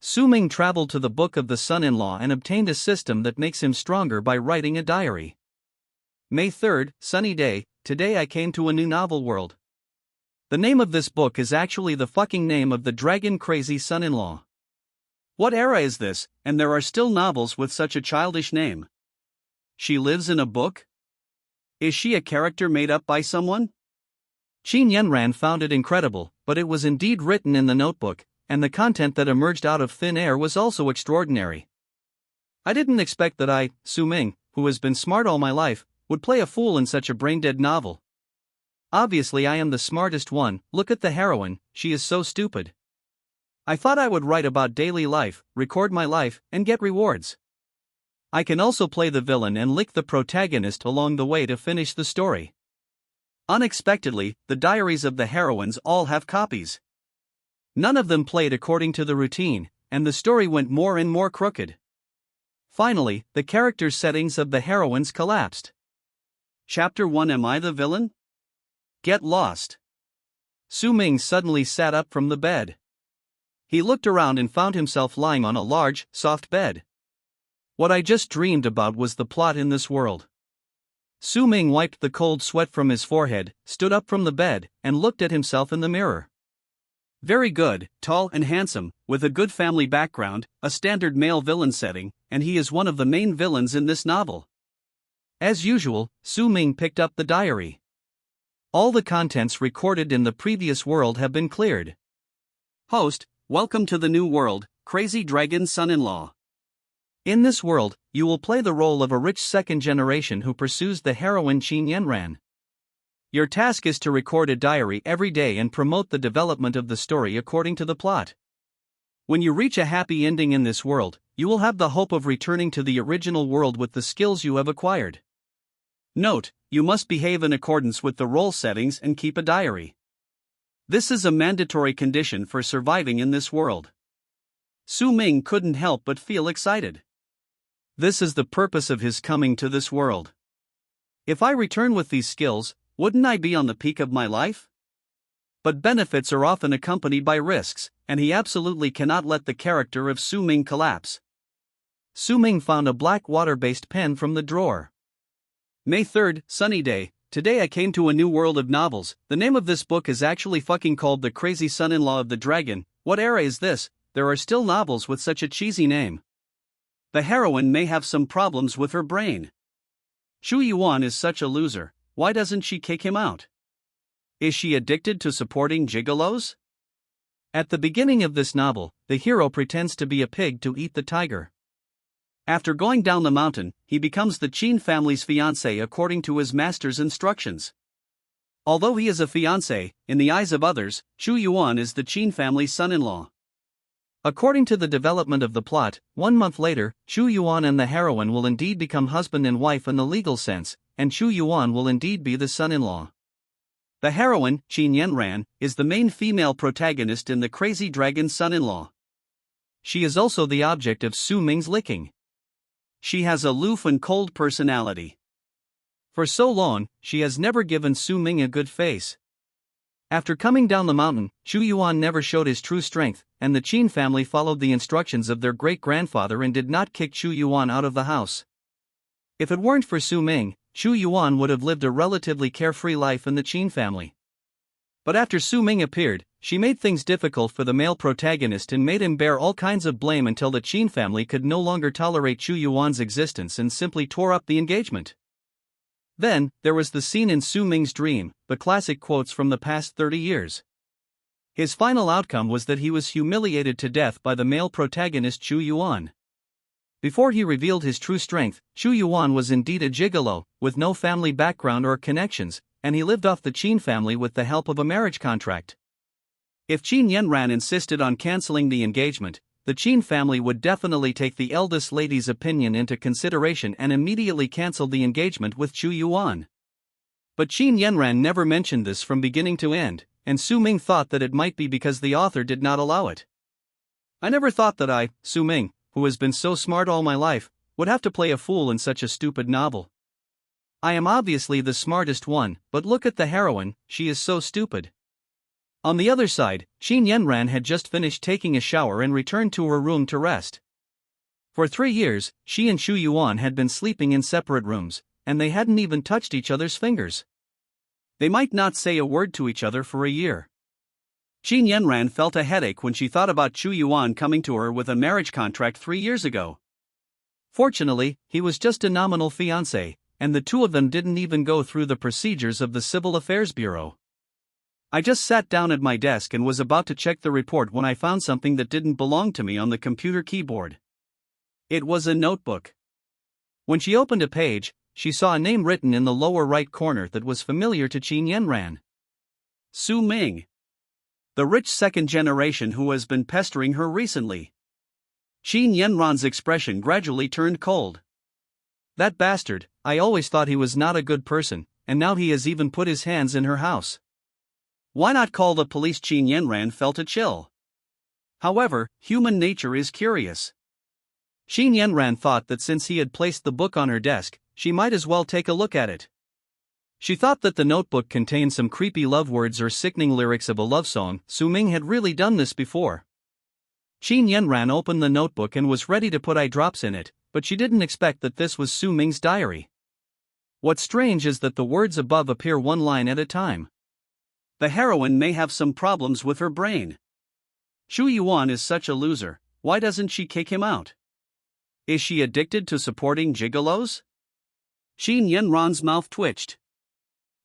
Su Ming traveled to the Book of the Son-in-Law and obtained a system that makes him stronger by writing a diary. May 3rd, sunny day, today I came to a new novel world. The name of this book is actually the fucking name of the dragon-crazy son-in-law. What era is this, and there are still novels with such a childish name? She lives in a book? Is she a character made up by someone? Qin Yanran found it incredible, but it was indeed written in the notebook, and the content that emerged out of thin air was also extraordinary. I didn't expect that I, Su Ming, who has been smart all my life, would play a fool in such a brain-dead novel. Obviously I am the smartest one, look at the heroine, she is so stupid. I thought I would write about daily life, record my life, and get rewards. I can also play the villain and lick the protagonist along the way to finish the story. Unexpectedly, the diaries of the heroines all have copies. None of them played according to the routine, and the story went more and more crooked. Finally, the character settings of the heroines collapsed. Chapter 1 Am I the villain? Get lost. Su Ming suddenly sat up from the bed. He looked around and found himself lying on a large, soft bed. What I just dreamed about was the plot in this world. Su Ming wiped the cold sweat from his forehead, stood up from the bed, and looked at himself in the mirror. Very good, tall and handsome, with a good family background, a standard male villain setting, and he is one of the main villains in this novel. As usual, Su Ming picked up the diary. All the contents recorded in the previous world have been cleared. Host, welcome to the new world, Crazy Dragon Son-in-Law. In this world, you will play the role of a rich second generation who pursues the heroine Qin Yanran. Your task is to record a diary every day and promote the development of the story according to the plot. When you reach a happy ending in this world, you will have the hope of returning to the original world with the skills you have acquired. Note, you must behave in accordance with the role settings and keep a diary. This is a mandatory condition for surviving in this world. Su Ming couldn't help but feel excited. This is the purpose of his coming to this world. If I return with these skills, wouldn't I be on the peak of my life? But benefits are often accompanied by risks, and he absolutely cannot let the character of Su Ming collapse. Su Ming found a black water-based pen from the drawer. May 3rd, sunny day, today I came to a new world of novels. The name of this book is actually fucking called The Crazy Son-in-Law of the Dragon. What era is this? There are still novels with such a cheesy name. The heroine may have some problems with her brain. Chu Yuan is such a loser, why doesn't she kick him out? Is she addicted to supporting gigolos? At the beginning of this novel, the hero pretends to be a pig to eat the tiger. After going down the mountain, he becomes the Qin family's fiancé according to his master's instructions. Although he is a fiancé, in the eyes of others, Chu Yuan is the Qin family's son-in-law. According to the development of the plot, 1 month later, Chu Yuan and the heroine will indeed become husband and wife in the legal sense, and Chu Yuan will indeed be the son-in-law. The heroine, Qin Yanran, is the main female protagonist in The Crazy Dragon Son-in-Law. She is also the object of Su Ming's licking. She has a aloof and cold personality. For so long, she has never given Su Ming a good face. After coming down the mountain, Chu Yuan never showed his true strength, and the Qin family followed the instructions of their great-grandfather and did not kick Chu Yuan out of the house. If it weren't for Su Ming, Chu Yuan would have lived a relatively carefree life in the Qin family. But after Su Ming appeared, she made things difficult for the male protagonist and made him bear all kinds of blame until the Qin family could no longer tolerate Chu Yuan's existence and simply tore up the engagement. Then, there was the scene in Su Ming's dream, the classic quotes from the past 30 years. His final outcome was that he was humiliated to death by the male protagonist Chu Yuan. Before he revealed his true strength, Chu Yuan was indeed a gigolo, with no family background or connections, and he lived off the Qin family with the help of a marriage contract. If Qin Yanran insisted on canceling the engagement, the Qin family would definitely take the eldest lady's opinion into consideration and immediately cancel the engagement with Chu Yuan. But Qin Yanran never mentioned this from beginning to end, and Su Ming thought that it might be because the author did not allow it. I never thought that I, Su Ming, who has been so smart all my life, would have to play a fool in such a stupid novel. I am obviously the smartest one, but look at the heroine, she is so stupid. On the other side, Qin Yanran had just finished taking a shower and returned to her room to rest. For 3 years, she and Xu Yuan had been sleeping in separate rooms, and they hadn't even touched each other's fingers. They might not say a word to each other for a year. Qin Yanran felt a headache when she thought about Xu Yuan coming to her with a marriage contract 3 years ago. Fortunately, he was just a nominal fiancé, and the two of them didn't even go through the procedures of the Civil Affairs Bureau. I just sat down at my desk and was about to check the report when I found something that didn't belong to me on the computer keyboard. It was a notebook. When she opened a page, she saw a name written in the lower right corner that was familiar to Qin Yanran. Su Ming. The rich second generation who has been pestering her recently. Qin Yanran's expression gradually turned cold. That bastard, I always thought he was not a good person, and now he has even put his hands in her house. Why not call the police? Qin Yanran felt a chill. However, human nature is curious. Qin Yanran thought that since he had placed the book on her desk, she might as well take a look at it. She thought that the notebook contained some creepy love words or sickening lyrics of a love song. Su Ming had really done this before. Qin Yanran opened the notebook and was ready to put eye drops in it, but she didn't expect that this was Su Ming's diary. What's strange is that the words above appear one line at a time. The heroine may have some problems with her brain. Xu Yuan is such a loser, why doesn't she kick him out? Is she addicted to supporting gigolos? Qin Yanran's mouth twitched.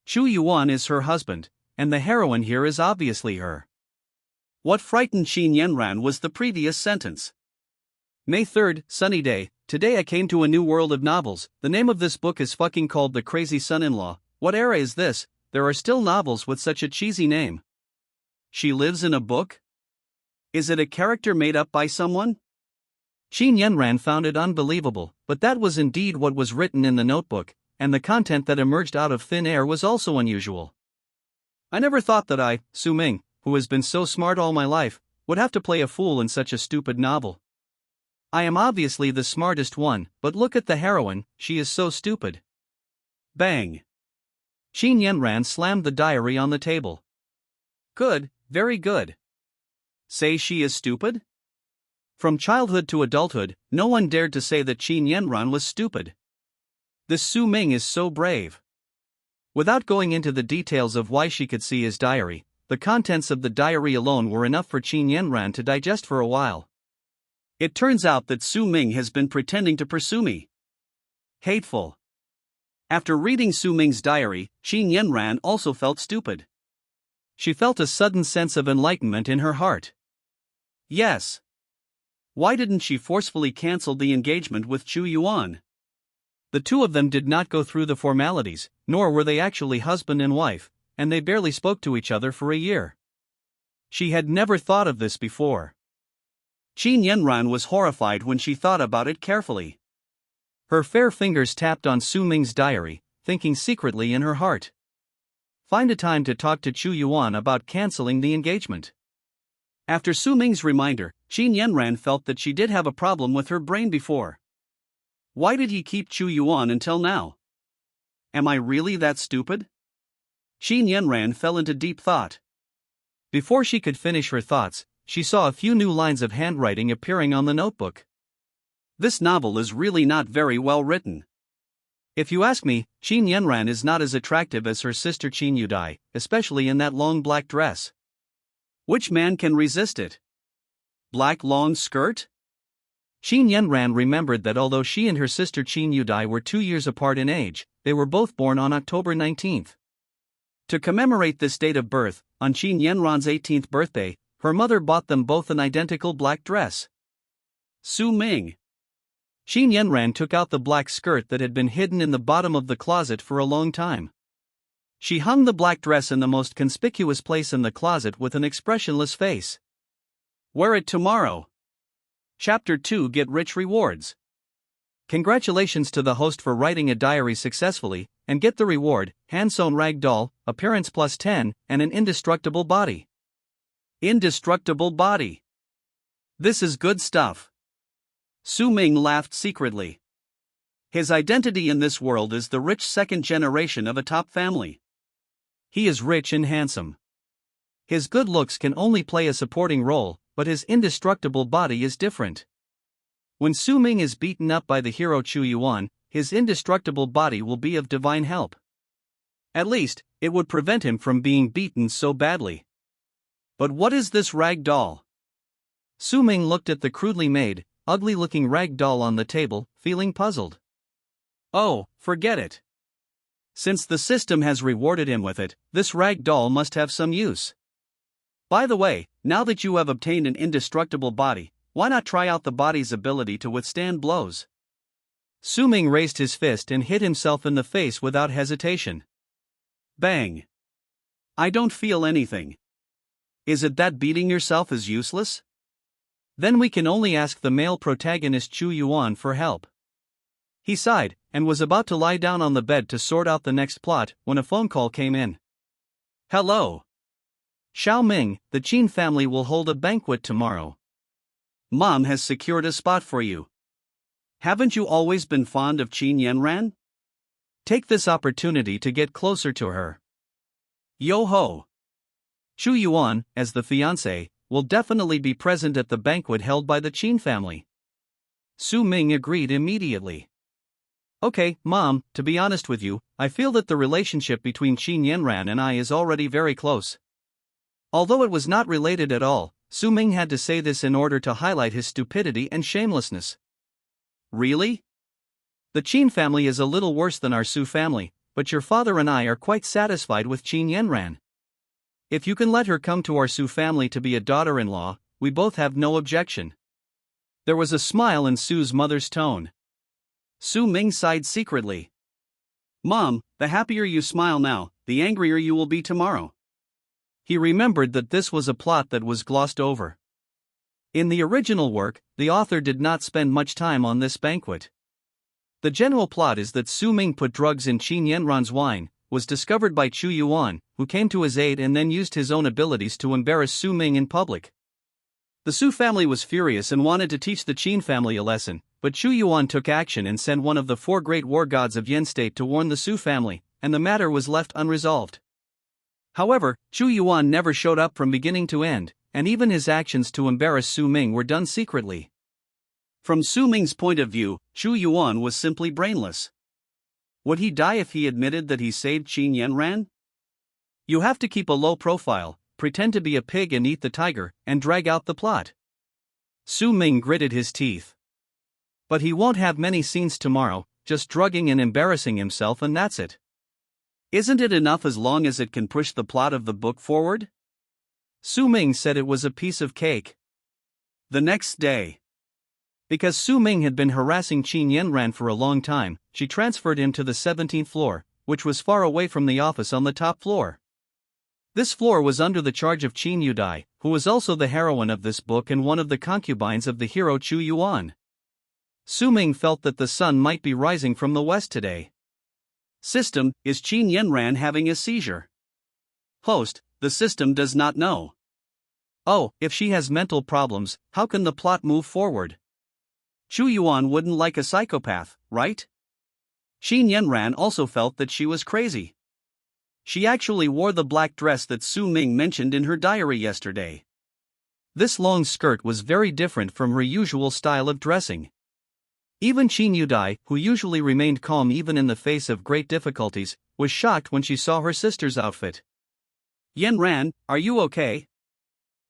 Xu Yuan is her husband, and the heroine here is obviously her. What frightened Qin Yanran was the previous sentence. May 3rd, sunny day, today I came to a new world of novels. The name of this book is fucking called The Crazy Son-in-Law. What era is this? There are still novels with such a cheesy name. She lives in a book? Is it a character made up by someone? Qin Yanran found it unbelievable, but that was indeed what was written in the notebook, and the content that emerged out of thin air was also unusual. I never thought that I, Su Ming, who has been so smart all my life, would have to play a fool in such a stupid novel. I am obviously the smartest one, but look at the heroine, she is so stupid. Bang! Qin Yanran slammed the diary on the table. Good, very good. Say she is stupid? From childhood to adulthood, no one dared to say that Qin Yanran was stupid. This Su Ming is so brave. Without going into the details of why she could see his diary, the contents of the diary alone were enough for Qin Yanran to digest for a while. It turns out that Su Ming has been pretending to pursue me. Hateful. After reading Su Ming's diary, Qin Yanran also felt stupid. She felt a sudden sense of enlightenment in her heart. Yes. Why didn't she forcefully cancel the engagement with Xu Yuan? The two of them did not go through the formalities, nor were they actually husband and wife, and they barely spoke to each other for a year. She had never thought of this before. Qin Yanran was horrified when she thought about it carefully. Her fair fingers tapped on Su Ming's diary, thinking secretly in her heart. Find a time to talk to Xu Yuan about canceling the engagement. After Su Ming's reminder, Qin Yanran felt that she did have a problem with her brain before. Why did he keep Xu Yuan until now? Am I really that stupid? Qin Yanran fell into deep thought. Before she could finish her thoughts, she saw a few new lines of handwriting appearing on the notebook. This novel is really not very well written. If you ask me, Qin Yanran is not as attractive as her sister Qin Yudai, especially in that long black dress. Which man can resist it? Black long skirt? Qin Yanran remembered that although she and her sister Qin Yudai were 2 years apart in age, they were both born on October 19th. To commemorate this date of birth, on Qin Yanran's 18th birthday, her mother bought them both an identical black dress. Su Ming. Qin Yanran took out the black skirt that had been hidden in the bottom of the closet for a long time. She hung the black dress in the most conspicuous place in the closet with an expressionless face. Wear it tomorrow. Chapter 2: Get Rich Rewards. Congratulations to the host for writing a diary successfully, and get the reward: hand-sewn rag doll, appearance plus 10, and an indestructible body. Indestructible body. This is good stuff. Su Ming laughed secretly. His identity in this world is the rich second generation of a top family. He is rich and handsome. His good looks can only play a supporting role, but his indestructible body is different. When Su Ming is beaten up by the hero Qu Yuan, his indestructible body will be of divine help. At least, it would prevent him from being beaten so badly. But what is this rag doll? Su Ming looked at the crudely made, ugly-looking rag doll on the table, feeling puzzled. Oh, forget it. Since the system has rewarded him with it, this rag doll must have some use. By the way, now that you have obtained an indestructible body, why not try out the body's ability to withstand blows? Su Ming raised his fist and hit himself in the face without hesitation. Bang! I don't feel anything. Is it that beating yourself is useless? Then we can only ask the male protagonist Qu Yuan for help. He sighed, and was about to lie down on the bed to sort out the next plot, when a phone call came in. Hello. Xiao Ming, the Qin family will hold a banquet tomorrow. Mom has secured a spot for you. Haven't you always been fond of Qin Yanran? Take this opportunity to get closer to her. Yo-ho! Qu Yuan, as the fiancé, will definitely be present at the banquet held by the Qin family. Su Ming agreed immediately. Okay, Mom, to be honest with you, I feel that the relationship between Qin Yanran and I is already very close. Although it was not related at all, Su Ming had to say this in order to highlight his stupidity and shamelessness. Really? The Qin family is a little worse than our Su family, but your father and I are quite satisfied with Qin Yanran. If you can let her come to our Su family to be a daughter-in-law, we both have no objection. There was a smile in Su's mother's tone. Su Ming sighed secretly. Mom, the happier you smile now, the angrier you will be tomorrow. He remembered that this was a plot that was glossed over. In the original work, the author did not spend much time on this banquet. The general plot is that Su Ming put drugs in Qin Yanran's wine, was discovered by Qu Yuan, who came to his aid and then used his own abilities to embarrass Su Ming in public. The Su family was furious and wanted to teach the Qin family a lesson, but Qu Yuan took action and sent one of the 4 great war gods of Yen state to warn the Su family, and the matter was left unresolved. However, Qu Yuan never showed up from beginning to end, and even his actions to embarrass Su Ming were done secretly. From Su Ming's point of view, Qu Yuan was simply brainless. Would he die if he admitted that he saved Qin Yanran? You have to keep a low profile, pretend to be a pig and eat the tiger, and drag out the plot. Su Ming gritted his teeth. But he won't have many scenes tomorrow, just drugging and embarrassing himself, and that's it. Isn't it enough as long as it can push the plot of the book forward? Su Ming said it was a piece of cake. The next day. Because Su Ming had been harassing Qin Yanran for a long time, she transferred him to the 17th floor, which was far away from the office on the top floor. This floor was under the charge of Qin Yudai, who was also the heroine of this book and one of the concubines of the hero Qu Yuan. Su Ming felt that the sun might be rising from the west today. System, is Qin Yanran having a seizure? Host, the system does not know. Oh, if she has mental problems, how can the plot move forward? Qu Yuan wouldn't like a psychopath, right? Qin Yanran also felt that she was crazy. She actually wore the black dress that Su Ming mentioned in her diary yesterday. This long skirt was very different from her usual style of dressing. Even Qin Yudai, who usually remained calm even in the face of great difficulties, was shocked when she saw her sister's outfit. Yanran, are you okay?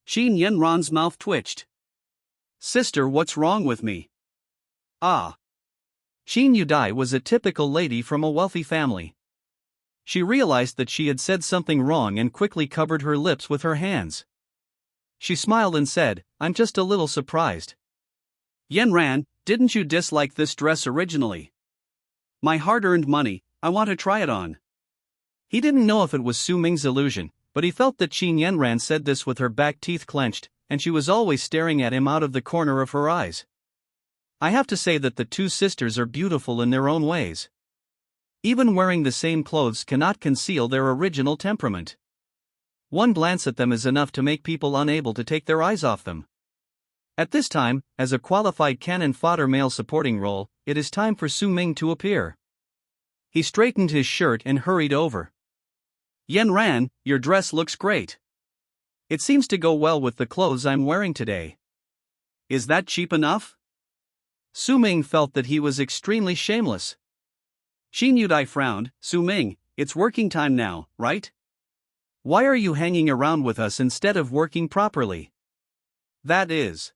Qin Yanran's mouth twitched. Sister, what's wrong with me? Ah. Qin Yudai was a typical lady from a wealthy family. She realized that she had said something wrong and quickly covered her lips with her hands. She smiled and said, I'm just a little surprised. Yanran, didn't you dislike this dress originally? My hard-earned money, I want to try it on. He didn't know if it was Su Ming's illusion, but he felt that Qin Yanran said this with her back teeth clenched, and she was always staring at him out of the corner of her eyes. I have to say that the two sisters are beautiful in their own ways. Even wearing the same clothes cannot conceal their original temperament. One glance at them is enough to make people unable to take their eyes off them. At this time, as a qualified cannon fodder male supporting role, it is time for Su Ming to appear. He straightened his shirt and hurried over. Yanran, your dress looks great. It seems to go well with the clothes I'm wearing today. Is that cheap enough? Su Ming felt that he was extremely shameless. Qin Yanran frowned. Su Ming, it's working time now, right? Why are you hanging around with us instead of working properly? That is.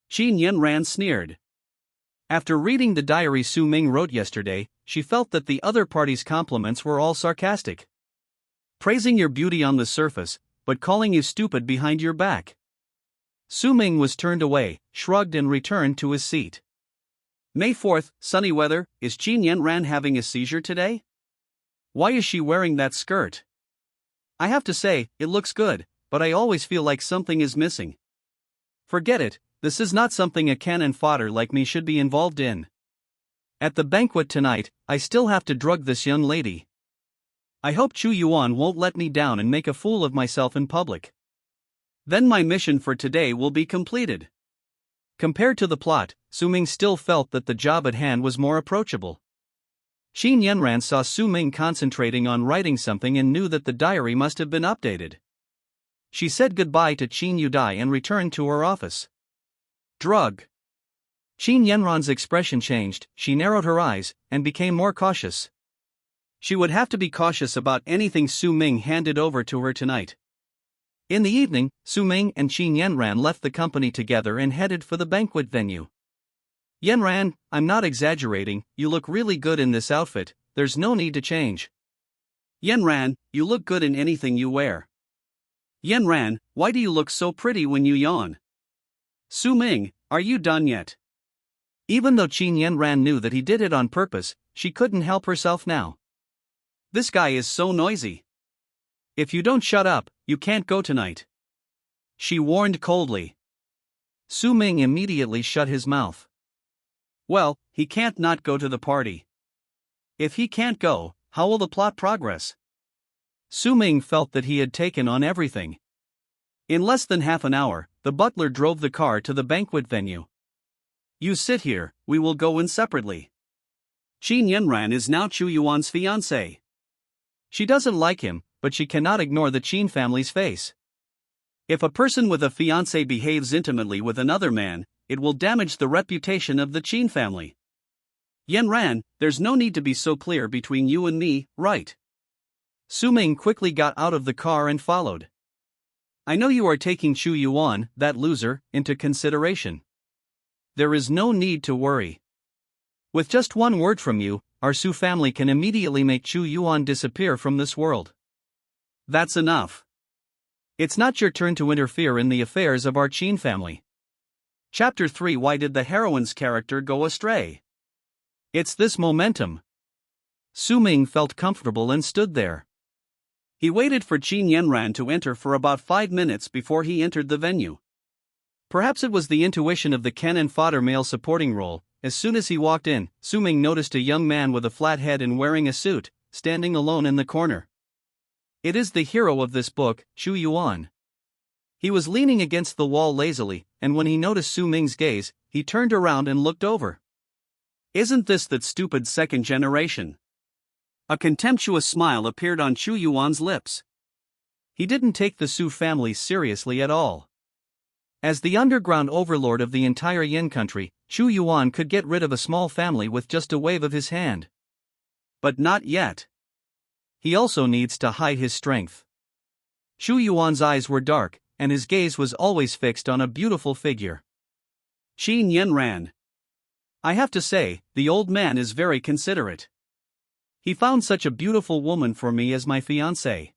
Qin Yanran sneered. After reading the diary Su Ming wrote yesterday, she felt that the other party's compliments were all sarcastic. Praising your beauty on the surface, but calling you stupid behind your back. Su Ming was turned away, shrugged and returned to his seat. May 4th, sunny weather. Is Qin Yanran having a seizure today? Why is she wearing that skirt? I have to say, it looks good, but I always feel like something is missing. Forget it, this is not something a cannon fodder like me should be involved in. At the banquet tonight, I still have to drug this young lady. I hope Chu Yuan won't let me down and make a fool of myself in public. Then my mission for today will be completed. Compared to the plot, Su Ming still felt that the job at hand was more approachable. Qin Yanran saw Su Ming concentrating on writing something and knew that the diary must have been updated. She said goodbye to Qin Yudai and returned to her office. Drug. Qin Yanran's expression changed, she narrowed her eyes, and became more cautious. She would have to be cautious about anything Su Ming handed over to her tonight. In the evening, Su Ming and Qin Yanran left the company together and headed for the banquet venue. Yanran, I'm not exaggerating, you look really good in this outfit, there's no need to change. Yanran, you look good in anything you wear. Yanran, why do you look so pretty when you yawn? Su Ming, are you done yet? Even though Qin Yanran knew that he did it on purpose, she couldn't help herself now. This guy is so noisy. If you don't shut up, you can't go tonight. She warned coldly. Su Ming immediately shut his mouth. Well, he can't not go to the party. If he can't go, how will the plot progress? Su Ming felt that he had taken on everything. In less than half an hour, the butler drove the car to the banquet venue. You sit here, we will go in separately. Qin Yanran is now Chu Yuan's fiancé. She doesn't like him, but she cannot ignore the Qin family's face. If a person with a fiancé behaves intimately with another man, it will damage the reputation of the Qin family. Yanran, there's no need to be so clear between you and me, right? Su Ming quickly got out of the car and followed. I know you are taking Chu Yuan, that loser, into consideration. There is no need to worry. With just one word from you, our Su family can immediately make Chu Yuan disappear from this world. That's enough. It's not your turn to interfere in the affairs of our Qin family. Chapter 3. Why did the heroine's character go astray? It's this momentum. Su Ming felt comfortable and stood there. He waited for Qin Yanran to enter for about 5 minutes before he entered the venue. Perhaps it was the intuition of the cannon fodder male supporting role. As soon as he walked in, Su Ming noticed a young man with a flat head and wearing a suit, standing alone in the corner. It is the hero of this book, Chu Yuan. He was leaning against the wall lazily, and when he noticed Su Ming's gaze, he turned around and looked over. Isn't this that stupid second generation? A contemptuous smile appeared on Chu Yuan's lips. He didn't take the Su family seriously at all. As the underground overlord of the entire Yin country, Chu Yuan could get rid of a small family with just a wave of his hand. But not yet. He also needs to hide his strength. Chu Yuan's eyes were dark, and his gaze was always fixed on a beautiful figure. Qin Yanran. I have to say, the old man is very considerate. He found such a beautiful woman for me as my fiancée.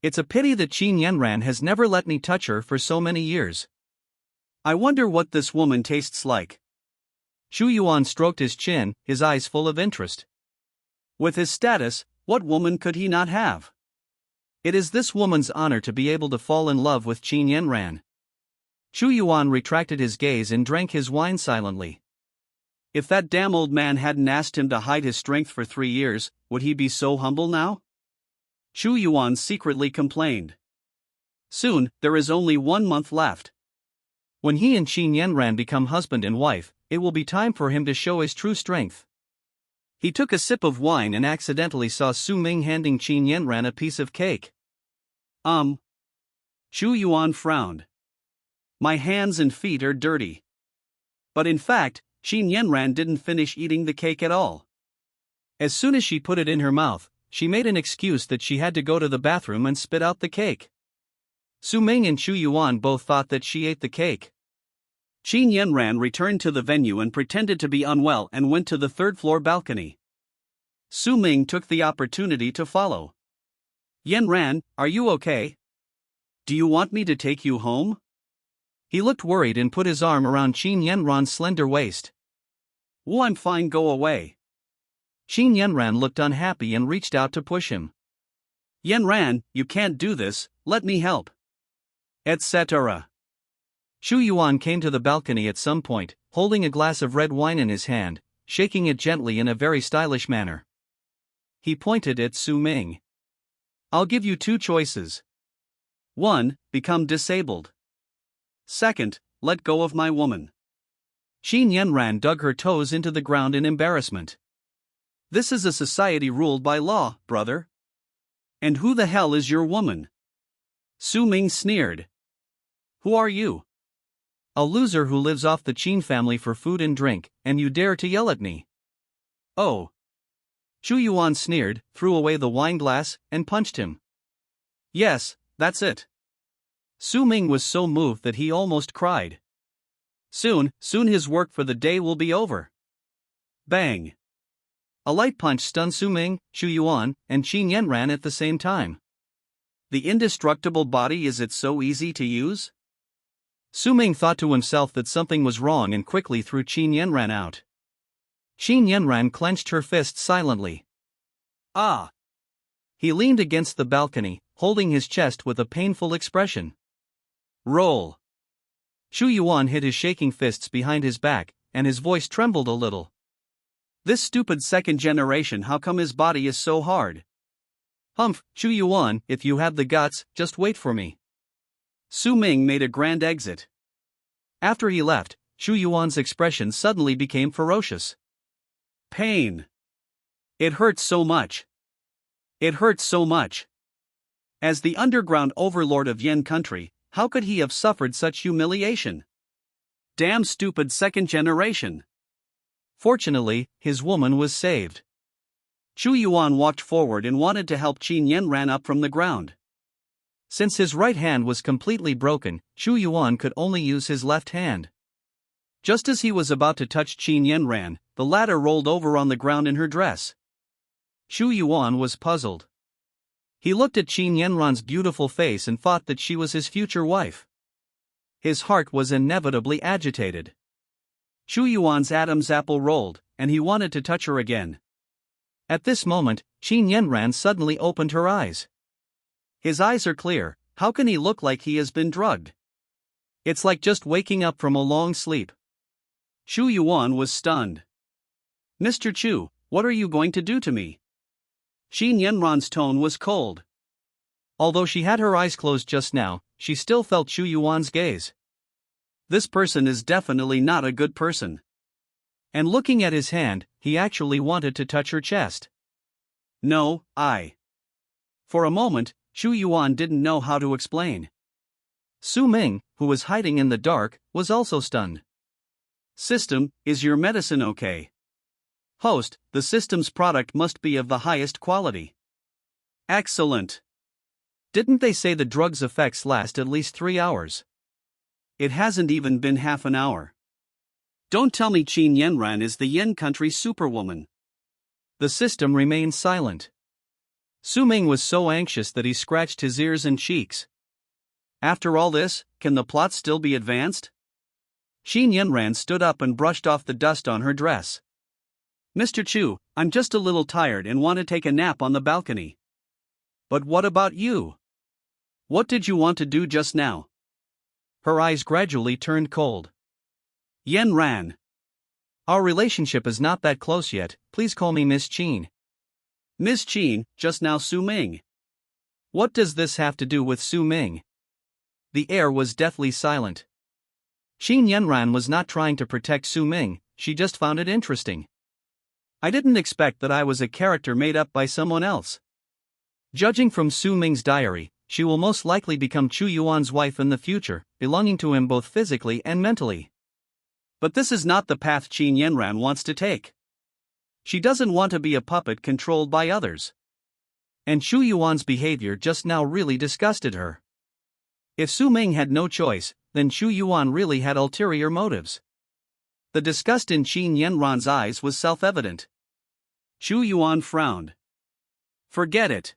It's a pity that Qin Yanran has never let me touch her for so many years. I wonder what this woman tastes like. Chu Yuan stroked his chin, his eyes full of interest. With his status, what woman could he not have? It is this woman's honor to be able to fall in love with Qin Yanran. Chu Yuan retracted his gaze and drank his wine silently. If that damn old man hadn't asked him to hide his strength for 3 years, would he be so humble now? Chu Yuan secretly complained. Soon, there is only 1 month left. When he and Qin Yanran become husband and wife, it will be time for him to show his true strength. He took a sip of wine and accidentally saw Su Ming handing Qin Yanran a piece of cake. Xu Yuan frowned. My hands and feet are dirty. But in fact, Qin Yanran didn't finish eating the cake at all. As soon as she put it in her mouth, she made an excuse that she had to go to the bathroom and spit out the cake. Su Ming and Xu Yuan both thought that she ate the cake. Qin Yanran returned to the venue and pretended to be unwell and went to the third-floor balcony. Su Ming took the opportunity to follow. Yanran, are you okay? Do you want me to take you home? He looked worried and put his arm around Qin Yanran's slender waist. Oh, I'm fine, go away. Qin Yanran looked unhappy and reached out to push him. Yanran, you can't do this, let me help. Etc. Xu Yuan came to the balcony at some point, holding a glass of red wine in his hand, shaking it gently in a very stylish manner. He pointed at Su Ming. I'll give you 2 choices. 1. Become disabled. 2. Let go of my woman. Qin Yanran dug her toes into the ground in embarrassment. This is a society ruled by law, brother. And who the hell is your woman? Su Ming sneered. Who are you? A loser who lives off the Qin family for food and drink, and you dare to yell at me. Oh. Xu Yuan sneered, threw away the wine glass, and punched him. Yes, that's it. Su Ming was so moved that he almost cried. Soon his work for the day will be over. Bang. A light punch stunned Su Ming, Xu Yuan, and Qin Yanran at the same time. The indestructible body, is it so easy to use? Su Ming thought to himself that something was wrong and quickly threw Qin Yanran out. Qin Yanran clenched her fist silently. Ah! He leaned against the balcony, holding his chest with a painful expression. Roll! Xu Yuan hid his shaking fists behind his back, and his voice trembled a little. This stupid second generation, how come his body is so hard? Humph, Xu Yuan, if you have the guts, just wait for me. Su Ming made a grand exit. After he left, Xu Yuan's expression suddenly became ferocious. Pain. It hurts so much. It hurts so much. As the underground overlord of Yan country, how could he have suffered such humiliation? Damn stupid second generation. Fortunately, his woman was saved. Xu Yuan walked forward and wanted to help Qin Yanran up from the ground. Since his right hand was completely broken, Xu Yuan could only use his left hand. Just as he was about to touch Qin Yanran, the latter rolled over on the ground in her dress. Xu Yuan was puzzled. He looked at Qin Yanran's beautiful face and thought that she was his future wife. His heart was inevitably agitated. Xu Yuan's Adam's apple rolled, and he wanted to touch her again. At this moment, Qin Yanran suddenly opened her eyes. His eyes are clear, how can he look like he has been drugged? It's like just waking up from a long sleep. Xu Yuan was stunned. Mr. Chu, what are you going to do to me? Qin Yanran's tone was cold. Although she had her eyes closed just now, she still felt Xu Yuan's gaze. This person is definitely not a good person. And looking at his hand, he actually wanted to touch her chest. No, For a moment, Xu Yuan didn't know how to explain. Su Ming, who was hiding in the dark, was also stunned. System, is your medicine okay? Host, the system's product must be of the highest quality. Excellent. Didn't they say the drug's effects last at least 3 hours? It hasn't even been half an hour. Don't tell me Qin Yanran is the Yan country superwoman. The system remained silent. Su Ming was so anxious that he scratched his ears and cheeks. After all this, can the plot still be advanced? Qin Yanran stood up and brushed off the dust on her dress. Mr. Chu, I'm just a little tired and want to take a nap on the balcony. But what about you? What did you want to do just now? Her eyes gradually turned cold. Yanran. Our relationship is not that close yet, please call me Miss Qin. Miss Qin, just now Su Ming. What does this have to do with Su Ming? The air was deathly silent. Qin Yanran was not trying to protect Su Ming, she just found it interesting. I didn't expect that I was a character made up by someone else. Judging from Su Ming's diary, she will most likely become Chu Yuan's wife in the future, belonging to him both physically and mentally. But this is not the path Qin Yanran wants to take. She doesn't want to be a puppet controlled by others. And Chu Yuan's behavior just now really disgusted her. If Su Ming had no choice, then Chu Yuan really had ulterior motives. The disgust in Qin Yanran's eyes was self-evident. Chu Yuan frowned. Forget it.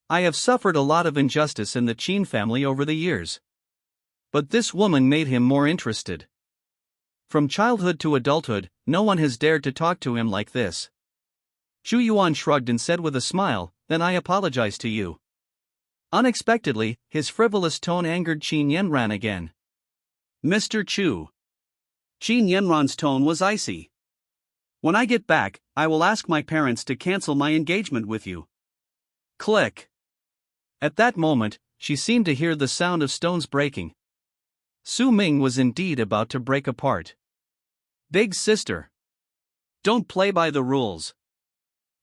I have suffered a lot of injustice in the Qin family over the years. But this woman made him more interested. From childhood to adulthood, no one has dared to talk to him like this. Chu Yuan shrugged and said with a smile, "Then I apologize to you." Unexpectedly, his frivolous tone angered Qin Yanran again. "Mr. Chu." Qin Yanran's tone was icy. "When I get back, I will ask my parents to cancel my engagement with you." Click. At that moment, she seemed to hear the sound of stones breaking. Su Ming was indeed about to break apart. Big sister. Don't play by the rules.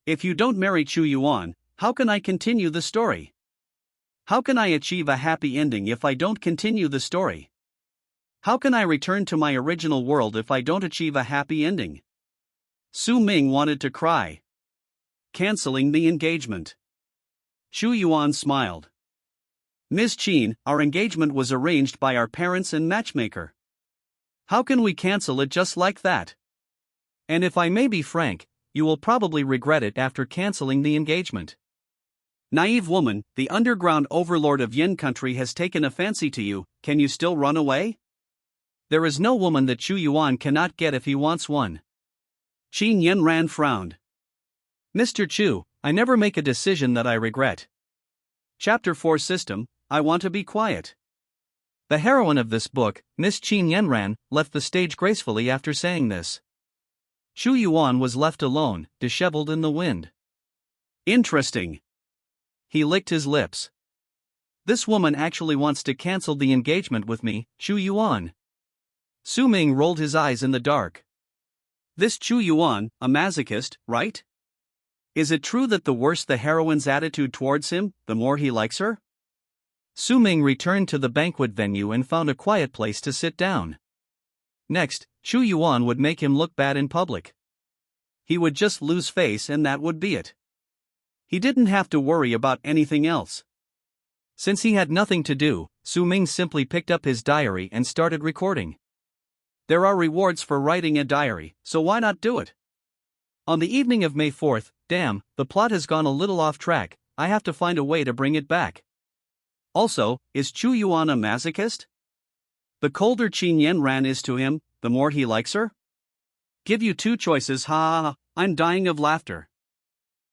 If you don't marry Chu Yuan, how can I continue the story? How can I achieve a happy ending if I don't continue the story? How can I return to my original world if I don't achieve a happy ending? Su Ming wanted to cry. Canceling the engagement. Chu Yuan smiled. "Miss Qin, our engagement was arranged by our parents and matchmaker. How can we cancel it just like that? And if I may be frank, you will probably regret it after canceling the engagement." "Naive woman, the underground overlord of Yin country has taken a fancy to you, can you still run away?" "There is no woman that Chu Yuan cannot get if he wants one." Qin Yanran frowned. "Mr. Chu, I never make a decision that I regret." Chapter 4 System, I want to be quiet. The heroine of this book, Miss Qin Yanran, left the stage gracefully after saying this. Chu Yuan was left alone, disheveled in the wind. Interesting. He licked his lips. This woman actually wants to cancel the engagement with me, Chu Yuan. Su Ming rolled his eyes in the dark. This Chu Yuan, a masochist, right? Is it true that the worse the heroine's attitude towards him, the more he likes her? Su Ming returned to the banquet venue and found a quiet place to sit down. Next, Chu Yuan would make him look bad in public. He would just lose face and that would be it. He didn't have to worry about anything else. Since he had nothing to do, Su Ming simply picked up his diary and started recording. There are rewards for writing a diary, so why not do it? On the evening of May 4th, damn, the plot has gone a little off track, I have to find a way to bring it back. Also, is Chu Yuan a masochist? The colder Qin Yanran is to him, the more he likes her? Give you two choices, ha ha ha, I'm dying of laughter.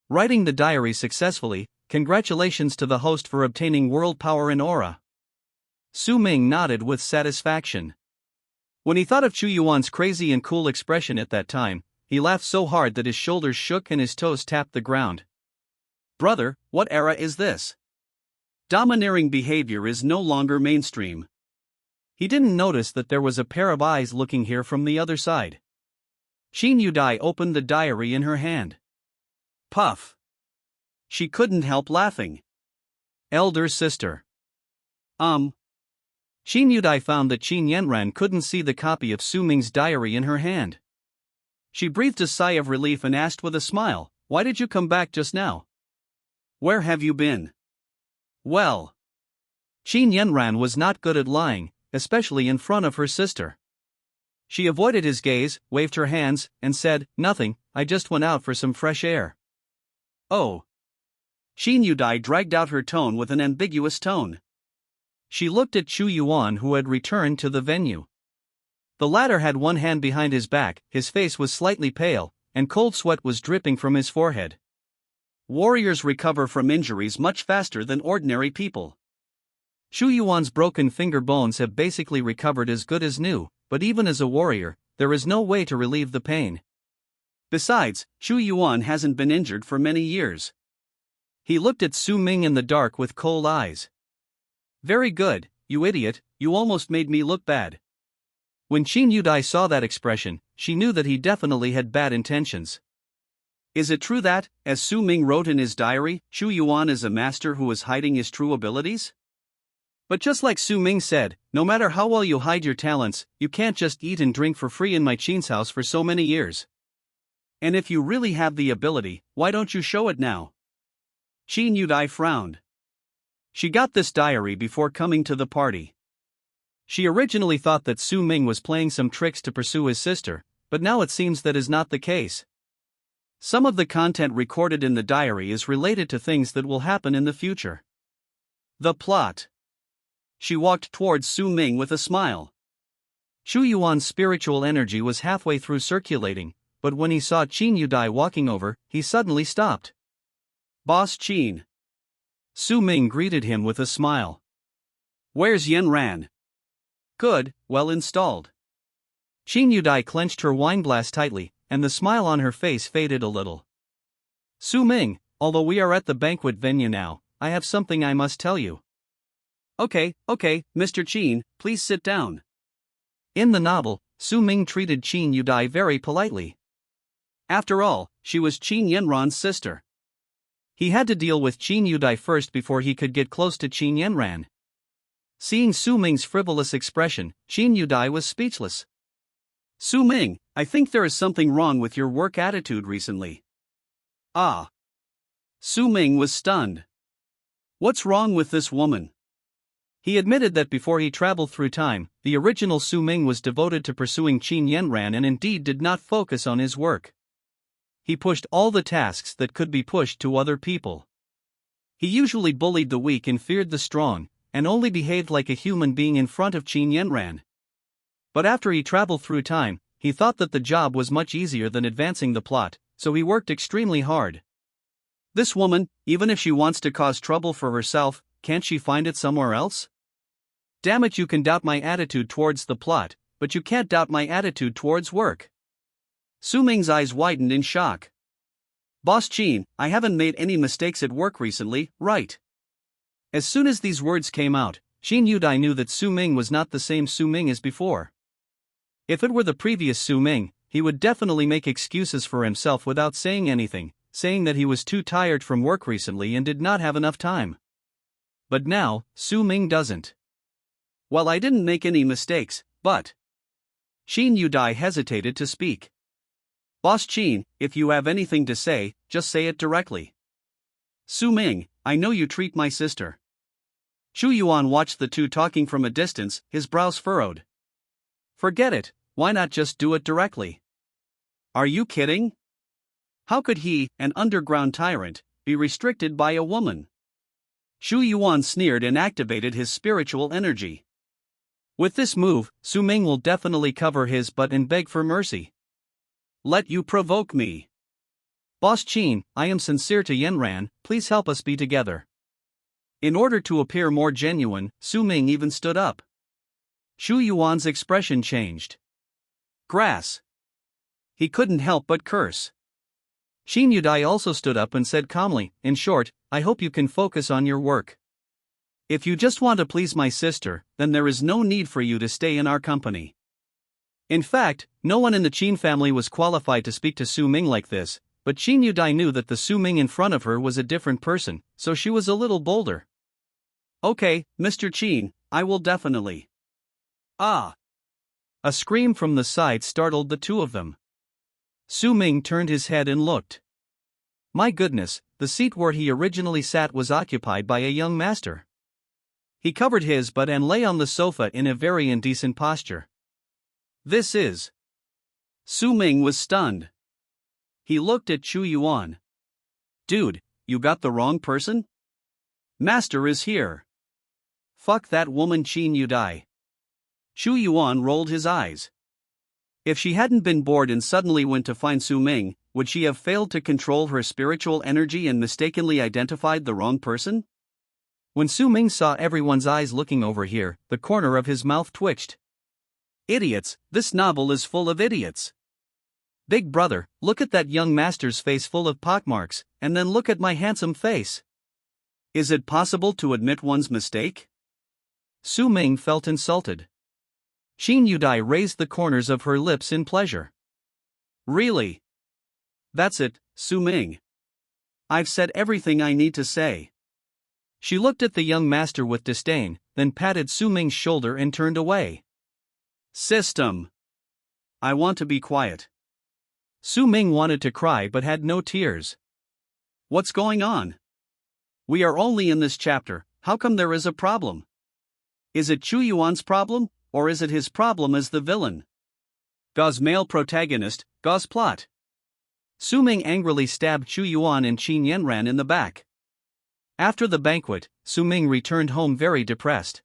Writing the diary successfully, congratulations to the host for obtaining world power and aura. Su Ming nodded with satisfaction. When he thought of Chu Yuan's crazy and cool expression at that time, he laughed so hard that his shoulders shook and his toes tapped the ground. Brother, what era is this? Domineering behavior is no longer mainstream. He didn't notice that there was a pair of eyes looking here from the other side. Qin Yudai opened the diary in her hand. Puff. She couldn't help laughing. Elder sister. Qin Yudai found that Qin Yanran couldn't see the copy of Su Ming's diary in her hand. She breathed a sigh of relief and asked with a smile, "Why did you come back just now? Where have you been?" Well. Qin Yanran was not good at lying, especially in front of her sister. She avoided his gaze, waved her hands, and said, "Nothing, I just went out for some fresh air." Oh. Qin Yudai dragged out her tone with an ambiguous tone. She looked at Chu Yuan, who had returned to the venue. The latter had one hand behind his back, his face was slightly pale, and cold sweat was dripping from his forehead. Warriors recover from injuries much faster than ordinary people. Chu Yuan's broken finger bones have basically recovered as good as new, but even as a warrior, there is no way to relieve the pain. Besides, Chu Yuan hasn't been injured for many years. He looked at Su Ming in the dark with cold eyes. Very good, you idiot, you almost made me look bad. When Qin Yudai saw that expression, she knew that he definitely had bad intentions. Is it true that, as Su Ming wrote in his diary, Chu Yuan is a master who is hiding his true abilities? But just like Su Ming said, no matter how well you hide your talents, you can't just eat and drink for free in my Qin's house for so many years. And if you really have the ability, why don't you show it now? Qin Yudai frowned. She got this diary before coming to the party. She originally thought that Su Ming was playing some tricks to pursue his sister, but now it seems that is not the case. Some of the content recorded in the diary is related to things that will happen in the future. The plot. She walked towards Su Ming with a smile. Chu Yuan's spiritual energy was halfway through circulating, but when he saw Qin Yudai walking over, he suddenly stopped. Boss Qin. Su Ming greeted him with a smile. Where's Yanran? Good, well installed. Qin Yudai clenched her wine glass tightly, and the smile on her face faded a little. Su Ming, although we are at the banquet venue now, I have something I must tell you. Okay, Mr. Qin, please sit down. In the novel, Su Ming treated Qin Yudai very politely. After all, she was Qin Yanran's sister. He had to deal with Qin Yudai first before he could get close to Qin Yanran. Seeing Su Ming's frivolous expression, Qin Yudai was speechless. Su Ming, I think there is something wrong with your work attitude recently. Ah. Su Ming was stunned. What's wrong with this woman? He admitted that before he traveled through time, the original Su Ming was devoted to pursuing Qin Yanran and indeed did not focus on his work. He pushed all the tasks that could be pushed to other people. He usually bullied the weak and feared the strong, and only behaved like a human being in front of Qin Yanran. But after he traveled through time, he thought that the job was much easier than advancing the plot, so he worked extremely hard. This woman, even if she wants to cause trouble for herself, can't she find it somewhere else? Damn it, you can doubt my attitude towards the plot, but you can't doubt my attitude towards work. Su Ming's eyes widened in shock. Boss Qin, I haven't made any mistakes at work recently, right? As soon as these words came out, Qin Yudai knew that Su Ming was not the same Su Ming as before. If it were the previous Su Ming, he would definitely make excuses for himself without saying anything, saying that he was too tired from work recently and did not have enough time. But now, Su Ming doesn't. Well, I didn't make any mistakes, but... Qin Yudai hesitated to speak. Boss Qin, if you have anything to say, just say it directly. Su Ming, I know you treat my sister. Chu Yuan watched the two talking from a distance, his brows furrowed. Forget it, why not just do it directly? Are you kidding? How could he, an underground tyrant, be restricted by a woman? Chu Yuan sneered and activated his spiritual energy. With this move, Su Ming will definitely cover his butt and beg for mercy. Let you provoke me. Boss Qin, I am sincere to Yanran, please help us be together. In order to appear more genuine, Su Ming even stood up. Chu Yuan's expression changed. Grass. He couldn't help but curse. Qin Yudai also stood up and said calmly, in short, I hope you can focus on your work. If you just want to please my sister, then there is no need for you to stay in our company. In fact, no one in the Qin family was qualified to speak to Su Ming like this, but Qin Yudai knew that the Su Ming in front of her was a different person, so she was a little bolder. Okay, Mr. Qin, I will definitely. Ah! A scream from the side startled the two of them. Su Ming turned his head and looked. My goodness, the seat where he originally sat was occupied by a young master. He covered his butt and lay on the sofa in a very indecent posture. This is... Su Ming was stunned. He looked at Chu Yuan. Dude, you got the wrong person? Master is here. Fuck that woman Qin Yudai. Chu Yuan rolled his eyes. If she hadn't been bored and suddenly went to find Su Ming, would she have failed to control her spiritual energy and mistakenly identified the wrong person? When Su Ming saw everyone's eyes looking over here, the corner of his mouth twitched. Idiots, this novel is full of idiots. Big brother, look at that young master's face full of pockmarks, and then look at my handsome face. Is it possible to admit one's mistake? Su Ming felt insulted. Qin Yudai raised the corners of her lips in pleasure. Really? That's it, Su Ming. I've said everything I need to say. She looked at the young master with disdain, then patted Su Ming's shoulder and turned away. System. I want to be quiet. Su Ming wanted to cry but had no tears. What's going on? We are only in this chapter, how come there is a problem? Is it Chu Yuan's problem, or is it his problem as the villain? Ga's male protagonist, Ga's plot. Su Ming angrily stabbed Chu Yuan and Qin Yanran in the back. After the banquet, Su Ming returned home very depressed.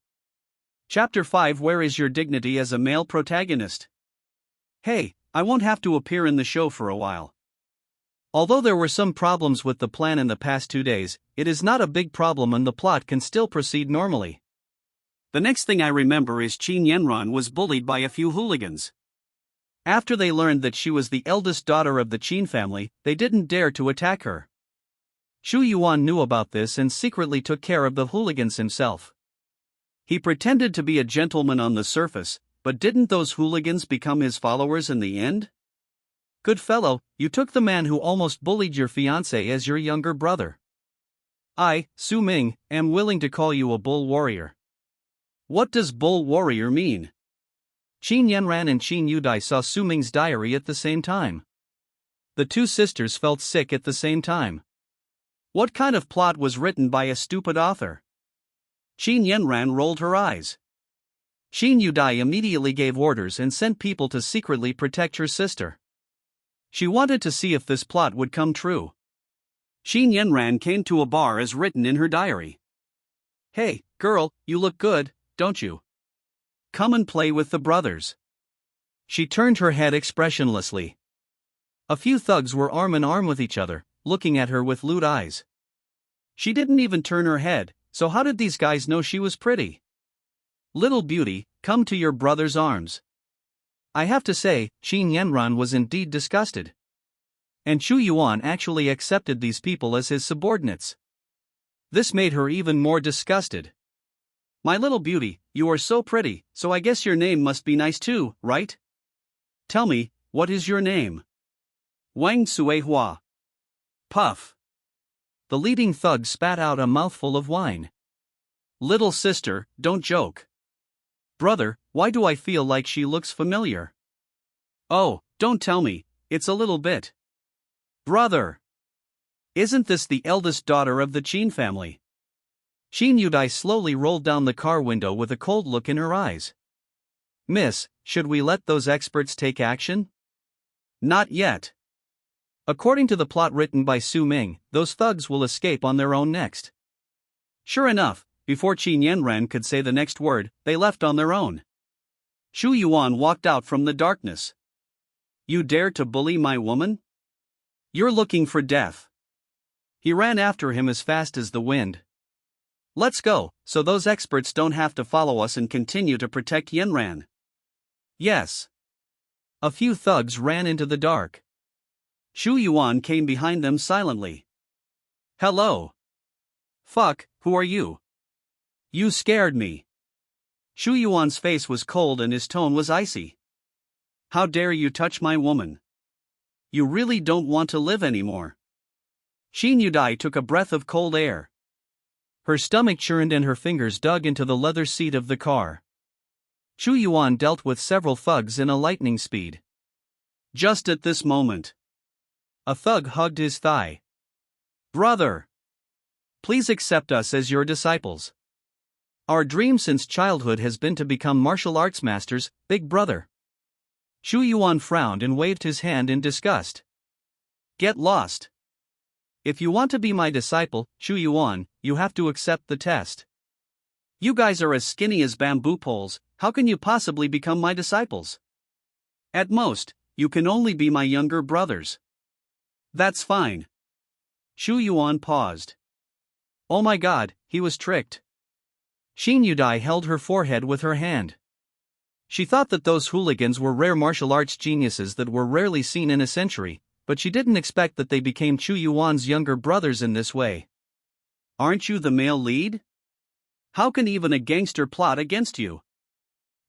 Chapter 5. Where is your dignity as a male protagonist? Hey, I won't have to appear in the show for a while. Although there were some problems with the plan in the past 2 days, it is not a big problem and the plot can still proceed normally. The next thing I remember is Qin Yanran was bullied by a few hooligans. After they learned that she was the eldest daughter of the Qin family, they didn't dare to attack her. Chu Yuan knew about this and secretly took care of the hooligans himself. He pretended to be a gentleman on the surface, but didn't those hooligans become his followers in the end? Good fellow, you took the man who almost bullied your fiancé as your younger brother. I, Su Ming, am willing to call you a bull warrior. What does bull warrior mean? Qin Yanran and Qin Yudai saw Su Ming's diary at the same time. The two sisters felt sick at the same time. What kind of plot was written by a stupid author? Qin Yanran rolled her eyes. Qin Yudai immediately gave orders and sent people to secretly protect her sister. She wanted to see if this plot would come true. Qin Yanran came to a bar as written in her diary. Hey, girl, you look good, don't you? Come and play with the brothers. She turned her head expressionlessly. A few thugs were arm in arm with each other, looking at her with lewd eyes. She didn't even turn her head, so how did these guys know she was pretty? Little beauty, come to your brother's arms. I have to say, Qin Yanran was indeed disgusted. And Chu Yuan actually accepted these people as his subordinates. This made her even more disgusted. My little beauty, you are so pretty, so I guess your name must be nice too, right? Tell me, what is your name? Wang Suihua. Puff. The leading thug spat out a mouthful of wine. Little sister, don't joke. Brother, why do I feel like she looks familiar? Oh, don't tell me, it's a little bit. Brother! Isn't this the eldest daughter of the Qin family? Qin Yudai slowly rolled down the car window with a cold look in her eyes. Miss, should we let those experts take action? Not yet. According to the plot written by Su Ming, those thugs will escape on their own next. Sure enough, before Qin Yanran could say the next word, they left on their own. Chu Yuan walked out from the darkness. You dare to bully my woman? You're looking for death. He ran after him as fast as the wind. Let's go, so those experts don't have to follow us and continue to protect Yanran. Yes. A few thugs ran into the dark. Chu Yuan came behind them silently. Hello. Fuck, who are you? You scared me. Chu Yuan's face was cold and his tone was icy. How dare you touch my woman? You really don't want to live anymore. Qin Yudai took a breath of cold air. Her stomach churned and her fingers dug into the leather seat of the car. Chu Yuan dealt with several thugs in a lightning speed. Just at this moment, a thug hugged his thigh. Brother! Please accept us as your disciples. Our dream since childhood has been to become martial arts masters, big brother. Chu Yuan frowned and waved his hand in disgust. Get lost. If you want to be my disciple, Chu Yuan, you have to accept the test. You guys are as skinny as bamboo poles, how can you possibly become my disciples? At most, you can only be my younger brothers. That's fine. Chu Yuan paused. Oh my god, he was tricked. Qin Yudai held her forehead with her hand. She thought that those hooligans were rare martial arts geniuses that were rarely seen in a century, but she didn't expect that they became Chu Yuan's younger brothers in this way. Aren't you the male lead? How can even a gangster plot against you?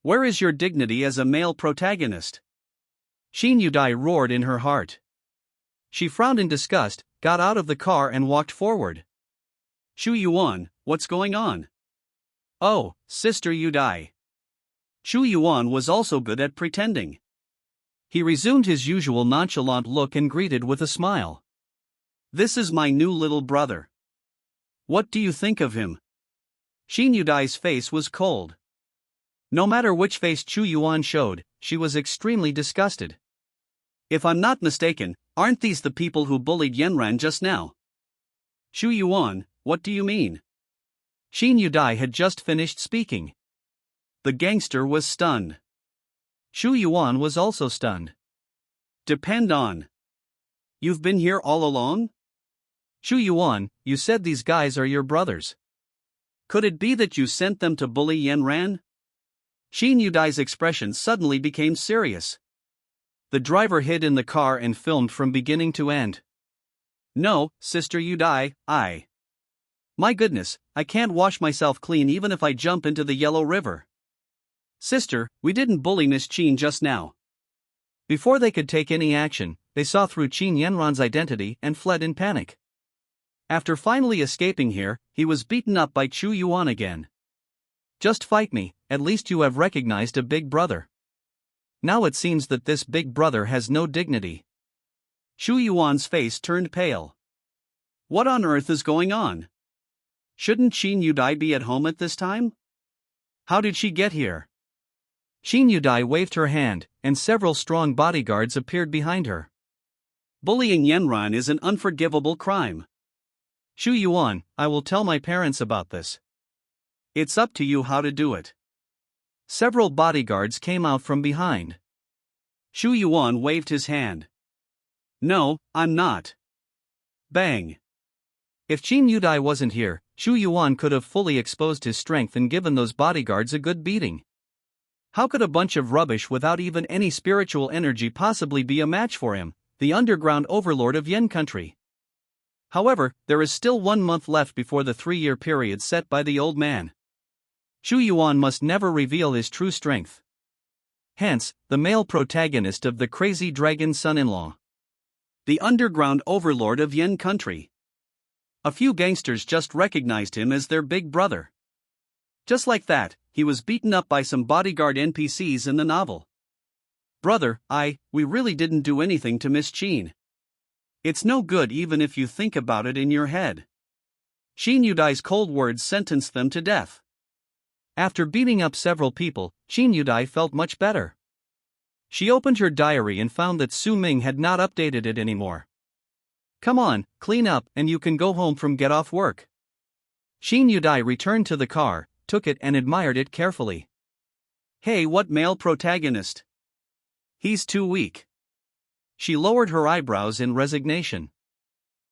Where is your dignity as a male protagonist? Qin Yudai roared in her heart. She frowned in disgust, got out of the car and walked forward. Shu Yuan, what's going on? Oh, sister, you die. Shu Yuan was also good at pretending. He resumed his usual nonchalant look and greeted with a smile. This is my new little brother. What do you think of him? Qin Yudai's face was cold. No matter which face Shu Yuan showed, she was extremely disgusted. If I'm not mistaken, aren't these the people who bullied Yanran just now? Shu Yuan, what do you mean? Qin Yudai had just finished speaking. The gangster was stunned. Shu Yuan was also stunned. Depend on. You've been here all along? Shu Yuan, you said these guys are your brothers. Could it be that you sent them to bully Yanran? Qin Yudai's expression suddenly became serious. The driver hid in the car and filmed from beginning to end. No, Sister Yudai, My goodness, I can't wash myself clean even if I jump into the Yellow River. Sister, we didn't bully Miss Qin just now. Before they could take any action, they saw through Qin Yanran's identity and fled in panic. After finally escaping here, he was beaten up by Shu Yuan again. Just fight me, at least you have recognized a big brother. Now it seems that this big brother has no dignity. Shu Yuan's face turned pale. What on earth is going on? Shouldn't Qin Yudai be at home at this time? How did she get here? Qin Yudai waved her hand, and several strong bodyguards appeared behind her. Bullying Yanran is an unforgivable crime. Shu Yuan, I will tell my parents about this. It's up to you how to do it. Several bodyguards came out from behind. Shu Yuan waved his hand. No, I'm not. Bang. If Qin Yudai wasn't here, Shu Yuan could have fully exposed his strength and given those bodyguards a good beating. How could a bunch of rubbish without even any spiritual energy possibly be a match for him, the underground overlord of Yen country? However, there is still 1 month left before the 3-year period set by the old man. Shu Yuan must never reveal his true strength. Hence, the male protagonist of the Crazy Dragon Son-in-Law. The underground overlord of Yen country. A few gangsters just recognized him as their big brother. Just like that, he was beaten up by some bodyguard NPCs in the novel. Brother, we really didn't do anything to Miss Qin. It's no good even if you think about it in your head. Qin Yudai's cold words sentenced them to death. After beating up several people, Qin Yudai felt much better. She opened her diary and found that Su Ming had not updated it anymore. Come on, clean up and you can go home from get off work. Qin Yudai returned to the car, took it and admired it carefully. Hey, what male protagonist? He's too weak. She lowered her eyebrows in resignation.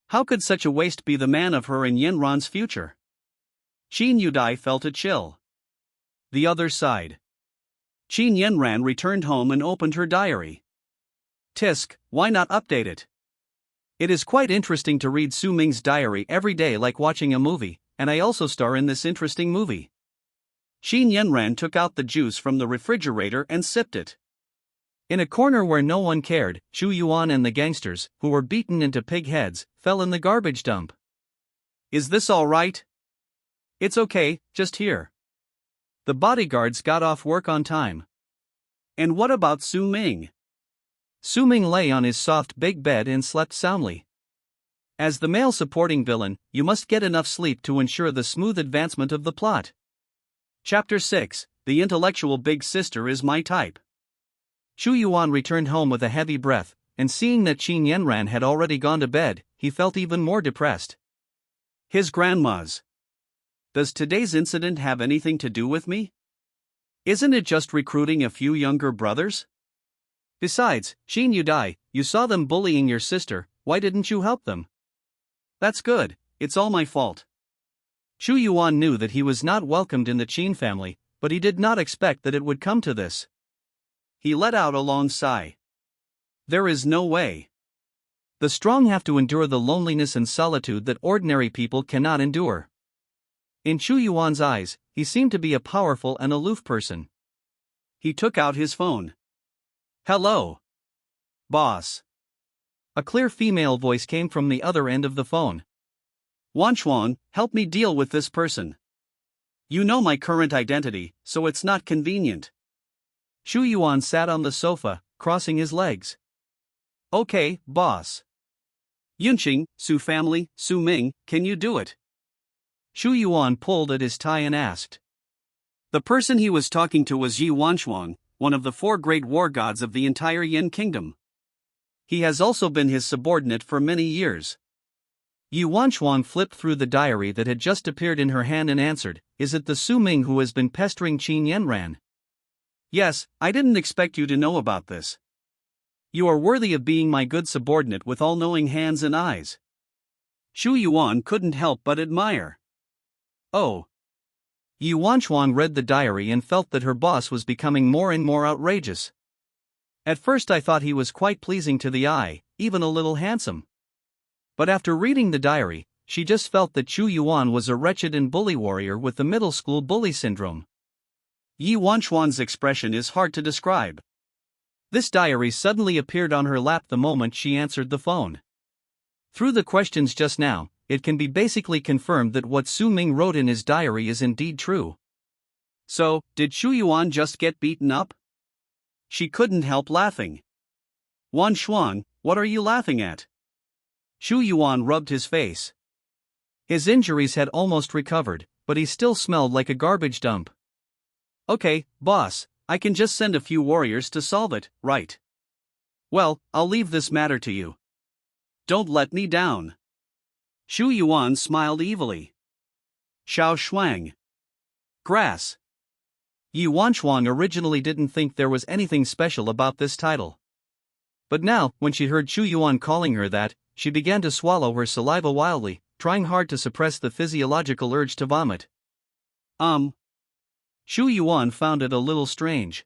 How could such a waste be the man of her and Yanran's future? Qin Yudai felt a chill. The other side. Qin Yanran returned home and opened her diary. Tisk, why not update it? It is quite interesting to read Su Ming's diary every day like watching a movie, and I also star in this interesting movie. Qin Yanran took out the juice from the refrigerator and sipped it. In a corner where no one cared, Shu Yuan and the gangsters, who were beaten into pig heads, fell in the garbage dump. Is this all right? It's okay, just here. The bodyguards got off work on time. And what about Su Ming? Su Ming lay on his soft big bed and slept soundly. As the male supporting villain, you must get enough sleep to ensure the smooth advancement of the plot. Chapter 6, The Intellectual Big Sister is My Type. Shu Yuan returned home with a heavy breath, and seeing that Qin Yanran had already gone to bed, he felt even more depressed. His grandma's. Does today's incident have anything to do with me? Isn't it just recruiting a few younger brothers? Besides, Qin Yudai, you saw them bullying your sister, why didn't you help them? That's good, it's all my fault. Shu Yuan knew that he was not welcomed in the Qin family, but he did not expect that it would come to this. He let out a long sigh. There is no way. The strong have to endure the loneliness and solitude that ordinary people cannot endure. In Shu Yuan's eyes, he seemed to be a powerful and aloof person. He took out his phone. Hello. Boss. A clear female voice came from the other end of the phone. Wanchuan, help me deal with this person. You know my current identity, so it's not convenient. Xu Yuan sat on the sofa, crossing his legs. Okay, boss. Yunqing, Su family, Su Ming, can you do it? Xu Yuan pulled at his tie and asked. The person he was talking to was Yi Wanchuan, one of the 4 great war gods of the entire Yin kingdom. He has also been his subordinate for many years. Yi Wanchuan flipped through the diary that had just appeared in her hand and answered, Is it the Su Ming who has been pestering Qin Yanran? Yes, I didn't expect you to know about this. You are worthy of being my good subordinate with all-knowing hands and eyes. Xu Yuan couldn't help but admire. Oh. Yi Wanchuan read the diary and felt that her boss was becoming more and more outrageous. At first I thought he was quite pleasing to the eye, even a little handsome. But after reading the diary, she just felt that Xu Yuan was a wretched and bully warrior with the middle school bully syndrome. Yi Wanchuan's expression is hard to describe. This diary suddenly appeared on her lap the moment she answered the phone. Through the questions just now, it can be basically confirmed that what Su Ming wrote in his diary is indeed true. So, did Xu Yuan just get beaten up? She couldn't help laughing. Wanchuan, what are you laughing at? Xu Yuan rubbed his face. His injuries had almost recovered, but he still smelled like a garbage dump. Okay, boss, I can just send a few warriors to solve it, right? Well, I'll leave this matter to you. Don't let me down. Xu Yuan smiled evilly. Xiao Shuang. Grass. Yi Wanchuan originally didn't think there was anything special about this title. But now, when she heard Xu Yuan calling her that, she began to swallow her saliva wildly, trying hard to suppress the physiological urge to vomit. Xu Yuan found it a little strange.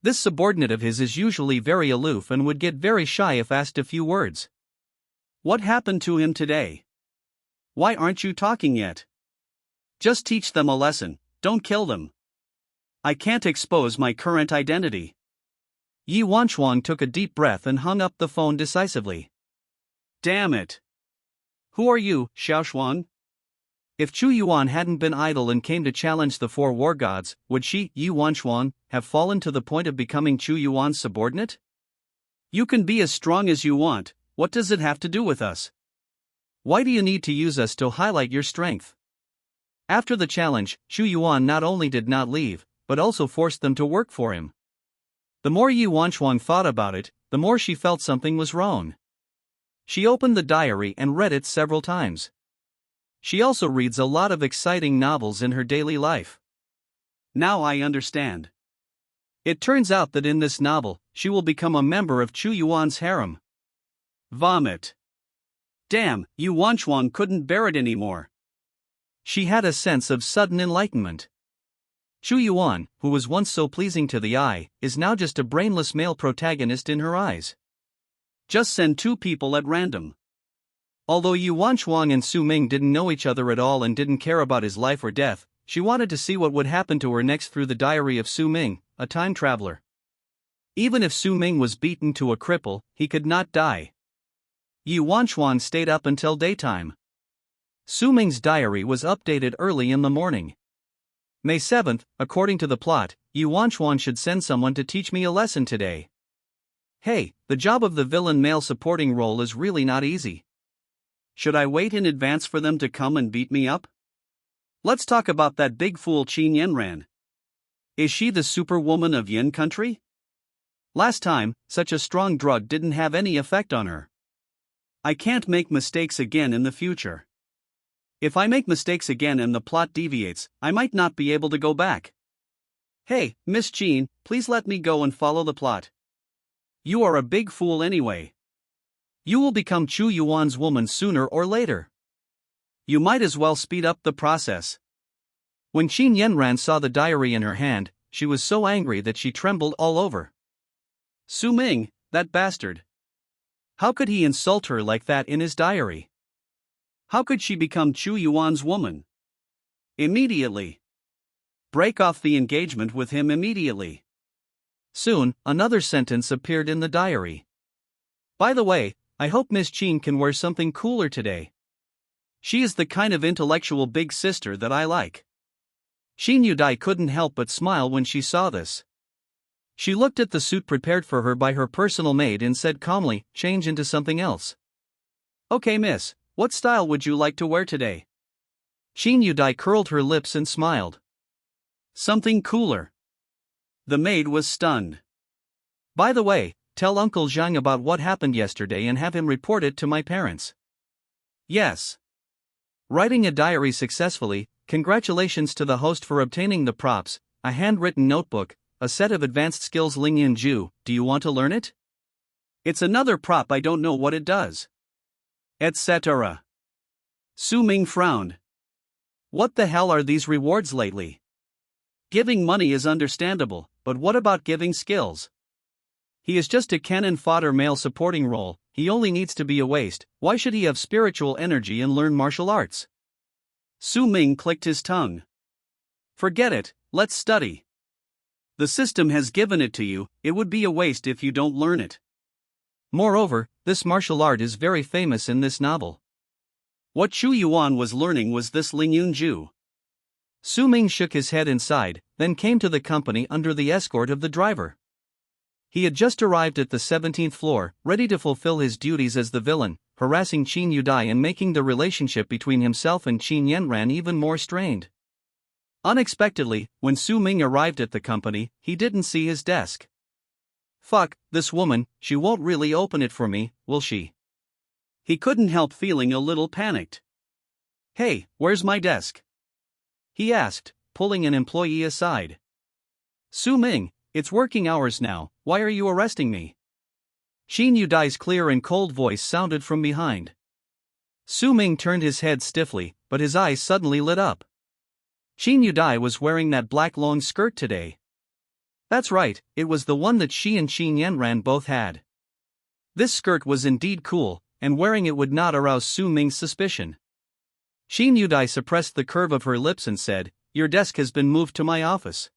This subordinate of his is usually very aloof and would get very shy if asked a few words. What happened to him today? Why aren't you talking yet? Just teach them a lesson, don't kill them. I can't expose my current identity. Yi Wanchuan took a deep breath and hung up the phone decisively. Damn it. Who are you, Xiaoshuan? If Xu Yuan hadn't been idle and came to challenge the 4 war gods, would she, Yi Wanchuan, have fallen to the point of becoming Xu Yuan's subordinate? You can be as strong as you want, what does it have to do with us? Why do you need to use us to highlight your strength? After the challenge, Xu Yuan not only did not leave, but also forced them to work for him. The more Yi Wanchuan thought about it, the more she felt something was wrong. She opened the diary and read it several times. She also reads a lot of exciting novels in her daily life. Now I understand. It turns out that in this novel, she will become a member of Xu Yuan's harem. Vomit. Damn, Yi Wanchuan couldn't bear it anymore. She had a sense of sudden enlightenment. Xu Yuan, who was once so pleasing to the eye, is now just a brainless male protagonist in her eyes. Just send 2 people at random. Although Yi Wanchuan and Su Ming didn't know each other at all and didn't care about his life or death, she wanted to see what would happen to her next through the diary of Su Ming, a time traveler. Even if Su Ming was beaten to a cripple, he could not die. Yi Wanchuan stayed up until daytime. Su Ming's diary was updated early in the morning. May 7th, according to the plot, Yi Wanchuan should send someone to teach me a lesson today. Hey, the job of the villain male supporting role is really not easy. Should I wait in advance for them to come and beat me up? Let's talk about that big fool Qin Yanran. Is she the superwoman of Yin country? Last time, such a strong drug didn't have any effect on her. I can't make mistakes again in the future. If I make mistakes again and the plot deviates, I might not be able to go back. Hey, Miss Qin, please let me go and follow the plot. You are a big fool anyway. You will become Xu Yuan's woman sooner or later. You might as well speed up the process. When Qin Yanran saw the diary in her hand, she was so angry that she trembled all over. Su Ming, that bastard. How could he insult her like that in his diary? How could she become Xu Yuan's woman? Immediately. Break off the engagement with him immediately. Soon, another sentence appeared in the diary. By the way, I hope Miss Qin can wear something cooler today. She is the kind of intellectual big sister that I like. Qin Yudai couldn't help but smile when she saw this. She looked at the suit prepared for her by her personal maid and said calmly, change into something else. Okay miss, what style would you like to wear today? Qin Yudai curled her lips and smiled. Something cooler. The maid was stunned. By the way, tell Uncle Zhang about what happened yesterday and have him report it to my parents. Yes. Writing a diary successfully, congratulations to the host for obtaining the props, a handwritten notebook, a set of advanced skills Lingyan Ju, do you want to learn it? It's another prop I don't know what it does. Etc. Su Ming frowned. What the hell are these rewards lately? Giving money is understandable, but what about giving skills? He is just a cannon fodder male supporting role, he only needs to be a waste, why should he have spiritual energy and learn martial arts? Su Ming clicked his tongue. Forget it, let's study. The system has given it to you, it would be a waste if you don't learn it. Moreover, this martial art is very famous in this novel. What Chu Yuan was learning was this Lingyun Ju. Su Ming shook his head and sighed, then came to the company under the escort of the driver. He had just arrived at the 17th floor, ready to fulfill his duties as the villain, harassing Qin Yudai and making the relationship between himself and Qin Yanran even more strained. Unexpectedly, when Su Ming arrived at the company, he didn't see his desk. Fuck, this woman, she won't really open it for me, will she? He couldn't help feeling a little panicked. Hey, where's my desk? He asked, pulling an employee aside. Su Ming, it's working hours now, why are you arresting me? Qin Yudai's clear and cold voice sounded from behind. Su Ming turned his head stiffly, but his eyes suddenly lit up. Qin Yudai was wearing that black long skirt today. That's right, it was the one that she and Qin Yanran both had. This skirt was indeed cool, and wearing it would not arouse Su Ming's suspicion. Qin Yudai suppressed the curve of her lips and said, your desk has been moved to my office.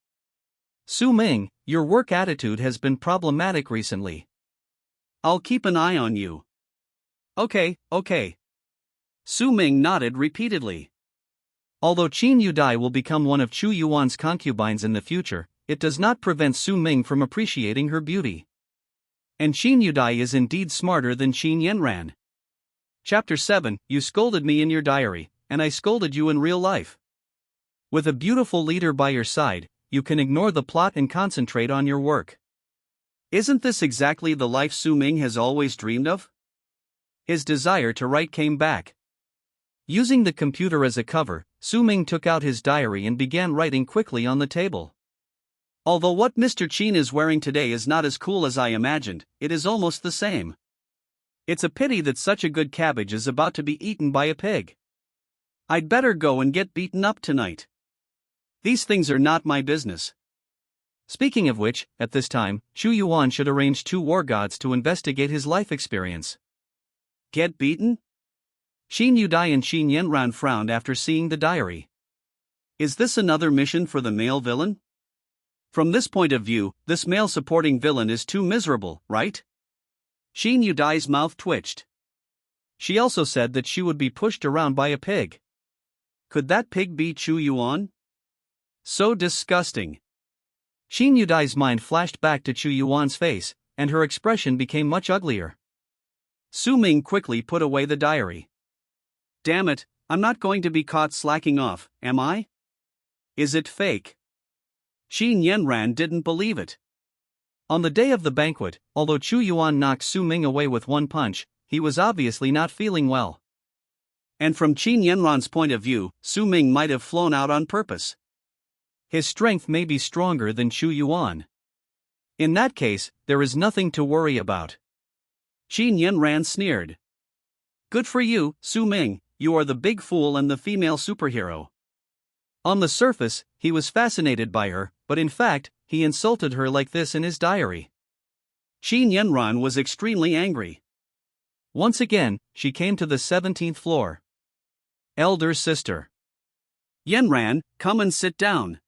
Su Ming, your work attitude has been problematic recently. I'll keep an eye on you. Okay. Su Ming nodded repeatedly. Although Qin Yudai will become one of Chu Yuan's concubines in the future, it does not prevent Su Ming from appreciating her beauty. And Qin Yudai is indeed smarter than Qin Yanran. Chapter 7, You scolded me in your diary, and I scolded you in real life. With a beautiful leader by your side, you can ignore the plot and concentrate on your work. Isn't this exactly the life Su Ming has always dreamed of? His desire to write came back. Using the computer as a cover, Su Ming took out his diary and began writing quickly on the table. Although what Mr. Qin is wearing today is not as cool as I imagined, it is almost the same. It's a pity that such a good cabbage is about to be eaten by a pig. I'd better go and get beaten up tonight. These things are not my business. Speaking of which, at this time, Chu Yuan should arrange 2 war gods to investigate his life experience. Get beaten? Qin Yudai and Qin Yanran frowned after seeing the diary. Is this another mission for the male villain? From this point of view, this male supporting villain is too miserable, right? Qin Yudai's mouth twitched. She also said that she would be pushed around by a pig. Could that pig be Chu Yuan? So disgusting. Qin Yudai's mind flashed back to Chu Yuan's face, and her expression became much uglier. Su Ming quickly put away the diary. Damn it, I'm not going to be caught slacking off, am I? Is it fake? Qin Yanran didn't believe it. On the day of the banquet, although Chu Yuan knocked Su Ming away with one punch, he was obviously not feeling well. And from Qin Yanran's point of view, Su Ming might have flown out on purpose. His strength may be stronger than Chu Yuan. In that case, there is nothing to worry about. Qin Yanran sneered. Good for you, Su Ming, you are the big fool and the female superhero. On the surface, he was fascinated by her, but in fact, he insulted her like this in his diary. Qin Yanran was extremely angry. Once again, she came to the 17th floor. Elder sister. Yanran, come and sit down.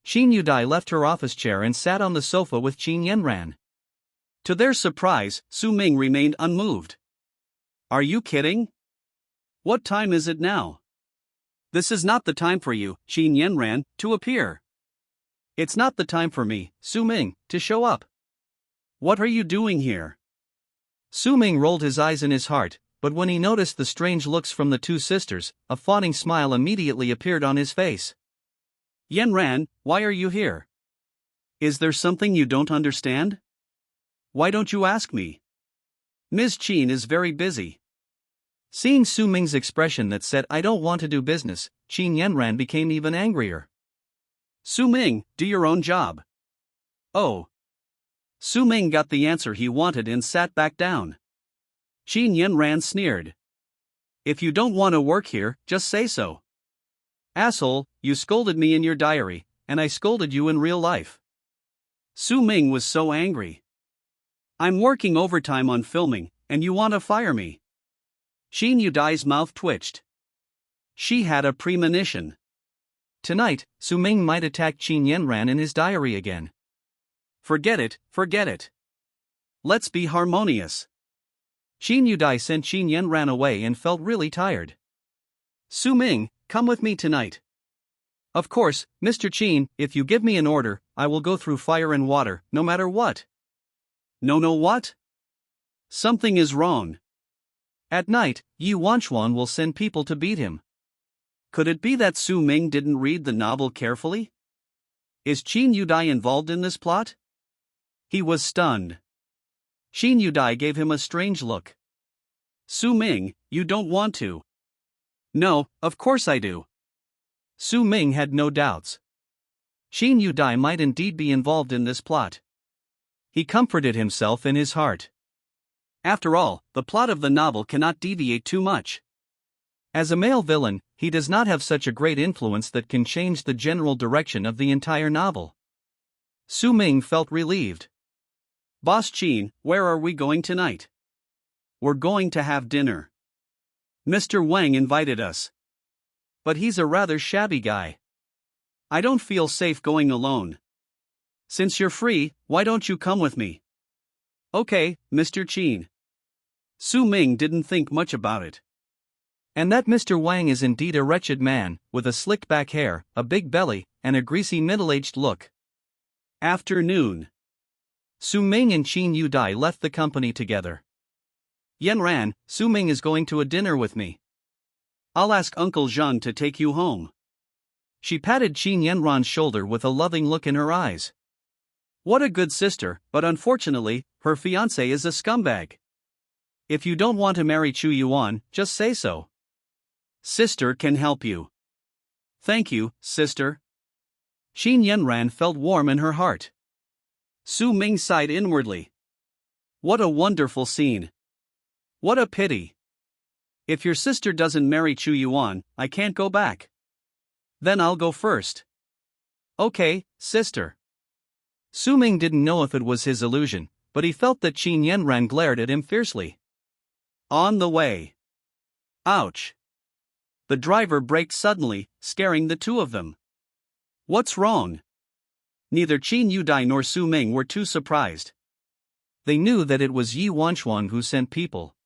Qin Yudai left her office chair and sat on the sofa with Qin Yanran. To their surprise, Su Ming remained unmoved. Are you kidding? What time is it now? This is not the time for you, Qin Yanran, to appear. It's not the time for me, Su Ming, to show up. What are you doing here? Su Ming rolled his eyes in his heart, but when he noticed the strange looks from the two sisters, a fawning smile immediately appeared on his face. Yanran, why are you here? Is there something you don't understand? Why don't you ask me? Ms. Qin is very busy. Seeing Su Ming's expression that said I don't want to do business, Qin Yanran became even angrier. Su Ming, do your own job. Oh. Su Ming got the answer he wanted and sat back down. Qin Yanran sneered. If you don't want to work here, just say so. Asshole, you scolded me in your diary, and I scolded you in real life. Su Ming was so angry. I'm working overtime on filming, and you want to fire me? Qin Yudai's mouth twitched. She had a premonition. Tonight, Su Ming might attack Qin Yanran in his diary again. Forget it, forget it. Let's be harmonious. Qin Yudai sent Qin Yanran away and felt really tired. Su Ming, come with me tonight. Of course, Mr. Qin, if you give me an order, I will go through fire and water, no matter what. No, what? Something is wrong. At night, Yi Wanchuan will send people to beat him. Could it be that Su Ming didn't read the novel carefully? Is Qin Yudai involved in this plot? He was stunned. Qin Yudai gave him a strange look. Su Ming, you don't want to. No, of course I do. Su Ming had no doubts. Qin Yudai might indeed be involved in this plot. He comforted himself in his heart. After all, the plot of the novel cannot deviate too much. As a male villain, he does not have such a great influence that can change the general direction of the entire novel. Su Ming felt relieved. Boss Qin, where are we going tonight? We're going to have dinner. Mr. Wang invited us. But he's a rather shabby guy. I don't feel safe going alone. Since you're free, why don't you come with me? Okay, Mr. Qin. Su Ming didn't think much about it. And that Mr. Wang is indeed a wretched man, with a slicked back hair, a big belly, and a greasy middle-aged look. Afternoon. Su Ming and Qin Yudai left the company together. Yanran, Su Ming is going to a dinner with me. I'll ask Uncle Jean to take you home. She patted Qin Yanran's shoulder with a loving look in her eyes. What a good sister, but unfortunately, her fiancé is a scumbag. If you don't want to marry Chu Yuan, just say so. Sister can help you. Thank you, sister. Qin Yanran felt warm in her heart. Su Ming sighed inwardly. What a wonderful scene. What a pity. If your sister doesn't marry Chu Yuan, I can't go back. Then I'll go first. Okay, sister. Su Ming didn't know if it was his illusion, but he felt that Qin Yanran glared at him fiercely. On the way. Ouch. The driver braked suddenly, scaring the two of them. What's wrong? Neither Qin Yudai nor Su Ming were too surprised. They knew that it was Yi Wanchuan who sent people.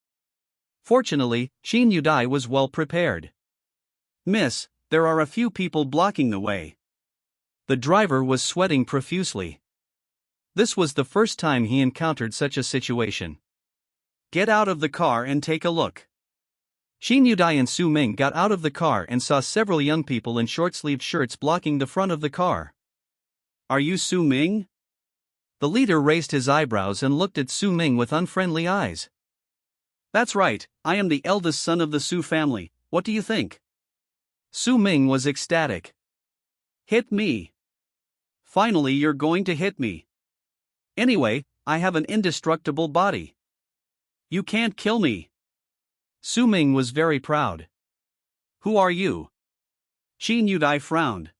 Fortunately, Qin Yudai was well prepared. Miss, there are a few people blocking the way. The driver was sweating profusely. This was the first time he encountered such a situation. Get out of the car and take a look. Qin Yudai and Su Ming got out of the car and saw several young people in short-sleeved shirts blocking the front of the car. Are you Su Ming? The leader raised his eyebrows and looked at Su Ming with unfriendly eyes. That's right, I am the eldest son of the Su family, what do you think? Su Ming was ecstatic. Hit me. Finally you're going to hit me. Anyway, I have an indestructible body. You can't kill me. Su Ming was very proud. Who are you? Qin Yudai frowned.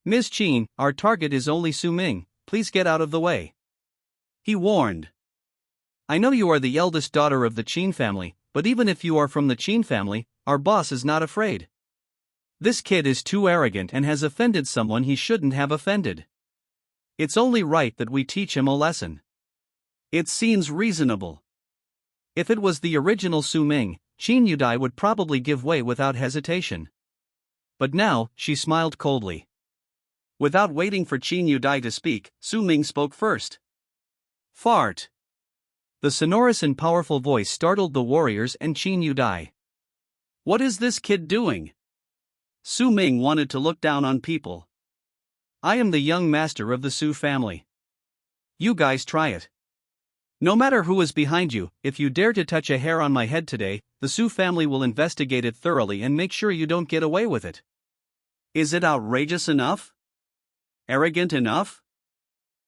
Ms. Qin, our target is only Su Ming, please get out of the way. He warned. I know you are the eldest daughter of the Qin family, but even if you are from the Qin family, our boss is not afraid. This kid is too arrogant and has offended someone he shouldn't have offended. It's only right that we teach him a lesson. It seems reasonable. If it was the original Su Ming, Qin Yudai would probably give way without hesitation. But now, she smiled coldly. Without waiting for Qin Yudai to speak, Su Ming spoke first. Fart. The sonorous and powerful voice startled the warriors and Qin Yudai. What is this kid doing? Su Ming wanted to look down on people. I am the young master of the Su family. You guys try it. No matter who is behind you, if you dare to touch a hair on my head today, the Su family will investigate it thoroughly and make sure you don't get away with it. Is it outrageous enough? Arrogant enough?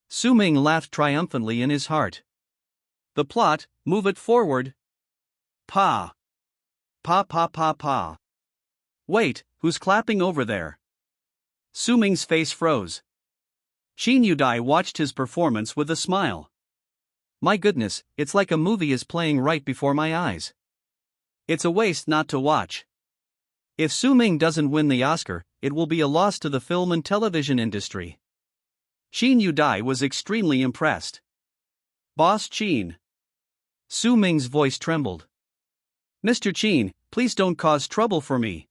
Su Ming laughed triumphantly in his heart. The plot, move it forward. Pa. Pa pa pa pa. Wait, who's clapping over there? Su Ming's face froze. Qin Yudai watched his performance with a smile. My goodness, it's like a movie is playing right before my eyes. It's a waste not to watch. If Su Ming doesn't win the Oscar, it will be a loss to the film and television industry. Qin Yudai was extremely impressed. Boss Qin. Su Ming's voice trembled. Mr. Qin, please don't cause trouble for me.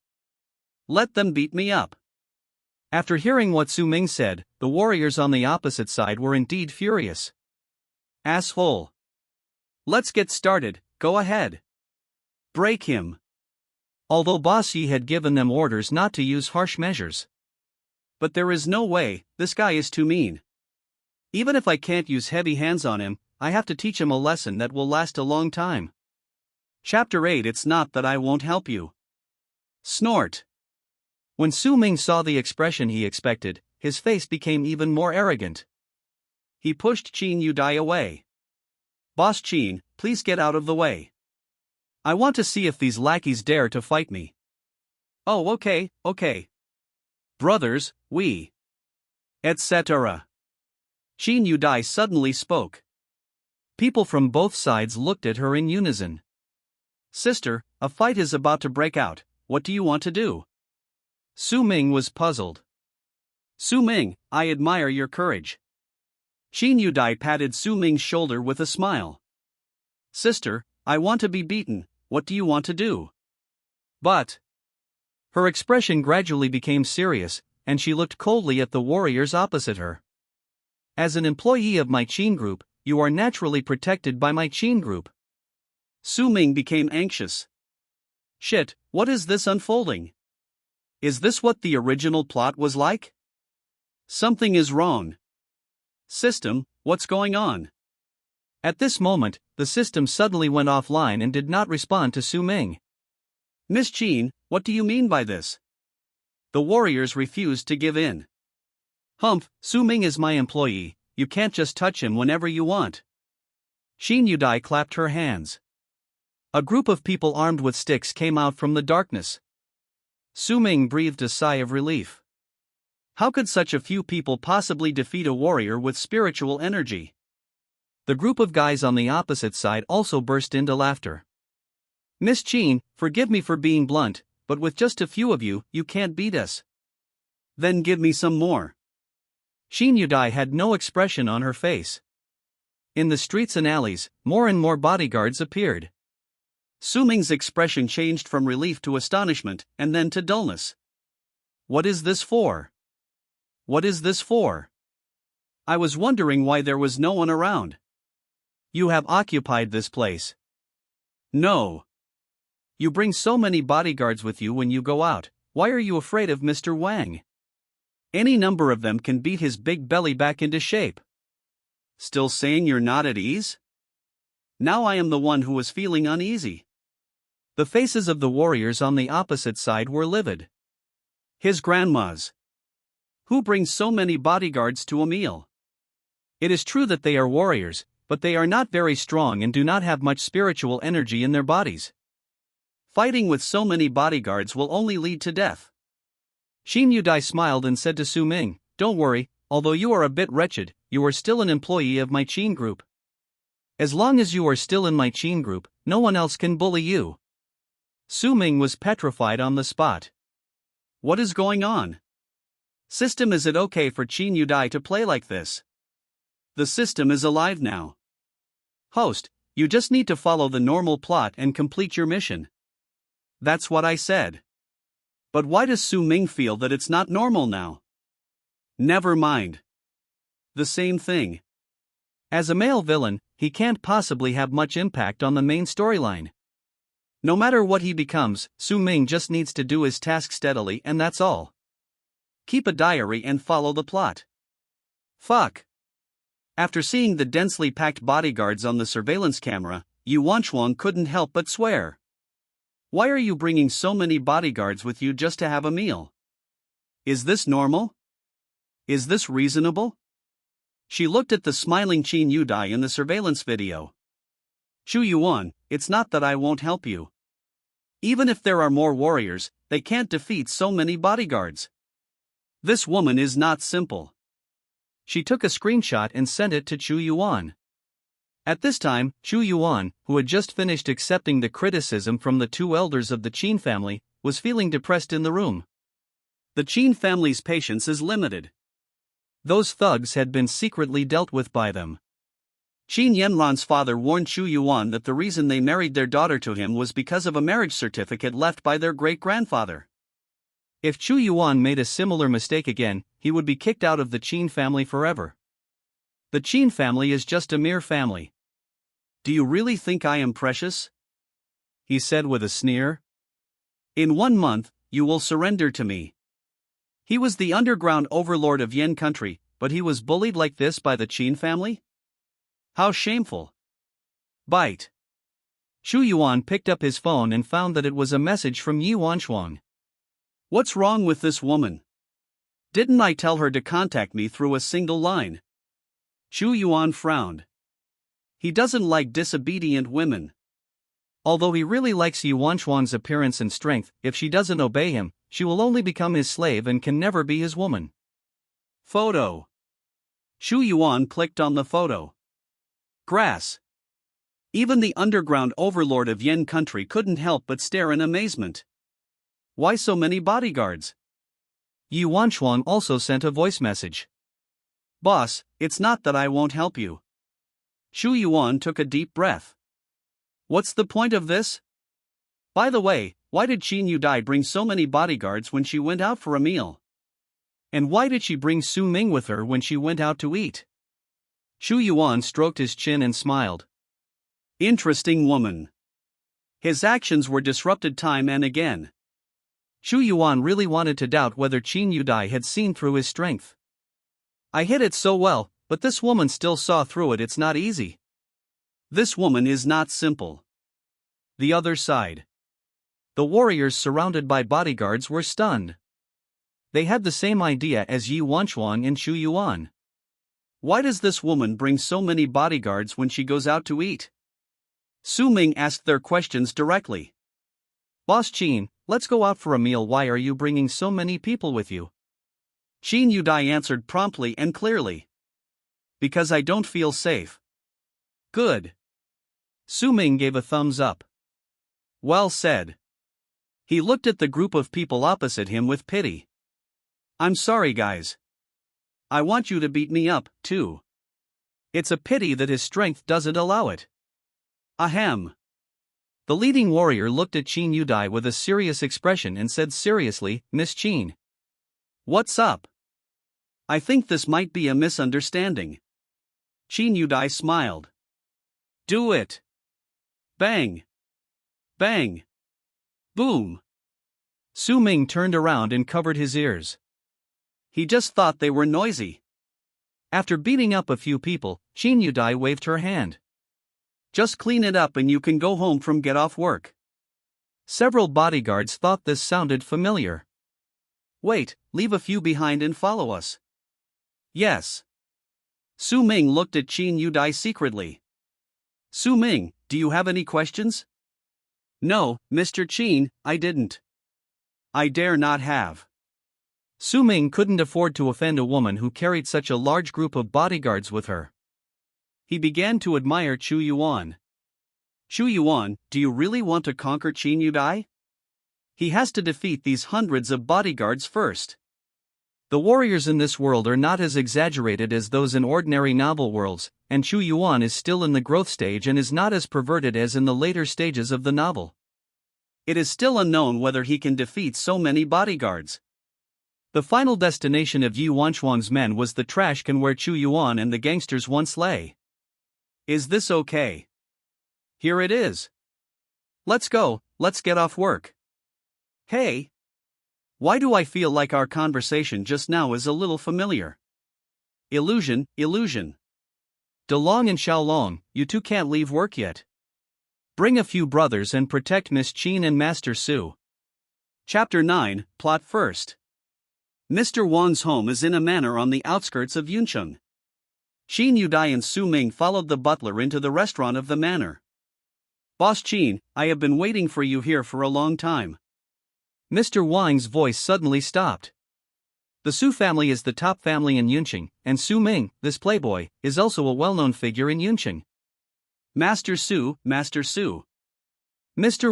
Let them beat me up. After hearing what Su Ming said, the warriors on the opposite side were indeed furious. Asshole. Let's get started, go ahead. Break him. Although Boss Yi had given them orders not to use harsh measures. But there is no way, this guy is too mean. Even if I can't use heavy hands on him, I have to teach him a lesson that will last a long time. Chapter 8. It's not that I won't help you. Snort. When Su Ming saw the expression he expected, his face became even more arrogant. He pushed Qin Yudai away. Boss Qin, please get out of the way. I want to see if these lackeys dare to fight me. Oh, okay. Brothers, we. Etc. Qin Yudai suddenly spoke. People from both sides looked at her in unison. Sister, a fight is about to break out, what do you want to do? Su Ming was puzzled. Su Ming, I admire your courage. Qin Yudai patted Su Ming's shoulder with a smile. Sister, I want to be beaten, what do you want to do? But. Her expression gradually became serious, and she looked coldly at the warriors opposite her. As an employee of my Qin group, you are naturally protected by my Qin group. Su Ming became anxious. Shit, what is this unfolding? Is this what the original plot was like? Something is wrong. System, what's going on? At this moment, the system suddenly went offline and did not respond to Su Ming. Miss Qin, what do you mean by this? The warriors refused to give in. Humph, Su Ming is my employee, you can't just touch him whenever you want. Qin Yudai clapped her hands. A group of people armed with sticks came out from the darkness. Su Ming breathed a sigh of relief. How could such a few people possibly defeat a warrior with spiritual energy? The group of guys on the opposite side also burst into laughter. Miss Qin, forgive me for being blunt, but with just a few of you, you can't beat us. Then give me some more. Qin Yudai had no expression on her face. In the streets and alleys, more and more bodyguards appeared. Su Ming's expression changed from relief to astonishment, and then to dullness. What is this for? What is this for? I was wondering why there was no one around. You have occupied this place. No. You bring so many bodyguards with you when you go out, why are you afraid of Mr. Wang? Any number of them can beat his big belly back into shape. Still saying you're not at ease? Now I am the one who was feeling uneasy. The faces of the warriors on the opposite side were livid. His grandma's. Who brings so many bodyguards to a meal? It is true that they are warriors, but they are not very strong and do not have much spiritual energy in their bodies. Fighting with so many bodyguards will only lead to death. Qin Yudai smiled and said to Su Ming, don't worry, although you are a bit wretched, you are still an employee of my Qin group. As long as you are still in my Qin group, no one else can bully you. Su Ming was petrified on the spot. What is going on? System, is it okay for Qin Yudai to play like this? The system is alive now. Host, You just need to follow the normal plot and complete your mission. That's what I said. But why does Su Ming feel that it's not normal now? Never mind. The same thing. As a male villain, he can't possibly have much impact on the main storyline. No matter what he becomes, Su Ming just needs to do his task steadily and that's all. Keep a diary and follow the plot. Fuck. After seeing the densely packed bodyguards on the surveillance camera, Yu Wanchuang couldn't help but swear. Why are you bringing so many bodyguards with you just to have a meal? Is this normal? Is this reasonable? She looked at the smiling Qin Yudai in the surveillance video. Chu Yuan, it's not that I won't help you. Even if there are more warriors, they can't defeat so many bodyguards. This woman is not simple. She took a screenshot and sent it to Chu Yuan. At this time, Chu Yuan, who had just finished accepting the criticism from the two elders of the Qin family, was feeling depressed in the room. The Qin family's patience is limited. Those thugs had been secretly dealt with by them. Qin Yanran's father warned Chu Yuan that the reason they married their daughter to him was because of a marriage certificate left by their great-grandfather. If Chu Yuan made a similar mistake again, he would be kicked out of the Qin family forever. The Qin family is just a mere family. Do you really think I am precious? He said with a sneer. In 1 month, you will surrender to me. He was the underground overlord of Yan country, but he was bullied like this by the Qin family? How shameful. Bite. Chu Yuan picked up his phone and found that it was a message from Yu Wanchuang. What's wrong with this woman? Didn't I tell her to contact me through a single line? Chu Yuan frowned. He doesn't like disobedient women. Although he really likes Yu Wanchuang's appearance and strength, if she doesn't obey him, she will only become his slave and can never be his woman. Photo. Chu Yuan clicked on the photo. Grass. Even the underground overlord of Yan country couldn't help but stare in amazement. Why so many bodyguards? Yu Wanchuang also sent a voice message. Boss, it's not that I won't help you. Chu Yuan took a deep breath. What's the point of this? By the way, why did Qin Yudai bring so many bodyguards when she went out for a meal? And why did she bring Su Ming with her when she went out to eat? Chu Yuan stroked his chin and smiled. Interesting woman. His actions were disrupted time and again. Chu Yuan really wanted to doubt whether Qin Yudai had seen through his strength. I hid it so well, but this woman still saw through it. It's not easy. This woman is not simple. The other side. The warriors surrounded by bodyguards were stunned. They had the same idea as Yu Wanchuang and Chu Yuan. Why does this woman bring so many bodyguards when she goes out to eat? Su Ming asked their questions directly. Boss Qin, let's go out for a meal. Why are you bringing so many people with you? Qin Yudai answered promptly and clearly. Because I don't feel safe. Good. Su Ming gave a thumbs up. Well said. He looked at the group of people opposite him with pity. I'm sorry, guys. I want you to beat me up, too. It's a pity that his strength doesn't allow it. Ahem. The leading warrior looked at Qin Yudai with a serious expression and said seriously, Miss Qin. What's up? I think this might be a misunderstanding. Qin Yudai smiled. Do it. Bang. Bang. Boom. Su Ming turned around and covered his ears. He just thought they were noisy. After beating up a few people, Qin Yudai waved her hand. Just clean it up and you can go home from get off work. Several bodyguards thought this sounded familiar. Wait, leave a few behind and follow us. Yes. Su Ming looked at Qin Yudai secretly. Su Ming, do you have any questions? No, Mr. Qin, I didn't. I dare not have. Su Ming couldn't afford to offend a woman who carried such a large group of bodyguards with her. He began to admire Chu Yuan. Chu Yuan, do you really want to conquer Qin Yudai? He has to defeat these hundreds of bodyguards first. The warriors in this world are not as exaggerated as those in ordinary novel worlds, and Chu Yuan is still in the growth stage and is not as perverted as in the later stages of the novel. It is still unknown whether he can defeat so many bodyguards. The final destination of Yi Wanchuang's men was the trash can where Chu Yuan and the gangsters once lay. Is this okay? Here it is. Let's go, let's get off work. Hey! Why do I feel like our conversation just now is a little familiar? Illusion. De Long and Xiaolong, you two can't leave work yet. Bring a few brothers and protect Miss Qin and Master Su. Chapter 9, Plot First. Mr. Wang's home is in a manor on the outskirts of Yuncheng. Qin Yudai and Su Ming followed the butler into the restaurant of the manor. Boss Qin, I have been waiting for you here for a long time. Mr. Wang's voice suddenly stopped. The Su family is the top family in Yuncheng, and Su Ming, this playboy, is also a well-known figure in Yuncheng. Master Su. Mr.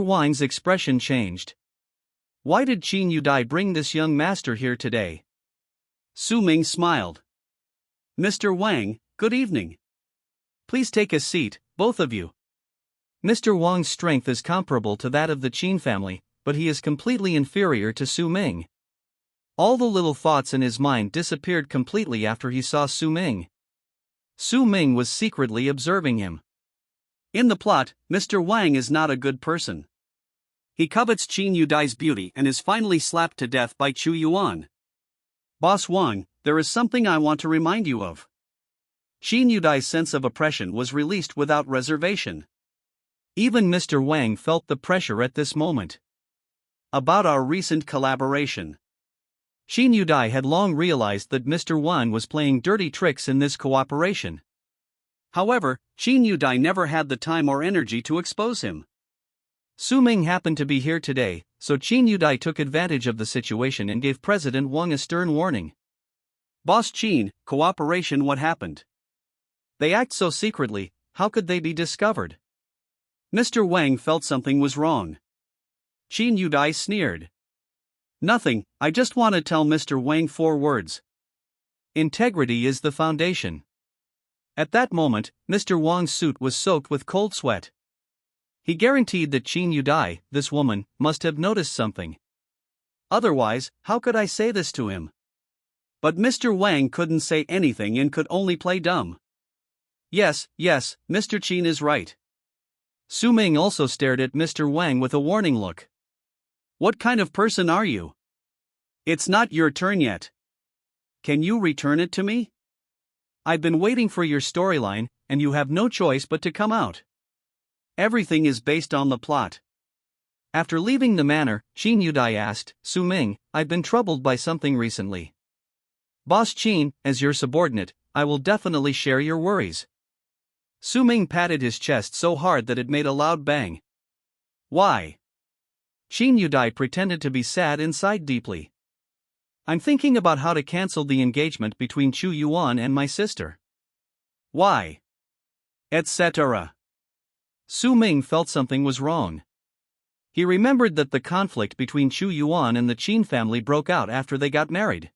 Wang's expression changed. Why did Qin Yudai bring this young master here today? Su Ming smiled. Mr. Wang, good evening. Please take a seat, both of you. Mr. Wang's strength is comparable to that of the Qin family, but he is completely inferior to Su Ming. All the little thoughts in his mind disappeared completely after he saw Su Ming. Su Ming was secretly observing him. In the plot, Mr. Wang is not a good person. He covets Qin Yudai's beauty and is finally slapped to death by Chu Yuan. Boss Wang, there is something I want to remind you of. Qin Yudai's sense of oppression was released without reservation. Even Mr. Wang felt the pressure at this moment. About our recent collaboration. Qin Yudai had long realized that Mr. Wang was playing dirty tricks in this cooperation. However, Qin Yudai never had the time or energy to expose him. Su Ming happened to be here today, so Qin Yudai took advantage of the situation and gave President Wang a stern warning. Boss Qin, cooperation, what happened? They act so secretly, how could they be discovered? Mr. Wang felt something was wrong. Qin Yudai sneered. Nothing, I just want to tell Mr. Wang 4 words. Integrity is the foundation. At that moment, Mr. Wang's suit was soaked with cold sweat. He guaranteed that Qin Yudai, this woman, must have noticed something. Otherwise, how could I say this to him? But Mr. Wang couldn't say anything and could only play dumb. Yes, Mr. Qin is right. Su Ming also stared at Mr. Wang with a warning look. What kind of person are you? It's not your turn yet. Can you return it to me? I've been waiting for your storyline, and you have no choice but to come out. Everything is based on the plot. After leaving the manor, Qin Yudai asked, Su Ming, I've been troubled by something recently. Boss Qin, as your subordinate, I will definitely share your worries. Su Ming patted his chest so hard that it made a loud bang. Why? Qin Yudai pretended to be sad inside deeply. I'm thinking about how to cancel the engagement between Chu Yuan and my sister. Why? Etc. Su Ming felt something was wrong. He remembered that the conflict between Chu Yuan and the Qin family broke out after they got married.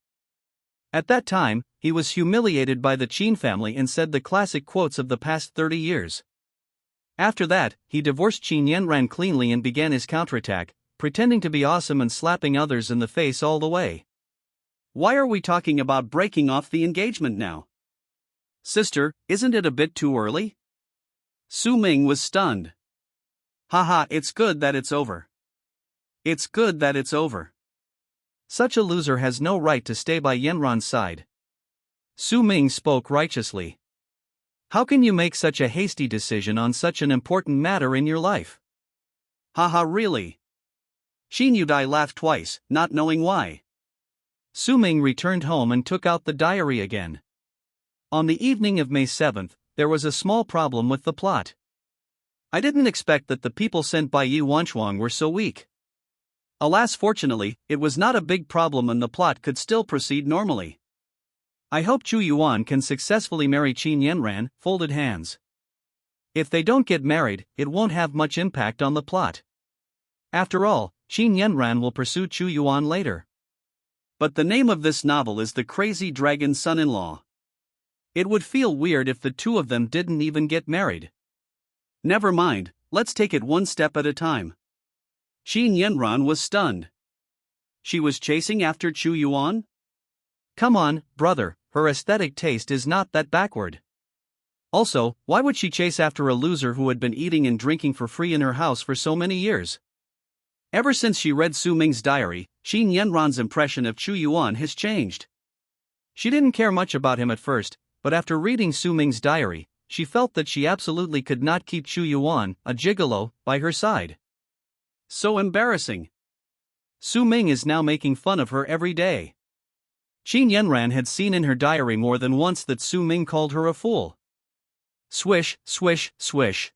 At that time, he was humiliated by the Qin family and said the classic quotes of the past 30 years. After that, he divorced Qin Yanran cleanly and began his counterattack, pretending to be awesome and slapping others in the face all the way. Why are we talking about breaking off the engagement now? Sister, isn't it a bit too early? Su Ming was stunned. Haha, it's good that it's over. It's good that it's over. Such a loser has no right to stay by Yanran's side. Su Ming spoke righteously. How can you make such a hasty decision on such an important matter in your life? Haha, really? Qin Yudai laughed twice, not knowing why. Su Ming returned home and took out the diary again. On the evening of May 7th, there was a small problem with the plot. I didn't expect that the people sent by Yi Wanchuang were so weak. Alas, fortunately, it was not a big problem and the plot could still proceed normally. I hope Chu Yuan can successfully marry Qin Yanran, folded hands. If they don't get married, it won't have much impact on the plot. After all, Qin Yanran will pursue Chu Yuan later. But the name of this novel is The Crazy Dragon Son-in-Law. It would feel weird if the two of them didn't even get married. Never mind, let's take it one step at a time. Qin Yanran was stunned. She was chasing after Chu Yuan? Come on, brother, her aesthetic taste is not that backward. Also, why would she chase after a loser who had been eating and drinking for free in her house for so many years? Ever since she read Su Ming's diary, Qin Yanran's impression of Chu Yuan has changed. She didn't care much about him at first, but after reading Su Ming's diary, she felt that she absolutely could not keep Chu Yuan, a gigolo, by her side. So embarrassing. Su Ming is now making fun of her every day. Qin Yanran had seen in her diary more than once that Su Ming called her a fool. Swish, swish, swish.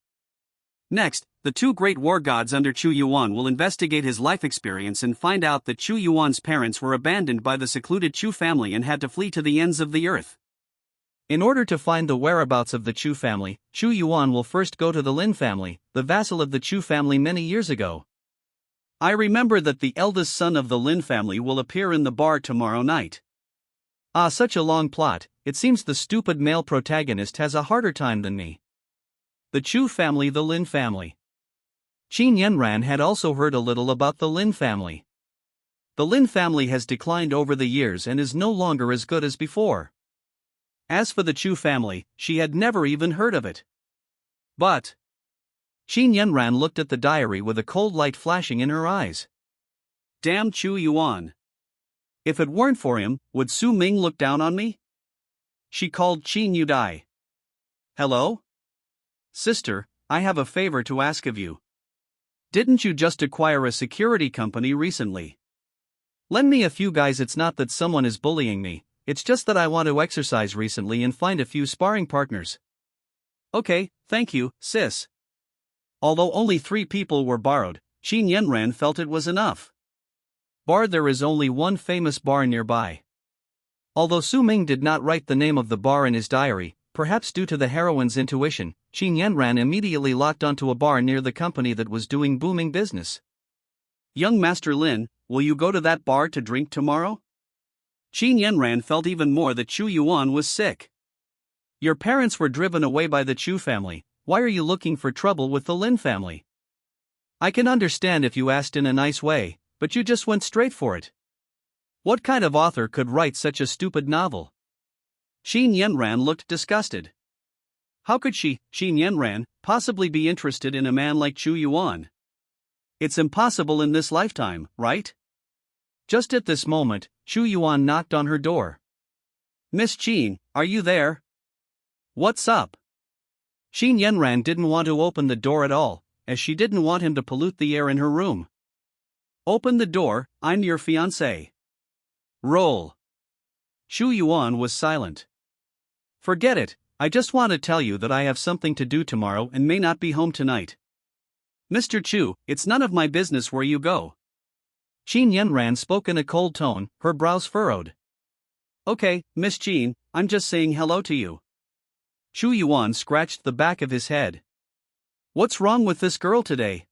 Next, the two great war gods under Chu Yuan will investigate his life experience and find out that Chu Yuan's parents were abandoned by the secluded Chu family and had to flee to the ends of the earth. In order to find the whereabouts of the Chu family, Chu Yuan will first go to the Lin family, the vassal of the Chu family many years ago. I remember that the eldest son of the Lin family will appear in the bar tomorrow night. Ah, such a long plot, it seems the stupid male protagonist has a harder time than me. The Chu family, the Lin family. Qin Yanran had also heard a little about the Lin family. The Lin family has declined over the years and is no longer as good as before. As for the Chu family, she had never even heard of it. But Qin Yanran looked at the diary with a cold light flashing in her eyes. Damn Chu Yuan. If it weren't for him, would Su Ming look down on me? She called Qin Yudai. Hello? Sister, I have a favor to ask of you. Didn't you just acquire a security company recently? Lend me a few guys. It's not that someone is bullying me, it's just that I want to exercise recently and find a few sparring partners. Okay, thank you, sis. Although only 3 people were borrowed, Qin Yanran felt it was enough. Bar, there is only one famous bar nearby. Although Su Ming did not write the name of the bar in his diary, perhaps due to the heroine's intuition, Qin Yanran immediately locked onto a bar near the company that was doing booming business. Young Master Lin, will you go to that bar to drink tomorrow? Qin Yanran felt even more that Chu Yuan was sick. Your parents were driven away by the Chu family, why are you looking for trouble with the Lin family? I can understand if you asked in a nice way, but you just went straight for it. What kind of author could write such a stupid novel? Qin Yanran looked disgusted. How could she, Qin Yanran, possibly be interested in a man like Chu Yuan? It's impossible in this lifetime, right? Just at this moment, Chu Yuan knocked on her door. Miss Qin, are you there? What's up? Qin Yanran didn't want to open the door at all, as she didn't want him to pollute the air in her room. Open the door, I'm your fiancé. Roll. Chu Yuan was silent. Forget it, I just want to tell you that I have something to do tomorrow and may not be home tonight. Mr. Chu, it's none of my business where you go. Qin Yanran spoke in a cold tone, her brows furrowed. Okay, Miss Qin, I'm just saying hello to you. Chu Yuan scratched the back of his head. What's wrong with this girl today?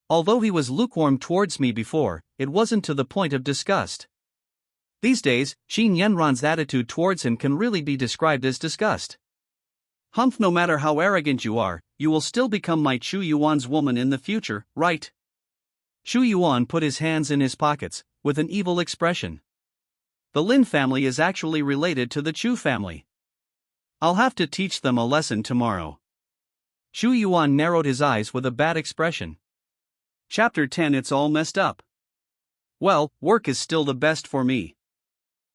Although he was lukewarm towards me before, it wasn't to the point of disgust. These days, Qin Yanran's attitude towards him can really be described as disgust. Humph, no matter how arrogant you are, you will still become my Chu Yuan's woman in the future, right? Chu Yuan put his hands in his pockets, with an evil expression. The Lin family is actually related to the Chu family. I'll have to teach them a lesson tomorrow. Chu Yuan narrowed his eyes with a bad expression. Chapter 10. It's all messed up. Well, work is still the best for me.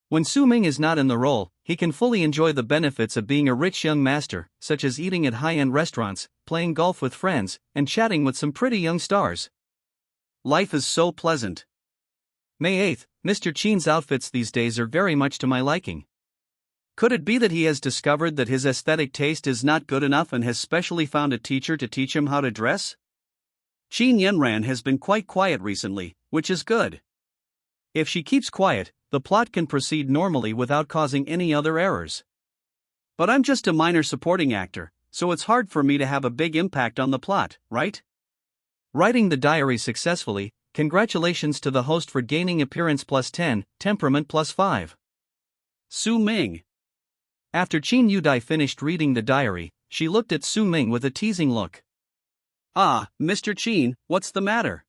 When Su Ming is not in the role, he can fully enjoy the benefits of being a rich young master, such as eating at high-end restaurants, playing golf with friends, and chatting with some pretty young stars. Life is so pleasant. May 8th, Mr. Qin's outfits these days are very much to my liking. Could it be that he has discovered that his aesthetic taste is not good enough and has specially found a teacher to teach him how to dress? Qin Yanran has been quite quiet recently, which is good. If she keeps quiet, the plot can proceed normally without causing any other errors. But I'm just a minor supporting actor, so it's hard for me to have a big impact on the plot, right? Writing the diary successfully Congratulations to the host for gaining appearance +10, temperament +5. Su Ming. After Qin Yudai finished reading the diary, she looked at Su Ming with a teasing look. Ah, Mr. Qin, what's the matter?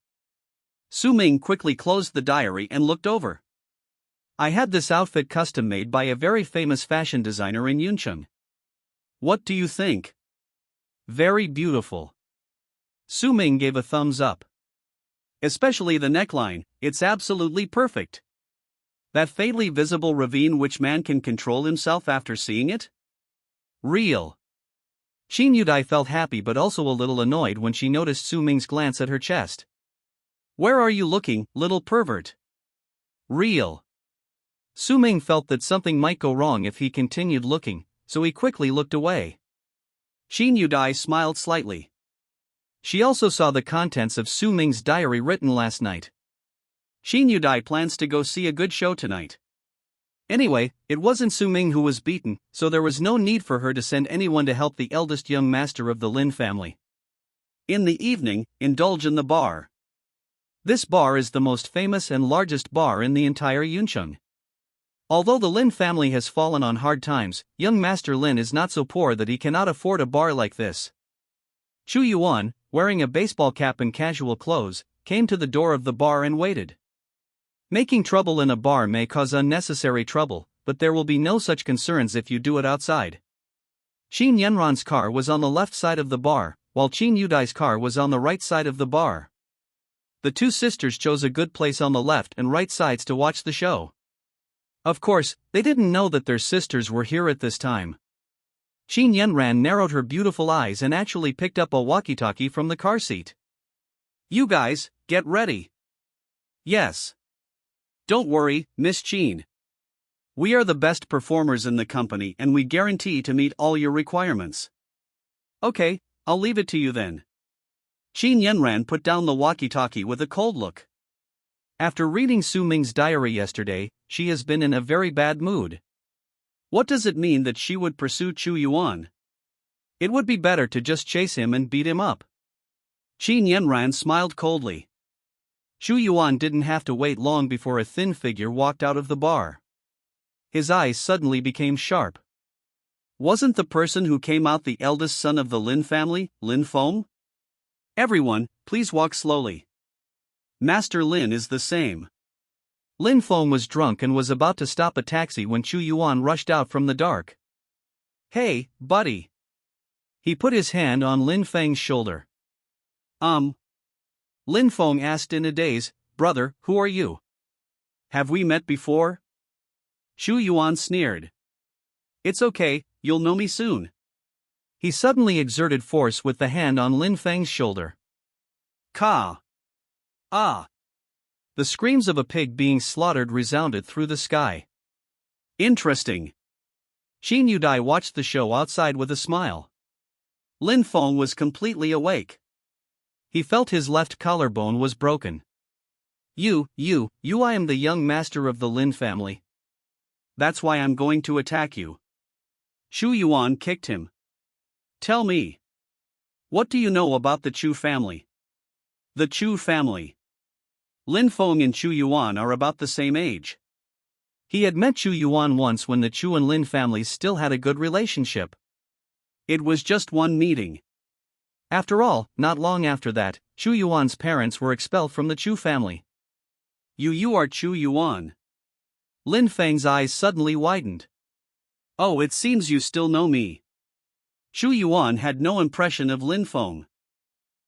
Su Ming quickly closed the diary and looked over. I had this outfit custom made by a very famous fashion designer in Yuncheng. What do you think? Very beautiful. Su Ming gave a thumbs up. Especially the neckline, it's absolutely perfect. That faintly visible ravine, which man can control himself after seeing it? Real. Qin Yudai felt happy but also a little annoyed when she noticed Su Ming's glance at her chest. Where are you looking, little pervert? Real. Su Ming felt that something might go wrong if he continued looking, so he quickly looked away. Qin Yudai smiled slightly. She also saw the contents of Su Ming's diary written last night. Qin Yudai plans to go see a good show tonight. Anyway, it wasn't Su Ming who was beaten, so there was no need for her to send anyone to help the eldest young master of the Lin family. In the evening, indulge in the bar. This bar is the most famous and largest bar in the entire Yuncheng. Although the Lin family has fallen on hard times, young Master Lin is not so poor that he cannot afford a bar like this. Chu Yuan, wearing a baseball cap and casual clothes, came to the door of the bar and waited. Making trouble in a bar may cause unnecessary trouble, but there will be no such concerns if you do it outside. Qin Yanran's car was on the left side of the bar, while Qin Yudai's car was on the right side of the bar. The two sisters chose a good place on the left and right sides to watch the show. Of course, they didn't know that their sisters were here at this time. Qin Yanran narrowed her beautiful eyes and actually picked up a walkie-talkie from the car seat. You guys, get ready. Yes. Don't worry, Miss Qin. We are the best performers in the company and we guarantee to meet all your requirements. Okay, I'll leave it to you then. Qin Yanran put down the walkie-talkie with a cold look. After reading Su Ming's diary yesterday, she has been in a very bad mood. What does it mean that she would pursue Chu Yuan? It would be better to just chase him and beat him up. Qin Yanran smiled coldly. Chu Yuan didn't have to wait long before a thin figure walked out of the bar. His eyes suddenly became sharp. Wasn't the person who came out the eldest son of the Lin family, Lin Feng? Everyone, please walk slowly. Master Lin is the same. Lin Feng was drunk and was about to stop a taxi when Chu Yuan rushed out from the dark. Hey, buddy. He put his hand on Lin Feng's shoulder. Lin Feng asked in a daze, brother, who are you? Have we met before? Chu Yuan sneered. It's okay, you'll know me soon. He suddenly exerted force with the hand on Lin Feng's shoulder. Ka! Ah! The screams of a pig being slaughtered resounded through the sky. Interesting. Qin Yudai watched the show outside with a smile. Lin Feng was completely awake. He felt his left collarbone was broken. You, I am the young master of the Lin family. That's why I'm going to attack you. Chu Yuan kicked him. Tell me. What do you know about the Chu family? The Chu family. Lin Feng and Chu Yuan are about the same age. He had met Chu Yuan once when the Chu and Lin families still had a good relationship. It was just one meeting. After all, not long after that, Chu Yuan's parents were expelled from the Chu family. You are Chu Yuan. Lin Feng's eyes suddenly widened. Oh, it seems you still know me. Chu Yuan had no impression of Lin Feng.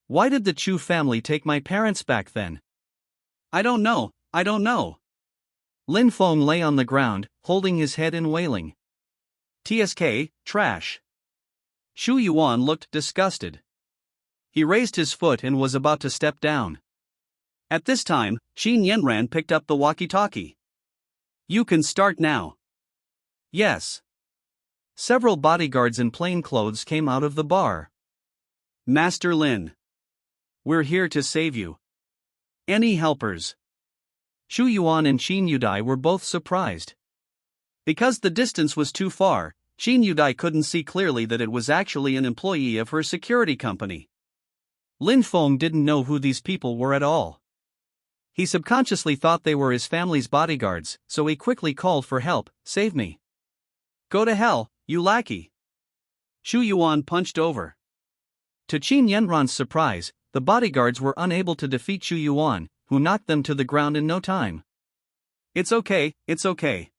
Why did the Chu family take my parents back then? I don't know. Lin Feng lay on the ground, holding his head and wailing. TSK, trash. Chu Yuan looked disgusted. He raised his foot and was about to step down. At this time, Qin Yanran picked up the walkie-talkie. You can start now. Yes. Several bodyguards in plain clothes came out of the bar. Master Lin. We're here to save you. Any helpers? Chu Yuan and Qin Yudai were both surprised. Because the distance was too far, Qin Yudai couldn't see clearly that it was actually an employee of her security company. Lin Feng didn't know who these people were at all. He subconsciously thought they were his family's bodyguards, so he quickly called for help. "Save me." "Go to hell, you lackey." Xu Yuan punched over. To Qin Yanran's surprise, the bodyguards were unable to defeat Xu Yuan, who knocked them to the ground in no time. It's okay, it's okay.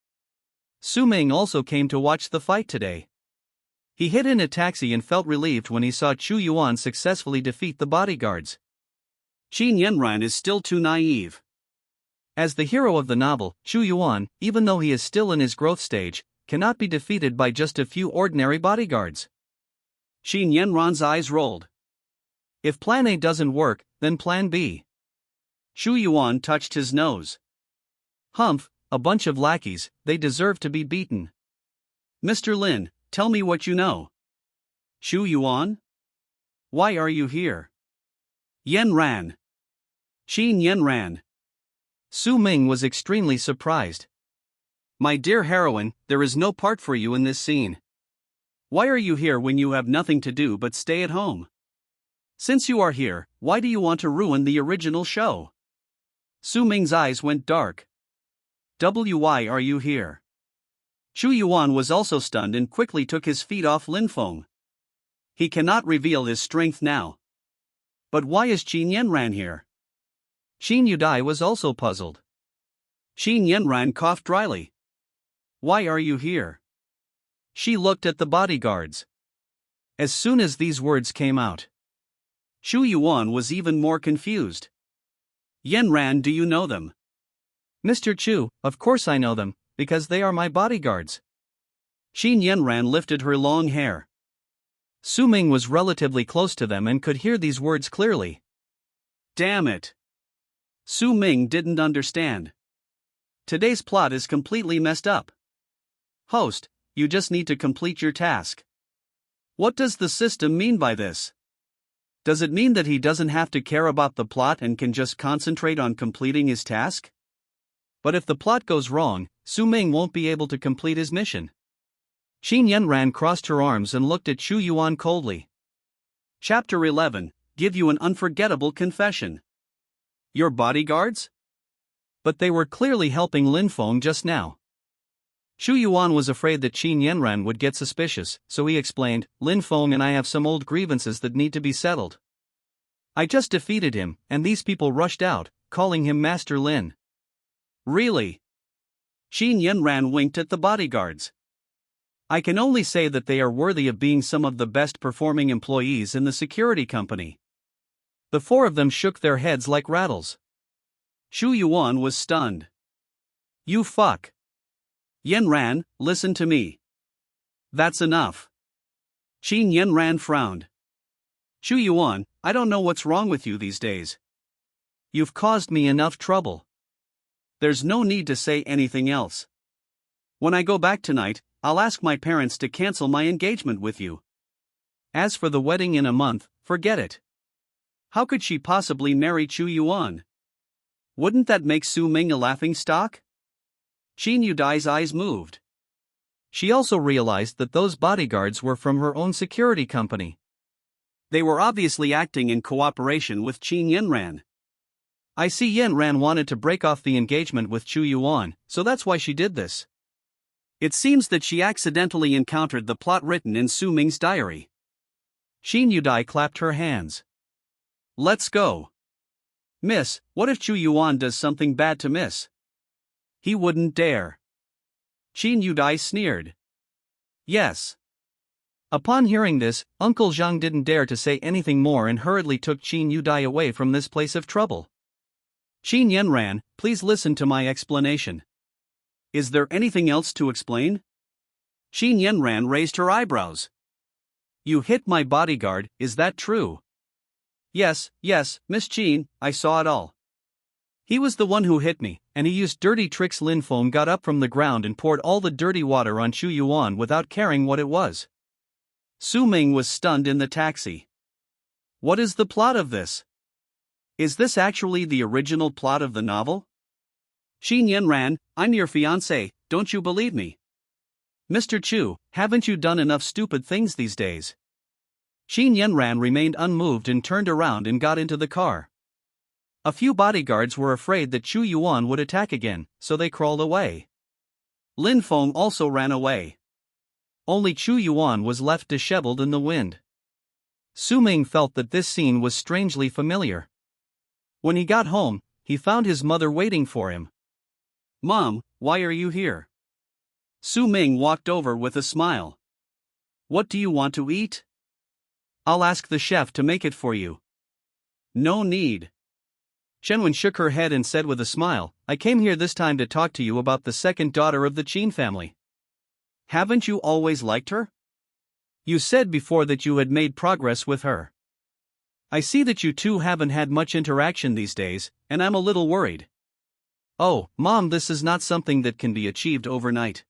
Su Ming also came to watch the fight today. He hid in a taxi and felt relieved when he saw Xu Yuan successfully defeat the bodyguards. Qin Yanran is still too naive. As the hero of the novel, Xu Yuan, even though he is still in his growth stage, cannot be defeated by just a few ordinary bodyguards. Qin Yanran's eyes rolled. If plan A doesn't work, then plan B. Xu Yuan touched his nose. Humph, a bunch of lackeys, they deserve to be beaten. Mr. Lin, tell me what you know. Xu Yuan? Why are you here? Yanran. Qin Yanran. Su Ming was extremely surprised. My dear heroine, there is no part for you in this scene. Why are you here when you have nothing to do but stay at home? Since you are here, why do you want to ruin the original show? Su Ming's eyes went dark. Why are you here? Xu Yuan was also stunned and quickly took his feet off Lin Feng. He cannot reveal his strength now. But why is Qin Yanran here? Qin Yudai was also puzzled. Qin Yanran coughed dryly. Why are you here? She looked at the bodyguards. As soon as these words came out, Xu Yuan was even more confused. Yanran, do you know them? Mr. Chu, of course I know them, because they are my bodyguards. Qin Yanran lifted her long hair. Su Ming was relatively close to them and could hear these words clearly. Damn it. Su Ming didn't understand. Today's plot is completely messed up. Host, you just need to complete your task. What does the system mean by this? Does it mean that he doesn't have to care about the plot and can just concentrate on completing his task? But if the plot goes wrong, Su Ming won't be able to complete his mission. Qin Yanran crossed her arms and looked at Xu Yuan coldly. Chapter 11, Give you an unforgettable confession. Your bodyguards? But they were clearly helping Lin Feng just now. Xu Yuan was afraid that Qin Yanran would get suspicious, so he explained, Lin Feng and I have some old grievances that need to be settled. I just defeated him, and these people rushed out, calling him Master Lin. Really? Qin Yanran winked at the bodyguards. I can only say that they are worthy of being some of the best performing employees in the security company. The four of them shook their heads like rattles. Xu Yuan was stunned. You fuck. Yanran, listen to me. That's enough. Qin Yanran frowned. Xu Yuan, I don't know what's wrong with you these days. You've caused me enough trouble. There's no need to say anything else. When I go back tonight, I'll ask my parents to cancel my engagement with you. As for the wedding in a month, forget it. How could she possibly marry Xu Yuan? Wouldn't that make Su Ming a laughingstock? Qin Yudai's eyes moved. She also realized that those bodyguards were from her own security company. They were obviously acting in cooperation with Qin Yanran. I see Yanran wanted to break off the engagement with Xu Yuan, so that's why she did this. It seems that she accidentally encountered the plot written in Su Ming's diary. Qin Yudai clapped her hands. Let's go. Miss, what if Xu Yuan does something bad to Miss? He wouldn't dare. Qin Yudai sneered. Yes. Upon hearing this, Uncle Zhang didn't dare to say anything more and hurriedly took Qin Yudai away from this place of trouble. Qin Yanran, please listen to my explanation. Is there anything else to explain? Qin Yanran raised her eyebrows. You hit my bodyguard, is that true? Yes, Miss Qin, I saw it all. He was the one who hit me, and he used dirty tricks. Lin Feng got up from the ground and poured all the dirty water on Xu Yuan without caring what it was. Su Ming was stunned in the taxi. What is the plot of this? Is this actually the original plot of the novel? Qin Yanran, I'm your fiancé, don't you believe me? Mr. Chu, haven't you done enough stupid things these days? Qin Yanran remained unmoved and turned around and got into the car. A few bodyguards were afraid that Chu Yuan would attack again, so they crawled away. Lin Feng also ran away. Only Chu Yuan was left disheveled in the wind. Su Ming felt that this scene was strangely familiar. When he got home, he found his mother waiting for him. "Mom, why are you here?" Su Ming walked over with a smile. "What do you want to eat?" "I'll ask the chef to make it for you." "No need." Chen shook her head and said with a smile, "I came here this time to talk to you about the second daughter of the Qin family." "Haven't you always liked her?" "You said before that you had made progress with her. I see that you two haven't had much interaction these days, and I'm a little worried." "Oh, Mom, this is not something that can be achieved overnight.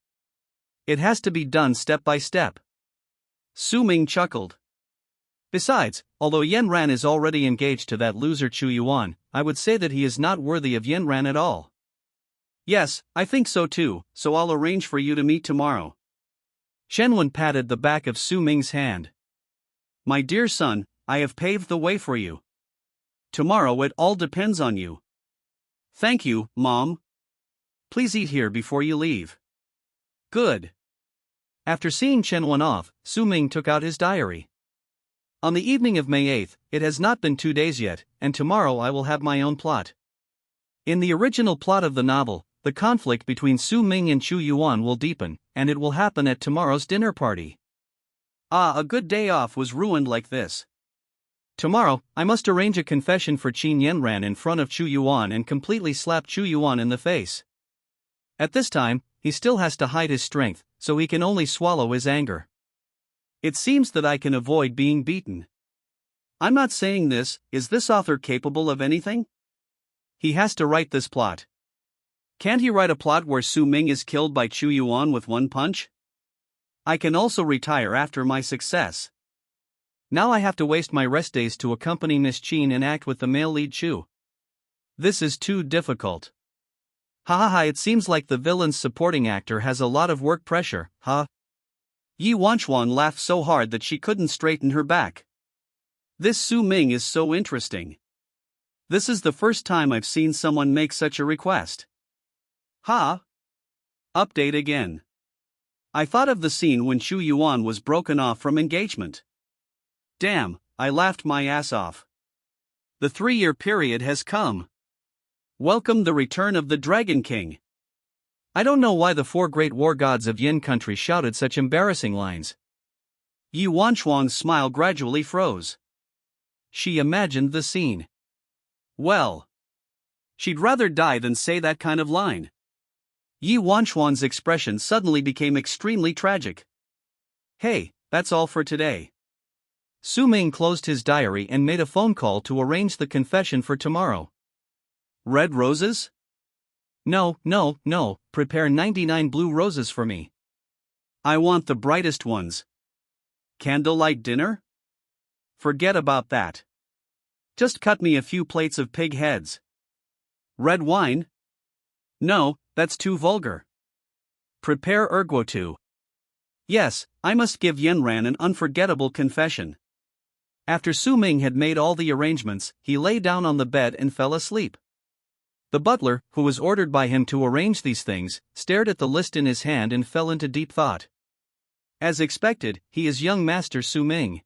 It has to be done step by step." Su Ming chuckled. "Besides, although Yanran is already engaged to that loser Chu Yuan, I would say that he is not worthy of Yanran at all." "Yes, I think so too, so I'll arrange for you to meet tomorrow." Chen patted the back of Su Ming's hand. "My dear son, I have paved the way for you. Tomorrow it all depends on you." "Thank you, Mom. Please eat here before you leave." "Good." After seeing Chen off, Su Ming took out his diary. "On the evening of May 8th, it has not been 2 days yet, and tomorrow I will have my own plot. In the original plot of the novel, the conflict between Su Ming and Chu Yuan will deepen, and it will happen at tomorrow's dinner party." Ah, a good day off was ruined like this. Tomorrow, I must arrange a confession for Qin Yanran in front of Chu Yuan and completely slap Chu Yuan in the face. At this time, he still has to hide his strength, so he can only swallow his anger. It seems that I can avoid being beaten. I'm not saying this, is this author capable of anything? He has to write this plot. Can't he write a plot where Su Ming is killed by Chu Yuan with one punch? I can also retire after my success. Now I have to waste my rest days to accompany Miss Qin and act with the male lead Chu. This is too difficult. It seems like the villain's supporting actor has a lot of work pressure, huh? Yi Wanchuan laughed so hard that she couldn't straighten her back. This Su Ming is so interesting. This is the first time I've seen someone make such a request. Update again. I thought of the scene when Chu Yuan was broken off from engagement. Damn, I laughed my ass off. The 3-year period has come. Welcome the return of the Dragon King. I don't know why the 4 great war gods of Yin country shouted such embarrassing lines. Yi Wanchuan's smile gradually froze. She imagined the scene. Well, she'd rather die than say that kind of line. Yi Wanchuan's expression suddenly became extremely tragic. Hey, that's all for today. Su Ming closed his diary and made a phone call to arrange the confession for tomorrow. Red roses? No, prepare 99 blue roses for me. I want the brightest ones. Candlelight dinner? Forget about that. Just cut me a few plates of pig heads. Red wine? No, that's too vulgar. Prepare erguo too. Yes, I must give Yanran an unforgettable confession. After Su Ming had made all the arrangements, he lay down on the bed and fell asleep. The butler, who was ordered by him to arrange these things, stared at the list in his hand and fell into deep thought. As expected, he is young Master Su Ming.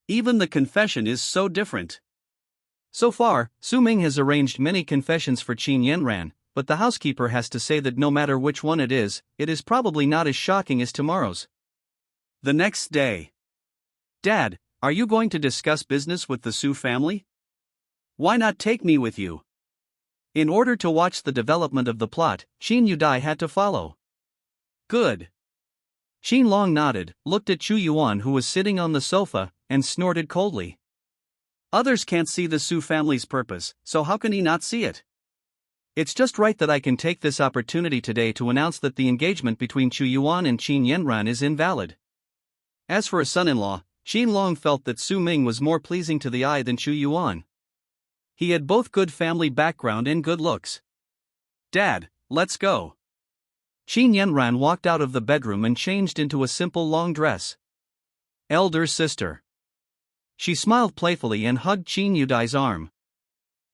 Even the confession is so different. So far, Su Ming has arranged many confessions for Qin Yanran, but the housekeeper has to say that no matter which one it is probably not as shocking as tomorrow's. The next day. Dad, are you going to discuss business with the Su family? Why not take me with you? In order to watch the development of the plot, Qin Yudai had to follow. Good. Qin Long nodded, looked at Chu Yuan who was sitting on the sofa, and snorted coldly. Others can't see the Su family's purpose, so how can he not see it? It's just right that I can take this opportunity today to announce that the engagement between Chu Yuan and Qin Yanran is invalid. As for a son-in-law, Qin Long felt that Su Ming was more pleasing to the eye than Chu Yuan. He had both good family background and good looks. Dad, let's go. Qin Yanran walked out of the bedroom and changed into a simple long dress. Elder sister. She smiled playfully and hugged Qin Yudai's arm.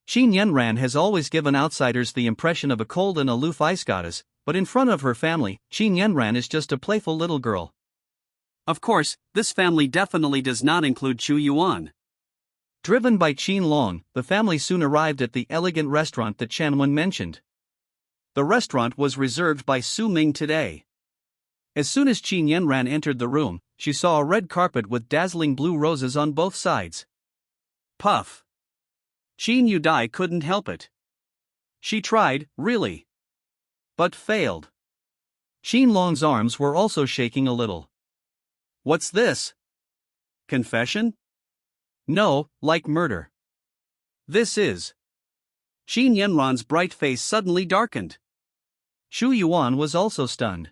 Qin Yanran has always given outsiders the impression of a cold and aloof ice goddess, but in front of her family, Qin Yanran is just a playful little girl. Of course, this family definitely does not include Chu Yuan. Driven by Qin Long, the family soon arrived at the elegant restaurant that Chen Wen mentioned. The restaurant was reserved by Su Ming today. As soon as Qin Yanran entered the room, she saw a red carpet with dazzling blue roses on both sides. Puff. Qin Yudai couldn't help it. She tried, really. But failed. Qin Long's arms were also shaking a little. What's this? Confession? No, like murder. This is. Qin Yanran's bright face suddenly darkened. Shu Yuan was also stunned.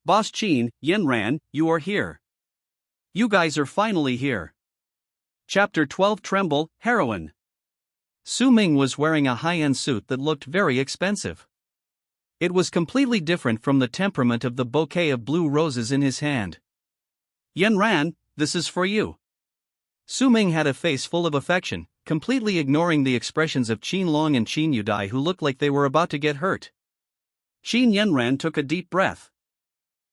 Boss Qin Yanran, you are here. You guys are finally here. Chapter 12 Tremble, Heroine. Su Ming was wearing a high-end suit that looked very expensive. It was completely different from the temperament of the bouquet of blue roses in his hand. Yanran, this is for you. Su Ming had a face full of affection, completely ignoring the expressions of Qin Long and Qin Yudai who looked like they were about to get hurt. Qin Yanran took a deep breath.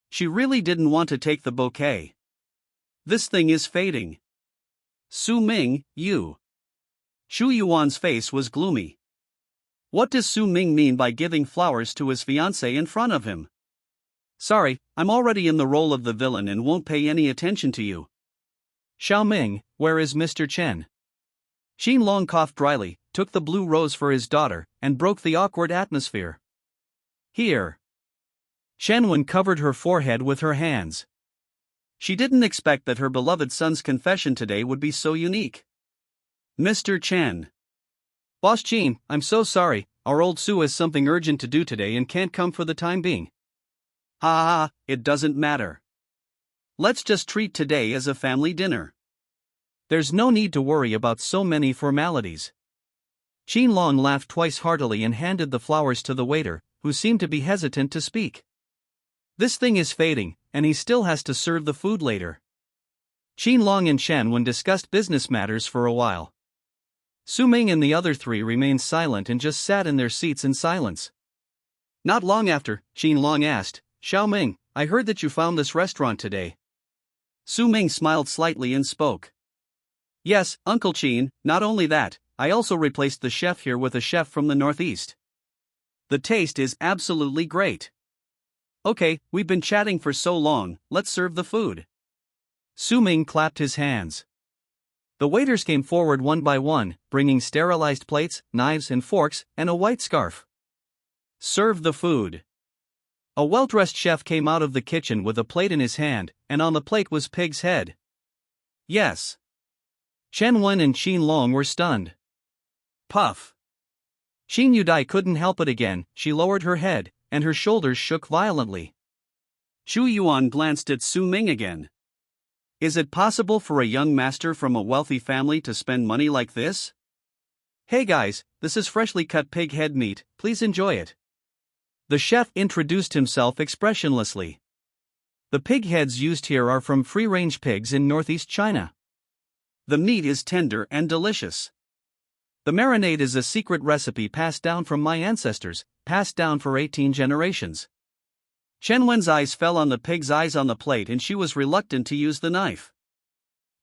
She really didn't want to take the bouquet. This thing is fading. Su Ming, you. Shu Yuan's face was gloomy. What does Su Ming mean by giving flowers to his fiancée in front of him? Sorry, I'm already in the role of the villain and won't pay any attention to you. Xiao Ming, where is Mr. Chen? Qin Long coughed dryly, took the blue rose for his daughter, and broke the awkward atmosphere. Here. Chen Wen covered her forehead with her hands. She didn't expect that her beloved son's confession today would be so unique. Mr. Chen. Boss Qin, I'm so sorry, our old Su has something urgent to do today and can't come for the time being. Ha, it doesn't matter. Let's just treat today as a family dinner. There's no need to worry about so many formalities. Qin Long laughed twice heartily and handed the flowers to the waiter, who seemed to be hesitant to speak. This thing is fading, and he still has to serve the food later. Qin Long and Chen Wen discussed business matters for a while. Su Ming and the other three remained silent and just sat in their seats in silence. Not long after, Qin Long asked, Xiao Ming, I heard that you found this restaurant today. Su Ming smiled slightly and spoke. Yes, Uncle Qin, not only that, I also replaced the chef here with a chef from the Northeast. The taste is absolutely great. Okay, we've been chatting for so long, let's serve the food. Su Ming clapped his hands. The waiters came forward one by one, bringing sterilized plates, knives and forks, and a white scarf. Serve the food. A well-dressed chef came out of the kitchen with a plate in his hand, and on the plate was pig's head. Yes. Chen Wen and Qin Long were stunned. Puff. Qin Yudai couldn't help it again, she lowered her head, and her shoulders shook violently. Shu Yuan glanced at Su Ming again. Is it possible for a young master from a wealthy family to spend money like this? Hey guys, this is freshly cut pig head meat, please enjoy it. The chef introduced himself expressionlessly. The pig heads used here are from free-range pigs in northeast China. The meat is tender and delicious. The marinade is a secret recipe passed down from my ancestors, passed down for 18 generations. Chen Wen's eyes fell on the pig's eyes on the plate and she was reluctant to use the knife.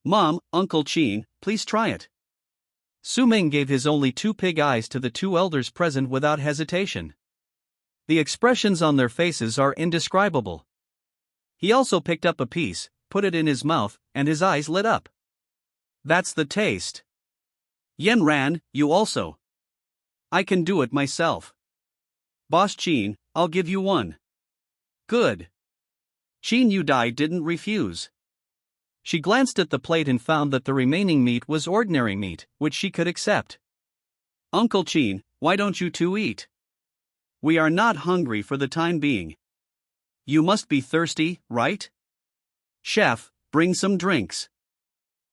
Mom, Uncle Qin, please try it. Su Ming gave his only 2 pig eyes to the 2 elders present without hesitation. The expressions on their faces are indescribable. He also picked up a piece, put it in his mouth, and his eyes lit up. That's the taste. Yanran, you also. I can do it myself. Boss Qin, I'll give you one. Good. Qin Yudai didn't refuse. She glanced at the plate and found that the remaining meat was ordinary meat, which she could accept. Uncle Qin, why don't you two eat? We are not hungry for the time being. You must be thirsty, right? Chef, bring some drinks.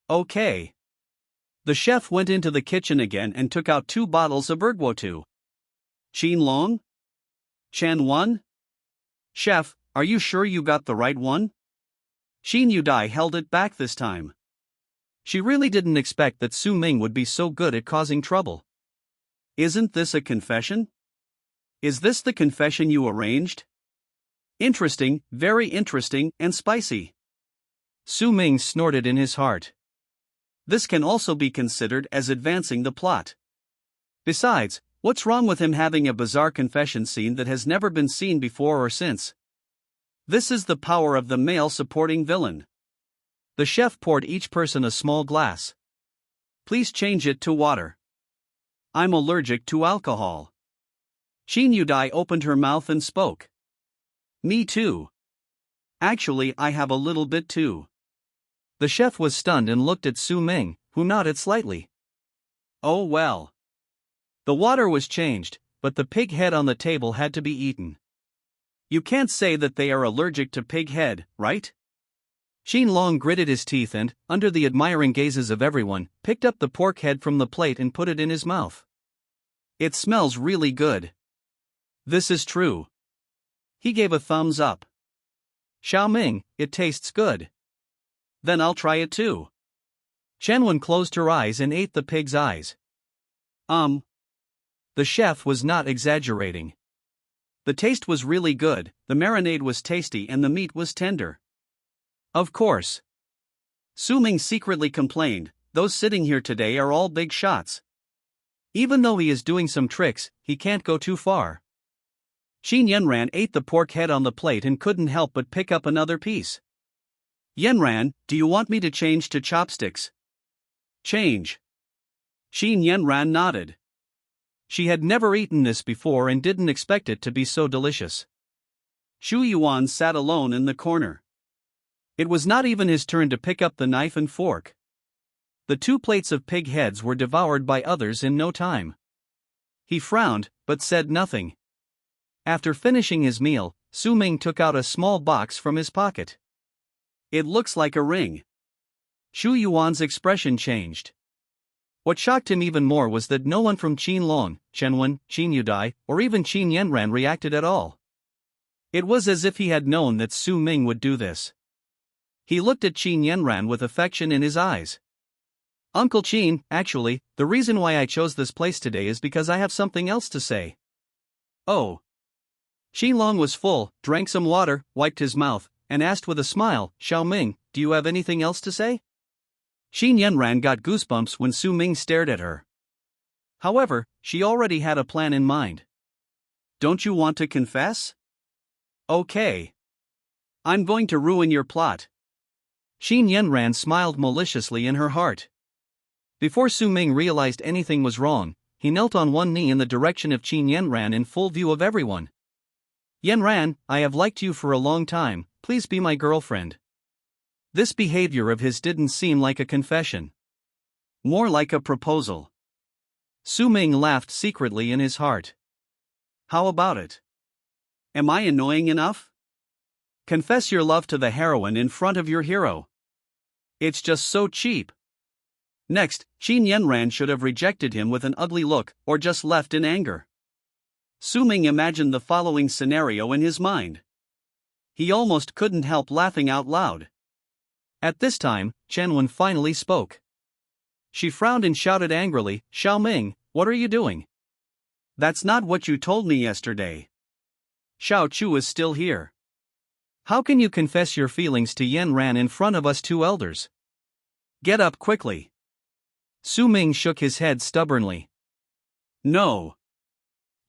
Okay. The chef went into the kitchen again and took out 2 bottles of Erguotu. Qin Long? Chen Wen? Chef, are you sure you got the right one? Qin Yudai held it back this time. She really didn't expect that Su Ming would be so good at causing trouble. Isn't this a confession? Is this the confession you arranged? Interesting, very interesting, and spicy. Su Ming snorted in his heart. This can also be considered as advancing the plot. Besides, what's wrong with him having a bizarre confession scene that has never been seen before or since? This is the power of the male supporting villain. The chef poured each person a small glass. Please change it to water. I'm allergic to alcohol. Qin Yudai opened her mouth and spoke. Me too. Actually, I have a little bit too. The chef was stunned and looked at Su Ming, who nodded slightly. Oh well. The water was changed, but the pig head on the table had to be eaten. You can't say that they are allergic to pig head, right? Qin Long gritted his teeth and, under the admiring gazes of everyone, picked up the pork head from the plate and put it in his mouth. It smells really good. This is true. He gave a thumbs up. Xiao Ming, it tastes good. Then I'll try it too. Chen closed her eyes and ate the pig's eyes. The chef was not exaggerating. The taste was really good, the marinade was tasty and the meat was tender. Of course. Su Ming secretly complained, those sitting here today are all big shots. Even though he is doing some tricks, he can't go too far. Qin Yanran ate the pork head on the plate and couldn't help but pick up another piece. Yanran, do you want me to change to chopsticks? Change. Qin Yanran nodded. She had never eaten this before and didn't expect it to be so delicious. Xu Yuan sat alone in the corner. It was not even his turn to pick up the knife and fork. The 2 plates of pig heads were devoured by others in no time. He frowned, but said nothing. After finishing his meal, Su Ming took out a small box from his pocket. It looks like a ring. Xu Yuan's expression changed. What shocked him even more was that no one from Qin Long, Qin Yudai, or even Qin Yanran reacted at all. It was as if he had known that Su Ming would do this. He looked at Qin Yanran with affection in his eyes. Uncle Qin, actually, the reason why I chose this place today is because I have something else to say. Oh. Qin Long was full, drank some water, wiped his mouth, and asked with a smile, Xiao Ming, do you have anything else to say? Qin Yanran got goosebumps when Su Ming stared at her. However, she already had a plan in mind. Don't you want to confess? Okay. I'm going to ruin your plot. Qin Yanran smiled maliciously in her heart. Before Su Ming realized anything was wrong, he knelt on one knee in the direction of Qin Yanran in full view of everyone. Yanran, I have liked you for a long time, please be my girlfriend. This behavior of his didn't seem like a confession. More like a proposal. Su Ming laughed secretly in his heart. How about it? Am I annoying enough? Confess your love to the heroine in front of your hero. It's just so cheap. Next, Qin Yanran should have rejected him with an ugly look or just left in anger. Su Ming imagined the following scenario in his mind. He almost couldn't help laughing out loud. At this time, Chen finally spoke. She frowned and shouted angrily, Xiao Ming, what are you doing? That's not what you told me yesterday. Xiao Chu is still here. How can you confess your feelings to Yanran in front of us 2 elders? Get up quickly. Su Ming shook his head stubbornly. No.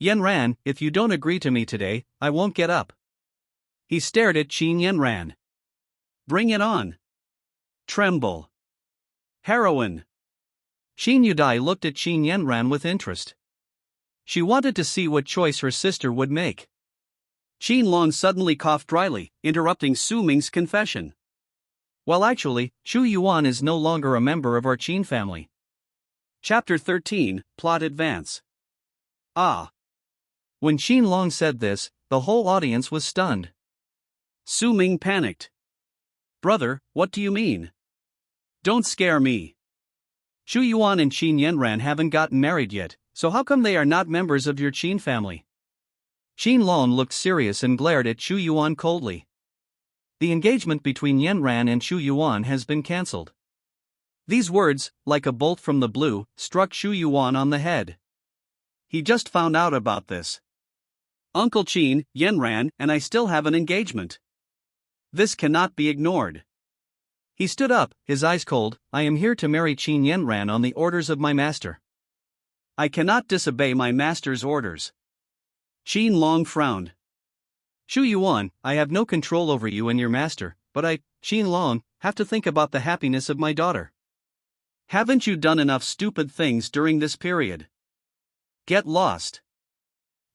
Yanran, if you don't agree to me today, I won't get up. He stared at Qin Yanran. Bring it on. Tremble. Heroine. Qin Yudai looked at Qin Yanran with interest. She wanted to see what choice her sister would make. Qin Long suddenly coughed dryly, interrupting Su Ming's confession. Well, actually, Xu Yuan is no longer a member of our Qin family. Chapter 13, Plot Advance. Ah. When Qin Long said this, the whole audience was stunned. Su Ming panicked. Brother, what do you mean? Don't scare me. Xu Yuan and Qin Yanran haven't gotten married yet, so how come they are not members of your Qin family? Qin Long looked serious and glared at Xu Yuan coldly. The engagement between Yanran and Xu Yuan has been cancelled. These words, like a bolt from the blue, struck Xu Yuan on the head. He just found out about this. Uncle Qin Yanran and I still have an engagement. This cannot be ignored. He stood up, his eyes cold. I am here to marry Qin Yanran on the orders of my master. I cannot disobey my master's orders. Qin Long frowned. Shu Yuan, I have no control over you and your master, but I, Qin Long, have to think about the happiness of my daughter. Haven't you done enough stupid things during this period? Get lost.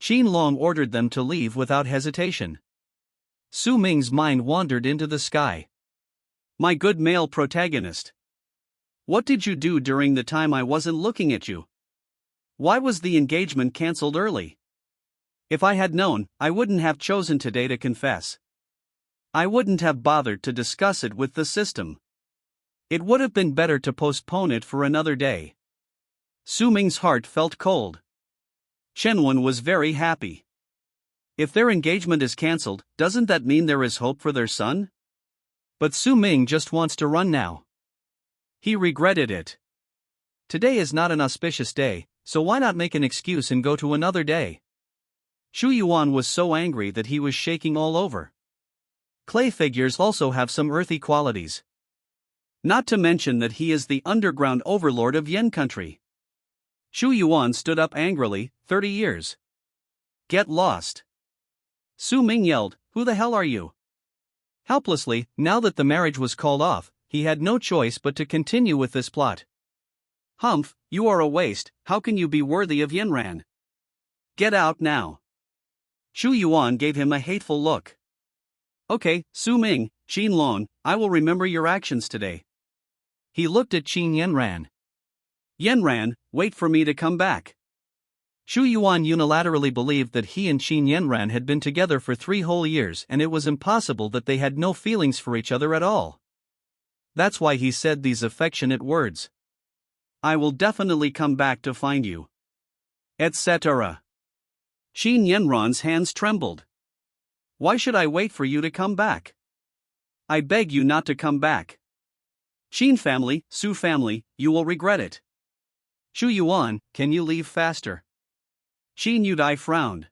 Qin Long ordered them to leave without hesitation. Su Ming's mind wandered into the sky. My good male protagonist. What did you do during the time I wasn't looking at you? Why was the engagement cancelled early? If I had known, I wouldn't have chosen today to confess. I wouldn't have bothered to discuss it with the system. It would have been better to postpone it for another day. Su Ming's heart felt cold. Chenwen was very happy. If their engagement is cancelled, doesn't that mean there is hope for their son? But Su Ming just wants to run now. He regretted it. Today is not an auspicious day, so why not make an excuse and go to another day? Shu Yuan was so angry that he was shaking all over. Clay figures also have some earthy qualities. Not to mention that he is the underground overlord of Yen country. Shu Yuan stood up angrily. 30 years. Get lost. Su Ming yelled, who the hell are you? Helplessly, now that the marriage was called off, he had no choice but to continue with this plot. Humph, you are a waste. How can you be worthy of Yanran? Get out now. Shu Yuan gave him a hateful look. Okay, Su Ming, Qin Long, I will remember your actions today. He looked at Qin Yanran. Yanran, wait for me to come back. Shu Yuan unilaterally believed that he and Qin Yanran had been together for 3 whole years and it was impossible that they had no feelings for each other at all. That's why he said these affectionate words. I will definitely come back to find you. Etc. Qin Yanran's hands trembled. Why should I wait for you to come back? I beg you not to come back. Qin family, Su family, you will regret it. Shu Yuan, can you leave faster? Qin Yudai frowned.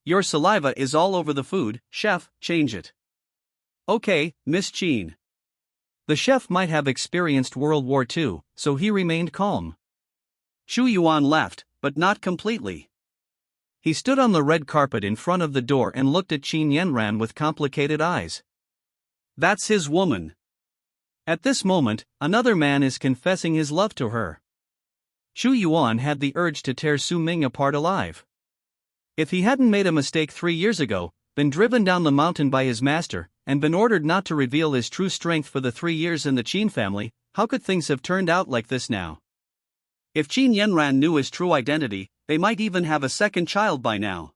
Your saliva is all over the food, chef, change it. Okay, Miss Qin. The chef might have experienced World War II, so he remained calm. Shu Yuan left, but not completely. He stood on the red carpet in front of the door and looked at Qin Yanran with complicated eyes. That's his woman. At this moment, another man is confessing his love to her. Shu Yuan had the urge to tear Su Ming apart alive. If he hadn't made a mistake 3 years ago, been driven down the mountain by his master, and been ordered not to reveal his true strength for the 3 years in the Qin family, how could things have turned out like this now? If Qin Yanran knew his true identity, they might even have a second child by now.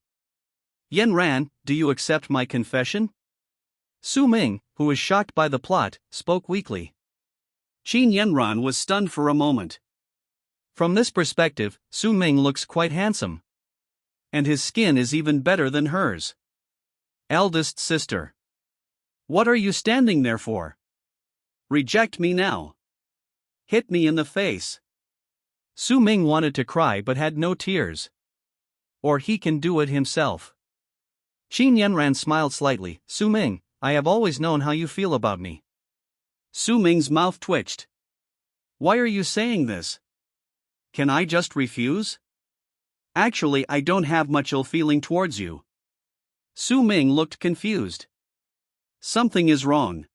Yanran, do you accept my confession? Su Ming, who was shocked by the plot, spoke weakly. Qin Yanran was stunned for a moment. From this perspective, Su Ming looks quite handsome. And his skin is even better than hers. Eldest sister. What are you standing there for? Reject me now. Hit me in the face. Su Ming wanted to cry but had no tears. Or he can do it himself. Qin Yanran smiled slightly. Su Ming, I have always known how you feel about me. Su Ming's mouth twitched. Why are you saying this? Can I just refuse? Actually, I don't have much ill feeling towards you. Su Ming looked confused. Something is wrong.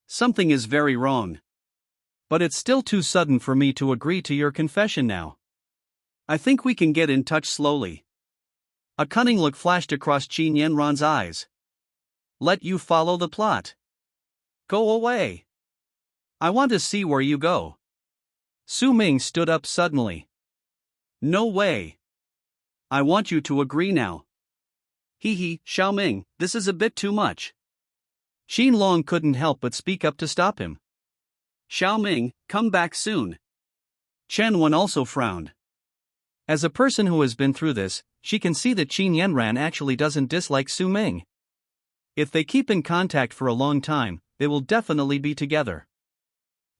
Something is very wrong. But it's still too sudden for me to agree to your confession now. I think we can get in touch slowly. A cunning look flashed across Qin Yanran's eyes. Let you follow the plot. Go away. I want to see where you go. Su Ming stood up suddenly. No way. I want you to agree now. Xiao Ming, this is a bit too much. Qin Long couldn't help but speak up to stop him. Xiao Ming, come back soon. Chen Wen also frowned. As a person who has been through this, she can see that Qin Yanran actually doesn't dislike Su Ming. If they keep in contact for a long time, they will definitely be together.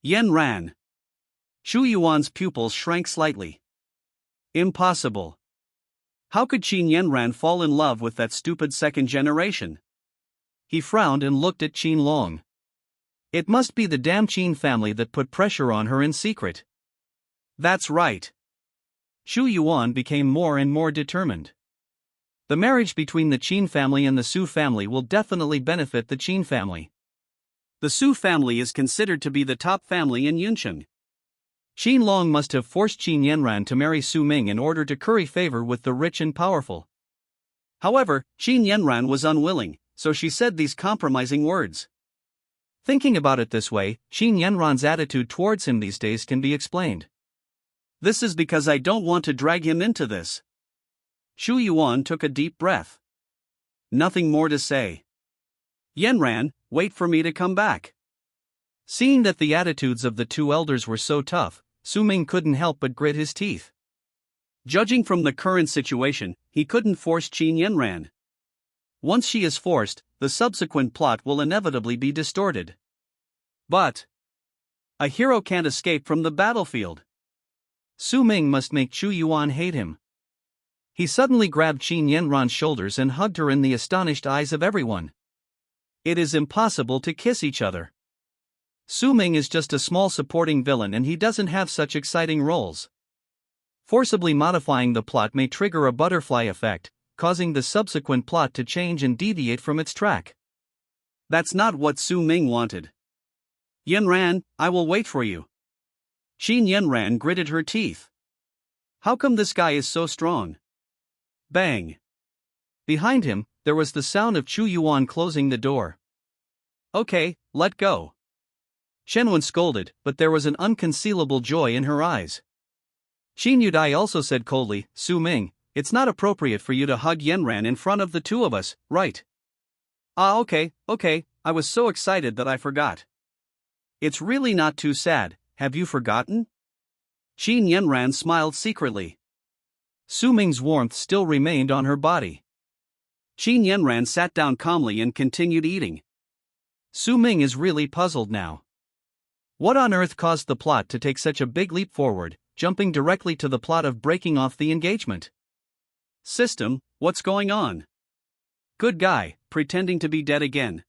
Yanran. Shu Yuan's pupils shrank slightly. Impossible. How could Qin Yanran fall in love with that stupid second generation? He frowned and looked at Qin Long. It must be the damn Qin family that put pressure on her in secret. That's right. Xu Yuan became more and more determined. The marriage between the Qin family and the Su family will definitely benefit the Qin family. The Su family is considered to be the top family in Yuncheng. Qin Long must have forced Qin Yanran to marry Su Ming in order to curry favor with the rich and powerful. However, Qin Yanran was unwilling, so she said these compromising words. Thinking about it this way, Qin Yanran's attitude towards him these days can be explained. This is because I don't want to drag him into this. Xu Yuan took a deep breath. Nothing more to say. Yanran, wait for me to come back. Seeing that the attitudes of the two elders were so tough, Su Ming couldn't help but grit his teeth. Judging from the current situation, he couldn't force Qin Yanran. Once she is forced, the subsequent plot will inevitably be distorted. But a hero can't escape from the battlefield. Su Ming must make Xu Yuan hate him. He suddenly grabbed Qin Yanran's shoulders and hugged her in the astonished eyes of everyone. It is impossible to kiss each other. Su Ming is just a small supporting villain and he doesn't have such exciting roles. Forcibly modifying the plot may trigger a butterfly effect, causing the subsequent plot to change and deviate from its track. That's not what Su Ming wanted. Yanran, I will wait for you. Qin Yanran gritted her teeth. How come this guy is so strong? Bang. Behind him, there was the sound of Xu Yuan closing the door. Okay, let go. Shenwen scolded, but there was an unconcealable joy in her eyes. Qin Yudai also said coldly, Su Ming, it's not appropriate for you to hug Yanran in front of the two of us, right? Okay, I was so excited that I forgot. It's really not too sad, have you forgotten? Qin Yanran smiled secretly. Su Ming's warmth still remained on her body. Qin Yanran sat down calmly and continued eating. Su Ming is really puzzled now. What on earth caused the plot to take such a big leap forward, jumping directly to the plot of breaking off the engagement? System, what's going on? Good guy, pretending to be dead again.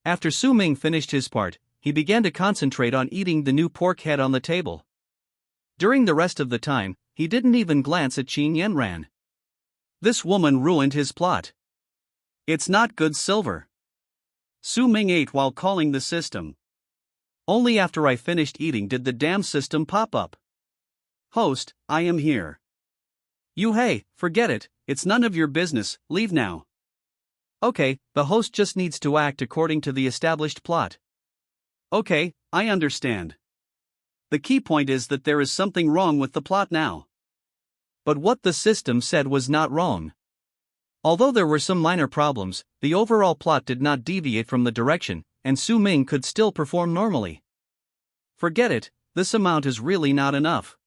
After Su Ming finished his part, he began to concentrate on eating the new pork head on the table. During the rest of the time, he didn't even glance at Qin Yanran. This woman ruined his plot. It's not good silver. Su Ming ate while calling the system. Only after I finished eating did the damn system pop up. Host, I am here. Hey, forget it, it's none of your business, leave now. Okay, the host just needs to act according to the established plot. Okay, I understand. The key point is that there is something wrong with the plot now. But what the system said was not wrong. Although there were some minor problems, the overall plot did not deviate from the direction, and Su Ming could still perform normally. Forget it, this amount is really not enough.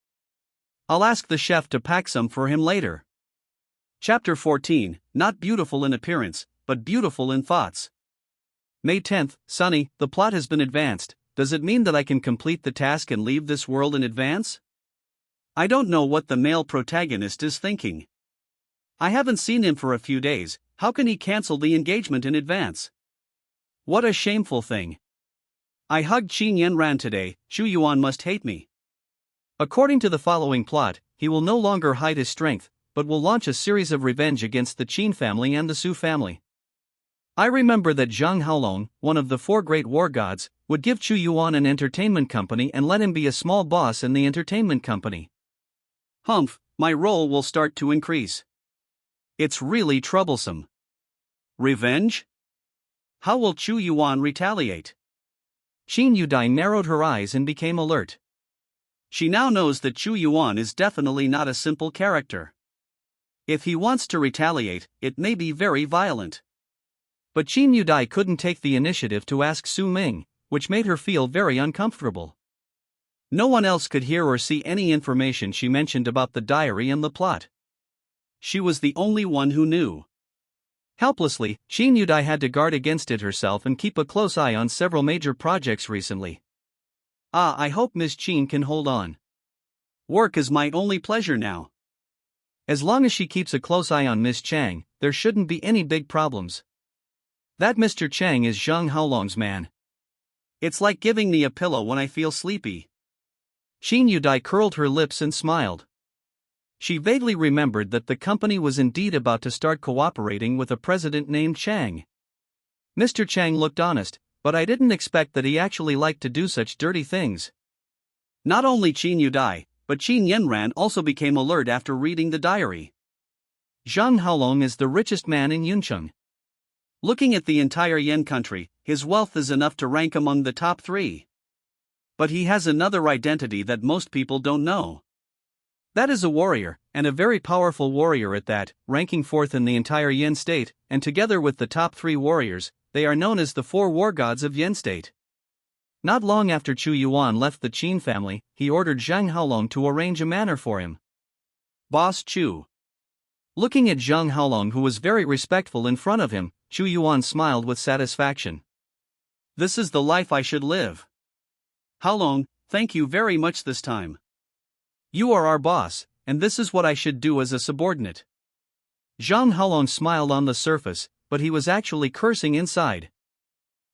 I'll ask the chef to pack some for him later. Chapter 14, Not beautiful in appearance, but beautiful in thoughts. May 10th, Sunny, the plot has been advanced. Does it mean that I can complete the task and leave this world in advance? I don't know what the male protagonist is thinking. I haven't seen him for a few days, how can he cancel the engagement in advance? What a shameful thing. I hugged Qin Yanran today, Xu Yuan must hate me. According to the following plot, he will no longer hide his strength, but will launch a series of revenge against the Qin family and the Su family. I remember that Zhang Haolong, one of the 4 great war gods, would give Xu Yuan an entertainment company and let him be a small boss in the entertainment company. Humph, my role will start to increase. It's really troublesome. Revenge? How will Xu Yuan retaliate? Qin Yudai narrowed her eyes and became alert. She now knows that Xu Yuan is definitely not a simple character. If he wants to retaliate, it may be very violent. But Qin Yudai couldn't take the initiative to ask Su Ming, which made her feel very uncomfortable. No one else could hear or see any information she mentioned about the diary and the plot. She was the only one who knew. Helplessly, Qin Yudai had to guard against it herself and keep a close eye on several major projects recently. I hope Miss Qin can hold on. Work is my only pleasure now. As long as she keeps a close eye on Miss Chang, there shouldn't be any big problems. That Mr. Chang is Zhang Haolong's man. It's like giving me a pillow when I feel sleepy. Qin Yudai curled her lips and smiled. She vaguely remembered that the company was indeed about to start cooperating with a president named Chang. Mr. Chang looked honest, but I didn't expect that he actually liked to do such dirty things. Not only Qin Yudai, but Qin Yanran also became alert after reading the diary. Zhang Haolong is the richest man in Yuncheng. Looking at the entire Yan country, his wealth is enough to rank among the top 3. But he has another identity that most people don't know. That is a warrior, and a very powerful warrior at that, ranking 4th in the entire Yan state, and together with the top 3 warriors, they are known as the 4 war gods of Yan state. Not long after Chu Yuan left the Qin family, he ordered Zhang Haolong to arrange a manor for him. Boss Chu. Looking at Zhang Haolong, who was very respectful in front of him, Chu Yuan smiled with satisfaction. This is the life I should live. Haolong, thank you very much this time. You are our boss, and this is what I should do as a subordinate. Zhang Haolong smiled on the surface, but he was actually cursing inside.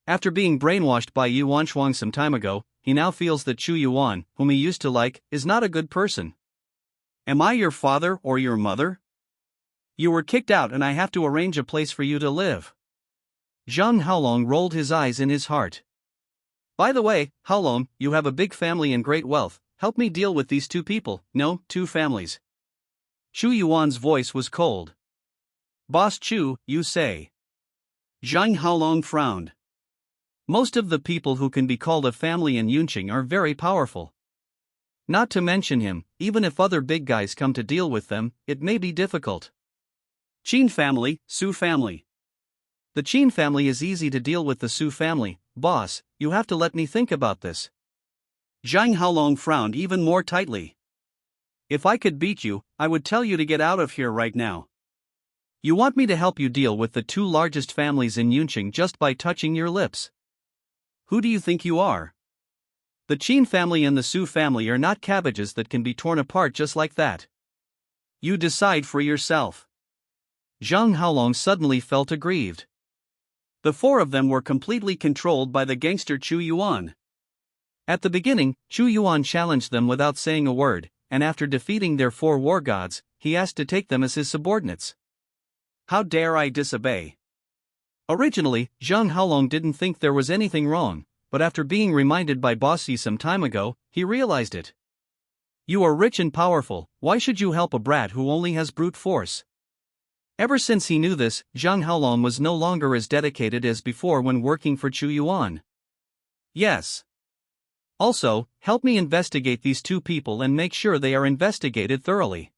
After being brainwashed by Yuan Shuang some time ago, he now feels that Chu Yuan, whom he used to like, is not a good person. Am I your father or your mother? You were kicked out and I have to arrange a place for you to live. Zhang Haolong rolled his eyes in his heart. By the way, Haolong, you have a big family and great wealth, help me deal with these 2 people, no, 2 families. Chu Yuan's voice was cold. Boss Chu, you say. Zhang Haolong frowned. Most of the people who can be called a family in Yuncheng are very powerful. Not to mention him, even if other big guys come to deal with them, it may be difficult. Qin family, Su family. The Qin family is easy to deal with. The Su family, boss, you have to let me think about this. Zhang Haolong frowned even more tightly. If I could beat you, I would tell you to get out of here right now. You want me to help you deal with the 2 largest families in Yuncheng just by touching your lips? Who do you think you are? The Qin family and the Su family are not cabbages that can be torn apart just like that. You decide for yourself. Zhang Haolong suddenly felt aggrieved. The 4 of them were completely controlled by the gangster Chu Yuan. At the beginning, Chu Yuan challenged them without saying a word, and after defeating their 4 war gods, he asked to take them as his subordinates. How dare I disobey? Originally, Zhang Haolong didn't think there was anything wrong, but after being reminded by Bossy some time ago, he realized it. You are rich and powerful, why should you help a brat who only has brute force? Ever since he knew this, Zhang Haolong was no longer as dedicated as before when working for Chu Yuan. Yes. Also, help me investigate these 2 people and make sure they are investigated thoroughly.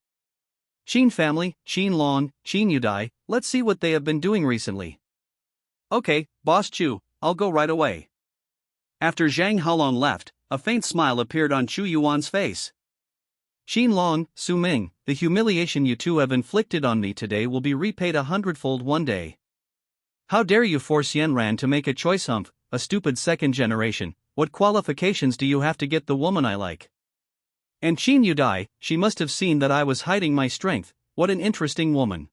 Qin family, Qin Long, Qin Yudai, let's see what they have been doing recently. Okay, Boss Chu, I'll go right away. After Zhang Haolong left, a faint smile appeared on Chu Yuan's face. Qin Long, Su Ming, the humiliation you 2 have inflicted on me today will be repaid 100-fold one day. How dare you force Yanran to make a choice, hump, a stupid 2nd generation, what qualifications do you have to get the woman I like? And Qin Yudai, she must have seen that I was hiding my strength, what an interesting woman.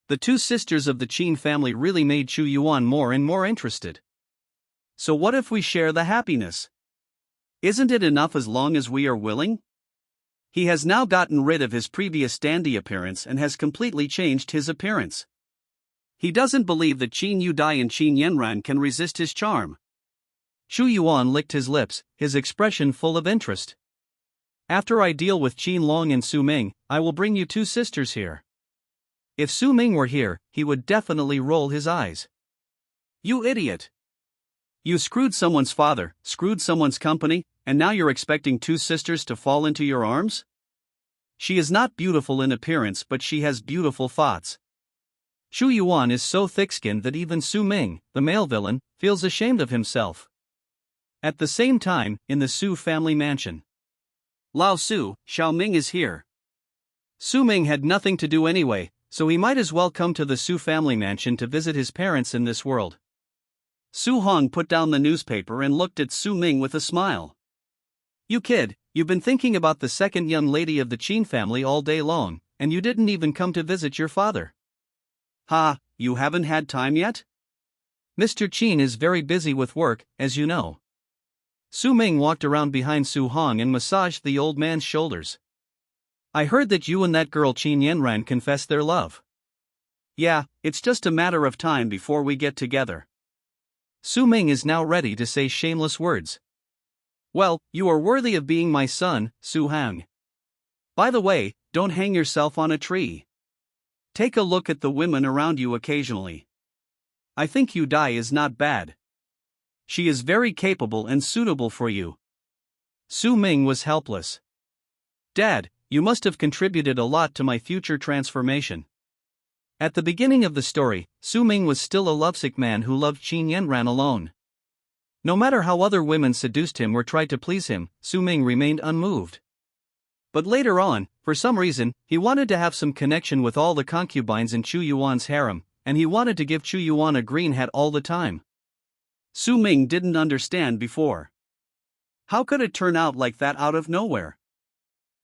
The 2 sisters of the Qin family really made Chu Yuan more and more interested. So what if we share the happiness? Isn't it enough as long as we are willing? He has now gotten rid of his previous dandy appearance and has completely changed his appearance. He doesn't believe that Qin Yudai and Qin Yanran can resist his charm. Chu Yuan licked his lips, his expression full of interest. After I deal with Qin Long and Su Ming, I will bring you 2 sisters here. If Su Ming were here, he would definitely roll his eyes. You idiot! You screwed someone's father, screwed someone's company, and now you're expecting 2 sisters to fall into your arms? She is not beautiful in appearance, but she has beautiful thoughts. Chu Yuan is so thick-skinned that even Su Ming, the male villain, feels ashamed of himself. At the same time, in the Su family mansion. Lao Su, Xiao Ming is here. Su Ming had nothing to do anyway, so he might as well come to the Su family mansion to visit his parents in this world. Su Hong put down the newspaper and looked at Su Ming with a smile. You kid, you've been thinking about the 2nd young lady of the Qin family all day long, and you didn't even come to visit your father. Ha, you haven't had time yet? Mr. Qin is very busy with work, as you know. Su Ming walked around behind Su Hong and massaged the old man's shoulders. I heard that you and that girl Qin Yanran confessed their love. Yeah, it's just a matter of time before we get together. Su Ming is now ready to say shameless words. Well, you are worthy of being my son, Su Hang. By the way, don't hang yourself on a tree. Take a look at the women around you occasionally. I think Yu Dai is not bad. She is very capable and suitable for you. Su Ming was helpless. Dad, you must have contributed a lot to my future transformation. At the beginning of the story, Su Ming was still a lovesick man who loved Qin Yanran alone. No matter how other women seduced him or tried to please him, Su Ming remained unmoved. But later on, for some reason, he wanted to have some connection with all the concubines in Chu Yuan's harem, and he wanted to give Chu Yuan a green hat all the time. Su Ming didn't understand before. How could it turn out like that out of nowhere?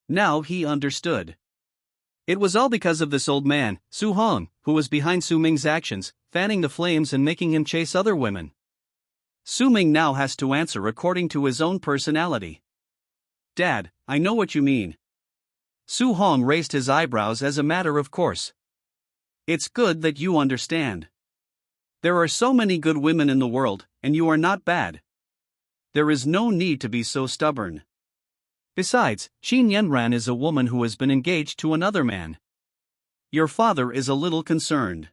Now he understood. It was all because of this old man, Su Hong, who was behind Su Ming's actions, fanning the flames and making him chase other women. Su Ming now has to answer according to his own personality. Dad, I know what you mean. Su Hong raised his eyebrows as a matter of course. It's good that you understand. There are so many good women in the world, and you are not bad. There is no need to be so stubborn. Besides, Qin Yanran is a woman who has been engaged to another man. Your father is a little concerned.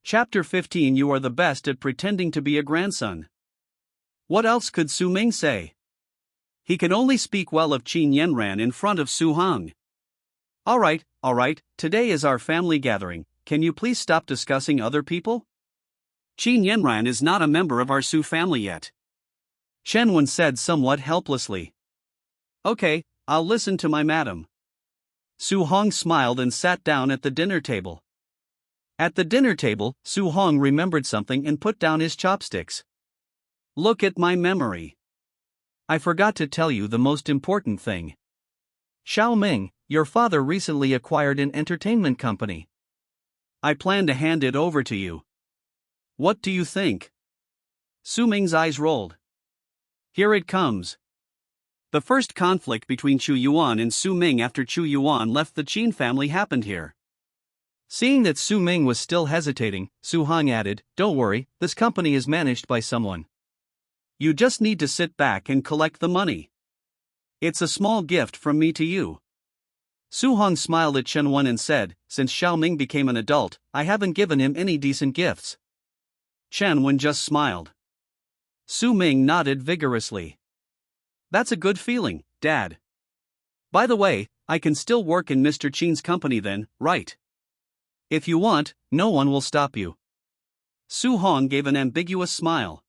Chapter 15. You are the best at pretending to be a grandson. What else could Su Ming say? He can only speak well of Qin Yanran in front of Su Hong. Alright, today is our family gathering, can you please stop discussing other people? Qin Yanran is not a member of our Su family yet. Shen Wen said somewhat helplessly. Okay, I'll listen to my madam. Su Hong smiled and sat down at the dinner table. At the dinner table, Su Hong remembered something and put down his chopsticks. Look at my memory. I forgot to tell you the most important thing. Xiao Ming, your father recently acquired an entertainment company. I plan to hand it over to you. What do you think? Su Ming's eyes rolled. Here it comes. The first conflict between Chu Yuan and Su Ming after Chu Yuan left the Qin family happened here. Seeing that Su Ming was still hesitating, Su Hong added, Don't worry, this company is managed by someone. You just need to sit back and collect the money. It's a small gift from me to you. Su Hong smiled at Shen Wen and said, Since Xiao Ming became an adult, I haven't given him any decent gifts. Shen Wen just smiled. Su Ming nodded vigorously. That's a good feeling, Dad. By the way, I can still work in Mr. Qin's company then, right? If you want, no one will stop you. Su Hong gave an ambiguous smile.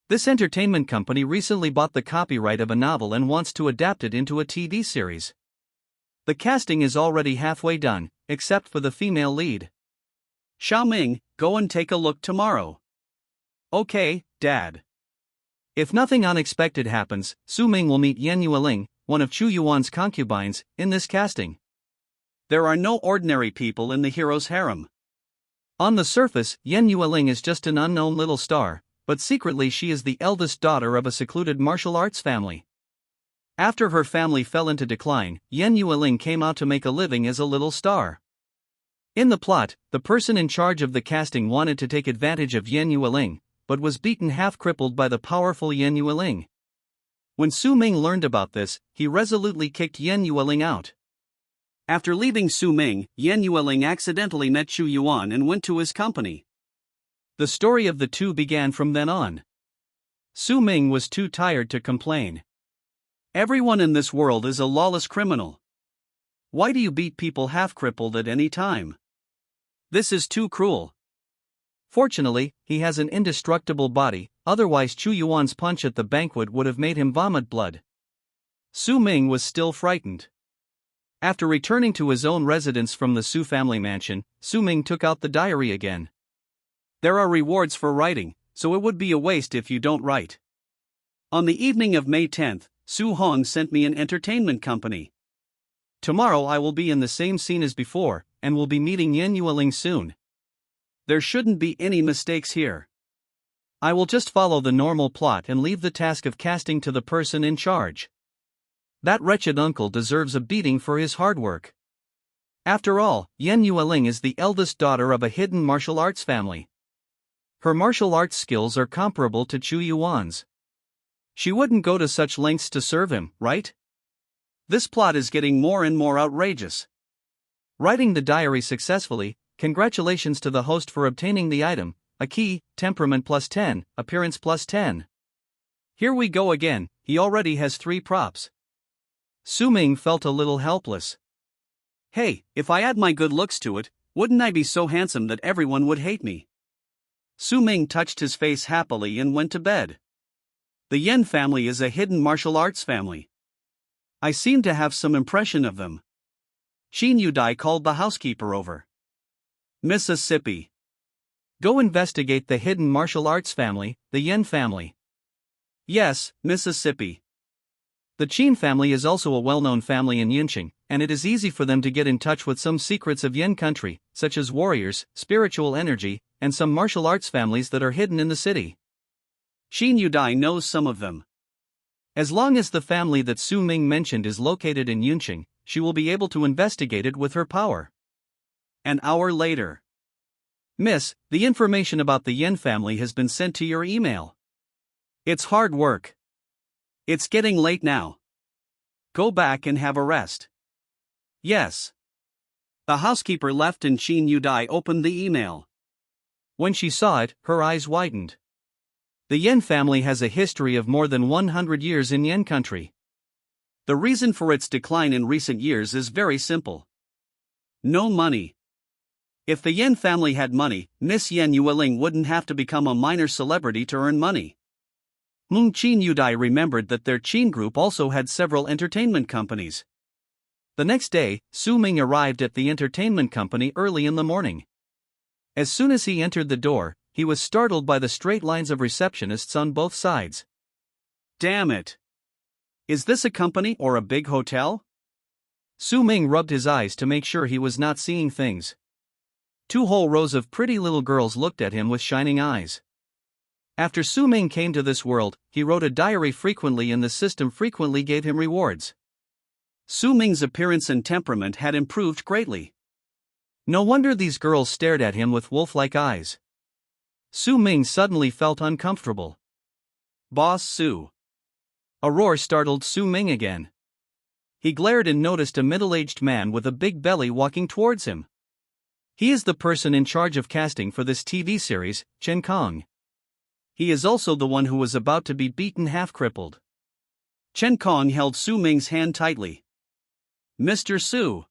This entertainment company recently bought the copyright of a novel and wants to adapt it into a TV series. The casting is already halfway done, except for the female lead. Xiao Ming, go and take a look tomorrow. Okay, Dad. If nothing unexpected happens, Su Ming will meet Yan Yueling, one of Chu Yuan's concubines, in this casting. There are no ordinary people in the hero's harem. On the surface, Yan Yueling is just an unknown little star, but secretly she is the eldest daughter of a secluded martial arts family. After her family fell into decline, Yan Yueling came out to make a living as a little star. In the plot, the person in charge of the casting wanted to take advantage of Yan Yueling, but was beaten half-crippled by the powerful Yan Yueling. When Su Ming learned about this, he resolutely kicked Yan Yueling out. After leaving Su Ming, Yan Yueling accidentally met Chu Yuan and went to his company. The story of the two began from then on. Su Ming was too tired to complain. Everyone in this world is a lawless criminal. Why do you beat people half-crippled at any time? This is too cruel. Fortunately, he has an indestructible body, otherwise Chu Yuan's punch at the banquet would have made him vomit blood. Su Ming was still frightened. After returning to his own residence from the Su family mansion, Su Ming took out the diary again. There are rewards for writing, so it would be a waste if you don't write. On the evening of May 10th, Su Hong sent me an entertainment company. Tomorrow I will be in the same scene as before, and will be meeting Yan Yueling soon. There shouldn't be any mistakes here. I will just follow the normal plot and leave the task of casting to the person in charge. That wretched uncle deserves a beating for his hard work. After all, Yan Yueling is the eldest daughter of a hidden martial arts family. Her martial arts skills are comparable to Chu Yuan's. She wouldn't go to such lengths to serve him, right? This plot is getting more and more outrageous. Writing the diary successfully, congratulations to the host for obtaining the item, a key, temperament plus 10, appearance plus 10. Here we go again, he already has 3 props. Su Ming felt a little helpless. Hey, if I add my good looks to it, wouldn't I be so handsome that everyone would hate me? Su Ming touched his face happily and went to bed. The Yan family is a hidden martial arts family. I seem to have some impression of them. Qin Yanran called the housekeeper over. Mississippi. Go investigate the hidden martial arts family, the Yan family. Yes, Mississippi. The Qin family is also a well-known family in Yinqing, and it is easy for them to get in touch with some secrets of Yan country, such as warriors, spiritual energy, and some martial arts families that are hidden in the city. Qin Yanran knows some of them. As long as the family that Su Ming mentioned is located in Yinqing, she will be able to investigate it with her power. An hour later. Miss, the information about the Yan family has been sent to your email. It's hard work. It's getting late now. Go back and have a rest. Yes. The housekeeper left and Qin Yanran opened the email. When she saw it, her eyes widened. The Yan family has a history of more than 100 years in Yan country. The reason for its decline in recent years is very simple. No money. If the Yan family had money, Miss Yan Yueling wouldn't have to become a minor celebrity to earn money. Qin Yanran remembered that their Qin group also had several entertainment companies. The next day, Su Ming arrived at the entertainment company early in the morning. As soon as he entered the door, he was startled by the straight lines of receptionists on both sides. Damn it! Is this a company or a big hotel? Su Ming rubbed his eyes to make sure he was not seeing things. 2 whole rows of pretty little girls looked at him with shining eyes. After Su Ming came to this world, he wrote a diary frequently and the system frequently gave him rewards. Su Ming's appearance and temperament had improved greatly. No wonder these girls stared at him with wolf-like eyes. Su Ming suddenly felt uncomfortable. Boss Su. A roar startled Su Ming again. He glared and noticed a middle-aged man with a big belly walking towards him. He is the person in charge of casting for this TV series, Chen Kong. He is also the one who was about to be beaten half-crippled. Chen Kong held Su Ming's hand tightly. Mr. Su.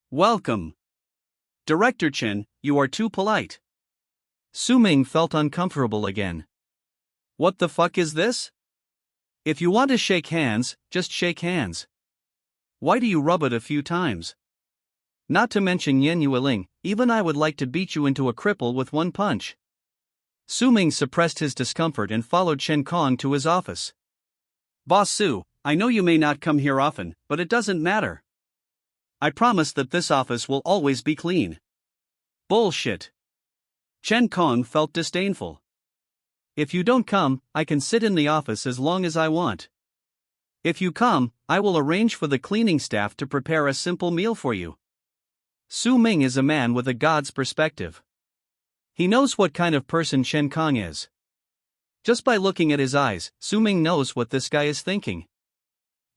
Welcome. Director Chen, you are too polite. Su Ming felt uncomfortable again. What the fuck is this? If you want to shake hands, just shake hands. Why do you rub it a few times? Not to mention Yan Yueling, even I would like to beat you into a cripple with one punch. Su Ming suppressed his discomfort and followed Chen Kong to his office. Boss Su, I know you may not come here often, but it doesn't matter. I promise that this office will always be clean. Bullshit. Chen Kong felt disdainful. If you don't come, I can sit in the office as long as I want. If you come, I will arrange for the cleaning staff to prepare a simple meal for you. Su Ming is a man with a god's perspective. He knows what kind of person Chen Kong is. Just by looking at his eyes, Su Ming knows what this guy is thinking.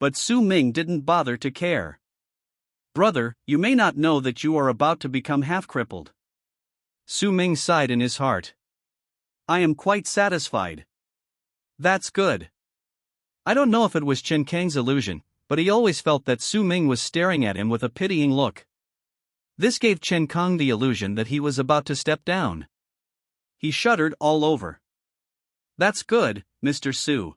But Su Ming didn't bother to care. Brother, you may not know that you are about to become half-crippled. Su Ming sighed in his heart. I am quite satisfied. That's good. I don't know if it was Chen Kang's illusion, but he always felt that Su Ming was staring at him with a pitying look. This gave Chen Kong the illusion that he was about to step down. He shuddered all over. That's good, Mr. Su.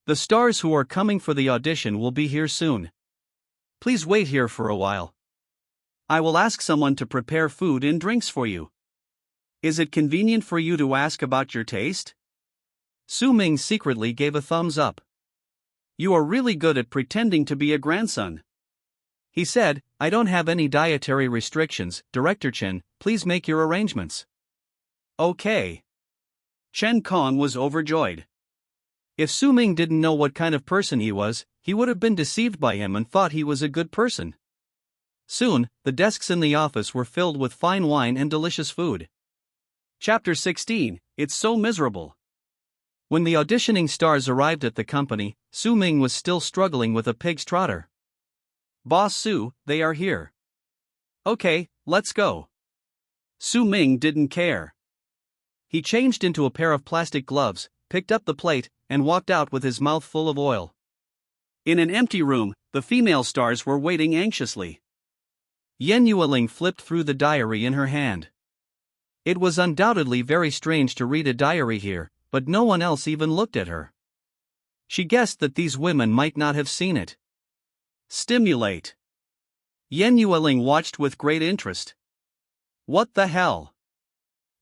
The stars who are coming for the audition will be here soon. Please wait here for a while. I will ask someone to prepare food and drinks for you. Is it convenient for you to ask about your taste? Su Ming secretly gave a thumbs up. You are really good at pretending to be a grandson. He said, "I don't have any dietary restrictions, Director Chen, please make your arrangements." Okay. Chen Kong was overjoyed. If Su Ming didn't know what kind of person he was, he would have been deceived by him and thought he was a good person. Soon, the desks in the office were filled with fine wine and delicious food. Chapter 16, It's So Miserable. When the auditioning stars arrived at the company, Su Ming was still struggling with a pig's trotter. "Boss Su, they are here." "Okay, let's go." Su Ming didn't care. He changed into a pair of plastic gloves, picked up the plate, and walked out with his mouth full of oil. In an empty room, the female stars were waiting anxiously. Yan Yueling flipped through the diary in her hand. It was undoubtedly very strange to read a diary here, but no one else even looked at her. She guessed that these women might not have seen it. Stimulate. Yan Yueling watched with great interest. What the hell?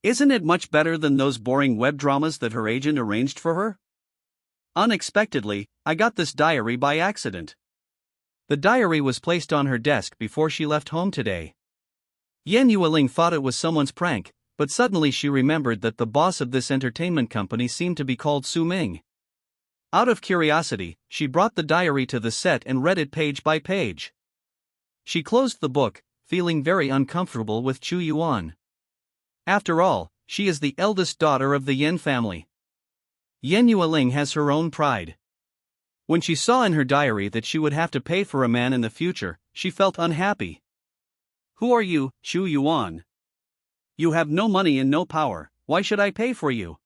Isn't it much better than those boring web dramas that her agent arranged for her? Unexpectedly, I got this diary by accident. The diary was placed on her desk before she left home today. Yan Yueling thought it was someone's prank, but suddenly she remembered that the boss of this entertainment company seemed to be called Su Ming. Out of curiosity, she brought the diary to the set and read it page by page. She closed the book, feeling very uncomfortable with Chu Yuan. After all, she is the eldest daughter of the Yan family. Yan Yueling has her own pride. When she saw in her diary that she would have to pay for a man in the future, she felt unhappy. "Who are you, Chu Yuan? You have no money and no power, why should I pay for you?"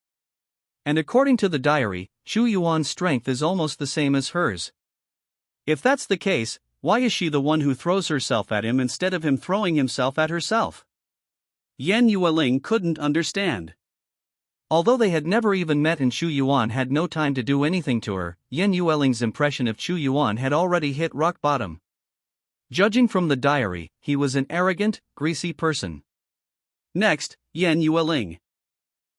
And according to the diary, Chu Yuan's strength is almost the same as hers. If that's the case, why is she the one who throws herself at him instead of him throwing himself at herself? Yan Yueling couldn't understand. Although they had never even met and Chu Yuan had no time to do anything to her, Yan Yueling's impression of Chu Yuan had already hit rock bottom. Judging from the diary, he was an arrogant, greasy person. Next, Yan Yueling.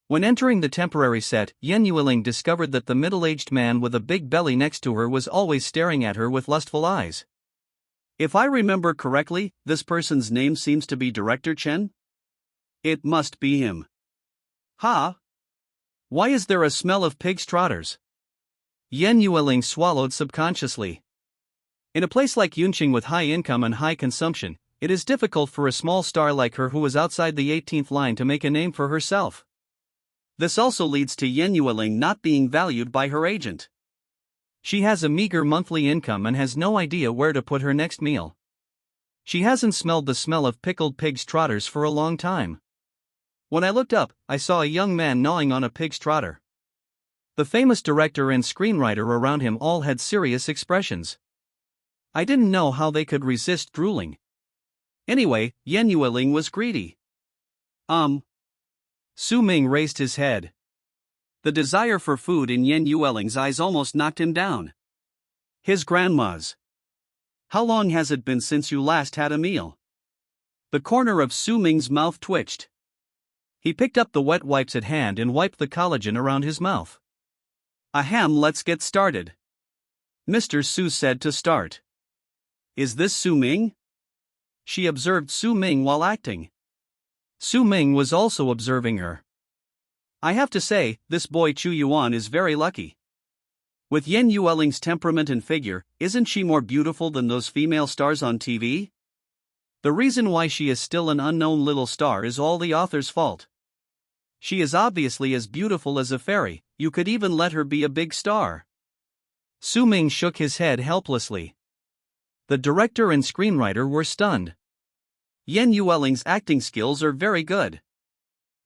When entering the temporary set, Yan Yueling discovered that the middle-aged man with a big belly next to her was always staring at her with lustful eyes. If I remember correctly, this person's name seems to be Director Chen? It must be him. Huh? Why is there a smell of pig's trotters? Yan Yueling swallowed subconsciously. In a place like Yunqing with high income and high consumption, it is difficult for a small star like her who is outside the 18th line to make a name for herself. This also leads to Yan Yueling not being valued by her agent. She has a meager monthly income and has no idea where to put her next meal. She hasn't smelled the smell of pickled pig's trotters for a long time. When I looked up, I saw a young man gnawing on a pig's trotter. The famous director and screenwriter around him all had serious expressions. I didn't know how they could resist drooling. Anyway, Yan Yueling was greedy. Su Ming raised his head. The desire for food in Yan Yueling's eyes almost knocked him down. His grandma's. How long has it been since you last had a meal? The corner of Su Ming's mouth twitched. He picked up the wet wipes at hand and wiped the collagen around his mouth. Ahem, let's get started. Mr. Su said to start. Is this Su Ming? She observed Su Ming while acting. Su Ming was also observing her. I have to say, this boy Chu Yuan is very lucky. With Yan Yueling's temperament and figure, isn't she more beautiful than those female stars on TV? The reason why she is still an unknown little star is all the author's fault. She is obviously as beautiful as a fairy, you could even let her be a big star. Su Ming shook his head helplessly. The director and screenwriter were stunned. Yan Yueling's acting skills are very good.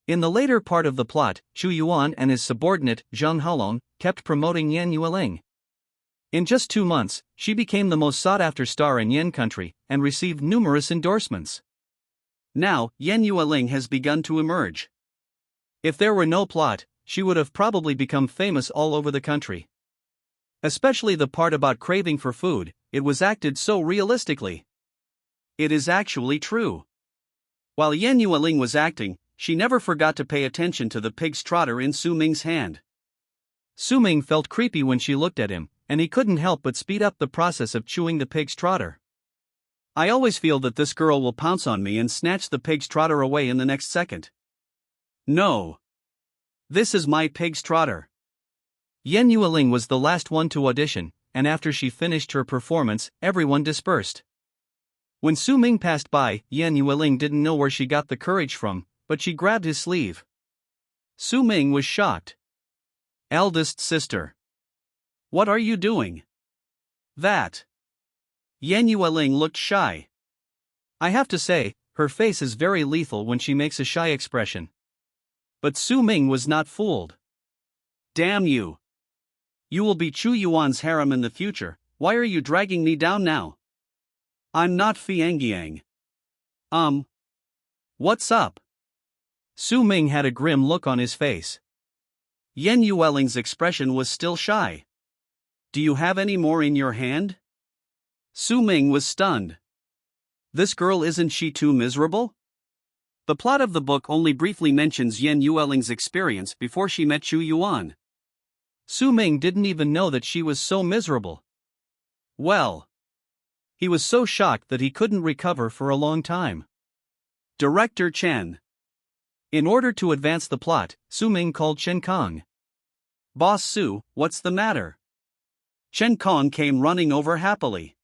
In the later part of the plot, Chu Yuan and his subordinate, Zhang Haolong, kept promoting Yan Yueling. In just 2 months, she became the most sought-after star in Yan country, and received numerous endorsements. Now, Yan Yueling has begun to emerge. If there were no plot, she would have probably become famous all over the country. Especially the part about craving for food, it was acted so realistically. It is actually true. While Yan Yueling was acting, she never forgot to pay attention to the pig's trotter in Su Ming's hand. Su Ming felt creepy when she looked at him, and he couldn't help but speed up the process of chewing the pig's trotter. I always feel that this girl will pounce on me and snatch the pig's trotter away in the next second. No. This is my pig's trotter. Yan Yueling was the last one to audition, and after she finished her performance, everyone dispersed. When Su Ming passed by, Yan Yueling didn't know where she got the courage from, but she grabbed his sleeve. Su Ming was shocked. Eldest sister. What are you doing? That. Yan Yueling looked shy. I have to say, her face is very lethal when she makes a shy expression. But Su Ming was not fooled. Damn you. You will be Chu Yuan's harem in the future, why are you dragging me down now? I'm not Fiangyang. What's up? Su Ming had a grim look on his face. Yan Yueling's expression was still shy. Do you have any more in your hand? Su Ming was stunned. This girl, isn't she too miserable? The plot of the book only briefly mentions Yan Yueling's experience before she met Chu Yuan. Su Ming didn't even know that she was so miserable. Well. He was so shocked that he couldn't recover for a long time. Director Chen. In order to advance the plot, Su Ming called Chen Kong. Boss Su, what's the matter? Chen Kong came running over happily.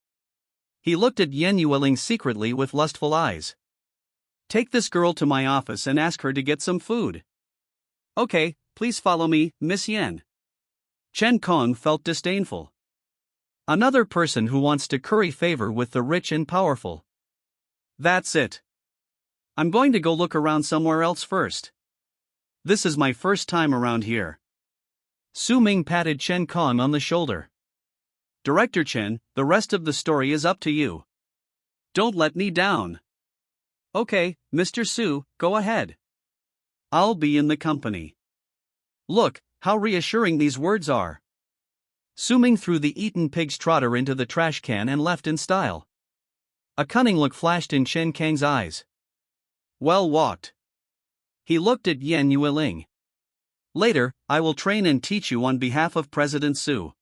He looked at Yan Yueling secretly with lustful eyes. Take this girl to my office and ask her to get some food. Okay, please follow me, Miss Yan. Chen Kong felt disdainful. Another person who wants to curry favor with the rich and powerful. That's it. I'm going to go look around somewhere else first. This is my first time around here. Su Ming patted Chen Kong on the shoulder. Director Chen, the rest of the story is up to you. Don't let me down. Okay, Mr. Su, go ahead. I'll be in the company. Look, how reassuring these words are. Su Ming threw the eaten pig's trotter into the trash can and left in style. A cunning look flashed in Chen Kang's eyes. Well walked. He looked at Yan Yueling. Later, I will train and teach you on behalf of President Su.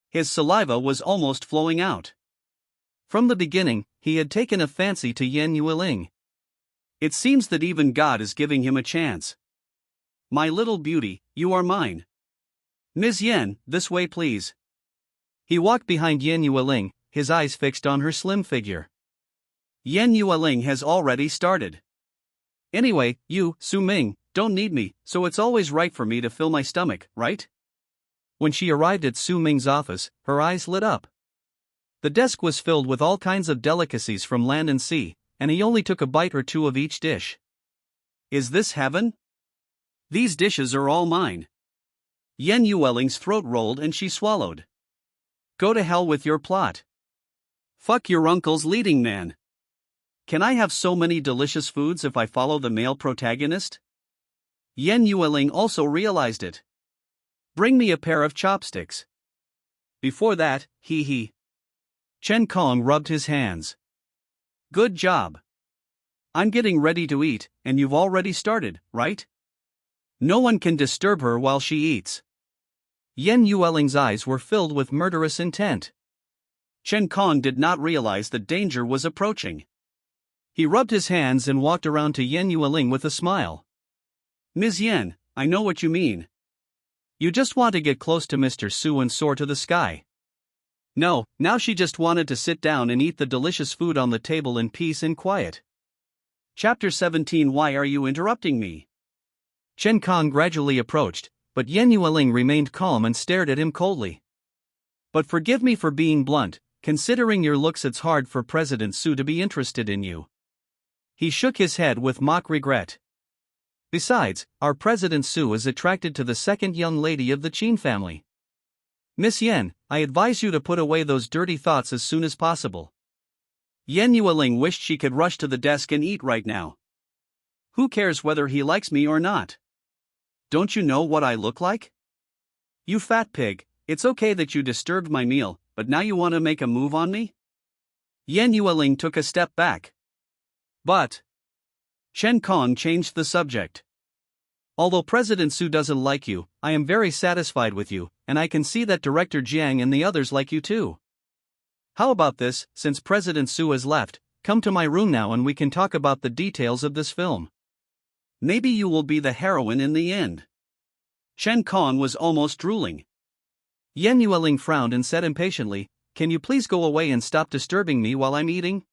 His saliva was almost flowing out. From the beginning, he had taken a fancy to Yan Yueling. It seems that even God is giving him a chance. My little beauty, you are mine. Ms. Yan, this way please. He walked behind Yan Yueling, his eyes fixed on her slim figure. Yan Yueling has already started. Anyway, you, Su Ming, don't need me, so it's always right for me to fill my stomach, right? When she arrived at Su Ming's office, her eyes lit up. The desk was filled with all kinds of delicacies from land and sea, and he only took a bite or two of each dish. Is this heaven? These dishes are all mine. Yan Yueling's throat rolled and she swallowed. Go to hell with your plot. Fuck your uncle's leading man. Can I have so many delicious foods if I follow the male protagonist? Yan Yueling also realized it. Bring me a pair of chopsticks. Before that, hee. Chen Kong rubbed his hands. Good job. I'm getting ready to eat, and you've already started, right? No one can disturb her while she eats. Yan Yueling's eyes were filled with murderous intent. Chen Kong did not realize that danger was approaching. He rubbed his hands and walked around to Yan Yueling with a smile. Ms. Yan, I know what you mean. You just want to get close to Mr. Su and soar to the sky. No, now she just wanted to sit down and eat the delicious food on the table in peace and quiet. Chapter 17. Why are you interrupting me? Chen Kong gradually approached, but Yan Yueling remained calm and stared at him coldly. But forgive me for being blunt, considering your looks it's hard for President Su to be interested in you. He shook his head with mock regret. Besides, our President Su is attracted to the second young lady of the Qin family. Miss Yan, I advise you to put away those dirty thoughts as soon as possible. Yan Yueling wished she could rush to the desk and eat right now. Who cares whether he likes me or not? Don't you know what I look like? You fat pig, it's okay that you disturbed my meal, but now you want to make a move on me? Yan Yueling took a step back. But Chen Kong changed the subject. Although President Su doesn't like you, I am very satisfied with you, and I can see that Director Jiang and the others like you too. How about this, since President Su has left, come to my room now and we can talk about the details of this film. Maybe you will be the heroine in the end. Chen Kong was almost drooling. Yan Yueling frowned and said impatiently, "Can you please go away and stop disturbing me while I'm eating?"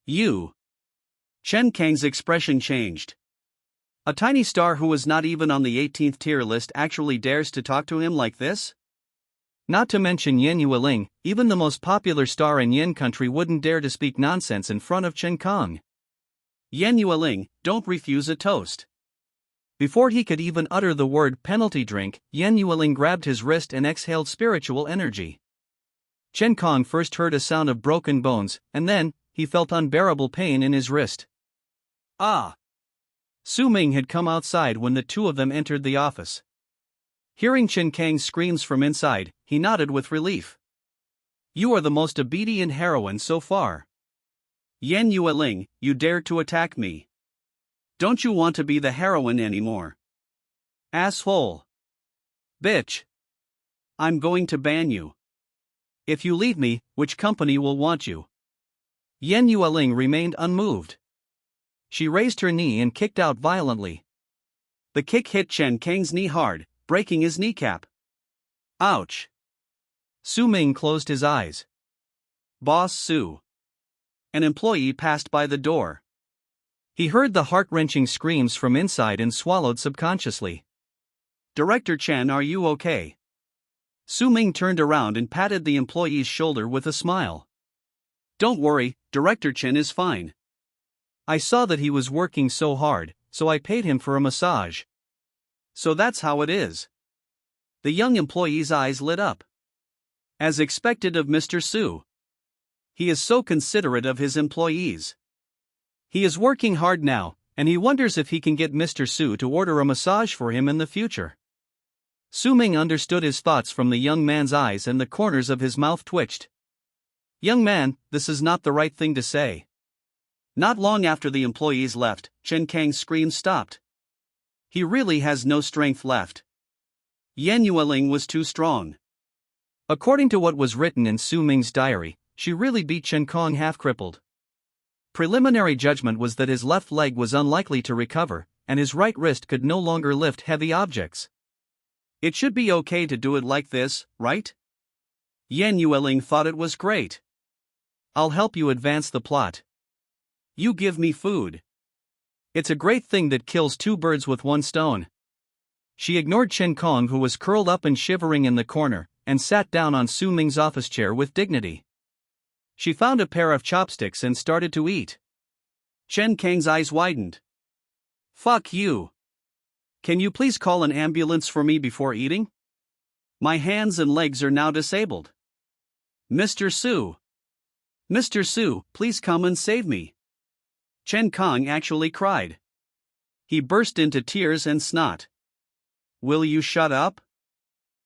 You. Chen Kang's expression changed. A tiny star who was not even on the 18th tier list actually dares to talk to him like this? Not to mention Yan Yueling, even the most popular star in Yin country wouldn't dare to speak nonsense in front of Chen Kong. Yan Yueling, don't refuse a toast. Before he could even utter the word penalty drink, Yan Yueling grabbed his wrist and exhaled spiritual energy. Chen Kong first heard a sound of broken bones, and then, he felt unbearable pain in his wrist. Ah! Su Ming had come outside when the two of them entered the office. Hearing Chen Kang's screams from inside, he nodded with relief. "You are the most obedient heroine so far." Yan Yueling, you dared to attack me. Don't you want to be the heroine anymore? Asshole. Bitch. I'm going to ban you. If you leave me, which company will want you? Yan Yueling remained unmoved. She raised her knee and kicked out violently. The kick hit Chen Kang's knee hard, breaking his kneecap. Ouch. Su Ming closed his eyes. Boss Su. An employee passed by the door. He heard the heart-wrenching screams from inside and swallowed subconsciously. Director Chen, are you okay? Su Ming turned around and patted the employee's shoulder with a smile. Don't worry, Director Chen is fine. I saw that he was working so hard, so I paid him for a massage. So that's how it is. The young employee's eyes lit up. As expected of Mr. Su. He is so considerate of his employees. He is working hard now, and he wonders if he can get Mr. Su to order a massage for him in the future. Su Ming understood his thoughts from the young man's eyes and the corners of his mouth twitched. Young man, this is not the right thing to say. Not long after the employees left, Chen Kang's scream stopped. He really has no strength left. Yan Yueling was too strong. According to what was written in Su Ming's diary, she really beat Chen Kong half-crippled. Preliminary judgment was that his left leg was unlikely to recover, and his right wrist could no longer lift heavy objects. It should be okay to do it like this, right? Yan Yueling thought it was great. I'll help you advance the plot. You give me food. It's a great thing that kills two birds with one stone. She ignored Chen Kong, who was curled up and shivering in the corner, and sat down on Su Ming's office chair with dignity. She found a pair of chopsticks and started to eat. Chen Kang's eyes widened. Fuck you. Can you please call an ambulance for me before eating? My hands and legs are now disabled. Mr. Su. Mr. Su, please come and save me. Chen Kong actually cried. He burst into tears and snot. Will you shut up?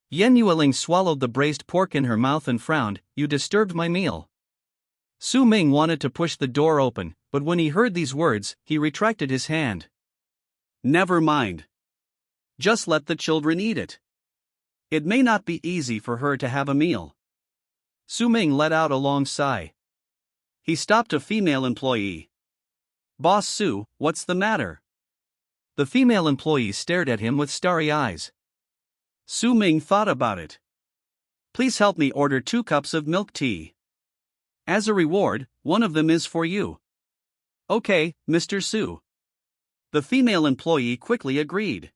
Yan Yueling swallowed the braised pork in her mouth and frowned. You disturbed my meal. Su Ming wanted to push the door open, but when he heard these words, he retracted his hand. Never mind. Just let the children eat it. It may not be easy for her to have a meal. Su Ming let out a long sigh. He stopped a female employee. Boss Su, what's the matter? The female employee stared at him with starry eyes. Su Ming thought about it. Please help me order 2 cups of milk tea. As a reward, one of them is for you. Okay, Mr. Su. The female employee quickly agreed.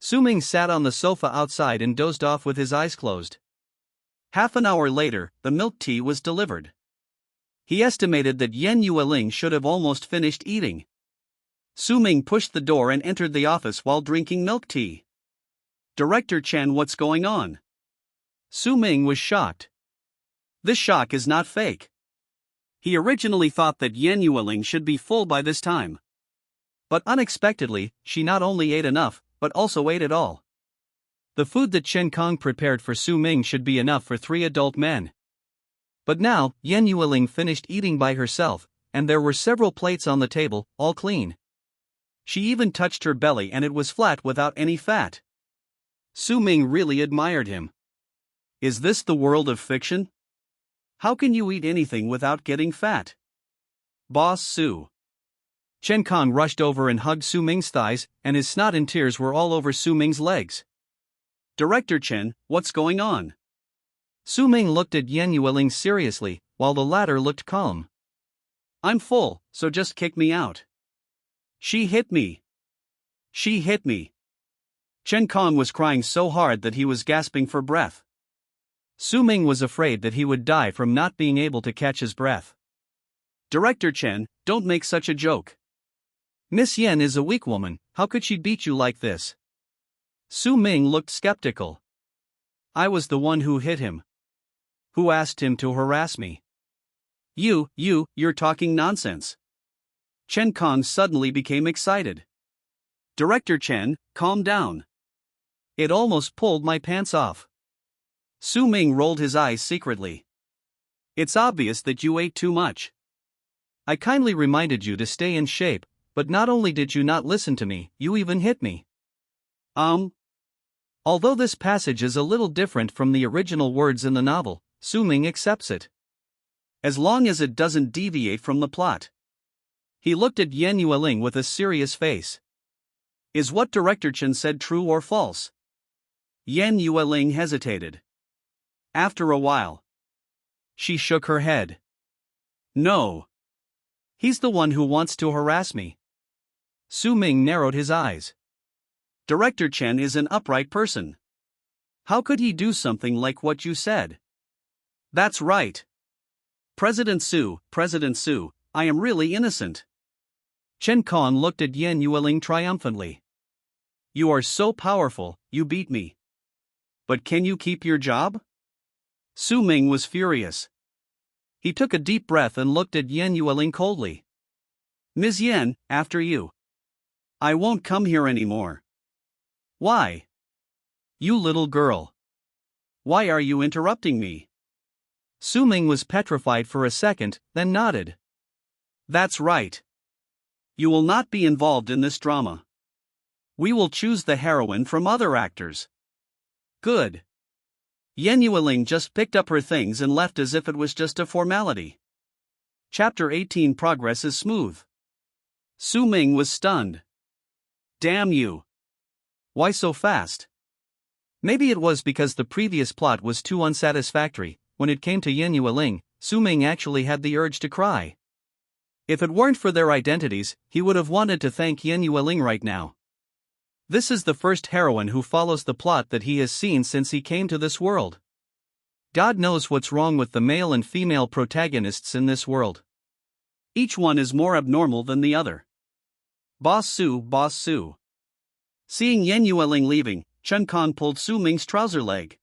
Su Ming sat on the sofa outside and dozed off with his eyes closed. Half an hour later, the milk tea was delivered. He estimated that Yan Yueling should have almost finished eating. Su Ming pushed the door and entered the office while drinking milk tea. Director Chen, what's going on? Su Ming was shocked. This shock is not fake. He originally thought that Yan Yueling should be full by this time. But unexpectedly, she not only ate enough, but also ate it all. The food that Chen Kong prepared for Su Ming should be enough for 3 adult men. But now, Yan Yueling finished eating by herself, and there were several plates on the table, all clean. She even touched her belly and it was flat without any fat. Su Ming really admired him. Is this the world of fiction? How can you eat anything without getting fat? Boss Su. Chen Kong rushed over and hugged Su Ming's thighs, and his snot and tears were all over Su Ming's legs. Director Chen, what's going on? Su Ming looked at Yan Yueling seriously, while the latter looked calm. I'm full, so just kick me out. She hit me. She hit me. Chen Kong was crying so hard that he was gasping for breath. Su Ming was afraid that he would die from not being able to catch his breath. Director Chen, don't make such a joke. Miss Yan is a weak woman, how could she beat you like this? Su Ming looked skeptical. I was the one who hit him. Who asked him to harass me? You're talking nonsense. Chen Kong suddenly became excited. Director Chen, calm down. It almost pulled my pants off. Su Ming rolled his eyes secretly. It's obvious that you ate too much. I kindly reminded you to stay in shape, but not only did you not listen to me, you even hit me. Although this passage is a little different from the original words in the novel, Su Ming accepts it. As long as it doesn't deviate from the plot. He looked at Yan Yueling with a serious face. Is what Director Chen said true or false? Yan Yueling hesitated. After a while, she shook her head. No. He's the one who wants to harass me. Su Ming narrowed his eyes. Director Chen is an upright person. How could he do something like what you said? That's right. President Su, I am really innocent. Chen Kong looked at Yan Yueling triumphantly. You are so powerful, you beat me. But can you keep your job? Su Ming was furious. He took a deep breath and looked at Yan Yueling coldly. Ms. Yan, after you. I won't come here anymore. Why? You little girl. Why are you interrupting me? Su Ming was petrified for a second, then nodded. That's right. You will not be involved in this drama. We will choose the heroine from other actors. Good. Yan Yueling just picked up her things and left as if it was just a formality. Chapter 18 Progress is smooth. Su Ming was stunned. Damn you. Why so fast? Maybe it was because the previous plot was too unsatisfactory. When it came to Yan Yueling, Su Ming actually had the urge to cry. If it weren't for their identities, he would have wanted to thank Yan Yueling right now. This is the first heroine who follows the plot that he has seen since he came to this world. God knows what's wrong with the male and female protagonists in this world. Each one is more abnormal than the other. Boss Su. Seeing Yan Yueling leaving, Chen Kong pulled Su Ming's trouser leg.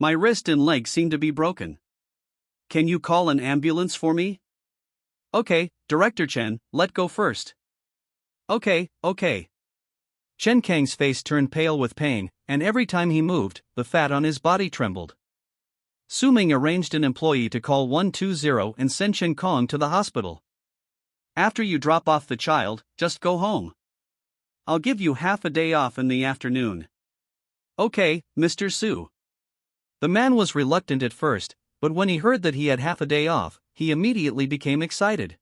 My wrist and leg seem to be broken. Can you call an ambulance for me? Okay, Director Chen, let go first. Okay. Chen Kang's face turned pale with pain, and every time he moved, the fat on his body trembled. Su Ming arranged an employee to call 120 and send Chen Kong to the hospital. After you drop off the child, just go home. I'll give you half a day off in the afternoon. Okay, Mr. Su. The man was reluctant at first, but when he heard that he had half a day off, he immediately became excited.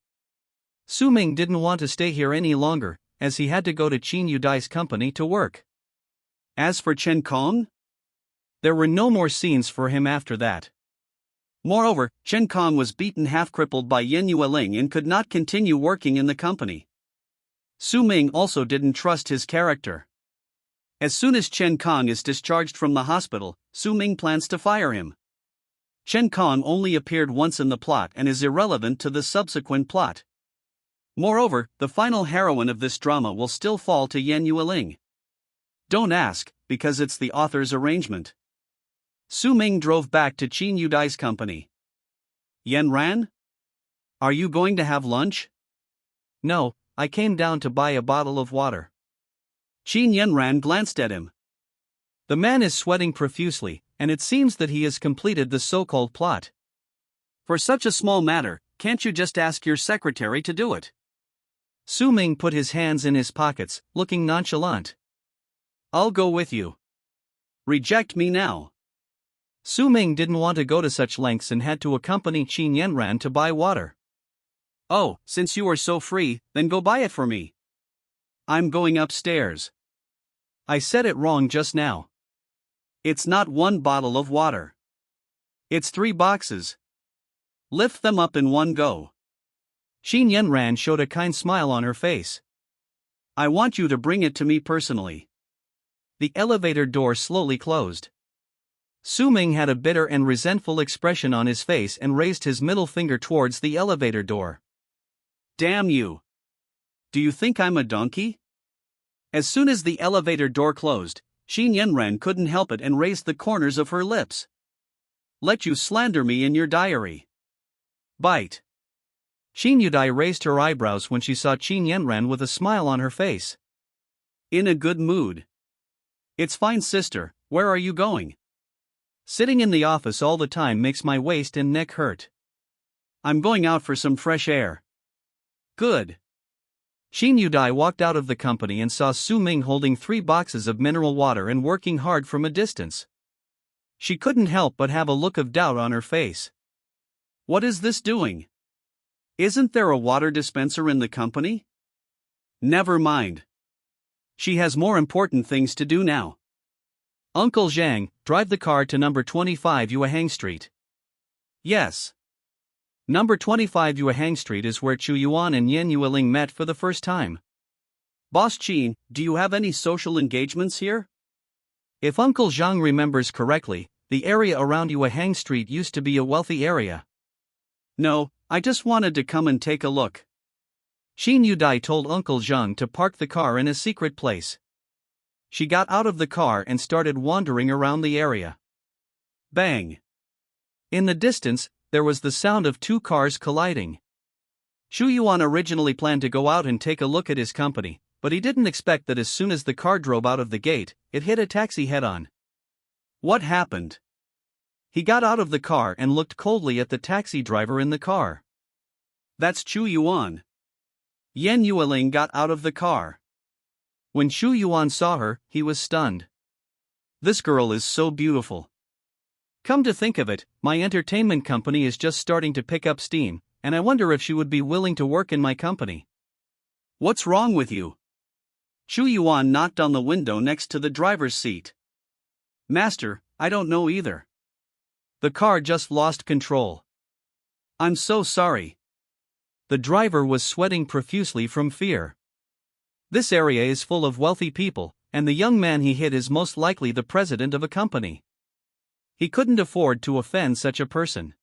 Su Ming didn't want to stay here any longer, as he had to go to Qin Yudai's company to work. As for Chen Kong, there were no more scenes for him after that. Moreover, Chen Kong was beaten half-crippled by Yan Yueling and could not continue working in the company. Su Ming also didn't trust his character. As soon as Chen Kong is discharged from the hospital, Su Ming plans to fire him. Chen Kong only appeared once in the plot and is irrelevant to the subsequent plot. Moreover, the final heroine of this drama will still fall to Yan Yueling. Don't ask, because it's the author's arrangement. Su Ming drove back to Qin Yudai's company. Yanran? Are you going to have lunch? No, I came down to buy a bottle of water. Qin Yanran glanced at him. The man is sweating profusely, and it seems that he has completed the so-called plot. For such a small matter, can't you just ask your secretary to do it? Su Ming put his hands in his pockets, looking nonchalant. I'll go with you. Reject me now. Su Ming didn't want to go to such lengths and had to accompany Qin Yanran to buy water. Oh, since you are so free, then go buy it for me. I'm going upstairs. I said it wrong just now. It's not one bottle of water. It's 3 boxes. Lift them up in one go. Qin Yanran showed a kind smile on her face. I want you to bring it to me personally. The elevator door slowly closed. Su Ming had a bitter and resentful expression on his face and raised his middle finger towards the elevator door. Damn you! Do you think I'm a donkey? As soon as the elevator door closed, Qin Yanran couldn't help it and raised the corners of her lips. Let you slander me in your diary. Bite. Qin Yudai raised her eyebrows when she saw Qin Yanran with a smile on her face. In a good mood. It's fine, sister, where are you going? Sitting in the office all the time makes my waist and neck hurt. I'm going out for some fresh air. Good. Qin Yudai walked out of the company and saw Su Ming holding 3 boxes of mineral water and working hard from a distance. She couldn't help but have a look of doubt on her face. What is this doing? Isn't there a water dispenser in the company? Never mind. She has more important things to do now. Uncle Zhang, drive the car to number 25 Yuehang Street. Yes. Number 25 Yuehang Street is where Chu Yuan and Yan Yueling met for the first time. Boss Qin, do you have any social engagements here? If Uncle Zhang remembers correctly, the area around Yuehang Street used to be a wealthy area. No, I just wanted to come and take a look. Qin Yudai told Uncle Zhang to park the car in a secret place. She got out of the car and started wandering around the area. Bang! In the distance, there was the sound of 2 cars colliding. Chu Yuan originally planned to go out and take a look at his company, but he didn't expect that as soon as the car drove out of the gate, it hit a taxi head-on. What happened? He got out of the car and looked coldly at the taxi driver in the car. That's Chu Yuan. Yan Yueling got out of the car. When Chu Yuan saw her, he was stunned. This girl is so beautiful. Come to think of it, my entertainment company is just starting to pick up steam, and I wonder if she would be willing to work in my company. What's wrong with you? Chu Yuan knocked on the window next to the driver's seat. Master, I don't know either. The car just lost control. I'm so sorry. The driver was sweating profusely from fear. This area is full of wealthy people, and the young man he hit is most likely the president of a company. He couldn't afford to offend such a person.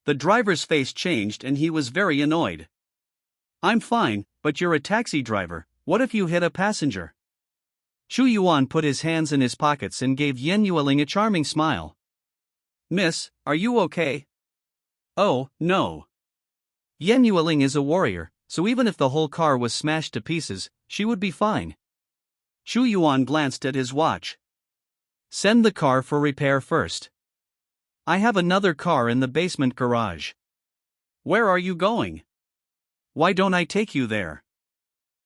The driver's face changed and he was very annoyed. I'm fine, but you're a taxi driver, what if you hit a passenger? Chu Yuan put his hands in his pockets and gave Yan Yueling a charming smile. Miss, are you okay? Oh, no. Yan Yueling is a warrior, so even if the whole car was smashed to pieces, she would be fine. Chu Yuan glanced at his watch. Send the car for repair first. I have another car in the basement garage. Where are you going? Why don't I take you there?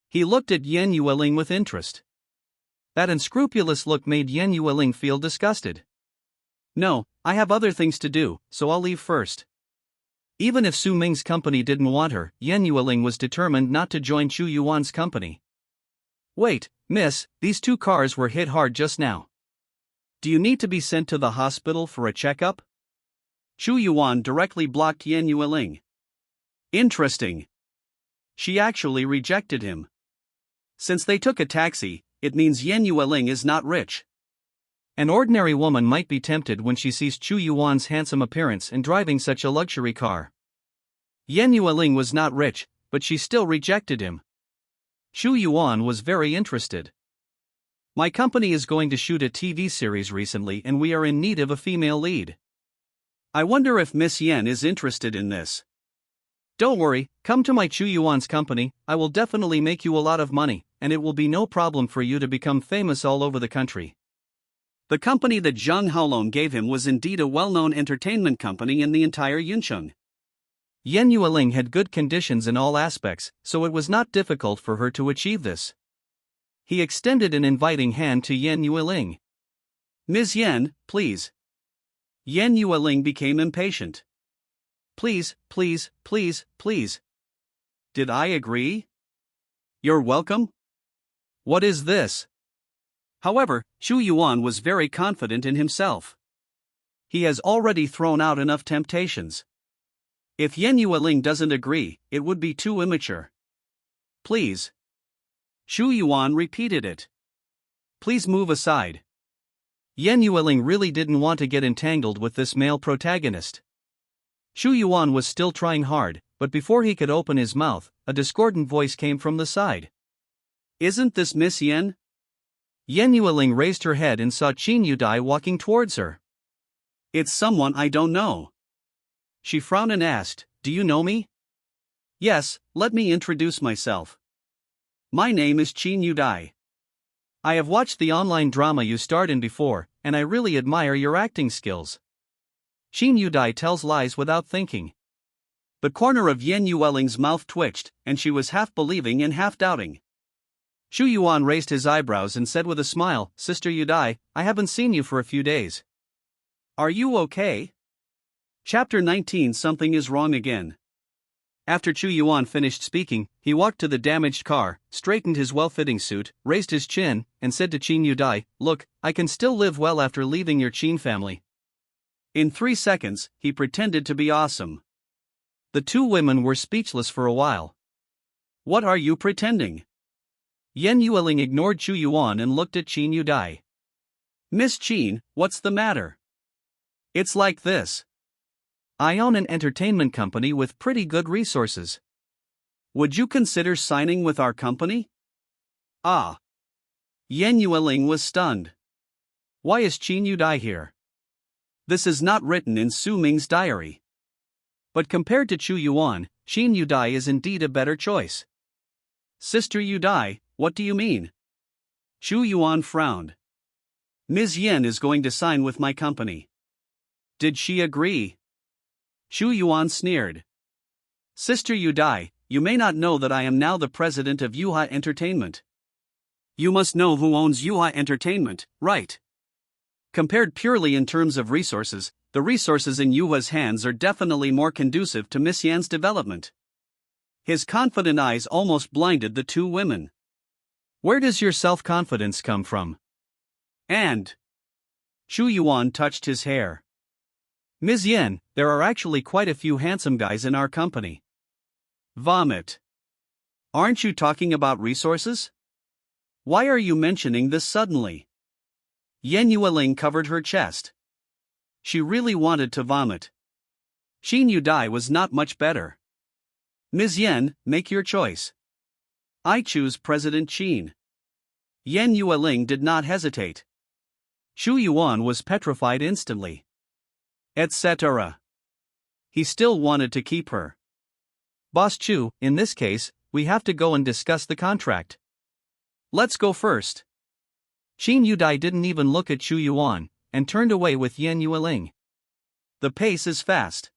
He looked at Yan Yueling with interest. That unscrupulous look made Yan Yueling feel disgusted. No, I have other things to do, so I'll leave first. Even if Su Ming's company didn't want her, Yan Yueling was determined not to join Chu Yuan's company. Wait, miss, these 2 cars were hit hard just now. Do you need to be sent to the hospital for a checkup? Chu Yuan directly blocked Yan Yueling. Interesting. She actually rejected him. Since they took a taxi, it means Yan Yueling is not rich. An ordinary woman might be tempted when she sees Chu Yuan's handsome appearance and driving such a luxury car. Yan Yueling was not rich, but she still rejected him. Chu Yuan was very interested. My company is going to shoot a TV series recently and we are in need of a female lead. I wonder if Miss Yan is interested in this. Don't worry, come to my Chu Yuan's company, I will definitely make you a lot of money, and it will be no problem for you to become famous all over the country. The company that Zhang Haolong gave him was indeed a well-known entertainment company in the entire Yuncheng. Yan Yueling had good conditions in all aspects, so it was not difficult for her to achieve this. He extended an inviting hand to Yan Yueling. Ms. Yan, please. Yan Yueling became impatient. Please, please, please, please. Did I agree? You're welcome? What is this? However, Xu Yuan was very confident in himself. He has already thrown out enough temptations. If Yan Yueling doesn't agree, it would be too immature. Please. Xu Yuan repeated it. Please move aside. Yan Yueling really didn't want to get entangled with this male protagonist. Xu Yuan was still trying hard, but before he could open his mouth, a discordant voice came from the side. Isn't this Miss Yan? Yan Yueling raised her head and saw Qin Yudai walking towards her. It's someone I don't know. She frowned and asked, Do you know me? Yes, let me introduce myself. My name is Qin Yudai. I have watched the online drama you starred in before, and I really admire your acting skills. Qin Yudai tells lies without thinking. The corner of Yan Yueling's mouth twitched, and she was half believing and half doubting. Xu Yuan raised his eyebrows and said with a smile, Sister Yudai, I haven't seen you for a few days. Are you okay? Chapter 19. Something is wrong again. After Xu Yuan finished speaking, he walked to the damaged car, straightened his well-fitting suit, raised his chin, and said to Qin Yudai, Look, I can still live well after leaving your Qin family. In 3 seconds, he pretended to be awesome. The two women were speechless for a while. What are you pretending? Yan Yueling ignored Xu Yuan and looked at Qin Yudai. Miss Qin, what's the matter? It's like this. I own an entertainment company with pretty good resources. Would you consider signing with our company? Ah. Yan Yueling was stunned. Why is Qin Yudai here? This is not written in Su Ming's diary. But compared to Xu Yuan, Qin Yudai is indeed a better choice. Sister Yudai, what do you mean? Xu Yuan frowned. Ms. Yan is going to sign with my company. Did she agree? Xu Yuan sneered. Sister Yudai, you may not know that I am now the president of Yuhai Entertainment. You must know who owns Yuhai Entertainment, right? Compared purely in terms of resources, the resources in Yuha's hands are definitely more conducive to Miss Yan's development. His confident eyes almost blinded the two women. Where does your self-confidence come from? And Xu Yuan touched his hair. Ms. Yan, there are actually quite a few handsome guys in our company. Vomit. Aren't you talking about resources? Why are you mentioning this suddenly? Yan Yueling covered her chest. She really wanted to vomit. Qin Yudai was not much better. Ms. Yan, make your choice. I choose President Qin. Yan Yueling did not hesitate. Xu Yuan was petrified instantly. Etc. He still wanted to keep her. Boss Chu, in this case, we have to go and discuss the contract. Let's go first. Qin Yudai didn't even look at Xu Yuan, and turned away with Yan Yueling. The pace is fast.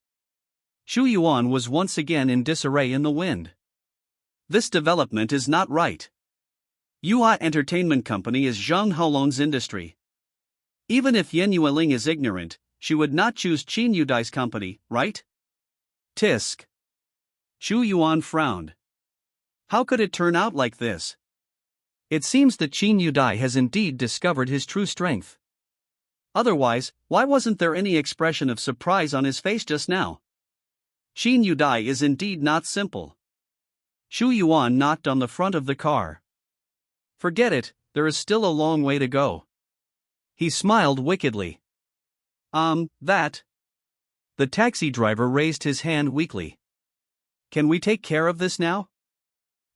Xu Yuan was once again in disarray in the wind. This development is not right. Yuhai Entertainment Company is Zhang Haolong's industry. Even if Yan Yueling is ignorant, she would not choose Qin Yudai's company, right? Tisk. Xu Yuan frowned. How could it turn out like this? It seems that Qin Yudai has indeed discovered his true strength. Otherwise, why wasn't there any expression of surprise on his face just now? Qin Yudai is indeed not simple. Xu Yuan knocked on the front of the car. Forget it, there is still a long way to go. He smiled wickedly. That. The taxi driver raised his hand weakly. Can we take care of this now?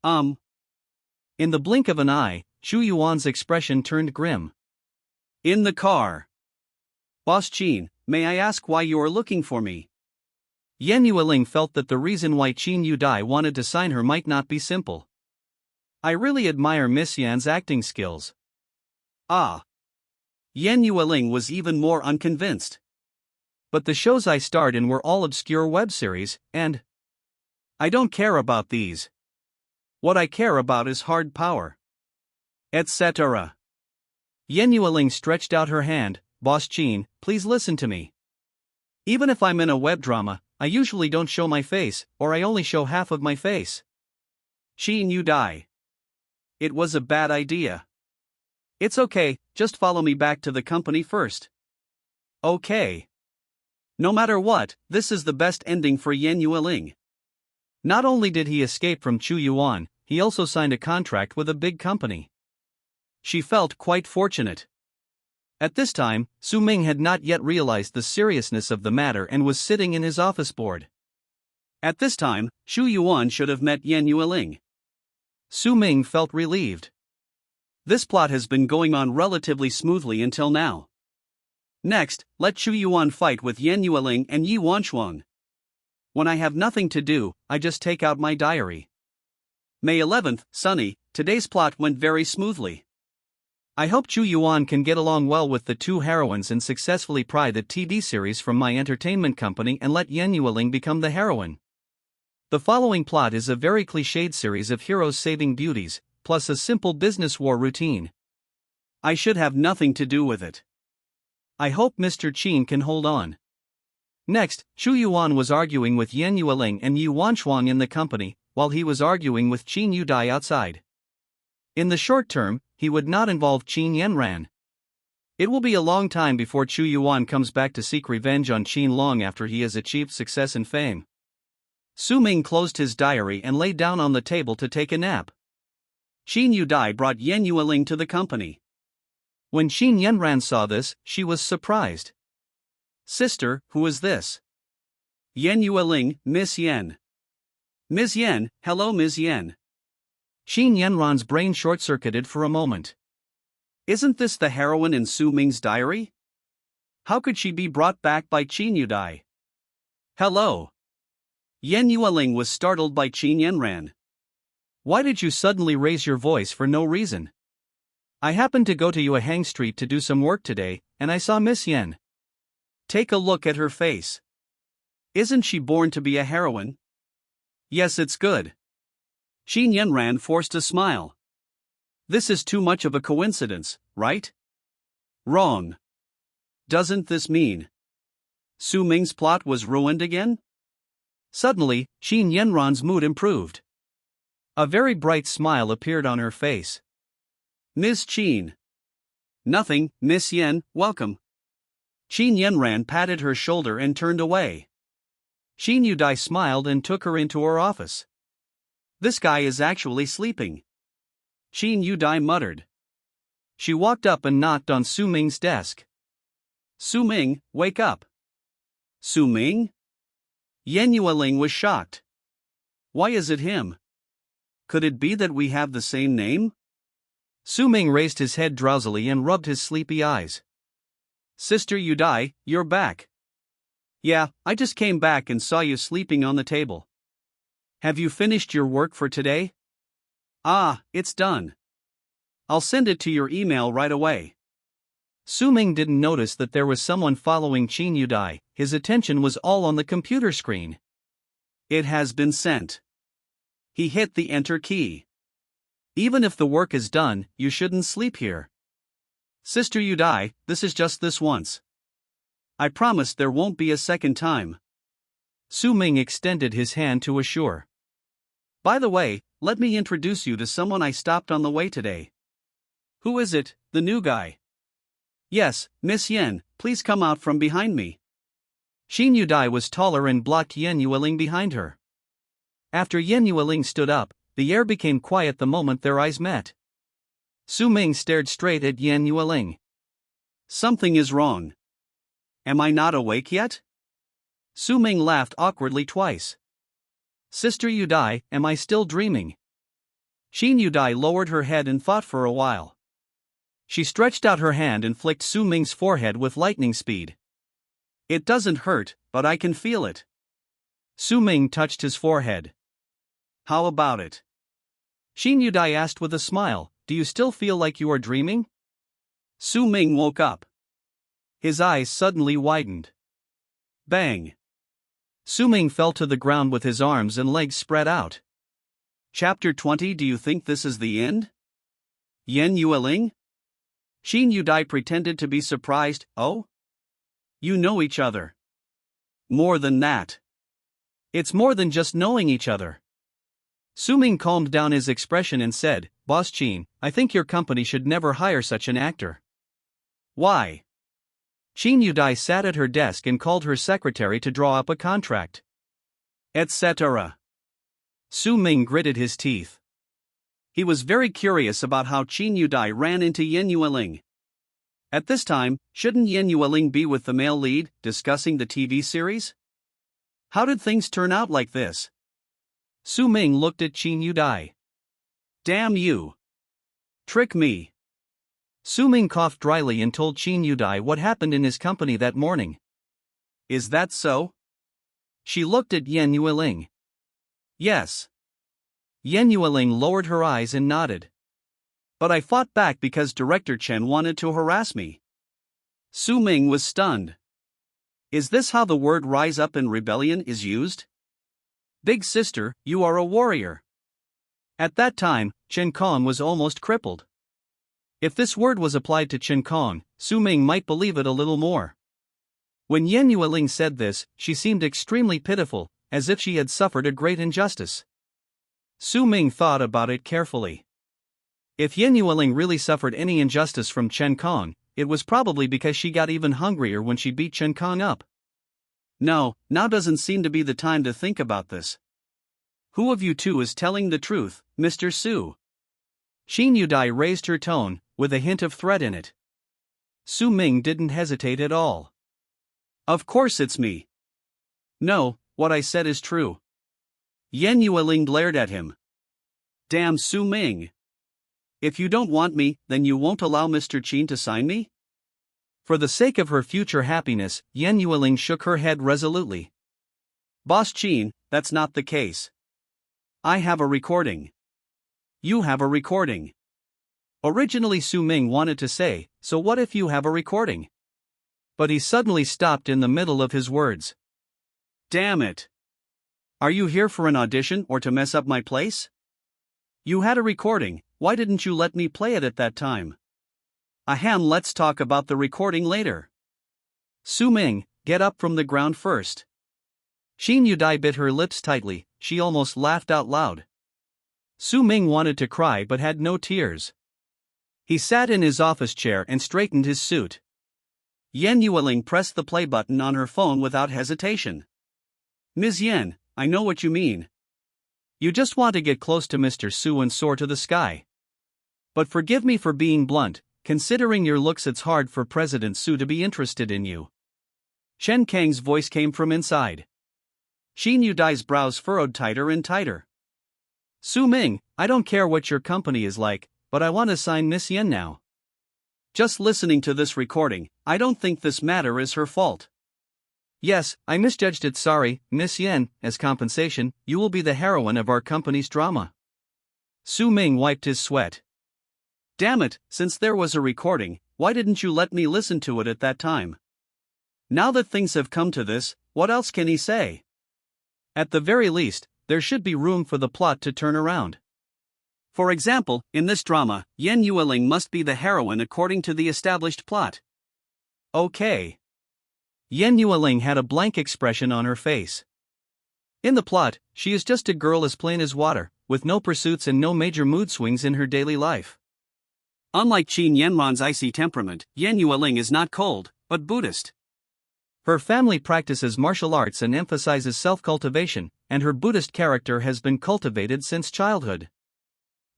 In the blink of an eye, Xu Yuan's expression turned grim. In the car. Boss Qin, may I ask why you are looking for me? Yan Yueling felt that the reason why Qin Yudai wanted to sign her might not be simple. I really admire Miss Yan's acting skills. Ah. Yan Yueling was even more unconvinced. But the shows I starred in were all obscure web series, and I don't care about these. What I care about is hard power. Etc. Yan Yueling stretched out her hand. Boss Qin, please listen to me. Even if I'm in a web drama, I usually don't show my face, or I only show half of my face. Qin Yanran. It was a bad idea. It's okay, just follow me back to the company first. Okay. No matter what, this is the best ending for Yan Yueling. Not only did he escape from Chu Yuan, he also signed a contract with a big company. She felt quite fortunate. At this time, Su Ming had not yet realized the seriousness of the matter and was sitting in his office board. At this time, Chu Yuan should have met Yan Yueling. Su Ming felt relieved. This plot has been going on relatively smoothly until now. Next, let Chu Yuan fight with Yan Yueling and Yi Wanshuang. When I have nothing to do, I just take out my diary. May 11th, Sunny, today's plot went very smoothly. I hope Chu Yuan can get along well with the two heroines and successfully pry the TV series from my entertainment company and let Yan Yueling become the heroine. The following plot is a very cliched series of heroes saving beauties, plus a simple business war routine. I should have nothing to do with it. I hope Mr. Qin can hold on. Next, Chu Yuan was arguing with Yan Yueling and Yi Wanshuang in the company, while he was arguing with Qin Yudai outside. In the short term, he would not involve Qin Yanran. It will be a long time before Chu Yuan comes back to seek revenge on Qin long after he has achieved success and fame. Su Ming closed his diary and lay down on the table to take a nap. Qin Yudai brought Yan Yueling to the company. When Qin Yanran saw this, she was surprised. Sister, who is this? Yan Yueling, Miss Yan. Ms. Yan, hello Ms. Yan. Qin Yanran's brain short-circuited for a moment. Isn't this the heroine in Su Ming's diary? How could she be brought back by Qin Yudai? Hello. Yan Yueling was startled by Qin Yanran. Why did you suddenly raise your voice for no reason? I happened to go to Yuehang Street to do some work today, and I saw Miss Yan. Take a look at her face. Isn't she born to be a heroine? Yes, it's good. Qin Yanran forced a smile. This is too much of a coincidence, right? Wrong. Doesn't this mean Su Ming's plot was ruined again? Suddenly, Qin Yanran's mood improved. A very bright smile appeared on her face. Ms. Qin. Nothing, Miss Yan, welcome. Qin Yanran patted her shoulder and turned away. Qin Yudai smiled and took her into her office. This guy is actually sleeping, Qin Yudai muttered. She walked up and knocked on Su Ming's desk. Su Ming, wake up. Su Ming? Yan Yueling was shocked. Why is it him? Could it be that we have the same name? Su Ming raised his head drowsily and rubbed his sleepy eyes. Sister Yudai, you're back. Yeah, I just came back and saw you sleeping on the table. Have you finished your work for today? Ah, it's done. I'll send it to your email right away. Su Ming didn't notice that there was someone following Qin Yudai, his attention was all on the computer screen. It has been sent. He hit the enter key. Even if the work is done, you shouldn't sleep here. Sister Yudai, this is just this once. I promise there won't be a second time. Su Ming extended his hand to assure. By the way, let me introduce you to someone I stopped on the way today. Who is it, the new guy? Yes, Miss Yan, please come out from behind me. Qin Yudai was taller and blocked Yan Yueling behind her. After Yan Yueling stood up, the air became quiet the moment their eyes met. Su Ming stared straight at Yan Yueling. Something is wrong. Am I not awake yet? Su Ming laughed awkwardly twice. Sister Yudai, am I still dreaming? Qin Yudai lowered her head and thought for a while. She stretched out her hand and flicked Su Ming's forehead with lightning speed. It doesn't hurt, but I can feel it. Su Ming touched his forehead. How about it? Qin Yudai asked with a smile, do you still feel like you are dreaming? Su Ming woke up. His eyes suddenly widened. Bang! Su Ming fell to the ground with his arms and legs spread out. Chapter 20. Do you think this is the end? Yan Yueling? Qin Yudai pretended to be surprised. Oh? You know each other. More than that. It's more than just knowing each other. Su Ming calmed down his expression and said, Boss Qin, I think your company should never hire such an actor. Why? Qin Yudai sat at her desk and called her secretary to draw up a contract. Etc. Su Ming gritted his teeth. He was very curious about how Qin Yudai ran into Yan Yueling. At this time, shouldn't Yan Yueling be with the male lead, discussing the TV series? How did things turn out like this? Su Ming looked at Qin Yudai. Damn you. Trick me. Su Ming coughed dryly and told Qin Yudai what happened in his company that morning. Is that so? She looked at Yan Yueling. Yes. Yan Yueling lowered her eyes and nodded. But I fought back because Director Chen wanted to harass me. Su Ming was stunned. Is this how the word rise up in rebellion is used? Big sister, you are a warrior. At that time, Chen Kong was almost crippled. If this word was applied to Chen Kong, Su Ming might believe it a little more. When Yan Yueling said this, she seemed extremely pitiful, as if she had suffered a great injustice. Su Ming thought about it carefully. If Yan Yueling really suffered any injustice from Chen Kong, it was probably because she got even hungrier when she beat Chen Kong up. No, now doesn't seem to be the time to think about this. Who of you two is telling the truth, Mr. Su? Qin Yudai raised her tone, with a hint of threat in it. Su Ming didn't hesitate at all. Of course it's me. No, what I said is true. Yan Yueling glared at him. Damn Su Ming. If you don't want me, then you won't allow Mr. Qin to sign me? For the sake of her future happiness, Yan Yueling shook her head resolutely. Boss Qin, that's not the case. I have a recording. You have a recording. Originally Su Ming wanted to say, so what if you have a recording? But he suddenly stopped in the middle of his words. Damn it. Are you here for an audition or to mess up my place? You had a recording, why didn't you let me play it at that time? Ahem, let's talk about the recording later. Su Ming, get up from the ground first. Qin Yudai bit her lips tightly, she almost laughed out loud. Su Ming wanted to cry but had no tears. He sat in his office chair and straightened his suit. Yan Yueling pressed the play button on her phone without hesitation. Ms. Yan, I know what you mean. You just want to get close to Mr. Su and soar to the sky. But forgive me for being blunt, considering your looks it's hard for President Su to be interested in you. Chen Kang's voice came from inside. Qin Yudai's brows furrowed tighter and tighter. Su Ming, I don't care what your company is like, but I want to sign Miss Yan now. Just listening to this recording, I don't think this matter is her fault. Yes, I misjudged it, sorry, Miss Yan. As compensation, you will be the heroine of our company's drama. Su Ming wiped his sweat. Damn it, since there was a recording, why didn't you let me listen to it at that time? Now that things have come to this, what else can he say? At the very least, there should be room for the plot to turn around. For example, in this drama, Yan Yueling must be the heroine according to the established plot. Okay. Yan Yueling had a blank expression on her face. In the plot, she is just a girl as plain as water, with no pursuits and no major mood swings in her daily life. Unlike Qin Yanran's icy temperament, Yan Yueling is not cold, but Buddhist. Her family practices martial arts and emphasizes self-cultivation, and her Buddhist character has been cultivated since childhood.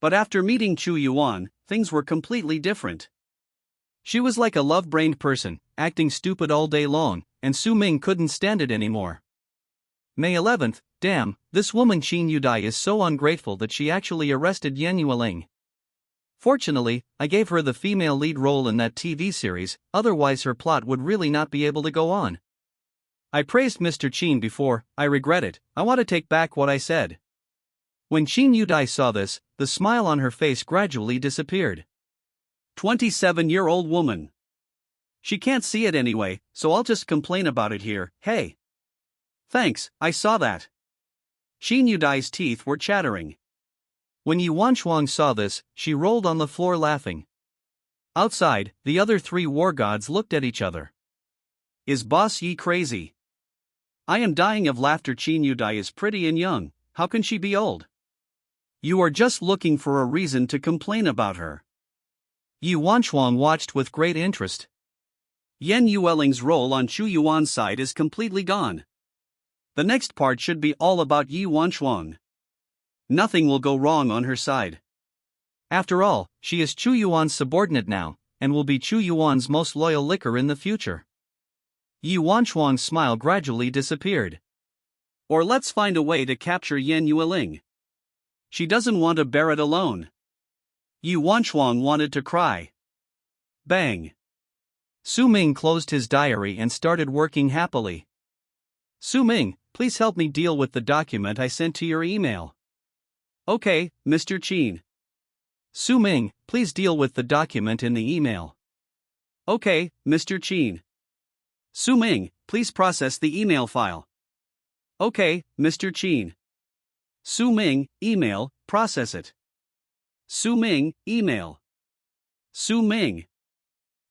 But after meeting Chu Yuan, things were completely different. She was like a love-brained person, acting stupid all day long, and Su Ming couldn't stand it anymore. May 11th, damn, this woman Qin Yudai is so ungrateful that she actually arrested Yan Yueling. Fortunately, I gave her the female lead role in that TV series, otherwise her plot would really not be able to go on. I praised Mr. Qin before, I regret it, I want to take back what I said. When Qin Yudai saw this, the smile on her face gradually disappeared. 27-year-old woman. She can't see it anyway, so I'll just complain about it here, hey. Thanks, I saw that. Qin Yudai's teeth were chattering. When Yuan Shuang saw this, she rolled on the floor laughing. Outside, the other three war gods looked at each other. Is Boss Yi crazy? I am dying of laughter. Qin Yudai is pretty and young, how can she be old? You are just looking for a reason to complain about her. Yi Wanchuang watched with great interest. Yan Yueling's role on Chu Yuan's side is completely gone. The next part should be all about Yi Wanchuang. Nothing will go wrong on her side. After all, she is Chu Yuan's subordinate now, and will be Chu Yuan's most loyal licker in the future. Yi Wanchuang's smile gradually disappeared. Or let's find a way to capture Yan Yueling. She doesn't want to bear it alone. Yi Wanchuang wanted to cry. Bang! Su Ming closed his diary and started working happily. Su Ming, please help me deal with the document I sent to your email. Okay, Mr. Qin. Su Ming, please deal with the document in the email. Okay, Mr. Qin. Su Ming, please process the email file. Okay, Mr. Qin. Su Ming, email, process it. Su Ming, email. Su Ming.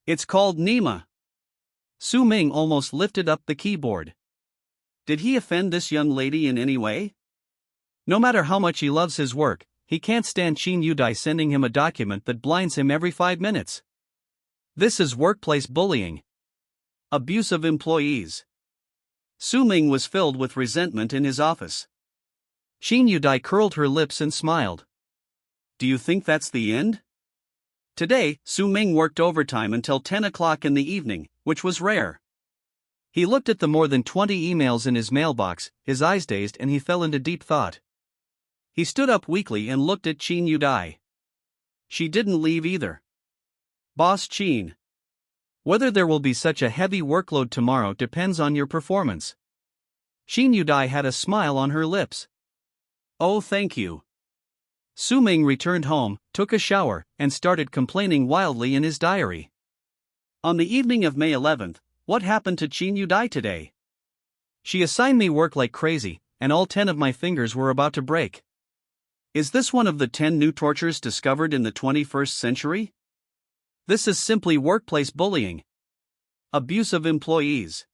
It's called Nima. Su Ming almost lifted up the keyboard. Did he offend this young lady in any way? No matter how much he loves his work, he can't stand Qin Yudai sending him a document that blinds him every 5 minutes. This is workplace bullying. Abuse of employees. Su Ming was filled with resentment in his office. Qin Yudai curled her lips and smiled. Do you think that's the end? Today, Su Ming worked overtime until 10 o'clock in the evening, which was rare. He looked at the more than 20 emails in his mailbox, his eyes dazed, and he fell into deep thought. He stood up weakly and looked at Qin Yudai. She didn't leave either. Boss Qin. Whether there will be such a heavy workload tomorrow depends on your performance. Qin Yudai had a smile on her lips. Oh, thank you. Su Ming returned home, took a shower, and started complaining wildly in his diary. On the evening of May 11th, what happened to Qin Yudai today? She assigned me work like crazy, and all 10 of my fingers were about to break. Is this one of the 10 new tortures discovered in the 21st century? This is simply workplace bullying. Abuse of employees.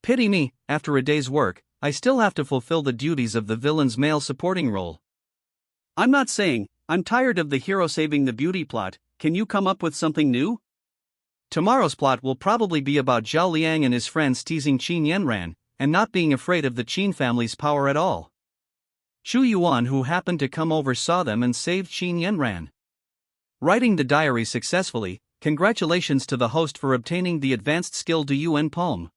Pity me, after a day's work, I still have to fulfill the duties of the villain's male supporting role. I'm not saying, I'm tired of the hero saving the beauty plot, can you come up with something new? Tomorrow's plot will probably be about Zhao Liang and his friends teasing Qin Yanran, and not being afraid of the Qin family's power at all. Chu Yuan, who happened to come over, saw them and saved Qin Yanran. Writing the diary successfully, congratulations to the host for obtaining the advanced skill Du Yuan poem.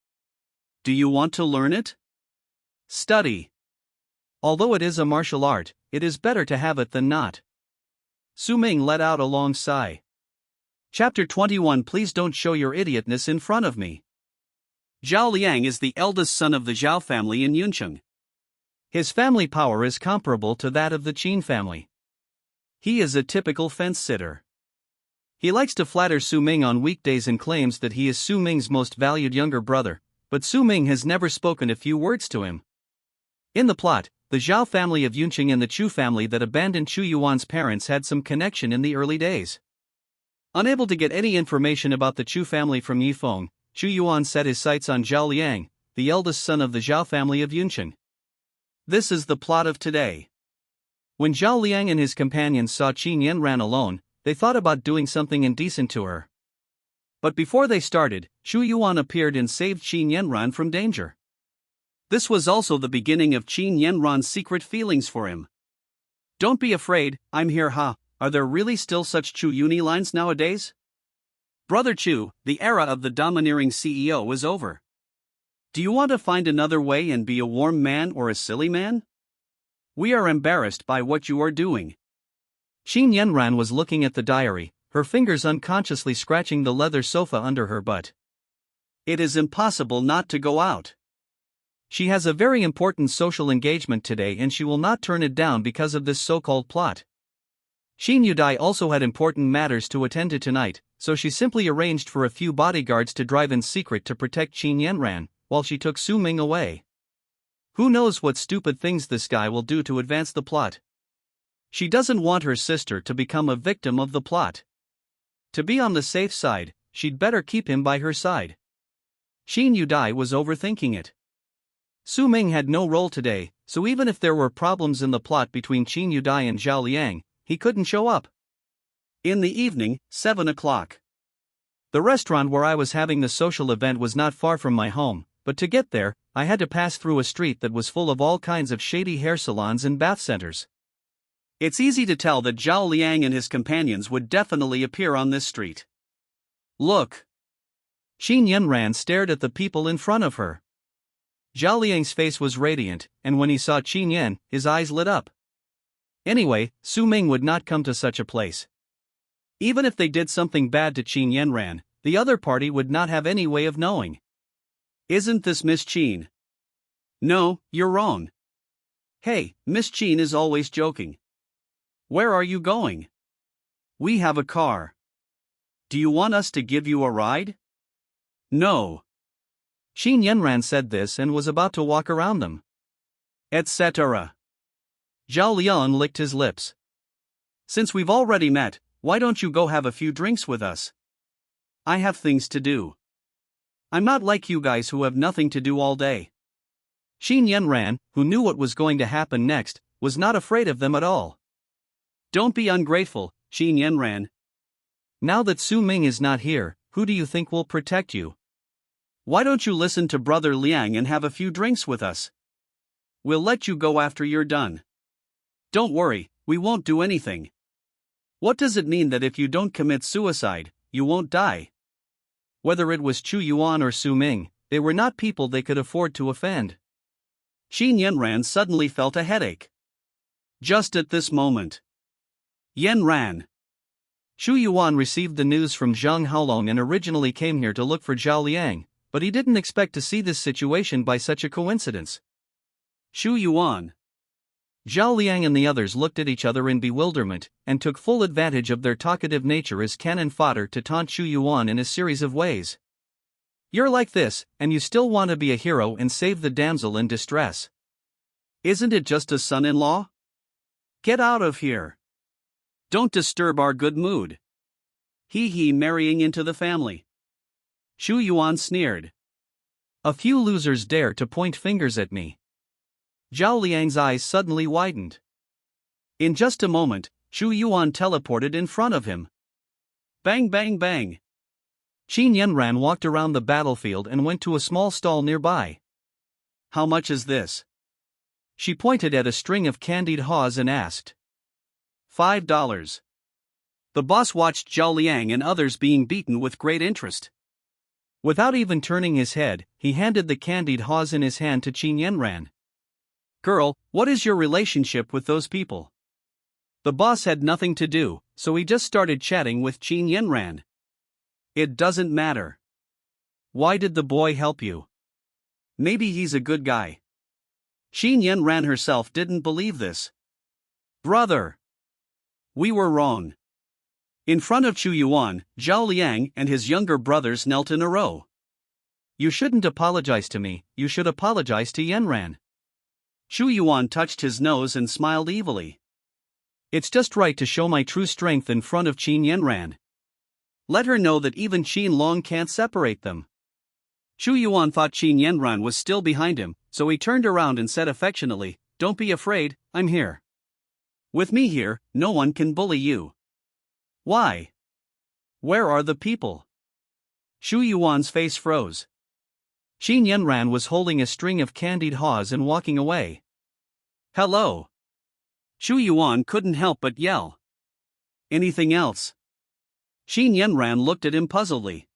Do you want to learn it? Study. Although it is a martial art, it is better to have it than not. Su Ming let out a long sigh. Chapter 21. Please don't show your idiotness in front of me. Zhao Liang is the eldest son of the Zhao family in Yuncheng. His family power is comparable to that of the Qin family. He is a typical fence-sitter. He likes to flatter Su Ming on weekdays and claims that he is Su Ming's most valued younger brother, but Su Ming has never spoken a few words to him. In the plot, the Zhao family of Yuncheng and the Chu family that abandoned Chu Yuan's parents had some connection in the early days. Unable to get any information about the Chu family from Yifeng, Chu Yuan set his sights on Zhao Liang, the eldest son of the Zhao family of Yuncheng. This is the plot of today. When Zhao Liang and his companions saw Qin Yanran alone, they thought about doing something indecent to her. But before they started, Chu Yuan appeared and saved Qin Yanran from danger. This was also the beginning of Qin Yanran's secret feelings for him. Don't be afraid, I'm here. Are there really still such Chu Uni lines nowadays? Brother Chu, the era of the domineering CEO is over. Do you want to find another way and be a warm man or a silly man? We are embarrassed by what you are doing. Qin Yanran was looking at the diary, her fingers unconsciously scratching the leather sofa under her butt. It is impossible not to go out. She has a very important social engagement today and she will not turn it down because of this so-called plot. Qin Yudai also had important matters to attend to tonight, so she simply arranged for a few bodyguards to drive in secret to protect Qin Yanran, while she took Su Ming away. Who knows what stupid things this guy will do to advance the plot. She doesn't want her sister to become a victim of the plot. To be on the safe side, she'd better keep him by her side. Qin Yudai was overthinking it. Su Ming had no role today, so even if there were problems in the plot between Qin Yudai and Zhao Liang, he couldn't show up. In the evening, 7 o'clock. The restaurant where I was having the social event was not far from my home, but to get there, I had to pass through a street that was full of all kinds of shady hair salons and bath centers. It's easy to tell that Zhao Liang and his companions would definitely appear on this street. Look! Qin Yanran stared at the people in front of her. Zhao Liang's face was radiant, and when he saw Qin Yan, his eyes lit up. Anyway, Su Ming would not come to such a place. Even if they did something bad to Qin Yanran, the other party would not have any way of knowing. Isn't this Miss Qin? No, you're wrong. Hey, Miss Qin is always joking. Where are you going? We have a car. Do you want us to give you a ride? No. Qin Yanran said this and was about to walk around them. Etc. Zhao Liang licked his lips. Since we've already met, why don't you go have a few drinks with us? I have things to do. I'm not like you guys who have nothing to do all day. Qin Yanran, who knew what was going to happen next, was not afraid of them at all. Don't be ungrateful, Qin Yanran. Now that Su Ming is not here, who do you think will protect you? Why don't you listen to Brother Liang and have a few drinks with us? We'll let you go after you're done. Don't worry, we won't do anything. What does it mean that if you don't commit suicide, you won't die? Whether it was Chu Yuan or Su Ming, they were not people they could afford to offend. Qin Yanran suddenly felt a headache. Just at this moment. Yanran. Chu Yuan received the news from Zhang Haolong and originally came here to look for Zhao Liang, but he didn't expect to see this situation by such a coincidence. Chu Yuan. Zhao Liang and the others looked at each other in bewilderment, and took full advantage of their talkative nature as cannon fodder to taunt Chu Yuan in a series of ways. You're like this, and you still want to be a hero and save the damsel in distress. Isn't it just a son-in-law? Get out of here. Don't disturb our good mood. He marrying into the family. Chu Yuan sneered. A few losers dare to point fingers at me. Zhao Liang's eyes suddenly widened. In just a moment, Chu Yuan teleported in front of him. Bang bang bang. Qin Yanran walked around the battlefield and went to a small stall nearby. How much is this? She pointed at a string of candied haws and asked. $5. The boss watched Zhao Liang and others being beaten with great interest. Without even turning his head, he handed the candied haws in his hand to Qin Yanran. Girl, what is your relationship with those people? The boss had nothing to do, so he just started chatting with Qin Yanran. It doesn't matter. Why did the boy help you? Maybe he's a good guy. Qin Yanran herself didn't believe this. Brother! We were wrong. In front of Chu Yuan, Zhao Liang and his younger brothers knelt in a row. You shouldn't apologize to me, you should apologize to Yanran. Chu Yuan touched his nose and smiled evilly. It's just right to show my true strength in front of Qin Yanran. Let her know that even Qin Long can't separate them. Chu Yuan thought Qin Yanran was still behind him, so he turned around and said affectionately, "Don't be afraid, I'm here. With me here, no one can bully you." Why? Where are the people? Chu Yuan's face froze. Qin Yanran was holding a string of candied haws and walking away. Hello. Chu Yuan couldn't help but yell. Anything else? Qin Yanran looked at him puzzledly.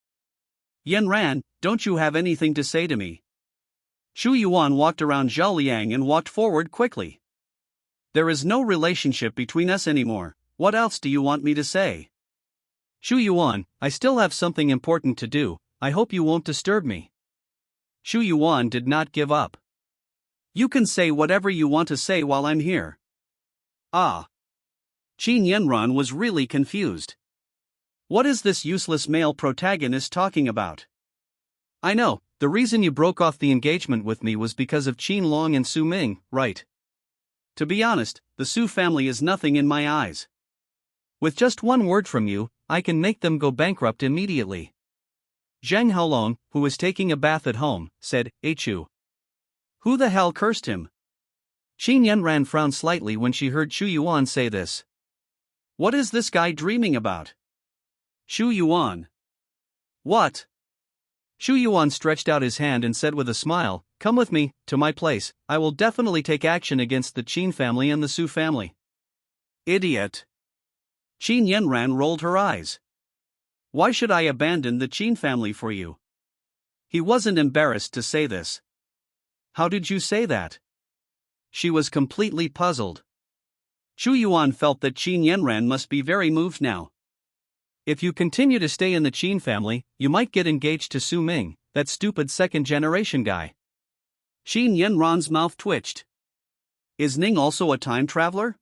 Yanran, don't you have anything to say to me? Chu Yuan walked around Zhao Liang and walked forward quickly. There is no relationship between us anymore. What else do you want me to say? Chu Yuan, I still have something important to do, I hope you won't disturb me. Chu Yuan did not give up. You can say whatever you want to say while I'm here. Ah. Qin Yanran was really confused. What is this useless male protagonist talking about? I know, the reason you broke off the engagement with me was because of Qin Long and Su Ming, right? To be honest, the Su family is nothing in my eyes. With just one word from you, I can make them go bankrupt immediately. Zhang Haolong, who was taking a bath at home, said, "Chu. Who the hell cursed him? Qin Yanran frowned slightly when she heard Shu Yuan say this. What is this guy dreaming about? Shu Yuan. What? Shu Yuan stretched out his hand and said with a smile, "Come with me, to my place. I will definitely take action against the Qin family and the Su family." Idiot. Qin Yanran rolled her eyes. Why should I abandon the Qin family for you? He wasn't embarrassed to say this. How did you say that? She was completely puzzled. Shu Yuan felt that Qin Yanran must be very moved now. If you continue to stay in the Qin family, you might get engaged to Su Ming, that stupid second-generation guy. Qin Yanran's mouth twitched. Is Ning also a time traveler?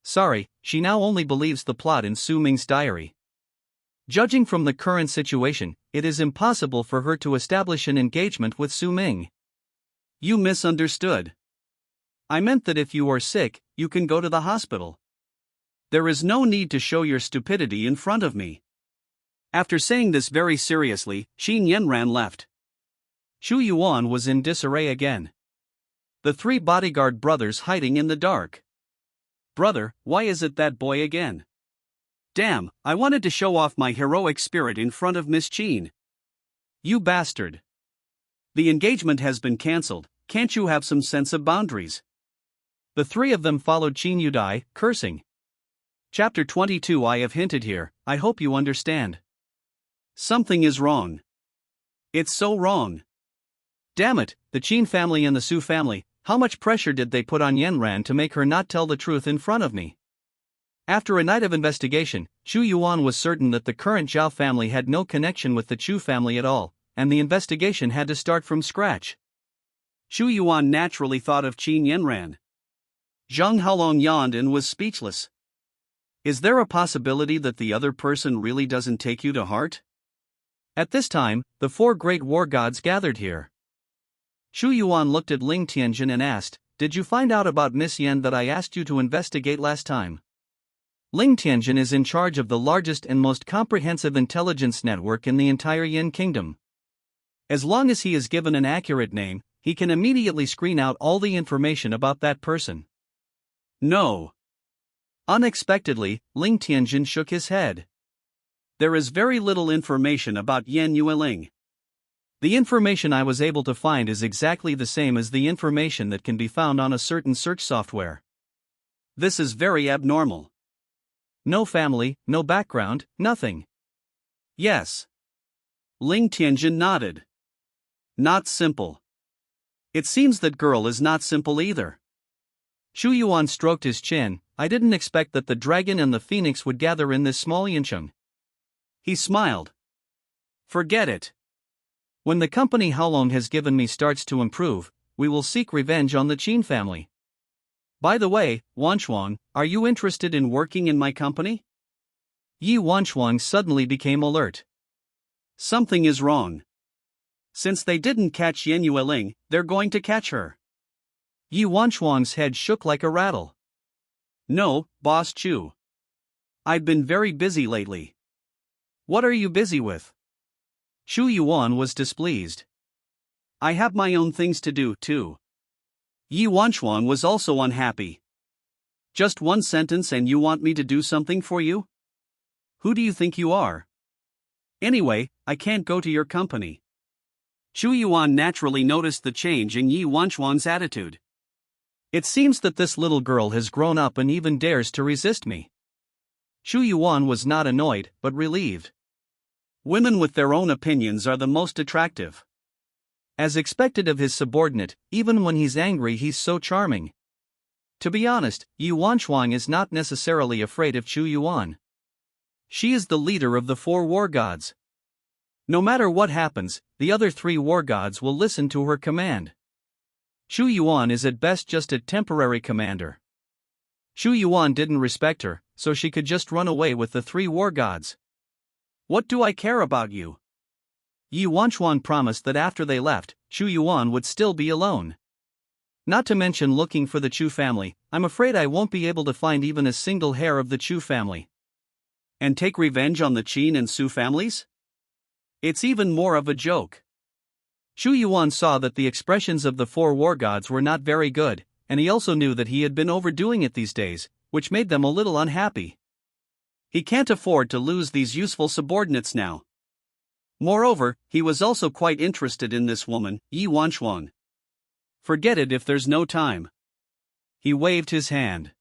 Sorry, she now only believes the plot in Su Ming's diary. Judging from the current situation, it is impossible for her to establish an engagement with Su Ming. You misunderstood. I meant that if you are sick, you can go to the hospital. There is no need to show your stupidity in front of me. After saying this very seriously, Qin Yanran left. Shu Yuan was in disarray again. The three bodyguard brothers hiding in the dark. Brother, why is it that boy again? Damn, I wanted to show off my heroic spirit in front of Miss Qin. You bastard. The engagement has been cancelled, can't you have some sense of boundaries? The three of them followed Qin Yudai, cursing. Chapter 22. I have hinted here, I hope you understand. Something is wrong. It's so wrong. Damn it, the Qin family and the Su family, how much pressure did they put on Yanran to make her not tell the truth in front of me? After a night of investigation, Shu Yuan was certain that the current Zhao family had no connection with the Chu family at all, and the investigation had to start from scratch. Shu Yuan naturally thought of Qin Yanran. Zhang Haolong yawned and was speechless. Is there a possibility that the other person really doesn't take you to heart? At this time, the four great war gods gathered here. Shu Yuan looked at Ling Tianjin and asked, "Did you find out about Miss Yan that I asked you to investigate last time?" Ling Tianjin is in charge of the largest and most comprehensive intelligence network in the entire Yin kingdom. As long as he is given an accurate name, he can immediately screen out all the information about that person. No. Unexpectedly, Ling Tianjin shook his head. There is very little information about Yan Yueling. The information I was able to find is exactly the same as the information that can be found on a certain search software. This is very abnormal. No family, no background, nothing. Yes. Ling Tianjin nodded. Not simple. It seems that girl is not simple either. Shu Yuan stroked his chin. I didn't expect that the dragon and the phoenix would gather in this small Yincheng. He smiled. Forget it. When the company Haolong has given me starts to improve, we will seek revenge on the Qin family. By the way, Wanshuang, are you interested in working in my company? Yi Wanshuang suddenly became alert. Something is wrong. Since they didn't catch Yan Yueling, they're going to catch her. Yi Wanshuang's head shook like a rattle. No, Boss Chu. I've been very busy lately. What are you busy with? Shu Yuan was displeased. I have my own things to do, too. Yi Wanshuang was also unhappy. Just one sentence and you want me to do something for you? Who do you think you are? Anyway, I can't go to your company. Shu Yuan naturally noticed the change in Yi Wanshuang's attitude. It seems that this little girl has grown up and even dares to resist me. Shu Yuan was not annoyed, but relieved. Women with their own opinions are the most attractive. As expected of his subordinate, even when he's angry he's so charming. To be honest, Yi Wanshuang is not necessarily afraid of Shu Yuan. She is the leader of the four war gods. No matter what happens, the other three war gods will listen to her command. Shu Yuan is at best just a temporary commander. Shu Yuan didn't respect her, so she could just run away with the three war gods. What do I care about you? Yi Wanshuang promised that after they left, Shu Yuan would still be alone. Not to mention looking for the Chu family, I'm afraid I won't be able to find even a single hair of the Chu family. And take revenge on the Qin and Su families? It's even more of a joke. Shu Yuan saw that the expressions of the four war gods were not very good, and he also knew that he had been overdoing it these days, which made them a little unhappy. He can't afford to lose these useful subordinates now. Moreover, he was also quite interested in this woman, Yi Wanchuan. Forget it if there's no time. He waved his hand.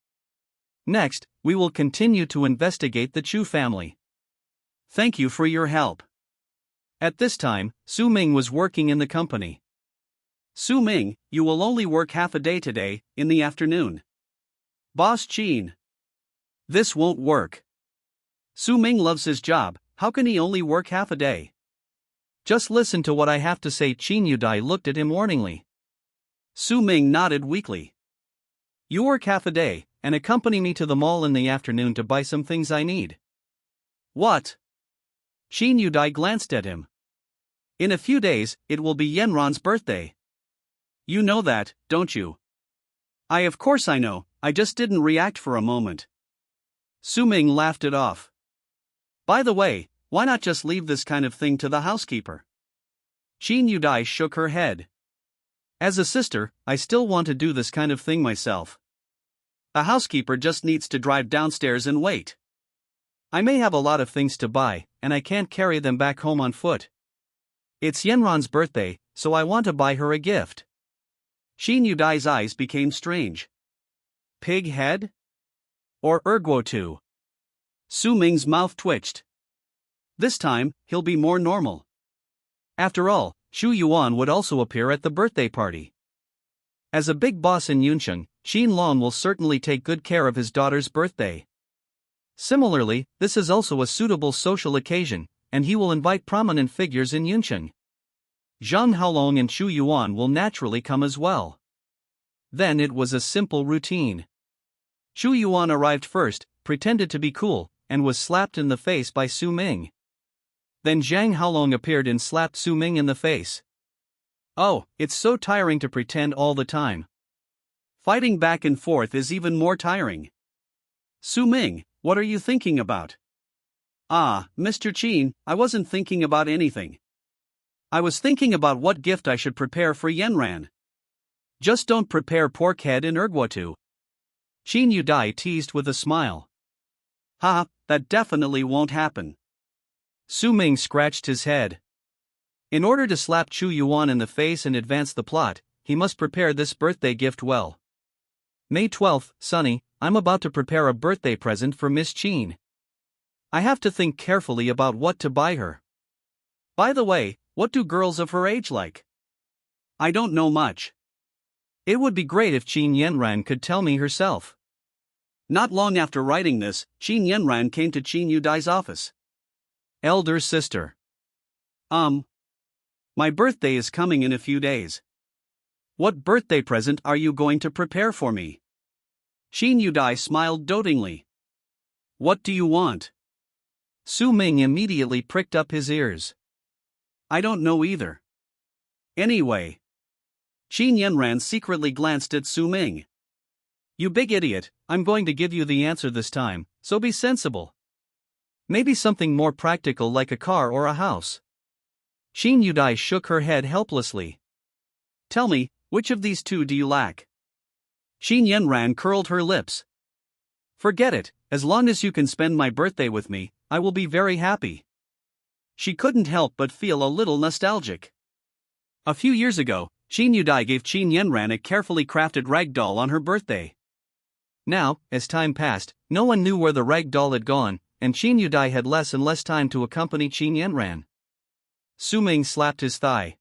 Next, we will continue to investigate the Chu family. Thank you for your help. At this time, Su Ming was working in the company. Su Ming, you will only work half a day today, in the afternoon. Boss Qin. This won't work. Su Ming loves his job, how can he only work half a day? Just listen to what I have to say. Qin Yudai looked at him warningly. Su Ming nodded weakly. You work half a day, and accompany me to the mall in the afternoon to buy some things I need. What? Qin Yudai glanced at him. In a few days, it will be Yanran's birthday. You know that, don't you? Of course I know, I just didn't react for a moment. Su Ming laughed it off. By the way, why not just leave this kind of thing to the housekeeper? Qin Yudai shook her head. As a sister, I still want to do this kind of thing myself. The housekeeper just needs to drive downstairs and wait. I may have a lot of things to buy, and I can't carry them back home on foot. It's Yanran's birthday, so I want to buy her a gift. Qin Yudai's eyes became strange. Pig head? Or Erguo? Su Ming's mouth twitched. This time, he'll be more normal. After all, Shu Yuan would also appear at the birthday party. As a big boss in Yuncheng, Xin Long will certainly take good care of his daughter's birthday. Similarly, this is also a suitable social occasion, and he will invite prominent figures in Yuncheng. Zhang Haolong and Shu Yuan will naturally come as well. Then it was a simple routine. Shu Yuan arrived first, pretended to be cool, and was slapped in the face by Su Ming. Then Zhang Haolong appeared and slapped Su Ming in the face. Oh, it's so tiring to pretend all the time. Fighting back and forth is even more tiring. Su Ming, what are you thinking about? Mr. Qin, I wasn't thinking about anything. I was thinking about what gift I should prepare for Yanran. Just don't prepare pork head and Erguo. Qin Yudai teased with a smile. That definitely won't happen. Su Ming scratched his head. In order to slap Chu Yuan in the face and advance the plot, he must prepare this birthday gift well. May 12th, Sunny, I'm about to prepare a birthday present for Miss Qin. I have to think carefully about what to buy her. By the way, what do girls of her age like? I don't know much. It would be great if Qin Yanran could tell me herself. Not long after writing this, Qin Yanran came to Qin Yudai's office. Elder sister. My birthday is coming in a few days. What birthday present are you going to prepare for me? Qin Yudai smiled dotingly. What do you want? Su Ming immediately pricked up his ears. I don't know either. Anyway. Qin Yanran secretly glanced at Su Ming. You big idiot, I'm going to give you the answer this time, so be sensible. Maybe something more practical like a car or a house. Qin Yudai shook her head helplessly. Tell me, which of these two do you lack? Qin Yanran curled her lips. Forget it, as long as you can spend my birthday with me, I will be very happy. She couldn't help but feel a little nostalgic. A few years ago, Qin Yudai gave Qin Yanran a carefully crafted rag doll on her birthday. Now, as time passed, no one knew where the rag doll had gone, and Qin Yudai had less and less time to accompany Qin Yanran. Su Ming slapped his thigh.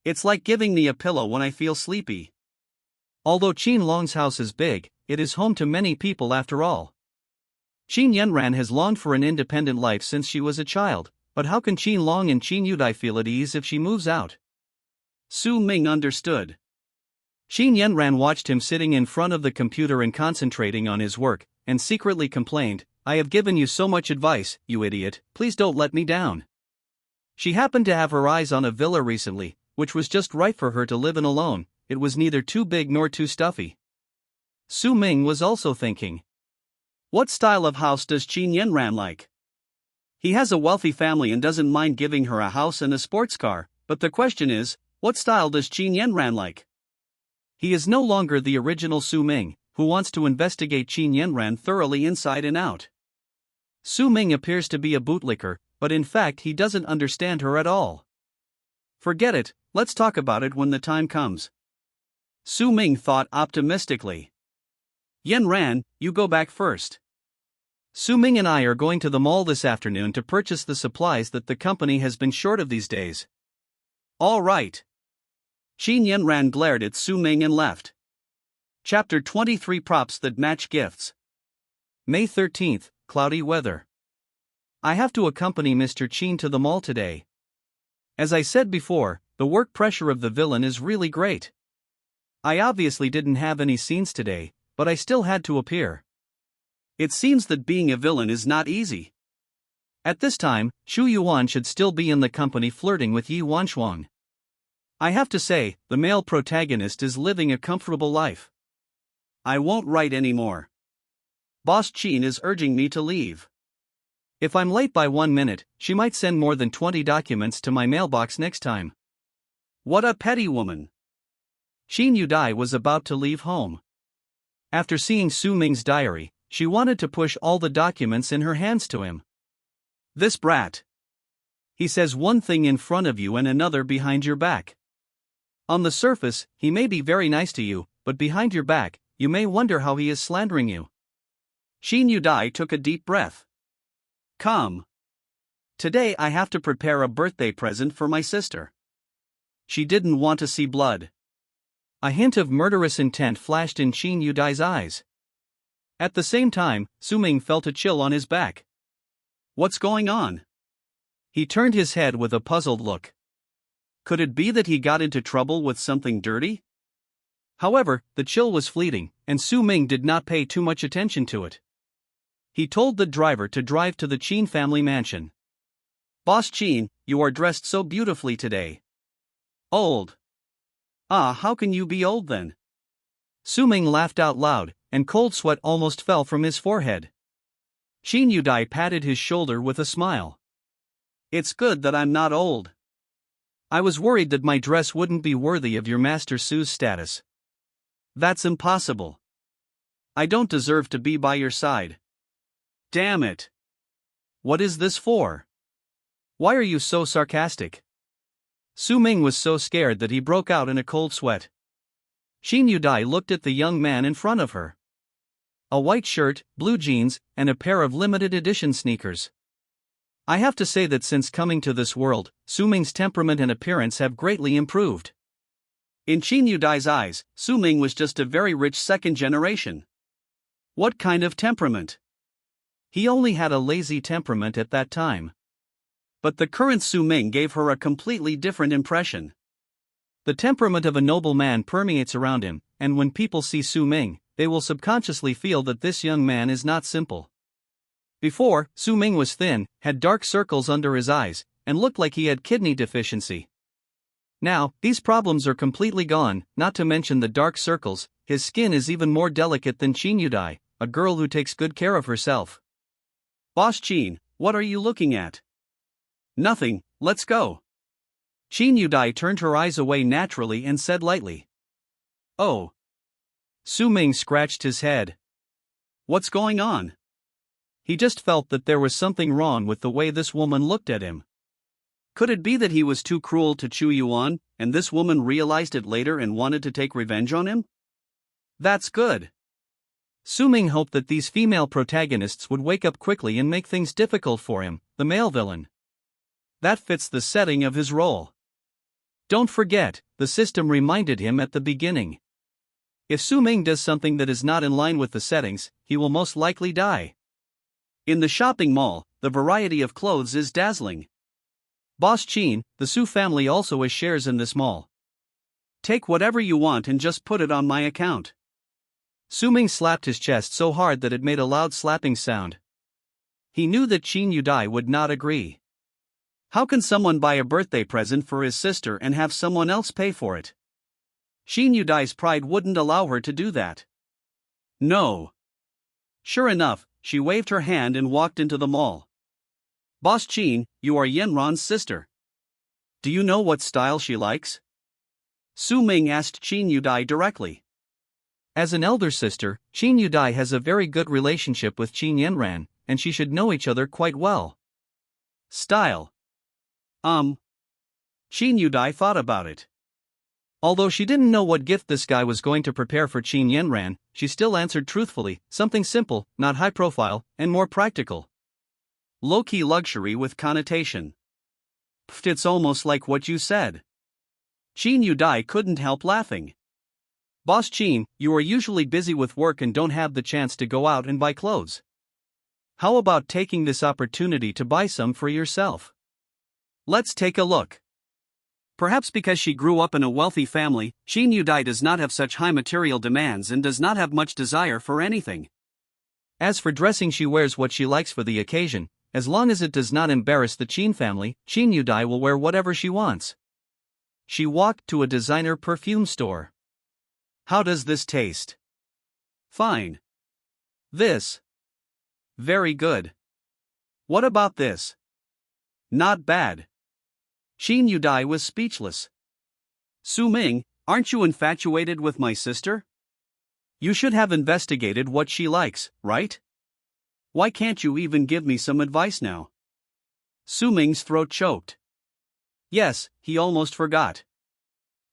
It's like giving me a pillow when I feel sleepy. Although Qin Long's house is big, it is home to many people after all. Qin Yanran has longed for an independent life since she was a child, but how can Qin Long and Qin Yudai feel at ease if she moves out? Su Ming understood. Qin Yanran watched him sitting in front of the computer and concentrating on his work, and secretly complained, I have given you so much advice, you idiot, please don't let me down. She happened to have her eyes on a villa recently, which was just right for her to live in alone. It was neither too big nor too stuffy. Su Ming was also thinking. What style of house does Qin Yanran like? He has a wealthy family and doesn't mind giving her a house and a sports car, but the question is, What style does Qin Yanran like? He is no longer the original Su Ming, who wants to investigate Qin Yanran thoroughly inside and out. Su Ming appears to be a bootlicker, but in fact he doesn't understand her at all. Forget it, let's talk about it when the time comes. Su Ming thought optimistically. Yanran, you go back first. Su Ming and I are going to the mall this afternoon to purchase the supplies that the company has been short of these days. All right. Qin Yanran glared at Su Ming and left. Chapter 23 Props that match gifts. May 13th, cloudy weather. I have to accompany Mr. Qin to the mall today. As I said before, the work pressure of the villain is really great. I obviously didn't have any scenes today, but I still had to appear. It seems that being a villain is not easy. At this time, Xu Yuan should still be in the company flirting with Yi Wanshuang. I have to say, the male protagonist is living a comfortable life. I won't write anymore. Boss Qin is urging me to leave. If I'm late by 1 minute, she might send more than 20 documents to my mailbox next time. What a petty woman. Qin Yudai was about to leave home. After seeing Su Ming's diary, she wanted to push all the documents in her hands to him. This brat. He says one thing in front of you and another behind your back. On the surface, he may be very nice to you, but behind your back, you may wonder how he is slandering you. Qin Yudai took a deep breath. Come. Today I have to prepare a birthday present for my sister. She didn't want to see blood. A hint of murderous intent flashed in Qin Yudai's eyes. At the same time, Su Ming felt a chill on his back. What's going on? He turned his head with a puzzled look. Could it be that he got into trouble with something dirty? However, the chill was fleeting, and Su Ming did not pay too much attention to it. He told the driver to drive to the Qin family mansion. Boss Qin, you are dressed so beautifully today. Old. Ah, how can you be old then? Su Ming laughed out loud, and cold sweat almost fell from his forehead. Qin Yudai patted his shoulder with a smile. It's good that I'm not old. I was worried that my dress wouldn't be worthy of your Master Su's status. That's impossible. I don't deserve to be by your side. Damn it. What is this for? Why are you so sarcastic? Su Ming was so scared that he broke out in a cold sweat. Qin Yudai looked at the young man in front of her. A white shirt, blue jeans, and a pair of limited edition sneakers. I have to say that since coming to this world, Su Ming's temperament and appearance have greatly improved. In Qin Yudai's eyes, Su Ming was just a very rich second generation. What kind of temperament? He only had a lazy temperament at that time. But the current Su Ming gave her a completely different impression. The temperament of a noble man permeates around him, and when people see Su Ming, they will subconsciously feel that this young man is not simple. Before, Su Ming was thin, had dark circles under his eyes, and looked like he had kidney deficiency. Now, these problems are completely gone, not to mention the dark circles. His skin is even more delicate than Qin Yudai, a girl who takes good care of herself. Boss Qin, what are you looking at? Nothing, let's go. Qin Yudai turned her eyes away naturally and said lightly. Oh. Su Ming scratched his head. What's going on? He just felt that there was something wrong with the way this woman looked at him. Could it be that he was too cruel to Xu Yuan, and this woman realized it later and wanted to take revenge on him? That's good. Su Ming hoped that these female protagonists would wake up quickly and make things difficult for him, the male villain. That fits the setting of his role. Don't forget, the system reminded him at the beginning. If Su Ming does something that is not in line with the settings, he will most likely die. In the shopping mall, the variety of clothes is dazzling. Boss Qin, the Su family also has shares in this mall. Take whatever you want and just put it on my account. Su Ming slapped his chest so hard that it made a loud slapping sound. He knew that Qin Yudai would not agree. How can someone buy a birthday present for his sister and have someone else pay for it? Qin Yudai's pride wouldn't allow her to do that. No. Sure enough, she waved her hand and walked into the mall. Boss Qin, you are Yanran's sister. Do you know what style she likes? Su Ming asked Qin Yudai directly. As an elder sister, Qin Yudai has a very good relationship with Qin Yanran, and she should know each other quite well. Style. Qin Yudai thought about it. Although she didn't know what gift this guy was going to prepare for Qin Yanran, she still answered truthfully, something simple, not high profile, and more practical. Low-key luxury with connotation. Pfft, it's almost like what you said. Qin Yudai couldn't help laughing. Boss Qin, you are usually busy with work and don't have the chance to go out and buy clothes. How about taking this opportunity to buy some for yourself? Let's take a look. Perhaps because she grew up in a wealthy family, Qin Yudai does not have such high material demands and does not have much desire for anything. As for dressing, she wears what she likes for the occasion. As long as it does not embarrass the Qin family, Qin Yudai will wear whatever she wants. She walked to a designer perfume store. How does this taste? Fine. This? Very good. What about this? Not bad. Qin Yudai was speechless. Su Ming, aren't you infatuated with my sister? You should have investigated what she likes, right? Why can't you even give me some advice now? Su Ming's throat choked. Yes, he almost forgot.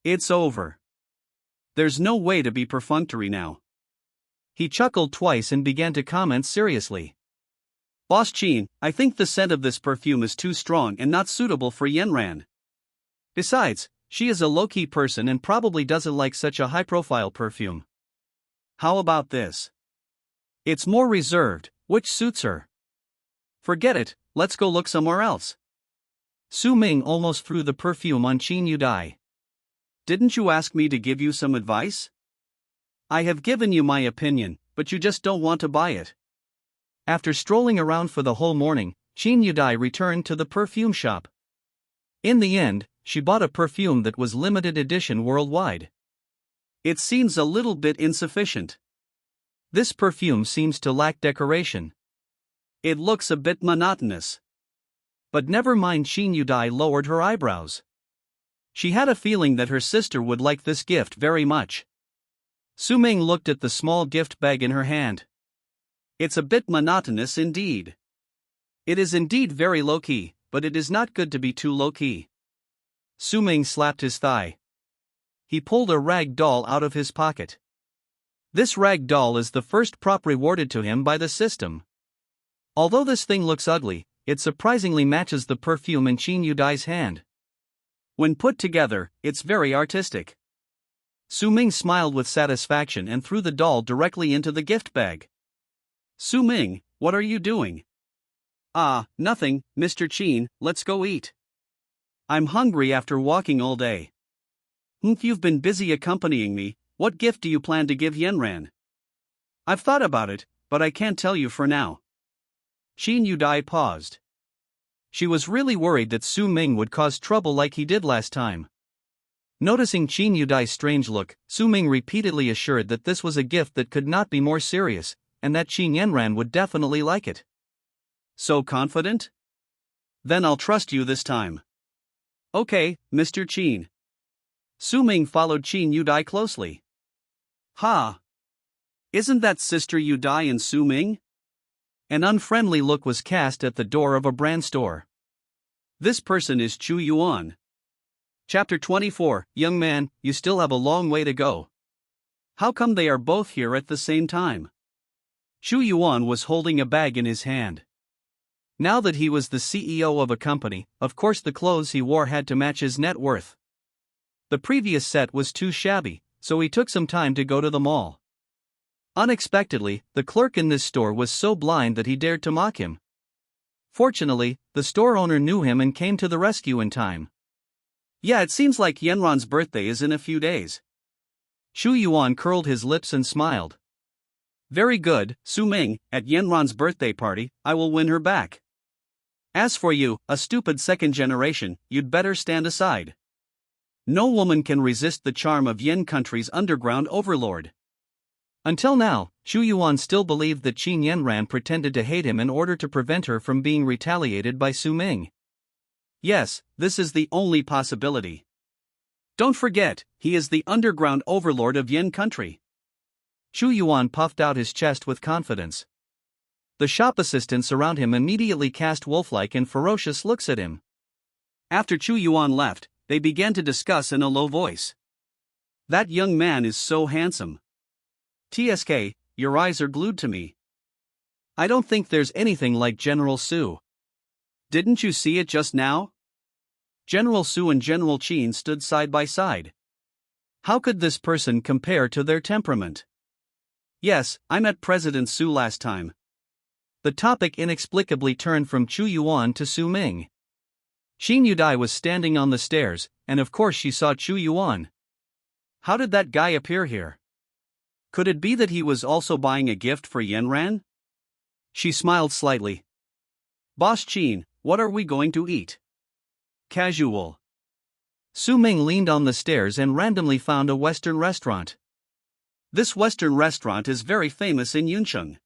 It's over. There's no way to be perfunctory now. He chuckled twice and began to comment seriously. Boss Qin, I think the scent of this perfume is too strong and not suitable for Yanran. Besides, she is a low-key person and probably doesn't like such a high-profile perfume. How about this? It's more reserved, which suits her. Forget it, let's go look somewhere else. Su Ming almost threw the perfume on Qin Yudai. Didn't you ask me to give you some advice? I have given you my opinion, but you just don't want to buy it. After strolling around for the whole morning, Qin Yudai returned to the perfume shop. In the end, she bought a perfume that was limited edition worldwide. It seems a little bit insufficient. This perfume seems to lack decoration. It looks a bit monotonous. But never mind, Qin Yudai lowered her eyebrows. She had a feeling that her sister would like this gift very much. Su Ming looked at the small gift bag in her hand. It's a bit monotonous indeed. It is indeed very low-key, but it is not good to be too low-key. Su Ming slapped his thigh. He pulled a rag doll out of his pocket. This rag doll is the first prop rewarded to him by the system. Although this thing looks ugly, it surprisingly matches the perfume in Qin Yudai's hand. When put together, it's very artistic. Su Ming smiled with satisfaction and threw the doll directly into the gift bag. Su Ming, what are you doing? Nothing, Mr. Qin, let's go eat. I'm hungry after walking all day. You've been busy accompanying me, what gift do you plan to give Yanran? I've thought about it, but I can't tell you for now. Qin Yudai paused. She was really worried that Su Ming would cause trouble like he did last time. Noticing Qin Yudai's strange look, Su Ming repeatedly assured that this was a gift that could not be more serious, and that Qin Yanran would definitely like it. So confident? Then I'll trust you this time. Okay, Mr. Qin. Su Ming followed Qin Yudai closely. Isn't that Sister Yudai and Su Ming? An unfriendly look was cast at the door of a brand store. This person is Chu Yuan. Chapter 24, Young man, you still have a long way to go. How come they are both here at the same time? Chu Yuan was holding a bag in his hand. Now that he was the CEO of a company, of course the clothes he wore had to match his net worth. The previous set was too shabby, so he took some time to go to the mall. Unexpectedly, the clerk in this store was so blind that he dared to mock him. Fortunately, the store owner knew him and came to the rescue in time. Yeah, it seems like Yanran's birthday is in a few days. Chu Yuan curled his lips and smiled. Very good, Su Ming, at Yanran's birthday party, I will win her back. As for you, a stupid second generation, you'd better stand aside. No woman can resist the charm of Yan country's underground overlord. Until now, Chu Yuan still believed that Qin Yanran pretended to hate him in order to prevent her from being retaliated by Su Ming. Yes, this is the only possibility. Don't forget, he is the underground overlord of Yen country. Chu Yuan puffed out his chest with confidence. The shop assistants around him immediately cast wolf-like and ferocious looks at him. After Chu Yuan left, they began to discuss in a low voice. That young man is so handsome. TSK, your eyes are glued to me. I don't think there's anything like General Su. Didn't you see it just now? General Su and General Qin stood side by side. How could this person compare to their temperament? Yes, I met President Su last time. The topic inexplicably turned from Chu Yuan to Su Ming. Qin Yudai was standing on the stairs, and of course she saw Chu Yuan. How did that guy appear here? Could it be that he was also buying a gift for Yanran? She smiled slightly. Boss Qin, what are we going to eat? Casual. Su Ming leaned on the stairs and randomly found a Western restaurant. This Western restaurant is very famous in Yuncheng.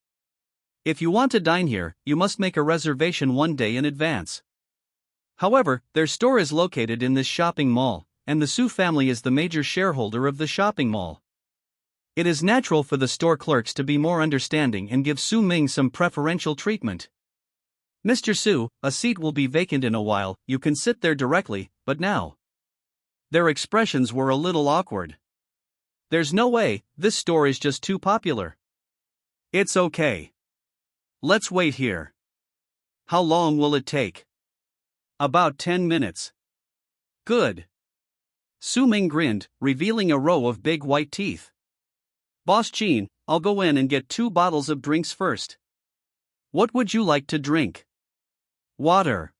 If you want to dine here, you must make a reservation one day in advance. However, their store is located in this shopping mall, and the Su family is the major shareholder of the shopping mall. It is natural for the store clerks to be more understanding and give Su Ming some preferential treatment. Mr. Su, a seat will be vacant in a while, you can sit there directly, but now. Their expressions were a little awkward. There's no way, this store is just too popular. It's okay. Let's wait here. How long will it take? About 10 minutes. Good. Su Ming grinned, revealing a row of big white teeth. Boss Qin, I'll go in and get 2 bottles of drinks first. What would you like to drink? Water.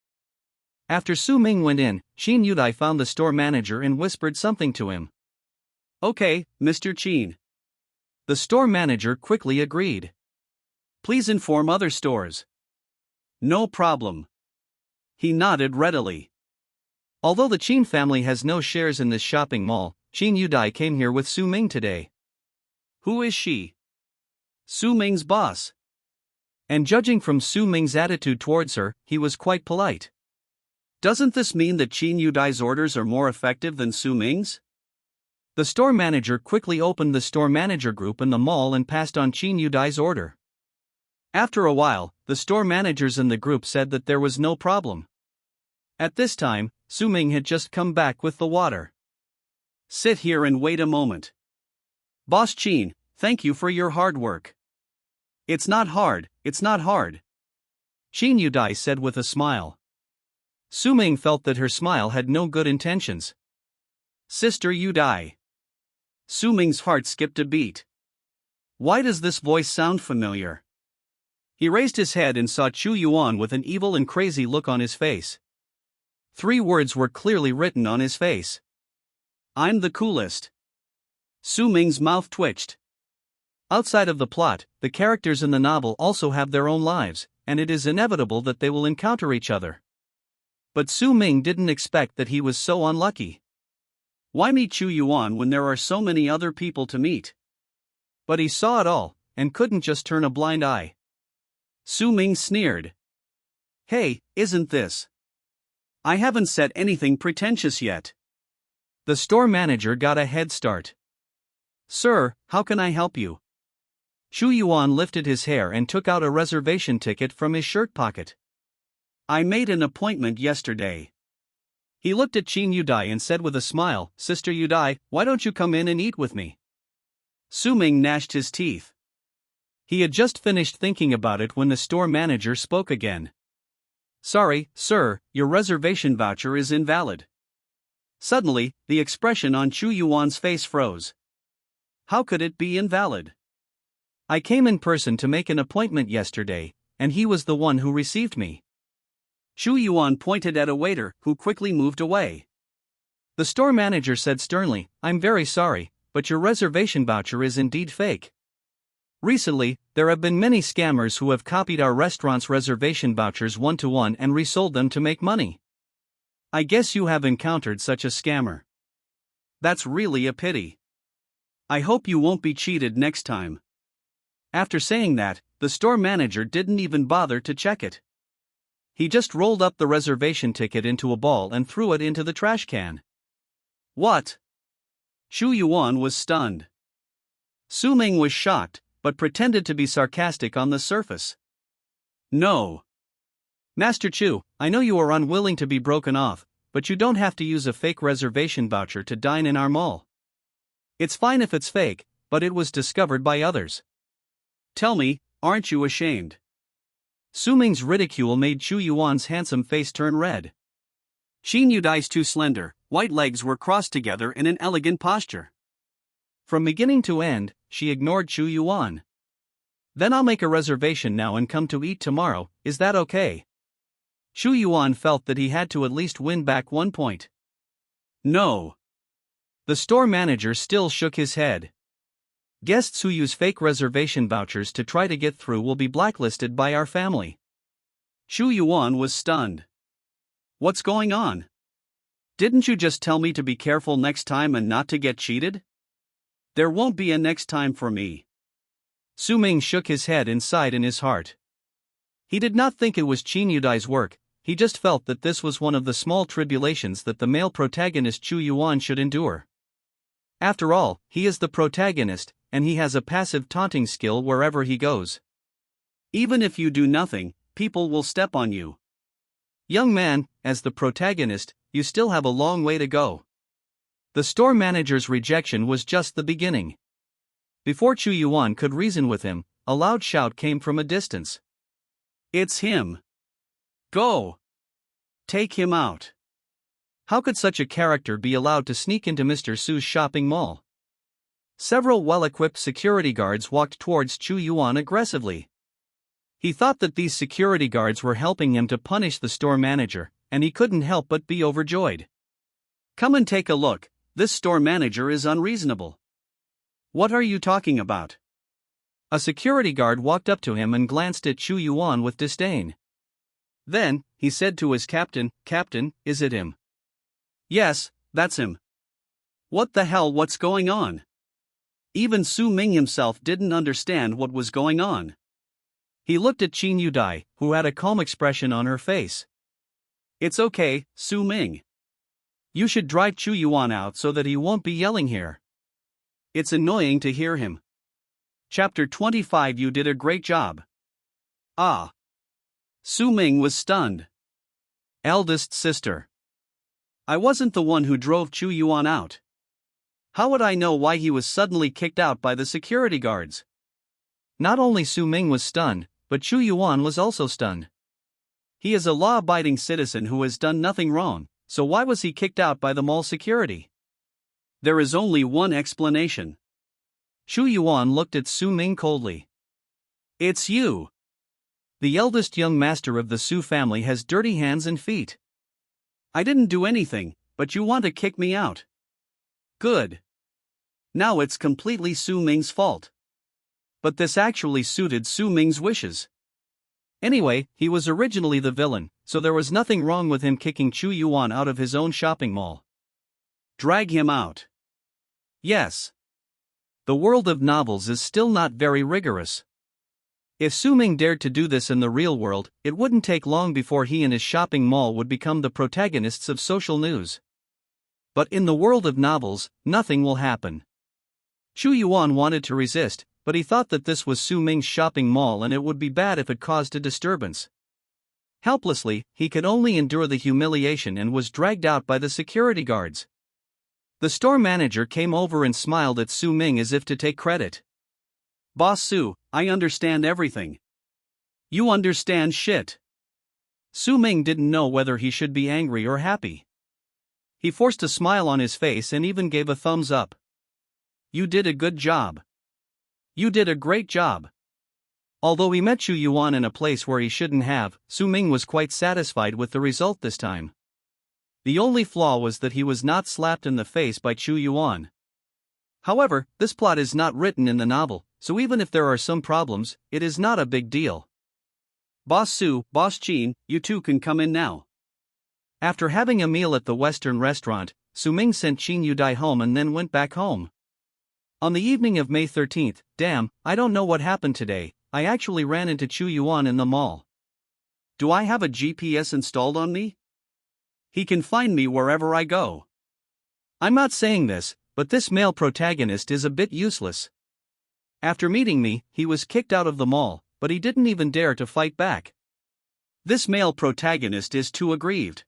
After Su Ming went in, Qin Yudai found the store manager and whispered something to him. Okay, Mr. Qin. The store manager quickly agreed. Please inform other stores. No problem. He nodded readily. Although the Qin family has no shares in this shopping mall, Qin Yudai came here with Su Ming today. Who is she? Su Ming's boss. And judging from Su Ming's attitude towards her, he was quite polite. Doesn't this mean that Qin Yudai's orders are more effective than Su Ming's? The store manager quickly opened the store manager group in the mall and passed on Qin Yudai's order. After a while, the store managers in the group said that there was no problem. At this time, Su Ming had just come back with the water. Sit here and wait a moment. Boss Qin, thank you for your hard work. It's not hard, it's not hard. Qin Yudai said with a smile. Su Ming felt that her smile had no good intentions. Sister Yudai. Su Ming's heart skipped a beat. Why does this voice sound familiar? He raised his head and saw Chu Yuan with an evil and crazy look on his face. 3 words were clearly written on his face. I'm the coolest. Su Ming's mouth twitched. Outside of the plot, the characters in the novel also have their own lives, and it is inevitable that they will encounter each other. But Su Ming didn't expect that he was so unlucky. Why meet Chu Yuan when there are so many other people to meet? But he saw it all, and couldn't just turn a blind eye. Su Ming sneered. Hey, isn't this? I haven't said anything pretentious yet. The store manager got a head start. Sir, how can I help you? Chu Yuan lifted his hair and took out a reservation ticket from his shirt pocket. I made an appointment yesterday. He looked at Qin Yudai and said with a smile, Sister Yudai, why don't you come in and eat with me? Su Ming gnashed his teeth. He had just finished thinking about it when the store manager spoke again. Sorry, sir, your reservation voucher is invalid. Suddenly, the expression on Chu Yuan's face froze. How could it be invalid? I came in person to make an appointment yesterday, and he was the one who received me. Chu Yuan pointed at a waiter, who quickly moved away. The store manager said sternly, I'm very sorry, but your reservation voucher is indeed fake. Recently, there have been many scammers who have copied our restaurant's reservation vouchers one-to-one and resold them to make money. I guess you have encountered such a scammer. That's really a pity. I hope you won't be cheated next time. After saying that, the store manager didn't even bother to check it. He just rolled up the reservation ticket into a ball and threw it into the trash can. What? Xu Yuan was stunned. Su Ming was shocked, but pretended to be sarcastic on the surface. No. Master Chu, I know you are unwilling to be broken off, but you don't have to use a fake reservation voucher to dine in our mall. It's fine if it's fake, but it was discovered by others. Tell me, aren't you ashamed? Su Ming's ridicule made Xu Yuan's handsome face turn red. Qin Yudai's too slender, white legs were crossed together in an elegant posture. From beginning to end, she ignored Xu Yuan. Then I'll make a reservation now and come to eat tomorrow, is that okay? Xu Yuan felt that he had to at least win back 1 point. No. The store manager still shook his head. Guests who use fake reservation vouchers to try to get through will be blacklisted by our family. Xu Yuan was stunned. What's going on? Didn't you just tell me to be careful next time and not to get cheated? There won't be a next time for me. Su Ming shook his head inside in his heart. He did not think it was Qin Yudai's work, he just felt that this was one of the small tribulations that the male protagonist Xu Yuan should endure. After all, he is the protagonist, and he has a passive taunting skill wherever he goes. Even if you do nothing, people will step on you. Young man, as the protagonist, you still have a long way to go. The store manager's rejection was just the beginning. Before Xu Yuan could reason with him, a loud shout came from a distance. It's him. Go. Take him out. How could such a character be allowed to sneak into Mr. Su's shopping mall? Several well-equipped security guards walked towards Xu Yuan aggressively. He thought that these security guards were helping him to punish the store manager, and he couldn't help but be overjoyed. Come and take a look, this store manager is unreasonable. What are you talking about? A security guard walked up to him and glanced at Xu Yuan with disdain. Then, he said to his captain, "Captain, is it him?" Yes, that's him. What the hell, what's going on? Even Su Ming himself didn't understand what was going on. He looked at Qin Yudai, who had a calm expression on her face. It's okay, Su Ming. You should drive Xu Yuan out so that he won't be yelling here. It's annoying to hear him. Chapter 25. You did a great job. Ah. Su Ming was stunned. Eldest sister. I wasn't the one who drove Xu Yuan out. How would I know why he was suddenly kicked out by the security guards? Not only Su Ming was stunned, but Xu Yuan was also stunned. He is a law-abiding citizen who has done nothing wrong, so why was he kicked out by the mall security? There is only one explanation. Xu Yuan looked at Su Ming coldly. It's you. The eldest young master of the Su family has dirty hands and feet. I didn't do anything, but you want to kick me out. Good. Now it's completely Su Ming's fault. But this actually suited Su Ming's wishes. Anyway, he was originally the villain, so there was nothing wrong with him kicking Xu Yuan out of his own shopping mall. Drag him out. Yes. The world of novels is still not very rigorous. If Su Ming dared to do this in the real world, it wouldn't take long before he and his shopping mall would become the protagonists of social news. But in the world of novels, nothing will happen. Xu Yuan wanted to resist, but he thought that this was Su Ming's shopping mall and it would be bad if it caused a disturbance. Helplessly, he could only endure the humiliation and was dragged out by the security guards. The store manager came over and smiled at Su Ming as if to take credit. Boss Su, I understand everything. You understand shit. Su Ming didn't know whether he should be angry or happy. He forced a smile on his face and even gave a thumbs up. You did a good job. You did a great job. Although he met Xu Yuan in a place where he shouldn't have, Su Ming was quite satisfied with the result this time. The only flaw was that he was not slapped in the face by Xu Yuan. However, this plot is not written in the novel, so even if there are some problems, it is not a big deal. Boss Su, Boss Qin, you two can come in now. After having a meal at the Western restaurant, Su Ming sent Qin Yudai home and then went back home. On the evening of May 13th, damn, I don't know what happened today, I actually ran into Xu Yuan in the mall. Do I have a GPS installed on me? He can find me wherever I go. I'm not saying this, But this male protagonist is a bit useless. After meeting me, he was kicked out of the mall, but he didn't even dare to fight back. This male protagonist is too aggrieved.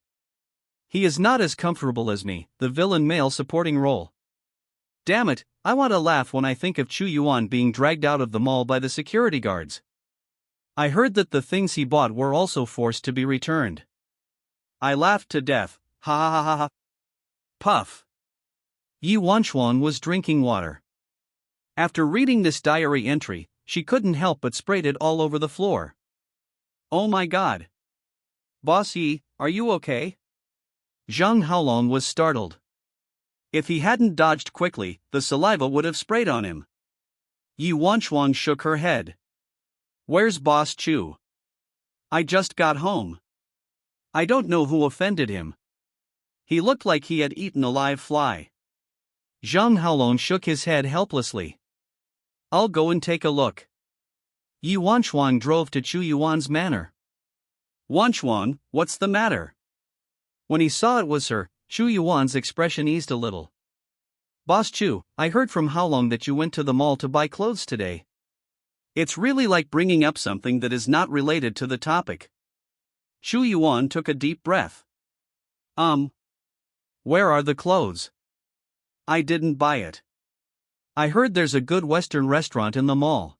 He is not as comfortable as me, the villain male supporting role. Damn it, I want to laugh when I think of Chu Yuan being dragged out of the mall by the security guards. I heard that the things he bought were also forced to be returned. I laughed to death, ha ha ha ha ha. Puff. Yi Wanchuan was drinking water. After reading this diary entry, she couldn't help but sprayed it all over the floor. Oh my god. Boss Yi, are you okay? Zhang Haolong was startled. If he hadn't dodged quickly, the saliva would have sprayed on him. Yi Wanchuan shook her head. Where's Boss Chu? I just got home. I don't know who offended him. He looked like he had eaten a live fly. Zhang Haolong shook his head helplessly. I'll go and take a look. Yi Wanchuan drove to Chu Yuan's manor. Wanchuan, what's the matter? When he saw it was her, Chu Yuan's expression eased a little. Boss Chu, I heard from Haolong that you went to the mall to buy clothes today. It's really like bringing up something that is not related to the topic. Chu Yuan took a deep breath. Where are the clothes? I didn't buy it. I heard there's a good Western restaurant in the mall.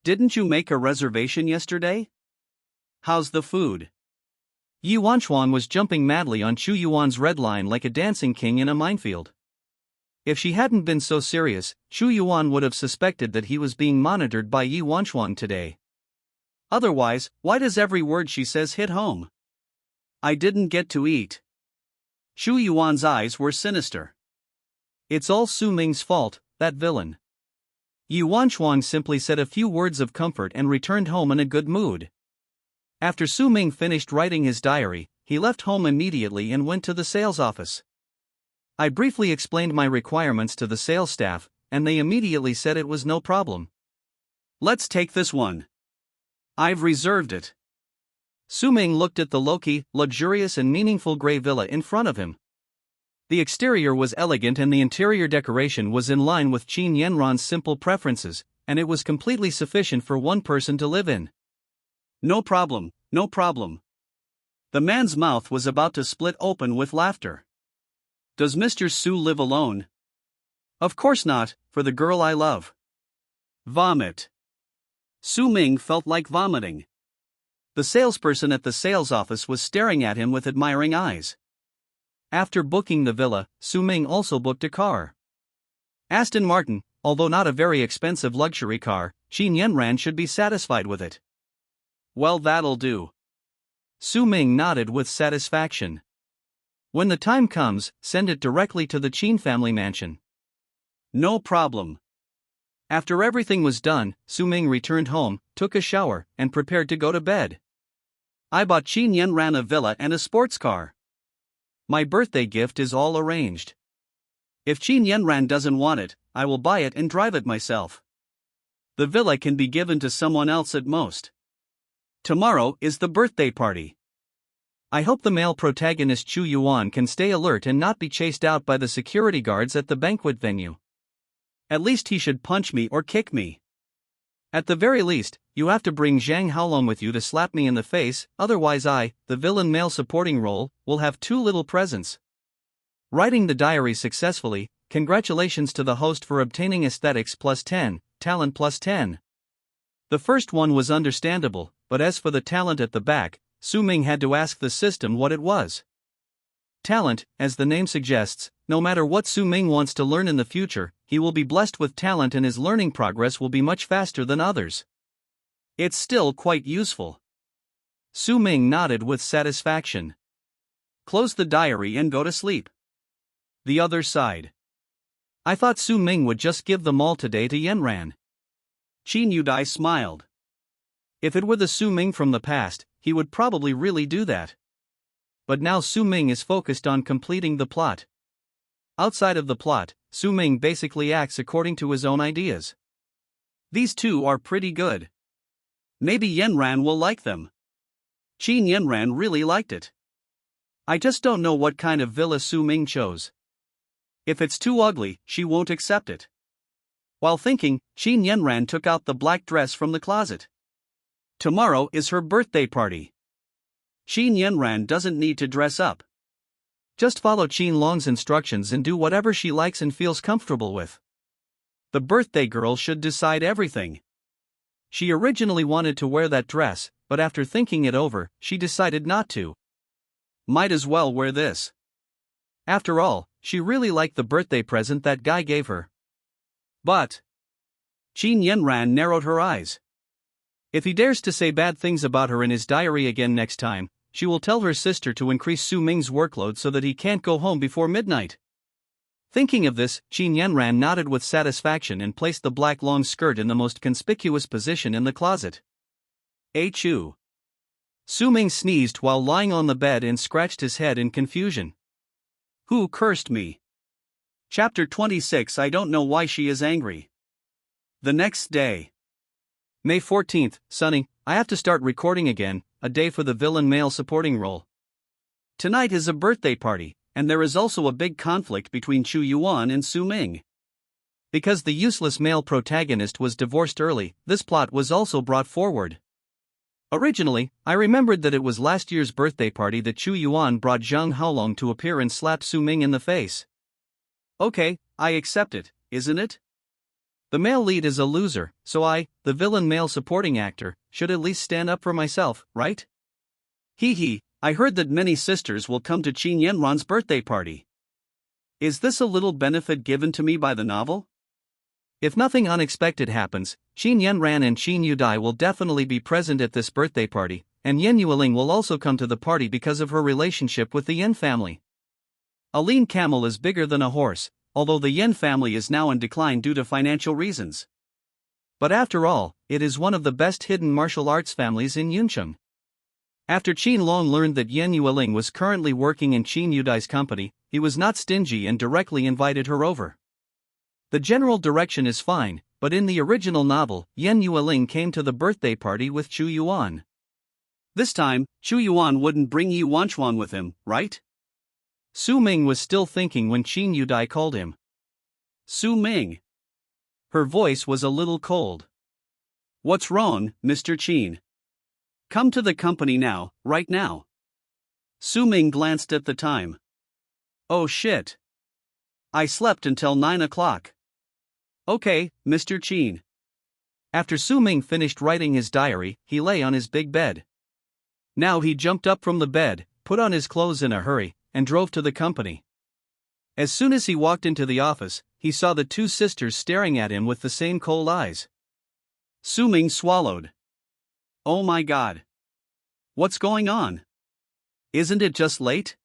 Didn't you make a reservation yesterday? How's the food? Yi Wanchuan was jumping madly on Chu Yuan's red line like a dancing king in a minefield. If she hadn't been so serious, Chu Yuan would have suspected that he was being monitored by Yi Wanchuan today. Otherwise, why does every word she says hit home? I didn't get to eat. Chu Yuan's eyes were sinister. It's all Su Ming's fault, that villain. Yi Wanchuan simply said a few words of comfort and returned home in a good mood. After Su Ming finished writing his diary, he left home immediately and went to the sales office. I briefly explained my requirements to the sales staff, and they immediately said it was no problem. Let's take this one. I've reserved it. Su Ming looked at the low-key, luxurious and meaningful gray villa in front of him. The exterior was elegant and the interior decoration was in line with Qin Yanran's simple preferences, and it was completely sufficient for one person to live in. No problem, no problem. The man's mouth was about to split open with laughter. Does Mr. Su live alone? Of course not, for the girl I love. Vomit. Su Ming felt like vomiting. The salesperson at the sales office was staring at him with admiring eyes. After booking the villa, Su Ming also booked a car. Aston Martin, although not a very expensive luxury car, Qin Yanran should be satisfied with it. Well, that'll do. Su Ming nodded with satisfaction. When the time comes, send it directly to the Qin family mansion. No problem. After everything was done, Su Ming returned home, took a shower, and prepared to go to bed. I bought Qin Yanran a villa and a sports car. My birthday gift is all arranged. If Qin Yanran doesn't want it, I will buy it and drive it myself. The villa can be given to someone else at most. Tomorrow is the birthday party. I hope the male protagonist Chu Yuan can stay alert and not be chased out by the security guards at the banquet venue. At least he should punch me or kick me. At the very least, you have to bring Zhang Haolong with you to slap me in the face, otherwise I, the villain male supporting role, will have too little presence. Writing the diary successfully, congratulations to the host for obtaining aesthetics +10, talent +10. The first one was understandable, but as for the talent at the back, Su Ming had to ask the system what it was. Talent, as the name suggests, no matter what Su Ming wants to learn in the future, he will be blessed with talent and his learning progress will be much faster than others. It's still quite useful. Su Ming nodded with satisfaction. Close the diary and go to sleep. The other side. I thought Su Ming would just give them all today to Yanran. Qin Yudai smiled. If it were the Su Ming from the past, he would probably really do that. But now Su Ming is focused on completing the plot. Outside of the plot, Su Ming basically acts according to his own ideas. These two are pretty good. Maybe Yanran will like them. Qin Yanran really liked it. I just don't know what kind of villa Su Ming chose. If it's too ugly, she won't accept it. While thinking, Qin Yanran took out the black dress from the closet. Tomorrow is her birthday party. Qin Yanran doesn't need to dress up. Just follow Qin Long's instructions and do whatever she likes and feels comfortable with. The birthday girl should decide everything. She originally wanted to wear that dress, but after thinking it over, she decided not to. Might as well wear this. After all, she really liked the birthday present that guy gave her. But Qin Yanran narrowed her eyes. If he dares to say bad things about her in his diary again next time, she will tell her sister to increase Su Ming's workload so that he can't go home before midnight. Thinking of this, Qin Yanran nodded with satisfaction and placed the black long skirt in the most conspicuous position in the closet. Achoo! Su Ming sneezed while lying on the bed and scratched his head in confusion. Who cursed me? Chapter 26. I don't know why she is angry. The next day. May 14th, Sunny, I have to start recording again, a day for the villain male supporting role. Tonight is a birthday party, and there is also a big conflict between Chu Yuan and Su Ming. Because the useless male protagonist was divorced early, this plot was also brought forward. Originally, I remembered that it was last year's birthday party that Chu Yuan brought Zhang Haolong to appear and slap Su Ming in the face. Okay, I accept it, isn't it? The male lead is a loser, so I, the villain male supporting actor, should at least stand up for myself, right? Hee, I heard that many sisters will come to Qin Yanran's birthday party. Is this a little benefit given to me by the novel? If nothing unexpected happens, Qin Yanran and Qin Yudai will definitely be present at this birthday party, and Yan Yueling will also come to the party because of her relationship with the Yan family. A lean camel is bigger than a horse, although the Yan family is now in decline due to financial reasons. But after all, it is one of the best hidden martial arts families in Yuncheng. After Qin Long learned that Yan Yueling was currently working in Qin Yudai's company, he was not stingy and directly invited her over. The general direction is fine, but in the original novel, Yan Yueling came to the birthday party with Chu Yuan. This time, Chu Yuan wouldn't bring Yi Wanchuan with him, right? Su Ming was still thinking when Qin Yudai called him. Su Ming. Her voice was a little cold. What's wrong, Mr. Qin? Come to the company now, right now. Su Ming glanced at the time. Oh shit. I slept until 9 o'clock. Okay, Mr. Qin. After Su Ming finished writing his diary, he lay on his big bed. Now he jumped up from the bed, put on his clothes in a hurry, and drove to the company. As soon as he walked into the office, he saw the two sisters staring at him with the same cold eyes. Su Ming swallowed. Oh my god. What's going on? Isn't it just late?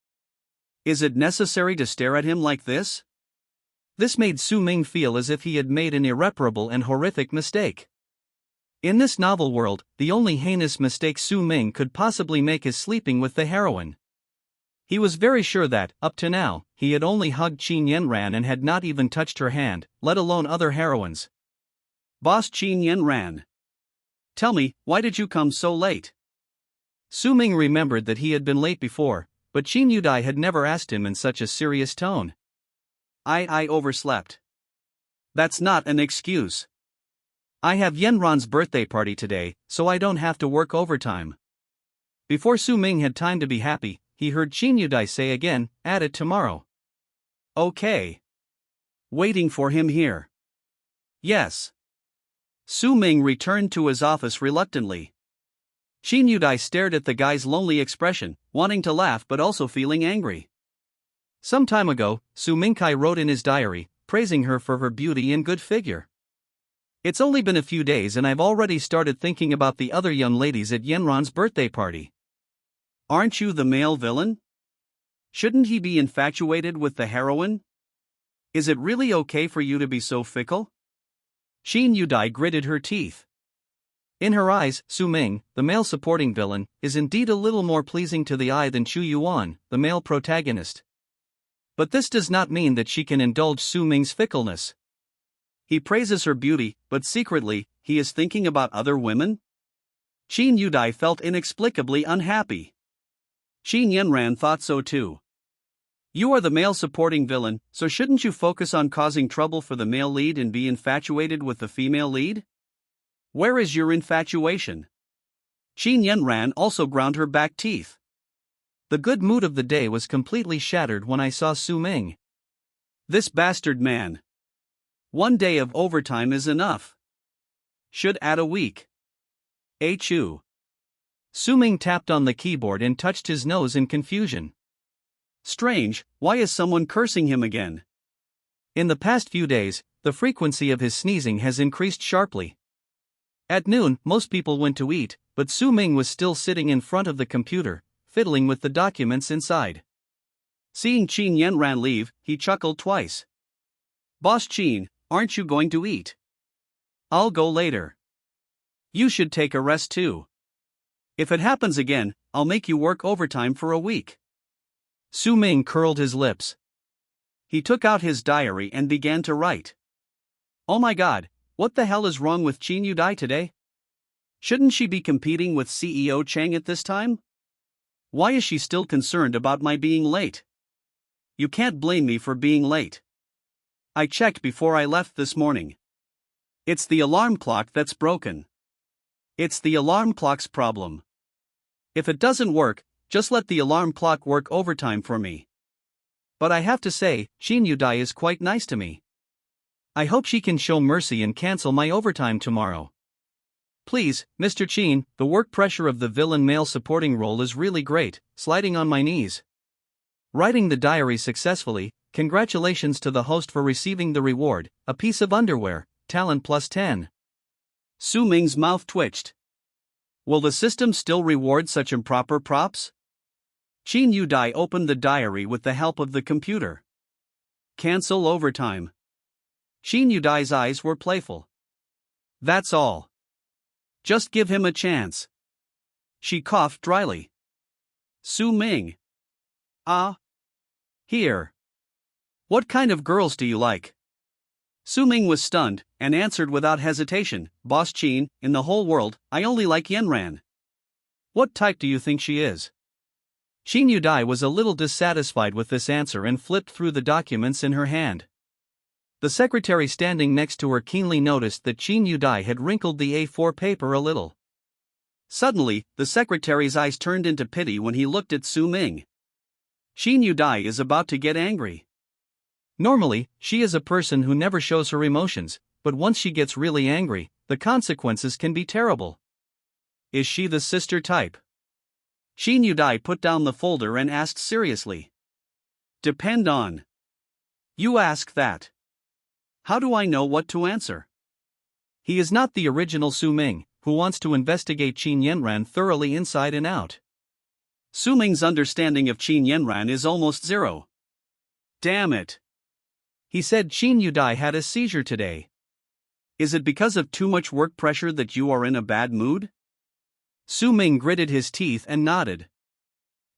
Is it necessary to stare at him like this? This made Su Ming feel as if he had made an irreparable and horrific mistake. In this novel world, the only heinous mistake Su Ming could possibly make is sleeping with the heroine. He was very sure that, up to now, he had only hugged Qin Yanran and had not even touched her hand, let alone other heroines. Boss Qin Yanran. Tell me, why did you come so late? Su Ming remembered that he had been late before, but Qin Yudai had never asked him in such a serious tone. I overslept. That's not an excuse. I have Yanran's birthday party today, so I don't have to work overtime. Before Su Ming had time to be happy, he heard Qin Yudai say again, add it tomorrow. Okay. Waiting for him here. Yes. Su Ming returned to his office reluctantly. Qin Yudai stared at the guy's lonely expression, wanting to laugh but also feeling angry. Some time ago, Su Mingkai wrote in his diary, praising her for her beauty and good figure. It's only been a few days and I've already started thinking about the other young ladies at Yanran's birthday party. Aren't you the male villain? Shouldn't he be infatuated with the heroine? Is it really okay for you to be so fickle? Qin Yudai gritted her teeth. In her eyes, Su Ming, the male supporting villain, is indeed a little more pleasing to the eye than Chu Yuan, the male protagonist. But this does not mean that she can indulge Su Ming's fickleness. He praises her beauty, but secretly, he is thinking about other women? Qin Yudai felt inexplicably unhappy. Qin Yanran thought so too. You are the male supporting villain, so shouldn't you focus on causing trouble for the male lead and be infatuated with the female lead? Where is your infatuation? Qin Yanran also ground her back teeth. The good mood of the day was completely shattered when I saw Su Ming. This bastard man. One day of overtime is enough. Should add a week. Chu. Su Ming tapped on the keyboard and touched his nose in confusion. Strange, why is someone cursing him again? In the past few days, the frequency of his sneezing has increased sharply. At noon, most people went to eat, but Su Ming was still sitting in front of the computer, fiddling with the documents inside. Seeing Qin Yanran leave, he chuckled twice. Boss Qin, aren't you going to eat? I'll go later. You should take a rest too. If it happens again, I'll make you work overtime for a week. Su Ming curled his lips. He took out his diary and began to write. Oh my god, what the hell is wrong with Qin Yudai today? Shouldn't she be competing with CEO Chang at this time? Why is she still concerned about my being late? You can't blame me for being late. I checked before I left this morning. It's the alarm clock that's broken. It's the alarm clock's problem. If it doesn't work, just let the alarm clock work overtime for me. But I have to say, Qin Yudai is quite nice to me. I hope she can show mercy and cancel my overtime tomorrow. Please, Mr. Qin, the work pressure of the villain male supporting role is really great, sliding on my knees. Writing the diary successfully, congratulations to the host for receiving the reward, a piece of underwear, talent plus 10. Su Ming's mouth twitched. Will the system still reward such improper props? Qin Yudai opened the diary with the help of the computer. Cancel overtime. Qin Yudai's eyes were playful. That's all. Just give him a chance. She coughed dryly. Su Ming. Here. What kind of girls do you like? Su Ming was stunned, and answered without hesitation, Boss Qin, in the whole world, I only like Yanran. What type do you think she is? Qin Yudai was a little dissatisfied with this answer and flipped through the documents in her hand. The secretary standing next to her keenly noticed that Qin Yudai had wrinkled the A4 paper a little. Suddenly, the secretary's eyes turned into pity when he looked at Su Ming. Qin Yudai is about to get angry. Normally, she is a person who never shows her emotions, but once she gets really angry, the consequences can be terrible. Is she the sister type? Qin Yudai put down the folder and asked seriously. Depend on. You ask that. How do I know what to answer? He is not the original Su Ming, who wants to investigate Qin Yanran thoroughly inside and out. Su Ming's understanding of Qin Yanran is almost zero. Damn it. He said Qin Yudai had a seizure today. Is it because of too much work pressure that you are in a bad mood? Su Ming gritted his teeth and nodded.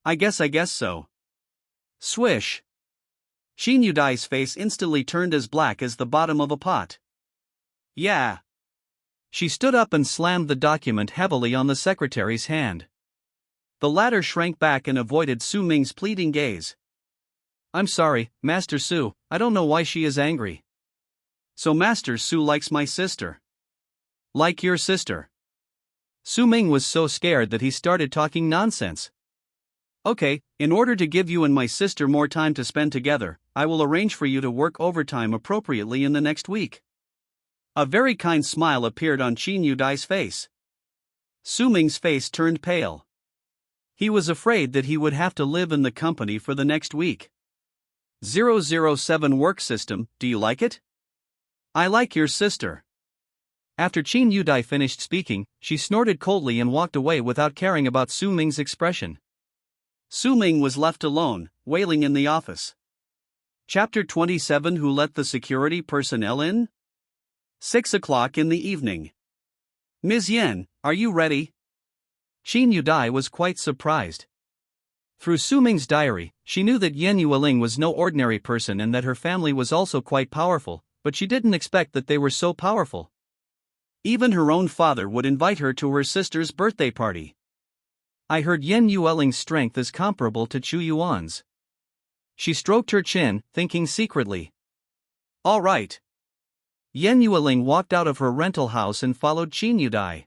I guess so. Swish. Qin Yudai's face instantly turned as black as the bottom of a pot. Yeah. She stood up and slammed the document heavily on the secretary's hand. The latter shrank back and avoided Su Ming's pleading gaze. I'm sorry, Master Su, I don't know why she is angry. So Master Su likes my sister. Like your sister. Su Ming was so scared that he started talking nonsense. Okay, in order to give you and my sister more time to spend together, I will arrange for you to work overtime appropriately in the next week. A very kind smile appeared on Qin Yudai's face. Su Ming's face turned pale. He was afraid that he would have to live in the company for the next week. 007 work system, do you like it? I like your sister. After Qin Yudai finished speaking, she snorted coldly and walked away without caring about Su Ming's expression. Su Ming was left alone, wailing in the office. Chapter 27 Who Let the Security Personnel In? 6 o'clock in the evening. Ms. Yen, are you ready? Qin Yudai was quite surprised. Through Su Ming's diary, she knew that Yan Yueling was no ordinary person and that her family was also quite powerful, but she didn't expect that they were so powerful. Even her own father would invite her to her sister's birthday party. I heard Yan Yueling's strength is comparable to Chu Yuan's. She stroked her chin, thinking secretly. All right. Yen Yueling walked out of her rental house and followed Qin Yudai.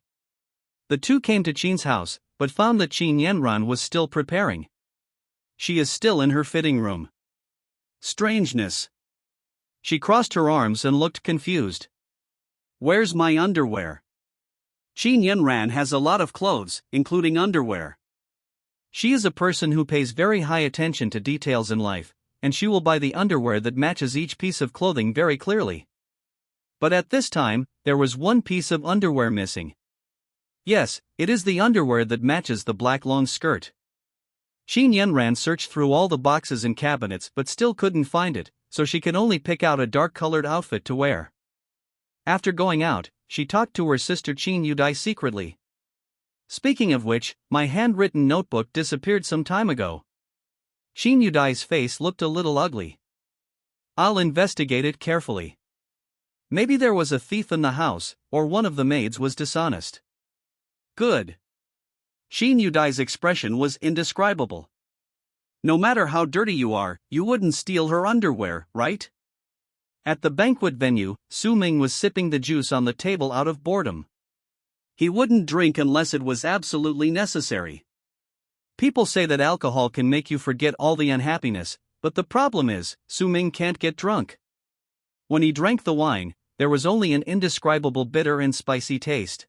The two came to Qin's house, but found that Qin Yanran was still preparing. She is still in her fitting room. Strangeness. She crossed her arms and looked confused. Where's my underwear? Qin Yanran has a lot of clothes, including underwear. She is a person who pays very high attention to details in life, and she will buy the underwear that matches each piece of clothing very clearly. But at this time, there was one piece of underwear missing. Yes, it is the underwear that matches the black long skirt. Qin Yanran searched through all the boxes and cabinets but still couldn't find it, so she could only pick out a dark-colored outfit to wear. After going out, she talked to her sister Qin Yudai secretly. Speaking of which, my handwritten notebook disappeared some time ago. Qin Yudai's face looked a little ugly. I'll investigate it carefully. Maybe there was a thief in the house, or one of the maids was dishonest. Good. Qin Yudai's expression was indescribable. No matter how dirty you are, you wouldn't steal her underwear, right? At the banquet venue, Su Ming was sipping the juice on the table out of boredom. He wouldn't drink unless it was absolutely necessary. People say that alcohol can make you forget all the unhappiness, but the problem is, Su Ming can't get drunk. When he drank the wine, there was only an indescribable bitter and spicy taste.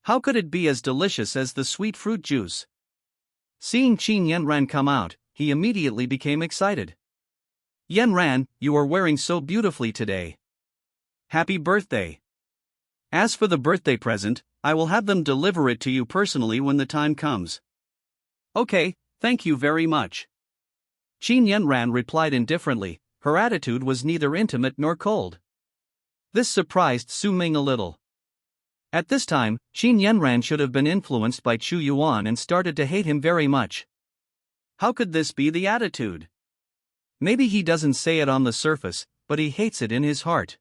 How could it be as delicious as the sweet fruit juice? Seeing Qin Yanran come out, he immediately became excited. Yanran, you are wearing so beautifully today. Happy birthday. As for the birthday present, I will have them deliver it to you personally when the time comes. Okay, thank you very much. Qin Yanran replied indifferently. Her attitude was neither intimate nor cold. This surprised Su Ming a little. At this time, Qin Yanran should have been influenced by Chu Yuan and started to hate him very much. How could this be the attitude? Maybe he doesn't say it on the surface, but he hates it in his heart.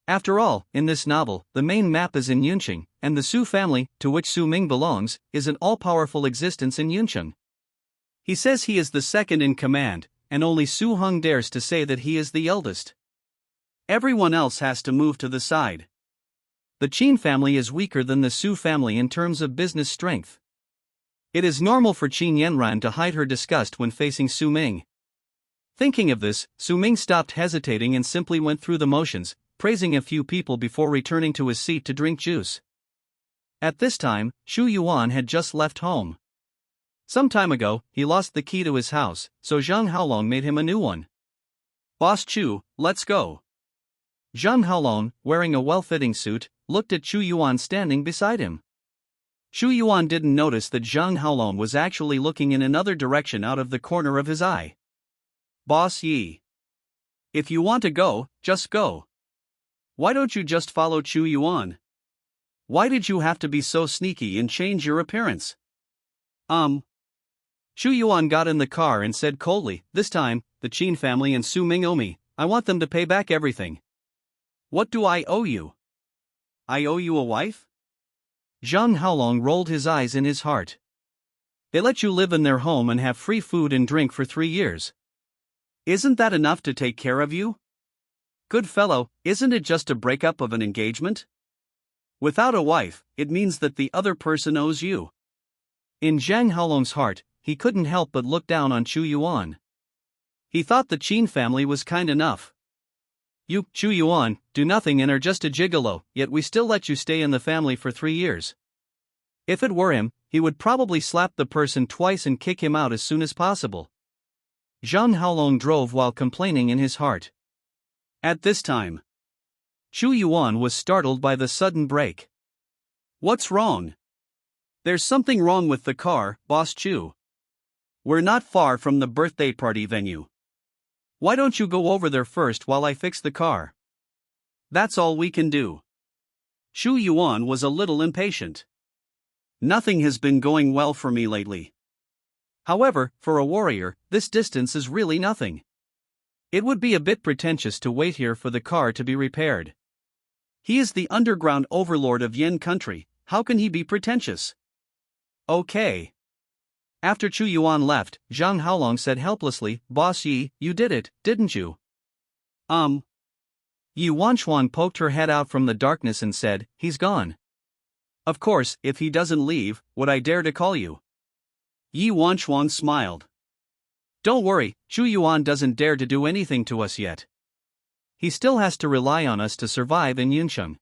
After all, in this novel, the main map is in Yunqing, and the Su family, to which Su Ming belongs, is an all-powerful existence in Yunqing. He says he is the second in command, and only Su Heng dares to say that he is the eldest. Everyone else has to move to the side. The Qin family is weaker than the Su family in terms of business strength. It is normal for Qin Yanran to hide her disgust when facing Su Ming. Thinking of this, Su Ming stopped hesitating and simply went through the motions, praising a few people before returning to his seat to drink juice. At this time, Chu Yuan had just left home. Some time ago, he lost the key to his house, so Zhang Haolong made him a new one. Boss Chu, let's go. Zhang Haolong, wearing a well-fitting suit, looked at Chu Yuan standing beside him. Chu Yuan didn't notice that Zhang Haolong was actually looking in another direction out of the corner of his eye. Boss Yi. If you want to go, just go. Why don't you just follow Chu Yuan? Why did you have to be so sneaky and change your appearance? Chu Yuan got in the car and said coldly, this time, the Qin family and Su Ming owe me. I want them to pay back everything. What do I owe you? I owe you a wife? Zhang Haolong rolled his eyes in his heart. They let you live in their home and have free food and drink for 3 years. Isn't that enough to take care of you? Good fellow, isn't it just a breakup of an engagement? Without a wife, it means that the other person owes you. In Zhang Haolong's heart, he couldn't help but look down on Chu Yuan. He thought the Qin family was kind enough. You, Chu Yuan, do nothing and are just a gigolo, yet we still let you stay in the family for 3 years. If it were him, he would probably slap the person twice and kick him out as soon as possible. Zhang Haolong drove while complaining in his heart. At this time, Chu Yuan was startled by the sudden brake. What's wrong? There's something wrong with the car, Boss Chu. We're not far from the birthday party venue. Why don't you go over there first while I fix the car? That's all we can do. Chu Yuan was a little impatient. Nothing has been going well for me lately. However, for a warrior, this distance is really nothing. It would be a bit pretentious to wait here for the car to be repaired. He is the underground overlord of Yin country, how can he be pretentious? Okay. After Chu Yuan left, Zhang Haolong said helplessly, "Boss Yi, you did it, didn't you?" Yi Wanchuan poked her head out from the darkness and said, "He's gone." "Of course, if he doesn't leave, would I dare to call you?" Yi Wanchuan smiled. "Don't worry, Chu Yuan doesn't dare to do anything to us yet. He still has to rely on us to survive in Yunsheng.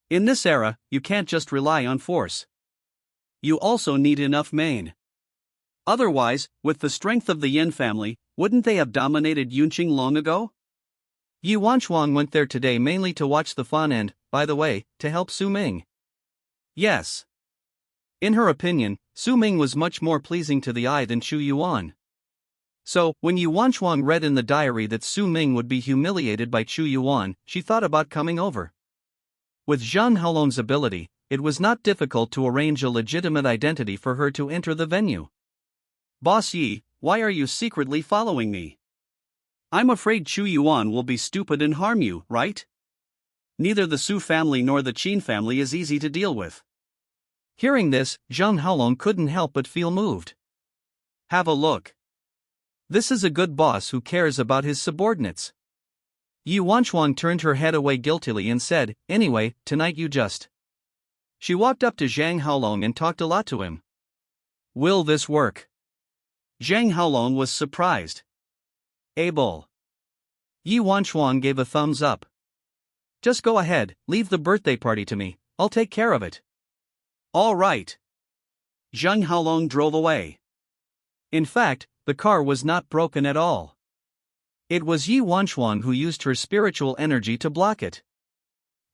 In this era, you can't just rely on force. You also need enough main. Otherwise, with the strength of the Yin family, wouldn't they have dominated Yunqing long ago?" Yi Wanchuan went there today mainly to watch the fun and, by the way, to help Su Ming. Yes. In her opinion, Su Ming was much more pleasing to the eye than Chu Yuan. So, when Yi Wanchuan read in the diary that Su Ming would be humiliated by Chu Yuan, she thought about coming over. With Zhang Haolong's ability, it was not difficult to arrange a legitimate identity for her to enter the venue. "Boss Yi, why are you secretly following me? I'm afraid Chu Yuan will be stupid and harm you, right? Neither the Su family nor the Qin family is easy to deal with." Hearing this, Zhang Haolong couldn't help but feel moved. Have a look. This is a good boss who cares about his subordinates. Yi Wanchuan turned her head away guiltily and said, "Anyway, tonight you just." She walked up to Zhang Haolong and talked a lot to him. Will this work? Zhang Haolong was surprised. Able. Yi Wanchuan gave a thumbs up. "Just go ahead, leave the birthday party to me, I'll take care of it." "All right." Zhang Haolong drove away. In fact, the car was not broken at all. It was Yi Wanchuan who used her spiritual energy to block it.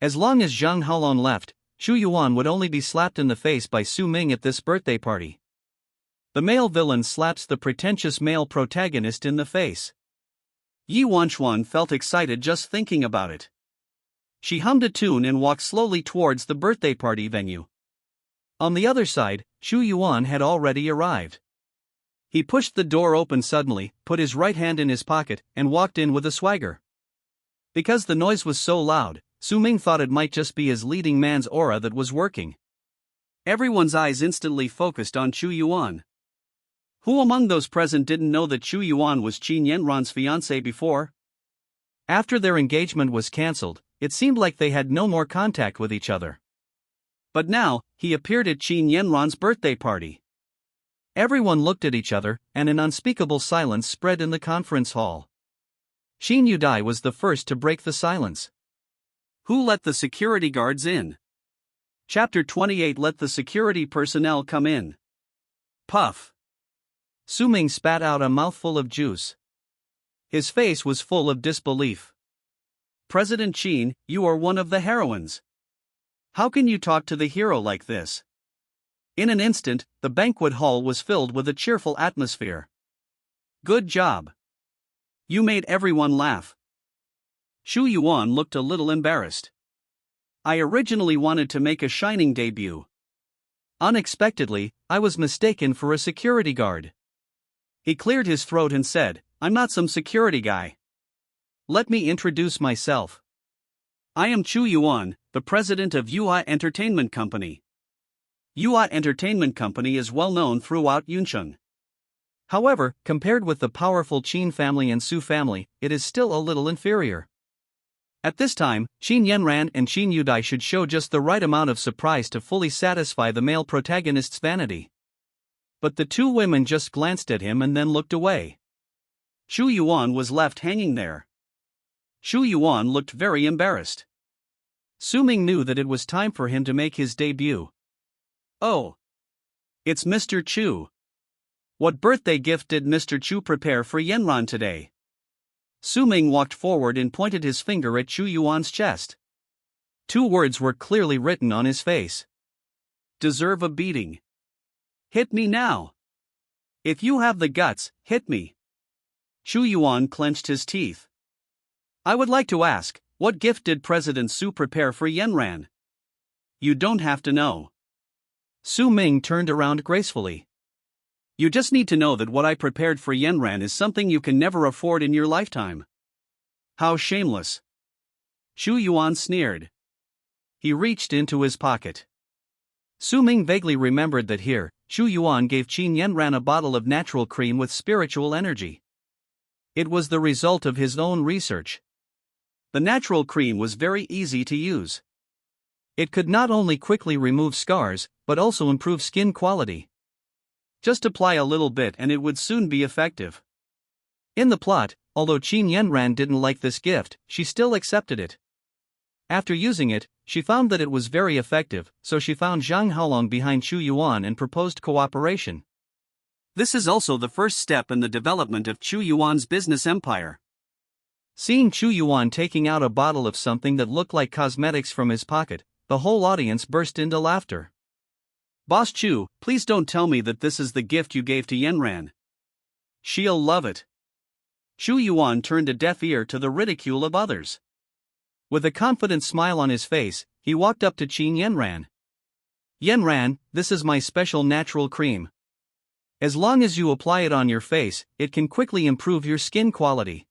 As long as Zhang Haolong left, Chu Yuan would only be slapped in the face by Su Ming at this birthday party. The male villain slaps the pretentious male protagonist in the face. Yi Wanchuan felt excited just thinking about it. She hummed a tune and walked slowly towards the birthday party venue. On the other side, Chu Yuan had already arrived. He pushed the door open suddenly, put his right hand in his pocket, and walked in with a swagger. Because the noise was so loud, Su Ming thought it might just be his leading man's aura that was working. Everyone's eyes instantly focused on Chu Yuan. Who among those present didn't know that Chu Yuan was Qin Yanran's fiancée before? After their engagement was cancelled, it seemed like they had no more contact with each other. But now, he appeared at Qin Yanran's birthday party. Everyone looked at each other, and an unspeakable silence spread in the conference hall. Qin Yudai was the first to break the silence. Who let the security guards in? Chapter 28. Let the security personnel come in. Puff. Su Ming spat out a mouthful of juice. His face was full of disbelief. "President Qin, you are one of the heroines. How can you talk to the hero like this?" In an instant, the banquet hall was filled with a cheerful atmosphere. "Good job. You made everyone laugh." Chu Yuan looked a little embarrassed. "I originally wanted to make a shining debut. Unexpectedly, I was mistaken for a security guard." He cleared his throat and said, "I'm not some security guy. Let me introduce myself. I am Chu Yuan, the president of Yuhua Entertainment Company. Yuhua Entertainment Company is well known throughout Yunsheng. However, compared with the powerful Qin family and Su family, it is still a little inferior. At this time, Qin Yanran and Qin Yudai should show just the right amount of surprise to fully satisfy the male protagonist's vanity." But the two women just glanced at him and then looked away. Chu Yuan was left hanging there. Chu Yuan looked very embarrassed. Su Ming knew that it was time for him to make his debut. "Oh. It's Mr. Chu. What birthday gift did Mr. Chu prepare for Yanran today?" Su Ming walked forward and pointed his finger at Chu Yuan's chest. Two words were clearly written on his face. "Deserve a beating. Hit me now. If you have the guts, hit me." Chu Yuan clenched his teeth. "I would like to ask, what gift did President Su prepare for Yanran?" "You don't have to know." Su Ming turned around gracefully. "You just need to know that what I prepared for Yanran is something you can never afford in your lifetime." "How shameless." Chu Yuan sneered. He reached into his pocket. Su Ming vaguely remembered that here, Shu Yuan gave Qin Yanran a bottle of natural cream with spiritual energy. It was the result of his own research. The natural cream was very easy to use. It could not only quickly remove scars, but also improve skin quality. Just apply a little bit and it would soon be effective. In the plot, although Qin Yanran didn't like this gift, she still accepted it. After using it, she found that it was very effective, so she found Zhang Haolong behind Shu Yuan and proposed cooperation. This is also the first step in the development of Chu Yuan's business empire. Seeing Chu Yuan taking out a bottle of something that looked like cosmetics from his pocket, the whole audience burst into laughter. Boss Chu, please don't tell me that this is the gift you gave to Yanran. She'll love it. Chu Yuan turned a deaf ear to the ridicule of others. With a confident smile on his face, he walked up to Qin Yanran. Yanran, this is my special natural cream. As long as you apply it on your face, it can quickly improve your skin quality.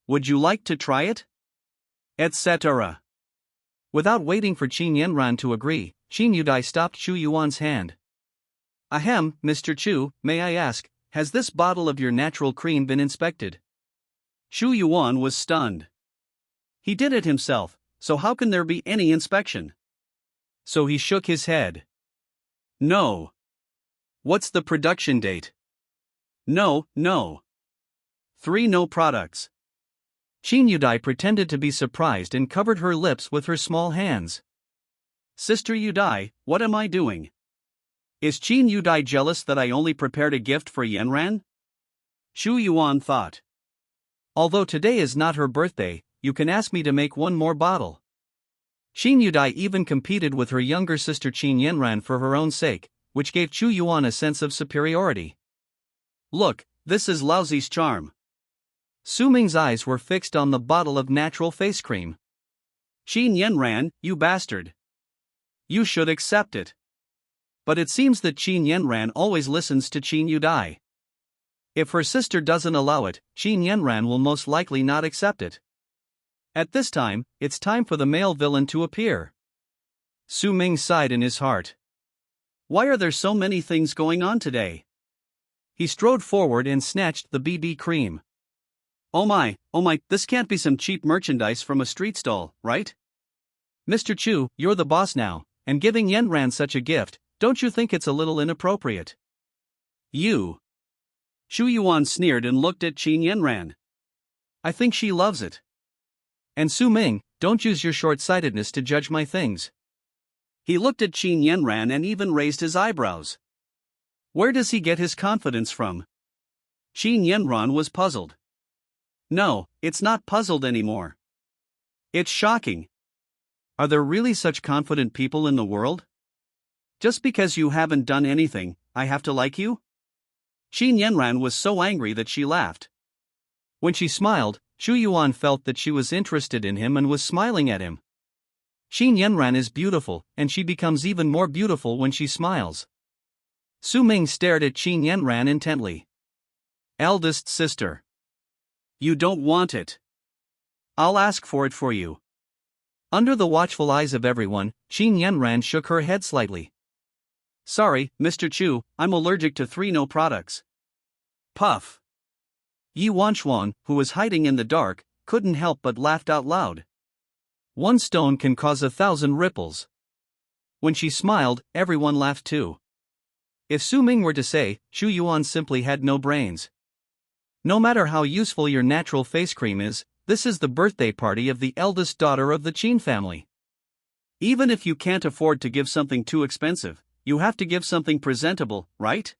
Would you like to try it? Etc. Without waiting for Qin Yanran to agree, Qin Yudai stopped Shu Yuan's hand. Ahem, Mr. Chu, may I ask, has this bottle of your natural cream been inspected? Shu Yuan was stunned. He did it himself, so how can there be any inspection? So he shook his head. No. What's the production date? No. 3 no products. Qin Yudai pretended to be surprised and covered her lips with her small hands. Sister Yudai, what am I doing? Is Qin Yudai jealous that I only prepared a gift for Yanran? Shu Yuan thought. Although today is not her birthday, you can ask me to make one more bottle. Qin Yudai even competed with her younger sister Qin Yanran for her own sake, which gave Chu Yuan a sense of superiority. Look, this is Laozi's charm. Su Ming's eyes were fixed on the bottle of natural face cream. Qin Yanran, you bastard. You should accept it. But it seems that Qin Yanran always listens to Qin Yudai. If her sister doesn't allow it, Qin Yanran will most likely not accept it. At this time, it's time for the male villain to appear. Su Ming sighed in his heart. Why are there so many things going on today? He strode forward and snatched the BB cream. Oh my, this can't be some cheap merchandise from a street stall, right? Mr. Chu, you're the boss now, and giving Yanran such a gift, don't you think it's a little inappropriate? You. Shu Yuan sneered and looked at Qin Yanran. I think she loves it. And Su Ming, don't use your short-sightedness to judge my things. He looked at Qin Yanran and even raised his eyebrows. Where does he get his confidence from? Qin Yanran was puzzled. No, it's not puzzled anymore. It's shocking. Are there really such confident people in the world? Just because you haven't done anything, I have to like you? Qin Yanran was so angry that she laughed. When she smiled, Shu Yuan felt that she was interested in him and was smiling at him. Qin Yanran is beautiful, and she becomes even more beautiful when she smiles. Su Ming stared at Qin Yanran intently. Eldest sister. You don't want it. I'll ask for it for you. Under the watchful eyes of everyone, Qin Yanran shook her head slightly. Sorry, Mr. Chu, I'm allergic to 3 no products. Puff. Yi Wanchuan, who was hiding in the dark, couldn't help but laughed out loud. One stone can cause 1,000 ripples. When she smiled, everyone laughed too. If Su Ming were to say, Shu Yuan simply had no brains. No matter how useful your natural face cream is, this is the birthday party of the eldest daughter of the Qin family. Even if you can't afford to give something too expensive, you have to give something presentable, right?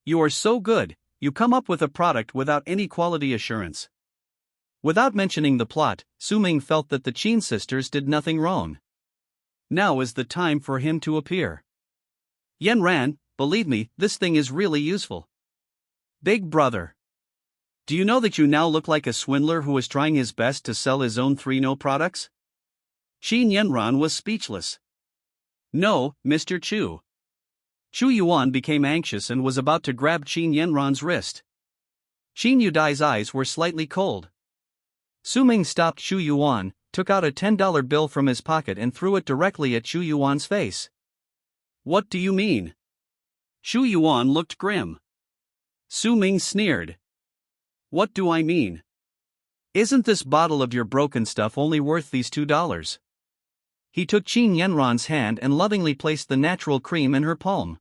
You are so good, you come up with a product without any quality assurance. Without mentioning the plot, Su Ming felt that the Qin sisters did nothing wrong. Now is the time for him to appear. Yanran, believe me, this thing is really useful. Big brother. Do you know that you now look like a swindler who is trying his best to sell his own 3 no products? Qin Yanran was speechless. No, Mr. Chu. Chu Yuan became anxious and was about to grab Qin Yanran's wrist. Qin Yudai's eyes were slightly cold. Su Ming stopped Shu Yuan, took out a $10 bill from his pocket and threw it directly at Shu Yuan's face. What do you mean? Xu Yuan looked grim. Su Ming sneered. What do I mean? Isn't this bottle of your broken stuff only worth these $2? He took Qin Yanran's hand and lovingly placed the natural cream in her palm.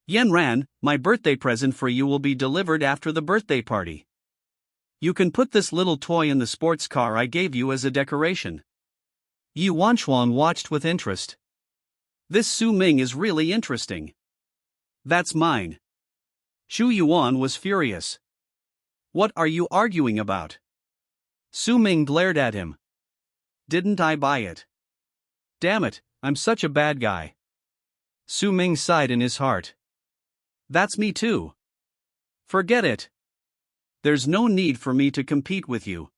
Yanran, my birthday present for you will be delivered after the birthday party. You can put this little toy in the sports car I gave you as a decoration. Yi Wanchuan watched with interest. This Su Ming is really interesting. That's mine. Xu Yuan was furious. What are you arguing about? Su Ming glared at him. Didn't I buy it? Damn it, I'm such a bad guy. Su Ming sighed in his heart. That's me too. Forget it. There's no need for me to compete with you.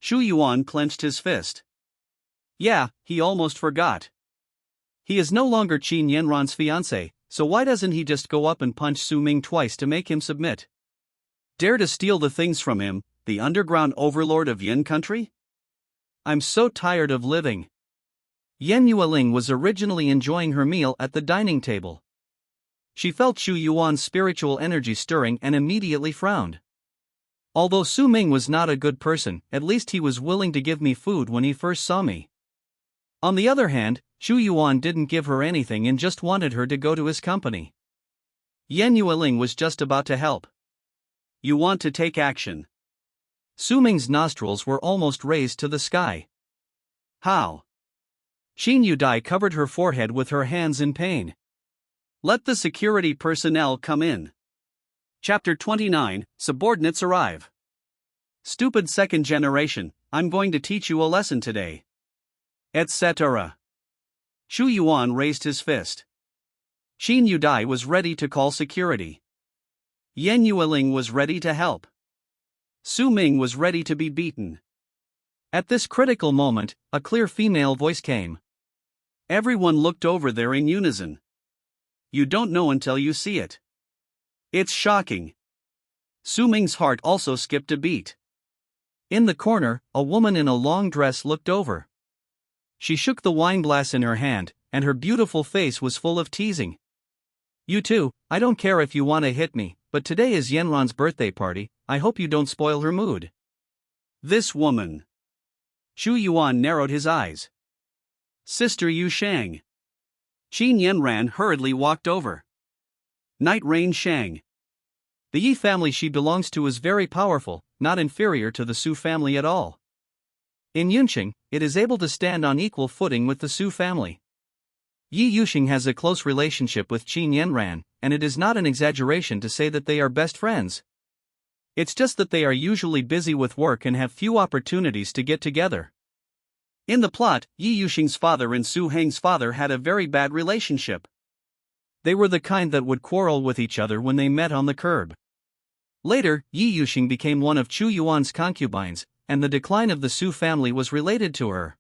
Xu Yuan clenched his fist. Yeah, he almost forgot. He is no longer Qin Yanran's fiancé, so why doesn't he just go up and punch Su Ming twice to make him submit? Dare to steal the things from him, the underground overlord of Yin country? I'm so tired of living. Yan Yueling was originally enjoying her meal at the dining table. She felt Xu Yuan's spiritual energy stirring and immediately frowned. Although Su Ming was not a good person, at least he was willing to give me food when he first saw me. On the other hand, Xu Yuan didn't give her anything and just wanted her to go to his company. Yan Yueling was just about to help. You want to take action. Su Ming's nostrils were almost raised to the sky. How? Xin Yudai covered her forehead with her hands in pain. Let the security personnel come in. Chapter 29, Subordinates Arrive. Stupid second generation, I'm going to teach you a lesson today. Etc. Xu Yuan raised his fist. Xin Yudai was ready to call security. Yan Yueling was ready to help. Su Ming was ready to be beaten. At this critical moment, a clear female voice came. Everyone looked over there in unison. You don't know until you see it. It's shocking. Su Ming's heart also skipped a beat. In the corner, a woman in a long dress looked over. She shook the wine glass in her hand, and her beautiful face was full of teasing. You too, I don't care if you want to hit me, but today is Yanran's birthday party, I hope you don't spoil her mood. This woman. Xu Yuan narrowed his eyes. Sister Yu Shang. Qin Yanran hurriedly walked over. Night Rain Shang. The Yi family she belongs to is very powerful, not inferior to the Su family at all. In Yunqing, it is able to stand on equal footing with the Su family. Yi Yuxing has a close relationship with Qin Yanran, and it is not an exaggeration to say that they are best friends. It's just that they are usually busy with work and have few opportunities to get together. In the plot, Yi Yuxing's father and Su Heng's father had a very bad relationship. They were the kind that would quarrel with each other when they met on the curb. Later, Yi Yuxing became one of Chu Yuan's concubines, and the decline of the Su family was related to her.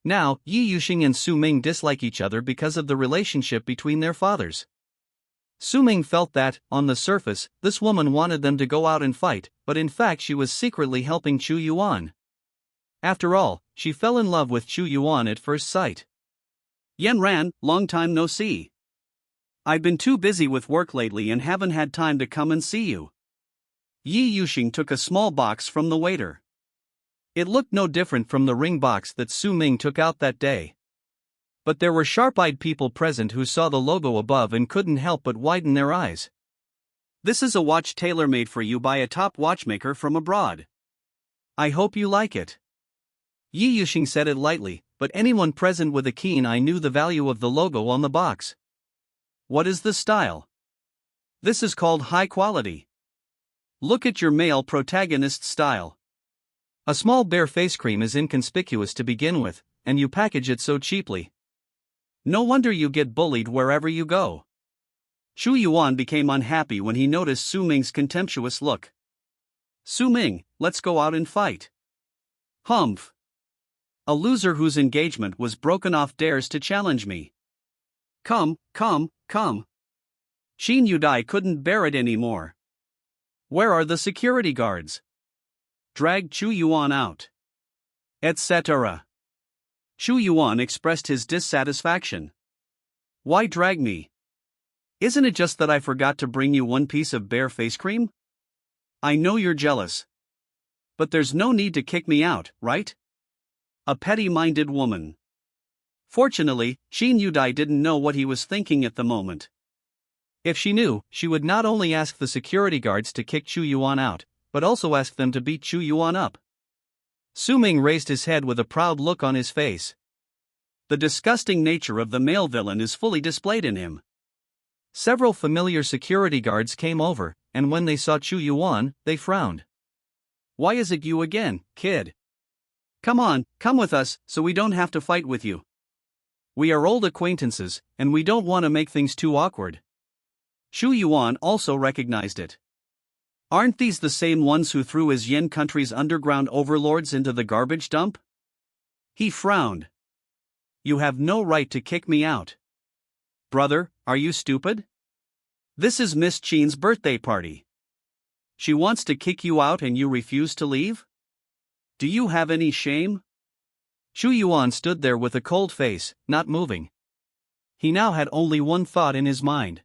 Now, Yi Yuxing and Su Ming dislike each other because of the relationship between their fathers. Su Ming felt that, on the surface, this woman wanted them to go out and fight, but in fact she was secretly helping Chu Yuan. After all, she fell in love with Chu Yuan at first sight. Yanran, long time no see. I've been too busy with work lately and haven't had time to come and see you. Yi Yuxing took a small box from the waiter. It looked no different from the ring box that Su Ming took out that day. But there were sharp-eyed people present who saw the logo above and couldn't help but widen their eyes. This is a watch tailor-made for you by a top watchmaker from abroad. I hope you like it. Yi Yuxing said it lightly, but anyone present with a keen eye knew the value of the logo on the box. What is the style? This is called high quality. Look at your male protagonist style. A small bare face cream is inconspicuous to begin with, and you package it so cheaply. No wonder you get bullied wherever you go. Xu Yuan became unhappy when he noticed Su Ming's contemptuous look. Su Ming, let's go out and fight. Humph. A loser whose engagement was broken off dares to challenge me. Come. Xin Yudai couldn't bear it anymore. Where are the security guards? Drag Chu Yuan out. Etc. Xu Yuan expressed his dissatisfaction. Why drag me? Isn't it just that I forgot to bring you one piece of bare face cream? I know you're jealous. But there's no need to kick me out, right? A petty-minded woman. Fortunately, Qin Yudai didn't know what he was thinking at the moment. If she knew, she would not only ask the security guards to kick Chu Yuan out, but also ask them to beat Chu Yuan up. Su Ming raised his head with a proud look on his face. The disgusting nature of the male villain is fully displayed in him. Several familiar security guards came over, and when they saw Chu Yuan, they frowned. Why is it you again, kid? Come on, come with us, so we don't have to fight with you. We are old acquaintances, and we don't want to make things too awkward. Chu Yuan also recognized it. Aren't these the same ones who threw his Yin country's underground overlords into the garbage dump? He frowned. You have no right to kick me out. Brother, are you stupid? This is Miss Qin's birthday party. She wants to kick you out and you refuse to leave? Do you have any shame? Chu Yuan stood there with a cold face, not moving. He now had only one thought in his mind.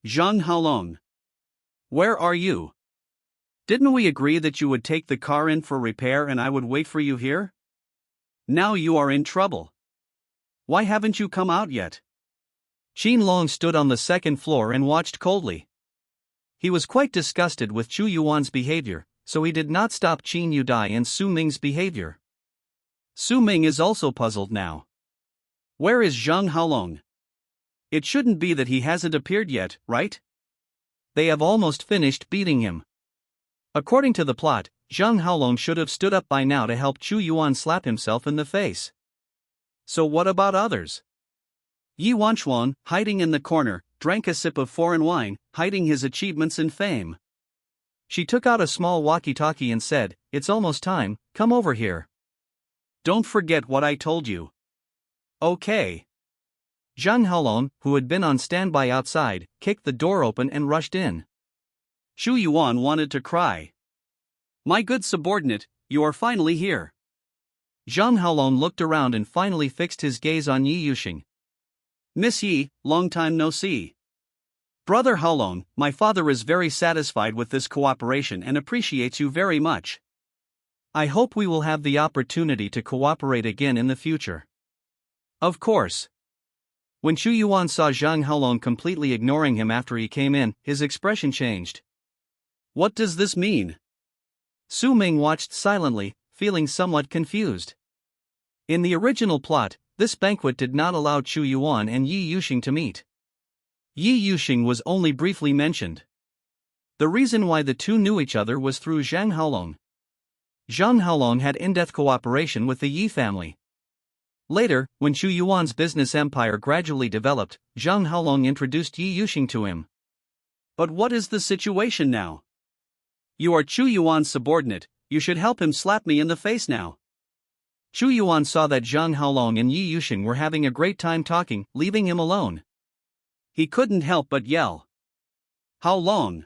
Zhang Haolong. Where are you? Didn't we agree that you would take the car in for repair and I would wait for you here? Now you are in trouble. Why haven't you come out yet? Qin Long stood on the second floor and watched coldly. He was quite disgusted with Chu Yuan's behavior, so he did not stop Qin Yudai and Su Ming's behavior. Su Ming is also puzzled now. Where is Zhang Haolong? It shouldn't be that he hasn't appeared yet, right? They have almost finished beating him. According to the plot, Zhang Haolong should have stood up by now to help Chu Yuan slap himself in the face. So what about others? Yi Wanchuan, hiding in the corner, drank a sip of foreign wine, hiding his achievements and fame. She took out a small walkie-talkie and said, "It's almost time, come over here." Don't forget what I told you. Okay. Zhang Haolong, who had been on standby outside, kicked the door open and rushed in. Chu Yuan wanted to cry. My good subordinate, you are finally here. Zhang Haolong looked around and finally fixed his gaze on Yi Yuxing. Miss Yi, long time no see. Brother Haolong, my father is very satisfied with this cooperation and appreciates you very much. I hope we will have the opportunity to cooperate again in the future. Of course. When Chu Yuan saw Zhang Haolong completely ignoring him after he came in, his expression changed. What does this mean? Su Ming watched silently, feeling somewhat confused. In the original plot, this banquet did not allow Chu Yuan and Yi Yuxing to meet. Yi Yuxing was only briefly mentioned. The reason why the two knew each other was through Zhang Haolong. Zhang Haolong had in-depth cooperation with the Yi family. Later, when Chu Yuan's business empire gradually developed, Zhang Haolong introduced Yi Yuxing to him. But what is the situation now? You are Chu Yuan's subordinate, you should help him slap me in the face now. Chu Yuan saw that Zhang Haolong and Yi Yuxing were having a great time talking, leaving him alone. He couldn't help but yell. How long?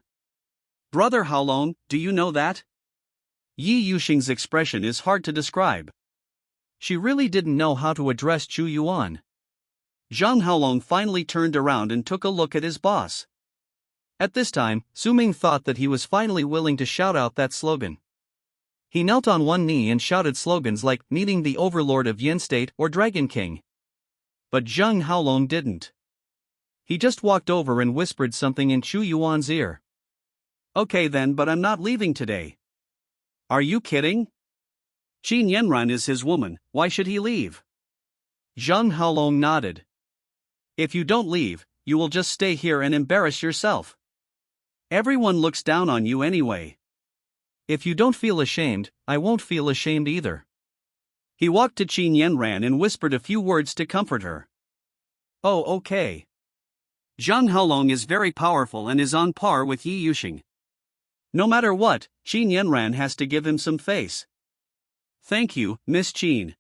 Brother Haolong, do you know that? Yi Yuxing's expression is hard to describe. She really didn't know how to address Chu Yuan. Zhang Haolong finally turned around and took a look at his boss. At this time, Su Ming thought that he was finally willing to shout out that slogan. He knelt on one knee and shouted slogans like meeting the overlord of Yin State or Dragon King. But Zhang Haolong didn't. He just walked over and whispered something in Chu Yuan's ear. Okay then, but I'm not leaving today. Are you kidding? Qin Yanran is his woman, why should he leave? Zhang Haolong nodded. If you don't leave, you will just stay here and embarrass yourself. Everyone looks down on you anyway. If you don't feel ashamed, I won't feel ashamed either. He walked to Qin Yanran and whispered a few words to comfort her. Oh, okay. Zhang Haolong is very powerful and is on par with Yi Yuxing. No matter what, Qin Yanran has to give him some face. Thank you, Miss Qin.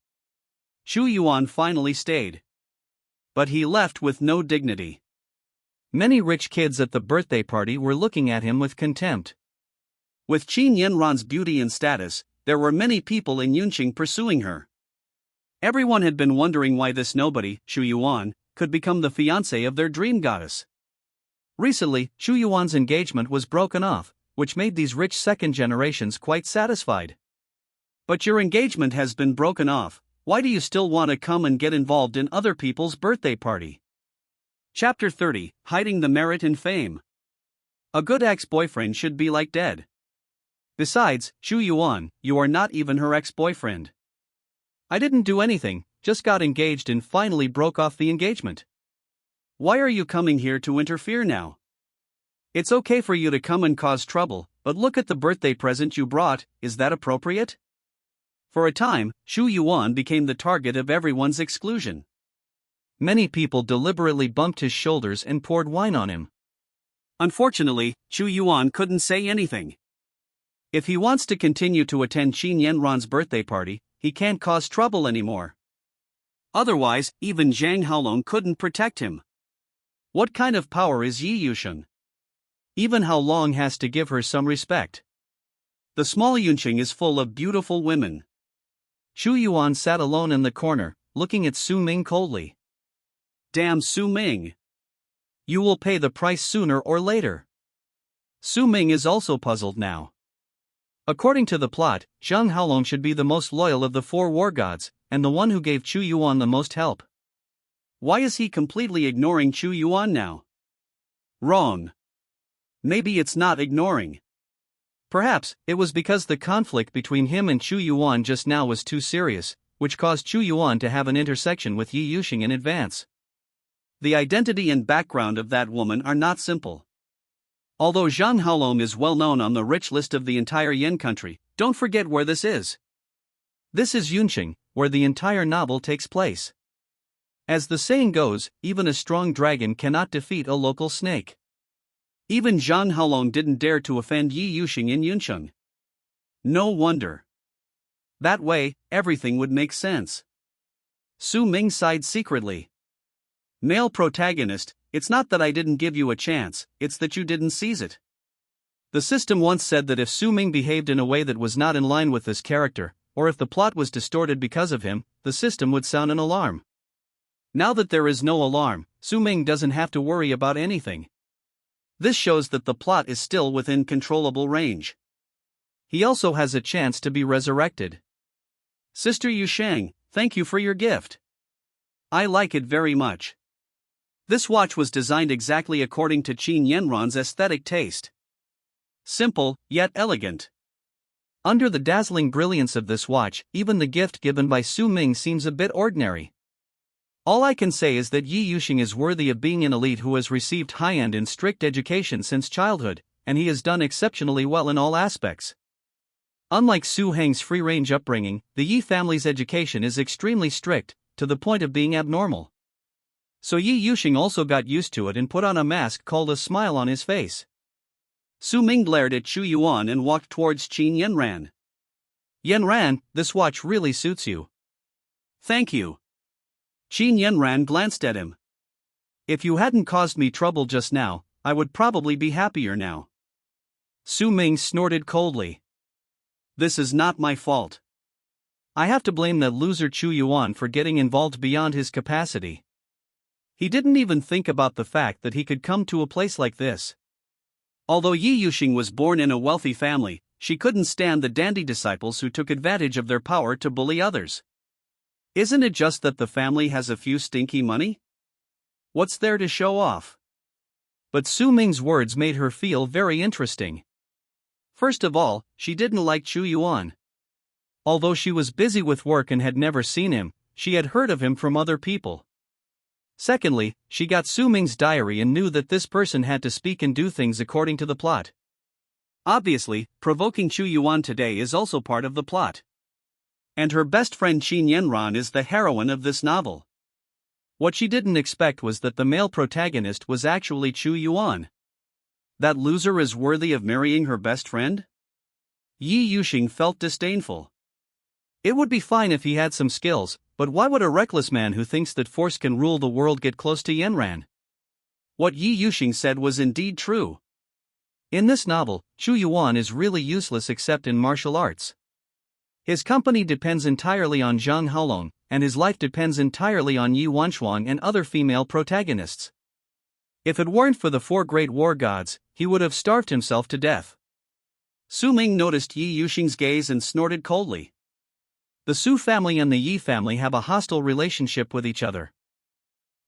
Chu Yuan finally stayed. But he left with no dignity. Many rich kids at the birthday party were looking at him with contempt. With Qin Yanran's beauty and status, there were many people in Yunqing pursuing her. Everyone had been wondering why this nobody, Chu Yuan, could become the fiancé of their dream goddess. Recently, Chu Yuan's engagement was broken off, which made these rich second generations quite satisfied. But your engagement has been broken off, why do you still want to come and get involved in other people's birthday party? Chapter 30, Hiding the Merit in Fame. A good ex-boyfriend should be like dead. Besides, Chu Yuan, you are not even her ex-boyfriend. I didn't do anything, just got engaged and finally broke off the engagement. Why are you coming here to interfere now? It's okay for you to come and cause trouble, but look at the birthday present you brought, is that appropriate? For a time, Chu Yuan became the target of everyone's exclusion. Many people deliberately bumped his shoulders and poured wine on him. Unfortunately, Chu Yuan couldn't say anything. If he wants to continue to attend Qin Yanran's birthday party, he can't cause trouble anymore. Otherwise, even Zhang Haolong couldn't protect him. What kind of power is Yi Yusheng? Even Haolong has to give her some respect. The small Yunqing is full of beautiful women. Chu Yuan sat alone in the corner, looking at Su Ming coldly. Damn Su Ming. You will pay the price sooner or later. Su Ming is also puzzled now. According to the plot, Zhang Haolong should be the most loyal of the four war gods, and the one who gave Chu Yuan the most help. Why is he completely ignoring Chu Yuan now? Wrong. Maybe it's not ignoring. Perhaps, it was because the conflict between him and Chu Yuan just now was too serious, which caused Chu Yuan to have an intersection with Yi Yusheng in advance. The identity and background of that woman are not simple. Although Zhang Haolong is well known on the rich list of the entire Yan country, don't forget where this is. This is Yunqing, where the entire novel takes place. As the saying goes, even a strong dragon cannot defeat a local snake. Even Zhang Haolong didn't dare to offend Yi Yusheng in Yunqing. No wonder. That way, everything would make sense. Su Ming sighed secretly. Male protagonist, it's not that I didn't give you a chance, it's that you didn't seize it. The system once said that if Su Ming behaved in a way that was not in line with this character, or if the plot was distorted because of him, the system would sound an alarm. Now that there is no alarm, Su Ming doesn't have to worry about anything. This shows that the plot is still within controllable range. He also has a chance to be resurrected. Sister Yusheng, thank you for your gift. I like it very much. This watch was designed exactly according to Qin Yanran's aesthetic taste. Simple, yet elegant. Under the dazzling brilliance of this watch, even the gift given by Su Ming seems a bit ordinary. All I can say is that Yi Yusheng is worthy of being an elite who has received high-end and strict education since childhood, and he has done exceptionally well in all aspects. Unlike Su Heng's free-range upbringing, the Yi family's education is extremely strict, to the point of being abnormal. So Yi Yusheng also got used to it and put on a mask called a smile on his face. Su Ming glared at Chu Yuan and walked towards Qin Yanran. Yanran, this watch really suits you. Thank you. Qin Yanran glanced at him. If you hadn't caused me trouble just now, I would probably be happier now. Su Ming snorted coldly. This is not my fault. I have to blame that loser Chu Yuan for getting involved beyond his capacity. He didn't even think about the fact that he could come to a place like this. Although Yi Yusheng was born in a wealthy family, she couldn't stand the dandy disciples who took advantage of their power to bully others. Isn't it just that the family has a few stinky money? What's there to show off? But Su Ming's words made her feel very interesting. First of all, she didn't like Chu Yuan. Although she was busy with work and had never seen him, she had heard of him from other people. Secondly, she got Su Ming's diary and knew that this person had to speak and do things according to the plot. Obviously, provoking Chu Yuan today is also part of the plot. And her best friend Qin Yanran is the heroine of this novel. What she didn't expect was that the male protagonist was actually Chu Yuan. That loser is worthy of marrying her best friend? Yi Yusheng felt disdainful. It would be fine if he had some skills, but why would a reckless man who thinks that force can rule the world get close to Yanran? What Yi Yusheng said was indeed true. In this novel, Chu Yuan is really useless except in martial arts. His company depends entirely on Zhang Haolong, and his life depends entirely on Yi Wanchuang and other female protagonists. If it weren't for the 4 great war gods, he would have starved himself to death. Su Ming noticed Yi Yuxing's gaze and snorted coldly. The Su family and the Yi family have a hostile relationship with each other.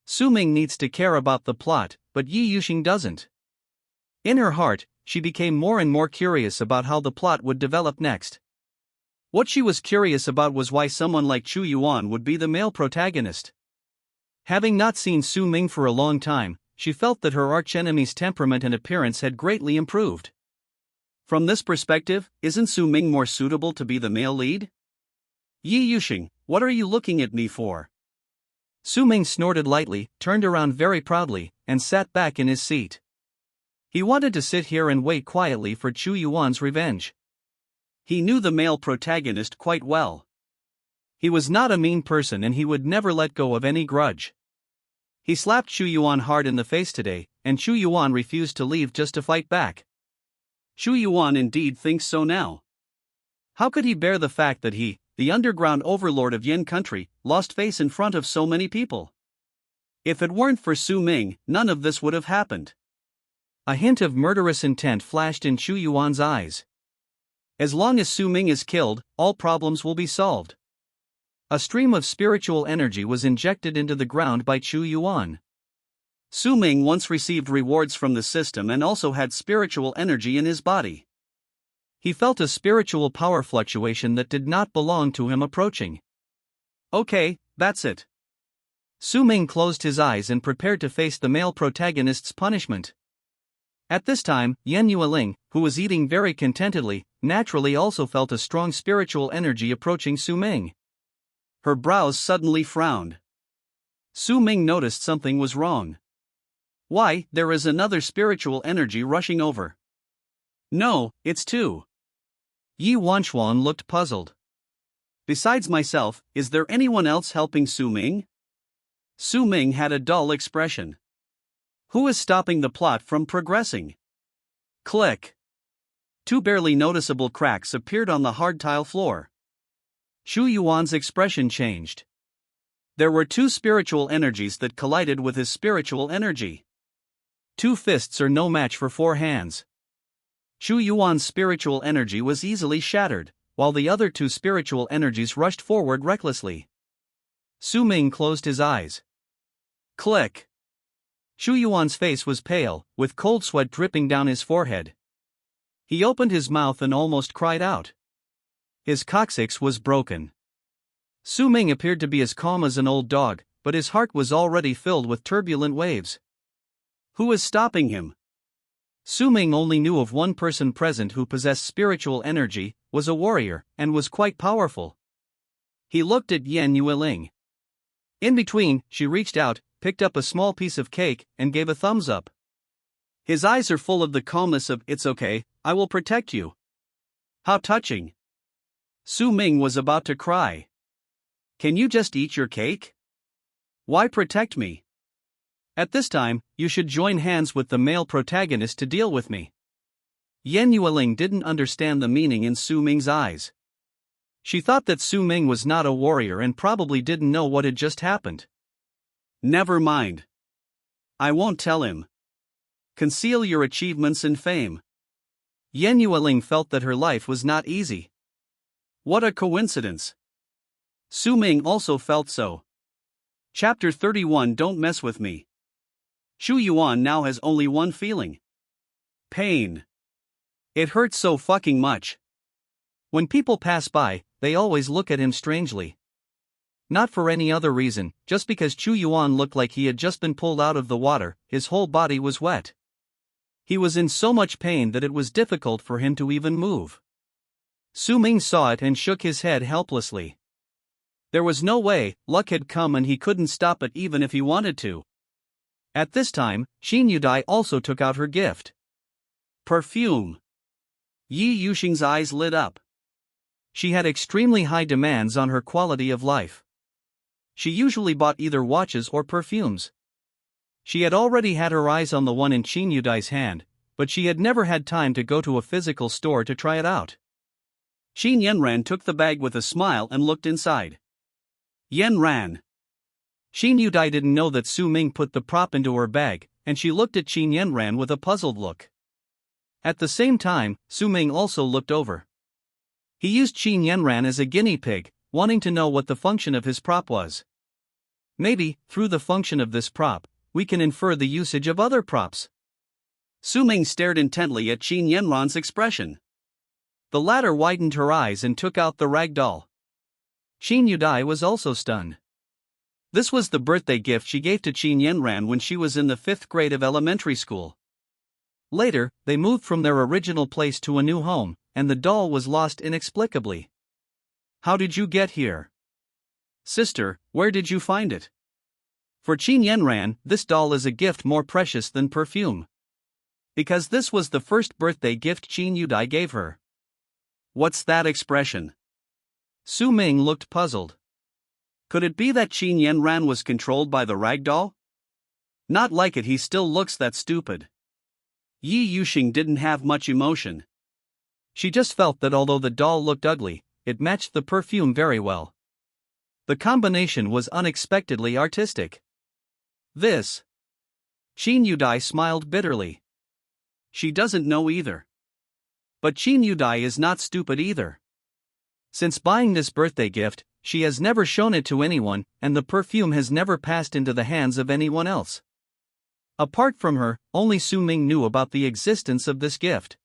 Su Ming needs to care about the plot, but Yi Yuxing doesn't. In her heart, she became more and more curious about how the plot would develop next. What she was curious about was why someone like Chu Yuan would be the male protagonist. Having not seen Su Ming for a long time, she felt that her archenemy's temperament and appearance had greatly improved. From this perspective, isn't Su Ming more suitable to be the male lead? Yi Yuxing, what are you looking at me for? Su Ming snorted lightly, turned around very proudly, and sat back in his seat. He wanted to sit here and wait quietly for Chu Yuan's revenge. He knew the male protagonist quite well. He was not a mean person and he would never let go of any grudge. He slapped Chu Yuan hard in the face today, and Chu Yuan refused to leave just to fight back. Chu Yuan indeed thinks so now. How could he bear the fact that he, the underground overlord of Yin country, lost face in front of so many people? If it weren't for Su Ming, none of this would have happened. A hint of murderous intent flashed in Chu Yuan's eyes. As long as Su Ming is killed, all problems will be solved. A stream of spiritual energy was injected into the ground by Chu Yuan. Su Ming once received rewards from the system and also had spiritual energy in his body. He felt a spiritual power fluctuation that did not belong to him approaching. Okay, that's it. Su Ming closed his eyes and prepared to face the male protagonist's punishment. At this time, Yan Yueling, who was eating very contentedly, naturally also felt a strong spiritual energy approaching Su Ming. Her brows suddenly frowned. Su Ming noticed something was wrong. Why, there is another spiritual energy rushing over. No, it's two. Yi Wanchuan looked puzzled. Besides myself, is there anyone else helping Su Ming? Su Ming had a dull expression. Who is stopping the plot from progressing? Click. 2 barely noticeable cracks appeared on the hard tile floor. Chu Yuan's expression changed. There were 2 spiritual energies that collided with his spiritual energy. 2 fists are no match for 4 hands. Chu Yuan's spiritual energy was easily shattered, while the other 2 spiritual energies rushed forward recklessly. Su Ming closed his eyes. Click. Chu Yuan's face was pale, with cold sweat dripping down his forehead. He opened his mouth and almost cried out. His coccyx was broken. Su Ming appeared to be as calm as an old dog, but his heart was already filled with turbulent waves. Who is stopping him? Su Ming only knew of one person present who possessed spiritual energy, was a warrior, and was quite powerful. He looked at Yan Yueling. In between, she reached out, picked up a small piece of cake, and gave a thumbs up. His eyes are full of the calmness of, "It's okay, I will protect you." How touching. Su Ming was about to cry. Can you just eat your cake? Why protect me? At this time, you should join hands with the male protagonist to deal with me. Yan Yueling didn't understand the meaning in Su Ming's eyes. She thought that Su Ming was not a warrior and probably didn't know what had just happened. Never mind. I won't tell him. Conceal your achievements and fame. Yan Yueling felt that her life was not easy. What a coincidence. Su Ming also felt so. Chapter 31 Don't Mess With Me. Chu Yuan now has only one feeling. Pain. It hurts so fucking much. When people pass by, they always look at him strangely. Not for any other reason, just because Chu Yuan looked like he had just been pulled out of the water, his whole body was wet. He was in so much pain that it was difficult for him to even move. Su Ming saw it and shook his head helplessly. There was no way, luck had come and he couldn't stop it even if he wanted to. At this time, Qin Yudai also took out her gift. Perfume. Yi Yuxing's eyes lit up. She had extremely high demands on her quality of life. She usually bought either watches or perfumes. She had already had her eyes on the one in Qin Yudai's hand, but she had never had time to go to a physical store to try it out. Qin Yanran took the bag with a smile and looked inside. Yanran. Qin Yudai didn't know that Su Ming put the prop into her bag, and she looked at Qin Yanran with a puzzled look. At the same time, Su Ming also looked over. He used Qin Yanran as a guinea pig, wanting to know what the function of his prop was. Maybe, through the function of this prop, we can infer the usage of other props. Su Ming stared intently at Qin Yanran's expression. The latter widened her eyes and took out the rag doll. Qin Yudai was also stunned. This was the birthday gift she gave to Qin Yanran when she was in the 5th grade of elementary school. Later, they moved from their original place to a new home, and the doll was lost inexplicably. How did you get here? Sister, where did you find it? For Qin Yanran, this doll is a gift more precious than perfume. Because this was the first birthday gift Qin Yudai gave her. What's that expression? Su Ming looked puzzled. Could it be that Qin Yanran was controlled by the rag doll? Not like it, he still looks that stupid. Yi Yuxing didn't have much emotion. She just felt that although the doll looked ugly, it matched the perfume very well. The combination was unexpectedly artistic. This. Qin Yudai smiled bitterly. She doesn't know either. But Qin Yudai is not stupid either. Since buying this birthday gift, she has never shown it to anyone, and the perfume has never passed into the hands of anyone else. Apart from her, only Su Ming knew about the existence of this gift.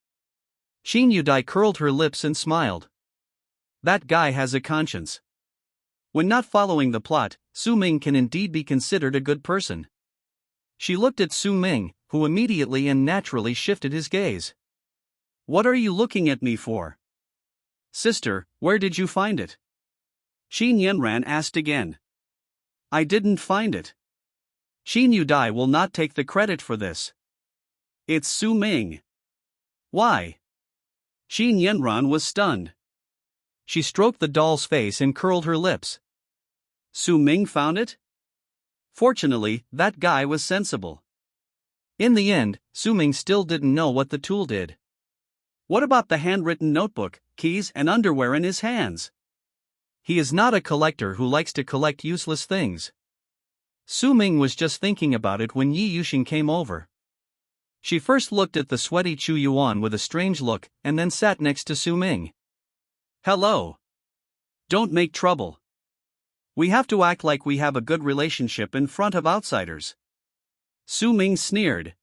Qin Yudai curled her lips and smiled. That guy has a conscience. When not following the plot, Su Ming can indeed be considered a good person. She looked at Su Ming, who immediately and naturally shifted his gaze. What are you looking at me for? Sister, where did you find it? Qin Yanran asked again. I didn't find it. Qin Yudai will not take the credit for this. It's Su Ming. Why? Qin Yanran was stunned. She stroked the doll's face and curled her lips. Su Ming found it? Fortunately, that guy was sensible. In the end, Su Ming still didn't know what the tool did. What about the handwritten notebook, keys, and underwear in his hands? He is not a collector who likes to collect useless things. Su Ming was just thinking about it when Yi Yuxing came over. She first looked at the sweaty Chu Yuan with a strange look, and then sat next to Su Ming. Hello. Don't make trouble. We have to act like we have a good relationship in front of outsiders. Su Ming sneered.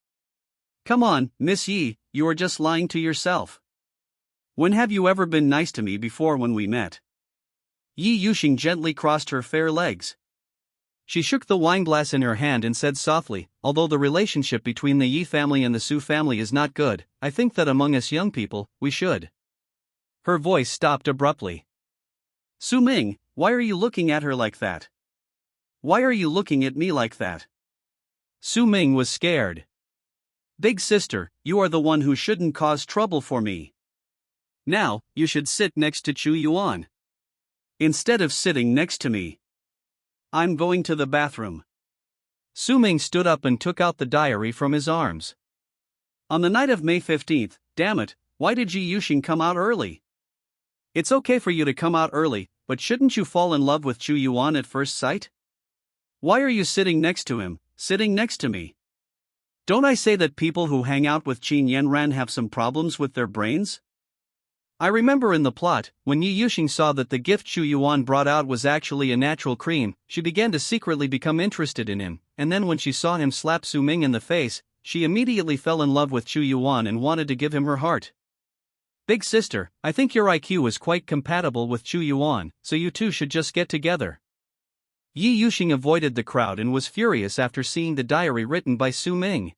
Come on, Miss Yi, you are just lying to yourself. When have you ever been nice to me before when we met? Yi Yuxing gently crossed her fair legs. She shook the wineglass in her hand and said softly, although the relationship between the Yi family and the Su family is not good, I think that among us young people, we should. Her voice stopped abruptly. Su Ming, why are you looking at her like that? Why are you looking at me like that? Su Ming was scared. Big sister, you are the one who shouldn't cause trouble for me. Now, you should sit next to Chu Yuan. Instead of sitting next to me. I'm going to the bathroom. Su Ming stood up and took out the diary from his arms. On the night of May 15th, damn it, why did Yi Yuxing come out early? It's okay for you to come out early, but shouldn't you fall in love with Chu Yuan at first sight? Why are you sitting next to him, sitting next to me? Don't I say that people who hang out with Qin Yanran have some problems with their brains? I remember in the plot, when Yi Yuxing saw that the gift Chu Yuan brought out was actually a natural cream, she began to secretly become interested in him, and then when she saw him slap Su Ming in the face, she immediately fell in love with Chu Yuan and wanted to give him her heart. Big sister, I think your IQ is quite compatible with Chu Yuan, so you two should just get together. Yi Yuxing avoided the crowd and was furious after seeing the diary written by Su Ming.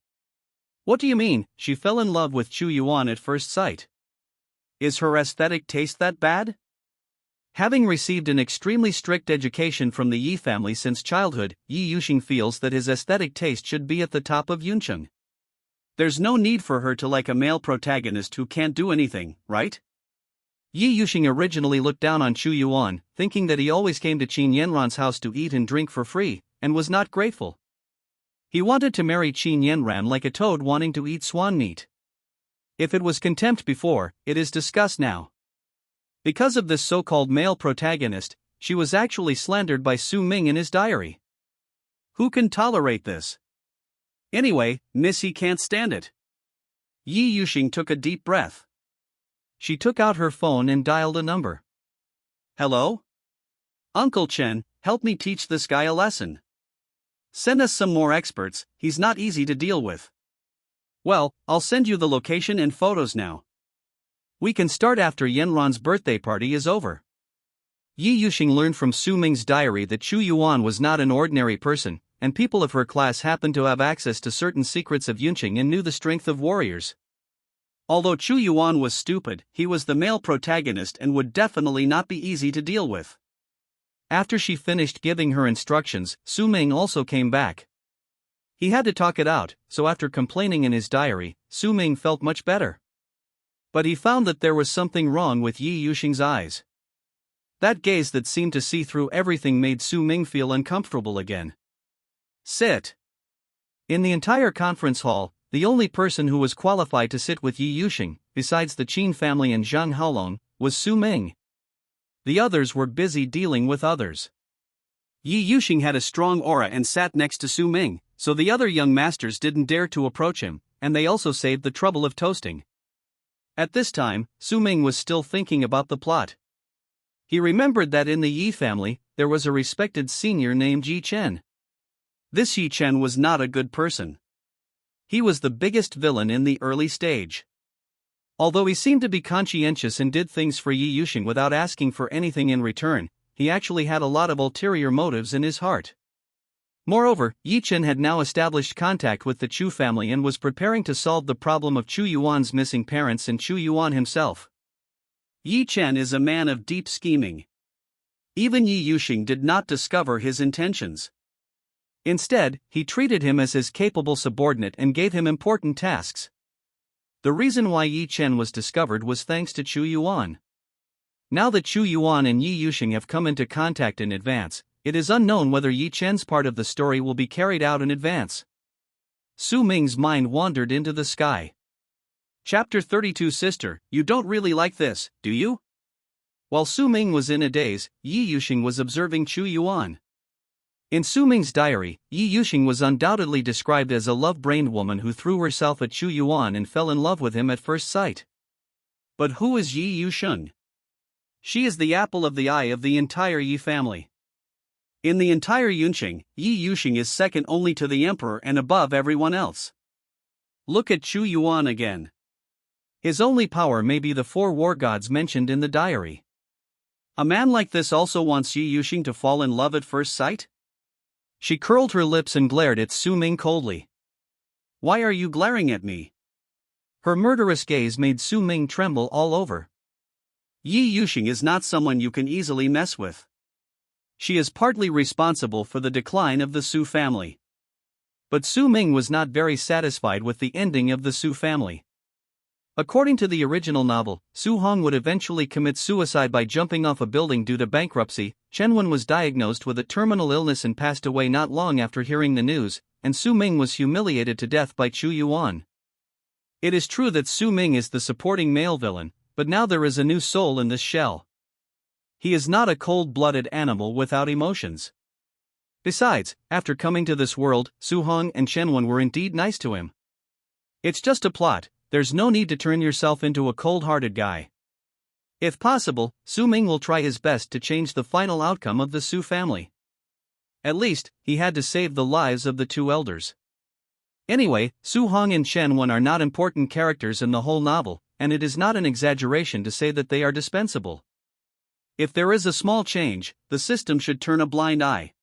What do you mean, she fell in love with Chu Yuan at first sight? Is her aesthetic taste that bad? Having received an extremely strict education from the Yi family since childhood, Yi Yuxing feels that his aesthetic taste should be at the top of Yuncheng. There's no need for her to like a male protagonist who can't do anything, right? Yi Yuxing originally looked down on Chu Yuan, thinking that he always came to Qin Yanran's house to eat and drink for free, and was not grateful. He wanted to marry Qin Yanran like a toad wanting to eat swan meat. If it was contempt before, it is disgust now. Because of this so-called male protagonist, she was actually slandered by Su Ming in his diary. Who can tolerate this? Anyway, miss, he can't stand it. Yi Yuxing took a deep breath. She took out her phone and dialed a number. Hello? Uncle Chen, help me teach this guy a lesson. Send us some more experts, he's not easy to deal with. Well, I'll send you the location and photos now. We can start after Yanran's birthday party is over. Yi Yuxing learned from Su Ming's diary that Chu Yuan was not an ordinary person, and people of her class happened to have access to certain secrets of Yunqing and knew the strength of warriors. Although Chu Yuan was stupid, he was the male protagonist and would definitely not be easy to deal with. After she finished giving her instructions, Su Ming also came back. He had to talk it out, so after complaining in his diary, Su Ming felt much better. But he found that there was something wrong with Yi Yuxing's eyes. That gaze that seemed to see through everything made Su Ming feel uncomfortable again. Sit. In the entire conference hall, the only person who was qualified to sit with Yi Yuxing, besides the Qin family and Zhang Haolong, was Su Ming. The others were busy dealing with others. Yi Yuxing had a strong aura and sat next to Su Ming, so the other young masters didn't dare to approach him, and they also saved the trouble of toasting. At this time, Su Ming was still thinking about the plot. He remembered that in the Yi family, there was a respected senior named Yi Chen. This Yi Chen was not a good person. He was the biggest villain in the early stage. Although he seemed to be conscientious and did things for Yi Yuxing without asking for anything in return, he actually had a lot of ulterior motives in his heart. Moreover, Yi Chen had now established contact with the Chu family and was preparing to solve the problem of Chu Yuan's missing parents and Chu Yuan himself. Yi Chen is a man of deep scheming. Even Yi Yuxing did not discover his intentions. Instead, he treated him as his capable subordinate and gave him important tasks. The reason why Yi Chen was discovered was thanks to Chu Yuan. Now that Chu Yuan and Yi Yuxing have come into contact in advance, it is unknown whether Yi Chen's part of the story will be carried out in advance. Su Ming's mind wandered into the sky. Chapter 32. Sister, you don't really like this, do you? While Su Ming was in a daze, Yi Yuxing was observing Chu Yuan. In Su Ming's diary, Yi Yuxing was undoubtedly described as a love-brained woman who threw herself at Chu Yuan and fell in love with him at first sight. But who is Yi Yuxing? She is the apple of the eye of the entire Yi family. In the entire Yunqing, Yi Yuxing is second only to the emperor and above everyone else. Look at Chu Yuan again. His only power may be the 4 war gods mentioned in the diary. A man like this also wants Yi Yuxing to fall in love at first sight? She curled her lips and glared at Su Ming coldly. Why are you glaring at me? Her murderous gaze made Su Ming tremble all over. Yi Yuxing is not someone you can easily mess with. She is partly responsible for the decline of the Su family. But Su Ming was not very satisfied with the ending of the Su family. According to the original novel, Su Hong would eventually commit suicide by jumping off a building due to bankruptcy. Chen Wen was diagnosed with a terminal illness and passed away not long after hearing the news, and Su Ming was humiliated to death by Chu Yuan. It is true that Su Ming is the supporting male villain, but now there is a new soul in this shell. He is not a cold-blooded animal without emotions. Besides, after coming to this world, Su Hong and Chen Wen were indeed nice to him. It's just a plot. There's no need to turn yourself into a cold-hearted guy. If possible, Su Ming will try his best to change the final outcome of the Su family. At least, he had to save the lives of the 2 elders. Anyway, Su Hong and Chen Wen are not important characters in the whole novel, and it is not an exaggeration to say that they are dispensable. If there is a small change, the system should turn a blind eye.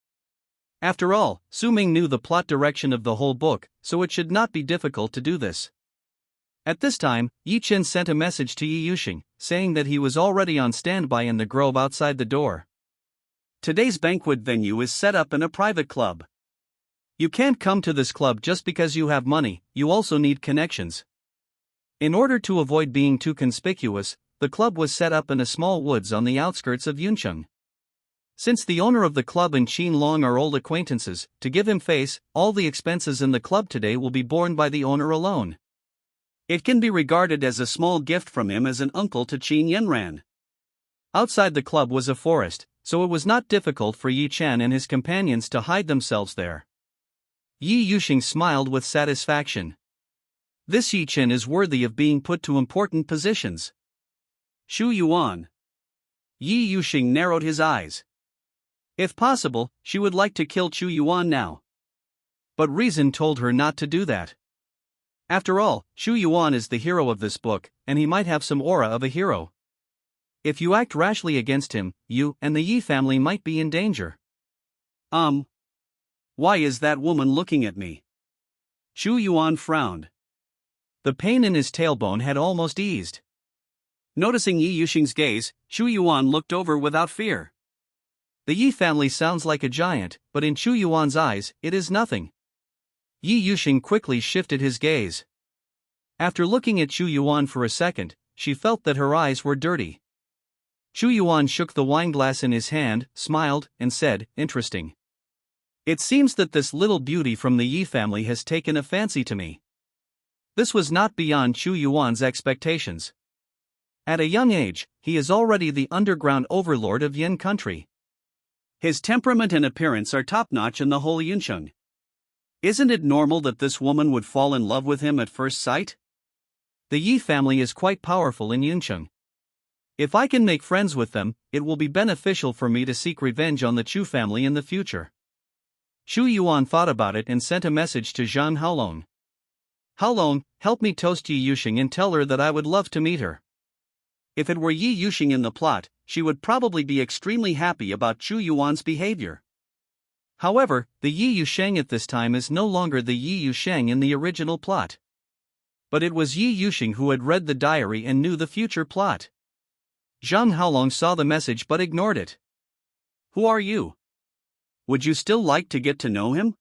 After all, Su Ming knew the plot direction of the whole book, so it should not be difficult to do this. At this time, Yi Chen sent a message to Yi Yuxing, saying that he was already on standby in the grove outside the door. Today's banquet venue is set up in a private club. You can't come to this club just because you have money, you also need connections. In order to avoid being too conspicuous, the club was set up in a small woods on the outskirts of Yuncheng. Since the owner of the club and Qin Long are old acquaintances, to give him face, all the expenses in the club today will be borne by the owner alone. It can be regarded as a small gift from him as an uncle to Qin Yanran. Outside the club was a forest, so it was not difficult for Yi Chen and his companions to hide themselves there. Yi Yuxing smiled with satisfaction. This Yi Chen is worthy of being put to important positions. Xu Yuan. Yi Yuxing narrowed his eyes. If possible, she would like to kill Xu Yuan now. But reason told her not to do that. After all, Xu Yuan is the hero of this book, and he might have some aura of a hero. If you act rashly against him, you and the Yi family might be in danger. Why is that woman looking at me? Xu Yuan frowned. The pain in his tailbone had almost eased. Noticing Yi Yuxing's gaze, Xu Yuan looked over without fear. The Yi family sounds like a giant, but in Xu Yuan's eyes, it is nothing. Yi Yuxing quickly shifted his gaze. After looking at Xu Yuan for a second, she felt that her eyes were dirty. Xu Yuan shook the wineglass in his hand, smiled, and said, "Interesting. It seems that this little beauty from the Yi family has taken a fancy to me." This was not beyond Xu Yuan's expectations. At a young age, he is already the underground overlord of Yin country. His temperament and appearance are top-notch in the whole Yuncheng. Isn't it normal that this woman would fall in love with him at first sight? The Yi family is quite powerful in Yuncheng. If I can make friends with them, it will be beneficial for me to seek revenge on the Chu family in the future. Xu Yuan thought about it and sent a message to Zhang Haolong. "Haolong, help me toast Yi Yuxing and tell her that I would love to meet her." If it were Yi Yuxing in the plot, she would probably be extremely happy about Xu Yuan's behavior. However, the Yi Yusheng at this time is no longer the Yi Yusheng in the original plot. But it was Yi Yuxing who had read the diary and knew the future plot. Zhang Haolong saw the message but ignored it. "Who are you? Would you still like to get to know him?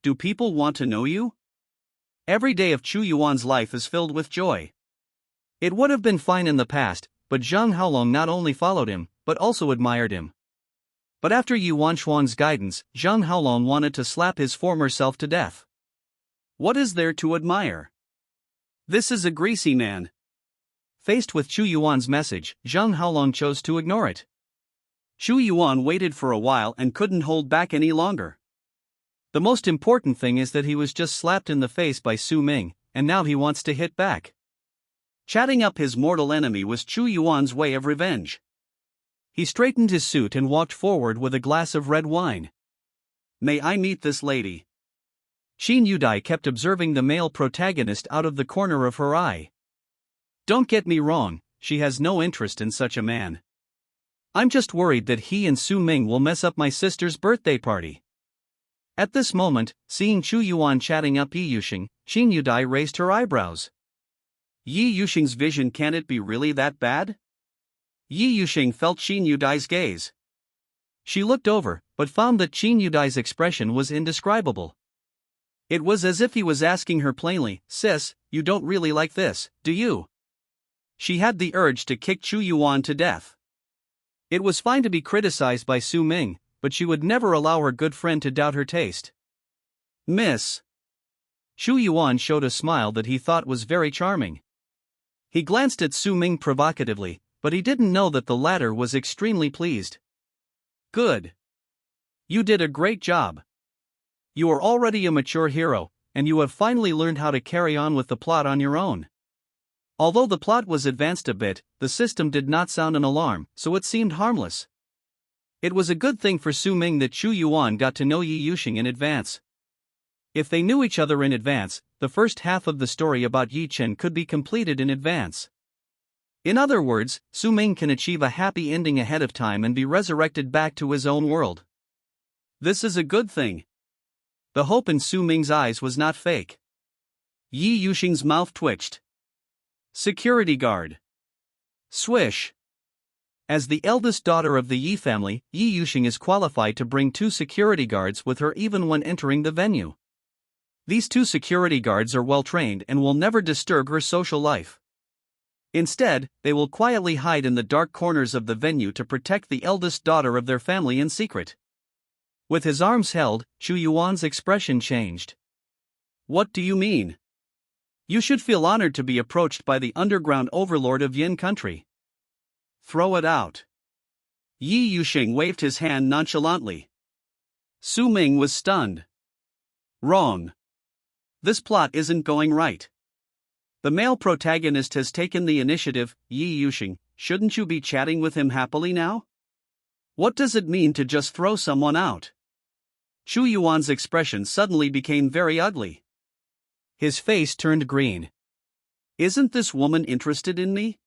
Do people want to know you?" Every day of Xu Yuan's life is filled with joy. It would have been fine in the past, but Zhang Haolong not only followed him, but also admired him. But after Yuan Xuan's guidance, Zhang Haolong wanted to slap his former self to death. What is there to admire? This is a greasy man. Faced with Xu Yuan's message, Zhang Haolong chose to ignore it. Xu Yuan waited for a while and couldn't hold back any longer. The most important thing is that he was just slapped in the face by Su Ming, and now he wants to hit back. Chatting up his mortal enemy was Xu Yuan's way of revenge. He straightened his suit and walked forward with a glass of red wine. "May I meet this lady?" Qin Yudai kept observing the male protagonist out of the corner of her eye. Don't get me wrong, she has no interest in such a man. I'm just worried that he and Su Ming will mess up my sister's birthday party. At this moment, seeing Xu Yuan chatting up Yi Yuxing, Qin Yudai raised her eyebrows. Yi Yuxing's vision, can it be really that bad? Yi Yuxing felt Qin Yudai's gaze. She looked over, but found that Qin Yudai's expression was indescribable. It was as if he was asking her plainly, "Sis, you don't really like this, do you?" She had the urge to kick Xu Yuan to death. It was fine to be criticized by Su Ming, but she would never allow her good friend to doubt her taste. "Miss." Xu Yuan showed a smile that he thought was very charming. He glanced at Su Ming provocatively, but he didn't know that the latter was extremely pleased. "Good. You did a great job. You are already a mature hero, and you have finally learned how to carry on with the plot on your own." Although the plot was advanced a bit, the system did not sound an alarm, so it seemed harmless. It was a good thing for Su Ming that Xu Yuan got to know Yi Yuxing in advance. If they knew each other in advance, the first half of the story about Yi Chen could be completed in advance. In other words, Su Ming can achieve a happy ending ahead of time and be resurrected back to his own world. This is a good thing. The hope in Su Ming's eyes was not fake. Yi Yuxing's mouth twitched. Security guard. Swish. As the eldest daughter of the Yi family, Yi Yuxing is qualified to bring 2 security guards with her even when entering the venue. These 2 security guards are well trained and will never disturb her social life. Instead, they will quietly hide in the dark corners of the venue to protect the eldest daughter of their family in secret. With his arms held, Xu Yuan's expression changed. "What do you mean?" "You should feel honored to be approached by the underground overlord of Yin country." "Throw it out." Yi Yuxing waved his hand nonchalantly. Su Ming was stunned. Wrong. This plot isn't going right. The male protagonist has taken the initiative. Yi Yuxing, shouldn't you be chatting with him happily now? What does it mean to just throw someone out? Chu Yuan's expression suddenly became very ugly. His face turned green. Isn't this woman interested in me?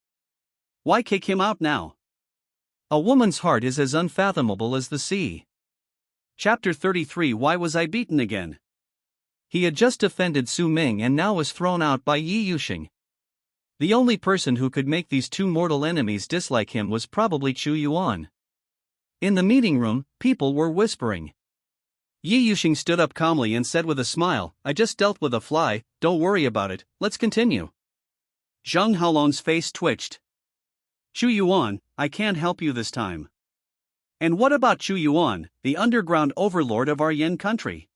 Why kick him out now? A woman's heart is as unfathomable as the sea. Chapter 33. Why was I beaten again? He had just offended Su Ming and now was thrown out by Yi Yuxing. The only person who could make these two mortal enemies dislike him was probably Chu Yuan. In the meeting room, people were whispering. Yi Yuxing stood up calmly and said with a smile, "I just dealt with a fly, don't worry about it, let's continue." Zhang Haolong's face twitched. Chu Yuan, I can't help you this time. And what about Chu Yuan, the underground overlord of our Yan country?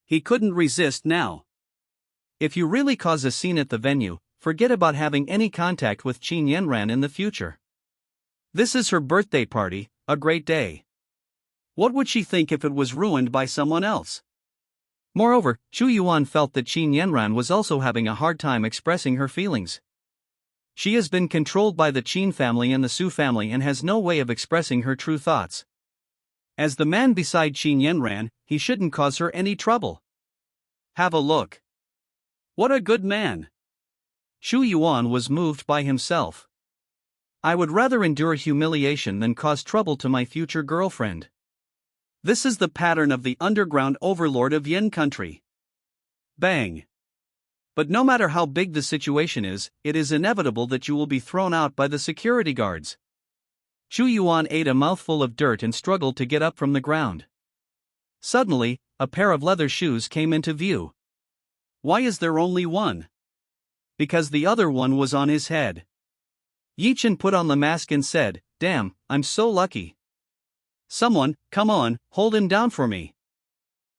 He couldn't resist now. If you really cause a scene at the venue, forget about having any contact with Qin Yanran in the future. This is her birthday party, a great day. What would she think if it was ruined by someone else? Moreover, Chu Yuan felt that Qin Yanran was also having a hard time expressing her feelings. She has been controlled by the Qin family and the Su family and has no way of expressing her true thoughts. As the man beside Qin Yanran, he shouldn't cause her any trouble. Have a look. What a good man. Chu Yuan was moved by himself. I would rather endure humiliation than cause trouble to my future girlfriend. This is the pattern of the underground overlord of Yan country. Bang. But no matter how big the situation is, it is inevitable that you will be thrown out by the security guards. Chu Yuan ate a mouthful of dirt and struggled to get up from the ground. Suddenly, a pair of leather shoes came into view. Why is there only one? Because the other one was on his head. Yi Chen put on the mask and said, "Damn, I'm so lucky. Someone, come on, hold him down for me."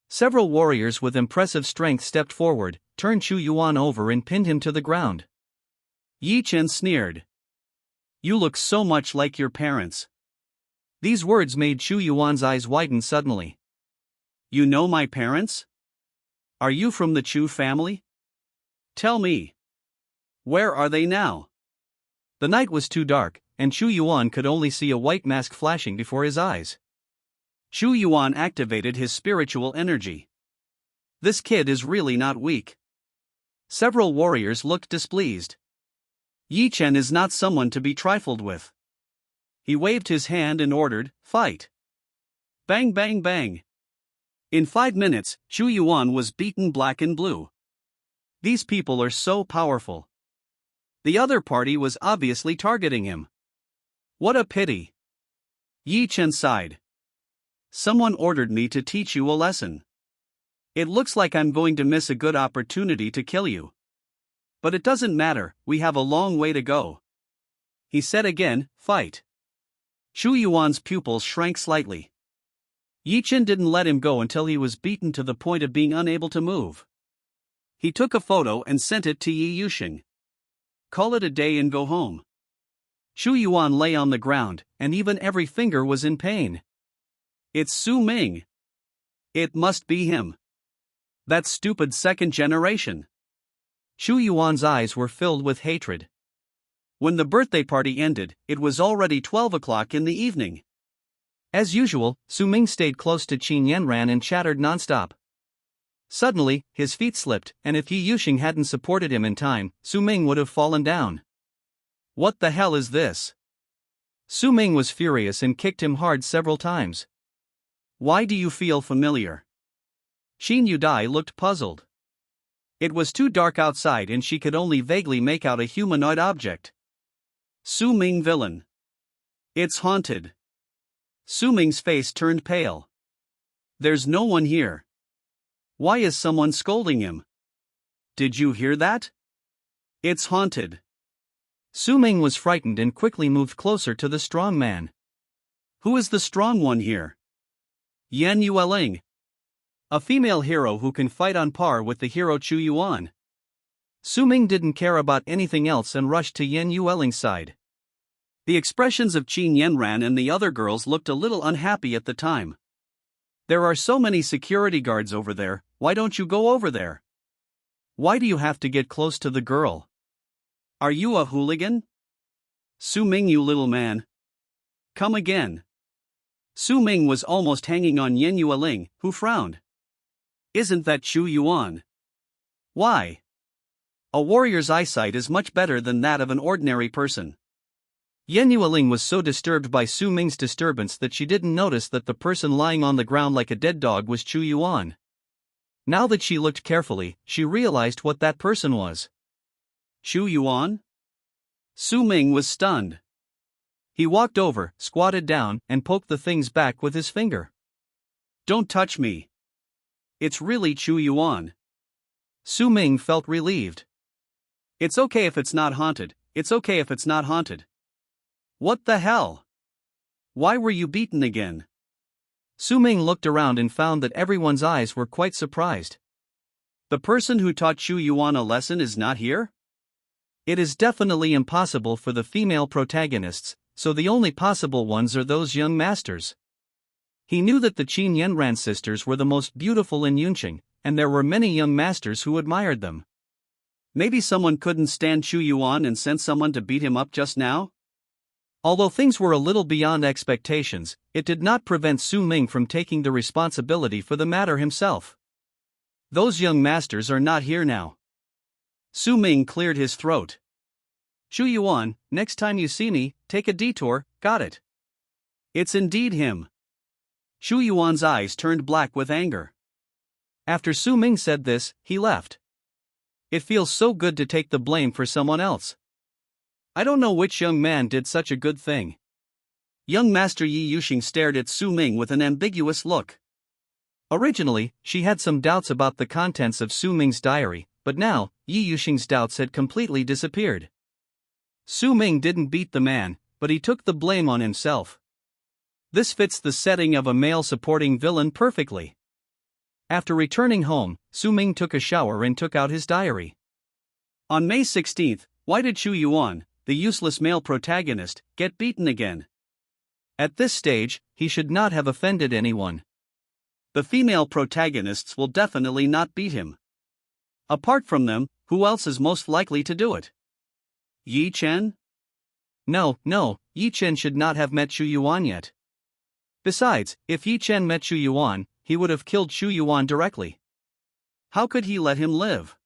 Several warriors with impressive strength stepped forward, turned Chu Yuan over and pinned him to the ground. Yi Chen sneered. You look so much like your parents. These words made Chu Yuan's eyes widen suddenly. You know my parents? Are you from the Chu family? Tell me. Where are they now? The night was too dark, and Chu Yuan could only see a white mask flashing before his eyes. Chu Yuan activated his spiritual energy. This kid is really not weak. Several warriors looked displeased. Yi Chen is not someone to be trifled with. He waved his hand and ordered, "Fight." Bang bang bang. In 5 minutes, Chu Yuan was beaten black and blue. These people are so powerful. The other party was obviously targeting him. What a pity. Yi Chen sighed. Someone ordered me to teach you a lesson. It looks like I'm going to miss a good opportunity to kill you. But it doesn't matter, we have a long way to go. He said again, "Fight." Chu Yuan's pupils shrank slightly. Yi Chen didn't let him go until he was beaten to the point of being unable to move. He took a photo and sent it to Yi Yuxing. Call it a day and go home. Chu Yuan lay on the ground, and even every finger was in pain. It's Su Ming. It must be him. That stupid second generation. Chu Yuan's eyes were filled with hatred. When the birthday party ended, it was already 12 o'clock in the evening. As usual, Su Ming stayed close to Qin Yanran and chattered nonstop. Suddenly, his feet slipped, and if Yi Yuxing hadn't supported him in time, Su Ming would have fallen down. What the hell is this? Su Ming was furious and kicked him hard several times. Why do you feel familiar? Qin Yudai looked puzzled. It was too dark outside and she could only vaguely make out a humanoid object. Su Ming villain. It's haunted. Su Ming's face turned pale. There's no one here. Why is someone scolding him? Did you hear that? It's haunted. Su Ming was frightened and quickly moved closer to the strong man. Who is the strong one here? Yan Yueling. A female hero who can fight on par with the hero Chu Yuan. Su Ming didn't care about anything else and rushed to Yan Yueling's side. The expressions of Qin Yanran and the other girls looked a little unhappy at the time. There are so many security guards over there, why don't you go over there? Why do you have to get close to the girl? Are you a hooligan? Su Ming, you little man. Come again. Su Ming was almost hanging on Yen Yueling, who frowned. Isn't that Chu Yuan? Why? A warrior's eyesight is much better than that of an ordinary person. Yen Yueling was so disturbed by Su Ming's disturbance that she didn't notice that the person lying on the ground like a dead dog was Chu Yuan. Now that she looked carefully, she realized what that person was. Chu Yuan? Su Ming was stunned. He walked over, squatted down, and poked the things back with his finger. Don't touch me. It's really Chu Yuan. Su Ming felt relieved. It's okay if it's not haunted, it's okay if it's not haunted. What the hell? Why were you beaten again? Su Ming looked around and found that everyone's eyes were quite surprised. The person who taught Chu Yuan a lesson is not here? It is definitely impossible for the female protagonists, so the only possible ones are those young masters. He knew that the Qin Yanran sisters were the most beautiful in Yunqing, and there were many young masters who admired them. Maybe someone couldn't stand Chu Yuan and sent someone to beat him up just now? Although things were a little beyond expectations, it did not prevent Su Ming from taking the responsibility for the matter himself. Those young masters are not here now. Su Ming cleared his throat. Chu Yuan, next time you see me, take a detour, got it? It's indeed him. Chu Yuan's eyes turned black with anger. After Su Ming said this, he left. It feels so good to take the blame for someone else. I don't know which young man did such a good thing. Young Master Yi Yuxing stared at Su Ming with an ambiguous look. Originally, she had some doubts about the contents of Su Ming's diary, but now, Yi Yuxing's doubts had completely disappeared. Su Ming didn't beat the man, but he took the blame on himself. This fits the setting of a male supporting villain perfectly. After returning home, Su Ming took a shower and took out his diary. On May 16th, why did Chu Yuan, the useless male protagonist, get beaten again? At this stage, he should not have offended anyone. The female protagonists will definitely not beat him. Apart from them, who else is most likely to do it? Yi Chen? No, Yi Chen should not have met Chu Yuan yet. Besides, if Yi Chen met Chu Yuan, he would have killed Chu Yuan directly. How could he let him live?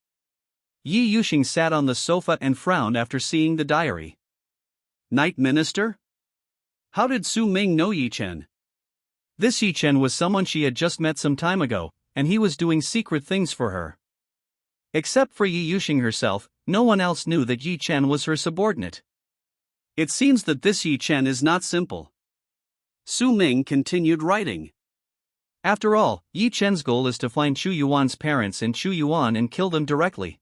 Yi Yuxing sat on the sofa and frowned after seeing the diary. Night Minister? How did Su Ming know Yi Chen? This Yi Chen was someone she had just met some time ago, and he was doing secret things for her. Except for Yi Yuxing herself, no one else knew that Yi Chen was her subordinate. It seems that this Yi Chen is not simple. Su Ming continued writing. After all, Yi Chen's goal is to find Chu Yuan's parents and Chu Yuan and kill them directly.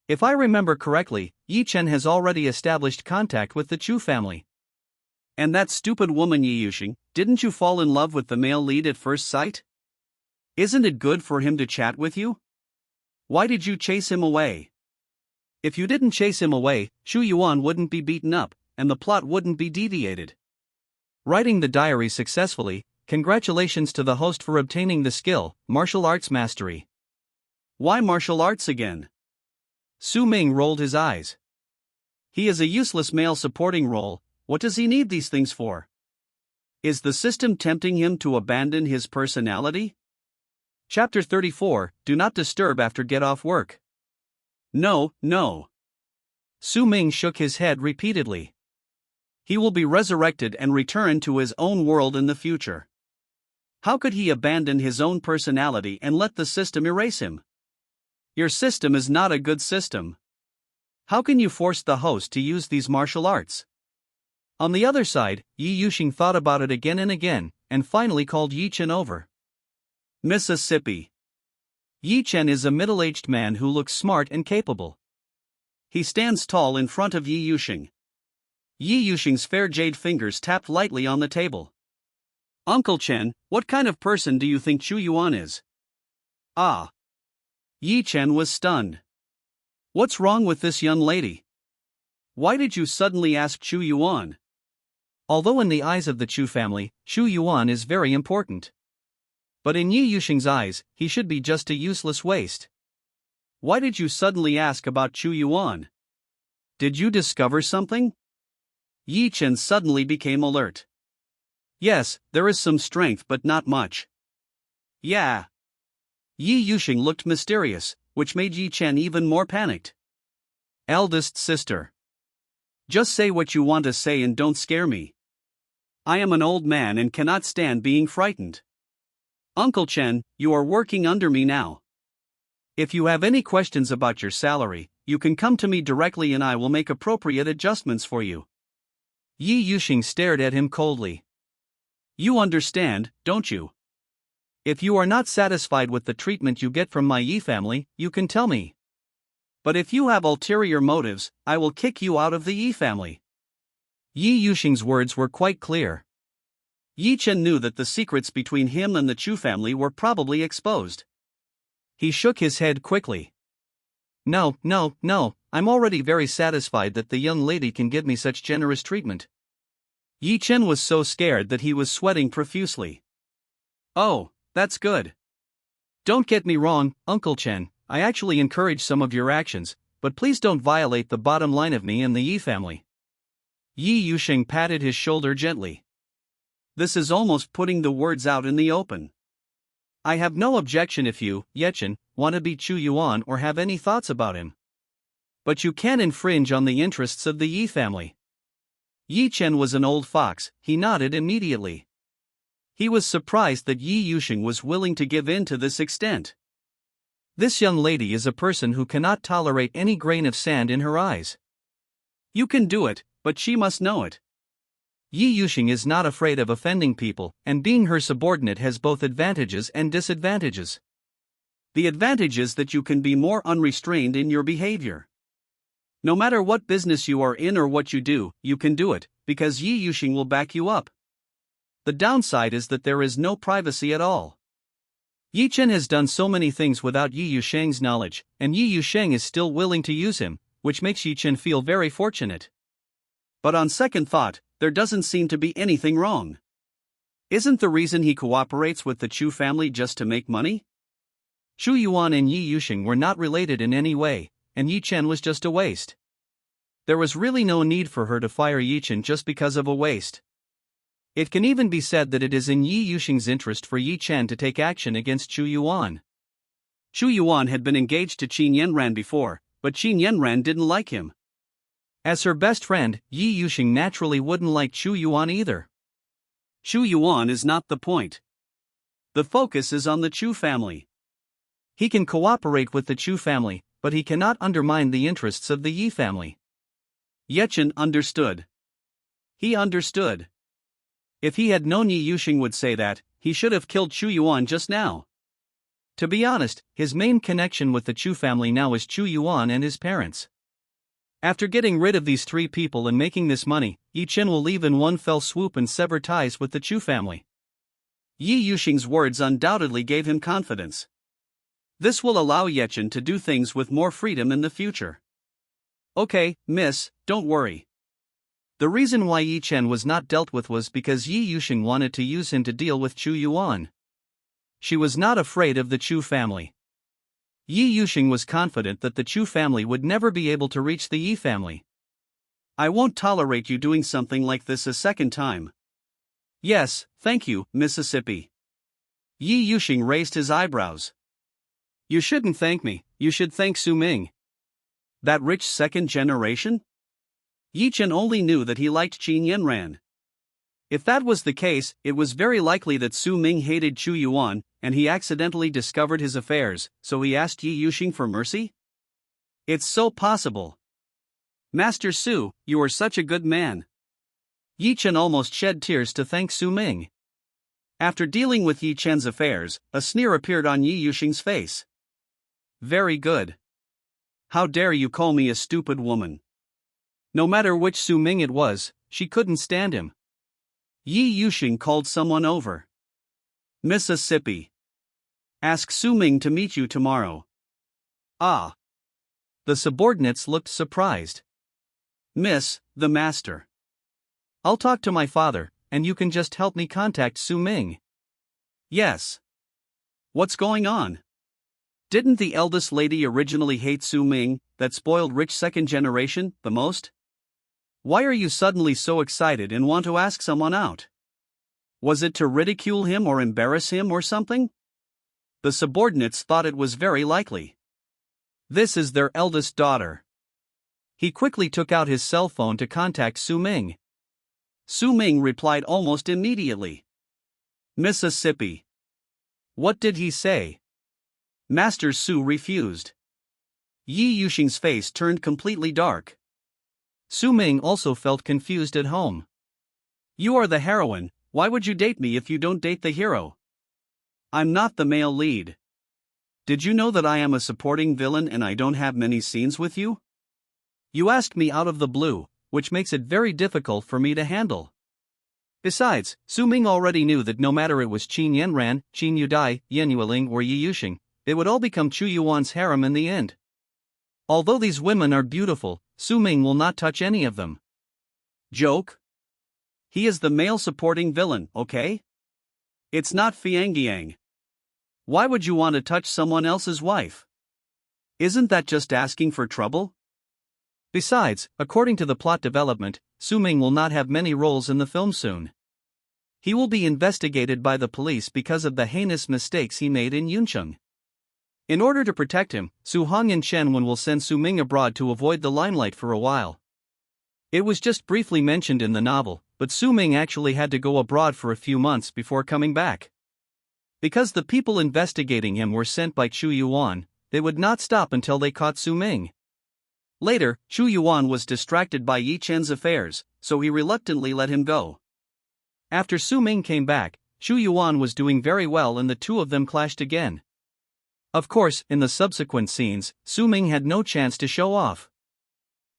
If I remember correctly, Yi Chen has already established contact with the Chu family. And that stupid woman Yi Yuxing, didn't you fall in love with the male lead at first sight? Isn't it good for him to chat with you? Why did you chase him away? If you didn't chase him away, Chu Yuan wouldn't be beaten up, and the plot wouldn't be deviated. Writing the diary successfully, congratulations to the host for obtaining the skill, martial arts mastery. Why martial arts again? Su Ming rolled his eyes. He is a useless male supporting role, what does he need these things for? Is the system tempting him to abandon his personality? Chapter 34, Do Not Disturb After Get Off Work. No. Su Ming shook his head repeatedly. He will be resurrected and return to his own world in the future. How could he abandon his own personality and let the system erase him? Your system is not a good system. How can you force the host to use these martial arts? On the other side, Yi Yuxing thought about it again and again, and finally called Yi Chen over. Mississippi. Yi Chen is a middle-aged man who looks smart and capable. He stands tall in front of Yi Yuxing. Yi Yuxing's fair jade fingers tapped lightly on the table. Uncle Chen, what kind of person do you think Chu Yuan is? Ah. Yi Chen was stunned. What's wrong with this young lady? Why did you suddenly ask Chu Yuan? Although in the eyes of the Chu family, Chu Yuan is very important. But in Yi Yusheng's eyes, he should be just a useless waste. Why did you suddenly ask about Chu Yuan? Did you discover something? Yi Chen suddenly became alert. Yes, there is some strength but not much. Yeah. Yi Yusheng looked mysterious, which made Yi Chen even more panicked. Eldest sister. Just say what you want to say and don't scare me. I am an old man and cannot stand being frightened. Uncle Chen, you are working under me now. If you have any questions about your salary, you can come to me directly and I will make appropriate adjustments for you. Yi Yusheng stared at him coldly. You understand, don't you? If you are not satisfied with the treatment you get from my Yi family, you can tell me. But if you have ulterior motives, I will kick you out of the Yi family. Yi Yusheng's words were quite clear. Yi Chen knew that the secrets between him and the Chu family were probably exposed. He shook his head quickly. No, I'm already very satisfied that the young lady can give me such generous treatment. Yi Chen was so scared that he was sweating profusely. Oh, that's good. Don't get me wrong, Uncle Chen, I actually encourage some of your actions, but please don't violate the bottom line of me and the Yi family. Yi Yusheng patted his shoulder gently. This is almost putting the words out in the open. I have no objection if you, Yechen, want to beat Chu Yuan or have any thoughts about him. But you can't infringe on the interests of the Yi family. Yi Chen was an old fox, he nodded immediately. He was surprised that Yi Yusheng was willing to give in to this extent. This young lady is a person who cannot tolerate any grain of sand in her eyes. You can do it, but she must know it. Yi Yusheng is not afraid of offending people, and being her subordinate has both advantages and disadvantages. The advantage is that you can be more unrestrained in your behavior. No matter what business you are in or what you do, you can do it, because Yi Yusheng will back you up. The downside is that there is no privacy at all. Yi Chen has done so many things without Yi Yusheng's knowledge, and Yi Yusheng is still willing to use him, which makes Yi Chen feel very fortunate. But on second thought, there doesn't seem to be anything wrong. Isn't the reason he cooperates with the Chu family just to make money? Chu Yuan and Yi Yusheng were not related in any way, and Yi Chen was just a waste. There was really no need for her to fire Yi Chen just because of a waste. It can even be said that it is in Yi Yusheng's interest for Yi Chen to take action against Chu Yuan. Chu Yuan had been engaged to Qin Yanran before, but Qin Yanran didn't like him. As her best friend, Yi Yusheng naturally wouldn't like Chu Yuan either. Chu Yuan is not the point. The focus is on the Chu family. He can cooperate with the Chu family, but he cannot undermine the interests of the Yi family. Yechen understood. He understood. If he had known Yi Yusheng would say that, he should have killed Chu Yuan just now. To be honest, his main connection with the Chu family now is Chu Yuan and his parents. After getting rid of these three people and making this money, Yi Chen will leave in one fell swoop and sever ties with the Chu family. Yi Yusheng's words undoubtedly gave him confidence. This will allow Yechen to do things with more freedom in the future. Okay, miss, don't worry. The reason why Yi Chen was not dealt with was because Yi Yusheng wanted to use him to deal with Chu Yuan. She was not afraid of the Chu family. Yi Yusheng was confident that the Chu family would never be able to reach the Yi family. I won't tolerate you doing something like this a second time. Yes, thank you, Mississippi. Yi Yusheng raised his eyebrows. You shouldn't thank me, you should thank Su Ming. That rich second generation? Yi Chen only knew that he liked Qin Yanran. If that was the case, it was very likely that Su Ming hated Chu Yuan, and he accidentally discovered his affairs, so he asked Yi Yusheng for mercy? It's so possible. Master Su, you are such a good man. Yi Chen almost shed tears to thank Su Ming. After dealing with Yi Chen's affairs, a sneer appeared on Yi Yusheng's face. Very good. How dare you call me a stupid woman? No matter which Su Ming it was, she couldn't stand him. Yi Yusheng called someone over. Mississippi. Ask Su Ming to meet you tomorrow. Ah. The subordinates looked surprised. Miss, the master. I'll talk to my father, and you can just help me contact Su Ming. Yes. What's going on? Didn't the eldest lady originally hate Su Ming, that spoiled rich second generation, the most? Why are you suddenly so excited and want to ask someone out? Was it to ridicule him or embarrass him or something? The subordinates thought it was very likely. This is their eldest daughter. He quickly took out his cell phone to contact Su Ming. Su Ming replied almost immediately. Mississippi. What did he say? Master Su refused. Yi Yuxing's face turned completely dark. Su Ming also felt confused at home. You are the heroine, why would you date me if you don't date the hero? I'm not the male lead. Did you know that I am a supporting villain and I don't have many scenes with you? You asked me out of the blue, which makes it very difficult for me to handle. Besides, Su Ming already knew that no matter it was Qin Yanran, Qin Yudai, Yan Yueling or Yi Yuxing, it would all become Chu Yuan's harem in the end. Although these women are beautiful, Su Ming will not touch any of them. Joke? He is the male supporting villain, okay? It's not Fiangyang. Why would you want to touch someone else's wife? Isn't that just asking for trouble? Besides, according to the plot development, Su Ming will not have many roles in the film soon. He will be investigated by the police because of the heinous mistakes he made in Yuncheng. In order to protect him, Su Hong and Chen Wen will send Su Ming abroad to avoid the limelight for a while. It was just briefly mentioned in the novel, but Su Ming actually had to go abroad for a few months before coming back. Because the people investigating him were sent by Chu Yuan, they would not stop until they caught Su Ming. Later, Chu Yuan was distracted by Yi Chen's affairs, so he reluctantly let him go. After Su Ming came back, Chu Yuan was doing very well and the two of them clashed again. Of course, in the subsequent scenes, Su Ming had no chance to show off.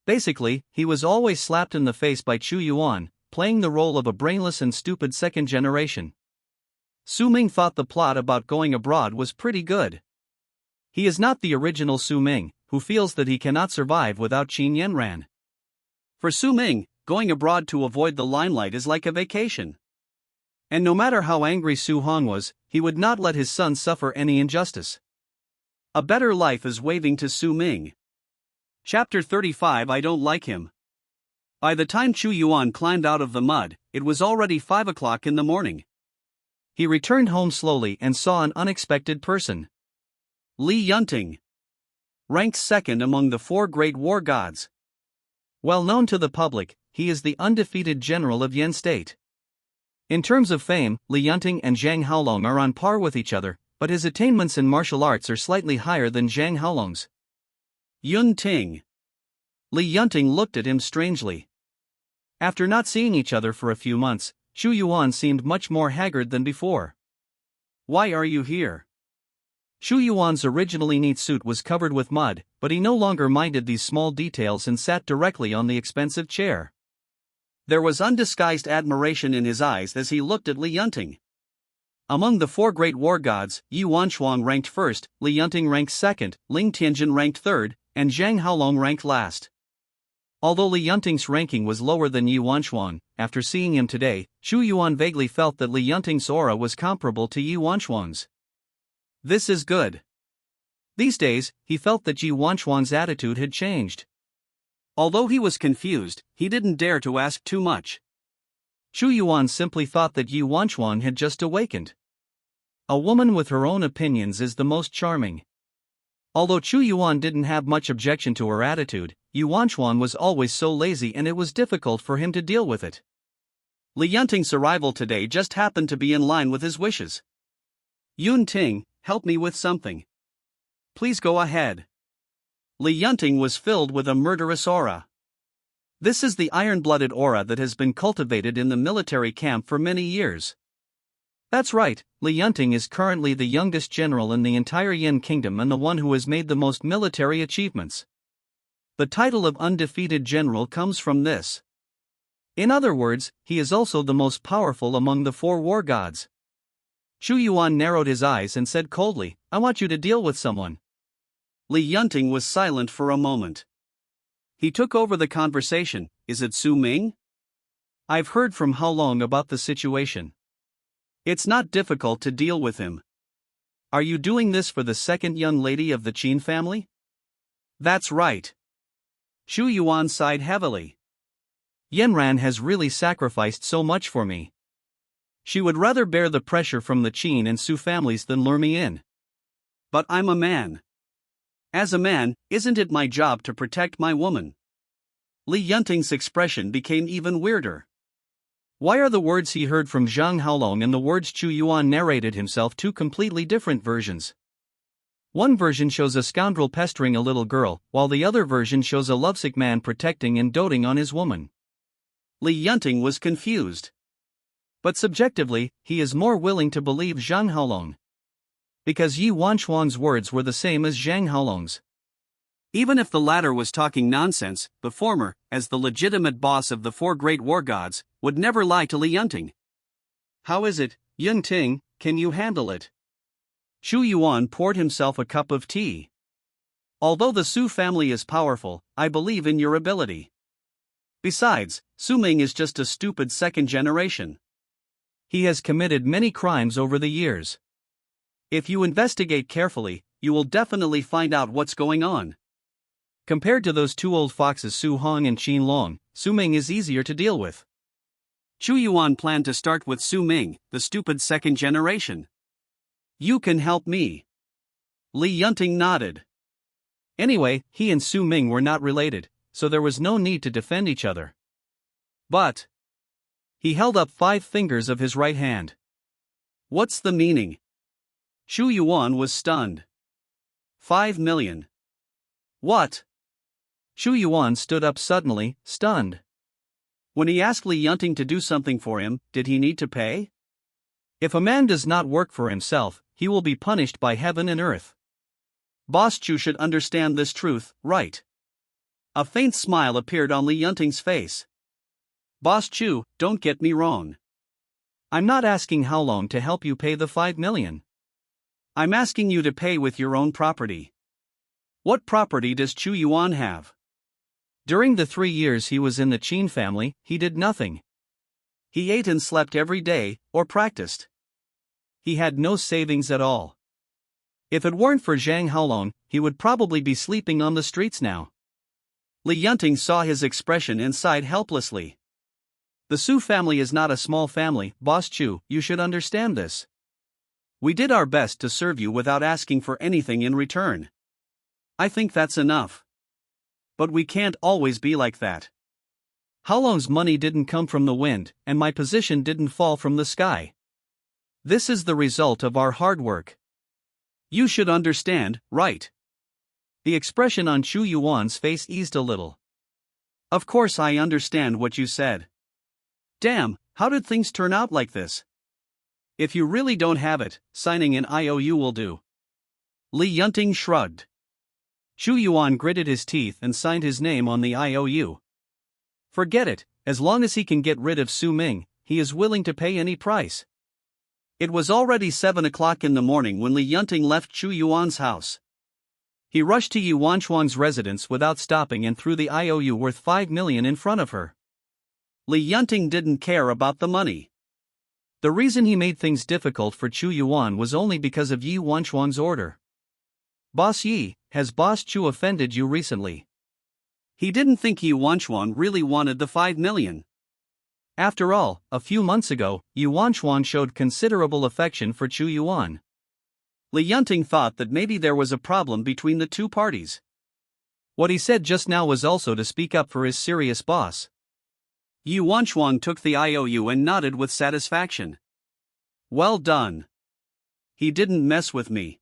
Basically, he was always slapped in the face by Chu Yuan, playing the role of a brainless and stupid second generation. Su Ming thought the plot about going abroad was pretty good. He is not the original Su Ming, who feels that he cannot survive without Qin Yanran. For Su Ming, going abroad to avoid the limelight is like a vacation. And no matter how angry Su Hong was, he would not let his son suffer any injustice. A better life is waving to Su Ming. Chapter 35 I Don't Like Him. By the time Chu Yuan climbed out of the mud, it was already 5 o'clock in the morning. He returned home slowly and saw an unexpected person. Li Yunting. Ranked second among the 4 great war gods. Well known to the public, he is the undefeated general of Yan State. In terms of fame, Li Yunting and Zhang Haolong are on par with each other, but his attainments in martial arts are slightly higher than Zhang Haolong's. Yun Ting. Li Yunting looked at him strangely. After not seeing each other for a few months, Chu Yuan seemed much more haggard than before. Why are you here? Chu Yuan's originally neat suit was covered with mud, but he no longer minded these small details and sat directly on the expensive chair. There was undisguised admiration in his eyes as he looked at Li Yunting. Among the 4 great war gods, Yi Wanshuang ranked first, Li Yunting ranked second, Ling Tianjin ranked third, and Zhang Haolong ranked last. Although Li Yunting's ranking was lower than Yi Wanshuang, after seeing him today, Chu Yuan vaguely felt that Li Yunting's aura was comparable to Yi Wanshuang's. This is good. These days, he felt that Yi Wanshuang's attitude had changed. Although he was confused, he didn't dare to ask too much. Chu Yuan simply thought that Yi Wanshuang had just awakened. A woman with her own opinions is the most charming. Although Chu Yuan didn't have much objection to her attitude, Yi Wanshuang was always so lazy and it was difficult for him to deal with it. Li Yunting's arrival today just happened to be in line with his wishes. Yun Ting, help me with something. Please go ahead. Li Yunting was filled with a murderous aura. This is the iron-blooded aura that has been cultivated in the military camp for many years. That's right, Li Yunting is currently the youngest general in the entire Yan kingdom and the one who has made the most military achievements. The title of undefeated general comes from this. In other words, he is also the most powerful among the 4 war gods. Chu Yuan narrowed his eyes and said coldly, I want you to deal with someone. Li Yunting was silent for a moment. He took over the conversation. Is it Su Ming? I've heard from Haolong about the situation. It's not difficult to deal with him. Are you doing this for the second young lady of the Qin family? That's right. Xu Yuan sighed heavily. Yanran has really sacrificed so much for me. She would rather bear the pressure from the Qin and Su families than lure me in. But I'm a man. As a man, isn't it my job to protect my woman? Li Yunting's expression became even weirder. Why are the words he heard from Zhang Haolong and the words Chu Yuan narrated himself two completely different versions? One version shows a scoundrel pestering a little girl, while the other version shows a lovesick man protecting and doting on his woman. Li Yunting was confused. But subjectively, he is more willing to believe Zhang Haolong. Because Yi Wanchuan's words were the same as Zhang Haolong's. Even if the latter was talking nonsense, the former, as the legitimate boss of the four great war gods, would never lie to Li Yunting. How is it, Yunting, can you handle it? Xu Yuan poured himself a cup of tea. Although the Su family is powerful, I believe in your ability. Besides, Su Ming is just a stupid second generation. He has committed many crimes over the years. If you investigate carefully, you will definitely find out what's going on. Compared to those two old foxes Su Hong and Qin Long, Su Ming is easier to deal with. Xu Yuan planned to start with Su Ming, the stupid second generation. You can help me. Li Yunting nodded. Anyway, he and Su Ming were not related, so there was no need to defend each other. But he held up 5 fingers of his right hand. What's the meaning? Xu Yuan was stunned. 5 million. What? Xu Yuan stood up suddenly, stunned. When he asked Li Yunting to do something for him, did he need to pay? If a man does not work for himself, he will be punished by heaven and earth. Boss Chu should understand this truth, right? A faint smile appeared on Li Yunting's face. Boss Chu, don't get me wrong. I'm not asking Haolong to help you pay the 5 million. I'm asking you to pay with your own property. What property does Chu Yuan have? During the 3 years he was in the Qin family, he did nothing. He ate and slept every day, or practiced. He had no savings at all. If it weren't for Zhang Haolong, he would probably be sleeping on the streets now. Li Yunting saw his expression and sighed helplessly. The Su family is not a small family, Boss Chu, you should understand this. We did our best to serve you without asking for anything in return. I think that's enough. But we can't always be like that. Haolong's money didn't come from the wind, and my position didn't fall from the sky. This is the result of our hard work. You should understand, right? The expression on Xu Yuan's face eased a little. Of course I understand what you said. Damn, how did things turn out like this? If you really don't have it, signing an IOU will do. Li Yunting shrugged. Xu Yuan gritted his teeth and signed his name on the IOU. Forget it, as long as he can get rid of Su Ming, he is willing to pay any price. It was already 7 o'clock in the morning when Li Yunting left Xu Yuan's house. He rushed to Yi Wanchuan's residence without stopping and threw the IOU worth 5 million in front of her. Li Yunting didn't care about the money. The reason he made things difficult for Chu Yuan was only because of Yi Wanchuan's order. Boss Yi, has Boss Chu offended you recently? He didn't think Yi Wanchuan really wanted the 5 million. After all, a few months ago, Yi Wanchuan showed considerable affection for Chu Yuan. Li Yunting thought that maybe there was a problem between the two parties. What he said just now was also to speak up for his serious boss. Yi Wanchuan took the IOU and nodded with satisfaction. Well done. He didn't mess with me.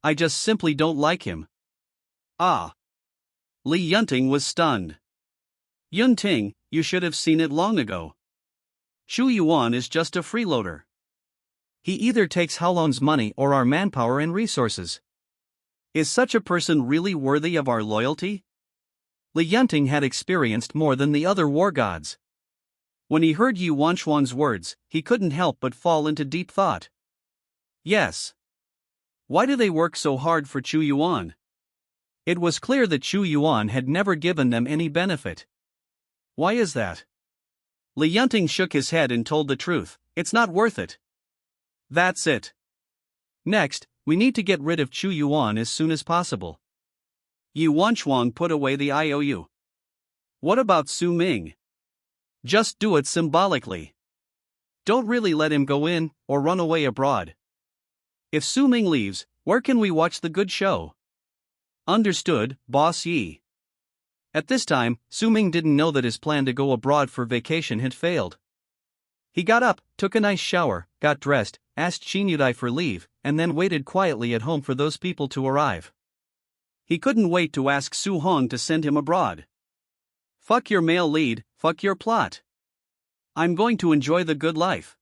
I just simply don't like him. Ah. Li Yunting was stunned. Yunting, you should have seen it long ago. Xu Yuan is just a freeloader. He either takes Haolong's money or our manpower and resources. Is such a person really worthy of our loyalty? Li Yunting had experienced more than the other war gods. When he heard Yi Wanchuan's words, he couldn't help but fall into deep thought. Yes. Why do they work so hard for Chu Yuan? It was clear that Chu Yuan had never given them any benefit. Why is that? Li Yunting shook his head and told the truth, it's not worth it. That's it. Next, we need to get rid of Chu Yuan as soon as possible. Yuan Chuang put away the IOU. What about Su Ming? Just do it symbolically. Don't really let him go in, or run away abroad. If Su Ming leaves, where can we watch the good show? Understood, Boss Yi. At this time, Su Ming didn't know that his plan to go abroad for vacation had failed. He got up, took a nice shower, got dressed, asked Qin Yudai for leave, and then waited quietly at home for those people to arrive. He couldn't wait to ask Su Hong to send him abroad. Fuck your male lead, fuck your plot. I'm going to enjoy the good life.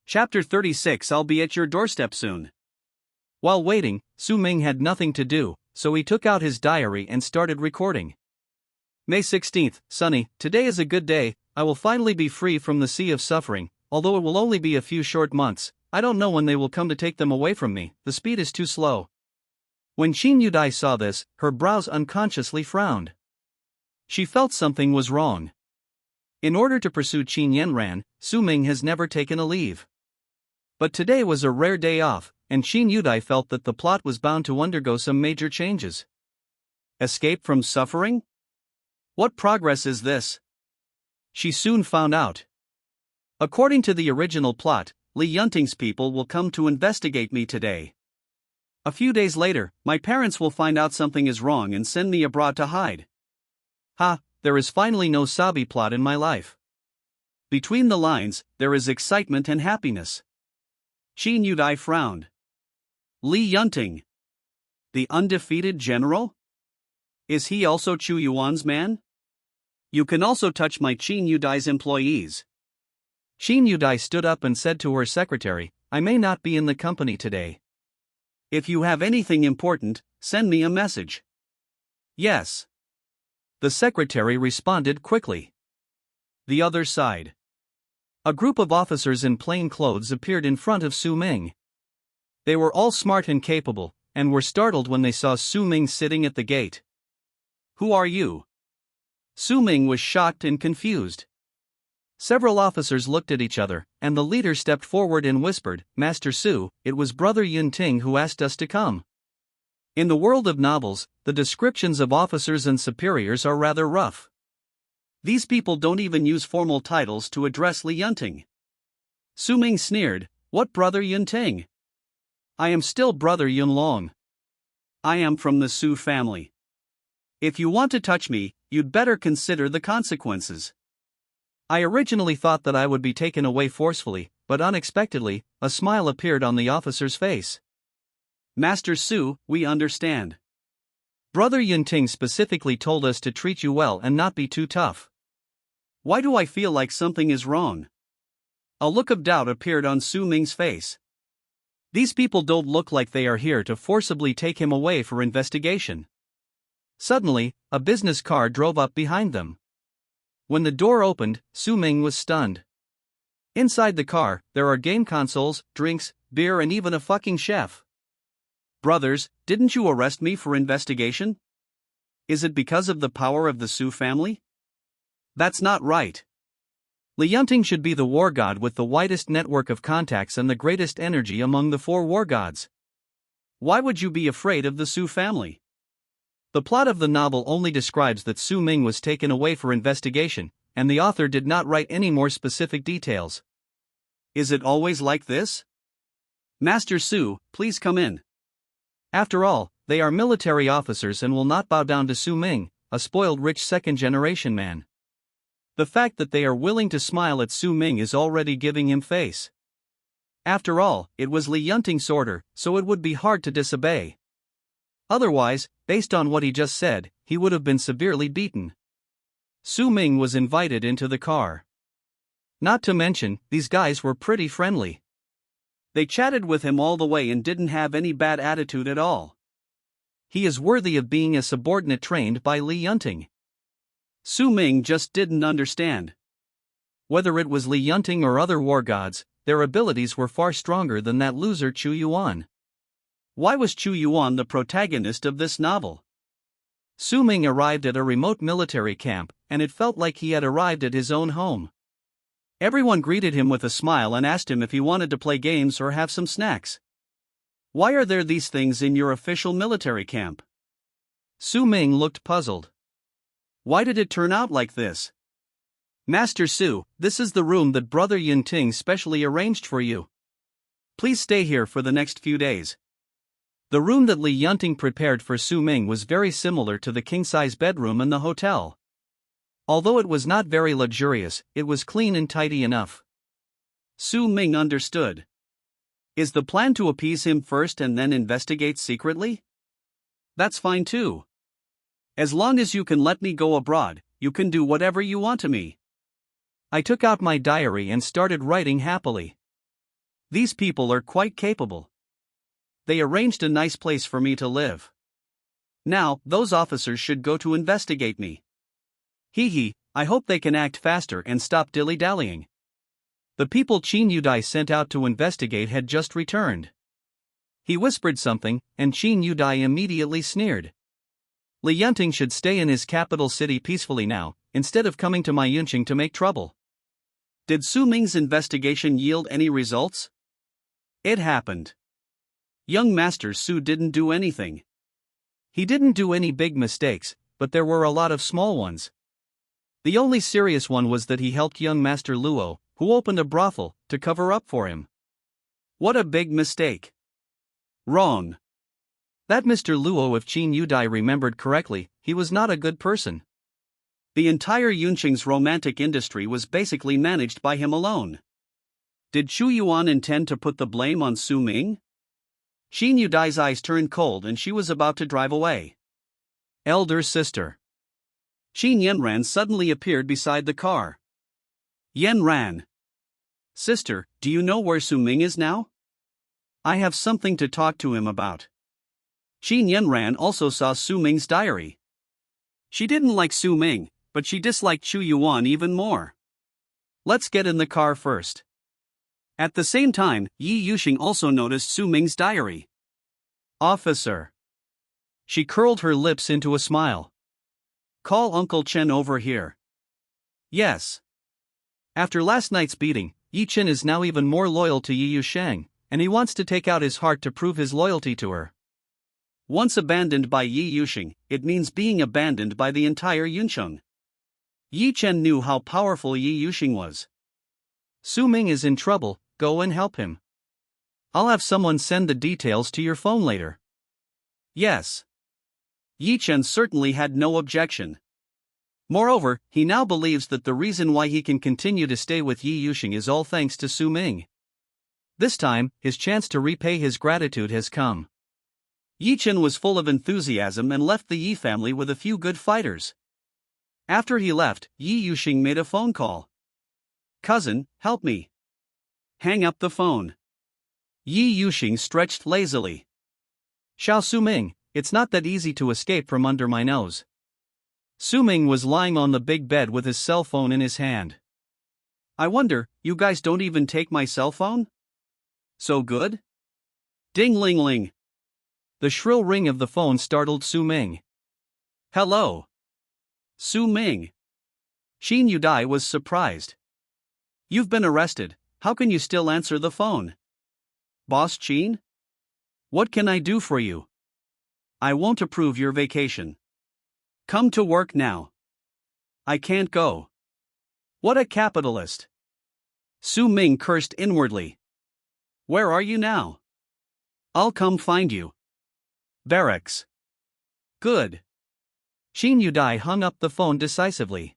Chapter 36. I'll be at your doorstep soon. While waiting, Su Ming had nothing to do, so he took out his diary and started recording. May 16th, sunny, today is a good day. I will finally be free from the sea of suffering, although it will only be a few short months. I don't know when they will come to take them away from me, the speed is too slow. When Qin Yudai saw this, her brows unconsciously frowned. She felt something was wrong. In order to pursue Qin Yanran, Su Ming has never taken a leave. But today was a rare day off, and Qin Yudai felt that the plot was bound to undergo some major changes. Escape from suffering? What progress is this? She soon found out. According to the original plot, Li Yunting's people will come to investigate me today. A few days later, my parents will find out something is wrong and send me abroad to hide. Ha, there is finally no Sabi plot in my life. Between the lines, there is excitement and happiness. Qin Yudai frowned. Li Yunting. The undefeated general? Is he also Chu Yuan's man? You can also touch my Qin Yudai's employees. Qin Yudai stood up and said to her secretary, I may not be in the company today. If you have anything important, send me a message. Yes. The secretary responded quickly. The other side. A group of officers in plain clothes appeared in front of Su Ming. They were all smart and capable, and were startled when they saw Su Ming sitting at the gate. Who are you? Su Ming was shocked and confused. Several officers looked at each other, and the leader stepped forward and whispered, Master Su, it was Brother Yunting who asked us to come. In the world of novels, the descriptions of officers and superiors are rather rough. These people don't even use formal titles to address Li Yunting. Su Ming sneered, What Brother Yunting? I am still Brother Yunlong. I am from the Su family. If you want to touch me, you'd better consider the consequences. I originally thought that I would be taken away forcefully, but unexpectedly, a smile appeared on the officer's face. Master Su, we understand. Brother Yunting specifically told us to treat you well and not be too tough. Why do I feel like something is wrong? A look of doubt appeared on Su Ming's face. These people don't look like they are here to forcibly take him away for investigation. Suddenly, a business car drove up behind them. When the door opened, Su Ming was stunned. Inside the car, there are game consoles, drinks, beer and even a fucking chef. Brothers, didn't you arrest me for investigation? Is it because of the power of the Su family? That's not right. Li Yunting should be the war god with the widest network of contacts and the greatest energy among the 4 war gods. Why would you be afraid of the Su family? The plot of the novel only describes that Su Ming was taken away for investigation, and the author did not write any more specific details. Is it always like this? Master Su, please come in. After all, they are military officers and will not bow down to Su Ming, a spoiled rich second-generation man. The fact that they are willing to smile at Su Ming is already giving him face. After all, it was Li Yunting's order, so it would be hard to disobey. Otherwise, based on what he just said, he would have been severely beaten. Su Ming was invited into the car. Not to mention, these guys were pretty friendly. They chatted with him all the way and didn't have any bad attitude at all. He is worthy of being a subordinate trained by Li Yunting. Su Ming just didn't understand. Whether it was Li Yunting or other war gods, their abilities were far stronger than that loser Chu Yuan. Why was Chu Yuan the protagonist of this novel? Su Ming arrived at a remote military camp, and it felt like he had arrived at his own home. Everyone greeted him with a smile and asked him if he wanted to play games or have some snacks. Why are there these things in your official military camp? Su Ming looked puzzled. Why did it turn out like this? Master Su, this is the room that Brother Yunting specially arranged for you. Please stay here for the next few days. The room that Li Yunting prepared for Su Ming was very similar to the king-size bedroom in the hotel. Although it was not very luxurious, it was clean and tidy enough. Su Ming understood. Is the plan to appease him first and then investigate secretly? That's fine too. As long as you can let me go abroad, you can do whatever you want to me. I took out my diary and started writing happily. These people are quite capable. They arranged a nice place for me to live. Now, those officers should go to investigate me. Hee, I hope they can act faster and stop dilly-dallying. The people Qin Yudai sent out to investigate had just returned. He whispered something, and Qin Yudai immediately sneered. Li Yunting should stay in his capital city peacefully now, instead of coming to my Yunqing to make trouble. Did Su Ming's investigation yield any results? It happened. Young Master Su didn't do anything. He didn't do any big mistakes, but there were a lot of small ones. The only serious one was that he helped young Master Luo, who opened a brothel, to cover up for him. What a big mistake. Wrong. That Mr. Luo, if Qin Yudai remembered correctly, he was not a good person. The entire Yunqing's romantic industry was basically managed by him alone. Did Chu Yuan intend to put the blame on Su Ming? Qin Yudai's eyes turned cold and she was about to drive away. Elder sister. Qin Yanran suddenly appeared beside the car. Yanran. Sister, do you know where Su Ming is now? I have something to talk to him about. Qin Yanran also saw Su Ming's diary. She didn't like Su Ming, but she disliked Chu Yuan even more. Let's get in the car first. At the same time, Yi Yuxing also noticed Su Ming's diary. Officer. She curled her lips into a smile. Call Uncle Chen over here. Yes. After last night's beating, Yi Chen is now even more loyal to Yi Yusheng, and he wants to take out his heart to prove his loyalty to her. Once abandoned by Yi Yuxing, it means being abandoned by the entire Yuncheng. Yi Chen knew how powerful Yi Yuxing was. Su Ming is in trouble, go and help him. I'll have someone send the details to your phone later. Yes. Yi Chen certainly had no objection. Moreover, he now believes that the reason why he can continue to stay with Yi Yuxing is all thanks to Su Ming. This time, his chance to repay his gratitude has come. Yi Chen was full of enthusiasm and left the Yi family with a few good fighters. After he left, Yi Yuxing made a phone call. Cousin, help me. Hang up the phone. Yi Yuxing stretched lazily. Xiao Su Ming, it's not that easy to escape from under my nose. Su Ming was lying on the big bed with his cell phone in his hand. I wonder, you guys don't even take my cell phone? So good? Ding-ling-ling. The shrill ring of the phone startled Su Ming. Hello. Su Ming. Qin Yudai was surprised. You've been arrested, how can you still answer the phone? Boss Qin? What can I do for you? I won't approve your vacation. Come to work now. I can't go. What a capitalist. Su Ming cursed inwardly. Where are you now? I'll come find you. Barracks. Good. Qin Yudai hung up the phone decisively.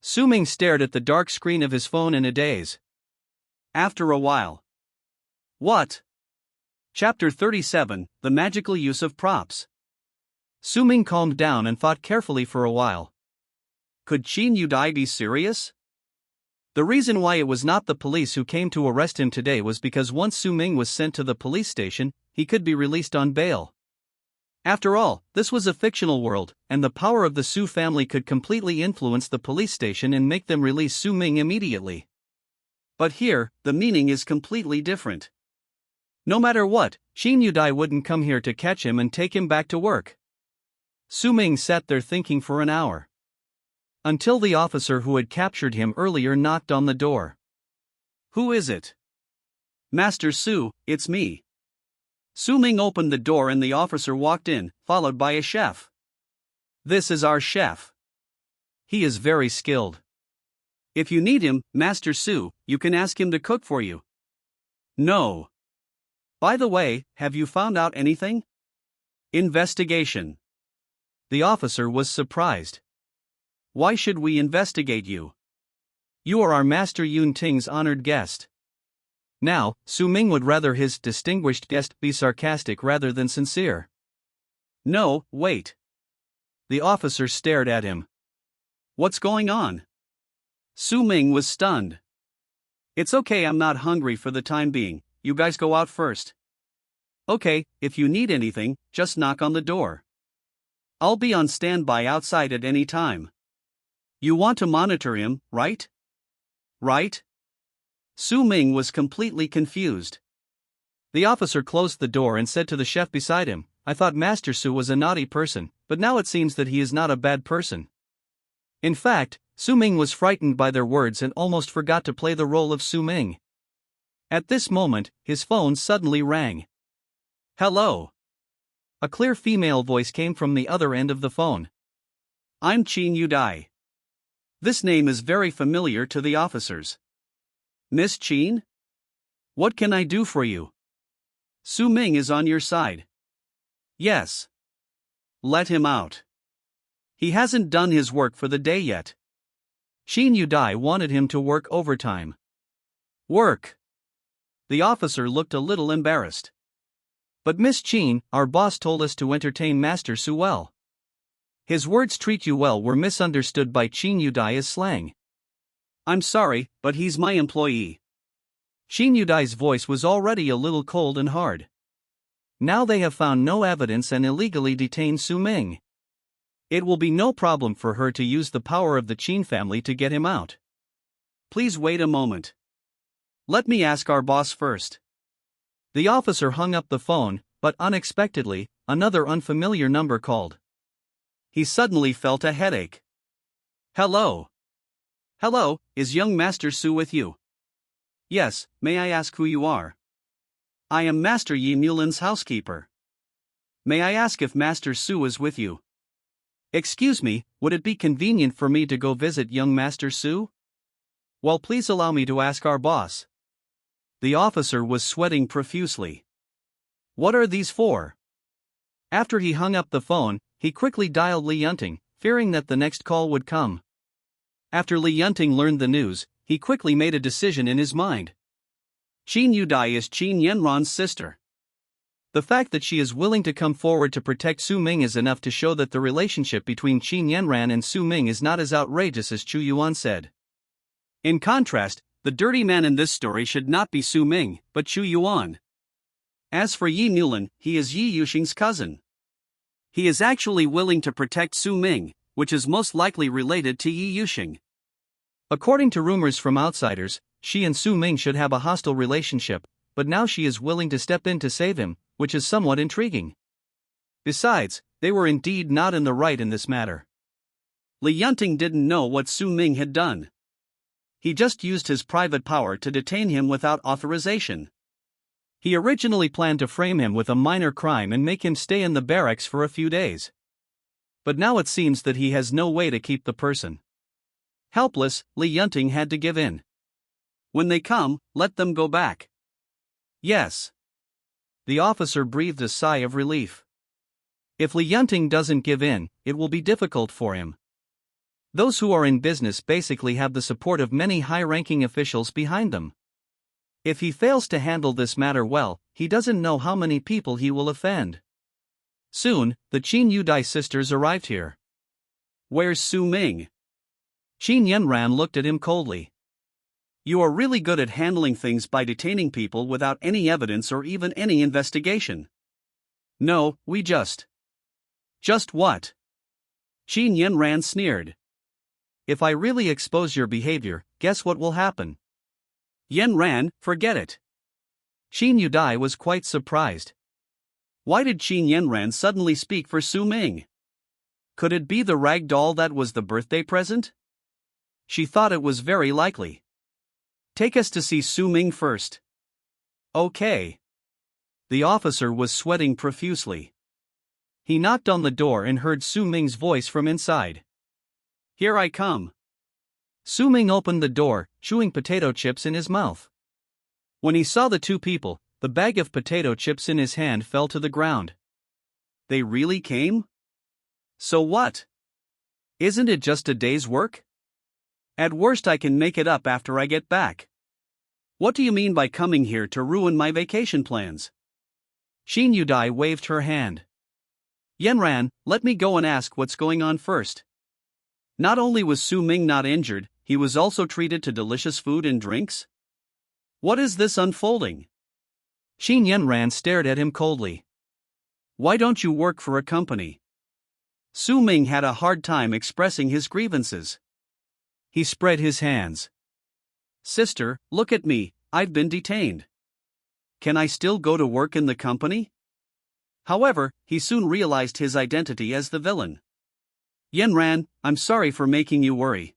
Su Ming stared at the dark screen of his phone in a daze. After a while. What? Chapter 37, The Magical Use of Props. Su Ming calmed down and thought carefully for a while. Could Qin Yudai be serious? The reason why it was not the police who came to arrest him today was because once Su Ming was sent to the police station, he could be released on bail. After all, this was a fictional world, and the power of the Su family could completely influence the police station and make them release Su Ming immediately. But here, the meaning is completely different. No matter what, Qin Yudai wouldn't come here to catch him and take him back to work. Su Ming sat there thinking for an hour. Until the officer who had captured him earlier knocked on the door. Who is it? Master Su, it's me. Su Ming opened the door and the officer walked in, followed by a chef. "This is our chef. He is very skilled. If you need him, Master Su, you can ask him to cook for you." "No. By the way, have you found out anything?" "Investigation." The officer was surprised. "Why should we investigate you? You are our Master Yun Ting's honored guest." Now, Su Ming would rather his distinguished guest be sarcastic rather than sincere. "No, wait." The officer stared at him. "What's going on?" Su Ming was stunned. "It's okay, I'm not hungry for the time being, you guys go out first." "Okay, if you need anything, just knock on the door. I'll be on standby outside at any time." "You want to monitor him, right?" "Right?" Su Ming was completely confused. The officer closed the door and said to the chef beside him, "I thought Master Su was a naughty person, but now it seems that he is not a bad person." In fact, Su Ming was frightened by their words and almost forgot to play the role of Su Ming. At this moment, his phone suddenly rang. "Hello." A clear female voice came from the other end of the phone. "I'm Qin Yudai." This name is very familiar to the officers. "Miss Qin? What can I do for you? Su Ming is on your side." "Yes." "Let him out. He hasn't done his work for the day yet." Qin Yudai wanted him to work overtime. "Work?" The officer looked a little embarrassed. "But Miss Qin, our boss told us to entertain Master Su well." His words "treat you well" were misunderstood by Qin Yudai as slang. "I'm sorry, but he's my employee." Qin Yudai's voice was already a little cold and hard. Now they have found no evidence and illegally detained Su Ming. It will be no problem for her to use the power of the Qin family to get him out. "Please wait a moment. Let me ask our boss first." The officer hung up the phone, but unexpectedly, another unfamiliar number called. He suddenly felt a headache. "Hello." "Hello, is young Master Su with you?" "Yes, may I ask who you are?" "I am Master Yi Mulin's housekeeper." "May I ask if Master Su is with you?" "Excuse me, would it be convenient for me to go visit young Master Su?" "Well, please allow me to ask our boss." The officer was sweating profusely. What are these for? After he hung up the phone, he quickly dialed Li Yunting, fearing that the next call would come. After Li Yunting learned the news, he quickly made a decision in his mind. Qin Yudai is Qin Yanran's sister. The fact that she is willing to come forward to protect Su Ming is enough to show that the relationship between Qin Yanran and Su Ming is not as outrageous as Chu Yuan said. In contrast, the dirty man in this story should not be Su Ming, but Chu Yuan. As for Yi Mulin, he is Yi Yuxing's cousin. He is actually willing to protect Su Ming, which is most likely related to Yi Yuxing. According to rumors from outsiders, she and Su Ming should have a hostile relationship, but now she is willing to step in to save him, which is somewhat intriguing. Besides, they were indeed not in the right in this matter. Li Yunting didn't know what Su Ming had done. He just used his private power to detain him without authorization. He originally planned to frame him with a minor crime and make him stay in the barracks for a few days. But now it seems that he has no way to keep the person. Helpless, Li Yunting had to give in. When they come, let them go back. Yes. The officer breathed a sigh of relief. If Li Yunting doesn't give in, it will be difficult for him. Those who are in business basically have the support of many high-ranking officials behind them. If he fails to handle this matter well, he doesn't know how many people he will offend. Soon, the Qin Yudai sisters arrived here. Where's Su Ming? Qin Yanran looked at him coldly. You are really good at handling things by detaining people without any evidence or even any investigation. No, we just. Just what? Qin Yanran sneered. If I really expose your behavior, guess what will happen? Yanran, forget it. Qin Yudai was quite surprised. Why did Qin Yanran suddenly speak for Su Ming? Could it be the rag doll that was the birthday present? She thought it was very likely. Take us to see Su Ming first. Okay. The officer was sweating profusely. He knocked on the door and heard Su Ming's voice from inside. "Here I come." Su Ming opened the door, chewing potato chips in his mouth. When he saw the two people, the bag of potato chips in his hand fell to the ground. They really came? So what? Isn't it just a day's work? At worst I can make it up after I get back. What do you mean by coming here to ruin my vacation plans? Qin Yudai waved her hand. Yanran, let me go and ask what's going on first. Not only was Su Ming not injured, he was also treated to delicious food and drinks? What is this unfolding? Qin Yanran stared at him coldly. Why don't you work for a company? Su Ming had a hard time expressing his grievances. He spread his hands. Sister, look at me, I've been detained. Can I still go to work in the company? However, he soon realized his identity as the villain. Yanran, I'm sorry for making you worry.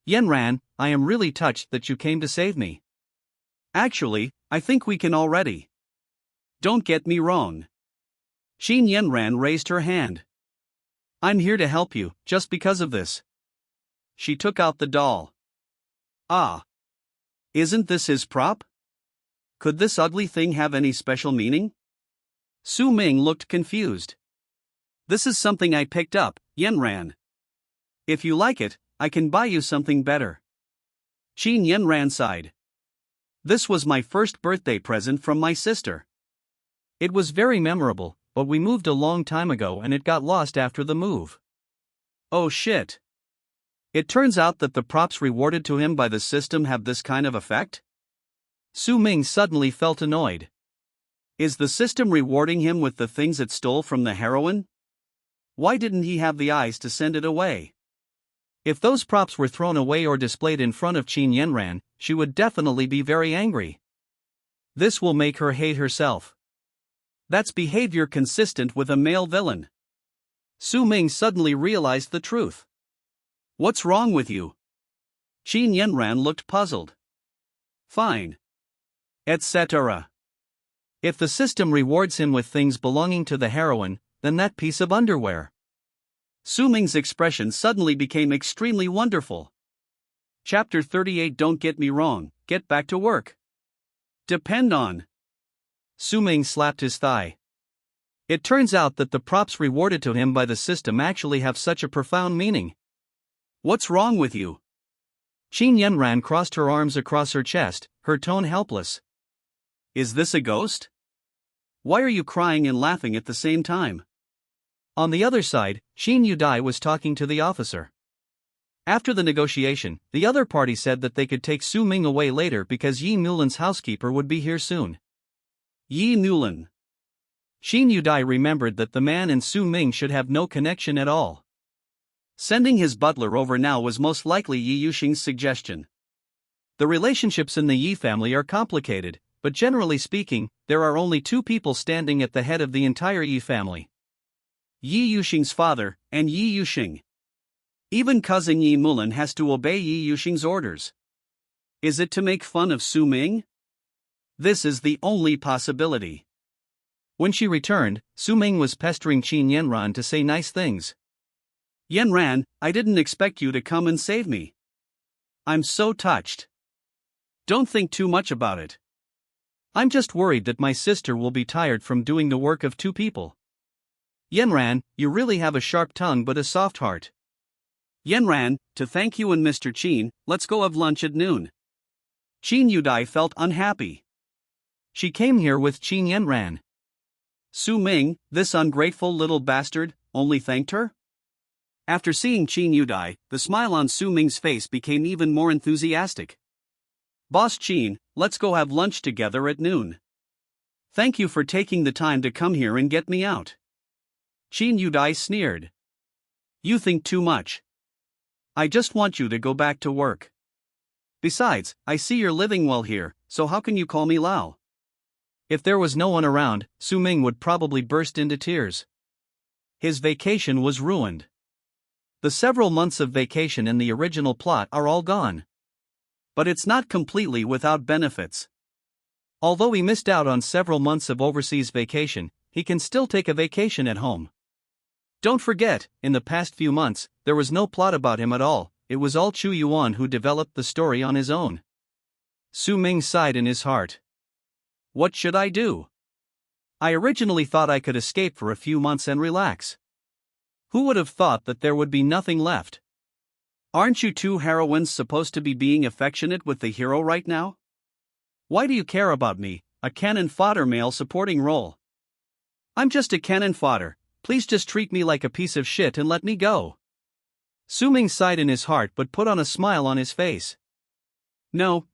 Yanran, I am really touched that you came to save me. Actually, I think we can already. Don't get me wrong. Qin Yanran raised her hand. I'm here to help you, just because of this. She took out the doll. Ah. Isn't this his prop? Could this ugly thing have any special meaning? Su Ming looked confused. This is something I picked up, Yanran. If you like it, I can buy you something better. Qin Yanran sighed. This was my first birthday present from my sister. It was very memorable, but we moved a long time ago and it got lost after the move. Oh shit. It turns out that the props rewarded to him by the system have this kind of effect? Su Ming suddenly felt annoyed. Is the system rewarding him with the things it stole from the heroine? Why didn't he have the eyes to send it away? If those props were thrown away or displayed in front of Qin Yanran, she would definitely be very angry. This will make her hate herself. That's behavior consistent with a male villain. Su Ming suddenly realized the truth. What's wrong with you? Qin Yanran looked puzzled. Fine. Etc. If the system rewards him with things belonging to the heroine, then that piece of underwear. Su Ming's expression suddenly became extremely wonderful. Chapter 38. Don't get me wrong, get back to work. Depend on. Su Ming slapped his thigh. It turns out that the props rewarded to him by the system actually have such a profound meaning. What's wrong with you? Qin Yanran crossed her arms across her chest, her tone helpless. Is this a ghost? Why are you crying and laughing at the same time? On the other side, Qin Yudai was talking to the officer. After the negotiation, the other party said that they could take Su Ming away later because Yi Mulan's housekeeper would be here soon. Yi Mulan. Qin Yudai remembered that the man and Su Ming should have no connection at all. Sending his butler over now was most likely Yi Yuxing's suggestion. The relationships in the Yi family are complicated, but generally speaking, there are only two people standing at the head of the entire Yi family. Yi Yuxing's father, and Yi Yuxing. Even cousin Yi Mulan has to obey Yi Yuxing's orders. Is it to make fun of Su Ming? This is the only possibility. When she returned, Su Ming was pestering Qin Yanran to say nice things. Yanran, I didn't expect you to come and save me. I'm so touched. Don't think too much about it. I'm just worried that my sister will be tired from doing the work of two people. Yanran, you really have a sharp tongue but a soft heart. Yanran, to thank you and Mr. Qin, let's go have lunch at noon. Qin Yudai felt unhappy. She came here with Qin Yanran. Su Ming, this ungrateful little bastard, only thanked her? After seeing Qin Yudai, the smile on Su Ming's face became even more enthusiastic. Boss Qin, let's go have lunch together at noon. Thank you for taking the time to come here and get me out. Qin Yudai sneered. You think too much. I just want you to go back to work. Besides, I see you're living well here, so how can you call me Lao? If there was no one around, Su Ming would probably burst into tears. His vacation was ruined. The several months of vacation in the original plot are all gone. But it's not completely without benefits. Although he missed out on several months of overseas vacation, he can still take a vacation at home. Don't forget, in the past few months, there was no plot about him at all, it was all Chu Yuan who developed the story on his own. Su Ming sighed in his heart. What should I do? I originally thought I could escape for a few months and relax. Who would have thought that there would be nothing left? Aren't you two heroines supposed to be being affectionate with the hero right now? Why do you care about me, a cannon fodder male supporting role? I'm just a cannon fodder, please just treat me like a piece of shit and let me go. Su Ming sighed in his heart but put on a smile on his face. No,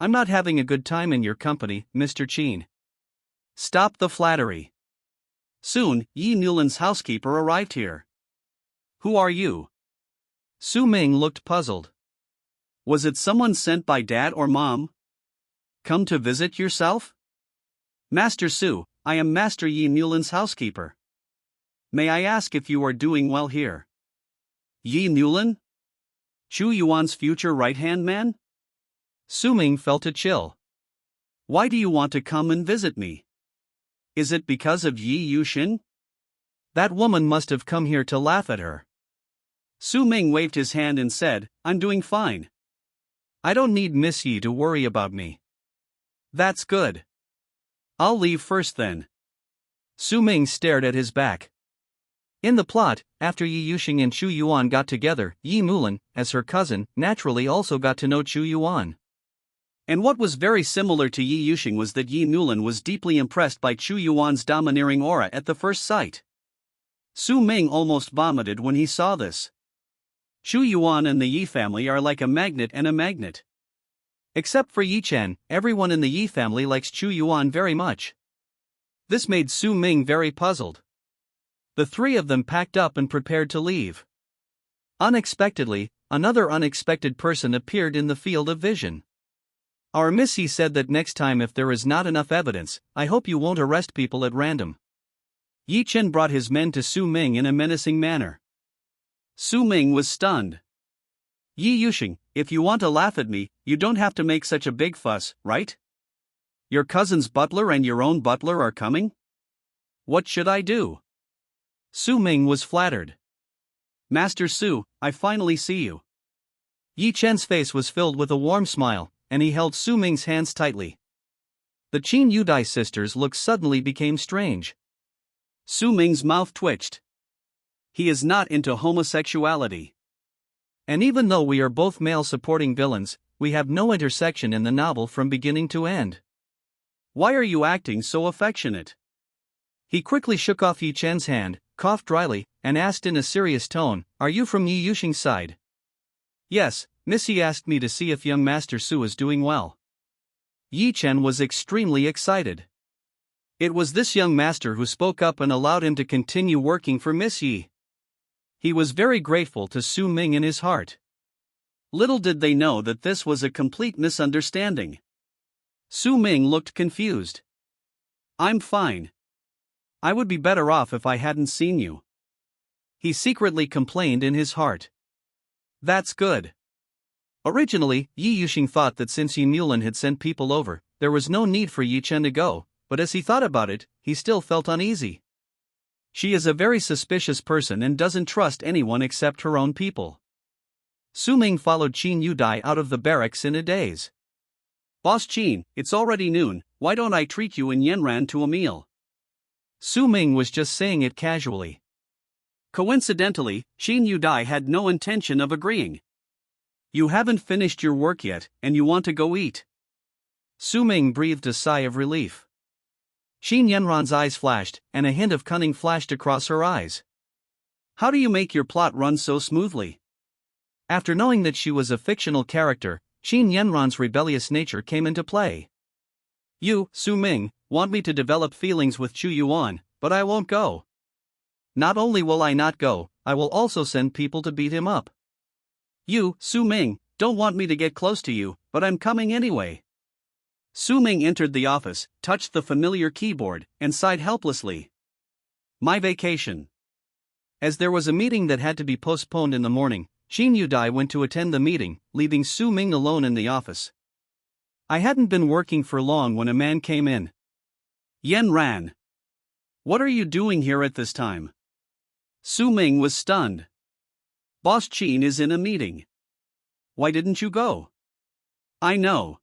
I'm not having a good time in your company, Mr. Qin. Stop the flattery. Soon, Yi Nulan's housekeeper arrived here. Who are you? Su Ming looked puzzled. Was it someone sent by dad or mom? Come to visit yourself? Master Su, I am Master Yi Nulan's housekeeper. May I ask if you are doing well here? Yi Nulan? Chu Yuan's future right-hand man? Su Ming felt a chill. Why do you want to come and visit me? Is it because of Yi Yuxin? That woman must have come here to laugh at her. Su Ming waved his hand and said, I'm doing fine. I don't need Miss Yi to worry about me. That's good. I'll leave first then. Su Ming stared at his back. In the plot, after Yi Yuxing and Chu Yuan got together, Yi Mulan, as her cousin, naturally also got to know Chu Yuan. And what was very similar to Yi Yuxing was that Yi Mulan was deeply impressed by Chu Yuan's domineering aura at the first sight. Su Ming almost vomited when he saw this. Chu Yuan and the Yi family are like a magnet and a magnet. Except for Yi Chen, everyone in the Yi family likes Chu Yuan very much. This made Su Ming very puzzled. The three of them packed up and prepared to leave. Unexpectedly, another unexpected person appeared in the field of vision. Our Missy said that next time if there is not enough evidence, I hope you won't arrest people at random. Yi Chen brought his men to Su Ming in a menacing manner. Su Ming was stunned. Yi Yuxing, if you want to laugh at me, you don't have to make such a big fuss, right? Your cousin's butler and your own butler are coming? What should I do? Su Ming was flattered. Master Su, I finally see you. Yi Chen's face was filled with a warm smile, and he held Su Ming's hands tightly. The Qin Yudai sisters' look suddenly became strange. Su Ming's mouth twitched. He is not into homosexuality. And even though we are both male supporting villains, we have no intersection in the novel from beginning to end. Why are you acting so affectionate? He quickly shook off Yi Chen's hand, coughed dryly, and asked in a serious tone, Are you from Yi Yuxing's side? Yes, Missy asked me to see if young Master Su is doing well. Yi Chen was extremely excited. It was this young master who spoke up and allowed him to continue working for Miss Yi. He was very grateful to Su Ming in his heart. Little did they know that this was a complete misunderstanding. Su Ming looked confused. I'm fine. I would be better off if I hadn't seen you. He secretly complained in his heart. That's good. Originally, Yi Yuxing thought that since Yi Mulan had sent people over, there was no need for Yi Chen to go, but as he thought about it, he still felt uneasy. She is a very suspicious person and doesn't trust anyone except her own people. Su Ming followed Qin Yudai out of the barracks in a daze. Boss Qin, it's already noon, why don't I treat you and Yanran to a meal? Su Ming was just saying it casually. Coincidentally, Qin Yudai had no intention of agreeing. You haven't finished your work yet, and you want to go eat. Su Ming breathed a sigh of relief. Qin Yanran's eyes flashed, and a hint of cunning flashed across her eyes. How do you make your plot run so smoothly? After knowing that she was a fictional character, Qin Yanran's rebellious nature came into play. You, Su Ming, want me to develop feelings with Chu Yuan, but I won't go. Not only will I not go, I will also send people to beat him up. You, Su Ming, don't want me to get close to you, but I'm coming anyway. Su Ming entered the office, touched the familiar keyboard, and sighed helplessly. My vacation. As there was a meeting that had to be postponed in the morning, Qin Yudai went to attend the meeting, leaving Su Ming alone in the office. I hadn't been working for long when a man came in. Yanran. What are you doing here at this time? Su Ming was stunned. Boss Qin is in a meeting. Why didn't you go? I know.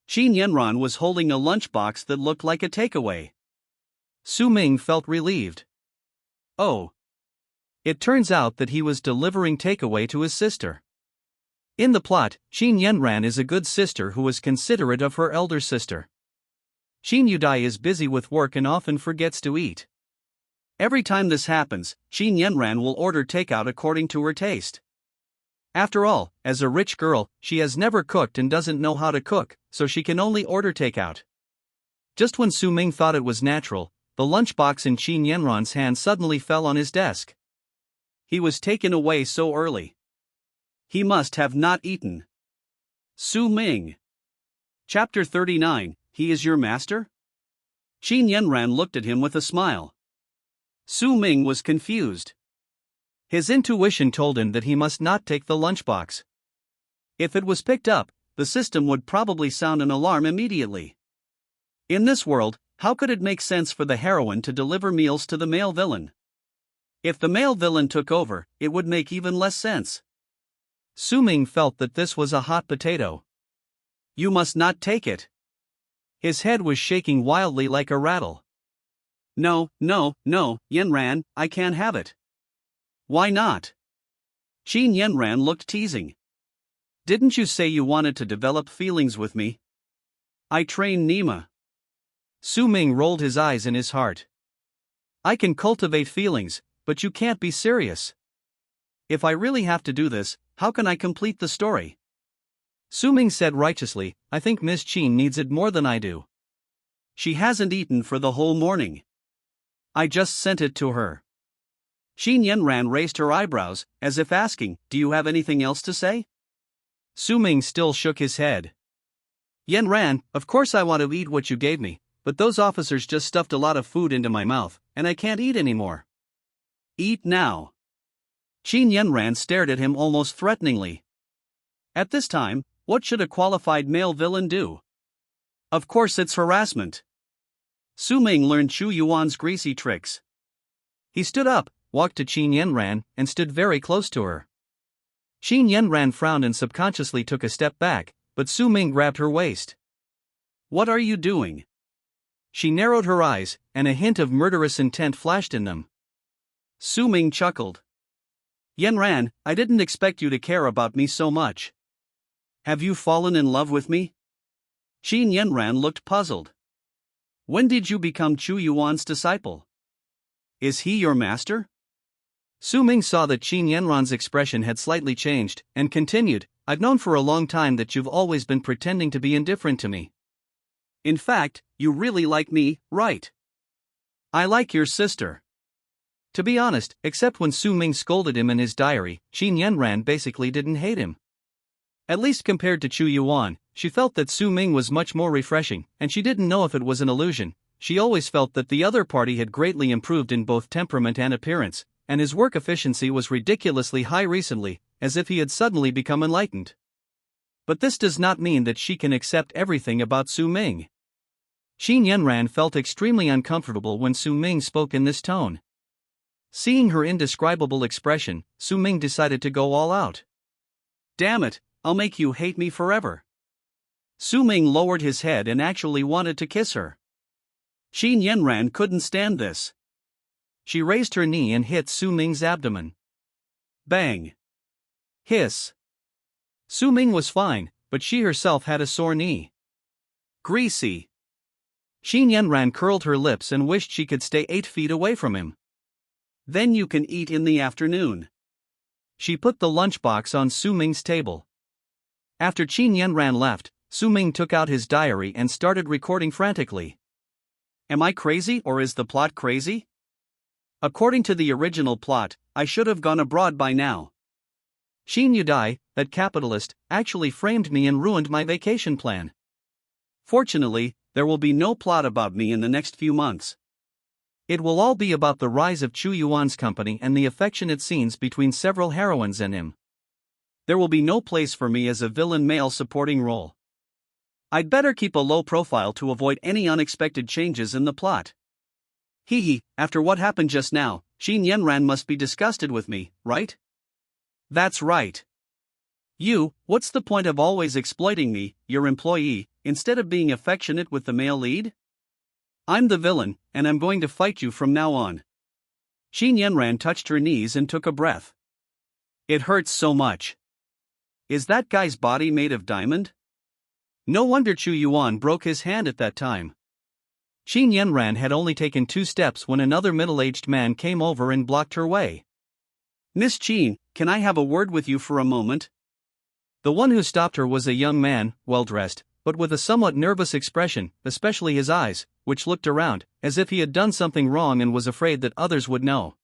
Qin Yanran was holding a lunchbox that looked like a takeaway. Su Ming felt relieved. Oh. It turns out that he was delivering takeaway to his sister. In the plot, Qin Yanran is a good sister who is considerate of her elder sister. Qin Yudai is busy with work and often forgets to eat. Every time this happens, Qin Yanran will order takeout according to her taste. After all, as a rich girl, she has never cooked and doesn't know how to cook, so she can only order takeout. Just when Su Ming thought it was natural, the lunchbox in Qin Yanran's hand suddenly fell on his desk. He was taken away so early. He must have not eaten. Su Ming. Chapter 39, He is your master? Qin Yanran looked at him with a smile. Su Ming was confused. His intuition told him that he must not take the lunchbox. If it was picked up, the system would probably sound an alarm immediately. In this world, how could it make sense for the heroine to deliver meals to the male villain? If the male villain took over, it would make even less sense. Su Ming felt that this was a hot potato. You must not take it. His head was shaking wildly like a rattle. No, Yanran, I can't have it. Why not? Qin Yanran looked teasing. Didn't you say you wanted to develop feelings with me? I train Nima. Su Ming rolled his eyes in his heart. I can cultivate feelings, but you can't be serious. If I really have to do this, how can I complete the story? Su Ming said righteously, I think Miss Qin needs it more than I do. She hasn't eaten for the whole morning. I just sent it to her. Qin Yanran raised her eyebrows, as if asking, do you have anything else to say? Su Ming still shook his head. Yanran, of course I want to eat what you gave me, but those officers just stuffed a lot of food into my mouth, and I can't eat anymore. Eat now. Qin Yanran stared at him almost threateningly. At this time, what should a qualified male villain do? Of course it's harassment. Su Ming learned Chu Yuan's greasy tricks. He stood up, walked to Qin Yanran, and stood very close to her. Qin Yanran frowned and subconsciously took a step back, but Su Ming grabbed her waist. What are you doing? She narrowed her eyes, and a hint of murderous intent flashed in them. Su Ming chuckled. Yanran, I didn't expect you to care about me so much. Have you fallen in love with me? Qin Yanran looked puzzled. When did you become Chu Yuan's disciple? Is he your master? Su Ming saw that Qin Yanran's expression had slightly changed, and continued, I've known for a long time that you've always been pretending to be indifferent to me. In fact, you really like me, right? I like your sister. To be honest, except when Su Ming scolded him in his diary, Qin Yanran basically didn't hate him. At least compared to Chu Yuan, she felt that Su Ming was much more refreshing, and she didn't know if it was an illusion. She always felt that the other party had greatly improved in both temperament and appearance, and his work efficiency was ridiculously high recently, as if he had suddenly become enlightened. But this does not mean that she can accept everything about Su Ming. Qin Yanran felt extremely uncomfortable when Su Ming spoke in this tone. Seeing her indescribable expression, Su Ming decided to go all out. Damn it, I'll make you hate me forever. Su Ming lowered his head and actually wanted to kiss her. Qin Yanran couldn't stand this. She raised her knee and hit Su Ming's abdomen. Bang. Hiss. Su Ming was fine, but she herself had a sore knee. Greasy. Qin Yanran curled her lips and wished she could stay 8 feet away from him. Then you can eat in the afternoon. She put the lunchbox on Su Ming's table. After Qin Yanran left, Su Ming took out his diary and started recording frantically. Am I crazy or is the plot crazy? According to the original plot, I should have gone abroad by now. Qin Yudai, that capitalist, actually framed me and ruined my vacation plan. Fortunately, there will be no plot about me in the next few months. It will all be about the rise of Chu Yuan's company and the affectionate scenes between several heroines and him. There will be no place for me as a villain male supporting role. I'd better keep a low profile to avoid any unexpected changes in the plot. After what happened just now, Qin Yanran must be disgusted with me, right? That's right. What's the point of always exploiting me, your employee, instead of being affectionate with the male lead? I'm the villain, and I'm going to fight you from now on. Qin Yanran touched her knees and took a breath. It hurts so much. Is that guy's body made of diamond? No wonder Chu Yuan broke his hand at that time. Qin Yanran had only taken 2 steps when another middle-aged man came over and blocked her way. Miss Qin, can I have a word with you for a moment? The one who stopped her was a young man, well-dressed, but with a somewhat nervous expression, especially his eyes, which looked around, as if he had done something wrong and was afraid that others would know.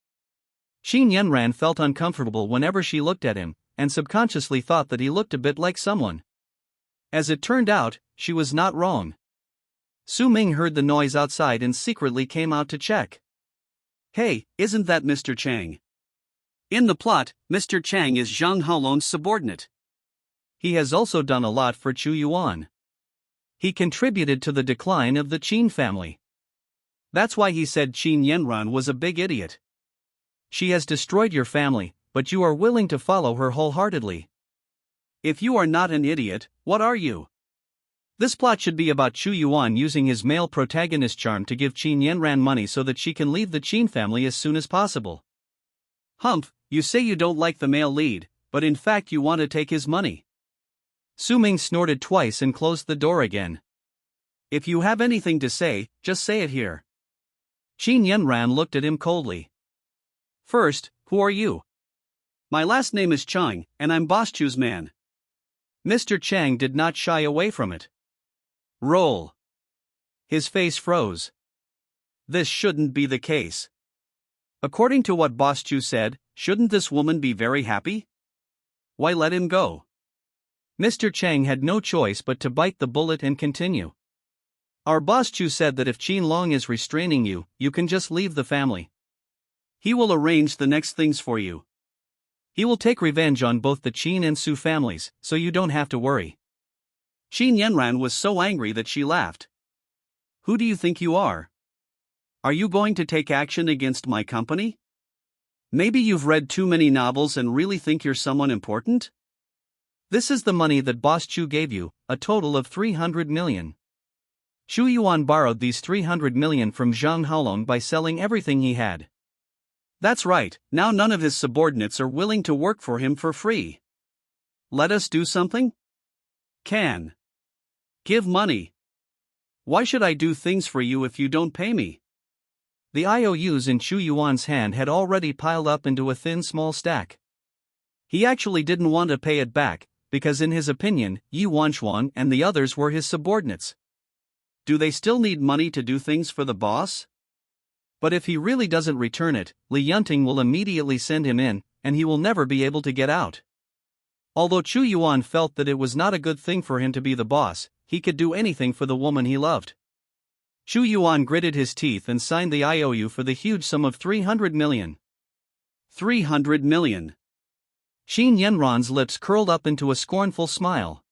Qin Yanran felt uncomfortable whenever she looked at him, and subconsciously thought that he looked a bit like someone. As it turned out, she was not wrong. Su Ming heard the noise outside and secretly came out to check. Hey, isn't that Mr. Chang? In the plot, Mr. Chang is Zhang Haolong's subordinate. He has also done a lot for Chu Yuan. He contributed to the decline of the Qin family. That's why he said Qin Yanran was a big idiot. She has destroyed your family, but you are willing to follow her wholeheartedly. If you are not an idiot, what are you? This plot should be about Chu Yuan using his male protagonist charm to give Qin Yanran money so that she can leave the Qin family as soon as possible. Humph, you say you don't like the male lead, but in fact you want to take his money. Su Ming snorted twice and closed the door again. If you have anything to say, just say it here. Qin Yanran looked at him coldly. First, who are you? My last name is Chang, and I'm Boss Chu's man. Mr. Chang did not shy away from it. Roll. His face froze. This shouldn't be the case. According to what Boss Chu said, shouldn't this woman be very happy? Why let him go? Mr. Chang had no choice but to bite the bullet and continue. Our Boss Chu said that if Qin Long is restraining you, you can just leave the family. He will arrange the next things for you. He will take revenge on both the Qin and Su families, so you don't have to worry. Qin Yanran was so angry that she laughed. Who do you think you are? Are you going to take action against my company? Maybe you've read too many novels and really think you're someone important? This is the money that Boss Chu gave you, a total of 300 million. Chu Yuan borrowed these 300 million from Zhang Haolong by selling everything he had. That's right, now none of his subordinates are willing to work for him for free. Let us do something? Can. Give money. Why should I do things for you if you don't pay me? The IOUs in Chu Yuan's hand had already piled up into a thin small stack. He actually didn't want to pay it back, because in his opinion, Yi Wanchuan and the others were his subordinates. Do they still need money to do things for the boss? But if he really doesn't return it, Li Yunting will immediately send him in, and he will never be able to get out. Although Chu Yuan felt that it was not a good thing for him to be the boss, he could do anything for the woman he loved. Chu Yuan gritted his teeth and signed the IOU for the huge sum of 300 million. 300 million. Qin Yanran's lips curled up into a scornful smile.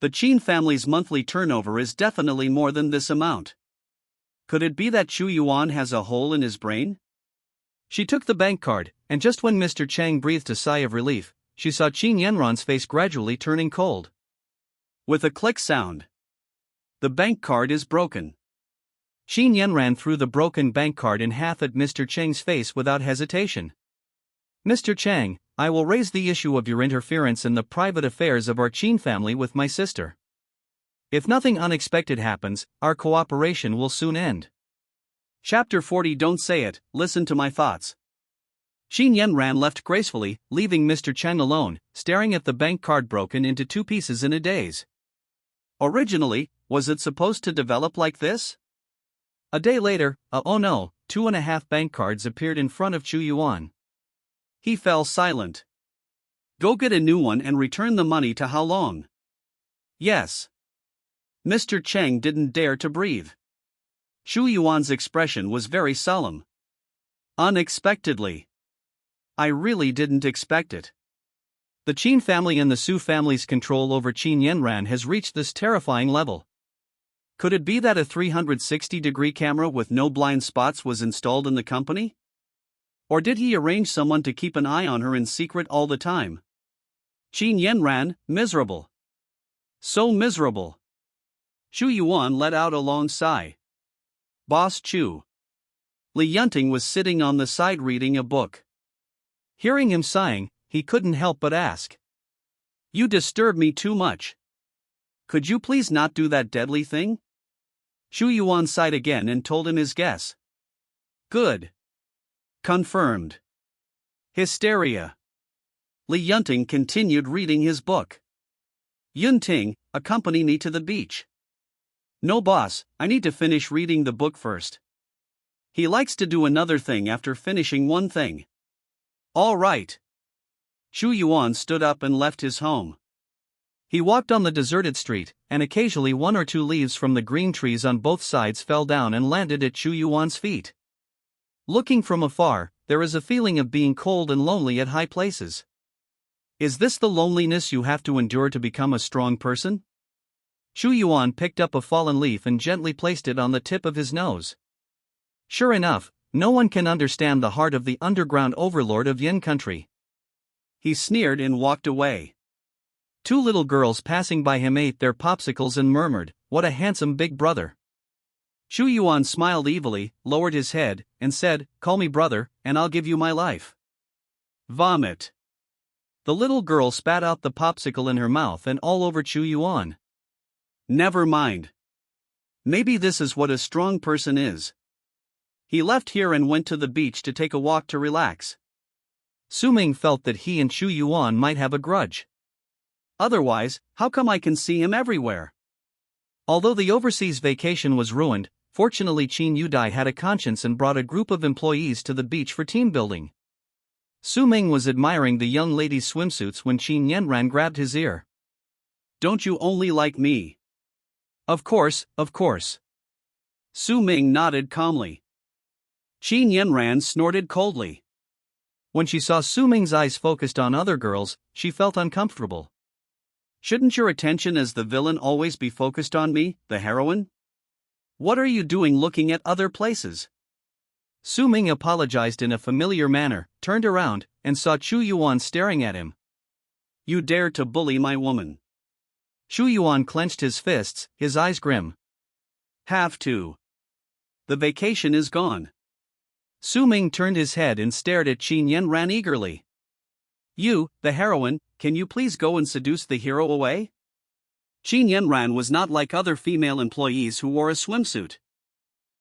The Qin family's monthly turnover is definitely more than this amount. Could it be that Chu Yuan has a hole in his brain? She took the bank card, and just when Mr. Chang breathed a sigh of relief, she saw Qin Yanran's face gradually turning cold. With a click sound. The bank card is broken. Qin Yanran threw the broken bank card in half at Mr. Chang's face without hesitation. Mr. Chang, I will raise the issue of your interference in the private affairs of our Qin family with my sister. If nothing unexpected happens, our cooperation will soon end. Chapter 40. Don't say it, listen to my thoughts. Qin Yanran left gracefully, leaving Mr. Chang alone, staring at the bank card broken into 2 pieces in a daze. Originally, was it supposed to develop like this? A day later, oh no, 2.5 bank cards appeared in front of Chu Yuan. He fell silent. Go get a new one and return the money to Haolong. Yes. Mr. Chang didn't dare to breathe. Chu Yuan's expression was very solemn. Unexpectedly. I really didn't expect it. The Qin family and the Su family's control over Qin Yanran has reached this terrifying level. Could it be that a 360-degree camera with no blind spots was installed in the company? Or did he arrange someone to keep an eye on her in secret all the time? Qin Yanran, miserable. So miserable. Chu Yuan let out a long sigh. Boss Chu. Li Yunting was sitting on the side reading a book. Hearing him sighing, he couldn't help but ask. You disturb me too much. Could you please not do that deadly thing? Chu Yuan sighed again and told him his guess. Good. Confirmed. Hysteria. Li Yunting continued reading his book. Yunting, accompany me to the beach. No boss, I need to finish reading the book first. He likes to do another thing after finishing one thing. All right. Chu Yuan stood up and left his home. He walked on the deserted street, and occasionally one or two leaves from the green trees on both sides fell down and landed at Chu Yuan's feet. Looking from afar, there is a feeling of being cold and lonely at high places. Is this the loneliness you have to endure to become a strong person? Chu Yuan picked up a fallen leaf and gently placed it on the tip of his nose. Sure enough, no one can understand the heart of the underground overlord of Yin country. He sneered and walked away. Two little girls passing by him ate their popsicles and murmured, "What a handsome big brother." Chu Yuan smiled evilly, lowered his head, and said, "Call me brother, and I'll give you my life." Vomit. The little girl spat out the popsicle in her mouth and all over Chu Yuan. Never mind. Maybe this is what a strong person is. He left here and went to the beach to take a walk to relax. Su Ming felt that he and Chu Yuan might have a grudge. Otherwise, how come I can see him everywhere? Although the overseas vacation was ruined, fortunately Qin Yudai had a conscience and brought a group of employees to the beach for team building. Su Ming was admiring the young lady's swimsuits when Qin Yanran grabbed his ear. Don't you only like me? Of course, of course. Su Ming nodded calmly. Qin Yanran snorted coldly. When she saw Su Ming's eyes focused on other girls, she felt uncomfortable. Shouldn't your attention as the villain always be focused on me, the heroine? What are you doing looking at other places? Su Ming apologized in a familiar manner, turned around, and saw Chu Yuan staring at him. You dare to bully my woman. Chu Yuan clenched his fists, his eyes grim. Have to. The vacation is gone. Su Ming turned his head and stared at Qin Yanran eagerly. You, the heroine, can you please go and seduce the hero away? Qin Yanran was not like other female employees who wore a swimsuit.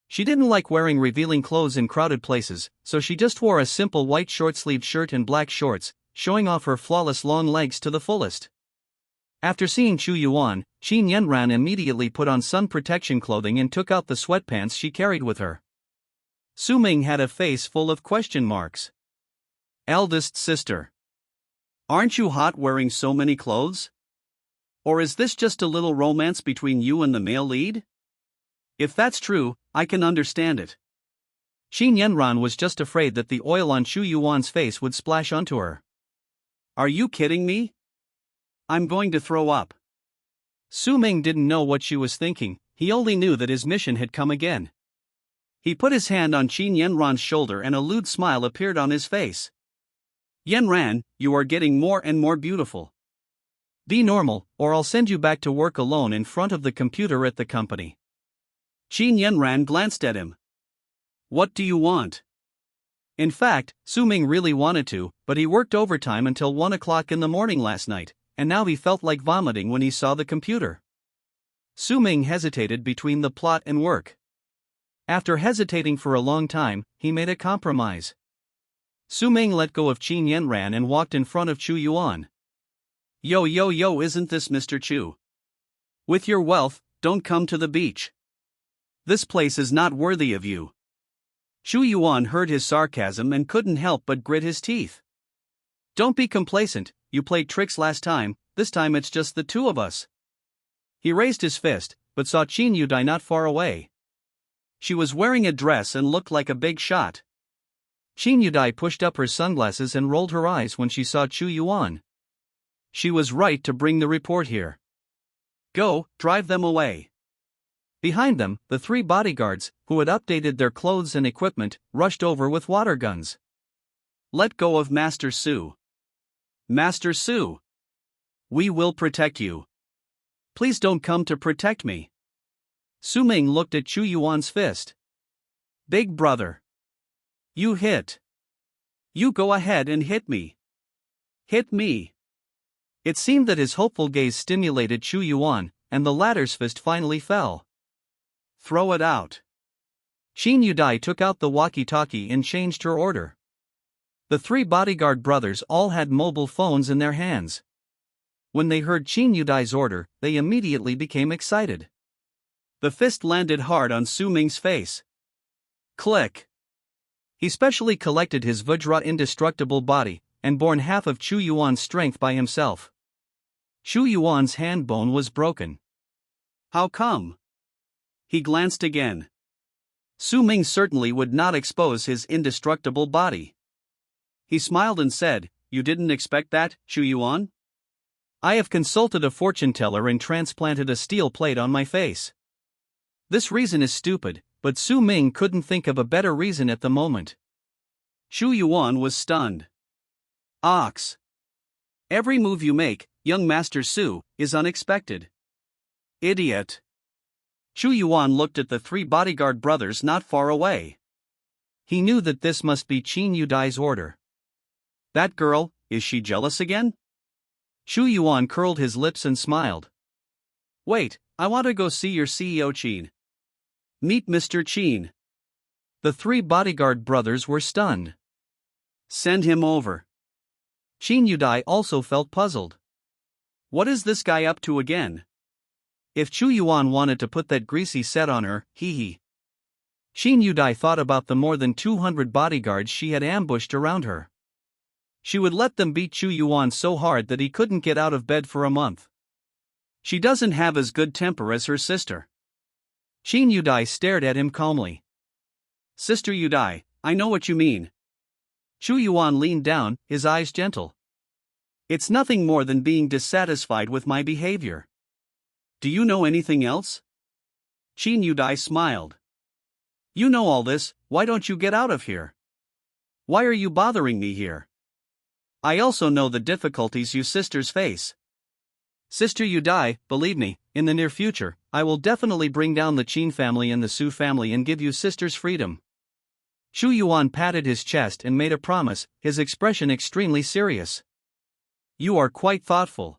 She didn't like wearing revealing clothes in crowded places, so she just wore a simple white short-sleeved shirt and black shorts, showing off her flawless long legs to the fullest. After seeing Chu Yuan, Qin Yanran immediately put on sun protection clothing and took out the sweatpants she carried with her. Su Ming had a face full of question marks. Eldest sister. Aren't you hot wearing so many clothes? Or is this just a little romance between you and the male lead? If that's true, I can understand it. Qin Yanran was just afraid that the oil on Chu Yuan's face would splash onto her. Are you kidding me? I'm going to throw up. Su Ming didn't know what she was thinking, he only knew that his mission had come again. He put his hand on Qin Yanran's shoulder and a lewd smile appeared on his face. Yanran, you are getting more and more beautiful. Be normal, or I'll send you back to work alone in front of the computer at the company. Qin Yanran glanced at him. What do you want? In fact, Su Ming really wanted to, but he worked overtime until 1 o'clock in the morning last night, and now he felt like vomiting when he saw the computer. Su Ming hesitated between the plot and work. After hesitating for a long time, he made a compromise. Su Ming let go of Qin Yanran and walked in front of Chu Yuan. Yo, isn't this Mr. Chu? With your wealth, don't come to the beach. This place is not worthy of you. Chu Yuan heard his sarcasm and couldn't help but grit his teeth. Don't be complacent, you played tricks last time, this time it's just the two of us. He raised his fist, but saw Qin Yudai not far away. She was wearing a dress and looked like a big shot. Qin Yudai pushed up her sunglasses and rolled her eyes when she saw Chu Yuan. She was right to bring the report here. Go, drive them away. Behind them, the 3 bodyguards, who had updated their clothes and equipment, rushed over with water guns. Let go of Master Su. Master Su. We will protect you. Please don't come to protect me. Su Ming looked at Chu Yuan's fist. Big brother. You hit. You go ahead and hit me. Hit me. It seemed that his hopeful gaze stimulated Chu Yuan, and the latter's fist finally fell. Throw it out. Qin Yudai took out the walkie-talkie and changed her order. The 3 bodyguard brothers all had mobile phones in their hands. When they heard Qin Yudai's order, they immediately became excited. The fist landed hard on Su Ming's face. Click. He specially collected his Vajra indestructible body, and borne half of Chu Yuan's strength by himself. Chu Yuan's hand bone was broken. How come? He glanced again. Su Ming certainly would not expose his indestructible body. He smiled and said, You didn't expect that, Chu Yuan? I have consulted a fortune teller and transplanted a steel plate on my face. This reason is stupid, but Su Ming couldn't think of a better reason at the moment. Chu Yuan was stunned. Ox. Every move you make, young Master Su, is unexpected. Idiot. Chu Yuan looked at the 3 bodyguard brothers not far away. He knew that this must be Qin Yudai's order. That girl, is she jealous again? Chu Yuan curled his lips and smiled. Wait, I want to go see your CEO Qin. Meet Mr. Qin. The 3 bodyguard brothers were stunned. Send him over. Qin Yudai also felt puzzled. What is this guy up to again? If Chu Yuan wanted to put that greasy set on her, hee. Qin Yudai thought about the more than 200 bodyguards she had ambushed around her. She would let them beat Chu Yuan so hard that he couldn't get out of bed for a month. She doesn't have as good temper as her sister. Qin Yudai stared at him calmly. Sister Yudai, I know what you mean. Chu Yuan leaned down, his eyes gentle. It's nothing more than being dissatisfied with my behavior. Do you know anything else? Qin Yudai smiled. You know all this, why don't you get out of here? Why are you bothering me here? I also know the difficulties you sisters face. Sister Yudai, believe me, in the near future, I will definitely bring down the Qin family and the Su family and give you sisters freedom. Chu Yuan patted his chest and made a promise, his expression extremely serious. You are quite thoughtful.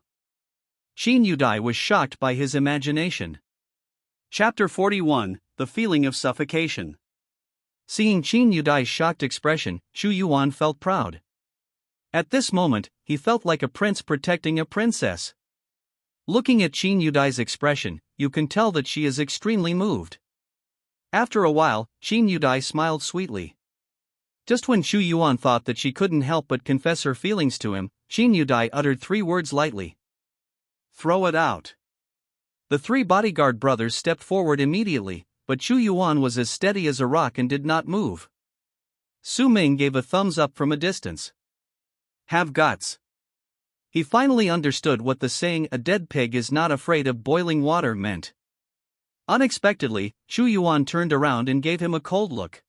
Qin Yudai was shocked by his imagination. Chapter 41, The Feeling of Suffocation. Seeing Qin Yudai's shocked expression, Chu Yuan felt proud. At this moment, he felt like a prince protecting a princess. Looking at Qin Yudai's expression, you can tell that she is extremely moved. After a while, Qin Yudai smiled sweetly. Just when Chu Yuan thought that she couldn't help but confess her feelings to him, Qin Yudai uttered 3 words lightly. Throw it out. The 3 bodyguard brothers stepped forward immediately, but Chu Yuan was as steady as a rock and did not move. Su Ming gave a thumbs up from a distance. Have guts. He finally understood what the saying "a dead pig is not afraid of boiling water" meant. Unexpectedly, Chu Yuan turned around and gave him a cold look.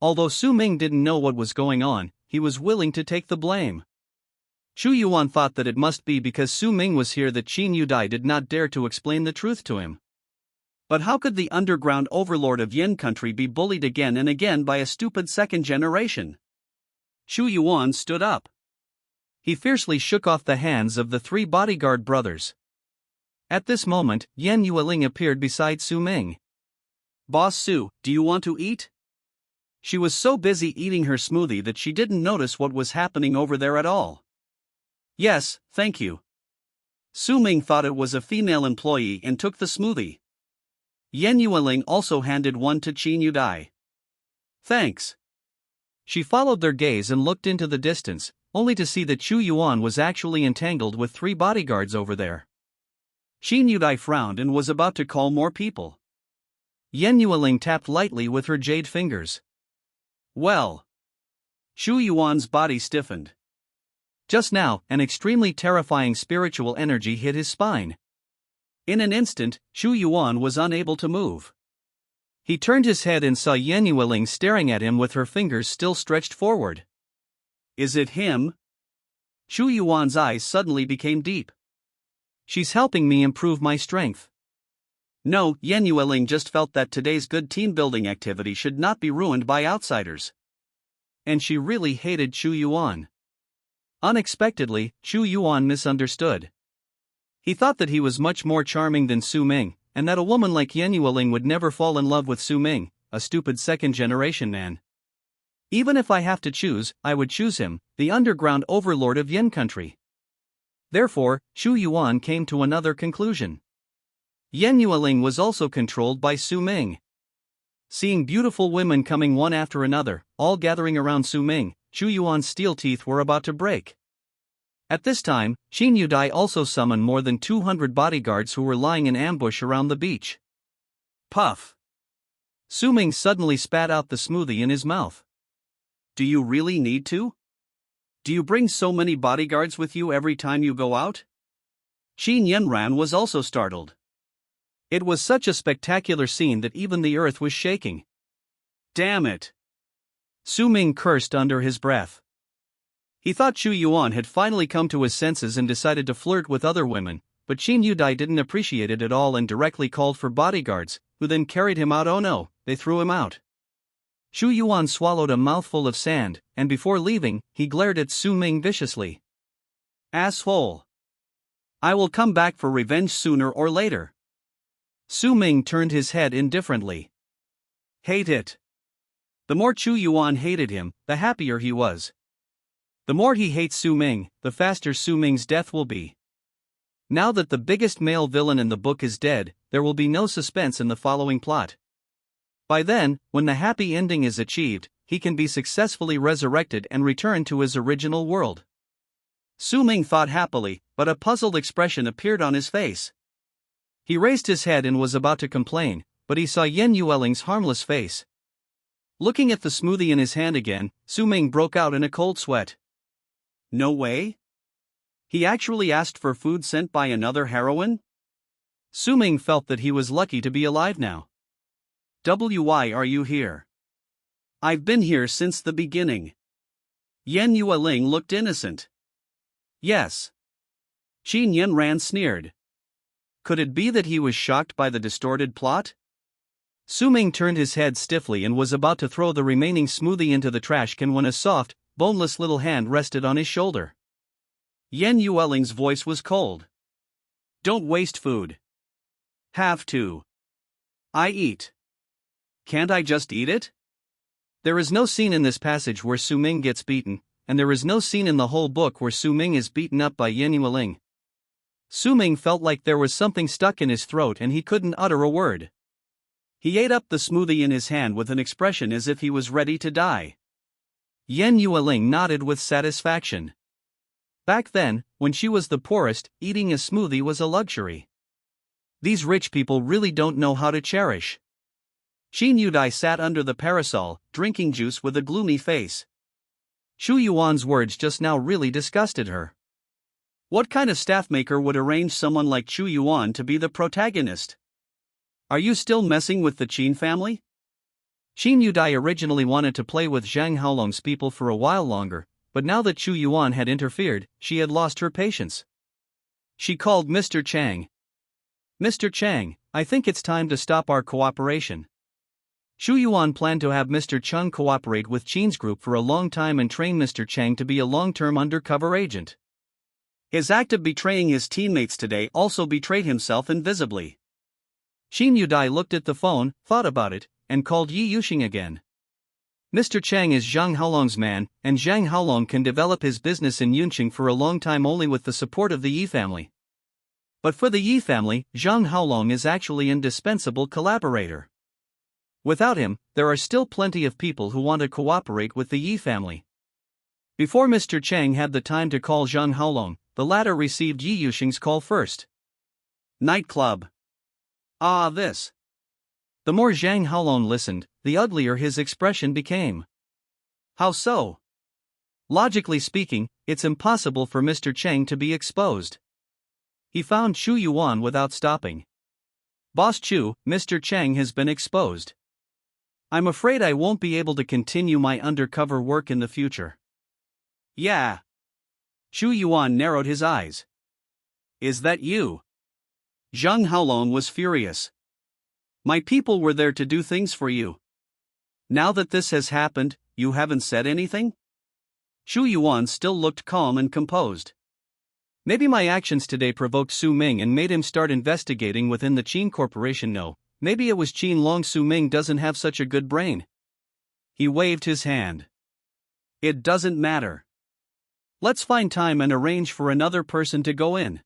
Although Su Ming didn't know what was going on, he was willing to take the blame. Chu Yuan thought that it must be because Su Ming was here that Qin Yudai did not dare to explain the truth to him. But how could the underground overlord of Yin country be bullied again and again by a stupid second generation? Chu Yuan stood up. He fiercely shook off the hands of the 3 bodyguard brothers. At this moment, Yan Yueling appeared beside Su Ming. Boss Su, do you want to eat? She was so busy eating her smoothie that she didn't notice what was happening over there at all. Yes, thank you. Su Ming thought it was a female employee and took the smoothie. Yan Yueling also handed one to Qin Yudai. Thanks. She followed their gaze and looked into the distance, only to see that Chu Yuan was actually entangled with 3 bodyguards over there. Qin Yudai frowned and was about to call more people. Yan Yueling tapped lightly with her jade fingers. Well. Chu Yuan's body stiffened. Just now, an extremely terrifying spiritual energy hit his spine. In an instant, Shu Yuan was unable to move. He turned his head and saw Yan Yueling staring at him with her fingers still stretched forward. Is it him? Shu Yuan's eyes suddenly became deep. She's helping me improve my strength. No, Yan Yueling just felt that today's good team-building activity should not be ruined by outsiders. And she really hated Shu Yuan. Unexpectedly, Shu Yuan misunderstood. He thought that he was much more charming than Su Ming, and that a woman like Yan Yueling would never fall in love with Su Ming, a stupid second-generation man. Even if I have to choose, I would choose him, the underground overlord of Yin country. Therefore, Shu Yuan came to another conclusion. Yan Yueling was also controlled by Su Ming. Seeing beautiful women coming one after another, all gathering around Su Ming, Shu Yuan's steel teeth were about to break. At this time, Qin Yudai also summoned more than 200 bodyguards who were lying in ambush around the beach. Puff! Su Ming suddenly spat out the smoothie in his mouth. Do you really need to? Do you bring so many bodyguards with you every time you go out? Qin Yanran was also startled. It was such a spectacular scene that even the earth was shaking. Damn it! Su Ming cursed under his breath. He thought Shu Yuan had finally come to his senses and decided to flirt with other women, but Qin Yudai didn't appreciate it at all and directly called for bodyguards, who then carried him out. Oh no, they threw him out. Shu Yuan swallowed a mouthful of sand, and before leaving, he glared at Su Ming viciously. Asshole! I will come back for revenge sooner or later. Su Ming turned his head indifferently. Hate it. The more Shu Yuan hated him, the happier he was. The more he hates Su Ming, the faster Su Ming's death will be. Now that the biggest male villain in the book is dead, there will be no suspense in the following plot. By then, when the happy ending is achieved, he can be successfully resurrected and return to his original world. Su Ming thought happily, but a puzzled expression appeared on his face. He raised his head and was about to complain, but he saw Yan Yueling's harmless face. Looking at the smoothie in his hand again, Su Ming broke out in a cold sweat. No way? He actually asked for food sent by another heroine? Su Ming felt that he was lucky to be alive now. Why are you here? I've been here since the beginning. Yan Yueling looked innocent. Yes. Qin Yanran sneered. Could it be that he was shocked by the distorted plot? Su Ming turned his head stiffly and was about to throw the remaining smoothie into the trash can when a soft, boneless little hand rested on his shoulder. Yan Yueling's voice was cold. Don't waste food. Have to. I eat. Can't I just eat it? There is no scene in this passage where Su Ming gets beaten, and there is no scene in the whole book where Su Ming is beaten up by Yan Yueling. Su Ming felt like there was something stuck in his throat and he couldn't utter a word. He ate up the smoothie in his hand with an expression as if he was ready to die. Yan Yueling nodded with satisfaction. Back then, when she was the poorest, eating a smoothie was a luxury. These rich people really don't know how to cherish. Qin Yudai sat under the parasol, drinking juice with a gloomy face. Shu Yuan's words just now really disgusted her. What kind of staff maker would arrange someone like Shu Yuan to be the protagonist? Are you still messing with the Qin family? Qin Yudai originally wanted to play with Zhang Haolong's people for a while longer, but now that Shu Yuan had interfered, she had lost her patience. She called Mr. Chang. Mr. Chang, I think it's time to stop our cooperation. Shu Yuan planned to have Mr. Chang cooperate with Qin's group for a long time and train Mr. Chang to be a long-term undercover agent. His act of betraying his teammates today also betrayed himself invisibly. Qin Yudai looked at the phone, thought about it, and called Yi Yuxing again. Mr. Chang is Zhang Haolong's man, and Zhang Haolong can develop his business in Yunqing for a long time only with the support of the Yi family. But for the Yi family, Zhang Haolong is actually an indispensable collaborator. Without him, there are still plenty of people who want to cooperate with the Yi family. Before Mr. Chang had the time to call Zhang Haolong, the latter received Yi Yuxing's call first. Nightclub. Ah, this. The more Zhang Haolong listened, the uglier his expression became. How so? Logically speaking, it's impossible for Mr. Cheng to be exposed. He found Chu Yuan without stopping. Boss Chu, Mr. Cheng has been exposed. I'm afraid I won't be able to continue my undercover work in the future. Yeah. Chu Yuan narrowed his eyes. Is that you? Zhang Haolong was furious. My people were there to do things for you. Now that this has happened, you haven't said anything? Chu Yuan still looked calm and composed. Maybe my actions today provoked Su Ming and made him start investigating within the Qin Corporation. No, maybe it was Qin Long. Su Ming doesn't have such a good brain. He waved his hand. It doesn't matter. Let's find time and arrange for another person to go in.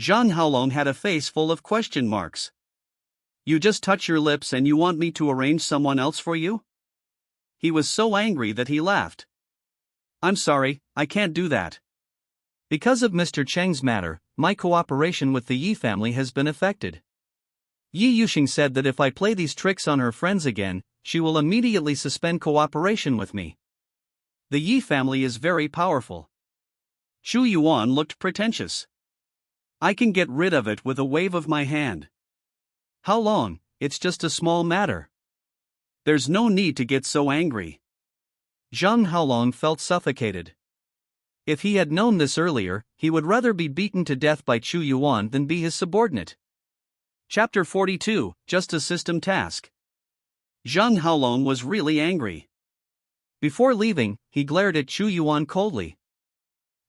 Zhang Haolong had a face full of question marks. You just touch your lips and you want me to arrange someone else for you? He was so angry that he laughed. I'm sorry, I can't do that. Because of Mr. Cheng's matter, my cooperation with the Yi family has been affected. Yi Yuxing said that if I play these tricks on her friends again, she will immediately suspend cooperation with me. The Yi family is very powerful. Chu Yuan looked pretentious. I can get rid of it with a wave of my hand. How long? It's just a small matter. There's no need to get so angry. Zhang Haolong felt suffocated. If he had known this earlier, he would rather be beaten to death by Chu Yuan than be his subordinate. Chapter 42, Just a System Task. Zhang Haolong was really angry. Before leaving, he glared at Chu Yuan coldly.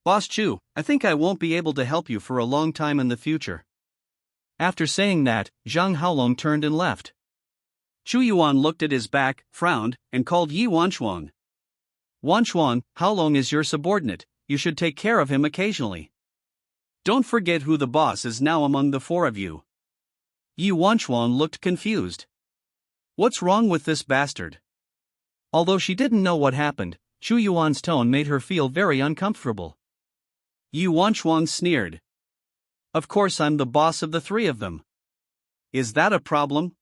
Boss Chu, I think I won't be able to help you for a long time in the future. After saying that, Zhang Haolong turned and left. Chu Yuan looked at his back, frowned, and called Yi Wanshuang. Wanshuang, Haolong is your subordinate, you should take care of him occasionally. Don't forget who the boss is now among the four of you. Yi Wanshuang looked confused. What's wrong with this bastard? Although she didn't know what happened, Chu Yuan's tone made her feel very uncomfortable. Yi Wanshuang sneered. Of course I'm the boss of the three of them. Is that a problem?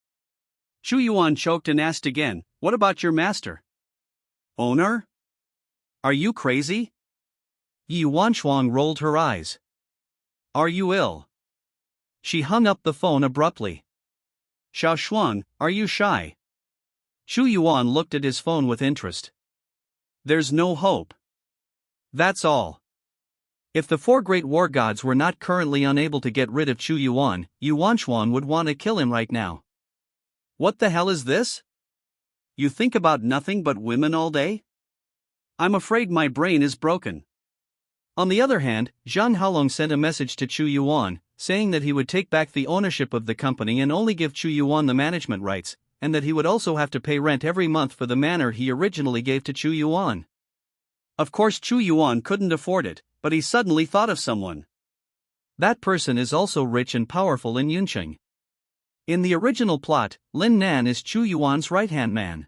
Chu Yuan choked and asked again, what about your master? Owner? Are you crazy? Yi Wanshuang rolled her eyes. Are you ill? She hung up the phone abruptly. Xiao Shuang, are you shy? Chu Yuan looked at his phone with interest. There's no hope. That's all. If the four great war gods were not currently unable to get rid of Chu Yuan, Yi Wanshuang would want to kill him right now. What the hell is this? You think about nothing but women all day? I'm afraid my brain is broken. On the other hand, Zhang Haolong sent a message to Chu Yuan, saying that he would take back the ownership of the company and only give Chu Yuan the management rights, and that he would also have to pay rent every month for the manor he originally gave to Chu Yuan. Of course Chu Yuan couldn't afford it, but he suddenly thought of someone. That person is also rich and powerful in Yunqing. In the original plot, Lin Nan is Chu Yuan's right-hand man.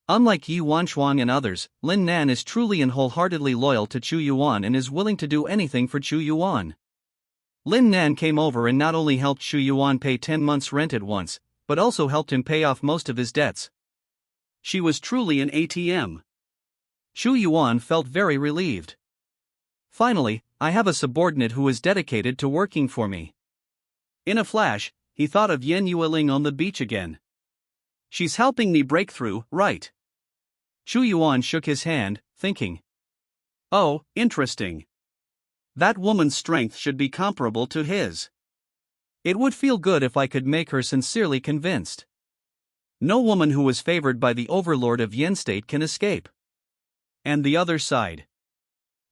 Unlike Yi Wanshuang and others, Lin Nan is truly and wholeheartedly loyal to Chu Yuan and is willing to do anything for Chu Yuan. Lin Nan came over and not only helped Chu Yuan pay 10 months' rent at once, but also helped him pay off most of his debts. She was truly an ATM. Chu Yuan felt very relieved. Finally, I have a subordinate who is dedicated to working for me. In a flash, he thought of Yan Yueling on the beach again. She's helping me break through, right? Chu Yuan shook his hand, thinking. Oh, interesting. That woman's strength should be comparable to his. It would feel good if I could make her sincerely convinced. No woman who is favored by the overlord of Yen State can escape. And the other side.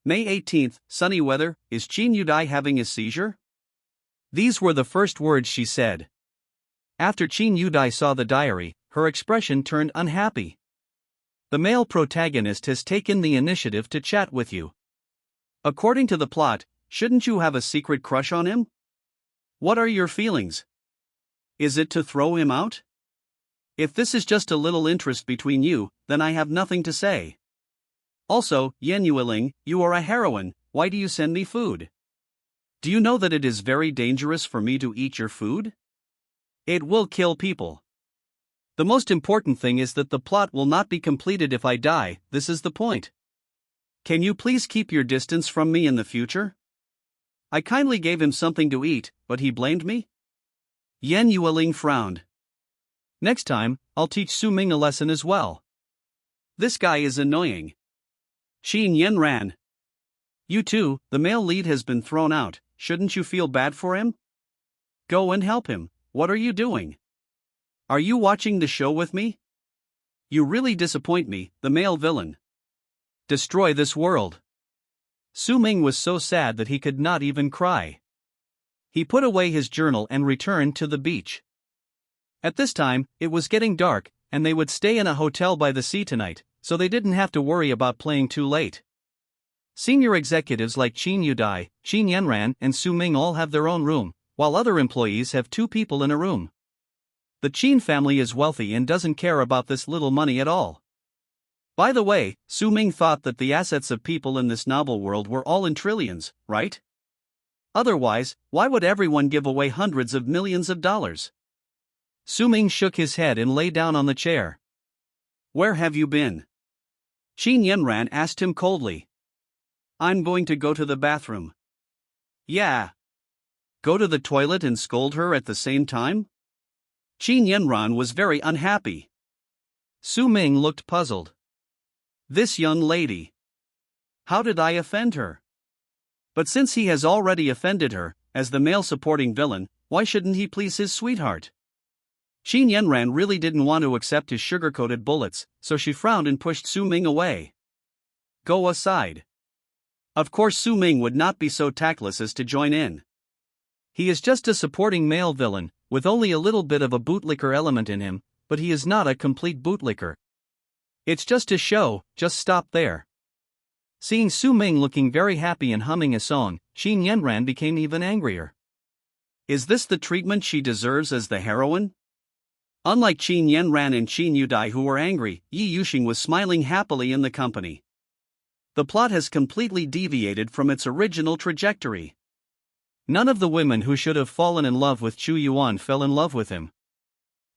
May 18th, sunny weather, is Qin Yudai having a seizure? These were the first words she said. After Qin Yudai saw the diary, her expression turned unhappy. The male protagonist has taken the initiative to chat with you. According to the plot, shouldn't you have a secret crush on him? What are your feelings? Is it to throw him out? If this is just a little interest between you, then I have nothing to say. Also, Yan Yueling, you are a heroine, why do you send me food? Do you know that it is very dangerous for me to eat your food? It will kill people. The most important thing is that the plot will not be completed if I die, this is the point. Can you please keep your distance from me in the future? I kindly gave him something to eat, but he blamed me? Yan Yueling frowned. Next time, I'll teach Su Ming a lesson as well. This guy is annoying. Qin Yanran. You too, the male lead has been thrown out, shouldn't you feel bad for him? Go and help him, what are you doing? Are you watching the show with me? You really disappoint me, the male villain. Destroy this world. Su Ming was so sad that he could not even cry. He put away his journal and returned to the beach. At this time, it was getting dark, and they would stay in a hotel by the sea tonight, so they didn't have to worry about playing too late. Senior executives like Qin Yudai, Qin Yanran, and Su Ming all have their own room, while other employees have 2 people in a room. The Qin family is wealthy and doesn't care about this little money at all. By the way, Su Ming thought that the assets of people in this novel world were all in trillions, right? Otherwise, why would everyone give away hundreds of millions of dollars? Su Ming shook his head and lay down on the chair. Where have you been? Qin Yanran asked him coldly. I'm going to go to the bathroom. Yeah. Go to the toilet and scold her at the same time? Qin Yanran was very unhappy. Su Ming looked puzzled. This young lady. How did I offend her? But since he has already offended her, as the male supporting villain, why shouldn't he please his sweetheart? Qin Yanran really didn't want to accept his sugar-coated bullets, so she frowned and pushed Su Ming away. Go aside. Of course Su Ming would not be so tactless as to join in. He is just a supporting male villain, with only a little bit of a bootlicker element in him, but he is not a complete bootlicker. It's just a show, just stop there. Seeing Su Ming looking very happy and humming a song, Qin Yanran became even angrier. Is this the treatment she deserves as the heroine? Unlike Qin Yanran and Qin Yudai who were angry, Yi Yuxing was smiling happily in the company. The plot has completely deviated from its original trajectory. None of the women who should have fallen in love with Chu Yuan fell in love with him.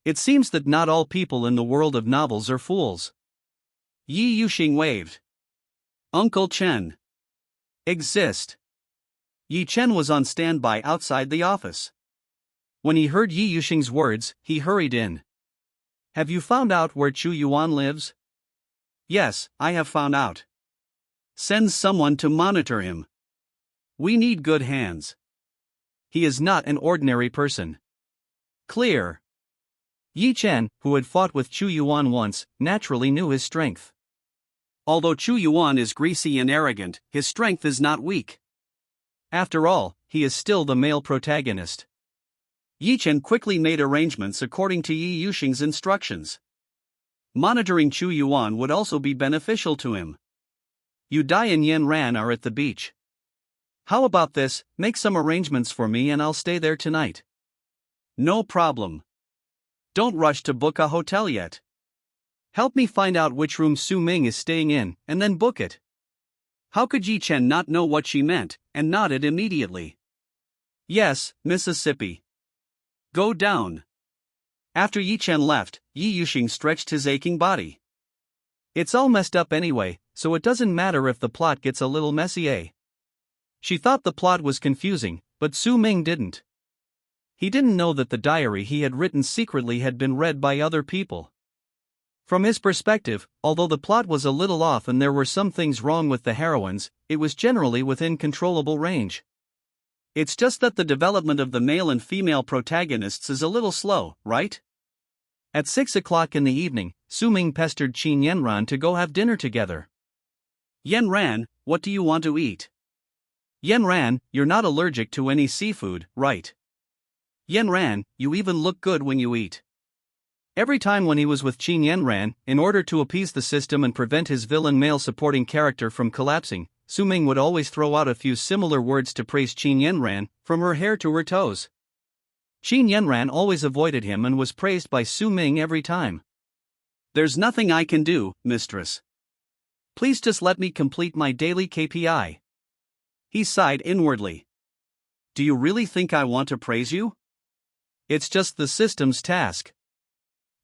It seems that not all people in the world of novels are fools. Yi Yuxing waved. Uncle Chen. Exist. Yi Chen was on standby outside the office. When he heard Yi Yuxing's words, he hurried in. Have you found out where Chu Yuan lives? Yes, I have found out. Send someone to monitor him. We need good hands. He is not an ordinary person. Clear. Yi Chen, who had fought with Chu Yuan once, naturally knew his strength. Although Chu Yuan is greasy and arrogant, his strength is not weak. After all, he is still the male protagonist. Yi Chen quickly made arrangements according to Yi Yuxing's instructions. Monitoring Chu Yuan would also be beneficial to him. Yu Dai and Yan Ran are at the beach. How about this, make some arrangements for me and I'll stay there tonight. No problem. Don't rush to book a hotel yet. Help me find out which room Su Ming is staying in, and then book it. How could Yi Chen not know what she meant, and nodded immediately. Yes, Mississippi. Go down. After Yi Chen left, Yi Yuxing stretched his aching body. It's all messed up anyway, so it doesn't matter if the plot gets a little messy, eh? She thought the plot was confusing, but Su Ming didn't. He didn't know that the diary he had written secretly had been read by other people. From his perspective, although the plot was a little off and there were some things wrong with the heroines, it was generally within controllable range. It's just that the development of the male and female protagonists is a little slow, right? At 6 o'clock in the evening, Su Ming pestered Qin Yanran to go have dinner together. Yanran, what do you want to eat? Yanran, you're not allergic to any seafood, right? Yanran, you even look good when you eat. Every time when he was with Qin Yanran, in order to appease the system and prevent his villain male supporting character from collapsing, Su Ming would always throw out a few similar words to praise Qin Yanran, from her hair to her toes. Qin Yanran always avoided him and was praised by Su Ming every time. There's nothing I can do, mistress. Please just let me complete my daily KPI. He sighed inwardly. Do you really think I want to praise you? It's just the system's task.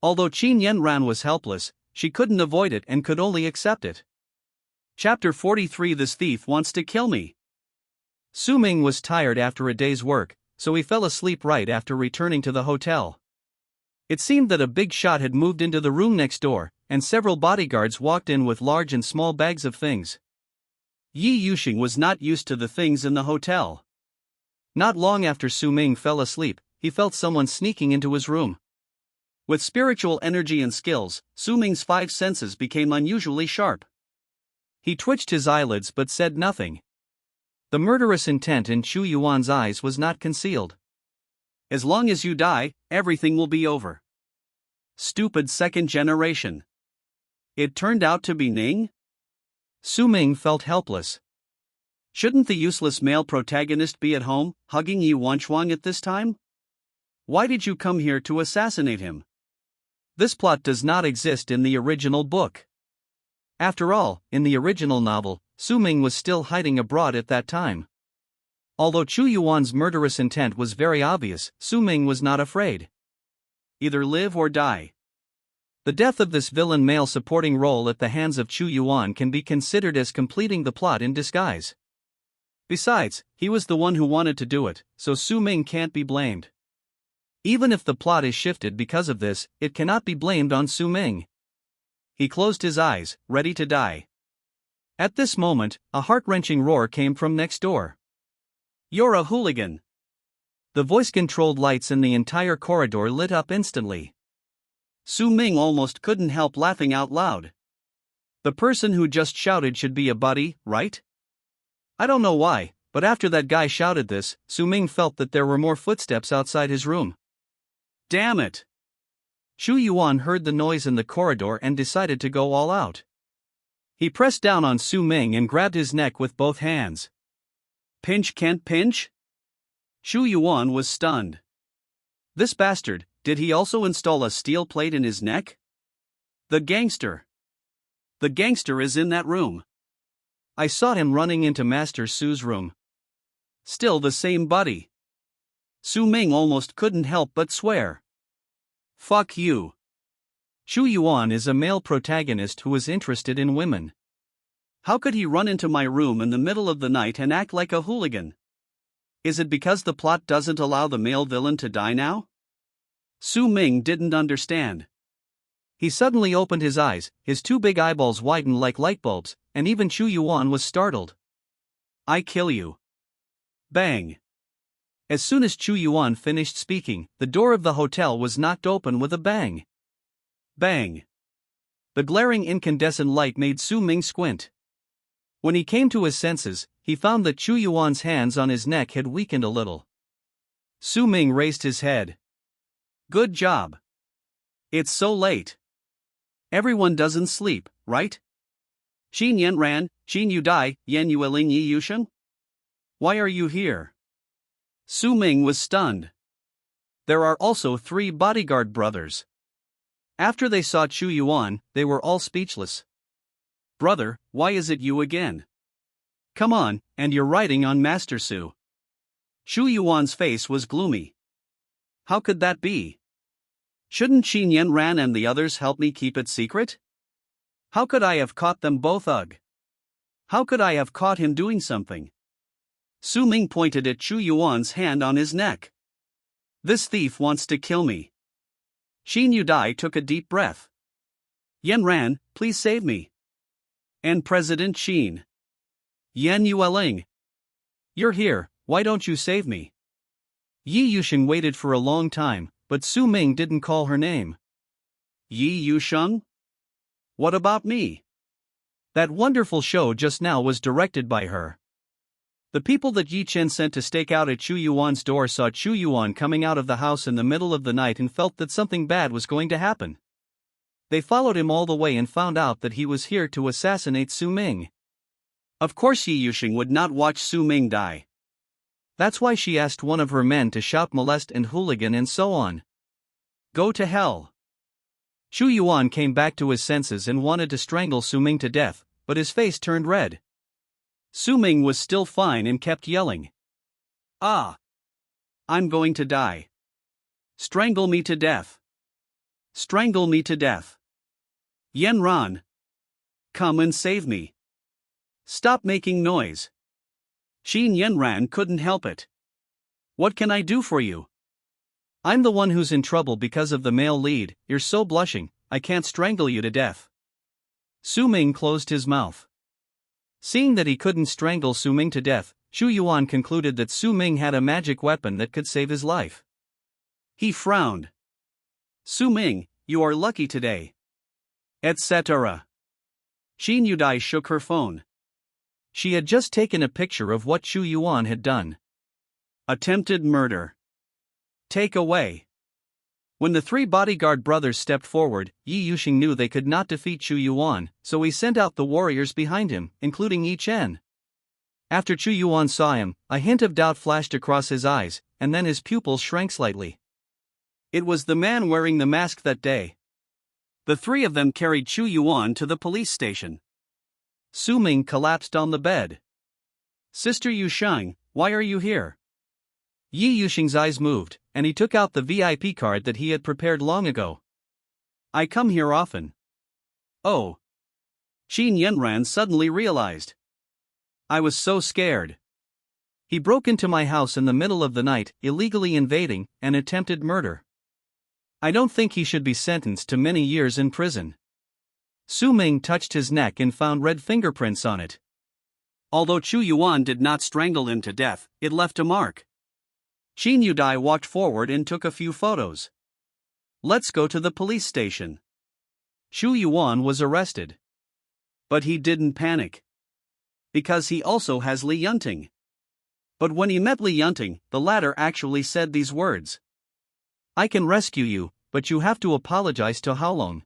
Although Qin Yanran was helpless, she couldn't avoid it and could only accept it. Chapter 43. This thief wants to kill me. Su Ming was tired after a day's work, so he fell asleep right after returning to the hotel. It seemed that a big shot had moved into the room next door, and several bodyguards walked in with large and small bags of things. Yi Yuxing was not used to the things in the hotel. Not long after Su Ming fell asleep, he felt someone sneaking into his room. With spiritual energy and skills, Su Ming's 5 senses became unusually sharp. He twitched his eyelids but said nothing. The murderous intent in Chu Yuan's eyes was not concealed. As long as you die, everything will be over. Stupid second generation. It turned out to be Ning? Su Ming felt helpless. Shouldn't the useless male protagonist be at home, hugging Yi Wanchuang at this time? Why did you come here to assassinate him? This plot does not exist in the original book. After all, in the original novel, Su Ming was still hiding abroad at that time. Although Chu Yuan's murderous intent was very obvious, Su Ming was not afraid. Either live or die. The death of this villain male supporting role at the hands of Chu Yuan can be considered as completing the plot in disguise. Besides, he was the one who wanted to do it, so Su Ming can't be blamed. Even if the plot is shifted because of this, it cannot be blamed on Su Ming. He closed his eyes, ready to die. At this moment, a heart-wrenching roar came from next door. You're a hooligan! The voice-controlled lights in the entire corridor lit up instantly. Su Ming almost couldn't help laughing out loud. The person who just shouted should be a buddy, right? I don't know why, but after that guy shouted this, Su Ming felt that there were more footsteps outside his room. Damn it! Chu Yuan heard the noise in the corridor and decided to go all out. He pressed down on Su Ming and grabbed his neck with both hands. Pinch can't pinch? Chu Yuan was stunned. This bastard, did he also install a steel plate in his neck? The gangster. The gangster is in that room. I saw him running into Master Su's room. Still the same buddy. Su Ming almost couldn't help but swear. Fuck you. Chu Yuan is a male protagonist who is interested in women. How could he run into my room in the middle of the night and act like a hooligan? Is it because the plot doesn't allow the male villain to die now? Su Ming didn't understand. He suddenly opened his eyes, his 2 big eyeballs widened like light bulbs, and even Chu Yuan was startled. I kill you. Bang. As soon as Chu Yuan finished speaking, the door of the hotel was knocked open with a bang. Bang. The glaring incandescent light made Su Ming squint. When he came to his senses, he found that Chu Yuan's hands on his neck had weakened a little. Su Ming raised his head. Good job. It's so late. Everyone doesn't sleep, right? Qin Yanran, Qin Yudai, Yan Yueling Yi Yusheng? Why are you here? Su Ming was stunned. There are also 3 bodyguard brothers. After they saw Chu Yuan, they were all speechless. Brother, why is it you again? Come on, and you're riding on Master Su. Chu Yuan's face was gloomy. How could that be? Shouldn't Qin Yanran and the others help me keep it secret? How could I have caught them both? Ugh. How could I have caught him doing something? Su Ming pointed at Chu Yuan's hand on his neck. This thief wants to kill me. Qin Yudai took a deep breath. Yanran, please save me. And President Qin. Yan Yueling. You're here, why don't you save me? Yi Yuxing waited for a long time, but Su Ming didn't call her name. Yi Yuxing? What about me? That wonderful show just now was directed by her. The people that Yi Chen sent to stake out at Chu Yuan's door saw Chu Yuan coming out of the house in the middle of the night and felt that something bad was going to happen. They followed him all the way and found out that he was here to assassinate Su Ming. Of course Yi Yuxing would not watch Su Ming die. That's why she asked one of her men to shout molest and hooligan and so on. Go to hell. Chu Yuan came back to his senses and wanted to strangle Su Ming to death, but his face turned red. Su Ming was still fine and kept yelling. Ah! I'm going to die. Strangle me to death. Strangle me to death. Yanran. Come and save me. Stop making noise. Qin Yanran couldn't help it. What can I do for you? I'm the one who's in trouble because of the male lead. You're so blushing, I can't strangle you to death. Su Ming closed his mouth. Seeing that he couldn't strangle Su Ming to death, Xu Yuan concluded that Su Ming had a magic weapon that could save his life. He frowned. Su Ming, you are lucky today. Etc. Qin Yudai shook her phone. She had just taken a picture of what Xu Yuan had done. Attempted murder. Take away. When the three bodyguard brothers stepped forward, Yi Yuxing knew they could not defeat Xu Yuan, so he sent out the warriors behind him, including Yi Chen. After Xu Yuan saw him, a hint of doubt flashed across his eyes, and then his pupils shrank slightly. It was the man wearing the mask that day. The three of them carried Xu Yuan to the police station. Su Ming collapsed on the bed. Sister Yusheng, why are you here? Yi Yuxing's eyes moved, and he took out the VIP card that he had prepared long ago. I come here often. Oh. Qin Yanran suddenly realized. I was so scared. He broke into my house in the middle of the night, illegally invading, and attempted murder. I don't think he should be sentenced to many years in prison. Su Ming touched his neck and found red fingerprints on it. Although Xu Yuan did not strangle him to death, it left a mark. Qin Yudai walked forward and took a few photos. Let's go to the police station. Xu Yuan was arrested. But he didn't panic. Because he also has Li Yunting. But when he met Li Yunting, the latter actually said these words. I can rescue you, but you have to apologize to Haolong.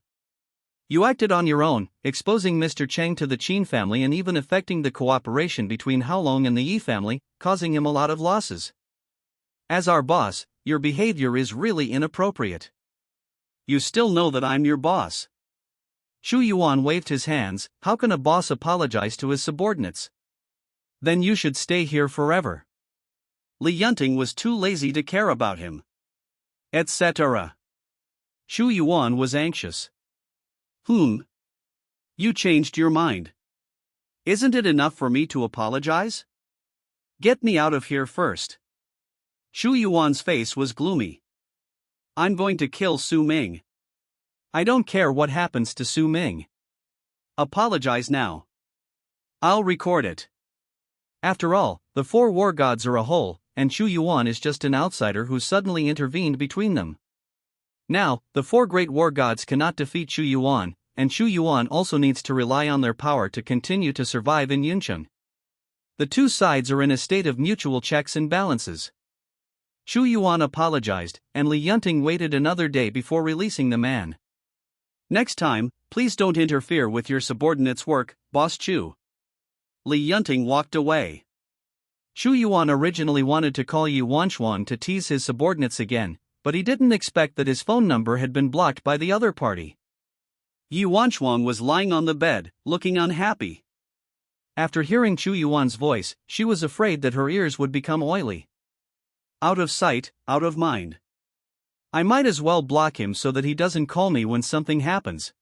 You acted on your own, exposing Mr. Cheng to the Qin family and even affecting the cooperation between Haolong and the Yi family, causing him a lot of losses. As our boss, your behavior is really inappropriate. You still know that I'm your boss. Xu Yuan waved his hands. How can a boss apologize to his subordinates? Then you should stay here forever. Li Yunting was too lazy to care about him. Etc. Xu Yuan was anxious. You changed your mind. Isn't it enough for me to apologize? Get me out of here first. Xu Yuan's face was gloomy. I'm going to kill Su Ming. I don't care what happens to Su Ming. Apologize now. I'll record it. After all, the four war gods are a whole, and Xu Yuan is just an outsider who suddenly intervened between them. Now, the four great war gods cannot defeat Xu Yuan, and Xu Yuan also needs to rely on their power to continue to survive in Yuncheng. The two sides are in a state of mutual checks and balances. Xu Yuan apologized, and Li Yunting waited another day before releasing the man. Next time, please don't interfere with your subordinate's work, Boss Chu. Li Yunting walked away. Xu Yuan originally wanted to call Yi Wanchuan to tease his subordinates again, but he didn't expect that his phone number had been blocked by the other party. Yi Wanchuan was lying on the bed, looking unhappy. After hearing Xu Yuan's voice, she was afraid that her ears would become oily. Out of sight, out of mind. I might as well block him so that he doesn't call me when something happens.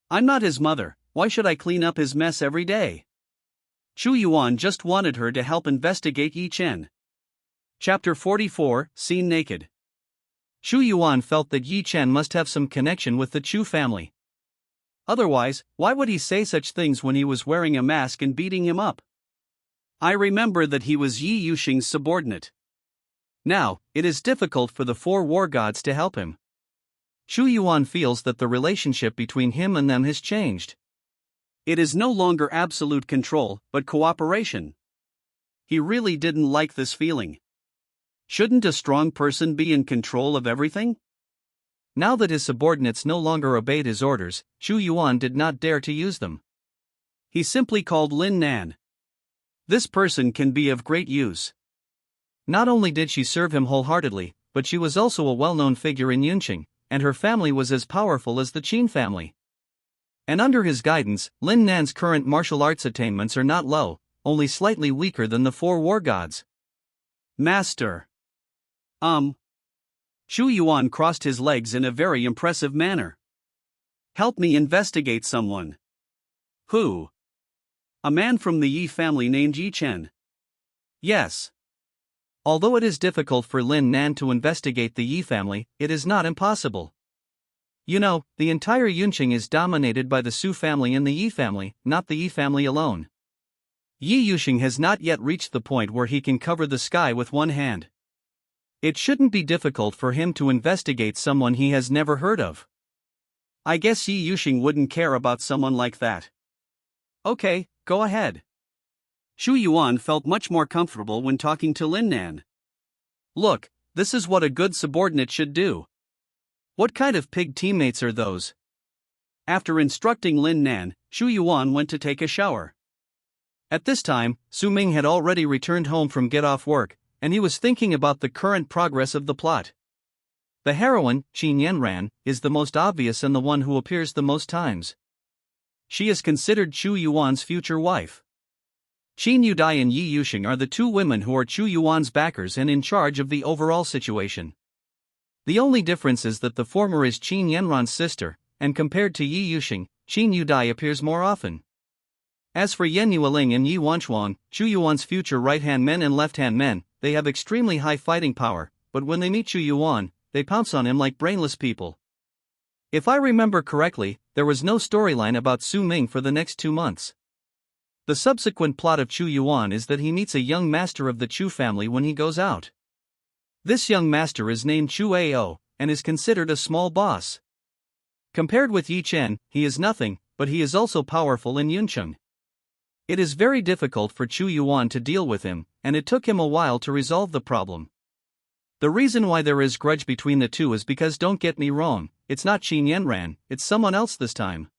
I'm not his mother, why should I clean up his mess every day? Xu Yuan just wanted her to help investigate Yi Chen. Chapter 44, Seen Naked. Xu Yuan felt that Yi Chen must have some connection with the Chu family. Otherwise, why would he say such things when he was wearing a mask and beating him up? I remember that he was Yi Yuxing's subordinate. Now, it is difficult for the four war gods to help him. Xu Yuan feels that the relationship between him and them has changed. It is no longer absolute control, but cooperation. He really didn't like this feeling. Shouldn't a strong person be in control of everything? Now that his subordinates no longer obeyed his orders, Xu Yuan did not dare to use them. He simply called Lin Nan. This person can be of great use. Not only did she serve him wholeheartedly, but she was also a well-known figure in Yunqing, and her family was as powerful as the Qin family. And under his guidance, Lin Nan's current martial arts attainments are not low, only slightly weaker than the four war gods. Master. Xu Yuan crossed his legs in a very impressive manner. Help me investigate someone. Who? A man from the Yi family named Yi Chen. Yes. Although it is difficult for Lin Nan to investigate the Yi family, it is not impossible. You know, the entire Yunqing is dominated by the Su family and the Yi family, not the Yi family alone. Yi Yuxing has not yet reached the point where he can cover the sky with one hand. It shouldn't be difficult for him to investigate someone he has never heard of. I guess Yi Yuxing wouldn't care about someone like that. Okay, go ahead. Xu Yuan felt much more comfortable when talking to Lin Nan. Look, this is what a good subordinate should do. What kind of pig teammates are those? After instructing Lin Nan, Xu Yuan went to take a shower. At this time, Su Ming had already returned home from get-off work, and he was thinking about the current progress of the plot. The heroine, Qin Yanran, is the most obvious and the one who appears the most times. She is considered Chu Yuan's future wife. Qin Yudai and Yi Yuxing are the two women who are Chu Yuan's backers and in charge of the overall situation. The only difference is that the former is Qin Yanran's sister, and compared to Yi Yuxing, Qin Yudai appears more often. As for Yan Yueling and Yi Wanchuan, Chu Yuan's future right-hand men and left-hand men, they have extremely high fighting power, but when they meet Chu Yuan, they pounce on him like brainless people. If I remember correctly, there was no storyline about Su Ming for the next 2 months. The subsequent plot of Chu Yuan is that he meets a young master of the Chu family when he goes out. This young master is named Chu Ao, and is considered a small boss. Compared with Yi Chen, he is nothing, but he is also powerful in Yuncheng. It is very difficult for Chu Yuan to deal with him, and it took him a while to resolve the problem. The reason why there is grudge between the two is because, don't get me wrong, it's not Qin Yanran, it's someone else this time.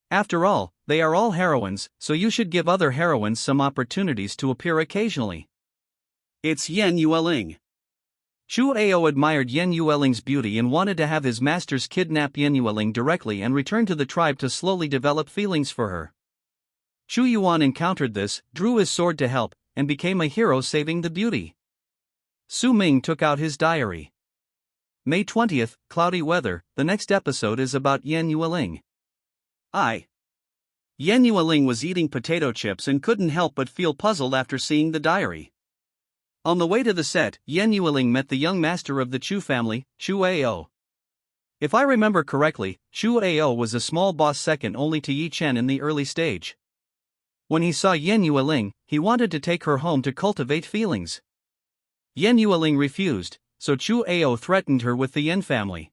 After all, they are all heroines, so you should give other heroines some opportunities to appear occasionally. It's Yan Yueling. Chu Ao admired Yan Yueling's beauty and wanted to have his masters kidnap Yan Yueling directly and return to the tribe to slowly develop feelings for her. Chu Yuan encountered this, drew his sword to help, and became a hero saving the beauty. Su Ming took out his diary. May 20th, cloudy weather. The next episode is about Yan Yueling. Yan Yueling was eating potato chips and couldn't help but feel puzzled after seeing the diary. On the way to the set, Yan Yueling met the young master of the Chu family, Chu Ao. If I remember correctly, Chu Ao was a small boss second only to Yi Chen in the early stage. When he saw Yan Yueling, he wanted to take her home to cultivate feelings. Yan Yueling refused, so Chu Ao threatened her with the Yan family.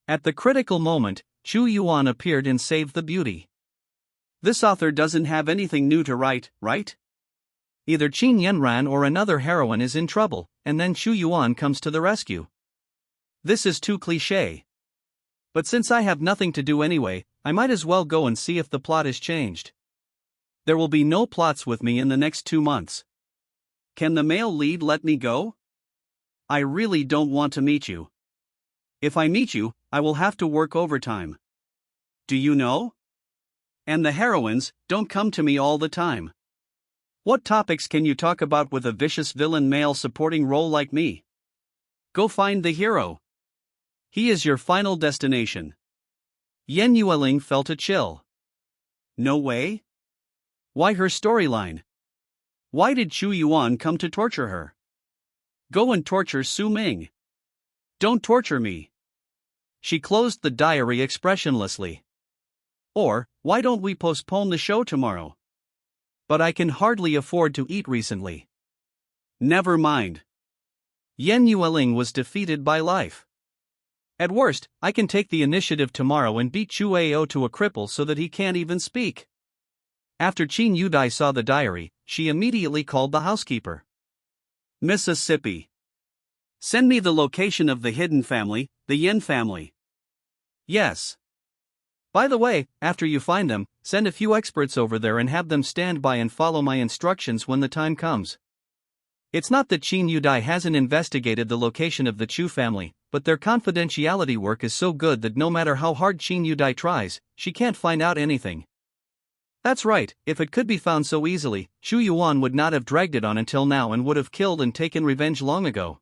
At the critical moment, Chu Yuan appeared and saved the beauty. This author doesn't have anything new to write, right? Either Qin Yanran or another heroine is in trouble, and then Chu Yuan comes to the rescue. This is too cliché. But since I have nothing to do anyway, I might as well go and see if the plot is changed. There will be no plots with me in the next 2 months. Can the male lead let me go? I really don't want to meet you. If I meet you, I will have to work overtime. Do you know? And the heroines don't come to me all the time. What topics can you talk about with a vicious villain male supporting role like me? Go find the hero. He is your final destination. Yan Yueling felt a chill. No way? Why her storyline? Why did Chu Yuan come to torture her? Go and torture Su Ming. Don't torture me. She closed the diary expressionlessly. Or, why don't we postpone the show tomorrow? But I can hardly afford to eat recently. Never mind. Yan Yueling was defeated by life. At worst, I can take the initiative tomorrow and beat Chu Ao to a cripple so that he can't even speak. After Qin Yudai saw the diary, she immediately called the housekeeper. Mississippi. Send me the location of the hidden family, the Yin family. Yes. By the way, after you find them, send a few experts over there and have them stand by and follow my instructions when the time comes. It's not that Qin Yudai hasn't investigated the location of the Chu family, but their confidentiality work is so good that no matter how hard Qin Yudai tries, she can't find out anything. That's right, if it could be found so easily, Chu Yuan would not have dragged it on until now and would have killed and taken revenge long ago.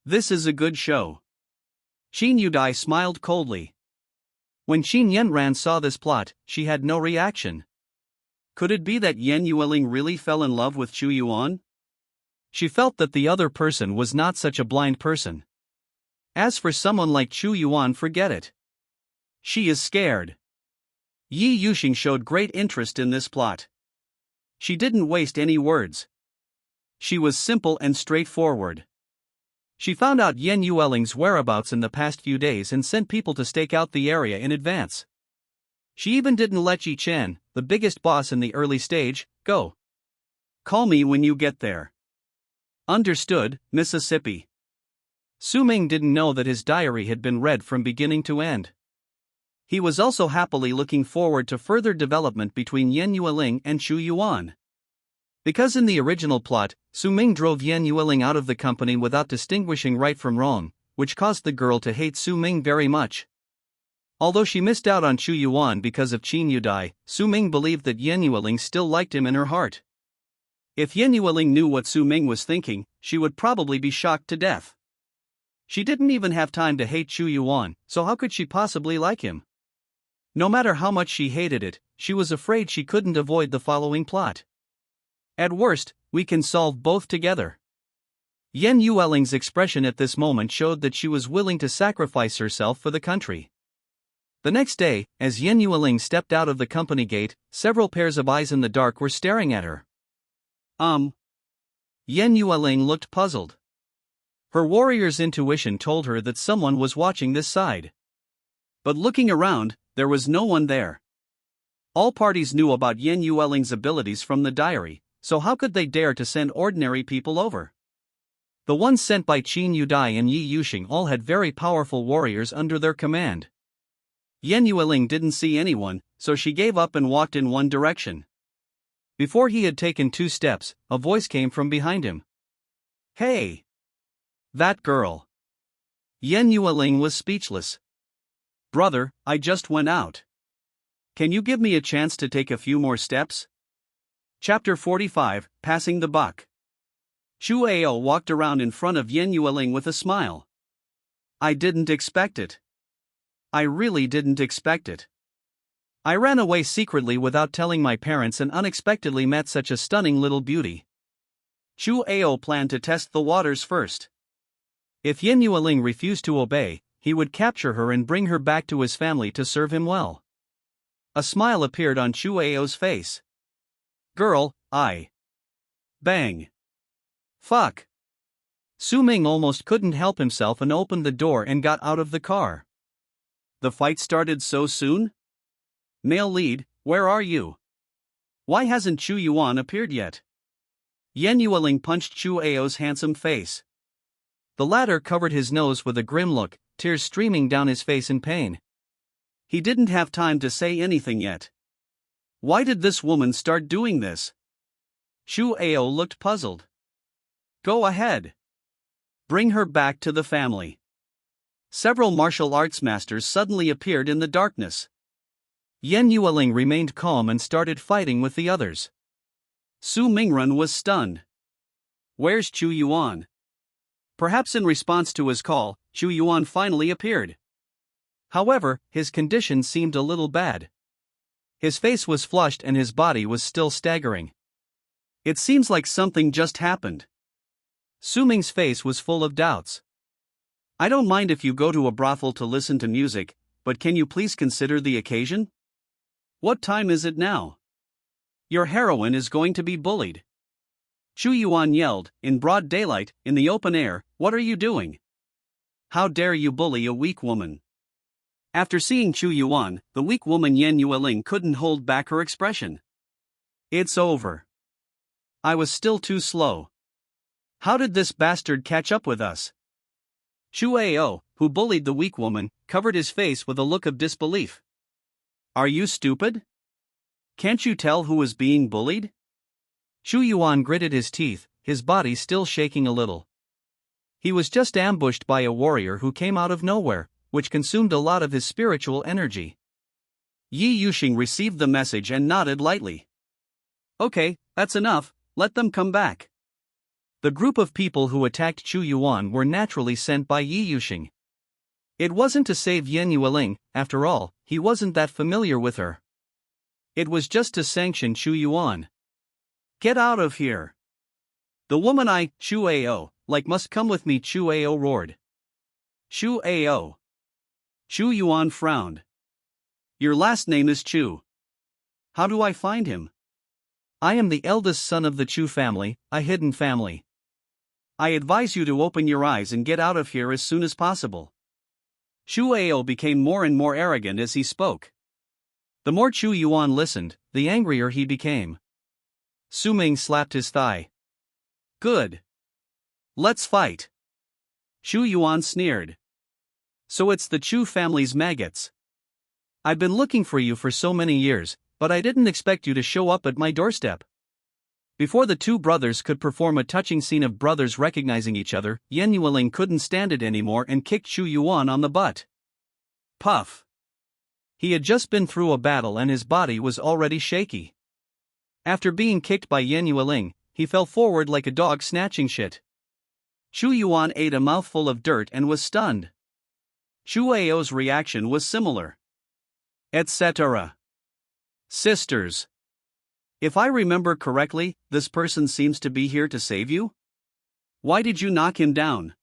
This is a good show. Qin Yudai smiled coldly. When Qin Yanran saw this plot, she had no reaction. Could it be that Yan Yueling really fell in love with Chu Yuan? She felt that the other person was not such a blind person. As for someone like Chu Yuan, forget it. She is scared. Yi Yuxing showed great interest in this plot. She didn't waste any words. She was simple and straightforward. She found out Yan Yueling's whereabouts in the past few days and sent people to stake out the area in advance. She even didn't let Yi Chen, the biggest boss in the early stage, go. Call me when you get there. Understood, Mississippi. Su Ming didn't know that his diary had been read from beginning to end. He was also happily looking forward to further development between Yan Yueling and Chu Yuan. Because in the original plot, Su Ming drove Yan Yueling out of the company without distinguishing right from wrong, which caused the girl to hate Su Ming very much. Although she missed out on Chu Yuan because of Qin Yanran, Su Ming believed that Yan Yueling still liked him in her heart. If Yan Yueling knew what Su Ming was thinking, she would probably be shocked to death. She didn't even have time to hate Chu Yuan, so how could she possibly like him? No matter how much she hated it, she was afraid she couldn't avoid the following plot. At worst, we can solve both together. Yan Yueling's expression at this moment showed that she was willing to sacrifice herself for the country. The next day, as Yan Yueling stepped out of the company gate, several pairs of eyes in the dark were staring at her. Yan Yueling looked puzzled. Her warrior's intuition told her that someone was watching this side. But looking around, there was no one there. All parties knew about Yan Yueling's abilities from the diary, so how could they dare to send ordinary people over? The ones sent by Qin Yanran and Yi Yuxing all had very powerful warriors under their command. Yan Yueling didn't see anyone, so she gave up and walked in one direction. Before he had taken 2 steps, a voice came from behind him. Hey! That girl! Yan Yueling was speechless. Brother, I just went out. Can you give me a chance to take a few more steps? Chapter 45, Passing the Buck. Chu Ao walked around in front of Yan Yueling with a smile. I didn't expect it. I really didn't expect it. I ran away secretly without telling my parents and unexpectedly met such a stunning little beauty. Chu Ao planned to test the waters first. If Yan Yueling refused to obey, he would capture her and bring her back to his family to serve him well. A smile appeared on Chu Ao's face. Girl, Bang. Fuck. Su Ming almost couldn't help himself and opened the door and got out of the car. The fight started so soon? Male lead, where are you? Why hasn't Chu Yuan appeared yet? Yan Yueling punched Chu Ao's handsome face. The latter covered his nose with a grim look, tears streaming down his face in pain. He didn't have time to say anything yet. Why did this woman start doing this? Chu Ao looked puzzled. Go ahead. Bring her back to the family. Several martial arts masters suddenly appeared in the darkness. Yan Yueling remained calm and started fighting with the others. Su Mingren was stunned. Where's Chu Yuan? Perhaps in response to his call, Chu Yuan finally appeared. However, his condition seemed a little bad. His face was flushed and his body was still staggering. It seems like something just happened. Su Ming's face was full of doubts. I don't mind if you go to a brothel to listen to music, but can you please consider the occasion? What time is it now? Your heroine is going to be bullied. Chu Yuan yelled, in broad daylight, in the open air, what are you doing? How dare you bully a weak woman? After seeing Chu Yuan, the weak woman Yan Yueling couldn't hold back her expression. It's over. I was still too slow. How did this bastard catch up with us? Chu Ao, who bullied the weak woman, covered his face with a look of disbelief. Are you stupid? Can't you tell who is being bullied? Chu Yuan gritted his teeth, his body still shaking a little. He was just ambushed by a warrior who came out of nowhere, which consumed a lot of his spiritual energy. Yi Yuxing received the message and nodded lightly. Okay, that's enough, let them come back. The group of people who attacked Chu Yuan were naturally sent by Yi Yuxing. It wasn't to save Yan Yueling, after all, he wasn't that familiar with her. It was just to sanction Chu Yuan. Get out of here. The woman Chu Ao, like must come with me, Chu Ao roared. Chu Ao. Chu Yuan frowned. Your last name is Chu. How do I find him? I am the eldest son of the Chu family, a hidden family. I advise you to open your eyes and get out of here as soon as possible. Chu Ao became more and more arrogant as he spoke. The more Chu Yuan listened, the angrier he became. Su Ming slapped his thigh. Good. Let's fight. Chu Yuan sneered. So it's the Chu family's maggots. I've been looking for you for so many years, but I didn't expect you to show up at my doorstep. Before the two brothers could perform a touching scene of brothers recognizing each other, Yan Yueling couldn't stand it anymore and kicked Chu Yuan on the butt. Puff. He had just been through a battle and his body was already shaky. After being kicked by Yan Yueling, he fell forward like a dog snatching shit. Chu Yuan ate a mouthful of dirt and was stunned. Chu Ao's reaction was similar. Etc. Sisters. If I remember correctly, this person seems to be here to save you? Why did you knock him down?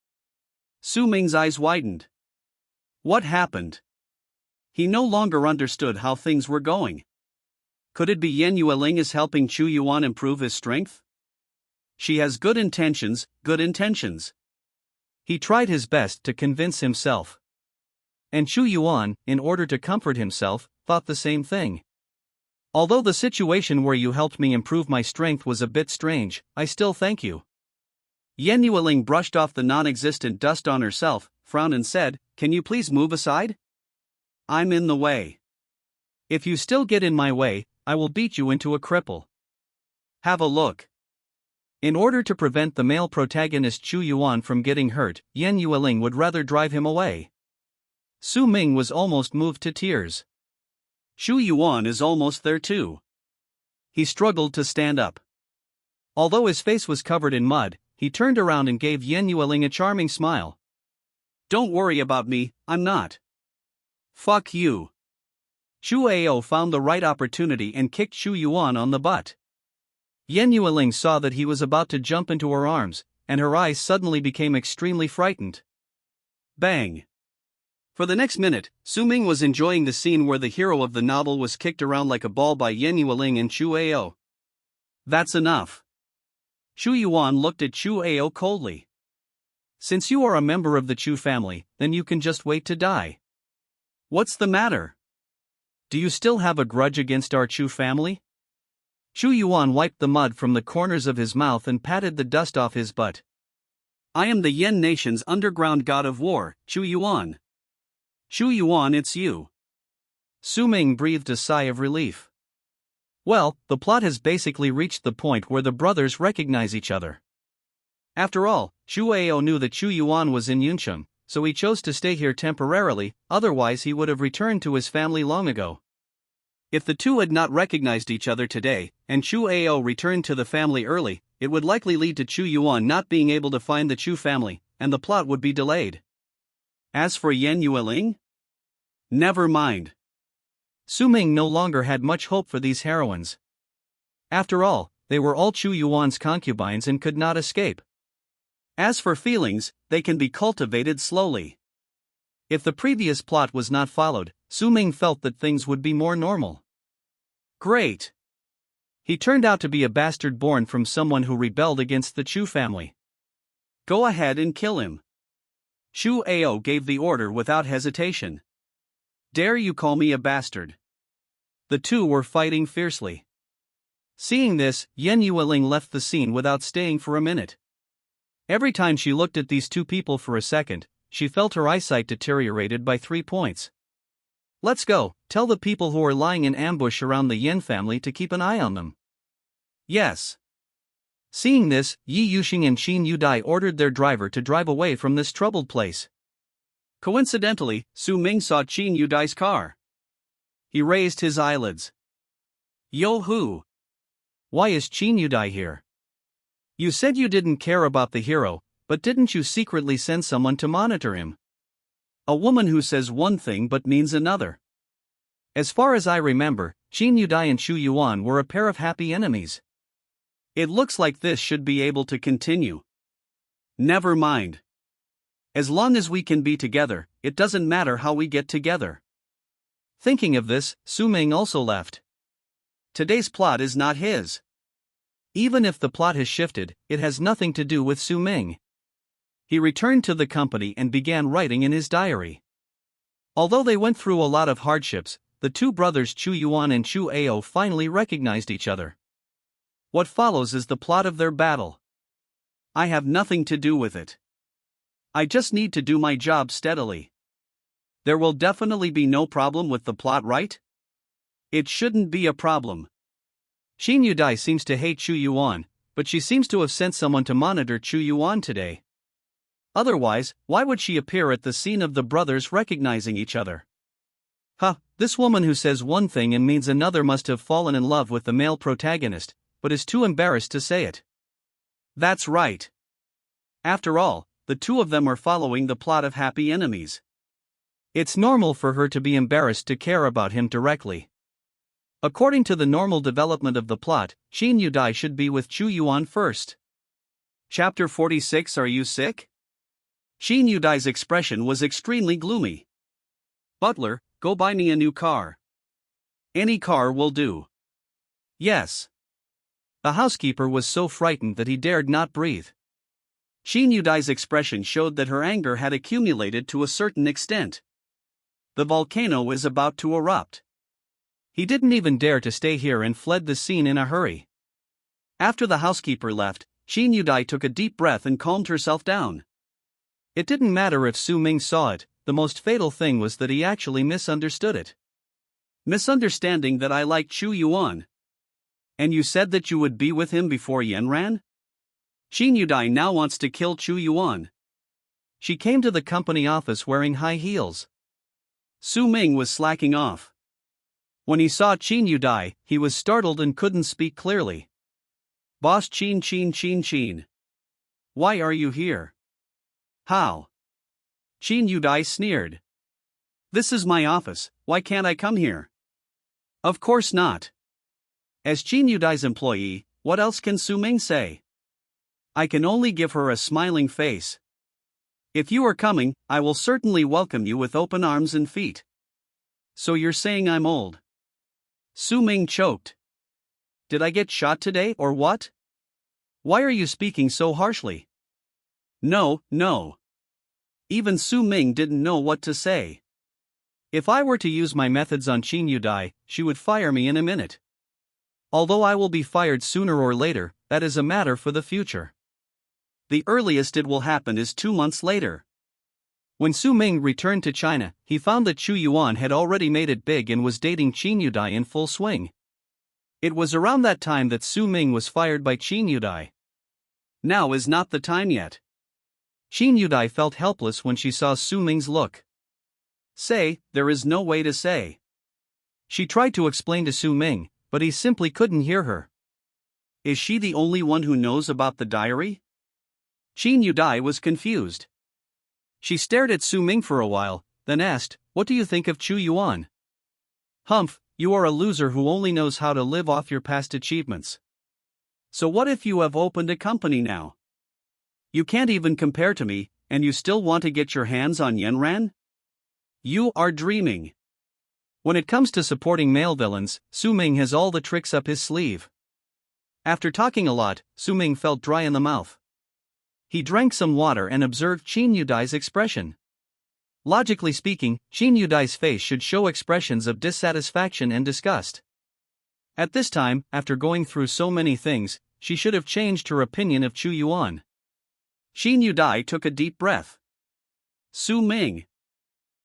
Su Ming's eyes widened. What happened? He no longer understood how things were going. Could it be Yan Yueling is helping Chu Yuan improve his strength? She has good intentions, good intentions. He tried his best to convince himself. And Chu Yuan, in order to comfort himself, thought the same thing. Although the situation where you helped me improve my strength was a bit strange, I still thank you. Yan Yueling brushed off the non-existent dust on herself, frowned and said, Can you please move aside? I'm in the way. If you still get in my way, I will beat you into a cripple. Have a look. In order to prevent the male protagonist Chu Yuan from getting hurt, Yan Yueling would rather drive him away. Su Ming was almost moved to tears. Chu Yuan is almost there too. He struggled to stand up. Although his face was covered in mud, he turned around and gave Yan Yueling a charming smile. Don't worry about me, I'm not. Fuck you. Chu Ao found the right opportunity and kicked Chu Yuan on the butt. Yan Yueling saw that he was about to jump into her arms, and her eyes suddenly became extremely frightened. Bang. For the next minute, Su Ming was enjoying the scene where the hero of the novel was kicked around like a ball by Yan Yueling and Chu Ao. That's enough. Chu Yuan looked at Chu Ao coldly. Since you are a member of the Chu family, then you can just wait to die. What's the matter? Do you still have a grudge against our Chu family? Chu Yuan wiped the mud from the corners of his mouth and patted the dust off his butt. I am the Yan nation's underground god of war, Chu Yuan. Chu Yuan, it's you. Su Ming breathed a sigh of relief. Well, the plot has basically reached the point where the brothers recognize each other. After all, Chu Ao knew that Chu Yuan was in Yuncheng, so he chose to stay here temporarily, otherwise he would have returned to his family long ago. If the two had not recognized each other today, and Chu Ao returned to the family early, it would likely lead to Chu Yuan not being able to find the Chu family, and the plot would be delayed. As for Yan Yueling? Never mind. Su Ming no longer had much hope for these heroines. After all, they were all Chu Yuan's concubines and could not escape. As for feelings, they can be cultivated slowly. If the previous plot was not followed, Su Ming felt that things would be more normal. Great. He turned out to be a bastard born from someone who rebelled against the Chu family. Go ahead and kill him. Chu Ao gave the order without hesitation. Dare you call me a bastard? The two were fighting fiercely. Seeing this, Yan Yueling left the scene without staying for a minute. Every time she looked at these two people for a second, she felt her eyesight deteriorated by 3 points. Let's go, tell the people who are lying in ambush around the Yan family to keep an eye on them. Yes. Seeing this, Yi Yuxing and Qin Yudai ordered their driver to drive away from this troubled place. Coincidentally, Su Ming saw Qin Yudai's car. He raised his eyelids. Yo-hoo! Why is Qin Yudai here? You said you didn't care about the hero, but didn't you secretly send someone to monitor him? A woman who says one thing but means another. As far as I remember, Qin Yudai and Chu Yuan were a pair of happy enemies. It looks like this should be able to continue. Never mind. As long as we can be together, it doesn't matter how we get together. Thinking of this, Su Ming also left. Today's plot is not his. Even if the plot has shifted, it has nothing to do with Su Ming. He returned to the company and began writing in his diary. Although they went through a lot of hardships, the two brothers Chu Yuan and Chu Ao finally recognized each other. What follows is the plot of their battle. I have nothing to do with it. I just need to do my job steadily. There will definitely be no problem with the plot, right? It shouldn't be a problem. Qin Yudai seems to hate Chu Yuan, but she seems to have sent someone to monitor Chu Yuan today. Otherwise, why would she appear at the scene of the brothers recognizing each other? This woman who says one thing and means another must have fallen in love with the male protagonist, but is too embarrassed to say it. That's right. After all, the two of them are following the plot of happy enemies. It's normal for her to be embarrassed to care about him directly. According to the normal development of the plot, Qin Yudai should be with Chu Yuan first. Chapter 46. Are you sick? Qin Yudai's expression was extremely gloomy. Butler, go buy me a new car. Any car will do. Yes. The housekeeper was so frightened that he dared not breathe. Qin Yudai's expression showed that her anger had accumulated to a certain extent. The volcano is about to erupt. He didn't even dare to stay here and fled the scene in a hurry. After the housekeeper left, Qin Yudai took a deep breath and calmed herself down. It didn't matter if Su Ming saw it, the most fatal thing was that he actually misunderstood it. Misunderstanding that I like Chu Yuan. And you said that you would be with him before Yanran? Qin Yudai now wants to kill Chu Yuan. She came to the company office wearing high heels. Su Ming was slacking off. When he saw Qin Yudai, he was startled and couldn't speak clearly. Boss Qin. Why are you here? How? Qin Yudai sneered. This is my office, why can't I come here? Of course not. As Qin Yudai's employee, what else can Su Ming say? I can only give her a smiling face. If you are coming, I will certainly welcome you with open arms and feet. So you're saying I'm old? Su Ming choked. Did I get shot today or what? Why are you speaking so harshly? No. Even Su Ming didn't know what to say. If I were to use my methods on Qin Yudai, she would fire me in a minute. Although I will be fired sooner or later, that is a matter for the future. The earliest it will happen is 2 months later. When Su Ming returned to China, he found that Chu Yuan had already made it big and was dating Qin Yudai in full swing. It was around that time that Su Ming was fired by Qin Yudai. Now is not the time yet. Qin Yudai felt helpless when she saw Su Ming's look. There is no way to say. She tried to explain to Su Ming, but he simply couldn't hear her. Is she the only one who knows about the diary? Qin Yudai was confused. She stared at Su Ming for a while, then asked, "What do you think of Chu Yuan?" "Humph, you are a loser who only knows how to live off your past achievements. So what if you have opened a company now? You can't even compare to me, and you still want to get your hands on Yanran? You are dreaming." When it comes to supporting male villains, Su Ming has all the tricks up his sleeve. After talking a lot, Su Ming felt dry in the mouth. He drank some water and observed Qin Yudai's expression. Logically speaking, Qin Yudai's face should show expressions of dissatisfaction and disgust. At this time, after going through so many things, she should have changed her opinion of Chu Yuan. Qin Yudai took a deep breath. Su Ming.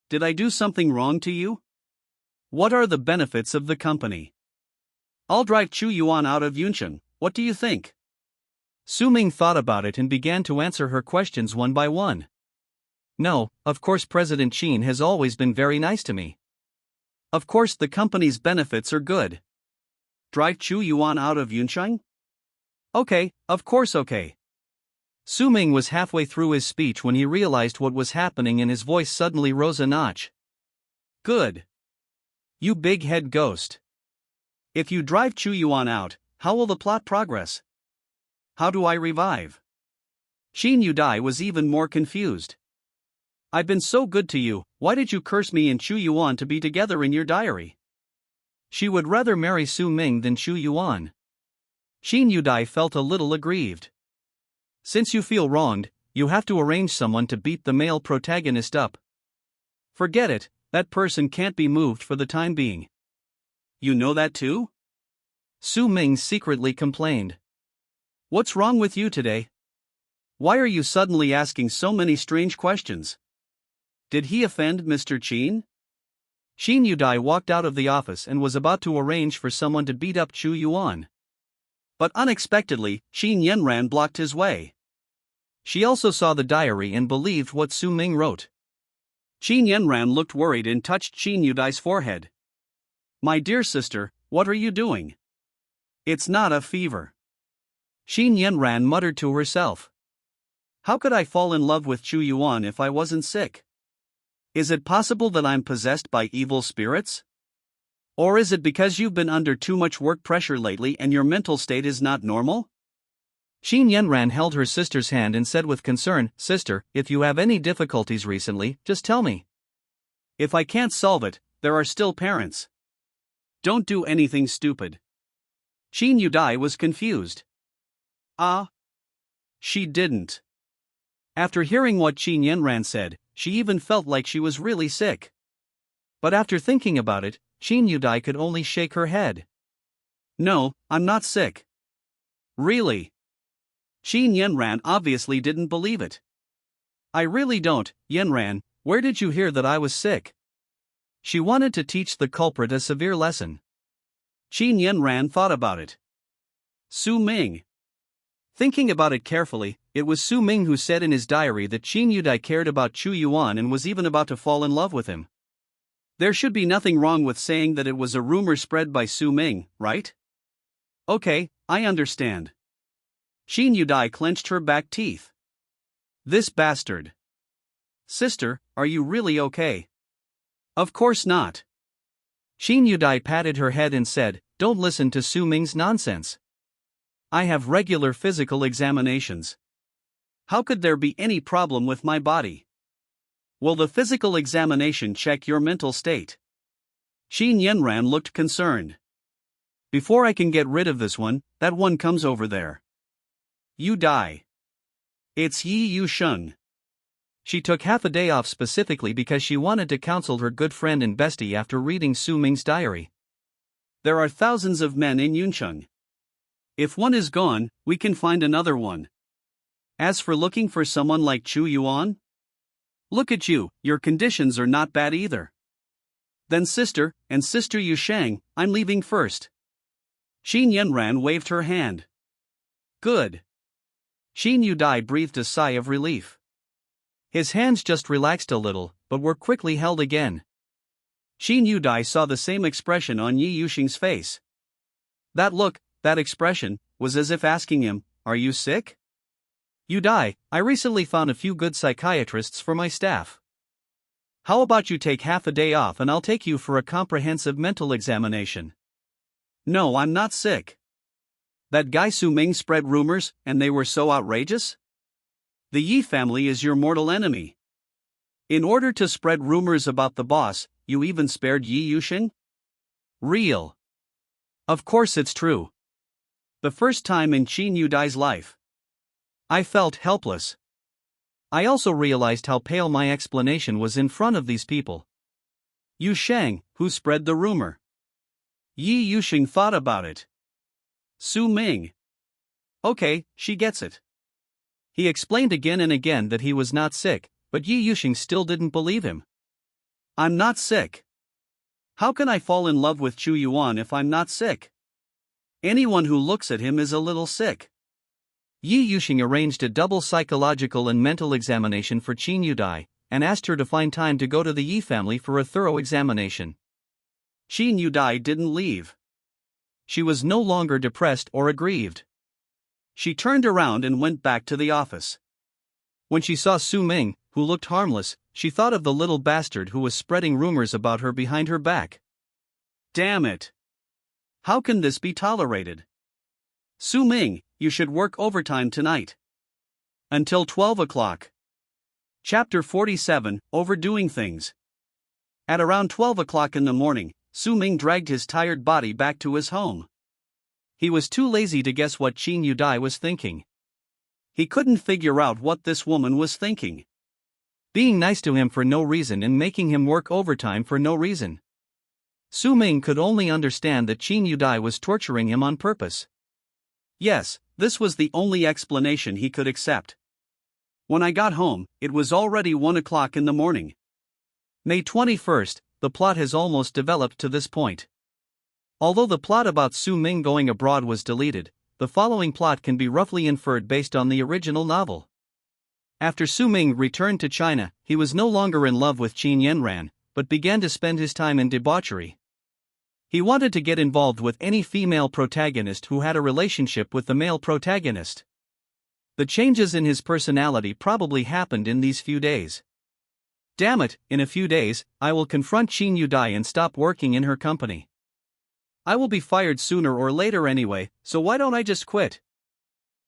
Did I do something wrong to you? What are the benefits of the company? I'll drive Chu Yuan out of Yuncheng, what do you think? Su Ming thought about it and began to answer her questions one by one. No, of course President Qin has always been very nice to me. Of course the company's benefits are good. Drive Chu Yuan out of Yuncheng? Okay, of course okay. Su Ming was halfway through his speech when he realized what was happening and his voice suddenly rose a notch. Good. You big head ghost. If you drive Chu Yuan out, how will the plot progress? How do I revive? Qin Yudai was even more confused. I've been so good to you, why did you curse me and Chu Yuan to be together in your diary? She would rather marry Su Ming than Chu Yuan. Qin Yudai felt a little aggrieved. Since you feel wronged, you have to arrange someone to beat the male protagonist up. Forget it, that person can't be moved for the time being. You know that too? Su Ming secretly complained. What's wrong with you today? Why are you suddenly asking so many strange questions? Did he offend Mr. Qin? Qin Yudai walked out of the office and was about to arrange for someone to beat up Chu Yuan. But unexpectedly, Qin Yanran blocked his way. She also saw the diary and believed what Su Ming wrote. Qin Yanran looked worried and touched Qin Yudai's forehead. My dear sister, what are you doing? It's not a fever. Qin Yanran muttered to herself. How could I fall in love with Chu Yuan if I wasn't sick? Is it possible that I'm possessed by evil spirits? Or is it because you've been under too much work pressure lately and your mental state is not normal? Qin Yanran held her sister's hand and said with concern, Sister, if you have any difficulties recently, just tell me. If I can't solve it, there are still parents. Don't do anything stupid. Qin Yudai was confused. She didn't. After hearing what Qin Yanran said, she even felt like she was really sick. But after thinking about it, Qin Yudai could only shake her head. No, I'm not sick. Really? Qin Yanran obviously didn't believe it. I really don't, Yanran, where did you hear that I was sick? She wanted to teach the culprit a severe lesson. Qin Yanran thought about it. Su Ming. Thinking about it carefully, it was Su Ming who said in his diary that Qin Yudai cared about Chu Yuan and was even about to fall in love with him. There should be nothing wrong with saying that it was a rumor spread by Su Ming, right? Okay, I understand. Qin Yudai clenched her back teeth. This bastard. Sister, are you really okay? Of course not. Qin Yudai patted her head and said, Don't listen to Su Ming's nonsense. I have regular physical examinations. How could there be any problem with my body? Will the physical examination check your mental state? Qin Yanran looked concerned. Before I can get rid of this one, that one comes over there. You die. It's Yi Yusheng. She took half a day off specifically because she wanted to counsel her good friend and bestie after reading Su Ming's diary. There are thousands of men in Yuncheng. If one is gone, we can find another one. As for looking for someone like Chu Yuan? Look at you, your conditions are not bad either. Then sister, and Sister Yusheng, I'm leaving first. Qin Yanran waved her hand. Good. Qin Yudai breathed a sigh of relief. His hands just relaxed a little, but were quickly held again. Qin Yudai saw the same expression on Yi Yusheng's face. That look, that expression, was as if asking him, Are you sick? Yudai, I recently found a few good psychiatrists for my staff. How about you take half a day off and I'll take you for a comprehensive mental examination? No, I'm not sick. That guy Su Ming spread rumors, and they were so outrageous? The Yi family is your mortal enemy. In order to spread rumors about the boss, you even spared Yi Yusheng? Real. Of course it's true. The first time in Qin Yudai's life. I felt helpless. I also realized how pale my explanation was in front of these people. Yusheng, who spread the rumor. Yi Yusheng thought about it. Su Ming. Okay, she gets it. He explained again and again that he was not sick, but Yi Yusheng still didn't believe him. I'm not sick. How can I fall in love with Chu Yuan if I'm not sick? Anyone who looks at him is a little sick. Yi Yusheng arranged a double psychological and mental examination for Qin Yudai, and asked her to find time to go to the Yi family for a thorough examination. Qin Yudai didn't leave. She was no longer depressed or aggrieved. She turned around and went back to the office. When she saw Su Ming, who looked harmless, she thought of the little bastard who was spreading rumors about her behind her back. Damn it! How can this be tolerated? Su Ming, you should work overtime tonight. Until 12 o'clock. Chapter 47, Overdoing Things. At around 12 o'clock in the morning, Su Ming dragged his tired body back to his home. He was too lazy to guess what Qin Yanran was thinking. He couldn't figure out what this woman was thinking. Being nice to him for no reason and making him work overtime for no reason. Su Ming could only understand that Qin Yanran was torturing him on purpose. Yes, this was the only explanation he could accept. When I got home, it was already 1 o'clock in the morning. May 21st, the plot has almost developed to this point. Although the plot about Su Ming going abroad was deleted, the following plot can be roughly inferred based on the original novel. After Su Ming returned to China, he was no longer in love with Qin Yanran, but began to spend his time in debauchery. He wanted to get involved with any female protagonist who had a relationship with the male protagonist. The changes in his personality probably happened in these few days. Damn it, in a few days, I will confront Qin Yanran and stop working in her company. I will be fired sooner or later anyway, so why don't I just quit?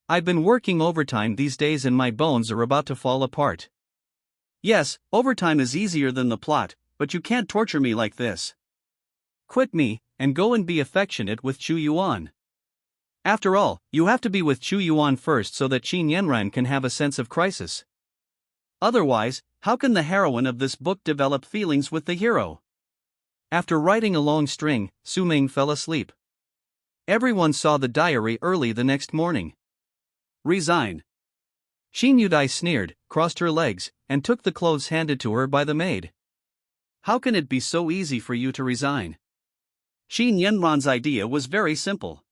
I've been working overtime these days and my bones are about to fall apart. Yes, overtime is easier than the plot, but you can't torture me like this. Quit me, and go and be affectionate with Chu Yuan. After all, you have to be with Chu Yuan first so that Qin Yanran can have a sense of crisis. Otherwise, how can the heroine of this book develop feelings with the hero? After writing a long string, Su Ming fell asleep. Everyone saw the diary early the next morning. Resign. Qin Yanran sneered, crossed her legs, and took the clothes handed to her by the maid. How can it be so easy for you to resign? Qin Yanran's idea was very simple.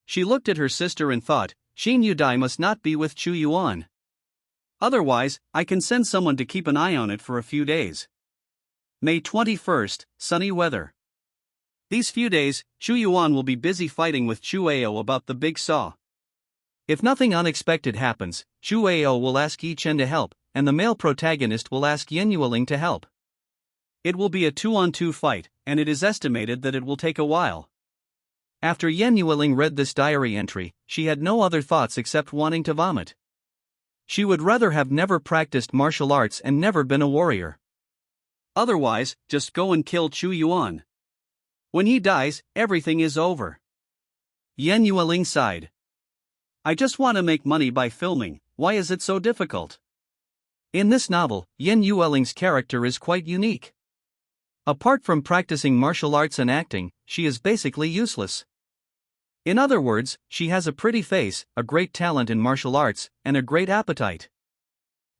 She looked at her sister and thought, Qin Yanran must not be with Chu Yuan. Otherwise, I can send someone to keep an eye on it for a few days. May 21st, sunny weather. These few days, Chu Yuan will be busy fighting with Chu Ao about the big saw. If nothing unexpected happens, Chu Ao will ask Yi Chen to help, and the male protagonist will ask Yan Yueling to help. It will be a 2-on-2 fight, and it is estimated that it will take a while. After Yan Yueling read this diary entry, she had no other thoughts except wanting to vomit. She would rather have never practiced martial arts and never been a warrior. Otherwise, just go and kill Chu Yuan. When he dies, everything is over. Yan Yueling sighed. I just want to make money by filming, why is it so difficult? In this novel, Yan Yueling's character is quite unique. Apart from practicing martial arts and acting, she is basically useless. In other words, she has a pretty face, a great talent in martial arts, and a great appetite.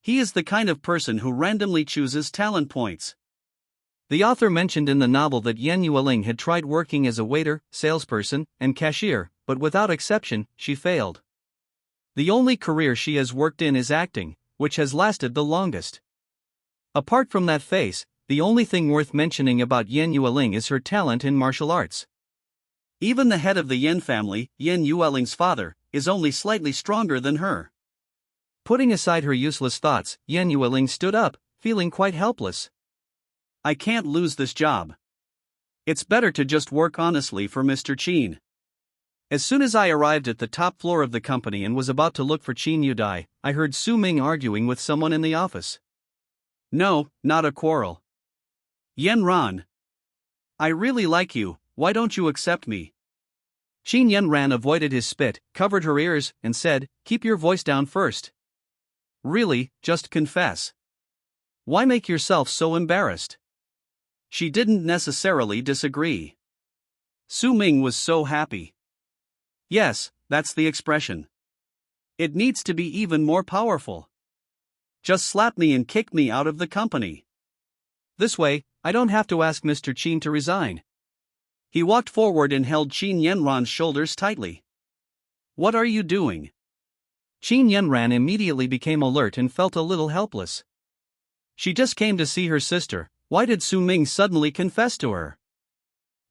He is the kind of person who randomly chooses talent points. The author mentioned in the novel that Yan Yueling had tried working as a waiter, salesperson, and cashier, but without exception, she failed. The only career she has worked in is acting, which has lasted the longest. Apart from that face, the only thing worth mentioning about Yan Yueling is her talent in martial arts. Even the head of the Yan family, Yan Yueling's father, is only slightly stronger than her. Putting aside her useless thoughts, Yan Yueling stood up, feeling quite helpless. I can't lose this job. It's better to just work honestly for Mr. Qin. As soon as I arrived at the top floor of the company and was about to look for Qin Yanran, I heard Su Ming arguing with someone in the office. No, not a quarrel. Yanran. I really like you, why don't you accept me? Qin Yanran avoided his spit, covered her ears, and said, keep your voice down first. Really, just confess. Why make yourself so embarrassed? She didn't necessarily disagree. Su Ming was so happy. Yes, that's the expression. It needs to be even more powerful. Just slap me and kick me out of the company. This way, I don't have to ask Mr. Qin to resign. He walked forward and held Qin Yanran's shoulders tightly. What are you doing? Qin Yanran immediately became alert and felt a little helpless. She just came to see her sister, why did Su Ming suddenly confess to her?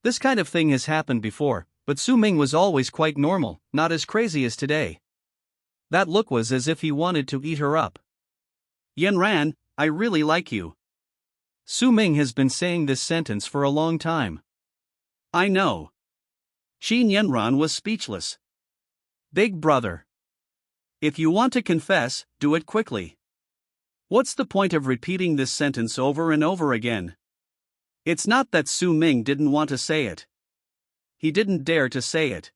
This kind of thing has happened before, but Su Ming was always quite normal, not as crazy as today. That look was as if he wanted to eat her up. Yanran, I really like you. Su Ming has been saying this sentence for a long time. I know. Qin Yanran was speechless. Big brother. If you want to confess, do it quickly. What's the point of repeating this sentence over and over again? It's not that Su Ming didn't want to say it. He didn't dare to say it.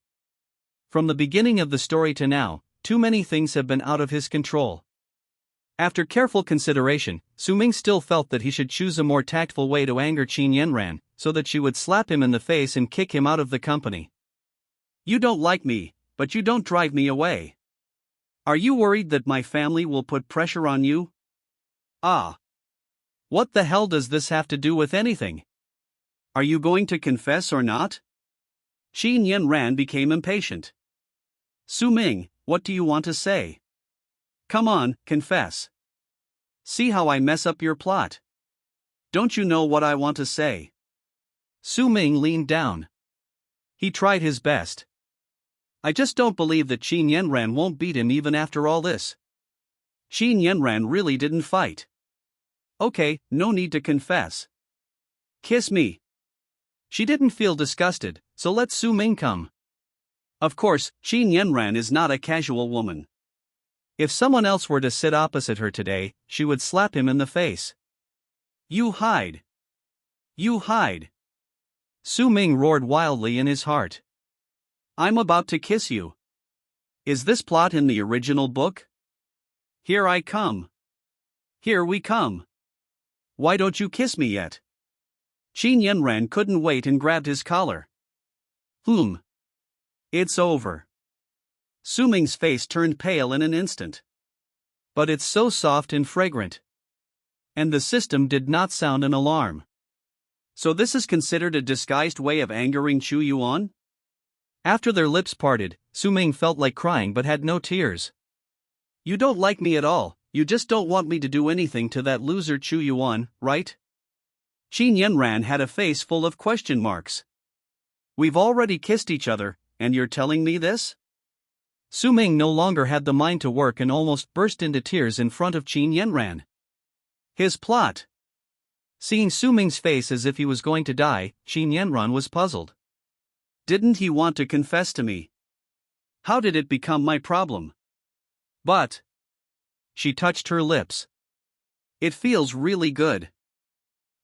From the beginning of the story to now, too many things have been out of his control. After careful consideration, Su Ming still felt that he should choose a more tactful way to anger Qin Yanran, so that she would slap him in the face and kick him out of the company. You don't like me, but you don't drive me away. Are you worried that my family will put pressure on you? Ah. What the hell does this have to do with anything? Are you going to confess or not? Qin Yanran became impatient. Su Ming, what do you want to say? Come on, confess. See how I mess up your plot. Don't you know what I want to say? Su Ming leaned down. He tried his best. I just don't believe that Qin Yanran won't beat him even after all this. Qin Yanran really didn't fight. Okay, no need to confess. Kiss me. She didn't feel disgusted, so let Su Ming come. Of course, Qin Yanran is not a casual woman. If someone else were to sit opposite her today, she would slap him in the face. You hide. You hide. Su Ming roared wildly in his heart. I'm about to kiss you. Is this plot in the original book? Here I come. Here we come. Why don't you kiss me yet? Qin Yanran couldn't wait and grabbed his collar. It's over. Su Ming's face turned pale in an instant. But it's so soft and fragrant. And the system did not sound an alarm. So this is considered a disguised way of angering Chu Yuan? After their lips parted, Su Ming felt like crying but had no tears. You don't like me at all, you just don't want me to do anything to that loser Chu Yuan, right? Qin Yanran had a face full of question marks. We've already kissed each other, and you're telling me this? Su Ming no longer had the mind to work and almost burst into tears in front of Qin Yanran. His plot. Seeing Su Ming's face as if he was going to die, Qin Yanran was puzzled. Didn't he want to confess to me? How did it become my problem? But. She touched her lips. It feels really good.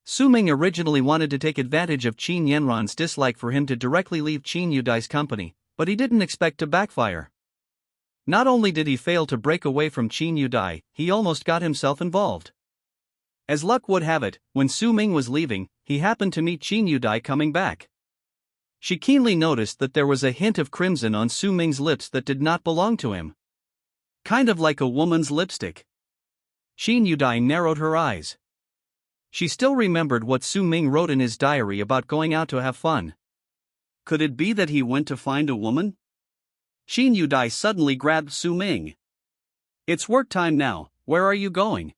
Su Ming originally wanted to take advantage of Qin Yanran's dislike for him to directly leave Qin Yudai's company, but he didn't expect to backfire. Not only did he fail to break away from Qin Yudai, he almost got himself involved. As luck would have it, when Su Ming was leaving, he happened to meet Qin Yudai coming back. She keenly noticed that there was a hint of crimson on Su Ming's lips that did not belong to him. Kind of like a woman's lipstick. Qin Yudai narrowed her eyes. She still remembered what Su Ming wrote in his diary about going out to have fun. Could it be that he went to find a woman? Qin Yudai suddenly grabbed Su Ming. It's work time now, where are you going?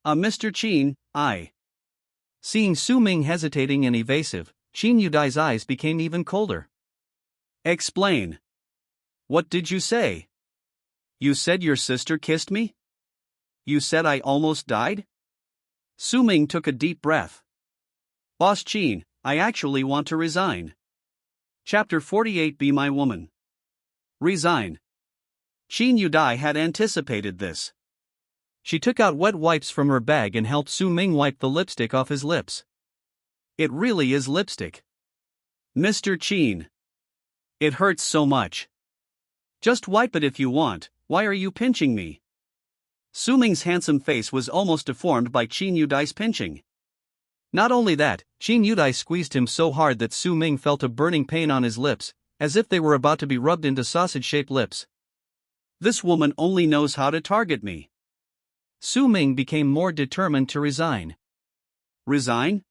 Mr. Qin, I. Seeing Su Ming hesitating and evasive, Qin Yudai's eyes became even colder. Explain. What did you say? You said your sister kissed me? You said I almost died? Su Ming took a deep breath. Boss Qin, I actually want to resign. Chapter 48 Be My Woman. Resign. Qin Yudai had anticipated this. She took out wet wipes from her bag and helped Su Ming wipe the lipstick off his lips. It really is lipstick. Mr. Qin. It hurts so much. Just wipe it if you want, why are you pinching me? Su Ming's handsome face was almost deformed by Qin Yudai's pinching. Not only that, Qin Yudai squeezed him so hard that Su Ming felt a burning pain on his lips, as if they were about to be rubbed into sausage-shaped lips. This woman only knows how to target me. Su Ming became more determined to resign. Resign?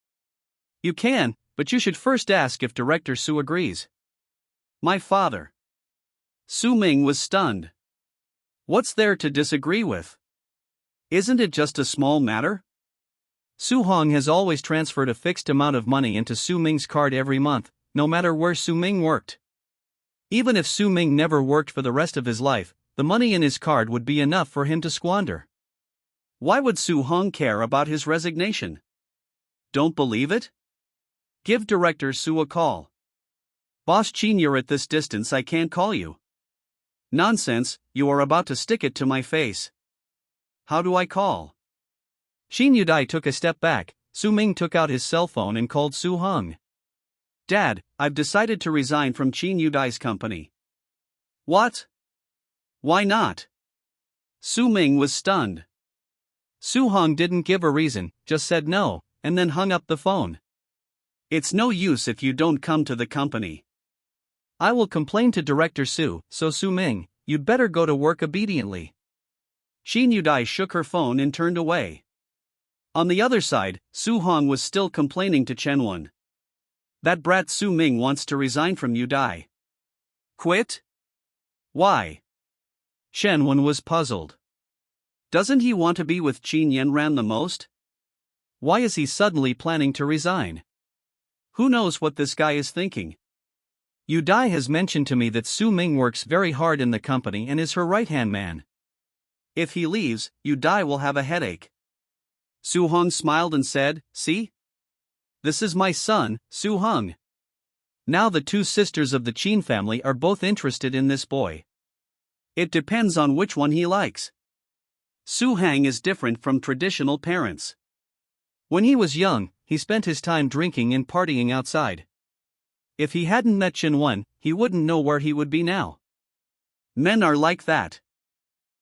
You can, but you should first ask if Director Su agrees. My father. Su Ming was stunned. What's there to disagree with? Isn't it just a small matter? Su Hong has always transferred a fixed amount of money into Su Ming's card every month, no matter where Su Ming worked. Even if Su Ming never worked for the rest of his life, the money in his card would be enough for him to squander. Why would Su Hong care about his resignation? Don't believe it? Give Director Su a call. Boss Qin, you're at this distance, I can't call you. Nonsense, you are about to stick it to my face. How do I call? Qin Yudai took a step back. Su Ming took out his cell phone and called Su Hong. Dad, I've decided to resign from Qin Yudai's company. What? Why not? Su Ming was stunned. Su Hong didn't give a reason, just said no, and then hung up the phone. It's no use if you don't come to the company. I will complain to Director Su, so Su Ming, you'd better go to work obediently. Qin Yudai shook her phone and turned away. On the other side, Su Hong was still complaining to Chen Wen. That brat Su Ming wants to resign from Yudai. Quit? Why? Chen Wen was puzzled. Doesn't he want to be with Qin Yanran the most? Why is he suddenly planning to resign? Who knows what this guy is thinking? Yudai has mentioned to me that Su Ming works very hard in the company and is her right-hand man. If he leaves, Yudai will have a headache. Su Hong smiled and said, See? This is my son, Su Hong. Now the two sisters of the Qin family are both interested in this boy. It depends on which one he likes. Su Hang is different from traditional parents. When he was young, he spent his time drinking and partying outside. If he hadn't met Chen Wen, he wouldn't know where he would be now. Men are like that.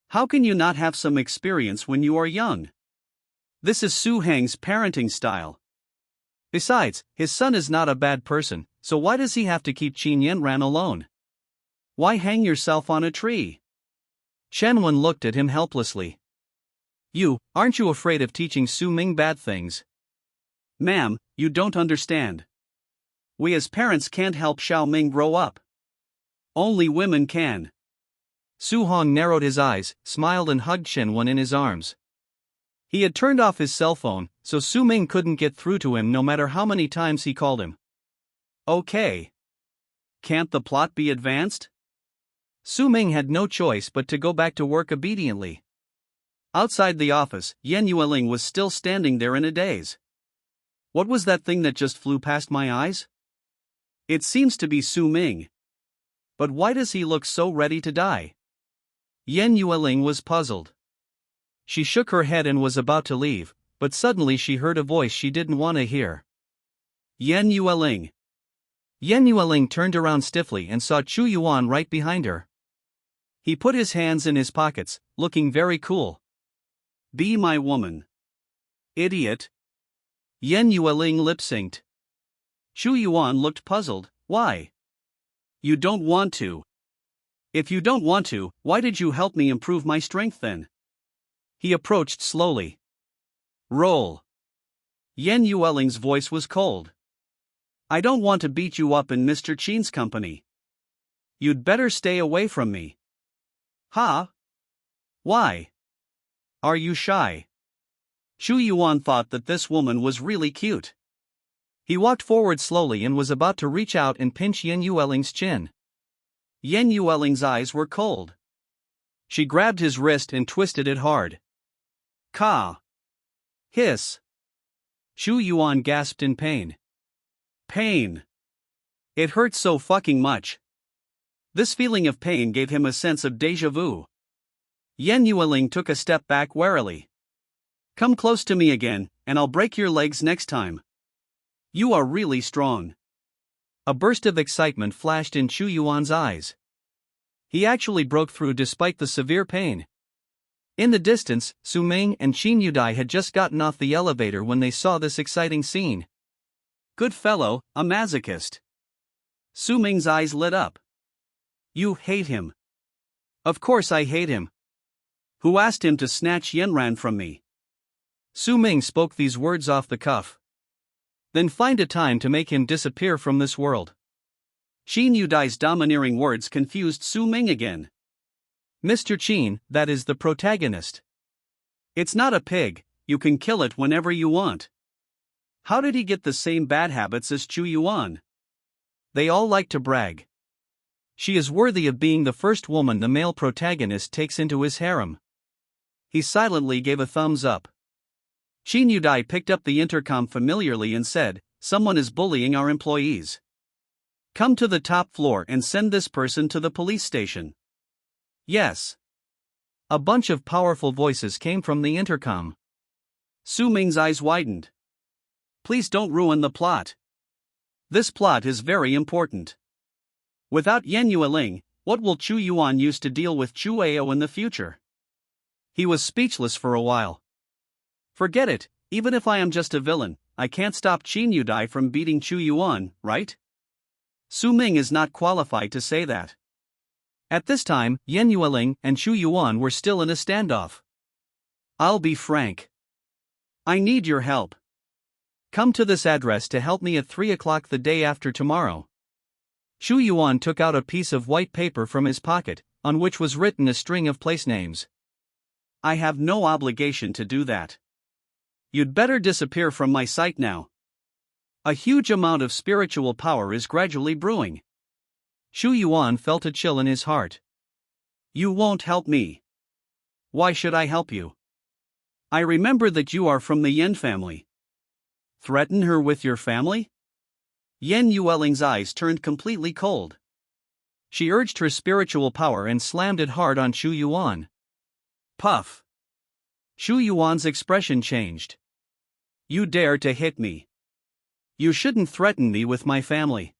How can you not have some experience when you are young? This is Su Hang's parenting style. Besides, his son is not a bad person, so why does he have to keep Qin Yanran alone? Why hang yourself on a tree? Chen Wen looked at him helplessly. Aren't you afraid of teaching Su Ming bad things? Ma'am, you don't understand. We as parents can't help Xiao Ming grow up. Only women can. Su Hong narrowed his eyes, smiled and hugged Chen Wen in his arms. He had turned off his cell phone, so Su Ming couldn't get through to him no matter how many times he called him. Okay. Can't the plot be advanced? Su Ming had no choice but to go back to work obediently. Outside the office, Yan Yueling was still standing there in a daze. What was that thing that just flew past my eyes? It seems to be Su Ming. But why does he look so ready to die? Yan Yueling was puzzled. She shook her head and was about to leave, but suddenly she heard a voice she didn't want to hear. Yan Yueling. Yan Yueling turned around stiffly and saw Chu Yuan right behind her. He put his hands in his pockets, looking very cool. Be my woman. Idiot. Yan Yueling lip-synced. Chu Yuan looked puzzled. Why? You don't want to. If you don't want to, why did you help me improve my strength then? He approached slowly. Roll. Yan Yueling's voice was cold. I don't want to beat you up in Mr. Qin's company. You'd better stay away from me. Huh? Why? Are you shy? Chu Yuan thought that this woman was really cute. He walked forward slowly and was about to reach out and pinch Yan Yueling's chin. Yan Yueling's eyes were cold. She grabbed his wrist and twisted it hard. Ka. Hiss. Chu Yuan gasped in pain. Pain. It hurt so fucking much. This feeling of pain gave him a sense of déjà vu. Yan Yueling took a step back warily. Come close to me again, and I'll break your legs next time. You are really strong. A burst of excitement flashed in Chu Yuan's eyes. He actually broke through despite the severe pain. In the distance, Su Ming and Qin Yudai had just gotten off the elevator when they saw this exciting scene. Good fellow, a masochist. Su Ming's eyes lit up. You hate him. Of course I hate him. Who asked him to snatch Yanran from me? Su Ming spoke these words off the cuff. Then find a time to make him disappear from this world. Qin Yudai's domineering words confused Su Ming again. Mr. Qin, that is the protagonist. It's not a pig, you can kill it whenever you want. How did he get the same bad habits as Chu Yuan? They all like to brag. She is worthy of being the first woman the male protagonist takes into his harem. He silently gave a thumbs up. Qin Yudai picked up the intercom familiarly and said, Someone is bullying our employees. Come to the top floor and send this person to the police station. Yes. A bunch of powerful voices came from the intercom. Su Ming's eyes widened. Please don't ruin the plot. This plot is very important. Without Yan Yueling, what will Chu Yuan use to deal with Chu Ao in the future? He was speechless for a while. Forget it, even if I am just a villain, I can't stop Qin Yudai from beating Chu Yuan, right? Su Ming is not qualified to say that. At this time, Yan Yueling and Chu Yuan were still in a standoff. I'll be frank. I need your help. Come to this address to help me at 3 o'clock the day after tomorrow. Chu Yuan took out a piece of white paper from his pocket, on which was written a string of place names. I have no obligation to do that. You'd better disappear from my sight now. A huge amount of spiritual power is gradually brewing. Chu Yuan felt a chill in his heart. You won't help me. Why should I help you? I remember that you are from the Yen family. Threaten her with your family? Yan Yueling's eyes turned completely cold. She urged her spiritual power and slammed it hard on Chu Yuan. Puff. Chu Yuan's expression changed. You dare to hit me. You shouldn't threaten me with my family.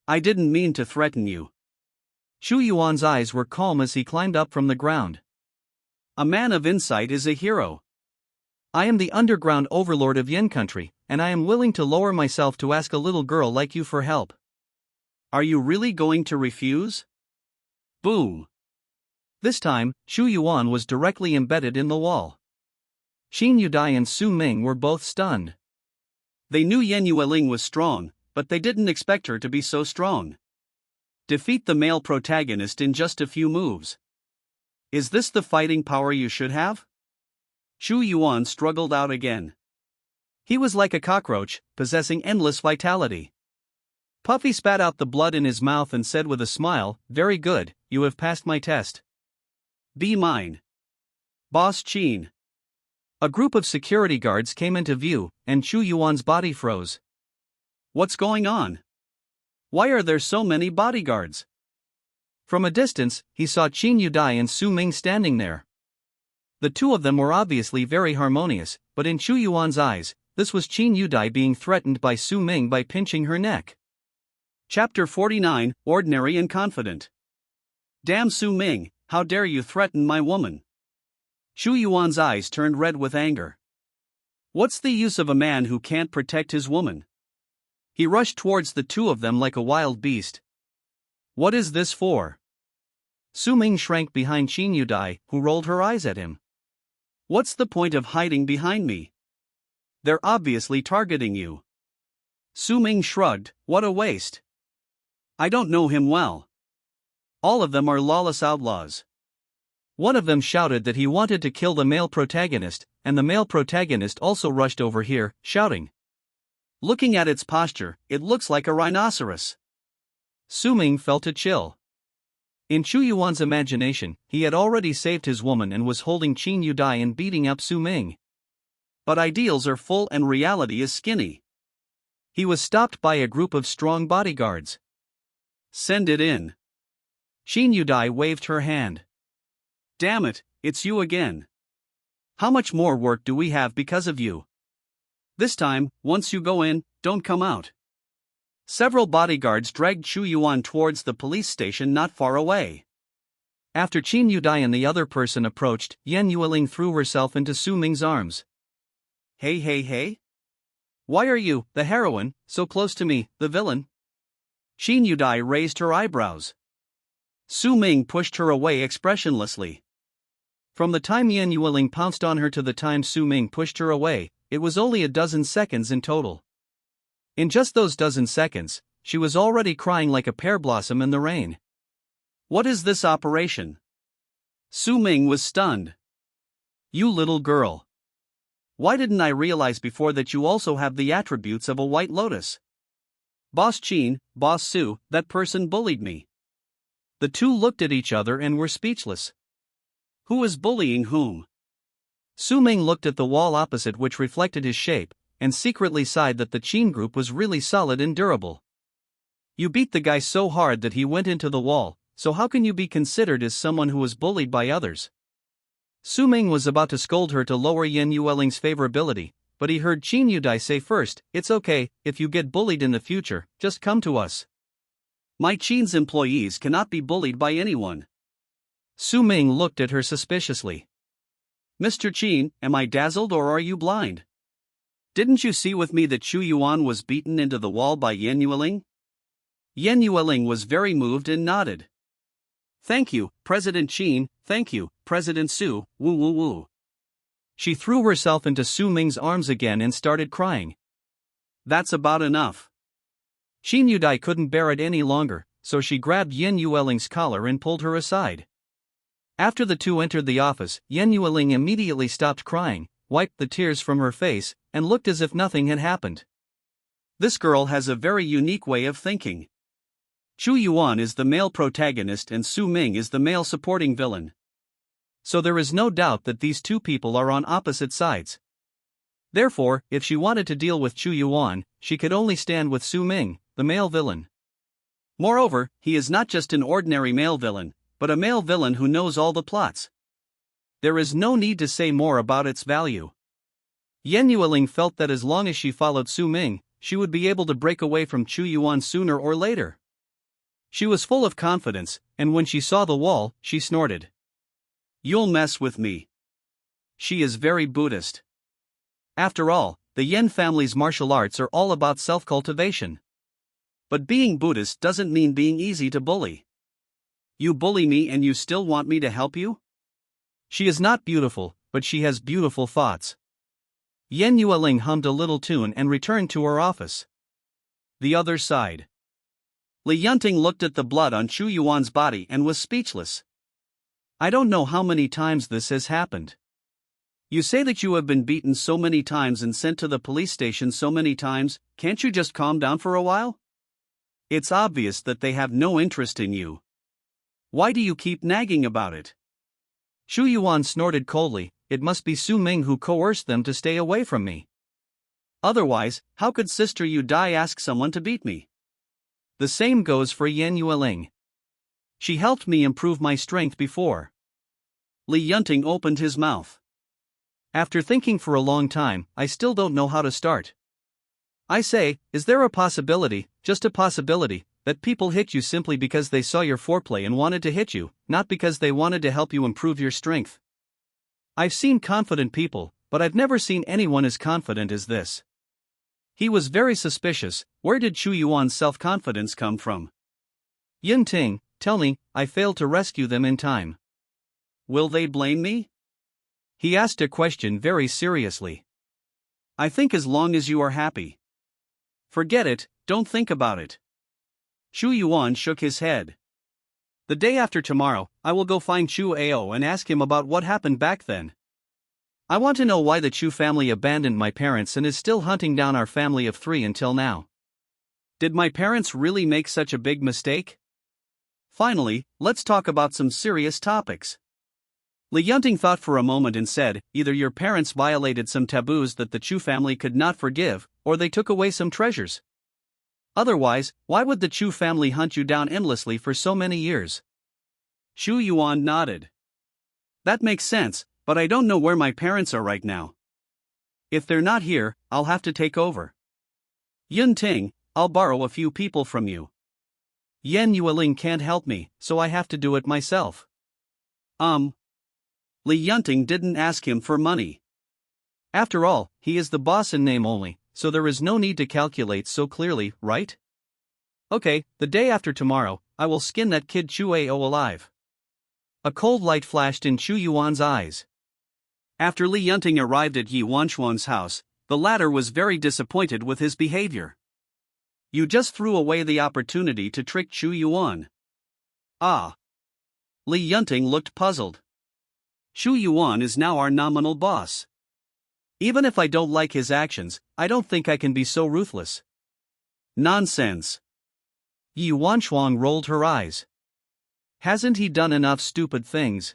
I didn't mean to threaten you. Chu Yuan's eyes were calm as he climbed up from the ground. A man of insight is a hero. I am the underground overlord of Yen country, and I am willing to lower myself to ask a little girl like you for help. Are you really going to refuse? Boom. This time, Chu Yuan was directly embedded in the wall. Qin Yudai and Su Ming were both stunned. They knew Yan Yueling was strong, but they didn't expect her to be so strong. Defeat the male protagonist in just a few moves. Is this the fighting power you should have? Chu Yuan struggled out again. He was like a cockroach, possessing endless vitality. Puffy spat out the blood in his mouth and said with a smile, "Very good, you have passed my test. Be mine. Boss Qin." A group of security guards came into view, and Chu Yuan's body froze. What's going on? Why are there so many bodyguards? From a distance, he saw Qin Yudai and Su Ming standing there. The two of them were obviously very harmonious, but in Chu Yuan's eyes, this was Qin Yudai being threatened by Su Ming by pinching her neck. Chapter 49, Ordinary and Confident. Damn Su Ming, how dare you threaten my woman? Chu Yuan's eyes turned red with anger. What's the use of a man who can't protect his woman? He rushed towards the two of them like a wild beast. What is this for? Su Ming shrank behind Qin Yudai, who rolled her eyes at him. What's the point of hiding behind me? They're obviously targeting you. Su Ming shrugged, what a waste. I don't know him well. All of them are lawless outlaws. One of them shouted that he wanted to kill the male protagonist, and the male protagonist also rushed over here, shouting. Looking at its posture, it looks like a rhinoceros. Su Ming felt a chill. In Chu Yuan's imagination, he had already saved his woman and was holding Qin Yudai and beating up Su Ming. But ideals are full and reality is skinny. He was stopped by a group of strong bodyguards. Send it in. Qin Yudai waved her hand. Damn it, it's you again. How much more work do we have because of you? This time, once you go in, don't come out. Several bodyguards dragged Chu Yuan towards the police station not far away. After Qin Yudai and the other person approached, Yan Yueling threw herself into Su Ming's arms. Hey. Why are you, the heroine, so close to me, the villain? Qin Yudai raised her eyebrows. Su Ming pushed her away expressionlessly. From the time Yan Yueling pounced on her to the time Su Ming pushed her away, it was only a dozen seconds in total. In just those dozen seconds, she was already crying like a pear blossom in the rain. What is this operation? Su Ming was stunned. You little girl. Why didn't I realize before that you also have the attributes of a white lotus? Boss Qin, Boss Su, that person bullied me. The two looked at each other and were speechless. Who is bullying whom? Su Ming looked at the wall opposite, which reflected his shape, and secretly sighed that the Qin group was really solid and durable. You beat the guy so hard that he went into the wall, so how can you be considered as someone who was bullied by others? Su Ming was about to scold her to lower Yan Yueling's favorability, but he heard Qin Yudai say first, "It's okay, if you get bullied in the future, just come to us. My Qin's employees cannot be bullied by anyone." Su Ming looked at her suspiciously. "Mr. Qin, am I dazzled or are you blind? Didn't you see with me that Chu Yuan was beaten into the wall by Yan Yueling?" Yan Yueling was very moved and nodded. "Thank you, President Qin, thank you, President Su, woo woo woo." She threw herself into Su Ming's arms again and started crying. "That's about enough." Qin Yudai couldn't bear it any longer, so she grabbed Yan Yueling's collar and pulled her aside. After the two entered the office, Yan Yueling immediately stopped crying, wiped the tears from her face, and looked as if nothing had happened. This girl has a very unique way of thinking. Chu Yuan is the male protagonist and Su Ming is the male supporting villain. So there is no doubt that these two people are on opposite sides. Therefore, if she wanted to deal with Chu Yuan, she could only stand with Su Ming, the male villain. Moreover, he is not just an ordinary male villain, but a male villain who knows all the plots. There is no need to say more about its value. Yan Yueling felt that as long as she followed Su Ming, she would be able to break away from Chu Yuan sooner or later. She was full of confidence, and when she saw the wall, she snorted. "You'll mess with me. She is very Buddhist." After all, the Yan family's martial arts are all about self-cultivation. But being Buddhist doesn't mean being easy to bully. You bully me and you still want me to help you? She is not beautiful, but she has beautiful thoughts. Yan Yueling hummed a little tune and returned to her office. The other side. Li Yunting looked at the blood on Chu Yuan's body and was speechless. "I don't know how many times this has happened. You say that you have been beaten so many times and sent to the police station so many times, can't you just calm down for a while? It's obvious that they have no interest in you. Why do you keep nagging about it?" Chu Yuan snorted coldly, "It must be Su Ming who coerced them to stay away from me. Otherwise, how could Sister Yudai ask someone to beat me?" The same goes for Yan Yueling. She helped me improve my strength before." Li Yunting opened his mouth. "After thinking for a long time, I still don't know how to start. I say, is there a possibility, just a possibility, that people hit you simply because they saw your foreplay and wanted to hit you, not because they wanted to help you improve your strength? I've seen confident people, but I've never seen anyone as confident as this." He was very suspicious. Where did Chu Yuan's self-confidence come from? "Yin Ting, tell me, I failed to rescue them in time. Will they blame me?" He asked a question very seriously. "I think as long as you are happy. Forget it, don't think about it." Chu Yuan shook his head. "The day after tomorrow, I will go find Chu Ao and ask him about what happened back then. I want to know why the Chu family abandoned my parents and is still hunting down our family of 3 until now. Did my parents really make such a big mistake? Finally, let's talk about some serious topics." Li Yunting thought for a moment and said, "Either your parents violated some taboos that the Chu family could not forgive, or they took away some treasures. Otherwise, why would the Chu family hunt you down endlessly for so many years?" Chu Yuan nodded. "That makes sense, but I don't know where my parents are right now. If they're not here, I'll have to take over. Yun Ting, I'll borrow a few people from you." "Yan Yueling can't help me, so I have to do it myself." Li Yunting didn't ask him for money. After all, he is the boss in name only, so there is no need to calculate so clearly, right? "Okay, the day after tomorrow, I will skin that kid Chu Ao alive." A cold light flashed in Chu Yuan's eyes. After Li Yunting arrived at Yi Wanchuan's house, the latter was very disappointed with his behavior. "You just threw away the opportunity to trick Chu Yuan." "Ah." Li Yunting looked puzzled. "Chu Yuan is now our nominal boss. Even if I don't like his actions, I don't think I can be so ruthless." "Nonsense." Yi Wanchuan rolled her eyes. "Hasn't he done enough stupid things?"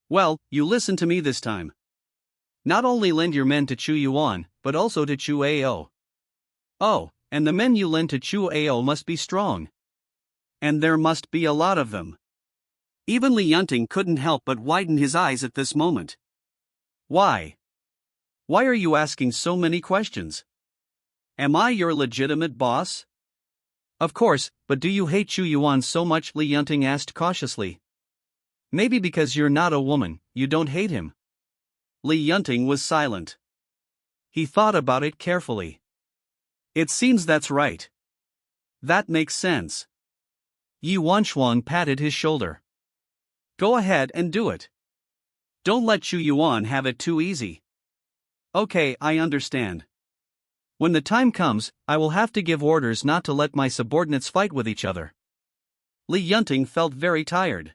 "Well, you listen to me this time. Not only lend your men to Chu Yuan, but also to Chu Ao." "Oh, and the men you lend to Chu Ao must be strong. And there must be a lot of them. Even Li Yunting couldn't help but widen his eyes at this moment. Why? Why are you asking so many questions? Am I your legitimate boss? Of course, but do you hate Chu Yuan so much? Li Yunting asked cautiously. Maybe because you're not a woman, you don't hate him. Li Yunting was silent. He thought about it carefully. It seems that's right. That makes sense. Yi Wanchuan patted his shoulder. Go ahead and do it. Don't let Chu Yuan have it too easy. Okay, I understand. When the time comes, I will have to give orders not to let my subordinates fight with each other. Li Yunting felt very tired.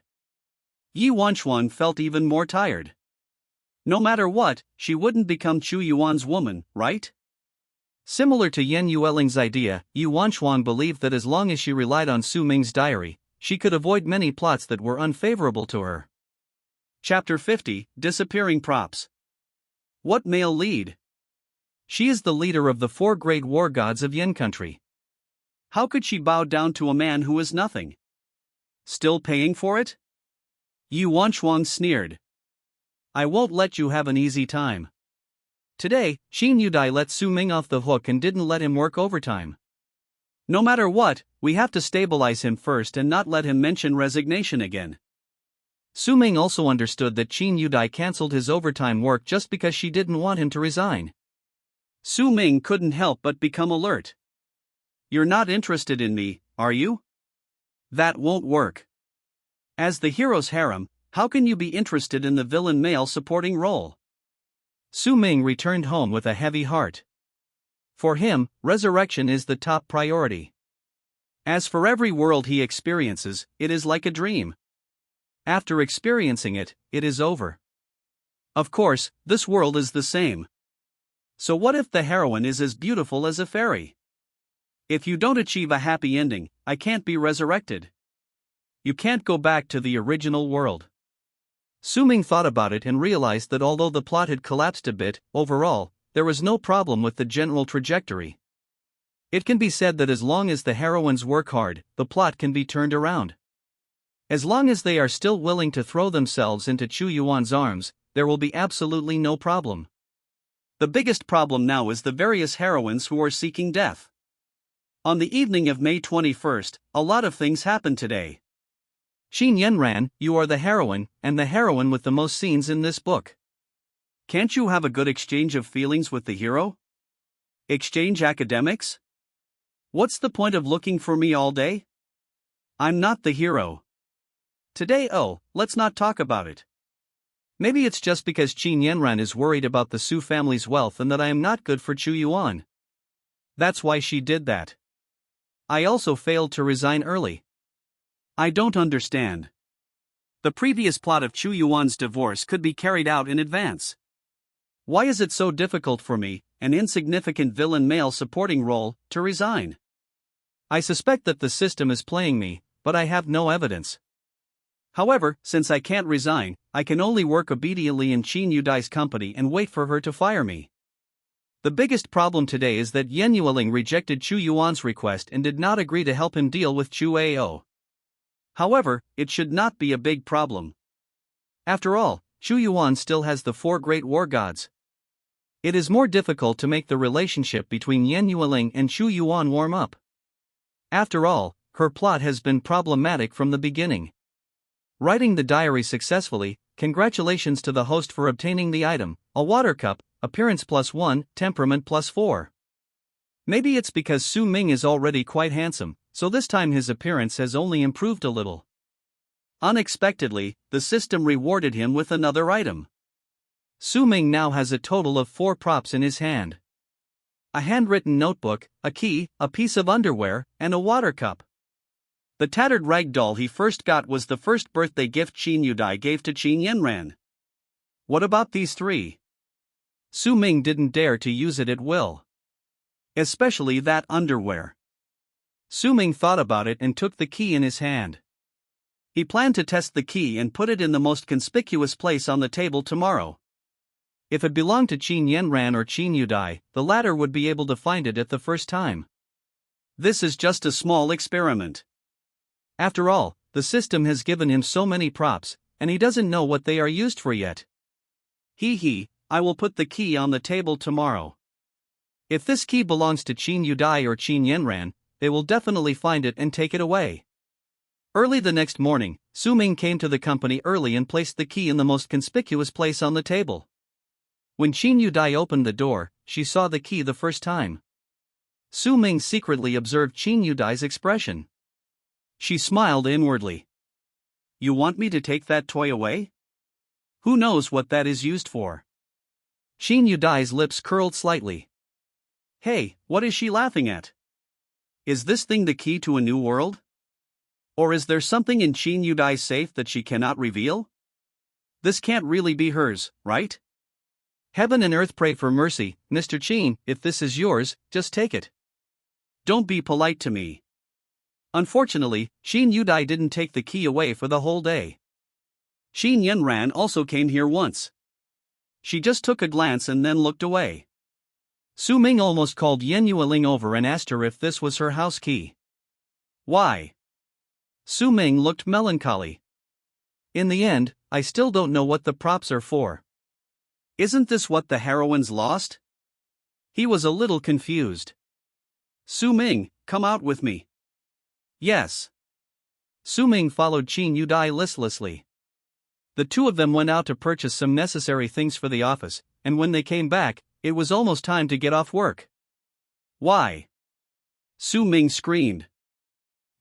Yi Wanchuan felt even more tired. No matter what, she wouldn't become Chu Yuan's woman, right? Similar to Yan Yueling's idea, Yi Wanchuan believed that as long as she relied on Su Ming's diary, she could avoid many plots that were unfavorable to her. Chapter 50, Disappearing Props. What male lead? She is the leader of the 4 great war gods of Yin country. How could she bow down to a man who is nothing? Still paying for it? Yi Wanchuan sneered. I won't let you have an easy time. Today, Qin Yudai let Su Ming off the hook and didn't let him work overtime. No matter what, we have to stabilize him first and not let him mention resignation again. Su Ming also understood that Qin Yudai cancelled his overtime work just because she didn't want him to resign. Su Ming couldn't help but become alert. You're not interested in me, are you? That won't work. As the hero's harem, how can you be interested in the villain male supporting role? Su Ming returned home with a heavy heart. For him, resurrection is the top priority. As for every world he experiences, it is like a dream. After experiencing it, it is over. Of course, this world is the same. So what if the heroine is as beautiful as a fairy? If you don't achieve a happy ending, I can't be resurrected. You can't go back to the original world. Su Ming thought about it and realized that although the plot had collapsed a bit, overall, there was no problem with the general trajectory. It can be said that as long as the heroines work hard, the plot can be turned around. As long as they are still willing to throw themselves into Chu Yuan's arms, there will be absolutely no problem. The biggest problem now is the various heroines who are seeking death. On the evening of May 21st, a lot of things happened today. Qin Yanran, you are the heroine, and the heroine with the most scenes in this book. Can't you have a good exchange of feelings with the hero? Exchange academics? What's the point of looking for me all day? I'm not the hero. Today, let's not talk about it. Maybe it's just because Qin Yanran is worried about the Su family's wealth and that I am not good for Chu Yuan. That's why she did that. I also failed to resign early. I don't understand. The previous plot of Chu Yuan's divorce could be carried out in advance. Why is it so difficult for me, an insignificant villain male supporting role, to resign? I suspect that the system is playing me, but I have no evidence. However, since I can't resign, I can only work obediently in Qin Yudai's company and wait for her to fire me. The biggest problem today is that Yan Yueling rejected Chu Yuan's request and did not agree to help him deal with Chu Ao. However, it should not be a big problem. After all, Chu Yuan still has the 4 great war gods. It is more difficult to make the relationship between Yan Yueling and Chu Yuan warm up. After all, her plot has been problematic from the beginning. Writing the diary successfully, congratulations to the host for obtaining the item, a water cup, appearance +1, temperament +4. Maybe it's because Su Ming is already quite handsome, so this time his appearance has only improved a little. Unexpectedly, the system rewarded him with another item. Su Ming now has a total of 4 props in his hand. A handwritten notebook, a key, a piece of underwear, and a water cup. The tattered rag doll he first got was the first birthday gift Qin Yudai gave to Qin Yanran. What about these 3? Su Ming didn't dare to use it at will. Especially that underwear. Su Ming thought about it and took the key in his hand. He planned to test the key and put it in the most conspicuous place on the table tomorrow. If it belonged to Qin Yanran or Qin Yudai, the latter would be able to find it at the first time. This is just a small experiment. After all, the system has given him so many props, and he doesn't know what they are used for yet. I will put the key on the table tomorrow. If this key belongs to Qin Yudai or Qin Yanran, they will definitely find it and take it away. Early the next morning, Su Ming came to the company early and placed the key in the most conspicuous place on the table. When Qin Yudai opened the door, she saw the key the first time. Su Ming secretly observed Qin Yudai's expression. She smiled inwardly. You want me to take that toy away? Who knows what that is used for? Qin Yudai's lips curled slightly. Hey, what is she laughing at? Is this thing the key to a new world? Or is there something in Qin Yudai's safe that she cannot reveal? This can't really be hers, right? Heaven and earth pray for mercy, Mr. Qin. If this is yours, just take it. Don't be polite to me. Unfortunately, Qin Yudai didn't take the key away for the whole day. Qin Yanran also came here once. She just took a glance and then looked away. Su Ming almost called Yan Yueling over and asked her if this was her house key. Why? Su Ming looked melancholy. In the end, I still don't know what the props are for. Isn't this what the heroines lost? He was a little confused. Su Ming, come out with me. Yes. Su Ming followed Qin Yudai listlessly. The two of them went out to purchase some necessary things for the office, and when they came back, it was almost time to get off work. Why? Su Ming screamed.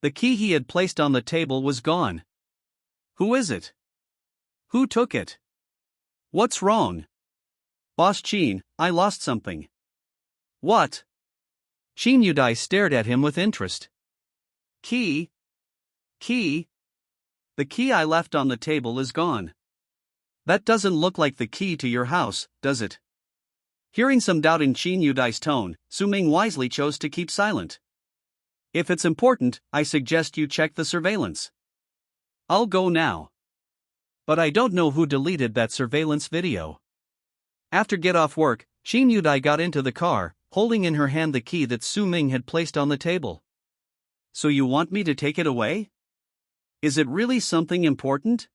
The key he had placed on the table was gone. Who is it? Who took it? What's wrong? Boss Qin, I lost something. What? Qin Yudai stared at him with interest. Key? Key? The key I left on the table is gone. That doesn't look like the key to your house, does it? Hearing some doubt in Qin Yudai's tone, Su Ming wisely chose to keep silent. If it's important, I suggest you check the surveillance. I'll go now. But I don't know who deleted that surveillance video. After get off work, Qin Yudai got into the car, holding in her hand the key that Su Ming had placed on the table. So you want me to take it away? Is it really something important?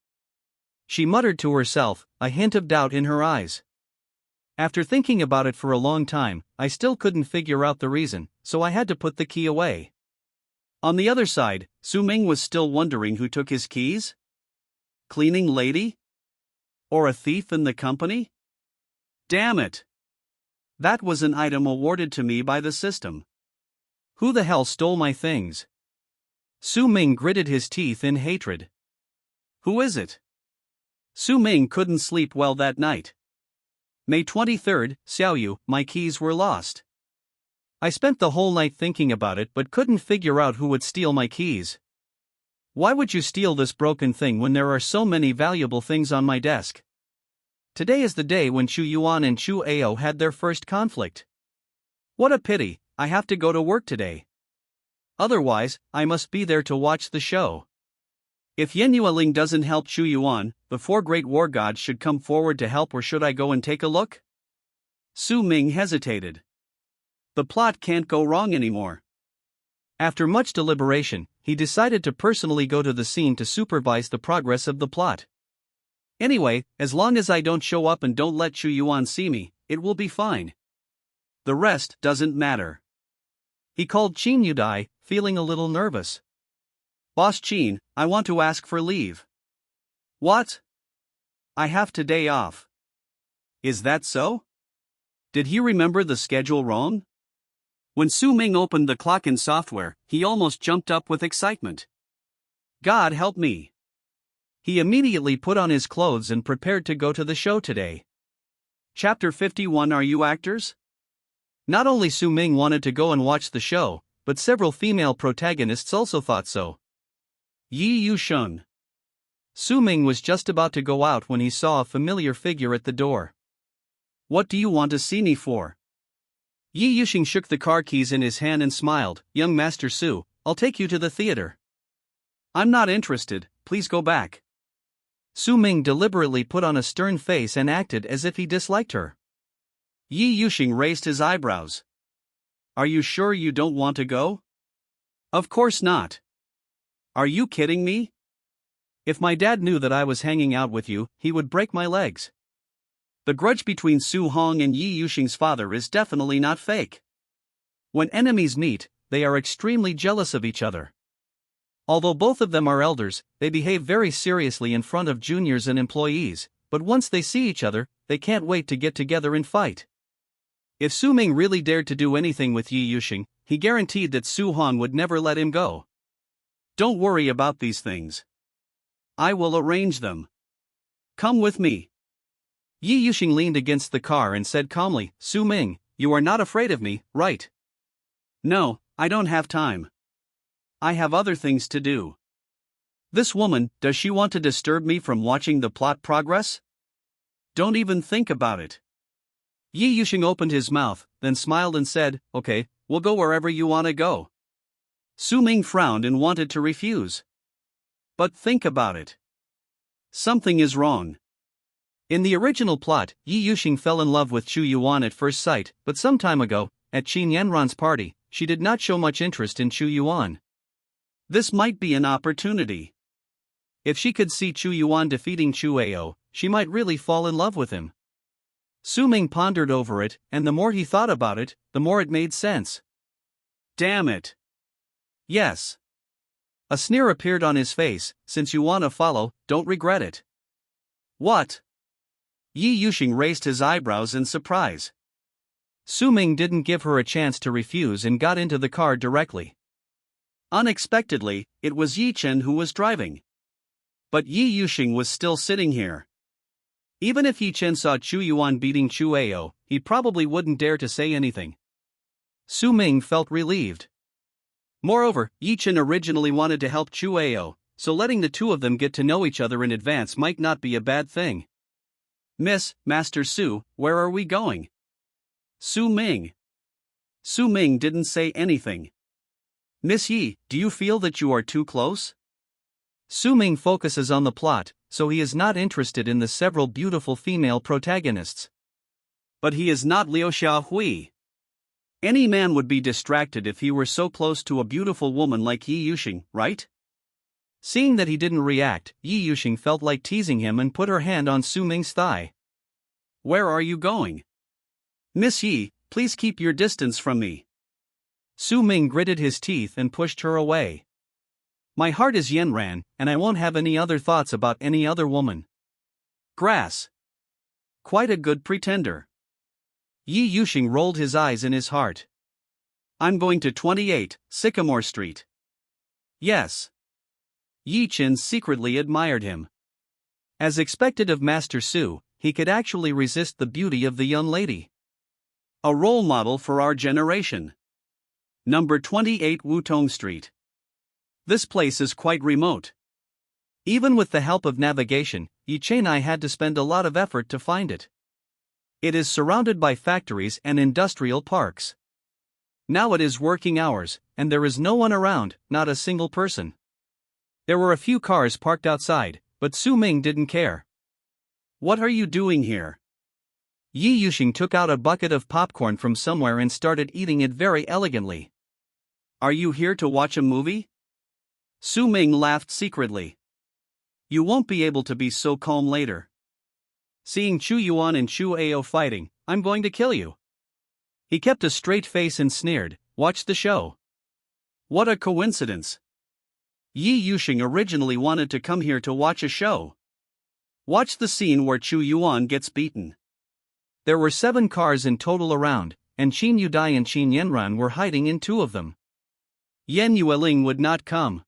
She muttered to herself, a hint of doubt in her eyes. After thinking about it for a long time, I still couldn't figure out the reason, so I had to put the key away. On the other side, Su Ming was still wondering who took his keys? Cleaning lady? Or a thief in the company? Damn it! That was an item awarded to me by the system. Who the hell stole my things? Su Ming gritted his teeth in hatred. Who is it? Su Ming couldn't sleep well that night. May 23rd, Xiaoyu, my keys were lost. I spent the whole night thinking about it but couldn't figure out who would steal my keys. Why would you steal this broken thing when there are so many valuable things on my desk? Today is the day when Chu Yuan and Chu Ao had their first conflict. What a pity, I have to go to work today. Otherwise, I must be there to watch the show. If Yan Yueling doesn't help Chu Yuan, the four great war gods should come forward to help, or should I go and take a look? Su Ming hesitated. The plot can't go wrong anymore. After much deliberation, he decided to personally go to the scene to supervise the progress of the plot. Anyway, as long as I don't show up and don't let Chu Yuan see me, it will be fine. The rest doesn't matter. He called Qin Yudai, feeling a little nervous. Boss Qin, I want to ask for leave. What? I have today off. Is that so? Did he remember the schedule wrong? When Su Ming opened the clock-in software, he almost jumped up with excitement. God help me. He immediately put on his clothes and prepared to go to the show today. Chapter 51. Are you actors? Not only Su Ming wanted to go and watch the show, but several female protagonists also thought so. Yi Yusheng. Su Ming was just about to go out when he saw a familiar figure at the door. What do you want to see me for? Yi Yusheng shook the car keys in his hand and smiled. Young Master Su, I'll take you to the theater. I'm not interested, please go back. Su Ming deliberately put on a stern face and acted as if he disliked her. Yi Yusheng raised his eyebrows. Are you sure you don't want to go? Of course not. Are you kidding me? If my dad knew that I was hanging out with you, he would break my legs. The grudge between Su Hong and Yi Yuxing's father is definitely not fake. When enemies meet, they are extremely jealous of each other. Although both of them are elders, they behave very seriously in front of juniors and employees, but once they see each other, they can't wait to get together and fight. If Su Ming really dared to do anything with Yi Yuxing, he guaranteed that Su Hong would never let him go. Don't worry about these things. I will arrange them. Come with me. Yi Yuxing leaned against the car and said calmly, Su Ming, you are not afraid of me, right? No, I don't have time. I have other things to do. This woman, does she want to disturb me from watching the plot progress? Don't even think about it. Yi Yuxing opened his mouth, then smiled and said, okay, we'll go wherever you want to go. Su Ming frowned and wanted to refuse. But think about it. Something is wrong. In the original plot, Yi Yuxing fell in love with Chu Yuan at first sight, but some time ago, at Qin Yanran's party, she did not show much interest in Chu Yuan. This might be an opportunity. If she could see Chu Yuan defeating Chu Ao, she might really fall in love with him. Su Ming pondered over it, and the more he thought about it, the more it made sense. Damn it. Yes. A sneer appeared on his face, since you want to follow, don't regret it. What? Yi Yuxing raised his eyebrows in surprise. Su Ming didn't give her a chance to refuse and got into the car directly. Unexpectedly, it was Yi Chen who was driving. But Yi Yuxing was still sitting here. Even if Yi Chen saw Chu Yuan beating Chu Ao, he probably wouldn't dare to say anything. Su Ming felt relieved. Moreover, Yi Chen originally wanted to help Chu Ao, so letting the two of them get to know each other in advance might not be a bad thing. Master Su, where are we going? Su Ming. Su Ming didn't say anything. Miss Yi, do you feel that you are too close? Su Ming focuses on the plot, so he is not interested in the several beautiful female protagonists. But he is not Liu Xiaohui. Any man would be distracted if he were so close to a beautiful woman like Yi Yuxing, right? Seeing that he didn't react, Yi Yuxing felt like teasing him and put her hand on Su Ming's thigh. Where are you going? Miss Yi, please keep your distance from me. Su Ming gritted his teeth and pushed her away. My heart is Yanran, and I won't have any other thoughts about any other woman. Grass. Quite a good pretender. Yi Yuxing rolled his eyes in his heart. I'm going to 28, Sycamore Street. Yes. Yi Chen secretly admired him. As expected of Master Su, he could actually resist the beauty of the young lady. A role model for our generation. Number 28 Wutong Street. This place is quite remote. Even with the help of navigation, Yi Chen and I had to spend a lot of effort to find it. It is surrounded by factories and industrial parks. Now it is working hours, and there is no one around, not a single person. There were a few cars parked outside, but Su Ming didn't care. What are you doing here? Yi Yuxing took out a bucket of popcorn from somewhere and started eating it very elegantly. Are you here to watch a movie? Su Ming laughed secretly. You won't be able to be so calm later. Seeing Chu Yuan and Chu Ao fighting, I'm going to kill you. He kept a straight face and sneered, watch the show. What a coincidence. Yi Yuxing originally wanted to come here to watch a show. Watch the scene where Chu Yuan gets beaten. There were 7 cars in total around, and Qin Yudai and Qin Yanran were hiding in 2 of them. Yan Yueling would not come.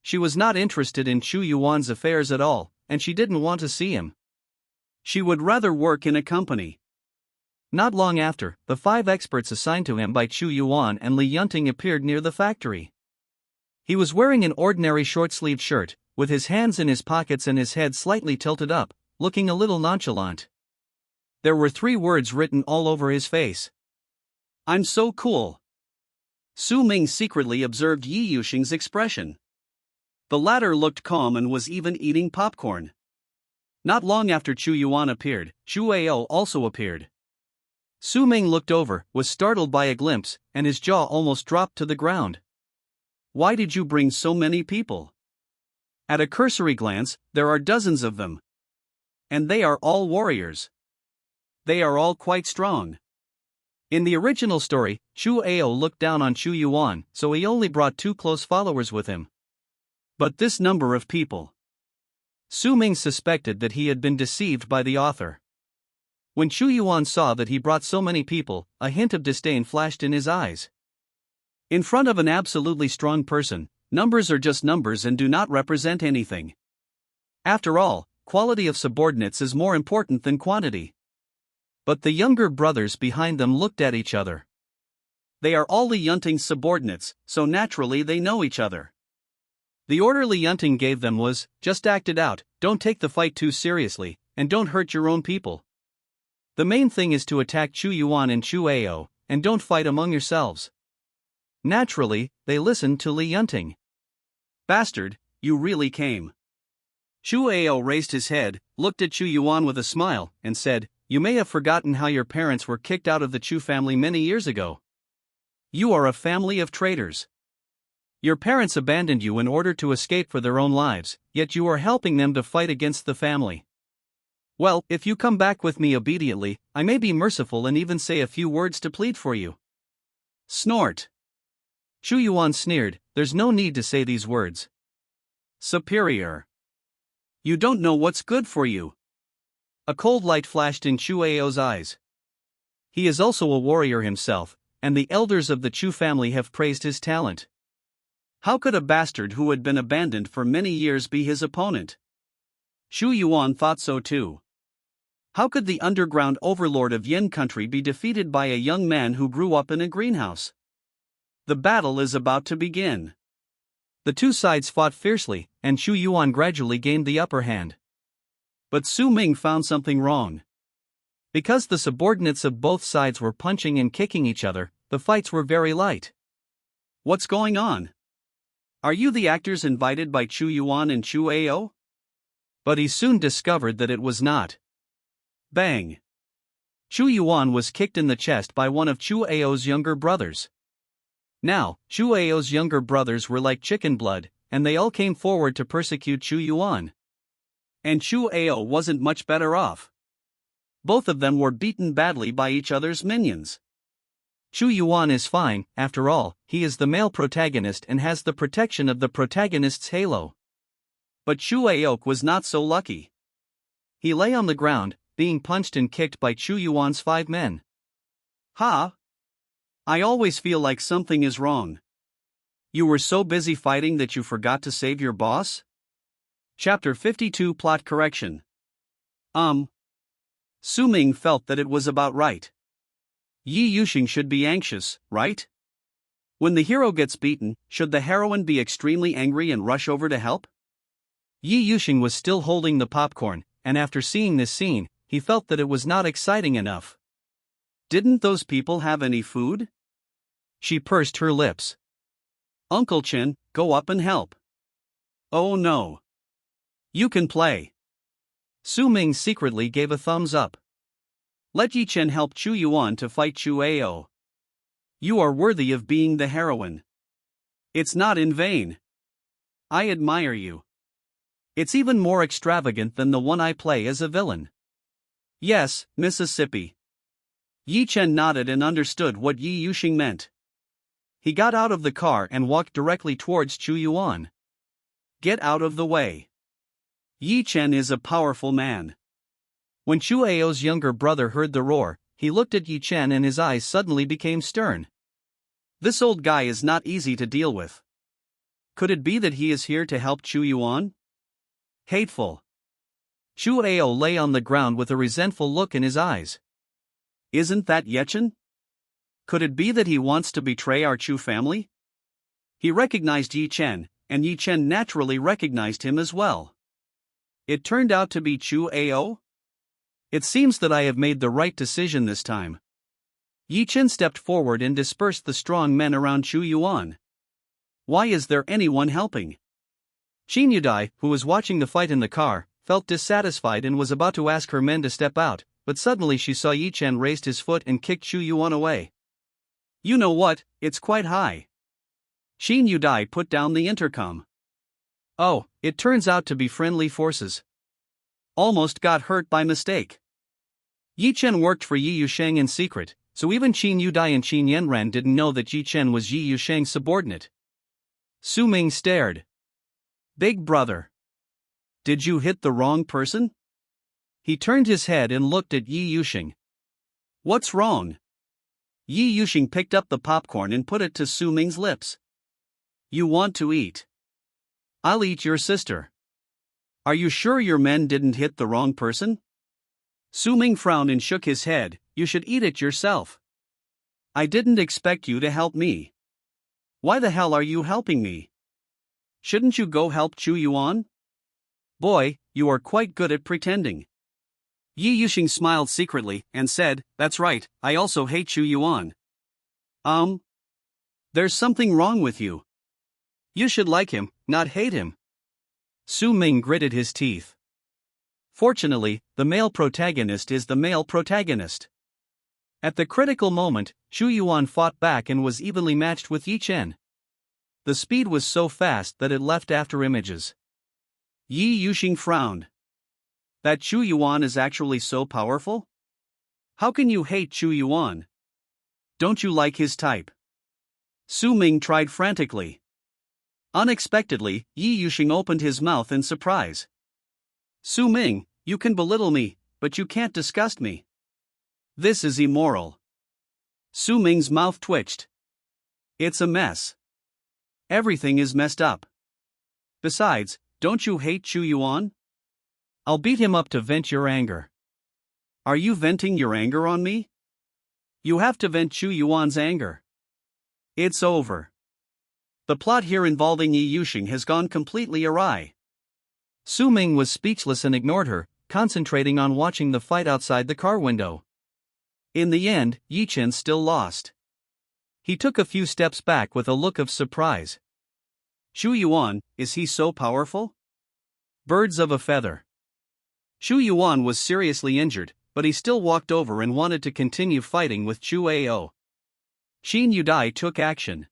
She was not interested in Chu Yuan's affairs at all, and she didn't want to see him. She would rather work in a company. Not long after, the 5 experts assigned to him by Chu Yuan and Li Yunting appeared near the factory. He was wearing an ordinary short-sleeved shirt, with his hands in his pockets and his head slightly tilted up, looking a little nonchalant. There were 3 words written all over his face. I'm so cool. Su Ming secretly observed Yi Yuxing's expression. The latter looked calm and was even eating popcorn. Not long after Chu Yuan appeared, Chu Ao also appeared. Su Ming looked over, was startled by a glimpse, and his jaw almost dropped to the ground. Why did you bring so many people? At a cursory glance, there are dozens of them. And they are all warriors. They are all quite strong. In the original story, Chu Ao looked down on Chu Yuan, so he only brought 2 close followers with him. But this number of people. Su Ming suspected that he had been deceived by the author. When Chu Yuan saw that he brought so many people, a hint of disdain flashed in his eyes. In front of an absolutely strong person, numbers are just numbers and do not represent anything. After all, quality of subordinates is more important than quantity. But the younger brothers behind them looked at each other. They are all Li Yunting's subordinates, so naturally they know each other. The order Li Yunting gave them was, just act it out, don't take the fight too seriously, and don't hurt your own people. The main thing is to attack Chu Yuan and Chu Ao, and don't fight among yourselves. Naturally, they listened to Li Yunting. Bastard, you really came. Chu Ao raised his head, looked at Chu Yuan with a smile, and said, You may have forgotten how your parents were kicked out of the Chu family many years ago. You are a family of traitors. Your parents abandoned you in order to escape for their own lives, yet you are helping them to fight against the family. Well, if you come back with me obediently, I may be merciful and even say a few words to plead for you. Snort. Chu Yuan sneered, There's no need to say these words. Superior. You don't know what's good for you. A cold light flashed in Chu Ao's eyes. He is also a warrior himself, and the elders of the Chu family have praised his talent. How could a bastard who had been abandoned for many years be his opponent? Chu Yuan thought so too. How could the underground overlord of Yin country be defeated by a young man who grew up in a greenhouse? The battle is about to begin. The two sides fought fiercely, and Chu Yuan gradually gained the upper hand. But Su Ming found something wrong. Because the subordinates of both sides were punching and kicking each other, the fights were very light. What's going on? Are you the actors invited by Chu Yuan and Chu Ao? But he soon discovered that it was not. Bang! Chu Yuan was kicked in the chest by one of Chu Ao's younger brothers. Now, Chu Ao's younger brothers were like chicken blood, and they all came forward to persecute Chu Yuan. And Chu Ao wasn't much better off. Both of them were beaten badly by each other's minions. Chu Yuan is fine, after all, he is the male protagonist and has the protection of the protagonist's halo. But Chu Ao was not so lucky. He lay on the ground, being punched and kicked by Chu Yuan's 5 men. Ha! I always feel like something is wrong. You were so busy fighting that you forgot to save your boss? Chapter 52 Plot Correction. Su Ming felt that it was about right. Yi Yuxing should be anxious, right? When the hero gets beaten, should the heroine be extremely angry and rush over to help? Yi Yuxing was still holding the popcorn, and after seeing this scene, he felt that it was not exciting enough. Didn't those people have any food? She pursed her lips. Uncle Qin, go up and help. Oh no. You can play. Su Ming secretly gave a thumbs up. Let Yi Chen help Chu Yuan to fight Chu Ao. You are worthy of being the heroine. It's not in vain. I admire you. It's even more extravagant than the one I play as a villain. Yes, Mississippi. Yi Chen nodded and understood what Yi Yuxing meant. He got out of the car and walked directly towards Chu Yuan. Get out of the way. Yi Chen is a powerful man. When Chu Ao's younger brother heard the roar, he looked at Yi Chen and his eyes suddenly became stern. This old guy is not easy to deal with. Could it be that he is here to help Chu Yuan? Hateful. Chu Ao lay on the ground with a resentful look in his eyes. Isn't that Yechen? Could it be that he wants to betray our Chu family? He recognized Yi Chen, and Yi Chen naturally recognized him as well. It turned out to be Chu Ao? It seems that I have made the right decision this time. Yi Chen stepped forward and dispersed the strong men around Chu Yuan. Why is there anyone helping? Qin Yudai, who was watching the fight in the car, felt dissatisfied and was about to ask her men to step out, but suddenly she saw Yi Chen raised his foot and kicked Chu Yuan away. You know what, it's quite high. Qin Yudai put down the intercom. Oh, it turns out to be friendly forces. Almost got hurt by mistake. Yi Chen worked for Yi Yusheng in secret, so even Qin Yudai and Qin Yanran didn't know that Yi Chen was Yi Yusheng's subordinate. Su Ming stared. Big brother. Did you hit the wrong person? He turned his head and looked at Yi Yusheng. What's wrong? Yi Yusheng picked up the popcorn and put it to Su Ming's lips. You want to eat? I'll eat your sister. Are you sure your men didn't hit the wrong person? Su Ming frowned and shook his head. You should eat it yourself. I didn't expect you to help me. Why the hell are you helping me? Shouldn't you go help Chu Yuan? Boy, you are quite good at pretending. Yi Yusheng smiled secretly and said, That's right, I also hate Chu Yuan. There's something wrong with you. You should like him, not hate him. Su Ming gritted his teeth. Fortunately, the male protagonist is the male protagonist. At the critical moment, Chu Yuan fought back and was evenly matched with Yi Chen. The speed was so fast that it left after images. Yi Yusheng frowned. That Chu Yuan is actually so powerful? How can you hate Chu Yuan? Don't you like his type? Su Ming tried frantically. Unexpectedly, Yi Yusheng opened his mouth in surprise. Su Ming, you can belittle me, but you can't disgust me. This is immoral. Su Ming's mouth twitched. It's a mess. Everything is messed up. Besides, don't you hate Chu Yuan? I'll beat him up to vent your anger. Are you venting your anger on me? You have to vent Chu Yuan's anger. It's over. The plot here involving Yi Yusheng has gone completely awry. Su Ming was speechless and ignored her, concentrating on watching the fight outside the car window. In the end, Yi Chen still lost. He took a few steps back with a look of surprise. Chu Yuan, is he so powerful? Birds of a feather. Chu Yuan was seriously injured, but he still walked over and wanted to continue fighting with Chu Ao. Qin Yudai took action.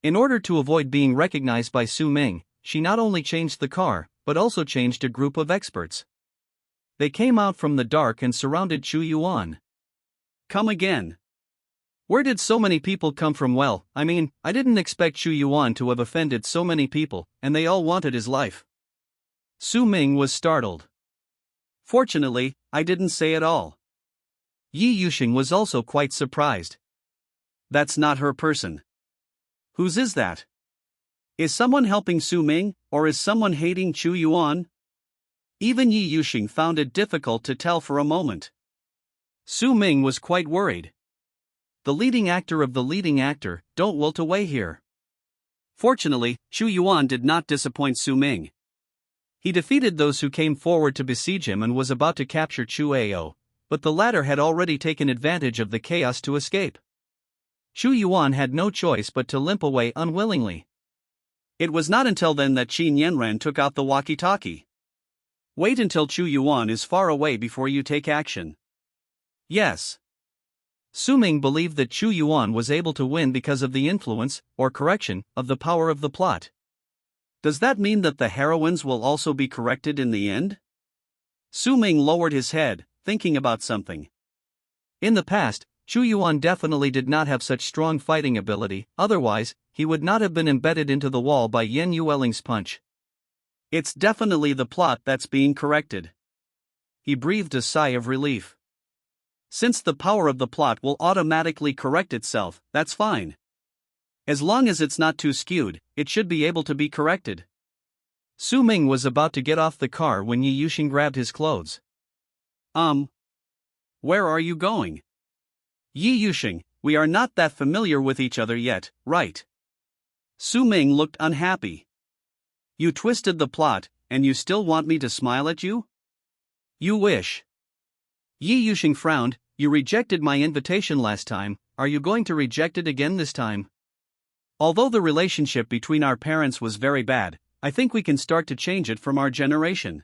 In order to avoid being recognized by Su Ming, she not only changed the car, but also changed a group of experts. They came out from the dark and surrounded Chu Yuan. Come again. Where did so many people come from? Well, I didn't expect Chu Yuan to have offended so many people, and they all wanted his life. Su Ming was startled. Fortunately, I didn't say it all. Yi Yusheng was also quite surprised. That's not her person. Whose is that? Is someone helping Su Ming, or is someone hating Chu Yuan? Even Yi Yusheng found it difficult to tell for a moment. Su Ming was quite worried. The leading actor of the leading actor, don't wilt away here. Fortunately, Chu Yuan did not disappoint Su Ming. He defeated those who came forward to besiege him and was about to capture Chu Ao, but the latter had already taken advantage of the chaos to escape. Chu Yuan had no choice but to limp away unwillingly. It was not until then that Qin Yanran took out the walkie-talkie. Wait until Chu Yuan is far away before you take action. Yes. Su Ming believed that Chu Yuan was able to win because of the influence, or correction, of the power of the plot. Does that mean that the heroines will also be corrected in the end? Su Ming lowered his head, thinking about something. In the past, Chu Yuan definitely did not have such strong fighting ability, otherwise, he would not have been embedded into the wall by Yen Yueling's punch. It's definitely the plot that's being corrected. He breathed a sigh of relief. Since the power of the plot will automatically correct itself, that's fine. As long as it's not too skewed, it should be able to be corrected. Su Ming was about to get off the car when Yi Yusheng grabbed his clothes. Where are you going? Yi Yusheng, we are not that familiar with each other yet, right? Su Ming looked unhappy. You twisted the plot, and you still want me to smile at you? You wish. Yi Yusheng frowned. You rejected my invitation last time, are you going to reject it again this time? Although the relationship between our parents was very bad, I think we can start to change it from our generation.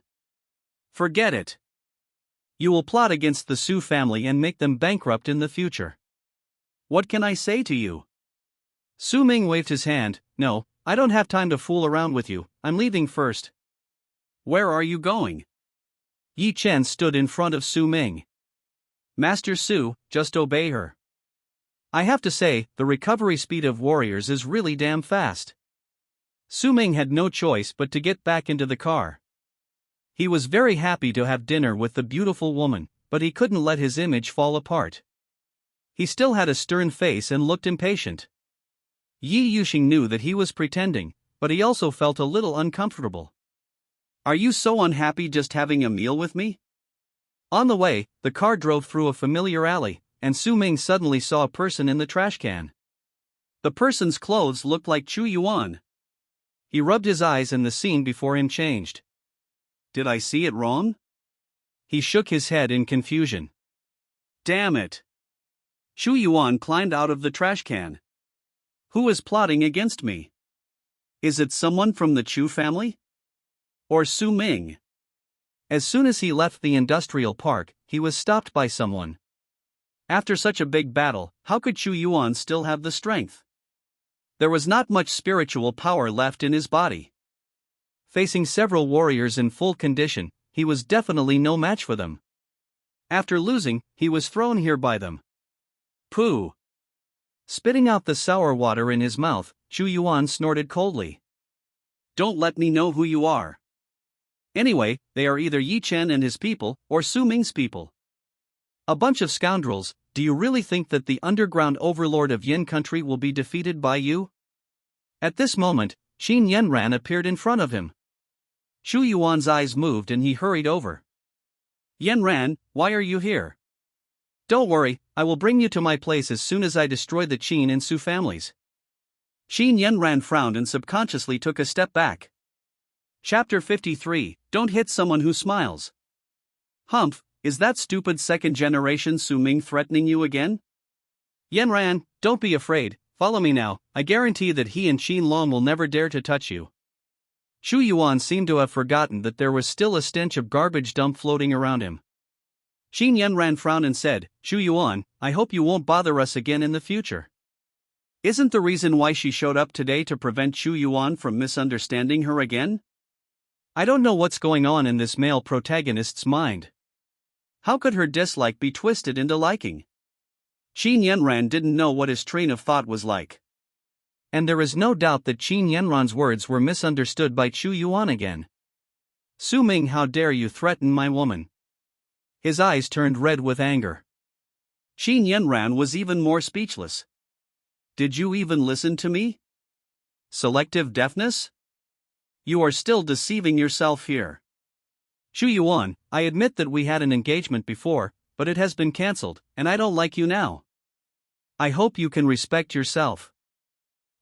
Forget it. You will plot against the Su family and make them bankrupt in the future. What can I say to you? Su Ming waved his hand. No, I don't have time to fool around with you, I'm leaving first. Where are you going? Yi Chen stood in front of Su Ming. Master Su, just obey her. I have to say, the recovery speed of warriors is really damn fast. Su Ming had no choice but to get back into the car. He was very happy to have dinner with the beautiful woman, but he couldn't let his image fall apart. He still had a stern face and looked impatient. Yi Yuxing knew that he was pretending, but he also felt a little uncomfortable. Are you so unhappy just having a meal with me? On the way, the car drove through a familiar alley, and Su Ming suddenly saw a person in the trash can. The person's clothes looked like Chu Yuan. He rubbed his eyes and the scene before him changed. Did I see it wrong? He shook his head in confusion. Damn it! Chu Yuan climbed out of the trash can. Who is plotting against me? Is it someone from the Chu family? Or Su Ming? As soon as he left the industrial park, he was stopped by someone. After such a big battle, how could Chu Yuan still have the strength? There was not much spiritual power left in his body. Facing several warriors in full condition, he was definitely no match for them. After losing, he was thrown here by them. Pooh! Spitting out the sour water in his mouth, Chu Yuan snorted coldly. Don't let me know who you are. Anyway, they are either Yi Chen and his people, or Su Ming's people. A bunch of scoundrels. Do you really think that the underground overlord of Yin country will be defeated by you? At this moment, Qin Yanran appeared in front of him. Chu Yuan's eyes moved and he hurried over. Yanran, why are you here? Don't worry, I will bring you to my place as soon as I destroy the Qin and Su families. Qin Yanran frowned and subconsciously took a step back. Chapter 53, Don't hit someone who smiles. Humph, is that stupid second-generation Su Ming threatening you again? Yanran, don't be afraid, follow me now, I guarantee that he and Qin Long will never dare to touch you. Chu Yuan seemed to have forgotten that there was still a stench of garbage dump floating around him. Qin Yanran frowned and said, Chu Yuan, I hope you won't bother us again in the future. Isn't the reason why she showed up today to prevent Chu Yuan from misunderstanding her again? I don't know what's going on in this male protagonist's mind. How could her dislike be twisted into liking? Qin Yanran didn't know what his train of thought was like. And there is no doubt that Qin Yanran's words were misunderstood by Chu Yuan again. Su Ming, how dare you threaten my woman? His eyes turned red with anger. Qin Yanran was even more speechless. Did you even listen to me? Selective deafness? You are still deceiving yourself here. Chu Yuan, I admit that we had an engagement before, but it has been cancelled, and I don't like you now. I hope you can respect yourself.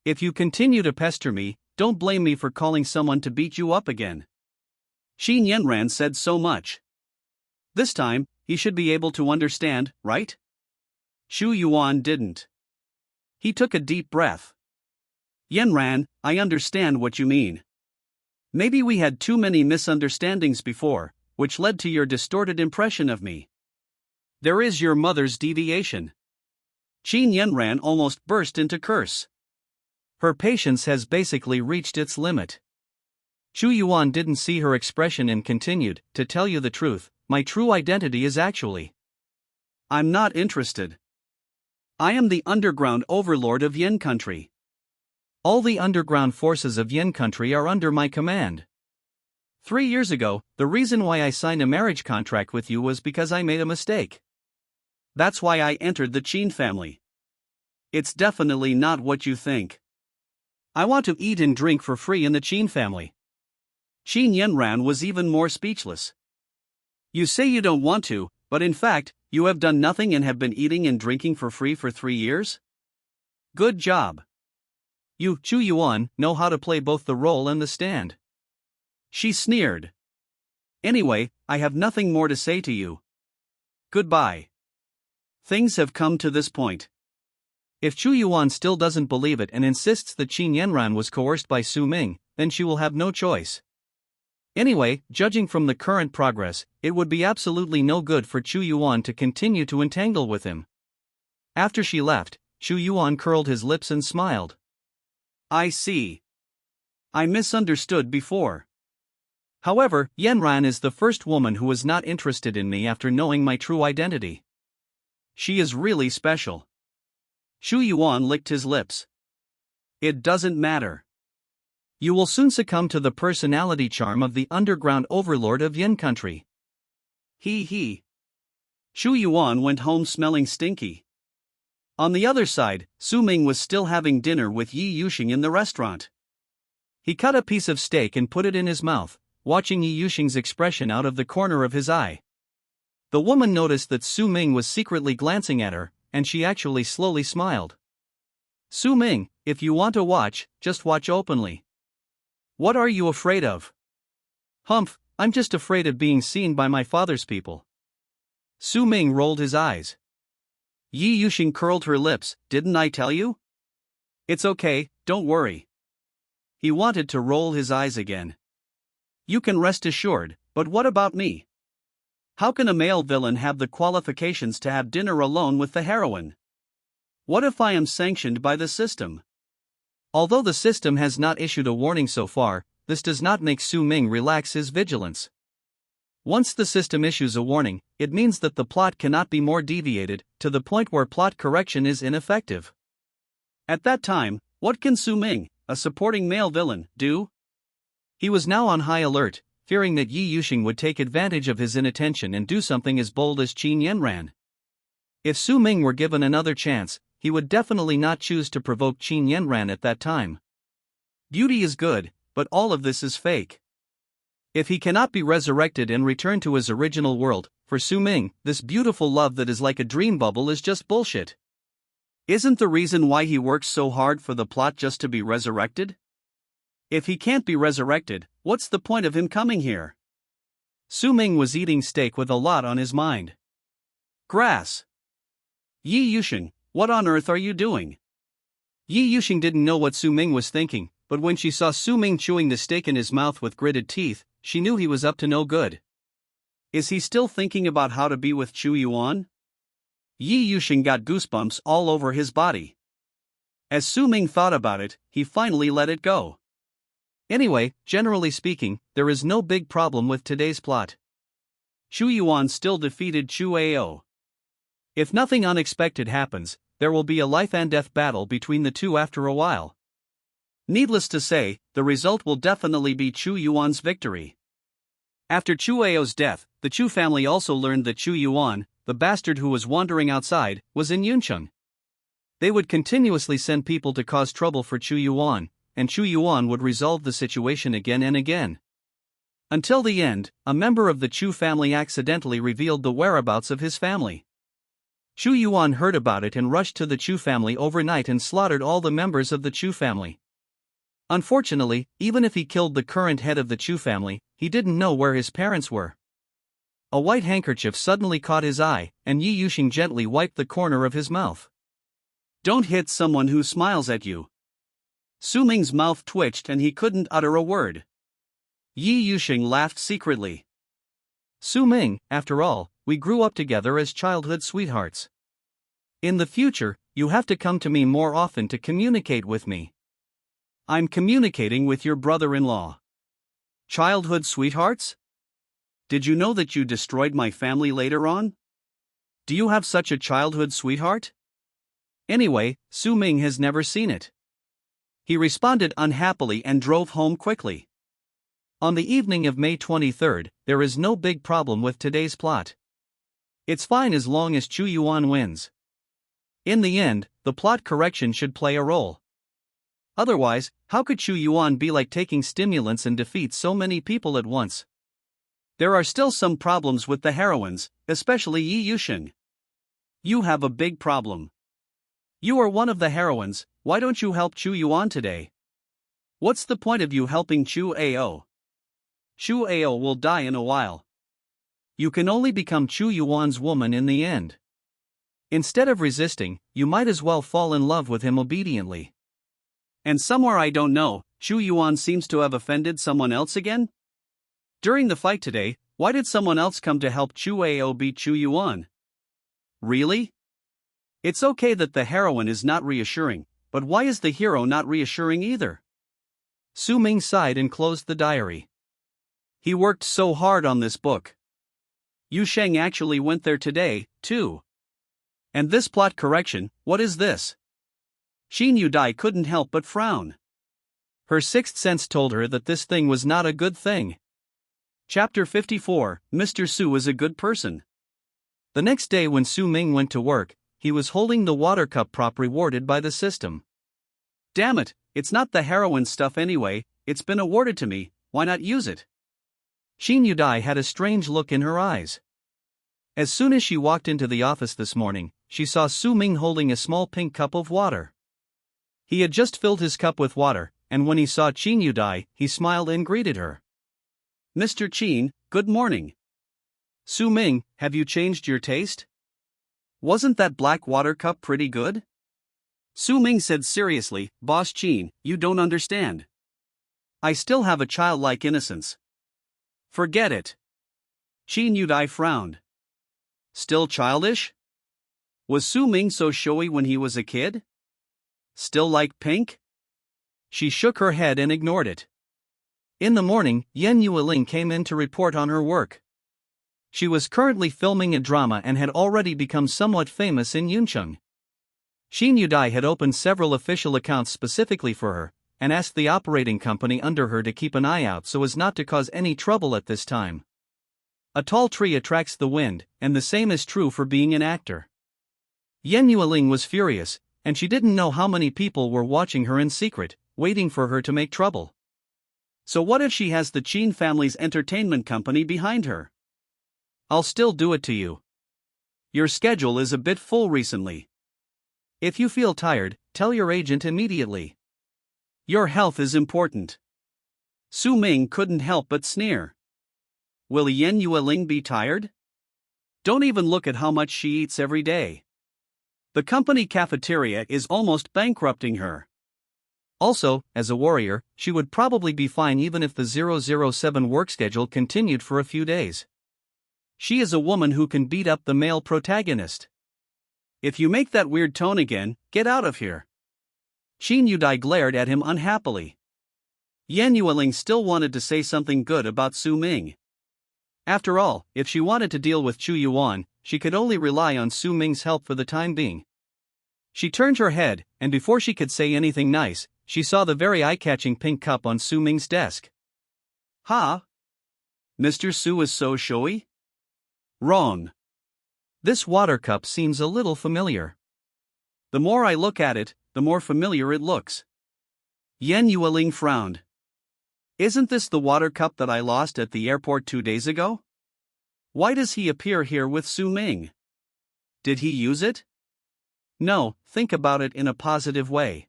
If you continue to pester me, don't blame me for calling someone to beat you up again. Qin Yanran said so much. This time, he should be able to understand, right? Chu Yuan didn't. He took a deep breath. Yanran, I understand what you mean. Maybe we had too many misunderstandings before, which led to your distorted impression of me. There is your mother's deviation. Qin Yanran almost burst into curse. Her patience has basically reached its limit. Chu Yuan didn't see her expression and continued, to tell you the truth, my true identity is actually. I'm not interested. I am the underground overlord of Yin country. All the underground forces of Yin country are under my command. 3 years ago, the reason why I signed a marriage contract with you was because I made a mistake. That's why I entered the Qin family. It's definitely not what you think. I want to eat and drink for free in the Qin family. Qin Yanran was even more speechless. You say you don't want to, but in fact, you have done nothing and have been eating and drinking for free for 3 years? Good job. You, Chu Yuan, know how to play both the role and the stand. She sneered. Anyway, I have nothing more to say to you. Goodbye. Things have come to this point. If Chu Yuan still doesn't believe it and insists that Qin Yanran was coerced by Su Ming, then she will have no choice. Anyway, judging from the current progress, it would be absolutely no good for Chu Yuan to continue to entangle with him. After she left, Chu Yuan curled his lips and smiled. I see. I misunderstood before. However, Yanran is the first woman who was not interested in me after knowing my true identity. She is really special. Xu Yuan licked his lips. It doesn't matter. You will soon succumb to the personality charm of the underground overlord of Yin country. He. Xu Yuan went home smelling stinky. On the other side, Su Ming was still having dinner with Yi Yuxing in the restaurant. He cut a piece of steak and put it in his mouth, watching Yi Yuxing's expression out of the corner of his eye. The woman noticed that Su Ming was secretly glancing at her, and she actually slowly smiled. Su Ming, if you want to watch, just watch openly. What are you afraid of? Humph, I'm just afraid of being seen by my father's people. Su Ming rolled his eyes. Yi Yuxing curled her lips, didn't I tell you? It's okay, don't worry. He wanted to roll his eyes again. You can rest assured, but what about me? How can a male villain have the qualifications to have dinner alone with the heroine? What if I am sanctioned by the system? Although the system has not issued a warning so far, this does not make Su Ming relax his vigilance. Once the system issues a warning, it means that the plot cannot be more deviated, to the point where plot correction is ineffective. At that time, what can Su Ming, a supporting male villain, do? He was now on high alert, fearing that Yi Yuxing would take advantage of his inattention and do something as bold as Qin Yanran. If Su Ming were given another chance, he would definitely not choose to provoke Qin Yanran at that time. Beauty is good, but all of this is fake. If he cannot be resurrected and return to his original world, for Su Ming, this beautiful love that is like a dream bubble is just bullshit. Isn't the reason why he works so hard for the plot just to be resurrected? If he can't be resurrected, what's the point of him coming here? Su Ming was eating steak with a lot on his mind. Grass. Yi Yuxing, what on earth are you doing? Yi Yuxing didn't know what Su Ming was thinking, but when she saw Su Ming chewing the steak in his mouth with gritted teeth, she knew he was up to no good. Is he still thinking about how to be with Xu Yuan? Yi Yuxing got goosebumps all over his body. As Su Ming thought about it, he finally let it go. Anyway, generally speaking, there is no big problem with today's plot. Xu Yuan still defeated Chu Ao. If nothing unexpected happens, there will be a life and death battle between the two after a while. Needless to say, the result will definitely be Chu Yuan's victory. After Chu Ao's death, the Chu family also learned that Chu Yuan, the bastard who was wandering outside, was in Yuncheng. They would continuously send people to cause trouble for Chu Yuan, and Chu Yuan would resolve the situation again and again. Until the end, a member of the Chu family accidentally revealed the whereabouts of his family. Chu Yuan heard about it and rushed to the Chu family overnight and slaughtered all the members of the Chu family. Unfortunately, even if he killed the current head of the Chu family, he didn't know where his parents were. A white handkerchief suddenly caught his eye, and Yi Yuxing gently wiped the corner of his mouth. Don't hit someone who smiles at you. Su Ming's mouth twitched and he couldn't utter a word. Yi Yuxing laughed secretly. Su Ming, after all, we grew up together as childhood sweethearts. In the future, you have to come to me more often to communicate with me. I'm communicating with your brother-in-law. Childhood sweethearts? Did you know that you destroyed my family later on? Do you have such a childhood sweetheart? Anyway, Su Ming has never seen it. He responded unhappily and drove home quickly. On the evening of May 23rd, there is no big problem with today's plot. It's fine as long as Chu Yuan wins. In the end, the plot correction should play a role. Otherwise, how could Chu Yuan be like taking stimulants and defeat so many people at once? There are still some problems with the heroines, especially Yi Yuxing. You have a big problem. You are one of the heroines, why don't you help Chu Yuan today? What's the point of you helping Chu Ao? Chu Ao will die in a while. You can only become Chu Yuan's woman in the end. Instead of resisting, you might as well fall in love with him obediently. And somewhere I don't know, Chu Yuan seems to have offended someone else again? During the fight today, why did someone else come to help Chu Ao beat Chu Yuan? Really? It's okay that the heroine is not reassuring, But why is the hero not reassuring either? Su Ming sighed and closed the diary. He worked so hard on this book. Yu Sheng actually went there today, too. And this plot correction, what is this? Qin Yudai couldn't help but frown. Her sixth sense told her that this thing was not a good thing. Chapter 54, Mr. Su is a good person. The next day when Su Ming went to work, he was holding the water cup prop rewarded by the system. Damn it, it's not the heroine stuff anyway, it's been awarded to me, why not use it? Qin Yudai had a strange look in her eyes. As soon as she walked into the office this morning, she saw Su Ming holding a small pink cup of water. He had just filled his cup with water, and when he saw Qin Yudai, he smiled and greeted her. Mr. Qin, good morning. Su Ming, have you changed your taste? Wasn't that black water cup pretty good? Su Ming said seriously, Boss Qin, you don't understand. I still have a childlike innocence. Forget it. Qin Yudai frowned. Still childish? Was Su Ming so showy when he was a kid? Still like pink? She shook her head and ignored it. In the morning, Yan Yueling came in to report on her work. She was currently filming a drama and had already become somewhat famous in Yuncheng. Qin Yudai had opened several official accounts specifically for her, and asked the operating company under her to keep an eye out so as not to cause any trouble at this time. A tall tree attracts the wind, and the same is true for being an actor. Yan Yueling was furious, and she didn't know how many people were watching her in secret, waiting for her to make trouble. So what if she has the Qin family's entertainment company behind her? I'll still do it to you. Your schedule is a bit full recently. If you feel tired, tell your agent immediately. Your health is important. Su Ming couldn't help but sneer. Will Yan Yueling be tired? Don't even look at how much she eats every day. The company cafeteria is almost bankrupting her. Also, as a warrior, she would probably be fine even if the 007 work schedule continued for a few days. She is a woman who can beat up the male protagonist. If you make that weird tone again, get out of here. Qin Yudai glared at him unhappily. Yan Yueling still wanted to say something good about Su Ming. After all, if she wanted to deal with Chu Yuan, she could only rely on Su Ming's help for the time being. She turned her head, and before she could say anything nice, she saw the very eye-catching pink cup on Su Ming's desk. Ha! Mr. Su is so showy? Wrong. This water cup seems a little familiar. The more I look at it, the more familiar it looks. Yan Yueling frowned. Isn't this the water cup that I lost at the airport 2 days ago? Why does he appear here with Su Ming? Did he use it? No, think about it in a positive way.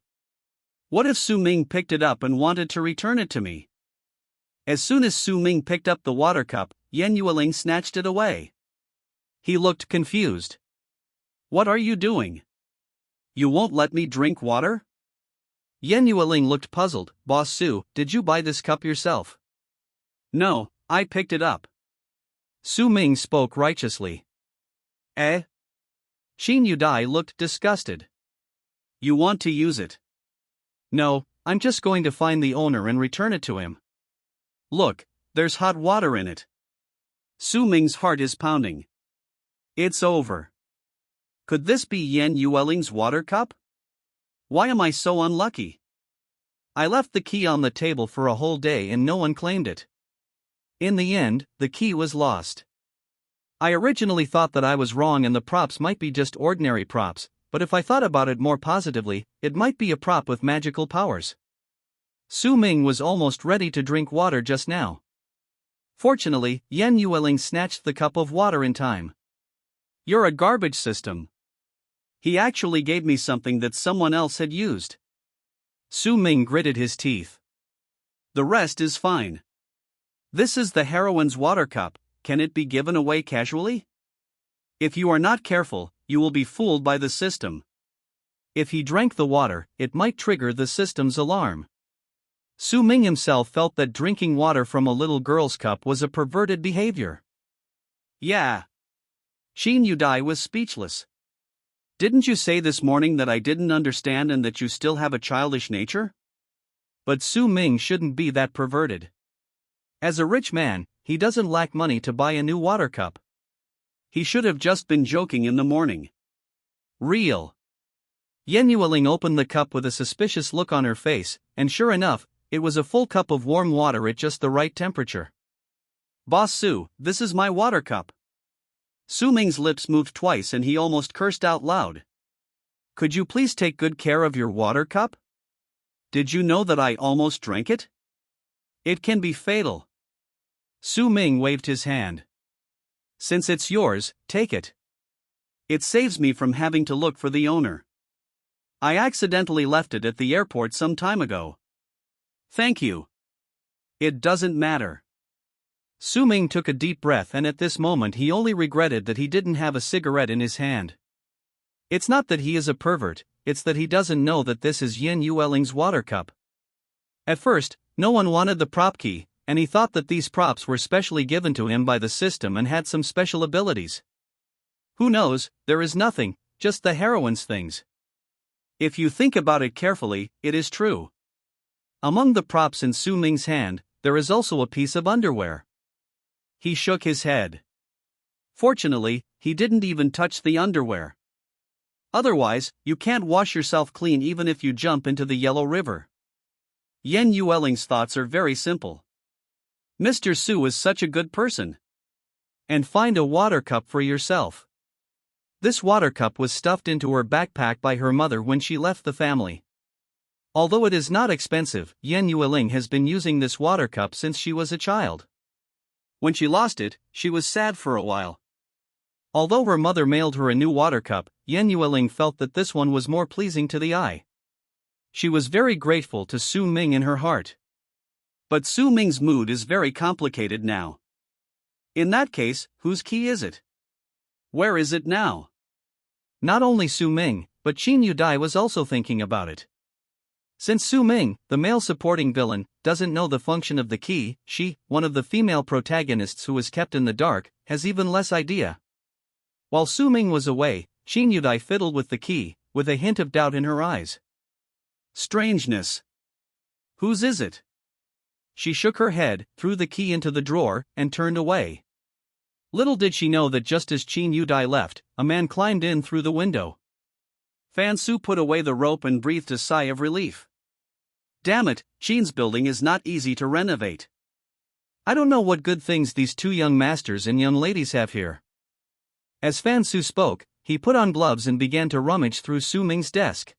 What if Su Ming picked it up and wanted to return it to me? As soon as Su Ming picked up the water cup, Yan Yueling snatched it away. He looked confused. What are you doing? You won't let me drink water? Yan Yueling looked puzzled. Boss Su, did you buy this cup yourself? No, I picked it up. Su Ming spoke righteously. Eh? Qin Yudai looked disgusted. You want to use it? No, I'm just going to find the owner and return it to him. Look, there's hot water in it. Su Ming's heart is pounding. It's over. Could this be Yan Yueling's water cup? Why am I so unlucky? I left the key on the table for a whole day and no one claimed it. In the end, the key was lost. I originally thought that I was wrong and the props might be just ordinary props, but if I thought about it more positively, it might be a prop with magical powers. Su Ming was almost ready to drink water just now. Fortunately, Yan Yueling snatched the cup of water in time. You're a garbage system. He actually gave me something that someone else had used. Su Ming gritted his teeth. The rest is fine. This is the heroine's water cup, can it be given away casually? If you are not careful, you will be fooled by the system. If he drank the water, it might trigger the system's alarm. Su Ming himself felt that drinking water from a little girl's cup was a perverted behavior. Yeah. Qin Yudai was speechless. Didn't you say this morning that I didn't understand and that you still have a childish nature? But Su Ming shouldn't be that perverted. As a rich man, he doesn't lack money to buy a new water cup. He should have just been joking in the morning. Real. Yan Yueling opened the cup with a suspicious look on her face, and sure enough, it was a full cup of warm water at just the right temperature. Boss Su, this is my water cup. Su Ming's lips moved twice and he almost cursed out loud. Could you please take good care of your water cup? Did you know that I almost drank it? It can be fatal. Su Ming waved his hand. Since it's yours, take it. It saves me from having to look for the owner. I accidentally left it at the airport some time ago. Thank you. It doesn't matter. Su Ming took a deep breath, and at this moment he only regretted that he didn't have a cigarette in his hand. It's not that he is a pervert, it's that he doesn't know that this is Yan Yueling's water cup. At first, no one wanted the prop key, and he thought that these props were specially given to him by the system and had some special abilities. Who knows, there is nothing, just the heroine's things. If you think about it carefully, it is true. Among the props in Su Ming's hand, there is also a piece of underwear. He shook his head. Fortunately, he didn't even touch the underwear. Otherwise, you can't wash yourself clean even if you jump into the Yellow River. Yan Yueling's thoughts are very simple. Mr. Su is such a good person. And find a water cup for yourself. This water cup was stuffed into her backpack by her mother when she left the family. Although it is not expensive, Yan Yueling has been using this water cup since she was a child. When she lost it, she was sad for a while. Although her mother mailed her a new water cup, Yan Yueling felt that this one was more pleasing to the eye. She was very grateful to Su Ming in her heart. But Su Ming's mood is very complicated now. In that case, whose key is it? Where is it now? Not only Su Ming, but Qin Yudai was also thinking about it. Since Su Ming, the male supporting villain, doesn't know the function of the key, she, one of the female protagonists who is kept in the dark, has even less idea. While Su Ming was away, Qin Yudai fiddled with the key, with a hint of doubt in her eyes. Strangeness. Whose is it? She shook her head, threw the key into the drawer, and turned away. Little did she know that just as Qin Yudai left, a man climbed in through the window. Fan Su put away the rope and breathed a sigh of relief. Damn it, Qin's building is not easy to renovate. I don't know what good things these two young masters and young ladies have here. As Fan Su spoke, he put on gloves and began to rummage through Su Ming's desk.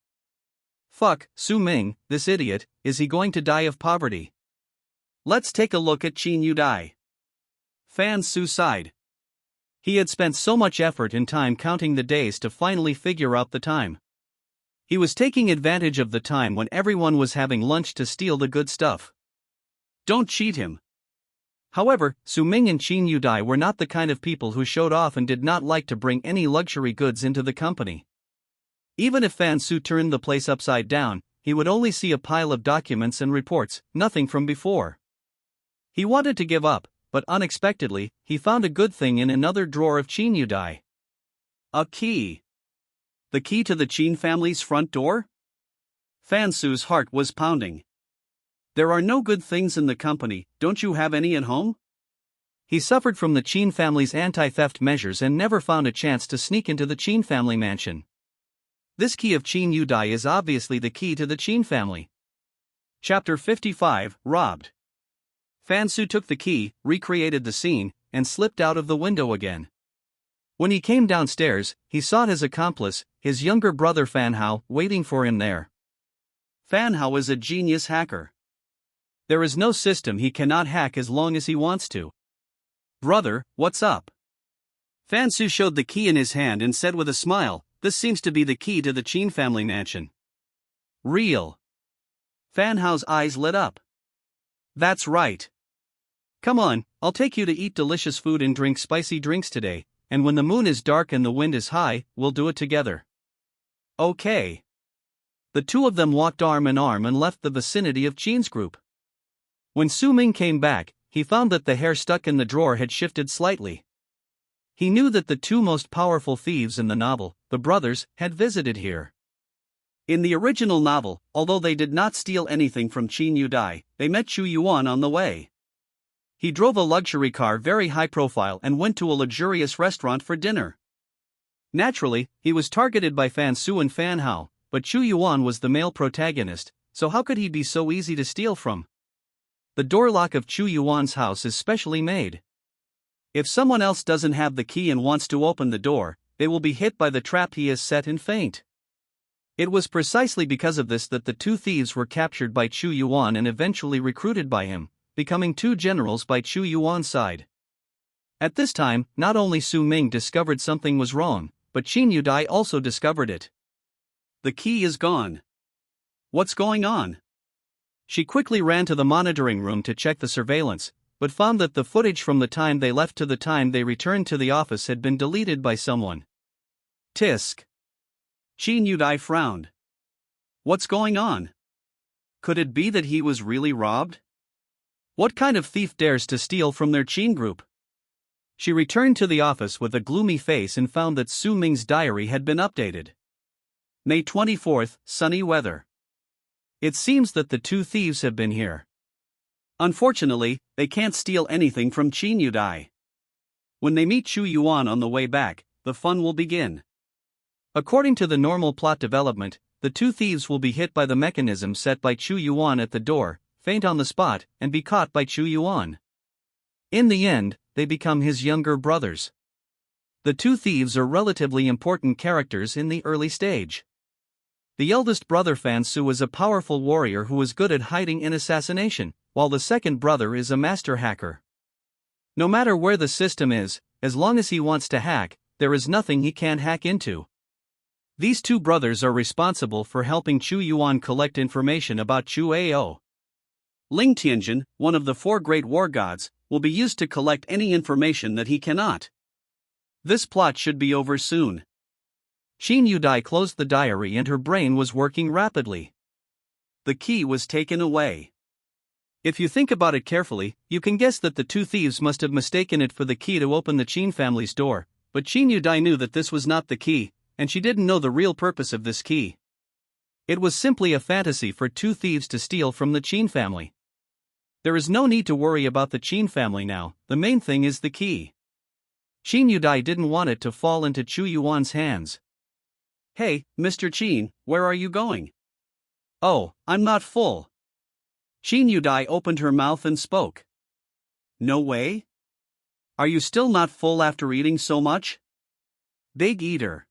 Fuck, Su Ming, this idiot, is he going to die of poverty? Let's take a look at Qin Yudai. Fan Su sighed. He had spent so much effort and time counting the days to finally figure out the time. He was taking advantage of the time when everyone was having lunch to steal the good stuff. Don't cheat him. However, Su Ming and Qin Yudai were not the kind of people who showed off and did not like to bring any luxury goods into the company. Even if Fan Su turned the place upside down, he would only see a pile of documents and reports, nothing from before. He wanted to give up, but unexpectedly, he found a good thing in another drawer of Qin Yudai. A key. The key to the Qin family's front door? Fan Su's heart was pounding. There are no good things in the company, don't you have any at home? He suffered from the Qin family's anti-theft measures and never found a chance to sneak into the Qin family mansion. This key of Qin Yudai is obviously the key to the Qin family. Chapter 55, Robbed. Fan Su took the key, recreated the scene, and slipped out of the window again. When he came downstairs, he saw his accomplice, his younger brother Fan Hao, waiting for him there. Fan Hao is a genius hacker. There is no system he cannot hack as long as he wants to. Brother, what's up? Fan Su showed the key in his hand and said with a smile, this seems to be the key to the Qin family mansion. Real. Fan Hao's eyes lit up. That's right. Come on, I'll take you to eat delicious food and drink spicy drinks today, and when the moon is dark and the wind is high, we'll do it together. Okay. The two of them walked arm in arm and left the vicinity of Qin's group. When Su Ming came back, he found that the hair stuck in the drawer had shifted slightly. He knew that the two most powerful thieves in the novel, the brothers, had visited here. In the original novel, although they did not steal anything from Qin Yudai, they met Chu Yuan on the way. He drove a luxury car very high profile and went to a luxurious restaurant for dinner. Naturally, he was targeted by Fan Su and Fan Hao, but Chu Yuan was the male protagonist, so how could he be so easy to steal from? The door lock of Chu Yuan's house is specially made. If someone else doesn't have the key and wants to open the door, they will be hit by the trap he has set and faint. It was precisely because of this that the two thieves were captured by Chu Yuan and eventually recruited by him, becoming two generals by Chu Yuan's side. At this time, not only Su Ming discovered something was wrong, but Qin Yudai also discovered it. The key is gone. What's going on? She quickly ran to the monitoring room to check the surveillance, but found that the footage from the time they left to the time they returned to the office had been deleted by someone. Tisk. Qin Yudai frowned. What's going on? Could it be that he was really robbed? What kind of thief dares to steal from their Qin group? She returned to the office with a gloomy face and found that Su Ming's diary had been updated. May 24th, sunny weather. It seems that the two thieves have been here. Unfortunately, they can't steal anything from Qin Yudai. When they meet Chu Yuan on the way back, the fun will begin. According to the normal plot development, the two thieves will be hit by the mechanism set by Chu Yuan at the door, faint on the spot, and be caught by Chu Yuan. In the end, they become his younger brothers. The two thieves are relatively important characters in the early stage. The eldest brother Fan Su is a powerful warrior who is good at hiding in assassination, while the second brother is a master hacker. No matter where the system is, as long as he wants to hack, there is nothing he can't hack into. These two brothers are responsible for helping Chu Yuan collect information about Chu Ao. Ling Tianjin, one of the four great war gods, will be used to collect any information that he cannot. This plot should be over soon. Qin Yudai closed the diary and her brain was working rapidly. The key was taken away. If you think about it carefully, you can guess that the two thieves must have mistaken it for the key to open the Qin family's door, but Qin Yudai knew that this was not the key, and she didn't know the real purpose of this key. It was simply a fantasy for two thieves to steal from the Qin family. There is no need to worry about the Qin family now, the main thing is the key. Qin Yudai didn't want it to fall into Chu Yuan's hands. Hey, Mr. Qin, where are you going? Oh, I'm not full. Qin Yudai opened her mouth and spoke. No way? Are you still not full after eating so much? Big eater.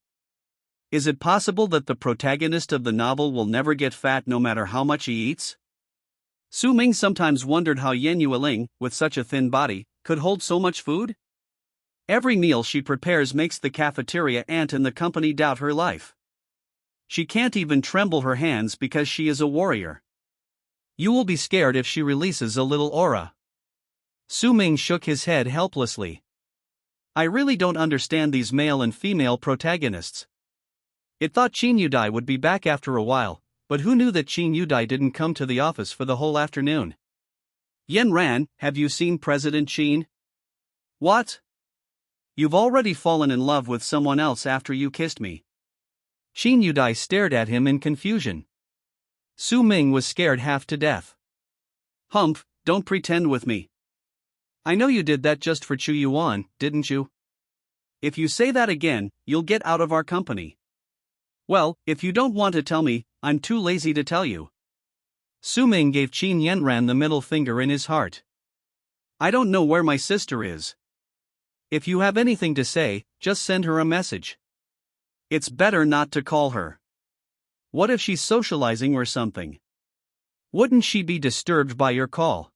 Is it possible that the protagonist of the novel will never get fat no matter how much he eats? Su Ming sometimes wondered how Yan Yueling, with such a thin body, could hold so much food. Every meal she prepares makes the cafeteria aunt in the company doubt her life. She can't even tremble her hands because she is a warrior. You will be scared if she releases a little aura. Su Ming shook his head helplessly. I really don't understand these male and female protagonists. It thought Qin Yudai would be back after a while, but who knew that Qin Yudai didn't come to the office for the whole afternoon? Yanran, have you seen President Qin? What? You've already fallen in love with someone else after you kissed me. Qin Yudai stared at him in confusion. Su Ming was scared half to death. Humph, don't pretend with me. I know you did that just for Chu Yuan, didn't you? If you say that again, you'll get out of our company. Well, if you don't want to tell me, I'm too lazy to tell you. Su Ming gave Qin Yanran the middle finger in his heart. I don't know where my sister is. If you have anything to say, just send her a message. It's better not to call her. What if she's socializing or something? Wouldn't she be disturbed by your call?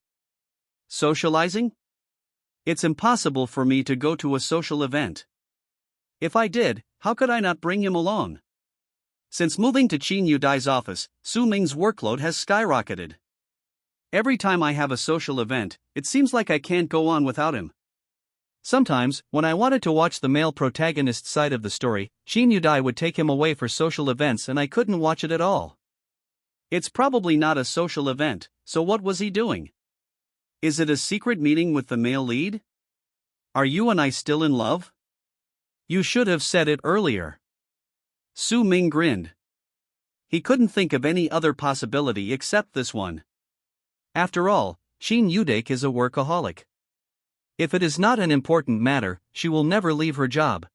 Socializing? It's impossible for me to go to a social event. If I did, how could I not bring him along? Since moving to Qin Yudai's office, Su Ming's workload has skyrocketed. Every time I have a social event, it seems like I can't go on without him. Sometimes, when I wanted to watch the male protagonist's side of the story, Qin Yudai would take him away for social events and I couldn't watch it at all. It's probably not a social event, so what was he doing? Is it a secret meeting with the male lead? Are you and I still in love? You should have said it earlier. Su Ming grinned. He couldn't think of any other possibility except this one. After all, Qin Yanran is a workaholic. If it is not an important matter, she will never leave her job.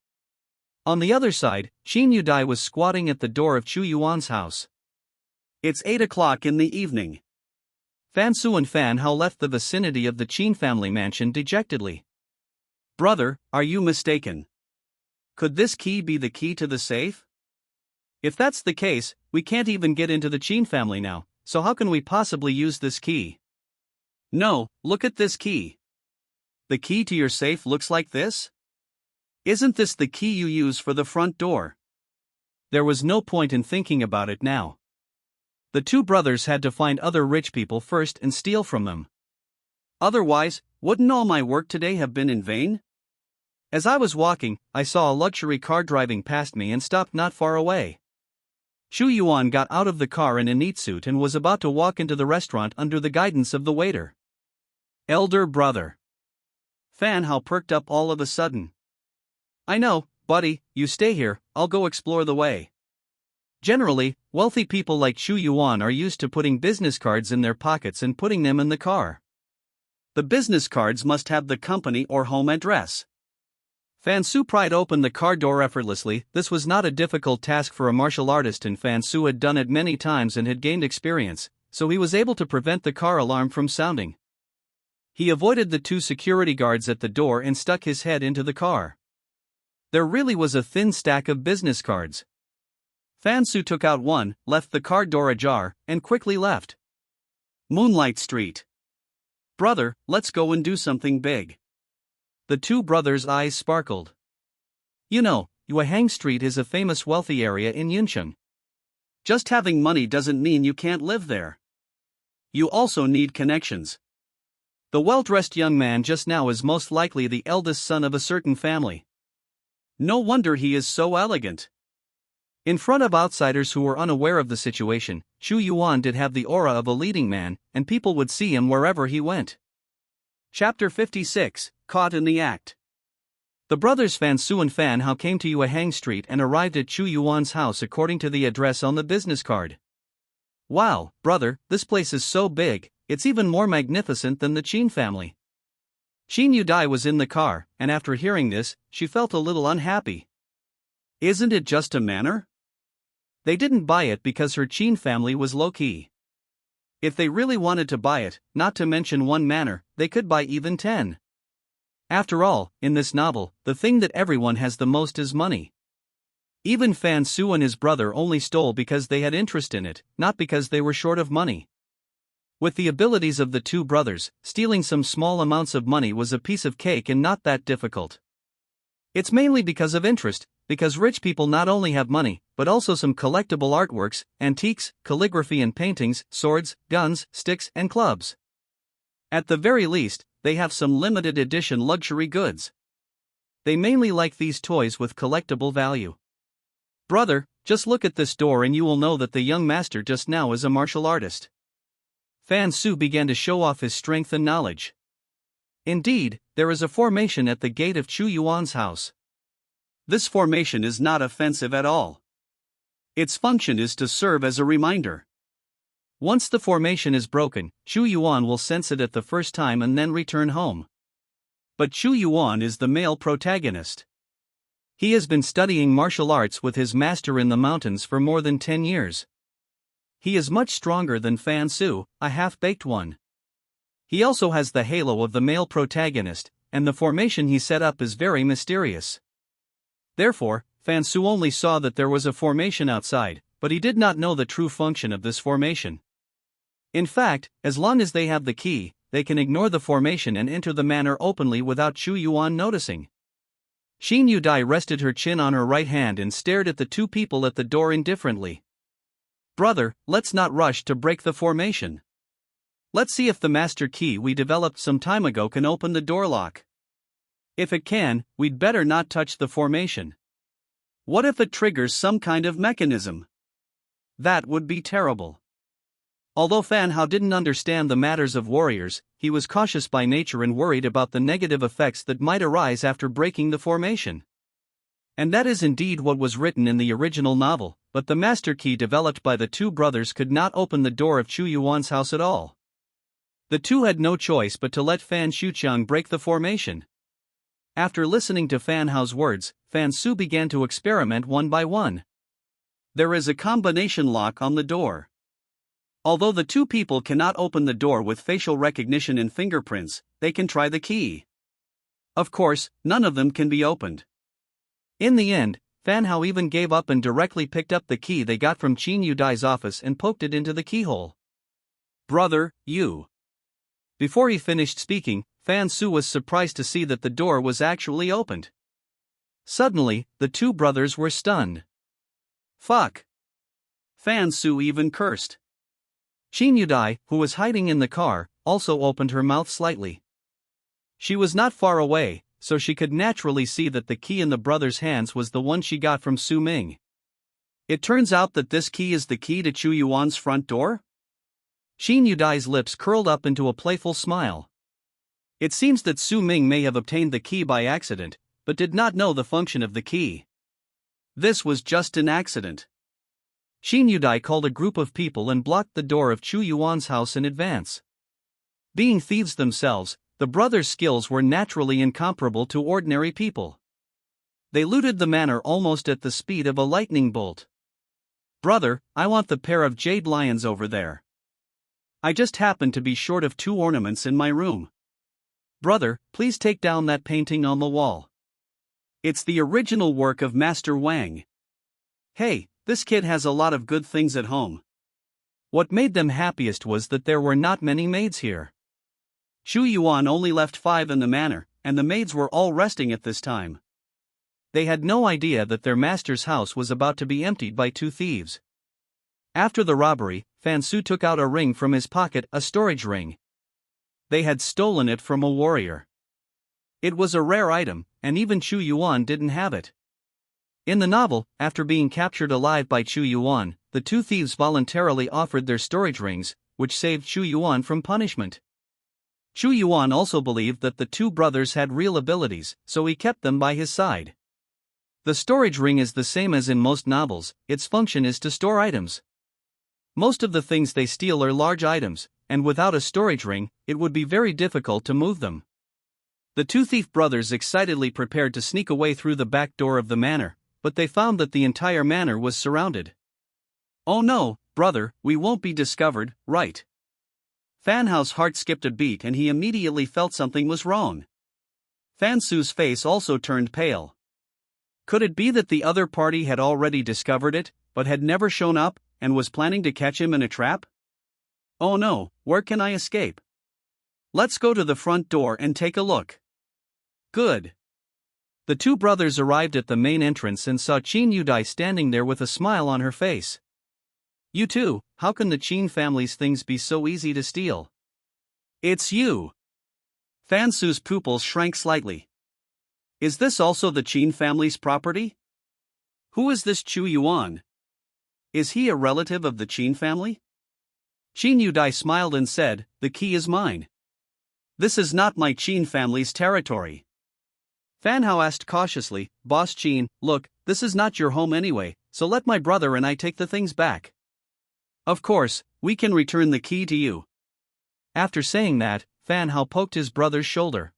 On the other side, Qin Yanran was squatting at the door of Chu Yuan's house. It's 8 o'clock in the evening. Fan Su and Fan Hao left the vicinity of the Qin family mansion dejectedly. Brother, are you mistaken? Could this key be the key to the safe? If that's the case, we can't even get into the Qin family now, so how can we possibly use this key? No, look at this key. The key to your safe looks like this? Isn't this the key you use for the front door? There was no point in thinking about it now. The two brothers had to find other rich people first and steal from them. Otherwise, wouldn't all my work today have been in vain? As I was walking, I saw a luxury car driving past me and stopped not far away. Chu Yuan got out of the car in a neat suit and was about to walk into the restaurant under the guidance of the waiter. Elder brother. Fan Hao perked up all of a sudden. I know, buddy, you stay here, I'll go explore the way. Generally, wealthy people like Chu Yuan are used to putting business cards in their pockets and putting them in the car. The business cards must have the company or home address. Fan Su pried open the car door effortlessly. This was not a difficult task for a martial artist, and Fan Su had done it many times and had gained experience, so he was able to prevent the car alarm from sounding. He avoided the two security guards at the door and stuck his head into the car. There really was a thin stack of business cards. Fan Su took out one, left the car door ajar, and quickly left. Moonlight Street. Brother, let's go and do something big. The two brothers' eyes sparkled. You know, Yuehang Street is a famous wealthy area in Yuncheng. Just having money doesn't mean you can't live there. You also need connections. The well-dressed young man just now is most likely the eldest son of a certain family. No wonder he is so elegant. In front of outsiders who were unaware of the situation, Chu Yuan did have the aura of a leading man, and people would see him wherever he went. Chapter 56, Caught in the Act. The brothers Fan Su and Fan Hao came to Yuehang Street and arrived at Chu Yuan's house according to the address on the business card. Wow, brother, this place is so big, it's even more magnificent than the Qin family. Qin Yanran was in the car, and after hearing this, she felt a little unhappy. Isn't it just a manor? They didn't buy it because her Qin family was low-key. If they really wanted to buy it, not to mention one manor, they could buy even 10. After all, in this novel, the thing that everyone has the most is money. Even Fan Su and his brother only stole because they had interest in it, not because they were short of money. With the abilities of the two brothers, stealing some small amounts of money was a piece of cake and not that difficult. It's mainly because of interest, because rich people not only have money, but also some collectible artworks, antiques, calligraphy and paintings, swords, guns, sticks, and clubs. At the very least, they have some limited edition luxury goods. They mainly like these toys with collectible value. Brother, just look at this door and you will know that the young master just now is a martial artist. Fan Su began to show off his strength and knowledge. Indeed, there is a formation at the gate of Chu Yuan's house. This formation is not offensive at all. Its function is to serve as a reminder. Once the formation is broken, Chu Yuan will sense it at the first time and then return home. But Chu Yuan is the male protagonist. He has been studying martial arts with his master in the mountains for more than 10 years. He is much stronger than Fan Su, a half-baked one. He also has the halo of the male protagonist, and the formation he set up is very mysterious. Therefore, Fan Su only saw that there was a formation outside, but he did not know the true function of this formation. In fact, as long as they have the key, they can ignore the formation and enter the manor openly without Chu Yuan noticing. Qin Yanran rested her chin on her right hand and stared at the two people at the door indifferently. Brother, let's not rush to break the formation. Let's see if the master key we developed some time ago can open the door lock. If it can, we'd better not touch the formation. What if it triggers some kind of mechanism? That would be terrible. Although Fan Hao didn't understand the matters of warriors, he was cautious by nature and worried about the negative effects that might arise after breaking the formation. And that is indeed what was written in the original novel, but the master key developed by the two brothers could not open the door of Chu Yuan's house at all. The two had no choice but to let Fan Shuqiang break the formation. After listening to Fan Hao's words, Fan Su began to experiment one by one. There is a combination lock on the door. Although the two people cannot open the door with facial recognition and fingerprints, they can try the key. Of course, none of them can be opened. In the end, Fan Hao even gave up and directly picked up the key they got from Qin Yudai's office and poked it into the keyhole. "Brother, you." Before he finished speaking, Fan Su was surprised to see that the door was actually opened. Suddenly, the two brothers were stunned. "Fuck!" Fan Su even cursed. Qin Yudai, who was hiding in the car, also opened her mouth slightly. She was not far away, so she could naturally see that the key in the brothers' hands was the one she got from Su Ming. It turns out that this key is the key to Chu Yuan's front door? Qin Yudai's lips curled up into a playful smile. It seems that Su Ming may have obtained the key by accident, but did not know the function of the key. This was just an accident. Qin Yudai called a group of people and blocked the door of Chu Yuan's house in advance. Being thieves themselves, the brothers' skills were naturally incomparable to ordinary people. They looted the manor almost at the speed of a lightning bolt. "Brother, I want the pair of jade lions over there. I just happen to be short of 2 ornaments in my room. Brother, please take down that painting on the wall. It's the original work of Master Wang. Hey, this kid has a lot of good things at home." What made them happiest was that there were not many maids here. Chu Yuan only left 5 in the manor, and the maids were all resting at this time. They had no idea that their master's house was about to be emptied by 2 thieves. After the robbery, Fan Su took out a ring from his pocket, a storage ring. They had stolen it from a warrior. It was a rare item, and even Chu Yuan didn't have it. In the novel, after being captured alive by Chu Yuan, the 2 thieves voluntarily offered their storage rings, which saved Chu Yuan from punishment. Chu Yuan also believed that the 2 brothers had real abilities, so he kept them by his side. The storage ring is the same as in most novels, its function is to store items. Most of the things they steal are large items, and without a storage ring, it would be very difficult to move them. The 2 thief brothers excitedly prepared to sneak away through the back door of the manor, but they found that the entire manor was surrounded. "Oh no, brother, we won't be discovered, right?" Fan Hao's heart skipped a beat and he immediately felt something was wrong. Fan Su's face also turned pale. Could it be that the other party had already discovered it, but had never shown up, and was planning to catch him in a trap? "Oh no, where can I escape? Let's go to the front door and take a look." "Good." The 2 brothers arrived at the main entrance and saw Qin Yudai standing there with a smile on her face. "You too, how can the Qin family's things be so easy to steal?" "It's you." Fan Su's pupils shrank slightly. "Is this also the Qin family's property? Who is this Chu Yuan? Is he a relative of the Qin family?" Qin Yudai smiled and said, "The key is mine. This is not my Qin family's territory." Fan Hao asked cautiously, "Boss Qin, look, this is not your home anyway, so let my brother and I take the things back. Of course, we can return the key to you." After saying that, Fan Hao poked his brother's shoulder.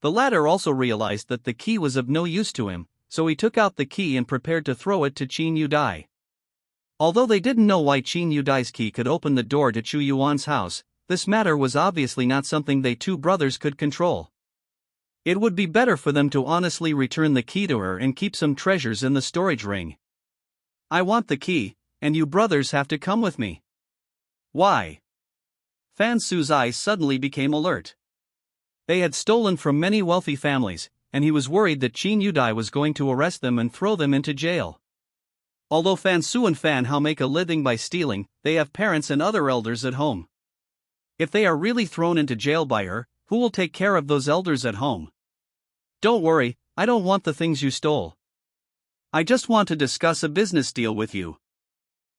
The latter also realized that the key was of no use to him, so he took out the key and prepared to throw it to Qin Yudai. Although they didn't know why Qin Yudai's key could open the door to Chu Yuan's house, this matter was obviously not something they 2 brothers could control. It would be better for them to honestly return the key to her and keep some treasures in the storage ring. "I want the key, and you brothers have to come with me." "Why?" Fan Su's eyes suddenly became alert. They had stolen from many wealthy families, and he was worried that Qin Yudai was going to arrest them and throw them into jail. Although Fan Su and Fan Hao make a living by stealing, they have parents and other elders at home. If they are really thrown into jail by her, who will take care of those elders at home? "Don't worry, I don't want the things you stole. I just want to discuss a business deal with you.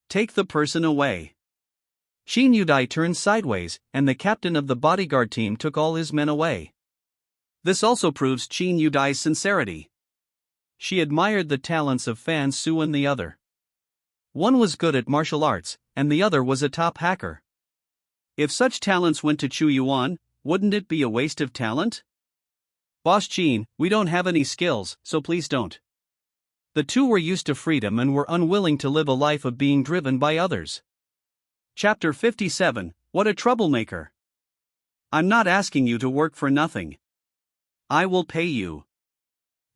Take the person away." Qin Yudai turned sideways, and the captain of the bodyguard team took all his men away. This also proves Qin Yudai's sincerity. she admired the talents of Fan Su and the other. One was good at martial arts, and the other was a top hacker. If such talents went to Chu Yuan, wouldn't it be a waste of talent? Boss Qin, we don't have any skills, so please don't. The two were used to freedom and were unwilling to live a life of being driven by others. Chapter 57, What a Troublemaker. I'm not asking you to work for nothing. I will pay you.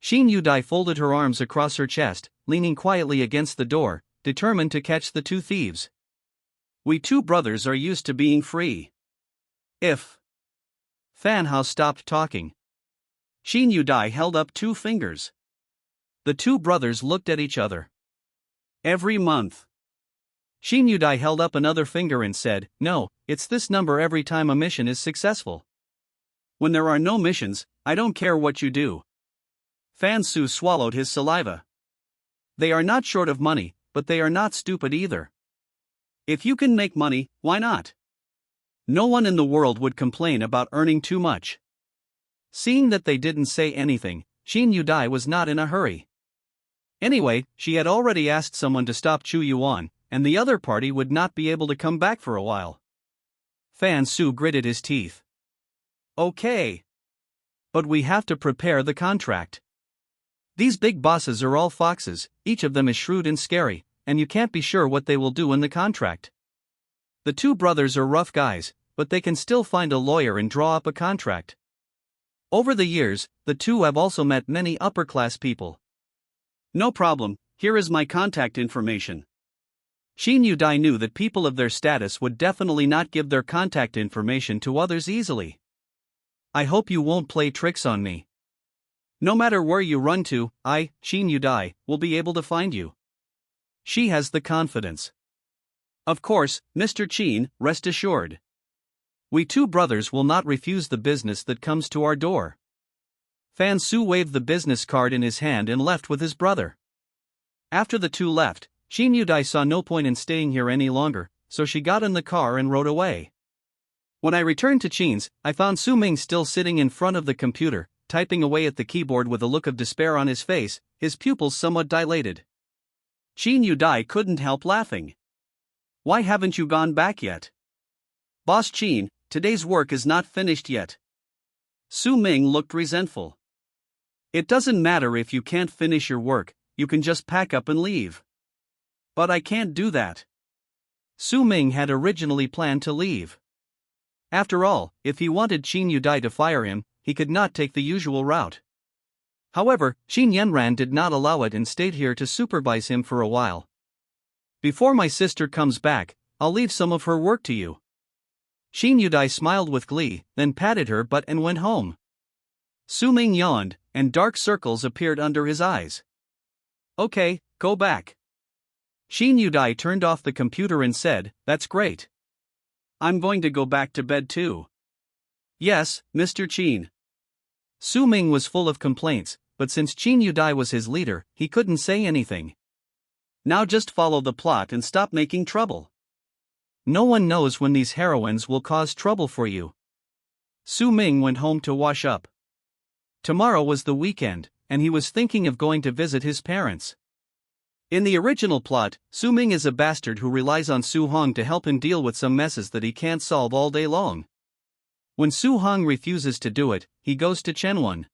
Xin Yudai folded her arms across her chest, leaning quietly against the door, determined to catch the two thieves. We two brothers are used to being free. If Fan Hao stopped talking. Xin Yudai held up two fingers. The two brothers looked at each other. Every month. Xin Yudai held up another finger and said, no, it's this number every time a mission is successful. When there are no missions, I don't care what you do. Fan Su swallowed his saliva. They are not short of money, but they are not stupid either. If you can make money, why not? No one in the world would complain about earning too much. Seeing that they didn't say anything, Xin Yudai was not in a hurry. Anyway, she had already asked someone to stop Chu Yuan, and the other party would not be able to come back for a while. Fan Su gritted his teeth. Okay. But we have to prepare the contract. These big bosses are all foxes, each of them is shrewd and scary, and you can't be sure what they will do in the contract. The two brothers are rough guys, but they can still find a lawyer and draw up a contract. Over the years, the two have also met many upper-class people. No problem, here is my contact information. Xin Yudai knew that people of their status would definitely not give their contact information to others easily. I hope you won't play tricks on me. No matter where you run to, I, Xin Yudai, will be able to find you. She has the confidence. Of course, Mr. Qin, rest assured. We two brothers will not refuse the business that comes to our door. Fan Su waved the business card in his hand and left with his brother. After the two left, Xin Yudai saw no point in staying here any longer, so she got in the car and rode away. When I returned to Qin's, I found Su Ming still sitting in front of the computer, typing away at the keyboard with a look of despair on his face, his pupils somewhat dilated. Qin Yudai couldn't help laughing. Why haven't you gone back yet? Boss Qin, today's work is not finished yet. Su Ming looked resentful. It doesn't matter if you can't finish your work, you can just pack up and leave. But I can't do that. Su Ming had originally planned to leave. After all, if he wanted Qin Yudai to fire him, he could not take the usual route. However, Qin Yanran did not allow it and stayed here to supervise him for a while. Before my sister comes back, I'll leave some of her work to you. Qin Yudai smiled with glee, then patted her butt and went home. Su Ming yawned, and dark circles appeared under his eyes. Okay, go back. Qin Yudai turned off the computer and said, that's great. I'm going to go back to bed too. Yes, Mr. Qin. Su Ming was full of complaints, but since Qin Yudai was his leader, he couldn't say anything. Now just follow the plot and stop making trouble. No one knows when these heroines will cause trouble for you. Su Ming went home to wash up. Tomorrow was the weekend, and he was thinking of going to visit his parents. In the original plot, Su Ming is a bastard who relies on Su Hong to help him deal with some messes that he can't solve all day long. When Su Hong refuses to do it, he goes to Chenwan.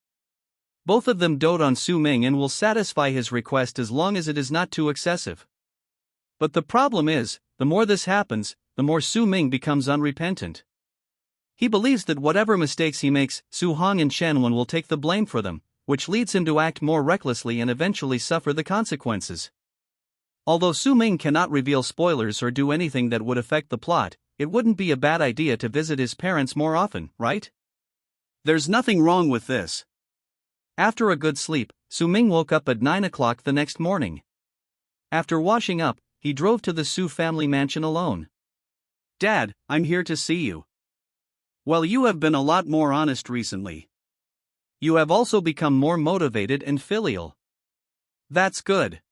Both of them dote on Su Ming and will satisfy his request as long as it is not too excessive. But the problem is, the more this happens, the more Su Ming becomes unrepentant. He believes that whatever mistakes he makes, Su Hong and Chenwan will take the blame for them, which leads him to act more recklessly and eventually suffer the consequences. Although Su Ming cannot reveal spoilers or do anything that would affect the plot, it wouldn't be a bad idea to visit his parents more often, right? There's nothing wrong with this. After a good sleep, Su Ming woke up at 9 o'clock the next morning. After washing up, he drove to the Su family mansion alone. Dad, I'm here to see you. Well, you have been a lot more honest recently. You have also become more motivated and filial. That's good.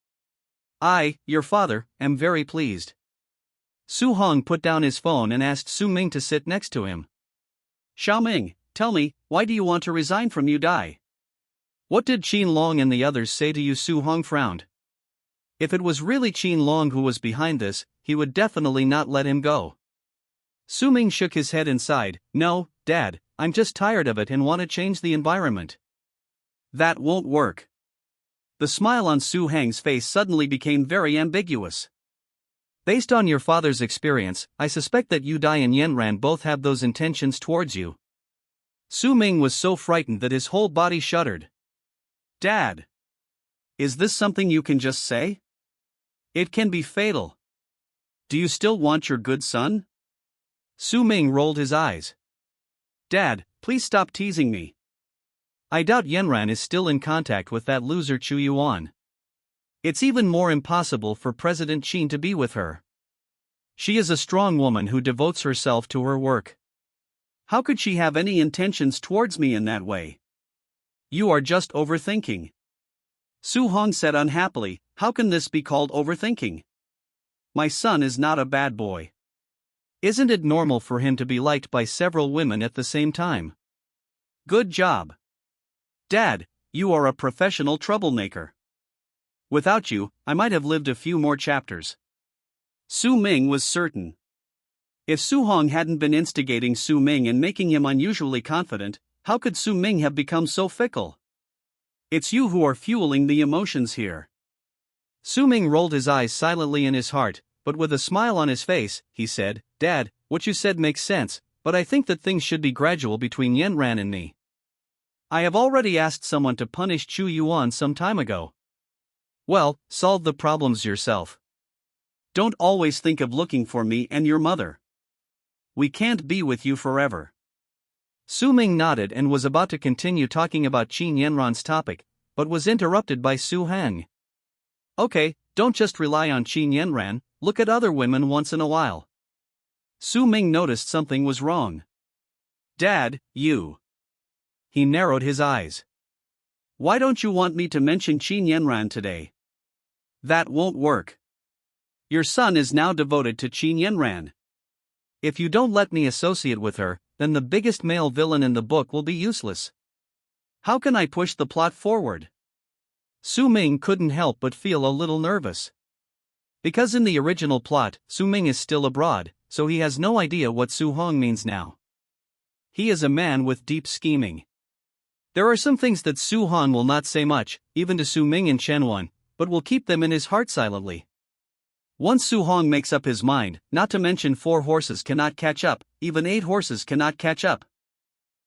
I, your father, am very pleased. Su Hong put down his phone and asked Su Ming to sit next to him. Xiao Ming, tell me, why do you want to resign from Yudai? What did Qin Long and the others say to you? Su Hong frowned. If it was really Qin Long who was behind this, he would definitely not let him go. Su Ming shook his head and sighed. No, Dad, I'm just tired of it and want to change the environment. That won't work. The smile on Su Heng's face suddenly became very ambiguous. Based on your father's experience, I suspect that you Dai and Yanran both have those intentions towards you. Su Ming was so frightened that his whole body shuddered. Dad! Is this something you can just say? It can be fatal. Do you still want your good son? Su Ming rolled his eyes. Dad, please stop teasing me. I doubt Yanran is still in contact with that loser Chu Yuan. It's even more impossible for President Qin to be with her. She is a strong woman who devotes herself to her work. How could she have any intentions towards me in that way? You are just overthinking. Su Hong said unhappily, how can this be called overthinking? My son is not a bad boy. Isn't it normal for him to be liked by several women at the same time? Good job. Dad, you are a professional troublemaker. Without you, I might have lived a few more chapters. Su Ming was certain. If Su Hong hadn't been instigating Su Ming and making him unusually confident, how could Su Ming have become so fickle? It's you who are fueling the emotions here. Su Ming rolled his eyes silently in his heart, but with a smile on his face, he said, Dad, what you said makes sense, but I think that things should be gradual between Yanran and me. I have already asked someone to punish Chu Yuan some time ago. Well, solve the problems yourself. Don't always think of looking for me and your mother. We can't be with you forever. Su Ming nodded and was about to continue talking about Qin Yanran's topic, but was interrupted by Su Heng. Okay, don't just rely on Qin Yanran, look at other women once in a while. Su Ming noticed something was wrong. Dad, you. He narrowed his eyes. Why don't you want me to mention Qin Yanran today? That won't work. Your son is now devoted to Qin Yanran. If you don't let me associate with her, then the biggest male villain in the book will be useless. How can I push the plot forward? Su Ming couldn't help but feel a little nervous. Because in the original plot, Su Ming is still abroad, so he has no idea what Su Hong means now. He is a man with deep scheming. There are some things that Su Hong will not say much, even to Su Ming and Chen Wan, but will keep them in his heart silently. Once Su Hong makes up his mind, not to mention 4 horses cannot catch up, even 8 horses cannot catch up.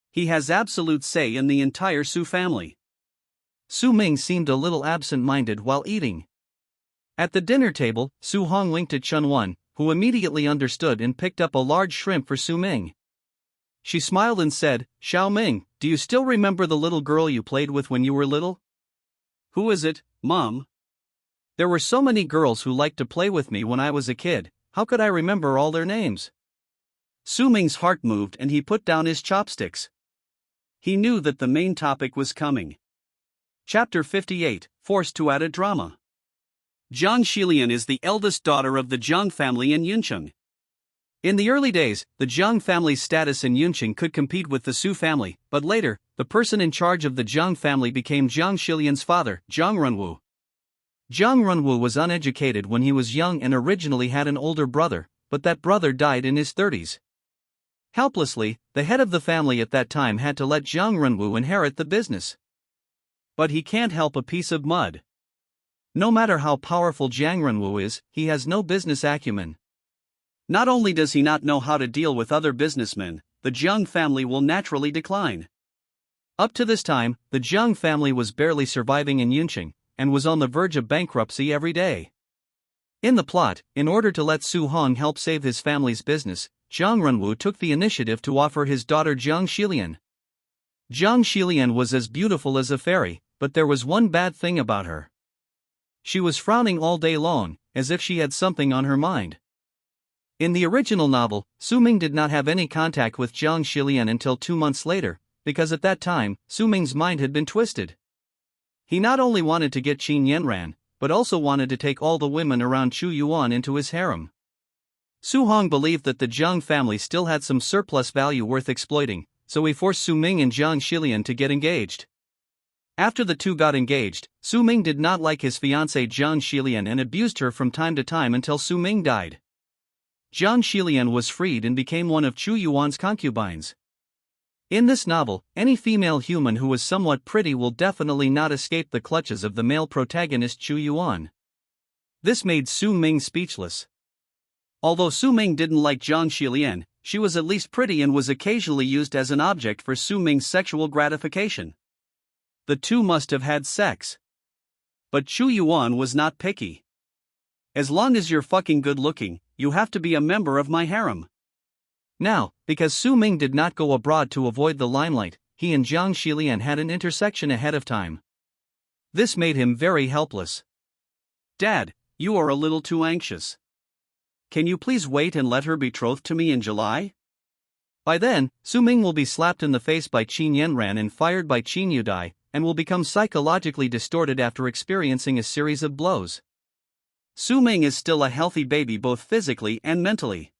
He has absolute say in the entire Su family. Su Ming seemed a little absent-minded while eating. At the dinner table, Su Hong winked at Chen Wan, who immediately understood and picked up a large shrimp for Su Ming. She smiled and said, Xiao Ming, do you still remember the little girl you played with when you were little? Who is it, Mom? There were so many girls who liked to play with me when I was a kid, how could I remember all their names? Su Ming's heart moved and he put down his chopsticks. He knew that the main topic was coming. Chapter 58, Forced to Add a Drama. Zhang Xilian is the eldest daughter of the Zhang family in Yuncheng. In the early days, the Zhang family's status in Yuncheng could compete with the Su family, but later, the person in charge of the Zhang family became Zhang Xilian's father, Zhang Renwu. Zhang Renwu was uneducated when he was young and originally had an older brother, but that brother died in his 30s. Helplessly, the head of the family at that time had to let Zhang Renwu inherit the business. But he can't help a piece of mud. No matter how powerful Zhang Renwu is, he has no business acumen. Not only does he not know how to deal with other businessmen, the Zhang family will naturally decline. Up to this time, the Zhang family was barely surviving in Yuncheng, and was on the verge of bankruptcy every day. In the plot, in order to let Su Hong help save his family's business, Zhang Renwu took the initiative to offer his daughter Zhang Xilian. Zhang Xilian was as beautiful as a fairy, but there was one bad thing about her. She was frowning all day long, as if she had something on her mind. In the original novel, Su Ming did not have any contact with Zhang Xilian until 2 months later, because at that time, Su Ming's mind had been twisted. He not only wanted to get Qin Yanran, but also wanted to take all the women around Chu Yuan into his harem. Su Hong believed that the Zhang family still had some surplus value worth exploiting, so he forced Su Ming and Zhang Xilian to get engaged. After the two got engaged, Su Ming did not like his fiancée Jiang Shilian and abused her from time to time until Su Ming died. Jiang Shilian was freed and became one of Chu Yuan's concubines. In this novel, any female human who is somewhat pretty will definitely not escape the clutches of the male protagonist Chu Yuan. This made Su Ming speechless. Although Su Ming didn't like Jiang Shilian, she was at least pretty and was occasionally used as an object for Su Ming's sexual gratification. The two must have had sex. But Chu Yuan was not picky. As long as you're fucking good looking, you have to be a member of my harem. Now, because Su Ming did not go abroad to avoid the limelight, he and Jiang Shilian had an intersection ahead of time. This made him very helpless. Dad, you are a little too anxious. Can you please wait and let her betroth to me in July? By then, Su Ming will be slapped in the face by Qin Yanran and fired by Qin Yudai, and will become psychologically distorted after experiencing a series of blows. Su Ming is still a healthy baby both physically and mentally.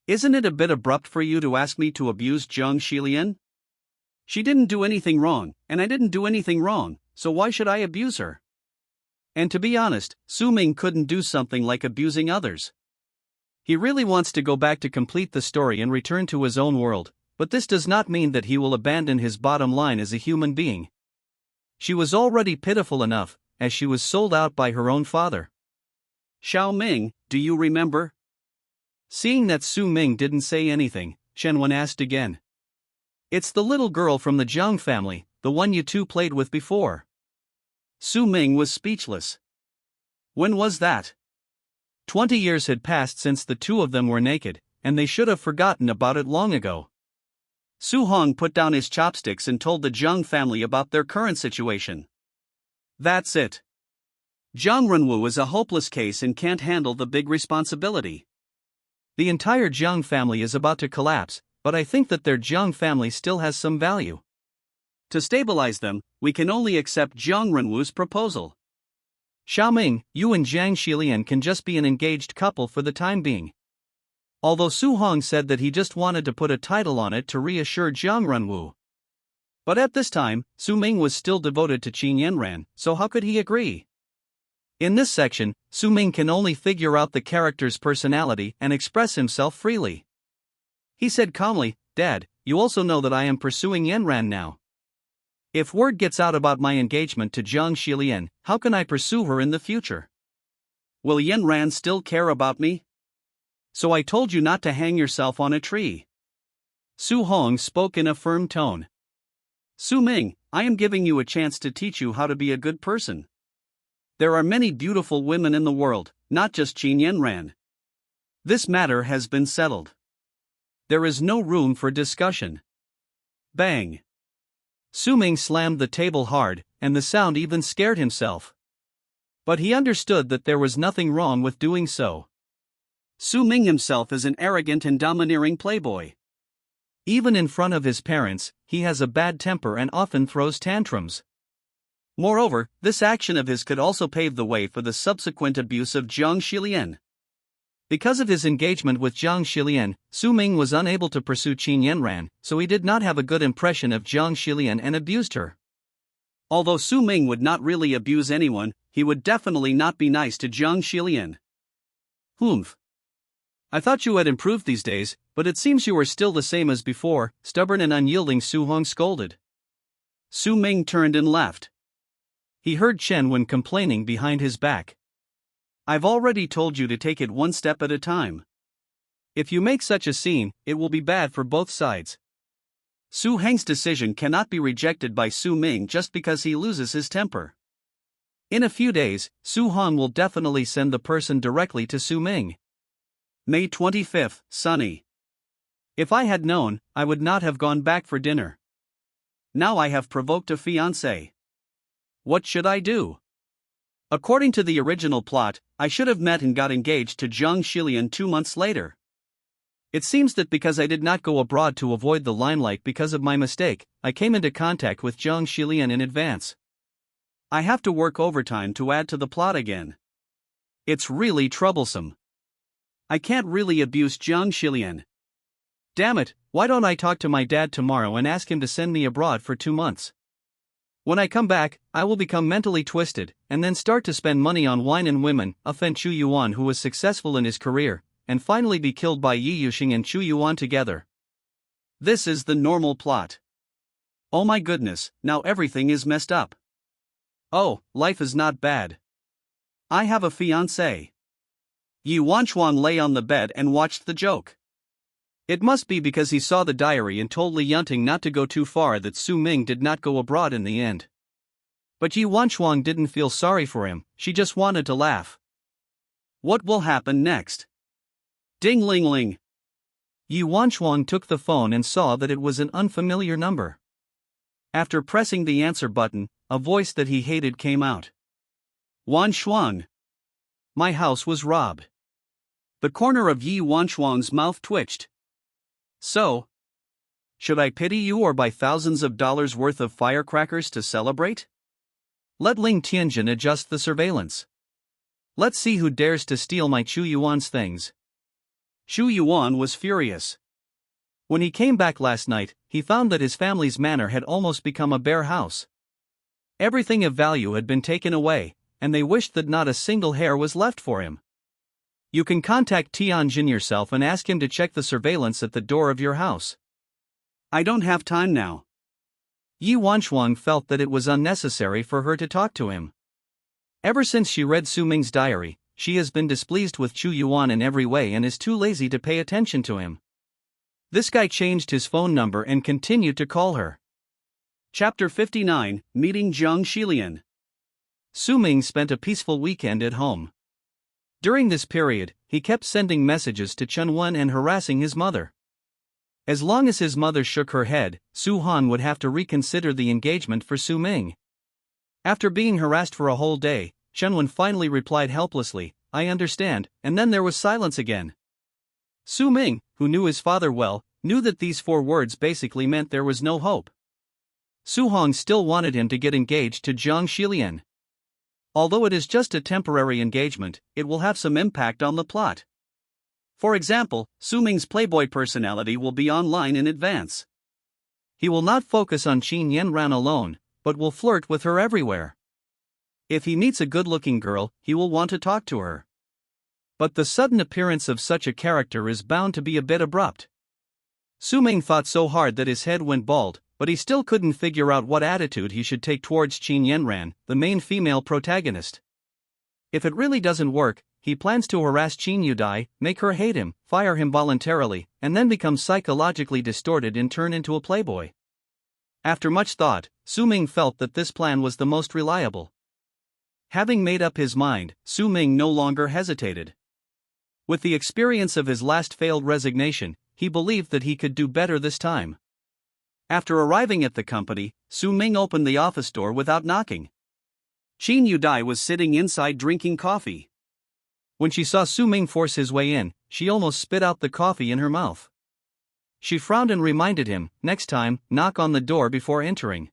Isn't it a bit abrupt for you to ask me to abuse Jiang Shilian? She didn't do anything wrong, and I didn't do anything wrong, so why should I abuse her? And to be honest, Su Ming couldn't do something like abusing others. He really wants to go back to complete the story and return to his own world, but this does not mean that he will abandon his bottom line as a human being. She was already pitiful enough, as she was sold out by her own father. Xiao Ming, do you remember? Seeing that Su Ming didn't say anything, Shen Wen asked again. It's the little girl from the Zhang family, the one you two played with before. Su Ming was speechless. When was that? 20 years had passed since the two of them were naked, and they should have forgotten about it long ago. Su Hong put down his chopsticks and told the Zhang family about their current situation. That's it. Zhang Renwu is a hopeless case and can't handle the big responsibility. The entire Zhang family is about to collapse, but I think that their Zhang family still has some value. To stabilize them, we can only accept Zhang Renwu's proposal. Xiao Ming, you and Jiang Shilian can just be an engaged couple for the time being. Although Su Hong said that he just wanted to put a title on it to reassure Zhang Renwu. But at this time, Su Ming was still devoted to Qin Yanran, so how could he agree? In this section, Su Ming can only figure out the character's personality and express himself freely. He said calmly, Dad, you also know that I am pursuing Yanran now. If word gets out about my engagement to Jiang Shilian, how can I pursue her in the future? Will Yanran still care about me? So I told you not to hang yourself on a tree. Su Hong spoke in a firm tone. Su Ming, I am giving you a chance to teach you how to be a good person. There are many beautiful women in the world, not just Qin Yanran. This matter has been settled. There is no room for discussion. Bang. Su Ming slammed the table hard, and the sound even scared himself. But he understood that there was nothing wrong with doing so. Su Ming himself is an arrogant and domineering playboy. Even in front of his parents, he has a bad temper and often throws tantrums. Moreover, this action of his could also pave the way for the subsequent abuse of Jiang Shilian. Because of his engagement with Jiang Shilian, Su Ming was unable to pursue Qin Yanran, so he did not have a good impression of Jiang Shilian and abused her. Although Su Ming would not really abuse anyone, he would definitely not be nice to Jiang Shilian. Humph. I thought you had improved these days, but it seems you are still the same as before, stubborn and unyielding, Su Hong scolded. Su Ming turned and left. He heard Chen Wen complaining behind his back. I've already told you to take it one step at a time. If you make such a scene, it will be bad for both sides. Su Heng's decision cannot be rejected by Su Ming just because he loses his temper. In a few days, Su Hong will definitely send the person directly to Su Ming. May 25th, sunny. If I had known, I would not have gone back for dinner. Now I have provoked a fiancé. What should I do? According to the original plot, I should have met and got engaged to Jiang Shilian 2 months later. It seems that because I did not go abroad to avoid the limelight because of my mistake, I came into contact with Jiang Shilian in advance. I have to work overtime to add to the plot again. It's really troublesome. I can't really abuse Jiang Shilian. Damn it, why don't I talk to my dad tomorrow and ask him to send me abroad for 2 months? When I come back, I will become mentally twisted, and then start to spend money on wine and women, offend Chu Yuan, who was successful in his career, and finally be killed by Yi Yuxing and Chu Yuan together. This is the normal plot. Oh my goodness, now everything is messed up. Oh, life is not bad. I have a fiancé. Yi Wanchuan lay on the bed and watched the joke. It must be because he saw the diary and told Li Yunting not to go too far that Su Ming did not go abroad in the end. But Yi Wanchuan didn't feel sorry for him, she just wanted to laugh. What will happen next? Ding ling ling. Yi Wanchuan took the phone and saw that it was an unfamiliar number. After pressing the answer button, a voice that he hated came out. Wanchuan. My house was robbed. The corner of Yi Wanchuan's mouth twitched. So? Should I pity you or buy thousands of dollars worth of firecrackers to celebrate? Let Ling Tianjin adjust the surveillance. Let's see who dares to steal my Chu Yuan's things. Chu Yuan was furious. When he came back last night, he found that his family's manor had almost become a bare house. Everything of value had been taken away, and they wished that not a single hair was left for him. You can contact Tianjin yourself and ask him to check the surveillance at the door of your house. I don't have time now. Yi Wanchuan felt that it was unnecessary for her to talk to him. Ever since she read Su Ming's diary, she has been displeased with Chu Yuan in every way and is too lazy to pay attention to him. This guy changed his phone number and continued to call her. Chapter 59, Meeting Zhang Xilian. Su Ming spent a peaceful weekend at home. During this period, he kept sending messages to Chen Wen and harassing his mother. As long as his mother shook her head, Su Han would have to reconsider the engagement for Su Ming. After being harassed for a whole day, Chen Wen finally replied helplessly, "I understand," and then there was silence again. Su Ming, who knew his father well, knew that these 4 words basically meant there was no hope. Su Hong still wanted him to get engaged to Zhang Xilian. Although it is just a temporary engagement, it will have some impact on the plot. For example, Su Ming's playboy personality will be online in advance. He will not focus on Qin Yanran alone, but will flirt with her everywhere. If he meets a good-looking girl, he will want to talk to her. But the sudden appearance of such a character is bound to be a bit abrupt. Su Ming thought so hard that his head went bald, but he still couldn't figure out what attitude he should take towards Qin Yanran, the main female protagonist. If it really doesn't work, he plans to harass Qin Yudai, make her hate him, fire him voluntarily, and then become psychologically distorted and turn into a playboy. After much thought, Su Ming felt that this plan was the most reliable. Having made up his mind, Su Ming no longer hesitated. With the experience of his last failed resignation, he believed that he could do better this time. After arriving at the company, Su Ming opened the office door without knocking. Qin Yudai was sitting inside drinking coffee. When she saw Su Ming force his way in, she almost spit out the coffee in her mouth. She frowned and reminded him, "Next time, knock on the door before entering."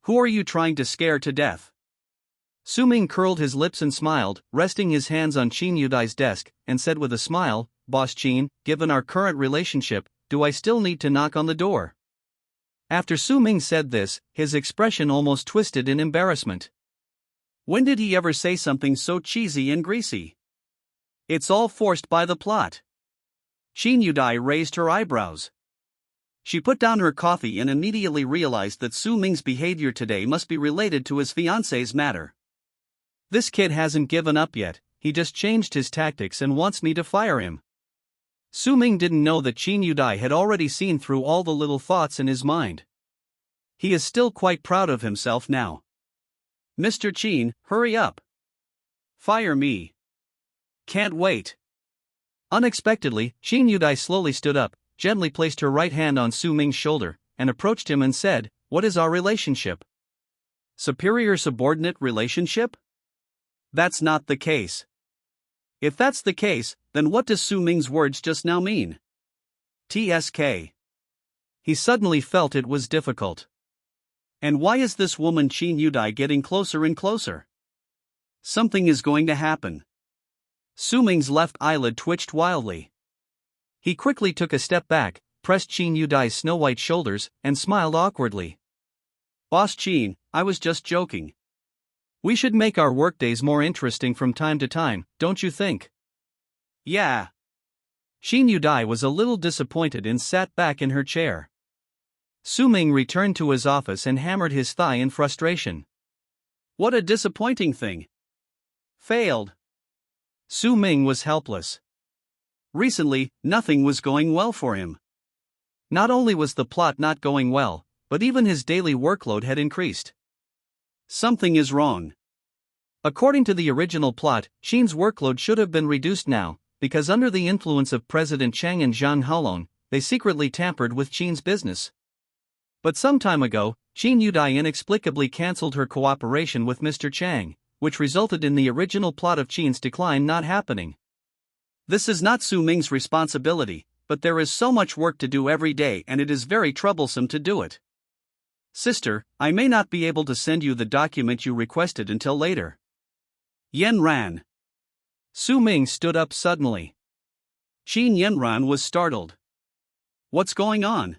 "Who are you trying to scare to death?" Su Ming curled his lips and smiled, resting his hands on Qin Yudai's desk, and said with a smile, "Boss Qin, given our current relationship, do I still need to knock on the door?" After Su Ming said this, his expression almost twisted in embarrassment. When did he ever say something so cheesy and greasy? It's all forced by the plot. Qin Yudai raised her eyebrows. She put down her coffee and immediately realized that Su Ming's behavior today must be related to his fiancé's matter. This kid hasn't given up yet, he just changed his tactics and wants me to fire him. Su Ming didn't know that Qin Yudai had already seen through all the little thoughts in his mind. He is still quite proud of himself now. "Mr. Qin, hurry up. Fire me. Can't wait." Unexpectedly, Qin Yudai slowly stood up, gently placed her right hand on Su Ming's shoulder, and approached him and said, "What is our relationship? Superior-subordinate relationship? That's not the case. If that's the case, then what does Su Ming's words just now mean? TSK. He suddenly felt it was difficult. And why is this woman Qin Yudai getting closer and closer? Something is going to happen. Su Ming's left eyelid twitched wildly. He quickly took a step back, pressed Qin Yudai's snow-white shoulders, and smiled awkwardly. "Boss Qin, I was just joking. We should make our workdays more interesting from time to time, don't you think? Yeah. Qin Yudai was a little disappointed and sat back in her chair. Su Ming returned to his office and hammered his thigh in frustration. What a disappointing thing. Failed. Su Ming was helpless. Recently, nothing was going well for him. Not only was the plot not going well, but even his daily workload had increased. Something is wrong. According to the original plot, Qin's workload should have been reduced now, because under the influence of President Chang and Zhang Haolong, they secretly tampered with Qin's business. But some time ago, Qin Yudai inexplicably cancelled her cooperation with Mr. Chang, which resulted in the original plot of Qin's decline not happening. This is not Su Ming's responsibility, but there is so much work to do every day and it is very troublesome to do it. Sister, I may not be able to send you the document you requested until later. Yanran. Su Ming stood up suddenly. Qin Yanran was startled. What's going on?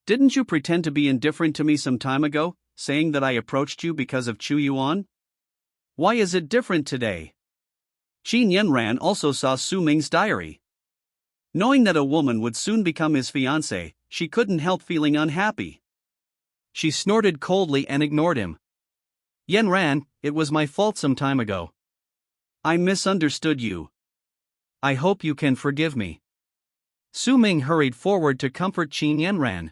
Didn't you pretend to be indifferent to me some time ago, saying that I approached you because of Chu Yuan? Why is it different today? Qin Yanran also saw Su Ming's diary. Knowing that a woman would soon become his fiancée, she couldn't help feeling unhappy. She snorted coldly and ignored him. Yanran, it was my fault some time ago. I misunderstood you. I hope you can forgive me. Su Ming hurried forward to comfort Qin Yanran.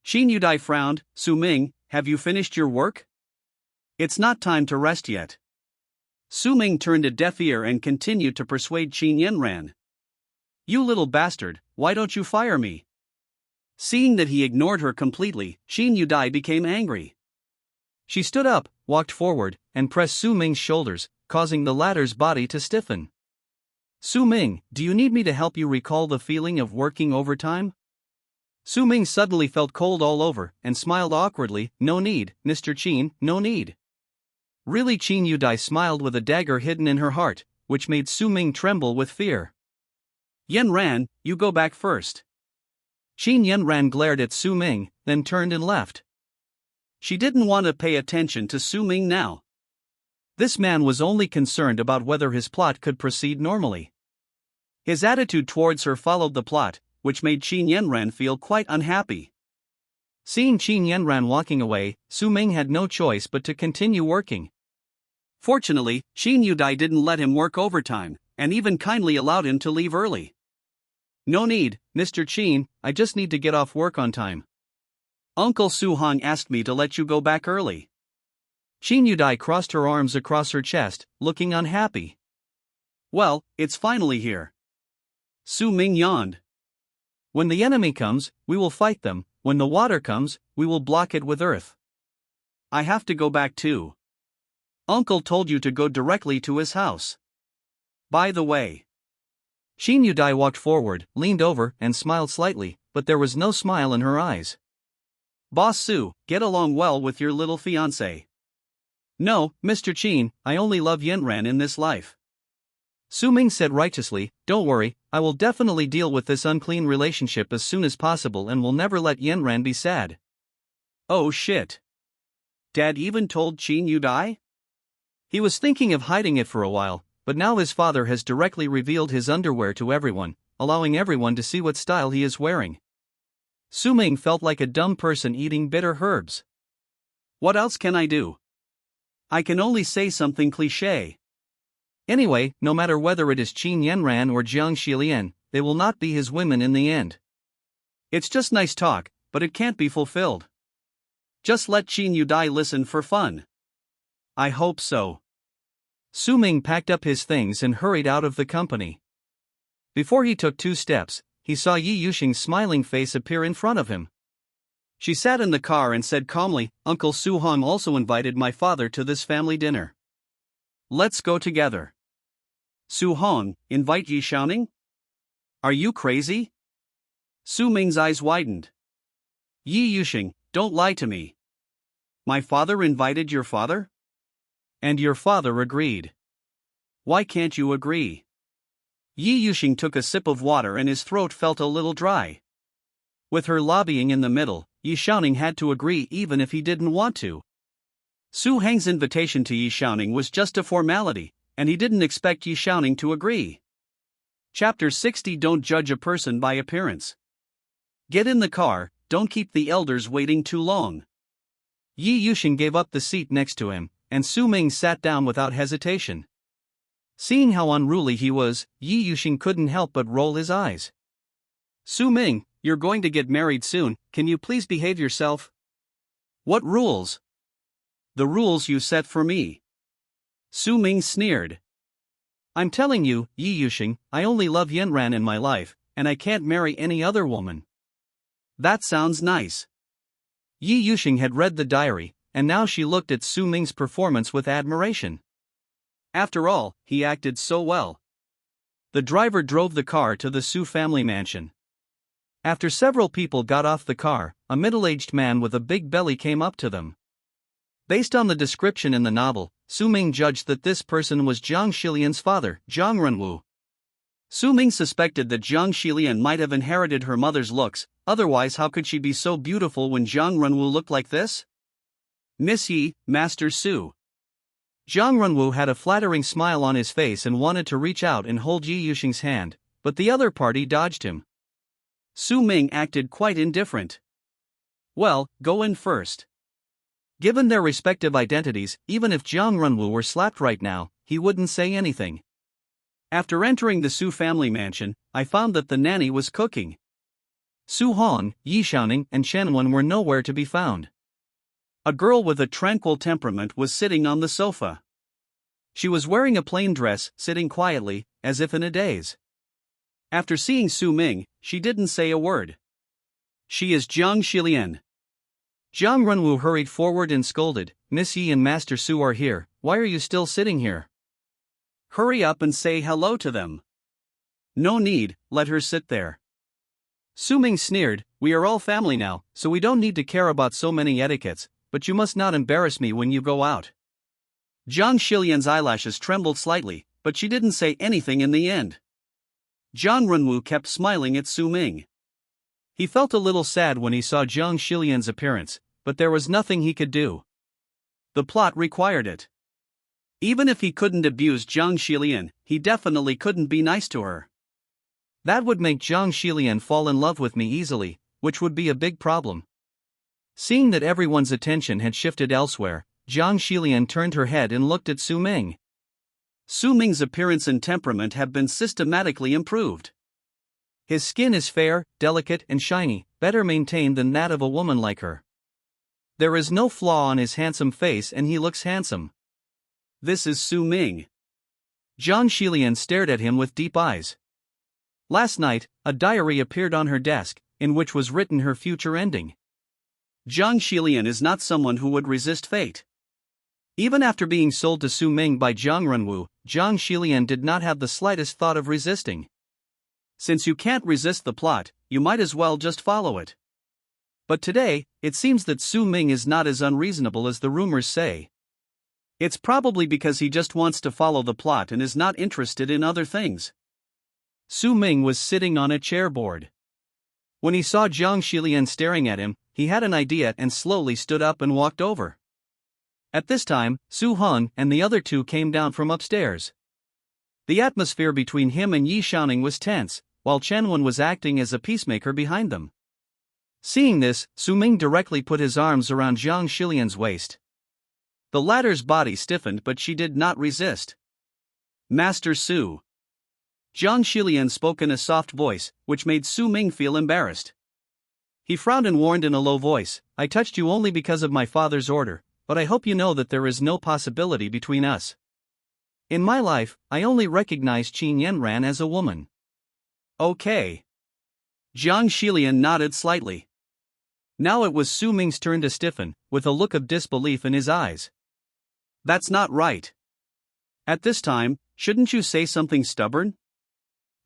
Qin Yudai frowned. Su Ming, have you finished your work? It's not time to rest yet. Su Ming turned a deaf ear and continued to persuade Qin Yanran. You little bastard, why don't you fire me? Seeing that he ignored her completely, Qin Yudai became angry. She stood up, walked forward, and pressed Su Ming's shoulders, causing the latter's body to stiffen. Su Ming, do you need me to help you recall the feeling of working overtime? Su Ming suddenly felt cold all over and smiled awkwardly. No need, Mr. Qin, no need. Really? Qin Yudai smiled with a dagger hidden in her heart, which made Su Ming tremble with fear. Yanran, you go back first. Qin Yanran glared at Su Ming, then turned and left. She didn't want to pay attention to Su Ming now. This man was only concerned about whether his plot could proceed normally. His attitude towards her followed the plot, which made Qin Yanran feel quite unhappy. Seeing Qin Yanran walking away, Su Ming had no choice but to continue working. Fortunately, Qin Yudai didn't let him work overtime, and even kindly allowed him to leave early. No need, Mr. Qin, I just need to get off work on time. Uncle Su Hong asked me to let you go back early. Qin Yudai crossed her arms across her chest, looking unhappy. Well, it's finally here. Su Ming yawned. When the enemy comes, we will fight them. When the water comes, we will block it with earth. I have to go back too. Uncle told you to go directly to his house. By the way. Qin Yudai walked forward, leaned over, and smiled slightly, but there was no smile in her eyes. Boss Su, get along well with your little fiancé. No, Mr. Qin, I only love Yanran in this life. Su Ming said righteously, don't worry, I will definitely deal with this unclean relationship as soon as possible and will never let Yanran be sad. Oh shit. Dad even told Qin Yudai? He was thinking of hiding it for a while, but now his father has directly revealed his underwear to everyone, allowing everyone to see what style he is wearing. Su Ming felt like a dumb person eating bitter herbs. What else can I do? I can only say something cliché. Anyway, no matter whether it is Qin Yanran or Jiang Xilian, they will not be his women in the end. It's just nice talk, but it can't be fulfilled. Just let Qin Yudai listen for fun. I hope so. Su Ming packed up his things and hurried out of the company. Before he took 2 steps, he saw Yi Yuxing's smiling face appear in front of him. She sat in the car and said calmly, Uncle Su Hong also invited my father to this family dinner. Let's go together. Su Hong, invite Yi Xiaoning? Are you crazy? Su Ming's eyes widened. Yi Yuxing, don't lie to me. My father invited your father? And your father agreed. Why can't you agree? Yi Yuxing took a sip of water and his throat felt a little dry. With her lobbying in the middle, Yi Xiaoning had to agree even if he didn't want to. Su Heng's invitation to Yi Xiaoning was just a formality, and he didn't expect Yi Xiaoning to agree. Chapter 60. Don't judge a person by appearance. Get in the car, don't keep the elders waiting too long. Yi Yuxing gave up the seat next to him, and Su Ming sat down without hesitation. Seeing how unruly he was, Yi Yuxing couldn't help but roll his eyes. Su Ming, you're going to get married soon, can you please behave yourself? What rules? The rules you set for me. Su Ming sneered. I'm telling you, Yi Yuxing, I only love Yanran in my life, and I can't marry any other woman. That sounds nice. Yi Yuxing had read the diary, and now she looked at Su Ming's performance with admiration. After all, he acted so well. The driver drove the car to the Su family mansion. After several people got off the car, a middle-aged man with a big belly came up to them. Based on the description in the novel, Su Ming judged that this person was Zhang Xilian's father, Zhang Renwu. Su Ming suspected that Zhang Xilian might have inherited her mother's looks, otherwise how could she be so beautiful when Zhang Renwu looked like this? Miss Yi, Master Su. Zhang Renwu had a flattering smile on his face and wanted to reach out and hold Yi Yuxing's hand, but the other party dodged him. Su Ming acted quite indifferent. Well, go in first. Given their respective identities, even if Zhang Renwu were slapped right now, he wouldn't say anything. After entering the Su family mansion, I found that the nanny was cooking. Su Hong, Yi Xiaoning, and Chen Wen were nowhere to be found. A girl with a tranquil temperament was sitting on the sofa. She was wearing a plain dress, sitting quietly, as if in a daze. After seeing Su Ming, she didn't say a word. She is Zhang Xilian. Zhang Renwu hurried forward and scolded, Miss Yi and Master Su are here, why are you still sitting here? Hurry up and say hello to them. No need, let her sit there. Su Ming sneered, we are all family now, so we don't need to care about so many etiquettes, but you must not embarrass me when you go out. Zhang Xilian's eyelashes trembled slightly, but she didn't say anything in the end. Zhang Renwu kept smiling at Su Ming. He felt a little sad when he saw Zhang Xilian's appearance, but there was nothing he could do. The plot required it. Even if he couldn't abuse Zhang Xilian, he definitely couldn't be nice to her. That would make Zhang Xilian fall in love with me easily, which would be a big problem. Seeing that everyone's attention had shifted elsewhere, Zhang Xilian turned her head and looked at Su Ming. Su Ming's appearance and temperament have been systematically improved. His skin is fair, delicate and shiny, better maintained than that of a woman like her. There is no flaw on his handsome face and he looks handsome. This is Su Ming. Zhang Xilian stared at him with deep eyes. Last night, a diary appeared on her desk, in which was written her future ending. Zhang Xilian is not someone who would resist fate. Even after being sold to Su Ming by Zhang Renwu, Zhang Xilian did not have the slightest thought of resisting. Since you can't resist the plot, you might as well just follow it. But today, it seems that Su Ming is not as unreasonable as the rumors say. It's probably because he just wants to follow the plot and is not interested in other things. Su Ming was sitting on a chairboard. When he saw Zhang Xilian staring at him, he had an idea and slowly stood up and walked over. At this time, Su Hong and the other two came down from upstairs. The atmosphere between him and Yi Xiaoning was tense, while Chen Wen was acting as a peacemaker behind them. Seeing this, Su Ming directly put his arms around Zhang Xilian's waist. The latter's body stiffened but she did not resist. Master Su. Zhang Xilian spoke in a soft voice, which made Su Ming feel embarrassed. He frowned and warned in a low voice, I touched you only because of my father's order, but I hope you know that there is no possibility between us. In my life, I only recognize Qin Yanran as a woman. Okay. Zhang Xilian nodded slightly. Now it was Su Ming's turn to stiffen, with a look of disbelief in his eyes. That's not right. At this time, shouldn't you say something stubborn?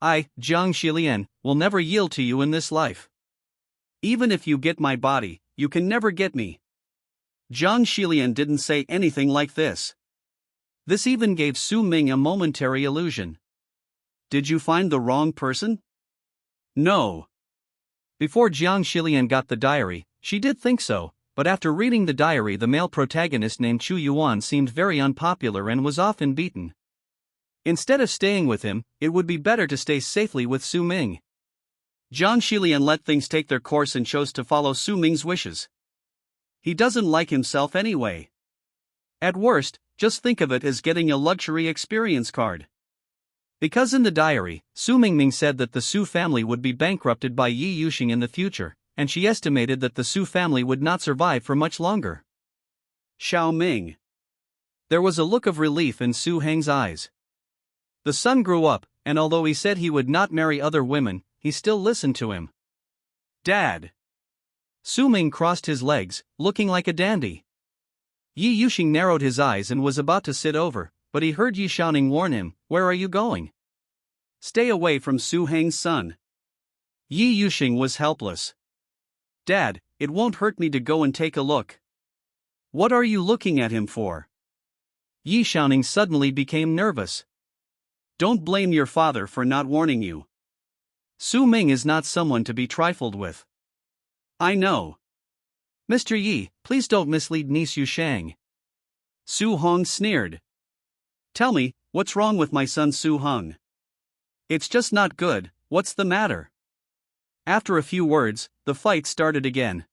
I, Zhang Xilian, will never yield to you in this life. Even if you get my body, you can never get me. Zhang Xilian didn't say anything like this. This even gave Su Ming a momentary illusion. Did you find the wrong person? No. Before Zhang Xilian got the diary, she did think so, but after reading the diary, the male protagonist named Chu Yuan seemed very unpopular and was often beaten. Instead of staying with him, it would be better to stay safely with Su Ming. Zhang Xilian let things take their course and chose to follow Su Ming's wishes. He doesn't like himself anyway. At worst, just think of it as getting a luxury experience card. Because in the diary, Su Mingming said that the Su family would be bankrupted by Yi Yuxing in the future, and she estimated that the Su family would not survive for much longer. Xiao Ming. There was a look of relief in Su Heng's eyes. The son grew up, and although he said he would not marry other women, he still listened to him. Dad. Su Ming crossed his legs, looking like a dandy. Yi Yuxing narrowed his eyes and was about to sit over, but he heard Yi Shaoning warn him, "Where are you going?" Stay away from Su Heng's son. Yi Yuxing was helpless. Dad, it won't hurt me to go and take a look. What are you looking at him for? Yi Shaoning suddenly became nervous. Don't blame your father for not warning you. Su Ming is not someone to be trifled with. I know. Mr. Yi, please don't mislead niece Yu Shang. Su Hong sneered. Tell me, what's wrong with my son Su Hong? It's just not good. What's the matter? After a few words, the fight started again.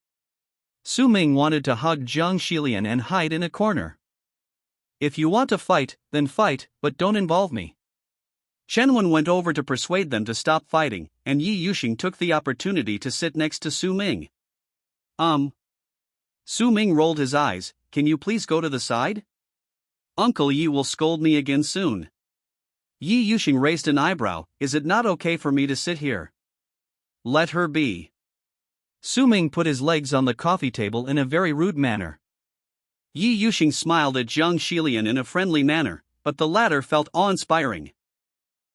Su Ming wanted to hug Zhang Xilian and hide in a corner. If you want to fight, then fight, but don't involve me. Chen Wen went over to persuade them to stop fighting, and Yi Yuxing took the opportunity to sit next to Su Ming. Su Ming rolled his eyes. Can you please go to the side? Uncle Yi will scold me again soon. Yi Yuxing raised an eyebrow. Is it not okay for me to sit here? Let her be. Su Ming put his legs on the coffee table in a very rude manner. Yi Yuxing smiled at Zhang Xilian in a friendly manner, but the latter felt awe-inspiring.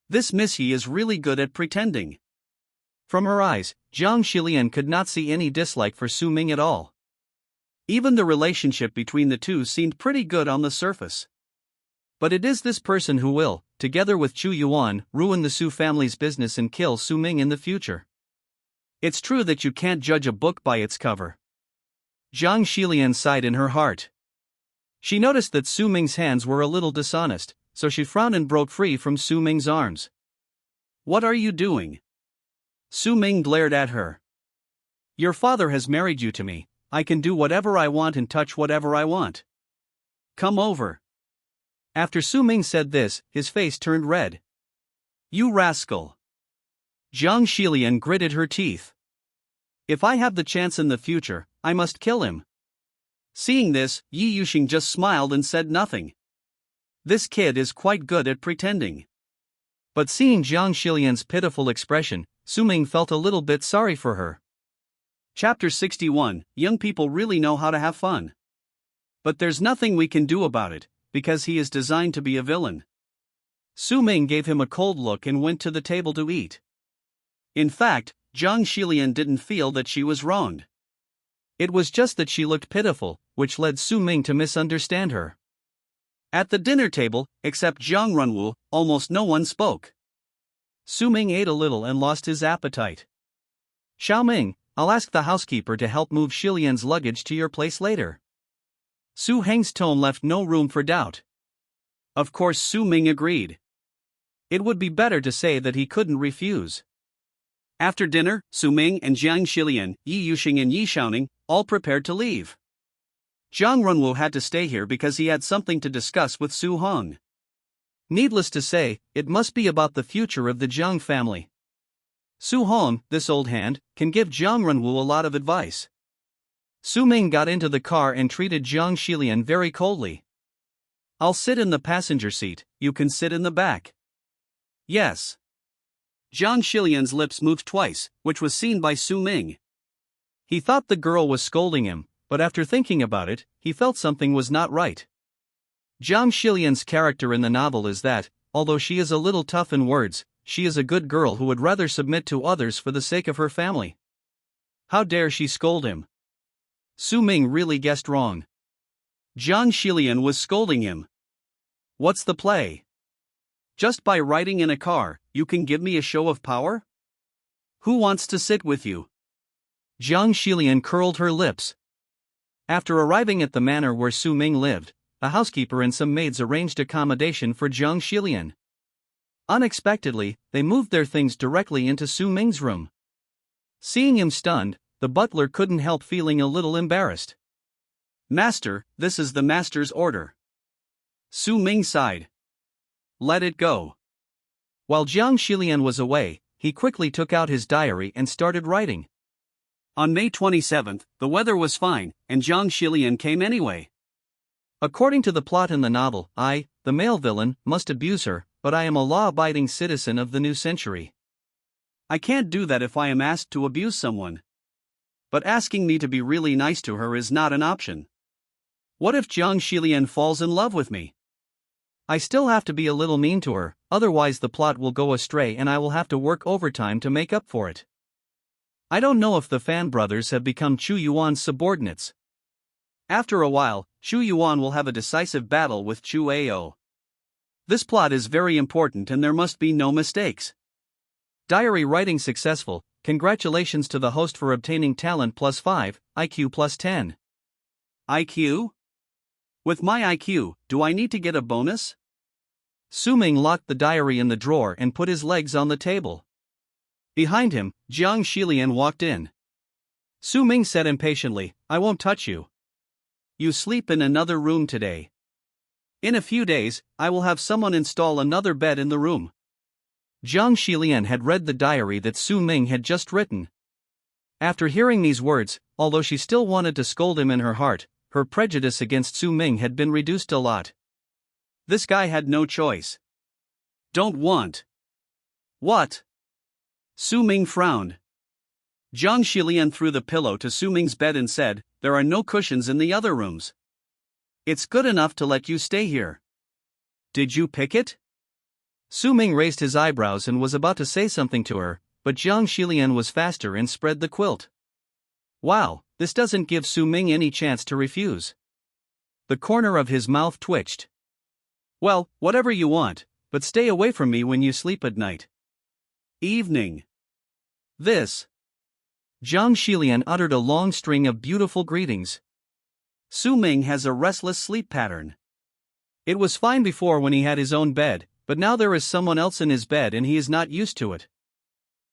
This Miss Yi is really good at pretending. From her eyes, Zhang Xilian could not see any dislike for Su Ming at all. Even the relationship between the two seemed pretty good on the surface. But it is this person who will, together with Chu Yuan, ruin the Su family's business and kill Su Ming in the future. It's true that you can't judge a book by its cover. Zhang Xilian sighed in her heart. She noticed that Su Ming's hands were a little dishonest, so she frowned and broke free from Su Ming's arms. What are you doing? Su Ming glared at her. Your father has married you to me. I can do whatever I want and touch whatever I want. Come over. After Su Ming said this, his face turned red. You rascal. Zhang Xilian gritted her teeth. If I have the chance in the future, I must kill him. Seeing this, Yi Yuxing just smiled and said nothing. This kid is quite good at pretending. But seeing Zhang Xilian's pitiful expression, Su Ming felt a little bit sorry for her. Chapter 61, Young people really know how to have fun. But there's nothing we can do about it, because he is designed to be a villain. Su Ming gave him a cold look and went to the table to eat. In fact, Zhang Xilian didn't feel that she was wronged. It was just that she looked pitiful, which led Su Ming to misunderstand her. At the dinner table, except Zhang Runwu, almost no one spoke. Su Ming ate a little and lost his appetite. Xiao Ming, I'll ask the housekeeper to help move Xilian's luggage to your place later. Su Heng's tone left no room for doubt. Of course Su Ming agreed. It would be better to say that he couldn't refuse. After dinner, Su Ming and Zhang Xilian, Yi Yuxing and Yi Shaoning, all prepared to leave. Zhang Runwu had to stay here because he had something to discuss with Su Hong. Needless to say, it must be about the future of the Zhang family. Su Hong, this old hand, can give Zhang Runwu a lot of advice. Su Ming got into the car and treated Zhang Xilian very coldly. I'll sit in the passenger seat, you can sit in the back. Yes. Zhang Xilian's lips moved twice, which was seen by Su Ming. He thought the girl was scolding him, but after thinking about it, he felt something was not right. Zhang Xilian's character in the novel is that, although she is a little tough in words, she is a good girl who would rather submit to others for the sake of her family. How dare she scold him? Su Ming really guessed wrong. Zhang Xilian was scolding him. What's the play? Just by riding in a car, you can give me a show of power? Who wants to sit with you? Zhang Xilian curled her lips. After arriving at the manor where Su Ming lived, a housekeeper and some maids arranged accommodation for Jiang Shilian. Unexpectedly, they moved their things directly into Su Ming's room. Seeing him stunned, the butler couldn't help feeling a little embarrassed. "Master, this is the master's order." Su Ming sighed. "Let it go." While Jiang Shilian was away, he quickly took out his diary and started writing. On May 27th, the weather was fine, and Jiang Shilian came anyway. According to the plot in the novel, I, the male villain, must abuse her, but I am a law-abiding citizen of the new century. I can't do that if I am asked to abuse someone. But asking me to be really nice to her is not an option. What if Jiang Shilian falls in love with me? I still have to be a little mean to her, otherwise the plot will go astray and I will have to work overtime to make up for it. I don't know if the Fan brothers have become Chu Yuan's subordinates. After a while, Chu Yuan will have a decisive battle with Chu Ao. This plot is very important and there must be no mistakes. Diary writing successful. Congratulations to the host for obtaining talent +5, IQ +10. IQ? With my IQ, do I need to get a bonus? Su Ming locked the diary in the drawer and put his legs on the table. Behind him, Jiang Shilian walked in. Su Ming said impatiently, "I won't touch you. You sleep in another room today. In a few days, I will have someone install another bed in the room." Jiang Shilian had read the diary that Su Ming had just written. After hearing these words, although she still wanted to scold him in her heart, her prejudice against Su Ming had been reduced a lot. This guy had no choice. Don't want. What? Su Ming frowned. Jiang Shilian threw the pillow to Su Ming's bed and said, "There are no cushions in the other rooms. It's good enough to let you stay here. Did you pick it?" Su Ming raised his eyebrows and was about to say something to her, but Jiang Shilian was faster and spread the quilt. Wow, this doesn't give Su Ming any chance to refuse. The corner of his mouth twitched. "Well, whatever you want, but stay away from me when you sleep at night." Evening. This. Jiang Shilian uttered a long string of beautiful greetings. Su Ming has a restless sleep pattern. It was fine before when he had his own bed, but now there is someone else in his bed and he is not used to it.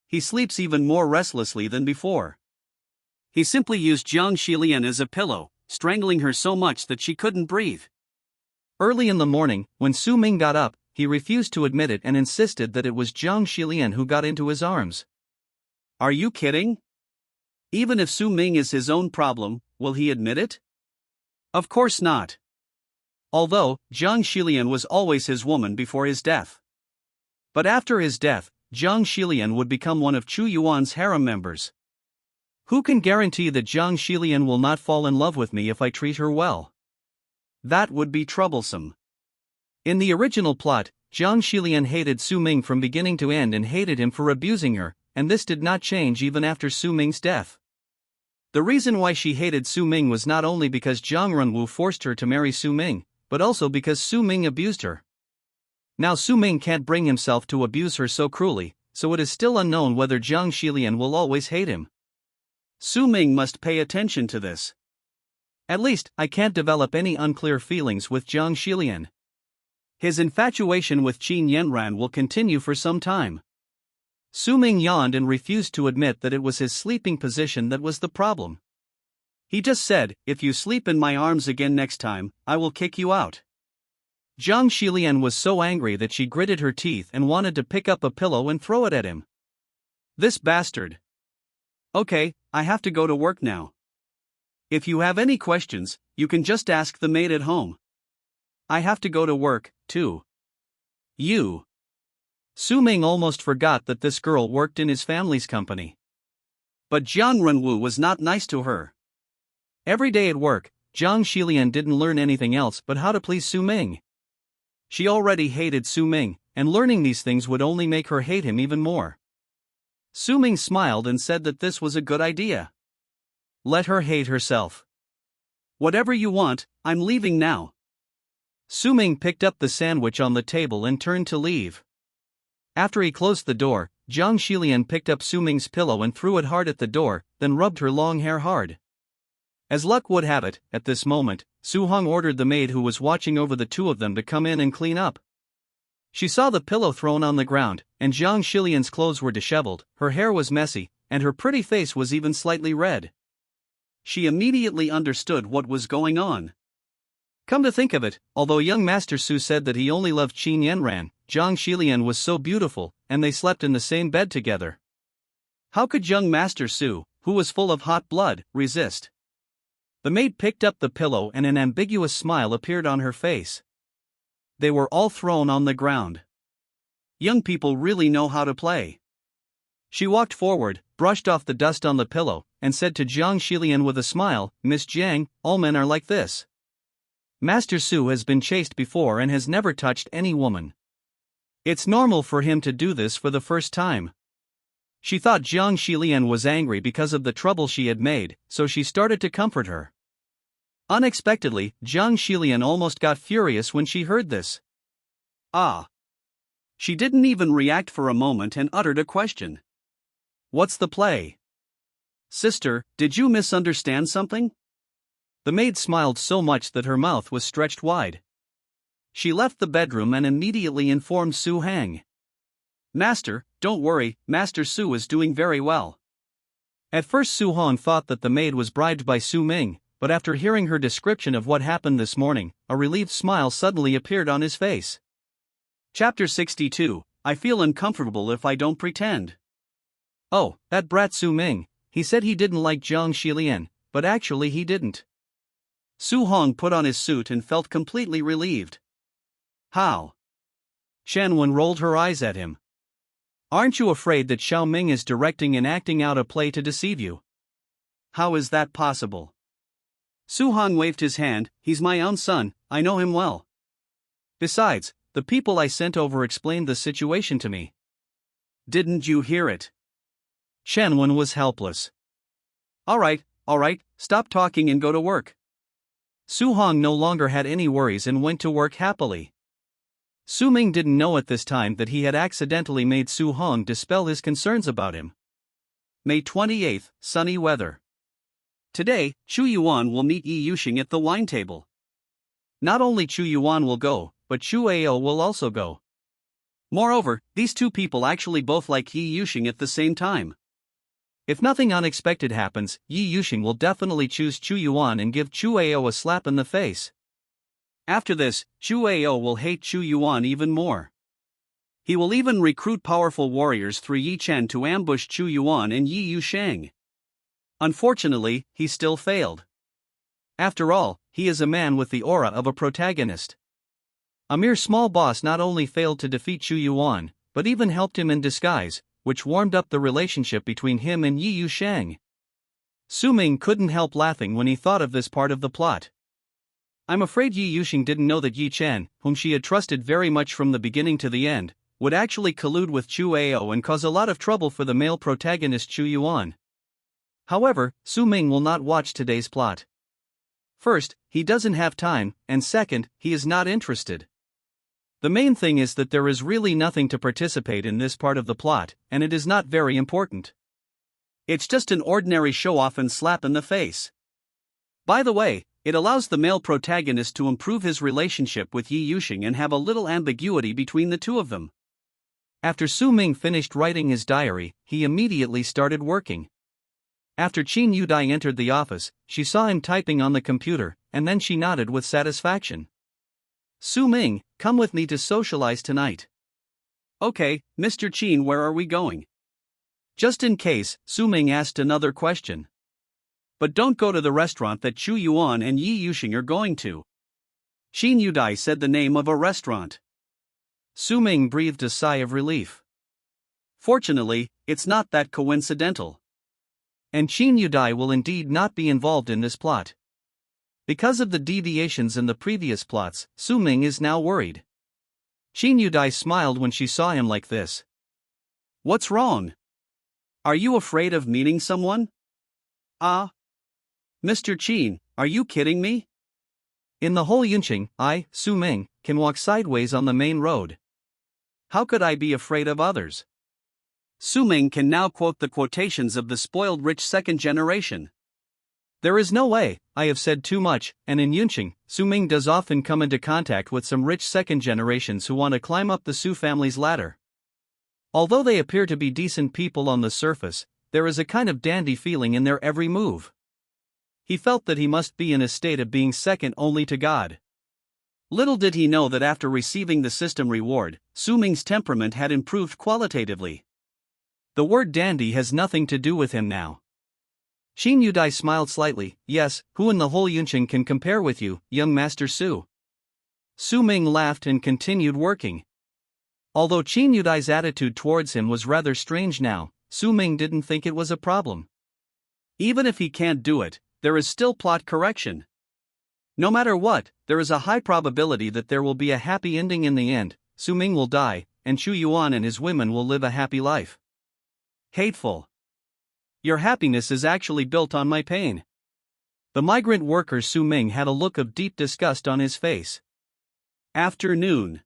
He sleeps even more restlessly than before. He simply used Jiang Shilian as a pillow, strangling her so much that she couldn't breathe. Early in the morning, when Su Ming got up, he refused to admit it and insisted that it was Jiang Shilian who got into his arms. Are you kidding? Even if Su Ming is his own problem, will he admit it? Of course not. Although, Jiang Shilian was always his woman before his death. But after his death, Jiang Shilian would become one of Chu Yuan's harem members. Who can guarantee that Jiang Shilian will not fall in love with me if I treat her well? That would be troublesome. In the original plot, Jiang Shilian hated Su Ming from beginning to end and hated him for abusing her, and this did not change even after Su Ming's death. The reason why she hated Su Ming was not only because Jiang Renwu forced her to marry Su Ming, but also because Su Ming abused her. Now Su Ming can't bring himself to abuse her so cruelly, so it is still unknown whether Jiang Shilian will always hate him. Su Ming must pay attention to this. At least, I can't develop any unclear feelings with Jiang Shilian. His infatuation with Qin Yanran will continue for some time. Su Ming yawned and refused to admit that it was his sleeping position that was the problem. He just said, "If you sleep in my arms again next time, I will kick you out." Jiang Shilian was so angry that she gritted her teeth and wanted to pick up a pillow and throw it at him. This bastard. Okay, I have to go to work now. If you have any questions, you can just ask the maid at home. I have to go to work, too. You. Su Ming almost forgot that this girl worked in his family's company. But Jiang Renwu was not nice to her. Every day at work, Jiang Shilian didn't learn anything else but how to please Su Ming. She already hated Su Ming, and learning these things would only make her hate him even more. Su Ming smiled and said that this was a good idea. Let her hate herself. Whatever you want, I'm leaving now. Su Ming picked up the sandwich on the table and turned to leave. After he closed the door, Jiang Shilian picked up Su Ming's pillow and threw it hard at the door, then rubbed her long hair hard. As luck would have it, at this moment, Su Hong ordered the maid who was watching over the two of them to come in and clean up. She saw the pillow thrown on the ground, and Zhang Xilian's clothes were disheveled, her hair was messy, and her pretty face was even slightly red. She immediately understood what was going on. Come to think of it, although young Master Su said that he only loved Qin Yanran, Zhang Xilian was so beautiful, and they slept in the same bed together. How could young Master Su, who was full of hot blood, resist? The maid picked up the pillow and an ambiguous smile appeared on her face. They were all thrown on the ground. Young people really know how to play. She walked forward, brushed off the dust on the pillow, and said to Zhang Xilian with a smile, "Miss Jiang, all men are like this. Master Su has been chaste before and has never touched any woman. It's normal for him to do this for the first time." She thought Zhang Xilian was angry because of the trouble she had made, so she started to comfort her. Unexpectedly, Zhang Xilian almost got furious when she heard this. Ah! She didn't even react for a moment and uttered a question. "What's the play? Sister, did you misunderstand something?" The maid smiled so much that her mouth was stretched wide. She left the bedroom and immediately informed Su Hang. "Master, don't worry, Master Su is doing very well." At first Su Hong thought that the maid was bribed by Su Ming, but after hearing her description of what happened this morning, a relieved smile suddenly appeared on his face. Chapter 62, I feel uncomfortable if I don't pretend. Oh, that brat Su Ming, he said he didn't like Zhang Xilian, but actually he didn't. Su Hong put on his suit and felt completely relieved. How? Shan Wen rolled her eyes at him. Aren't you afraid that Xiao Ming is directing and acting out a play to deceive you? How is that possible? Su Hong waved his hand, he's my own son, I know him well. Besides, the people I sent over explained the situation to me. Didn't you hear it? Shan Wen was helpless. All right, stop talking and go to work. Su Hong no longer had any worries and went to work happily. Su Ming didn't know at this time that he had accidentally made Su Hong dispel his concerns about him. May 28th, sunny weather. Today, Chu Yuan will meet Yi Yuxing at the wine table. Not only Chu Yuan will go, but Chu Ao will also go. Moreover, these two people actually both like Yi Yuxing at the same time. If nothing unexpected happens, Yi Yuxing will definitely choose Chu Yuan and give Chu Ao a slap in the face. After this, Chu Ao will hate Chu Yuan even more. He will even recruit powerful warriors through Yi Chen to ambush Chu Yuan and Yi Yusheng. Unfortunately, he still failed. After all, he is a man with the aura of a protagonist. A mere small boss not only failed to defeat Chu Yuan, but even helped him in disguise, which warmed up the relationship between him and Yi Yusheng. Su Ming couldn't help laughing when he thought of this part of the plot. I'm afraid Yi Yuxing didn't know that Yi Chen, whom she had trusted very much from the beginning to the end, would actually collude with Chu Ao and cause a lot of trouble for the male protagonist Chu Yuan. However, Su Ming will not watch today's plot. First, he doesn't have time, and second, he is not interested. The main thing is that there is really nothing to participate in this part of the plot, and it is not very important. It's just an ordinary show-off and slap in the face. By the way, it allows the male protagonist to improve his relationship with Yi Yuxing and have a little ambiguity between the two of them. After Su Ming finished writing his diary, he immediately started working. After Qin Yudai entered the office, she saw him typing on the computer, and then she nodded with satisfaction. Su Ming, come with me to socialize tonight. Okay, Mr. Qin, where are we going? Just in case, Su Ming asked another question. But don't go to the restaurant that Chu Yuan and Yi Yuxing are going to. Qin Yudai said the name of a restaurant. Su Ming breathed a sigh of relief. Fortunately, it's not that coincidental. And Qin Yudai will indeed not be involved in this plot. Because of the deviations in the previous plots, Su Ming is now worried. Qin Yudai smiled when she saw him like this. What's wrong? Are you afraid of meeting someone? Ah. Mr. Qin, are you kidding me? In the whole Yunqing, I, Su Ming, can walk sideways on the main road. How could I be afraid of others? Su Ming can now quote the quotations of the spoiled rich second generation. There is no way, I have said too much, and in Yunqing, Su Ming does often come into contact with some rich second generations who want to climb up the Su family's ladder. Although they appear to be decent people on the surface, there is a kind of dandy feeling in their every move. He felt that he must be in a state of being second only to God. Little did he know that after receiving the system reward, Su Ming's temperament had improved qualitatively. The word dandy has nothing to do with him now. Qin Yudai smiled slightly. Yes, who in the whole Yunqing can compare with you, young Master Su? Su Ming laughed and continued working. Although Qin Yudai's attitude towards him was rather strange now, Su Ming didn't think it was a problem. Even if he can't do it, there is still plot correction. No matter what, there is a high probability that there will be a happy ending in the end. Su Ming will die, and Chu Yuan and his women will live a happy life. Hateful. Your happiness is actually built on my pain. The migrant worker Su Ming had a look of deep disgust on his face. Afternoon.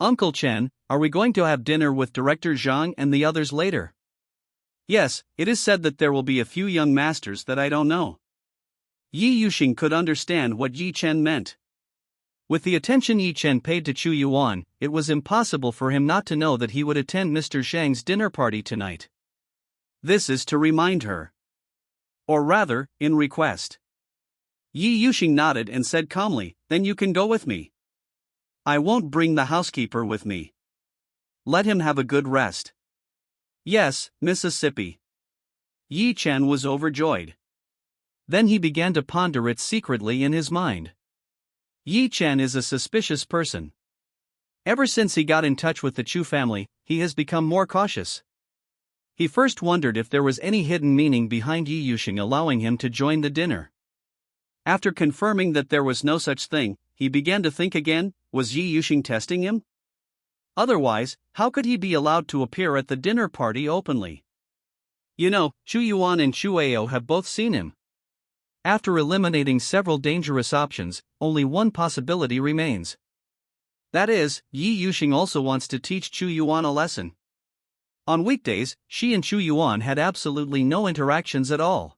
Uncle Chen, are we going to have dinner with Director Zhang and the others later? Yes, it is said that there will be a few young masters that I don't know. Yi Yuxing could understand what Yi Chen meant. With the attention Yi Chen paid to Chu Yuan, it was impossible for him not to know that he would attend Mr. Zhang's dinner party tonight. This is to remind her. Or rather, in request. Yi Yuxing nodded and said calmly, then you can go with me. I won't bring the housekeeper with me. Let him have a good rest. Yes, Mississippi. Yi Chen was overjoyed. Then he began to ponder it secretly in his mind. Yi Chen is a suspicious person. Ever since he got in touch with the Chu family, he has become more cautious. He first wondered if there was any hidden meaning behind Yi Yuxing allowing him to join the dinner. After confirming that there was no such thing, he began to think again, was Yi Yuxing testing him? Otherwise, how could he be allowed to appear at the dinner party openly? You know, Chu Yuan and Chu Ao have both seen him. After eliminating several dangerous options, only one possibility remains. That is, Yi Yuxing also wants to teach Chu Yuan a lesson. On weekdays, she and Chu Yuan had absolutely no interactions at all.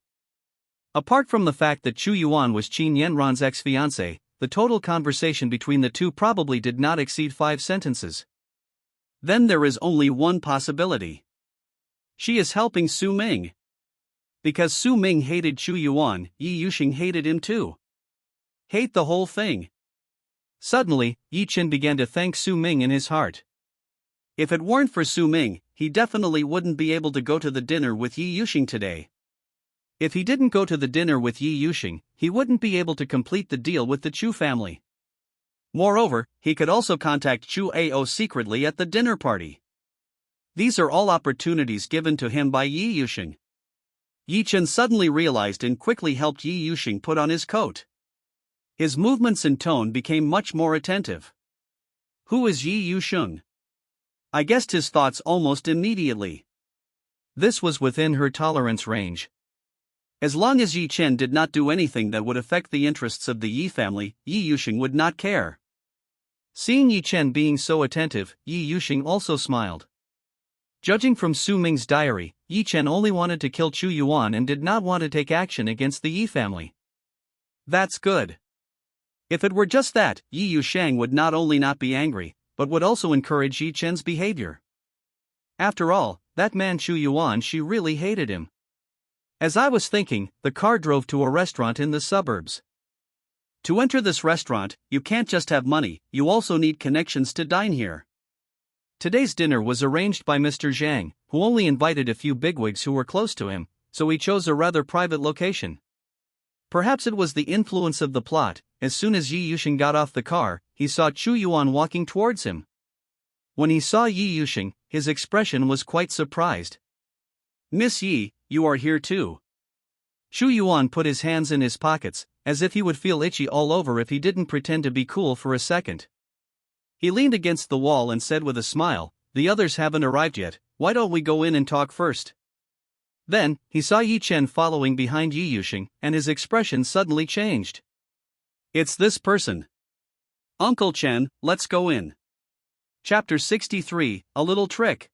Apart from the fact that Chu Yuan was Qin Yanran's ex-fiancé, the total conversation between the two probably did not exceed 5 sentences. Then there is only one possibility. She is helping Su Ming. Because Su Ming hated Chu Yuan, Yi Yuxing hated him too. Hate the whole thing. Suddenly, Yi Chen began to thank Su Ming in his heart. If it weren't for Su Ming, he definitely wouldn't be able to go to the dinner with Yi Yuxing today. If he didn't go to the dinner with Yi Yuxing, he wouldn't be able to complete the deal with the Chu family. Moreover, he could also contact Chu Ao secretly at the dinner party. These are all opportunities given to him by Yi Yuxing. Yi Chen suddenly realized and quickly helped Yi Yuxing put on his coat. His movements and tone became much more attentive. Who is Yi Yuxing? I guessed his thoughts almost immediately. This was within her tolerance range. As long as Yi Chen did not do anything that would affect the interests of the Yi family, Yi Yuxing would not care. Seeing Yi Chen being so attentive, Yi Yuxing also smiled. Judging from Su Ming's diary, Yi Chen only wanted to kill Chu Yuan and did not want to take action against the Yi family. That's good. If it were just that, Yi Yushang would not only not be angry, but would also encourage Yi Chen's behavior. After all, that man Chu Yuan, she really hated him. As I was thinking, the car drove to a restaurant in the suburbs. To enter this restaurant, you can't just have money, you also need connections to dine here. Today's dinner was arranged by Mr. Zhang, who only invited a few bigwigs who were close to him, so he chose a rather private location. Perhaps it was the influence of the plot. As soon as Yi Yuxing got off the car, he saw Chu Yuan walking towards him. When he saw Yi Yuxing, his expression was quite surprised. Miss Yi, you are here too. Chu Yuan put his hands in his pockets, as if he would feel itchy all over if he didn't pretend to be cool for a second. He leaned against the wall and said with a smile, the others haven't arrived yet, why don't we go in and talk first? Then, he saw Yi Chen following behind Yi Yuxing, and his expression suddenly changed. It's this person. Uncle Chen, let's go in. Chapter 63, A Little Trick.